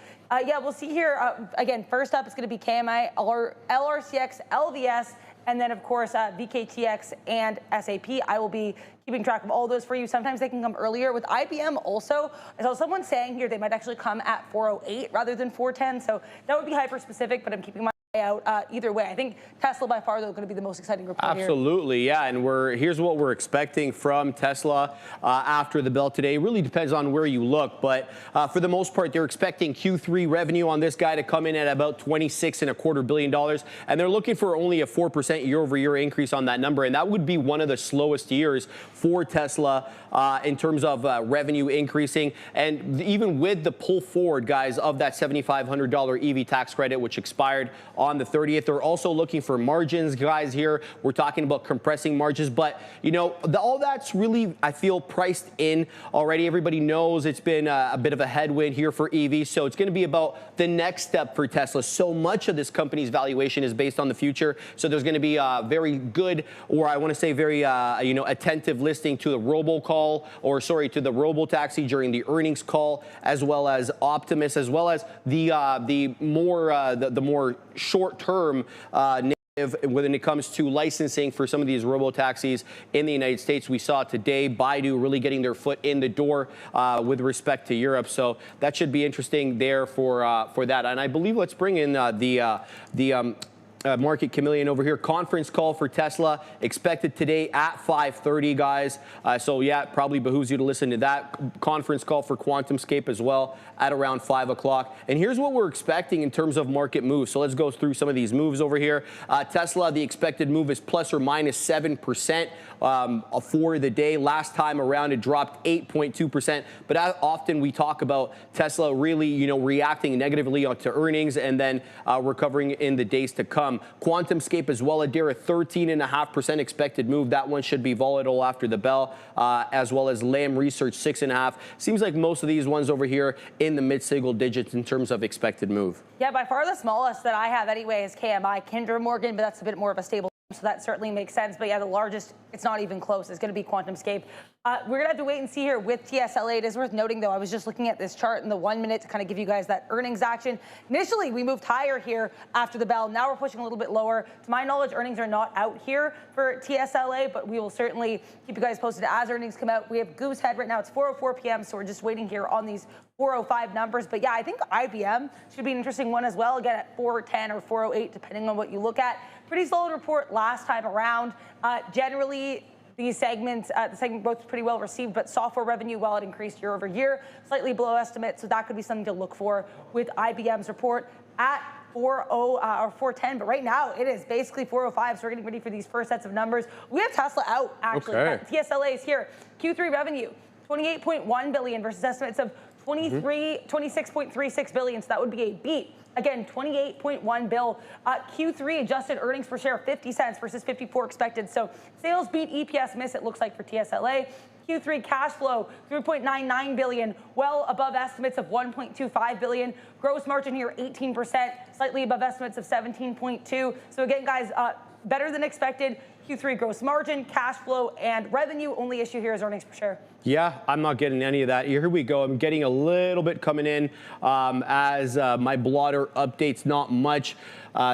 Yeah, we'll see here. Again, first up it's going to be KMI, LRCX, LVS, and then of course VKTX and SAP. I will be keeping track of all those for you. Sometimes they can come earlier. With IBM also, I saw someone saying here they might actually come at 4:08 rather than 4:10. So that would be hyper specific, but I'm keeping my out either way. I think Tesla by far though going to be the most exciting report Absolutely, here. Yeah, and here's what we're expecting from Tesla after the bell today. It really depends on where you look, but for the most part, they're expecting Q3 revenue on this guy to come in at about $26.25 billion, and they're looking for only a 4% year-over-year increase on that number, and that would be one of the slowest years for Tesla in terms of revenue increasing, and even with the pull forward, guys, of that $7,500 EV tax credit, which expired on the 30th. They're also looking for margins, guys, here. We're talking about compressing margins, but, you know, all that's really, I feel, priced in already. Everybody knows it's been a bit of a headwind here for EVs, so it's going to be about the next step for Tesla. So much of this company's valuation is based on the future, so there's going to be a very good, or I want to say very, attentive listening to the robocall, or sorry, to the robotaxi during the earnings call, as well as Optimus, as well as the more short-term when it comes to licensing for some of these robo-taxis in the United States. We saw today Baidu really getting their foot in the door with respect to Europe. So that should be interesting there for that. And I believe let's bring in the Market Chameleon over here. Conference call for Tesla expected today at 5:30, guys. So yeah, it probably behooves you to listen to that conference call for QuantumScape as well at around 5 o'clock. And here's what we're expecting in terms of market moves. So let's go through some of these moves over here. Tesla, the expected move is plus or minus 7% for the day. Last time around, it dropped 8.2%. But often we talk about Tesla really, reacting negatively to earnings and then recovering in the days to come. QuantumScape as well, Adair, a 13.5% expected move. That one should be volatile after the bell, as well as Lam Research 6.5. Seems like most of these ones over here in the mid-single digits in terms of expected move. Yeah, by far the smallest that I have anyway is KMI, Kinder Morgan, but that's a bit more of a stable. So that certainly makes sense. But yeah, the largest, it's not even close. It's going to be QuantumScape. We're going to have to wait and see here with TSLA. It is worth noting, though, I was just looking at this chart in the 1 minute to kind of give you guys that earnings action. Initially, we moved higher here after the bell. Now we're pushing a little bit lower. To my knowledge, earnings are not out here for TSLA, but we will certainly keep you guys posted as earnings come out. We have Goosehead right now. It's 4:04 p.m., so we're just waiting here on these 4:05 numbers. But yeah, I think IBM should be an interesting one as well. Again, at 4:10 or 4:08, depending on what you look at. Pretty solid report last time around. Generally, these segments, the segment growth was pretty well received, but software revenue, while it increased year over year, slightly below estimate. So that could be something to look for with IBM's report at 4:0 or 4:10. But right now, it is basically 4:05. So we're getting ready for these first sets of numbers. We have Tesla out, actually. Okay. TSLA is here. Q3 revenue, $28.1 billion versus estimates of 26.36 billion. So that would be a beat. Again, 28.1 bill. Q3 adjusted earnings per share 50 cents versus 54 expected. So sales beat, EPS miss, it looks like, for TSLA. Q3 cash flow 3.99 billion, well above estimates of 1.25 billion. Gross margin here 18%, slightly above estimates of 17.2. So again, guys, better than expected. Q3 gross margin, cash flow, and revenue. Only issue here is earnings per share. Yeah, I'm not getting any of that. Here we go. I'm getting a little bit coming in as my blotter updates. Not much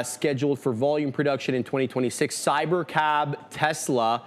scheduled for volume production in 2026. Cybercab, Tesla,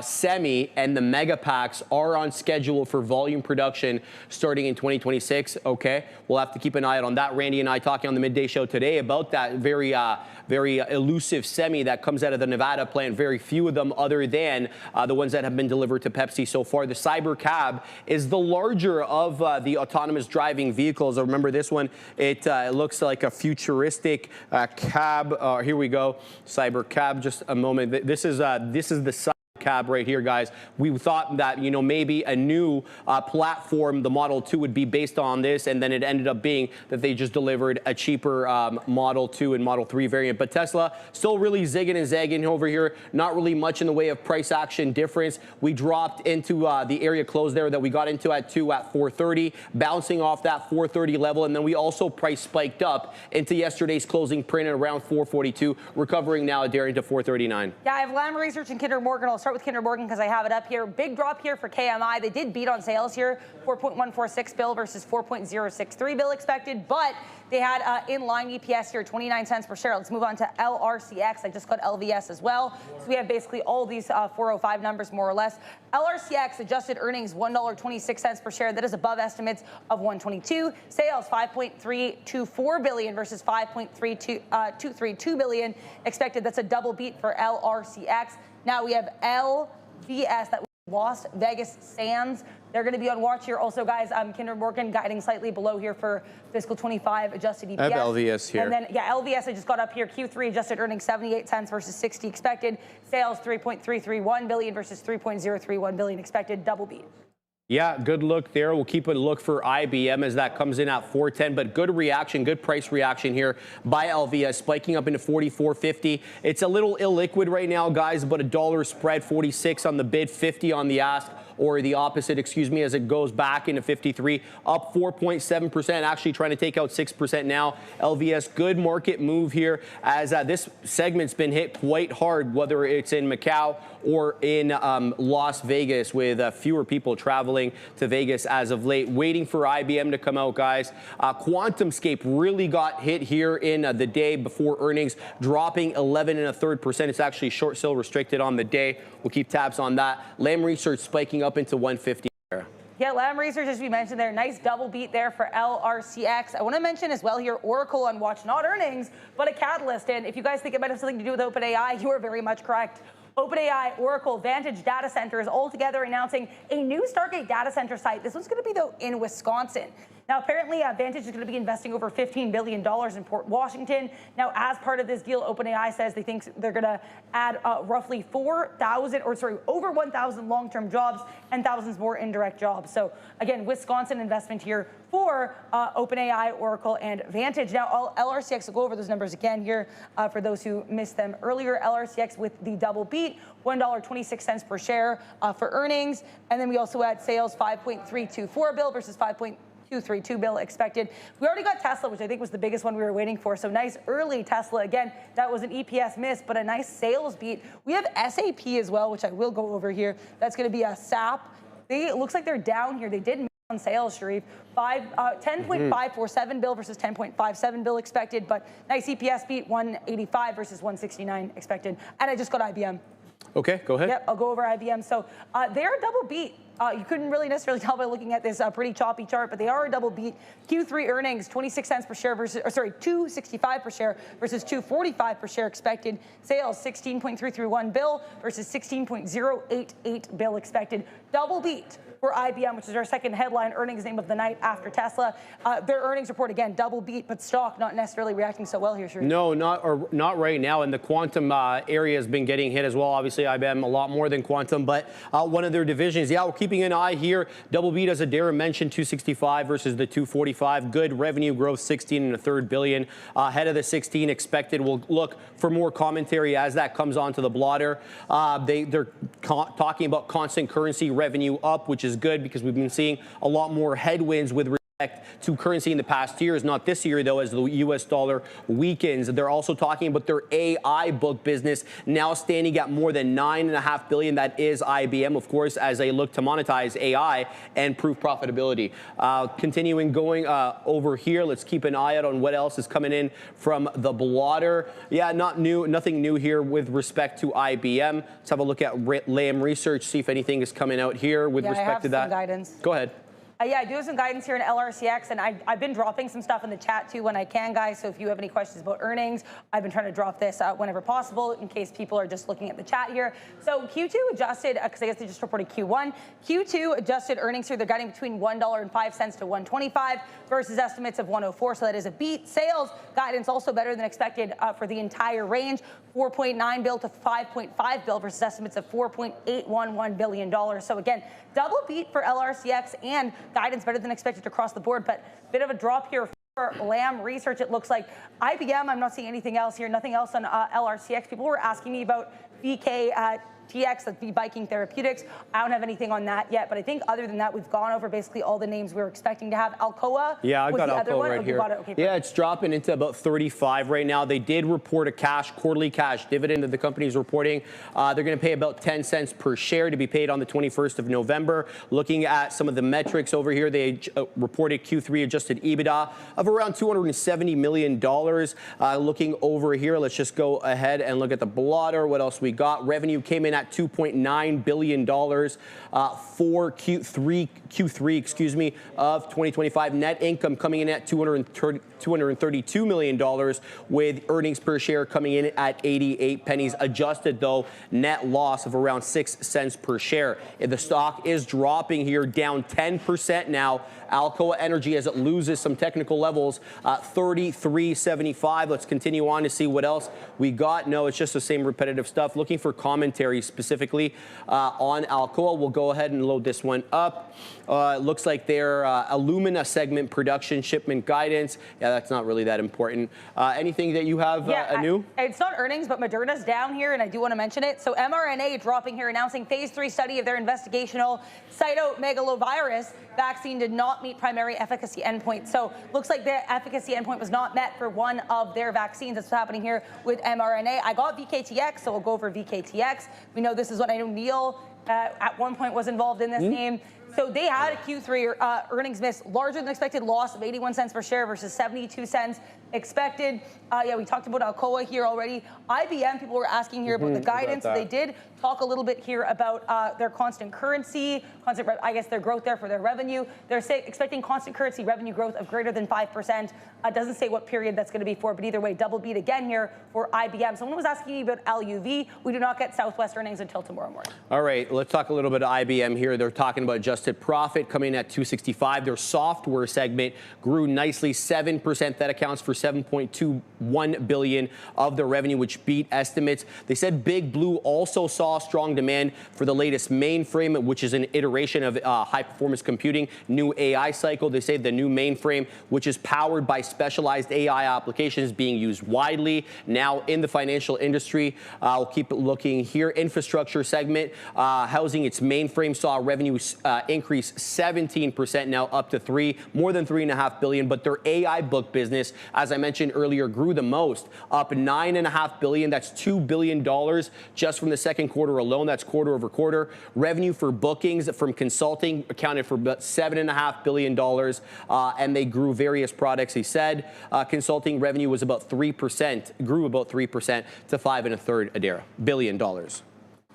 Semi, and the mega packs are on schedule for volume production starting in 2026. Okay, we'll have to keep an eye out on that. Randy and I talking on the Midday Show today about that very elusive Semi that comes out of the Nevada plant. Very few of them other than the ones that have been delivered to Pepsi so far. The Cybercab is the larger of the autonomous driving vehicles. I remember this one. It looks like a futuristic cab. Here we go. Cybercab. Just a moment. This is the cab right here, guys. We thought that, you know, maybe a new platform, the Model 2, would be based on this, and then it ended up being that they just delivered a cheaper Model 2 and Model 3 variant. But Tesla still really zigging and zagging over here. Not really much in the way of price action difference. We dropped into the area close there that we got into at 430, bouncing off that 430 level, and then we also price spiked up into yesterday's closing print at around 442, recovering now daring to 439. Yeah, I have Lam Research and Kinder Morgan. I'll start with Kinder Morgan because I have it up here. Big drop here for KMI. They did beat on sales here, 4.146 bill versus 4.063 bill expected, but they had in-line EPS here, 29 cents per share. Let's move on to LRCX. I just got LVS as well. So we have basically all these 405 numbers, more or less. LRCX adjusted earnings, $1.26 per share. That is above estimates of 122. Sales, 5.324 billion versus 5.232 billion expected. That's a double beat for LRCX. Now we have LVS, that Las Vegas Sands. They're going to be on watch here. Also, guys, Kinder Morgan guiding slightly below here for fiscal 25 adjusted EPS. I have LVS here. And then, yeah, LVS I just got up here. Q3 adjusted earnings 78 cents versus 60 expected. Sales 3.331 billion versus 3.031 billion expected. Double beat. Yeah, good look there. We'll keep a look for IBM as that comes in at 410, but good reaction, good price reaction here by LVS, spiking up into 44.50. It's a little illiquid right now, guys, but $1 spread, 46 on the bid, 50 on the ask. Or the opposite, excuse me, as it goes back into 53, up 4.7%, actually trying to take out 6% now. LVS, good market move here as this segment's been hit quite hard, whether it's in Macau or in Las Vegas, with fewer people traveling to Vegas as of late. Waiting for IBM to come out, guys. QuantumScape really got hit here in the day before earnings, dropping 11 1/3%. It's actually short sale restricted on the day. We'll keep tabs on that. Lam Research spiking up into 150. Yeah, Lam Research, as we mentioned there, nice double beat there for LRCX. I want to mention as well here, Oracle on watch, not earnings, but a catalyst. And if you guys think it might have something to do with OpenAI, you are very much correct. OpenAI, Oracle, Vantage Data Centers all together announcing a new Stargate data center site. This one's going to be, though, in Wisconsin. Now, apparently, Vantage is going to be investing over $15 billion in Port Washington. Now, as part of this deal, OpenAI says they think they're going to add roughly over 1,000 long-term jobs and thousands more indirect jobs. So, again, Wisconsin investment here for OpenAI, Oracle, and Vantage. Now, LRCX will go over those numbers again here for those who missed them earlier. LRCX with the double beat, $1.26 per share for earnings. And then we also had sales, 5.324 bill versus 5.232 bill expected. We already got Tesla, which I think was the biggest one we were waiting for. So nice early Tesla. Again, that was an EPS miss, but a nice sales beat. We have SAP as well, which I will go over here. That's going to be a SAP. It looks like they're down here. They did miss on sales, Sharif. 10.547 bill versus 10.57 bill expected, but nice EPS beat, 185 versus 169 expected. And I just got IBM. Okay, go ahead. Yep, I'll go over IBM. So they're a double beat. You couldn't really necessarily tell by looking at this pretty choppy chart, but they are a double beat. Q3 earnings, 26 cents per share versus, $2.65 per share versus $2.45 per share expected. Sales, 16.331 bill versus 16.088 bill expected. Double beat for IBM, which is our second headline earnings name of the night after Tesla. Their earnings report, again, double beat, but stock not necessarily reacting so well here, Sharif. No, not right now. And the quantum area has been getting hit as well. Obviously, IBM a lot more than quantum, but one of their divisions. Yeah, we're keeping an eye here. Double beat, as Adair mentioned, 265 versus the 245. Good revenue growth, 16.3 billion. Ahead of the 16 expected. We'll look for more commentary as that comes onto the blotter. They're talking about constant currency revenue up, which is good because we've been seeing a lot more headwinds with respect to currency in the past years. Not this year, though, as the U.S. dollar weakens. They're also talking about their AI book business now standing at more than $9.5 billion. That is IBM, of course, as they look to monetize AI and prove profitability. Continuing going over here, let's keep an eye out on what else is coming in from the blotter. Yeah, nothing new here with respect to IBM. Let's have a look at Lam Research, see if anything is coming out here with respect to that. I have some guidance. Go ahead. Yeah, I do have some guidance here in LRCX, and I've been dropping some stuff in the chat too when I can, guys. So if you have any questions about earnings, I've been trying to drop this whenever possible in case people are just looking at the chat here. So Q2 adjusted, because I guess they just reported Q1. Q2 adjusted earnings here, they're guiding between $1.05 to $1.25 versus estimates of $1.04. So that is a beat. Sales guidance also better than expected for the entire range, 4.9 bill to 5.5 bill versus estimates of $4.811 billion. So again, double beat for LRCX and guidance better than expected across the board, but bit of a drop here for Lam Research. It looks like IBM, I'm not seeing anything else here, nothing else on LRCX. People were asking me about VK TX, that's Viking Therapeutics. I don't have anything on that yet, but I think other than that, we've gone over basically all the names we were expecting to have. Alcoa. Yeah, I've got Alcoa right here. Okay, yeah, it's dropping into about 35 right now. They did report a quarterly cash dividend that the company is reporting. They're going to pay about 10 cents per share to be paid on the 21st of November. Looking at some of the metrics over here, they reported Q3 adjusted EBITDA of around $270 million. Looking over here, let's just go ahead and look at the blotter. What else we got? Revenue came in at $2.9 billion for Q3, excuse me, of 2025. Net income coming in at $232 million, with earnings per share coming in at 88 pennies. Adjusted, though, net loss of around 6 cents per share. The stock is dropping here, down 10% now. Alcoa Energy, as it loses some technical levels, 33.75. Let's continue on to see what else we got. No, it's just the same repetitive stuff. Looking for commentary specifically on Alcoa. We'll go ahead and load this one up. It looks like their alumina segment production shipment guidance. Yeah, that's not really that important. Anything that you have new? It's not earnings, but Moderna's down here, and I do want to mention it. So mRNA dropping here, announcing phase 3 study of their investigational cytomegalovirus vaccine did not meet primary efficacy endpoint. So looks like the efficacy endpoint was not met for one of their vaccines. That's what's happening here with mRNA. I got VKTX, so we'll go over VKTX. We know this is what I know Neil at one point was involved in this game. So they had a Q3 earnings miss, larger than expected loss of 81 cents per share versus 72 cents expected. Yeah, we talked about Alcoa here already. IBM, people were asking here about the guidance. They did talk a little bit here about their constant currency, I guess their growth there for their revenue. They're expecting constant currency revenue growth of greater than 5%. Doesn't say what period that's going to be for, but either way, double beat again here for IBM. Someone was asking me about LUV. We do not get Southwest earnings until tomorrow morning. All right, let's talk a little bit of IBM here. They're talking about adjusted adjusted profit coming in at 265. Their software segment grew nicely, 7%. That accounts for 7.21 billion of the revenue, which beat estimates. They said Big Blue also saw strong demand for the latest mainframe, which is an iteration of high-performance computing, new AI cycle. They say the new mainframe, which is powered by specialized AI applications being used widely now in the financial industry. I'll keep looking here. Infrastructure segment, housing its mainframe, saw revenue increase 17%, now up to more than 3.5 billion. But their AI book business, as I mentioned earlier, grew the most, up 9.5 billion. That's $2 billion just from the second quarter alone. That's quarter over quarter. Revenue for bookings from consulting accounted for about $7.5 billion, and they grew various products. He said consulting revenue was about 3%, grew about 3% to $5.33 billion.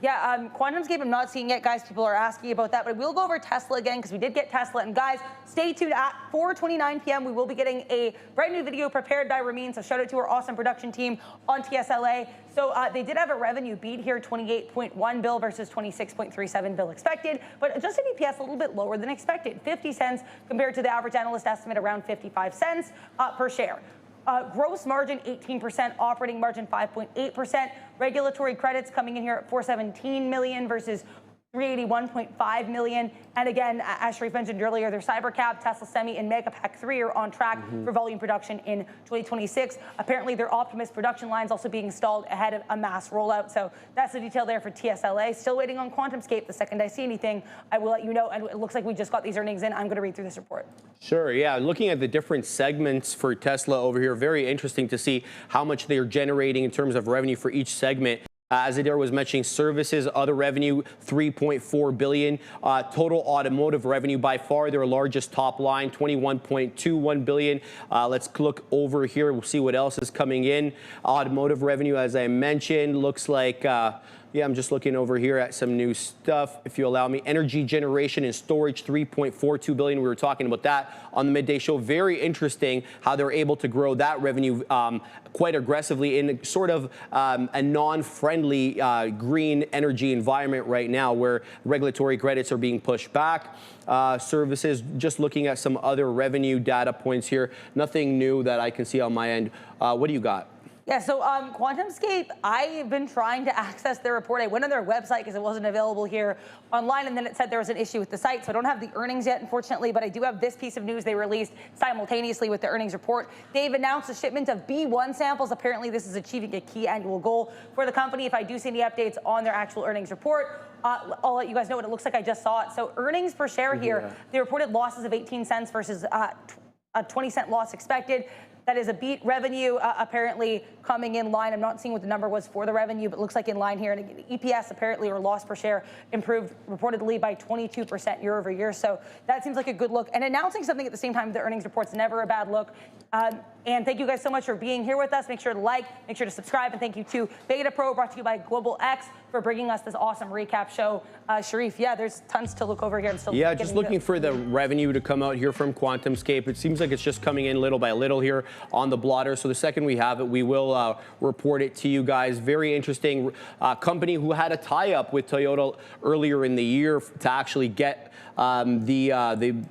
Yeah, QuantumScape, I'm not seeing yet, guys. People are asking about that, but we'll go over Tesla again because we did get Tesla. And guys, stay tuned at 4:29 p.m. We will be getting a brand new video prepared by Ramin. So shout out to our awesome production team on TSLA. So they did have a revenue beat here, 28.1 bill versus 26.37 bill expected, but adjusted EPS a little bit lower than expected, 50 cents compared to the average analyst estimate around 55 cents per share. Gross margin 18%, operating margin 5.8%. Regulatory credits coming in here at 417 million versus 381.5 million. And again, as Sharif mentioned earlier, their Cybercab, Tesla Semi, and Megapack 3 are on track for volume production in 2026. Apparently, their Optimus production lines also being installed ahead of a mass rollout. So that's the detail there for TSLA. Still waiting on QuantumScape. The second I see anything, I will let you know. And it looks like we just got these earnings in. I'm going to read through this report. Sure, yeah. Looking at the different segments for Tesla over here, very interesting to see how much they are generating in terms of revenue for each segment. As Adair was mentioning, services, other revenue, 3.4 billion. Total automotive revenue, by far their largest top line, 21.21 billion. Let's look over here. We'll see what else is coming in. Automotive revenue, as I mentioned, looks like yeah, I'm just looking over here at some new stuff, if you allow me. Energy generation and storage, 3.42 billion. We were talking about that on the Midday Show. Very interesting how they're able to grow that revenue quite aggressively in sort of a non-friendly green energy environment right now, where regulatory credits are being pushed back. Services, just looking at some other revenue data points here. Nothing new that I can see on my end. What do you got? Yeah, so QuantumScape, I've been trying to access their report. I went on their website because it wasn't available here online, and then it said there was an issue with the site. So I don't have the earnings yet, unfortunately, but I do have this piece of news they released simultaneously with the earnings report. They've announced a shipment of B1 samples. Apparently, this is achieving a key annual goal for the company. If I do see any updates on their actual earnings report, I'll let you guys know what it looks like. I just saw it. So earnings per share here, they reported losses of 18 cents versus a 20-cent loss expected. That is a beat. Revenue apparently coming in line. I'm not seeing what the number was for the revenue, but it looks like in line here. And EPS apparently, or loss per share, improved reportedly by 22% year over year. So that seems like a good look. And announcing something at the same time, the earnings report's never a bad look. And thank you guys so much for being here with us. Make sure to like, make sure to subscribe, and thank you to Beta Pro, brought to you by Global X, for bringing us this awesome recap show. Sharif, yeah, there's tons to look over here. Yeah, just looking for the revenue to come out here from QuantumScape. It seems like it's just coming in little by little here on the blotter. So the second we have it, we will report it to you guys. Very interesting company who had a tie-up with Toyota earlier in the year to actually get the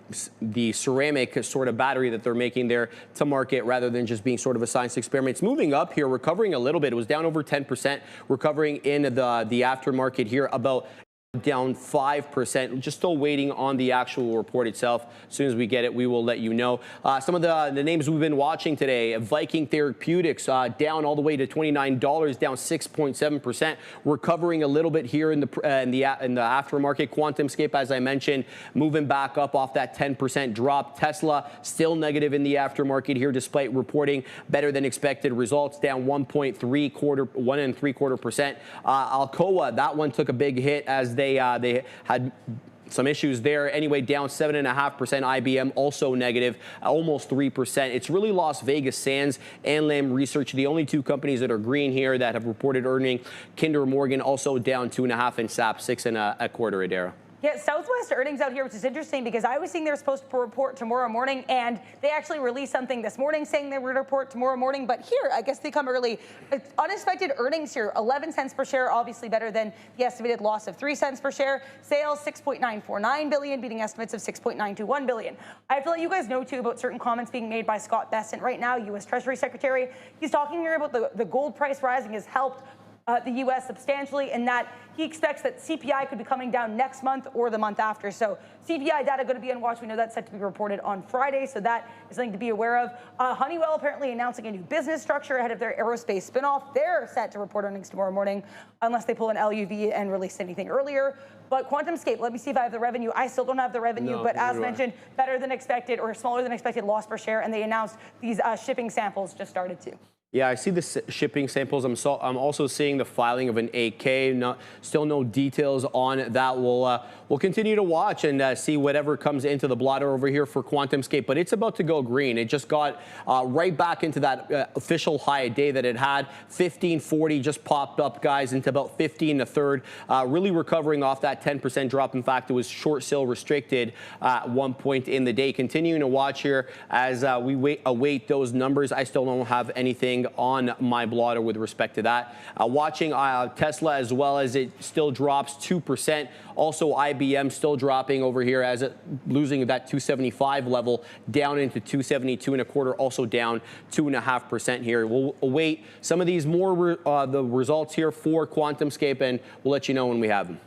ceramic sort of battery that they're making there to market, rather than just being sort of a science experiment. It's moving up here, recovering a little bit. It was down over 10%, recovering in the aftermarket here, about down 5%. Just still waiting on the actual report itself. As soon as we get it, we will let you know. Some of the names we've been watching today: Viking Therapeutics, down all the way to $29, down 6.7%. Recovering a little bit here in the aftermarket. QuantumScape, as I mentioned, moving back up off that 10% drop. Tesla still negative in the aftermarket here, despite reporting better than expected results, down 1.75%. Alcoa, that one took a big hit as they had some issues there. Anyway, down 7.5%. IBM also negative, almost 3%. It's really Las Vegas Sands and Lam Research, the only two companies that are green here that have reported earning. Kinder Morgan also down 2.5%, and SAP 6.25%. Adara. Yeah, Southwest earnings out here, which is interesting because I was seeing they're supposed to report tomorrow morning, and they actually released something this morning saying they would report tomorrow morning. But here, I guess they come early. It's unexpected earnings here, 11 cents per share, obviously better than the estimated loss of 3 cents per share. Sales, 6.949 billion, beating estimates of 6.921 billion. I have to let you guys know too about certain comments being made by Scott Bessent right now, U.S. Treasury Secretary. He's talking here about the gold price rising has helped the U.S. substantially, and that he expects that CPI could be coming down next month or the month after. So CPI data going to be on watch. We know that's set to be reported on Friday, so that is something to be aware of. Honeywell apparently announcing a new business structure ahead of their aerospace spinoff. They're set to report earnings tomorrow morning, unless they pull an LUV and release anything earlier. But QuantumScape, let me see if I have the revenue. I still don't have the revenue, but as mentioned, better than expected or smaller than expected loss per share, and they announced these shipping samples just started too. Yeah, I see the shipping samples. I'm also seeing the filing of an 8K. Still no details on that. We'll continue to watch and see whatever comes into the blotter over here for QuantumScape. But it's about to go green. It just got right back into that official high day that it had. 1540 just popped up, guys, into about 15 a third. Really recovering off that 10% drop. In fact, it was short sale restricted at one point in the day. Continuing to watch here as we await those numbers. I still don't have anything on my blotter with respect to that. Watching Tesla as well, as it still drops 2%. Also IBM still dropping over here as it losing that 275 level down into 272 and a quarter, also down 2.5% here. We'll await some of these more the results here for QuantumScape, and we'll let you know when we have them.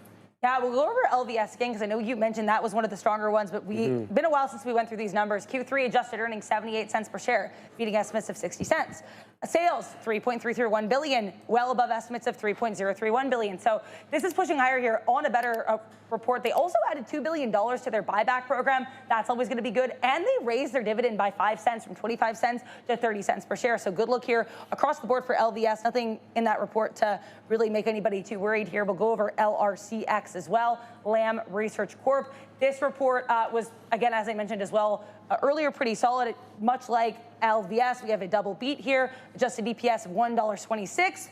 Yeah, we'll go over LVS again because I know you mentioned that was one of the stronger ones, but we've been a while since we went through these numbers. Q3 adjusted earnings 78 cents per share, beating estimates of 60 cents. Sales 3.331 billion, well above estimates of 3.031 billion. So this is pushing higher here on a better report. They also added $2 billion to their buyback program. That's always going to be good. And they raised their dividend by 5 cents from 25 cents to 30 cents per share. So good look here across the board for LVS. Nothing in that report to really make anybody too worried here. We'll go over LRCX as well, Lam Research Corp. This report was, again, as I mentioned as well, earlier pretty solid. Much like LVS, we have a double beat here. Adjusted EPS of $1.26.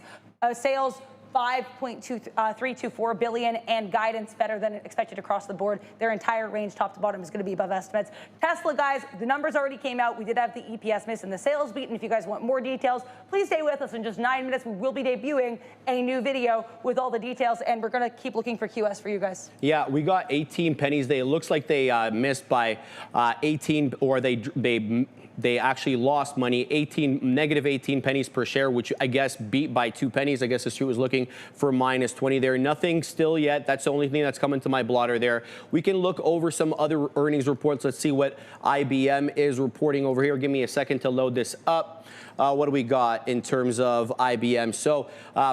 Sales 5.324 billion, and guidance better than expected across the board. Their entire range, top to bottom, is going to be above estimates. Tesla, guys, the numbers already came out. We did have the EPS miss and the sales beat, and if you guys want more details, please stay with us. In just 9 minutes, we will be debuting a new video with all the details, and we're going to keep looking for QS for you guys. Yeah, we got 18 pennies. It looks like they missed by 18, or they actually lost money, negative 18 pennies per share, which I guess beat by 2 pennies. I guess the street was looking for minus 20 there. Nothing still yet. That's the only thing that's coming to my blotter there. We can look over some other earnings reports. Let's see what IBM is reporting over here. Give me a second to load this up. What do we got in terms of IBM? So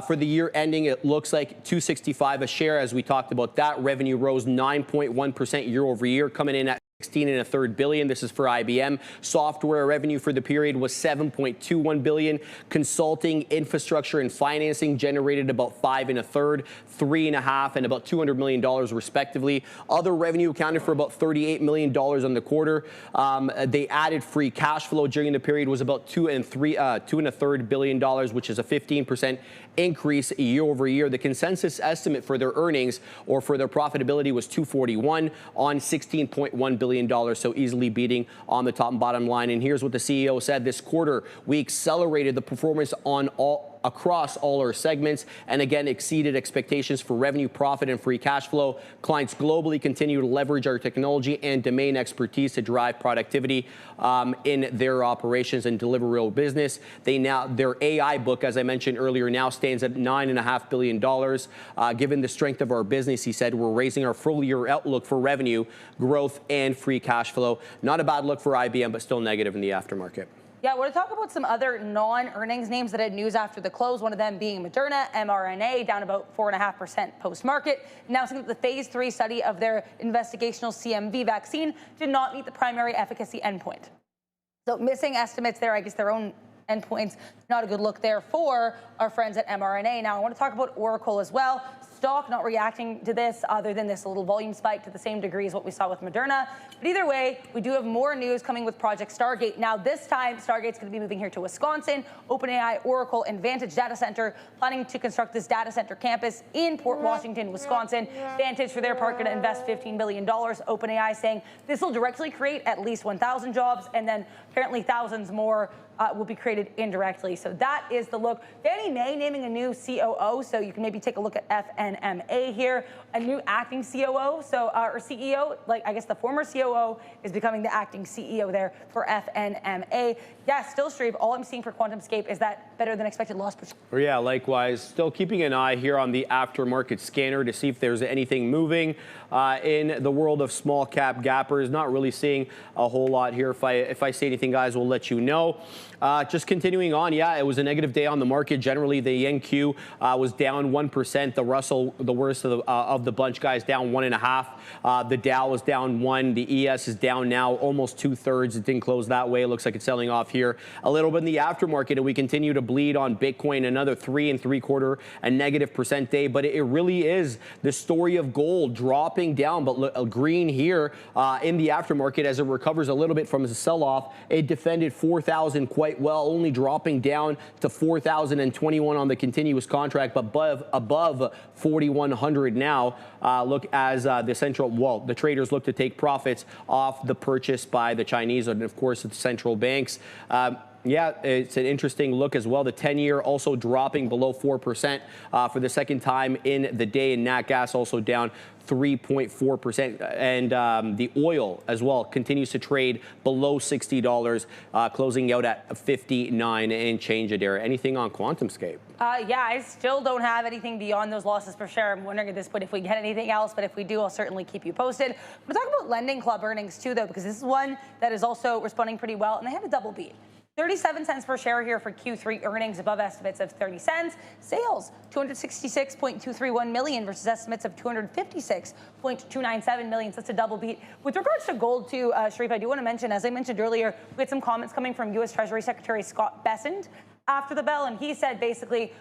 for the year ending, it looks like $265 a share. As we talked about, that revenue rose 9.1% year over year, coming in at $16.3 billion. This is for IBM. Software revenue for the period was $7.21 billion. Consulting, infrastructure, and financing generated about $5.3, $3.5, and about $200 million respectively. Other revenue accounted for about $38 million on the quarter. They added free cash flow during the period was about $2.3 billion, which is a 15% increase year over year. The consensus estimate for their earnings or for their profitability was $241 on $16.1 billion, so easily beating on the top and bottom line. And here's what the CEO said: this quarter, we accelerated the performance across all our segments, and again exceeded expectations for revenue, profit, and free cash flow. Clients globally continue to leverage our technology and domain expertise to drive productivity in their operations and deliver real business. Their AI book, as I mentioned earlier, now stands at $9.5 billion. Given the strength of our business, he said, we're raising our full year outlook for revenue growth and free cash flow. Not a bad look for IBM, but still negative in the aftermarket. Yeah, I want to talk about some other non-earnings names that had news after the close, one of them being Moderna, mRNA, down about 4.5% post-market, announcing that the phase 3 study of their investigational CMV vaccine did not meet the primary efficacy endpoint. So missing estimates there, I guess their own endpoints, not a good look there for our friends at mRNA. Now, I want to talk about Oracle as well. stock not reacting to this other than this little volume spike to the same degree as what we saw with Moderna. But either way, we do have more news coming with Project Stargate. Now, this time, Stargate's going to be moving here to Wisconsin. OpenAI, Oracle, and Vantage Data Center planning to construct this data center campus in Port Washington, Wisconsin. Vantage, for their part, going to invest $15 billion. OpenAI saying this will directly create at least 1,000 jobs, and then apparently thousands more will be created indirectly. So that is the look. Fannie Mae naming a new COO, so you can maybe take a look at FNMA here, a new acting COO, so or CEO, like I guess the former COO is becoming the acting CEO there for FNMA. Yeah, still Shreve, all I'm seeing for QuantumScape is that better than expected loss per share. Yeah, likewise. Still keeping an eye here on the aftermarket scanner to see if there's anything moving in the world of small cap gappers. Not really seeing a whole lot here. If I see anything, guys, we'll let you know. Just continuing on, yeah, it was a negative day on the market. Generally, the NQ was down 1%. The Russell, the worst of the bunch, guys, down 1.5%. The Dow was down 1%. The ES is down now almost 2/3. It didn't close that way. It looks like it's selling off here a little bit in the aftermarket, and we continue to bleed on Bitcoin. Another 3 3/4 a -% day, but it really is the story of gold dropping down, but green here in the aftermarket as it recovers a little bit from the sell-off. It defended 4,000 quite well, only dropping down to 4,021 on the continuous contract, but above 4,100 now. Look as the traders look to take profits off the purchase by the Chinese and, of course, the central banks. Yeah, it's an interesting look as well. The 10-year also dropping below 4% for the second time in the day, and Nat Gas also down 3.4%, and the oil as well continues to trade below $60, closing out at 59 and change a day. Anything on QuantumScape? Yeah, I still don't have anything beyond those losses per share. I'm wondering at this point if we get anything else, but if we do, I'll certainly keep you posted. We're talking about Lending Club earnings too, though, because this is one that is also responding pretty well, and they had a double beat. 37 cents per share here for Q3 earnings, above estimates of 30 cents. Sales, 266.231 million versus estimates of 256.297 million. So that's a double beat. With regards to gold, too, Sharif, I do want to mention, as I mentioned earlier, we had some comments coming from U.S. Treasury Secretary Scott Bessent after the bell, and he said basically,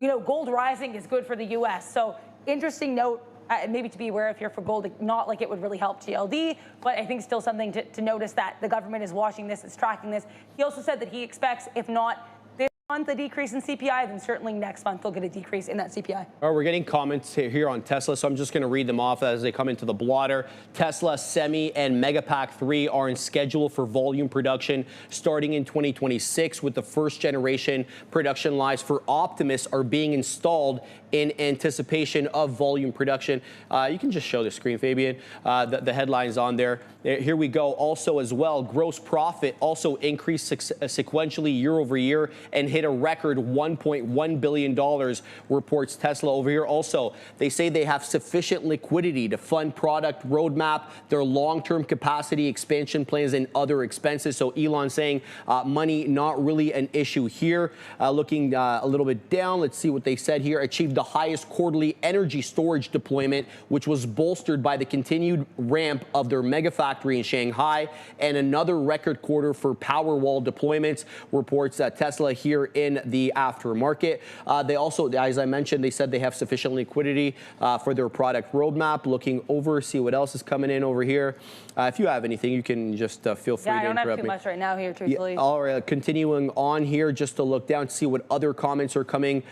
you know, gold rising is good for the U.S. So interesting note. Maybe to be aware if you're for gold, not like it would really help GLD, but I think still something to notice that the government is watching this, it's tracking this. He also said that he expects, if not this month, a decrease in CPI, then certainly next month they'll get a decrease in that CPI. All right, we're getting comments here on Tesla, so I'm just going to read them off as they come into the blotter. Tesla Semi and Megapack 3 are in schedule for volume production starting in 2026, with the first generation production lines for Optimus are being installed in anticipation of volume production. You can just show the screen, Fabian. The headlines on there. Here we go. Also as well, gross profit also increased sequentially year over year and hit a record $1.1 billion, reports Tesla over here. Also, they say they have sufficient liquidity to fund product roadmap, their long-term capacity expansion plans, and other expenses. So Elon saying money not really an issue here. Looking a little bit down, let's see what they said here. Achieved the highest quarterly energy storage deployment, which was bolstered by the continued ramp of their mega factory in Shanghai, and another record quarter for Powerwall deployments, reports Tesla here in the aftermarket. They also, as I mentioned, they said they have sufficient liquidity for their product roadmap. Looking over, see what else is coming in over here. If you have anything, you can just feel free to interrupt me. Yeah, I don't have too much right now here, truthfully. Yeah, all right, continuing on here, just to look down, see what other comments are coming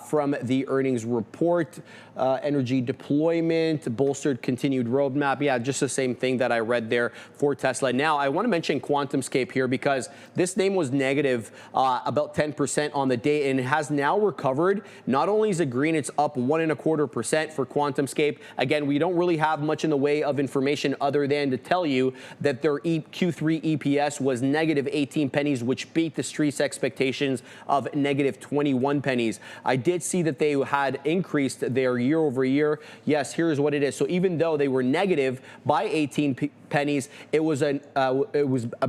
from the earnings report. Energy deployment, bolstered continued roadmap. Yeah, just the same thing that I read there for Tesla. Now, I want to mention QuantumScape here because this name was negative about 10% on the day, and it has now recovered. Not only is it green, it's up 1.25% for QuantumScape. Again, we don't really have much in the way of information other than to tell you that their Q3 EPS was negative 18 pennies, which beat the street's expectations of negative 21 pennies. I did see that they had increased their year over year. Yes, here's what it is. So even though they were negative by 18 pennies, it was a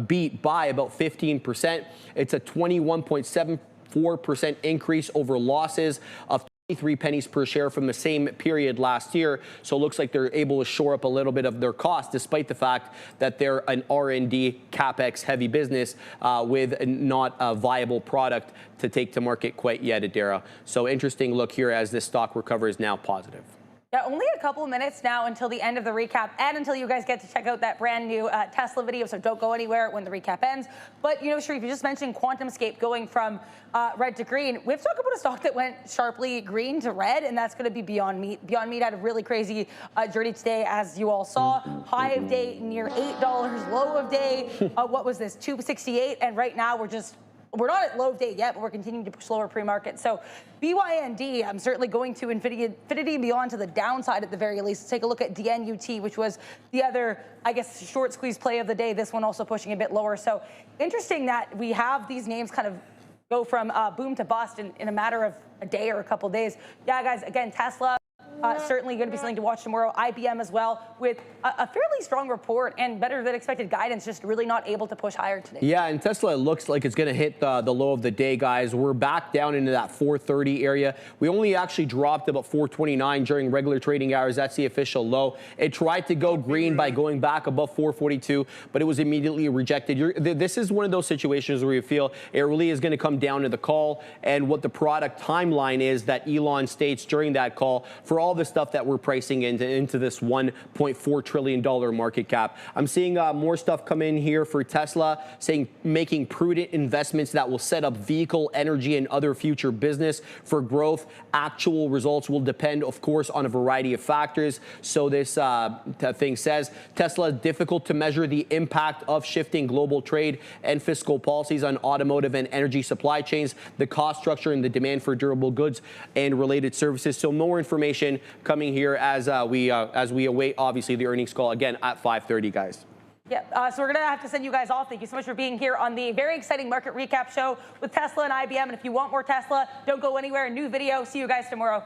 beat by about 15%. It's a 21.74% increase over losses of 23 pennies per share from the same period last year. So it looks like they're able to shore up a little bit of their cost, despite the fact that they're an R&D capex heavy business with not a viable product to take to market quite yet, Adara. So interesting look here as this stock recovers now positive. Yeah, only a couple of minutes now until the end of the recap and until you guys get to check out that brand new Tesla video, so don't go anywhere when the recap ends. But, you know, Sharif, you just mentioned QuantumScape going from red to green. We have to talk about a stock that went sharply green to red, and that's going to be Beyond Meat. Beyond Meat had a really crazy journey today, as you all saw. High of day near $8, low of day, what was this, $2.68, and right now we're not at low of day yet, but we're continuing to push lower pre-market. So BYND, I'm certainly going to infinity and beyond to the downside at the very least. Let's take a look at DNUT, which was the other, I guess, short squeeze play of the day. This one also pushing a bit lower. So interesting that we have these names kind of go from boom to bust in a matter of a day or a couple days. Yeah, guys, again, Tesla. Certainly going to be something to watch tomorrow. IBM as well, with a fairly strong report and better than expected guidance, just really not able to push higher today. Yeah, and Tesla looks like it's going to hit the low of the day, guys. We're back down into that 430 area. We only actually dropped about 429 during regular trading hours. That's the official low. It tried to go green by going back above 442, but it was immediately rejected. This is one of those situations where you feel it really is going to come down to the call and what the product timeline is that Elon states during that call for all the stuff that we're pricing into this $1.4 trillion market cap. I'm seeing more stuff come in here for Tesla, saying making prudent investments that will set up vehicle, energy, and other future business for growth. Actual results will depend, of course, on a variety of factors. So this thing says Tesla, difficult to measure the impact of shifting global trade and fiscal policies on automotive and energy supply chains, the cost structure, and the demand for durable goods and related services. So more information coming here as we await, obviously, the earnings call again at 5:30, guys. Yeah, so we're going to have to send you guys off. Thank you so much for being here on the very exciting market recap show with Tesla and IBM. And if you want more Tesla, don't go anywhere. A new video. See you guys tomorrow.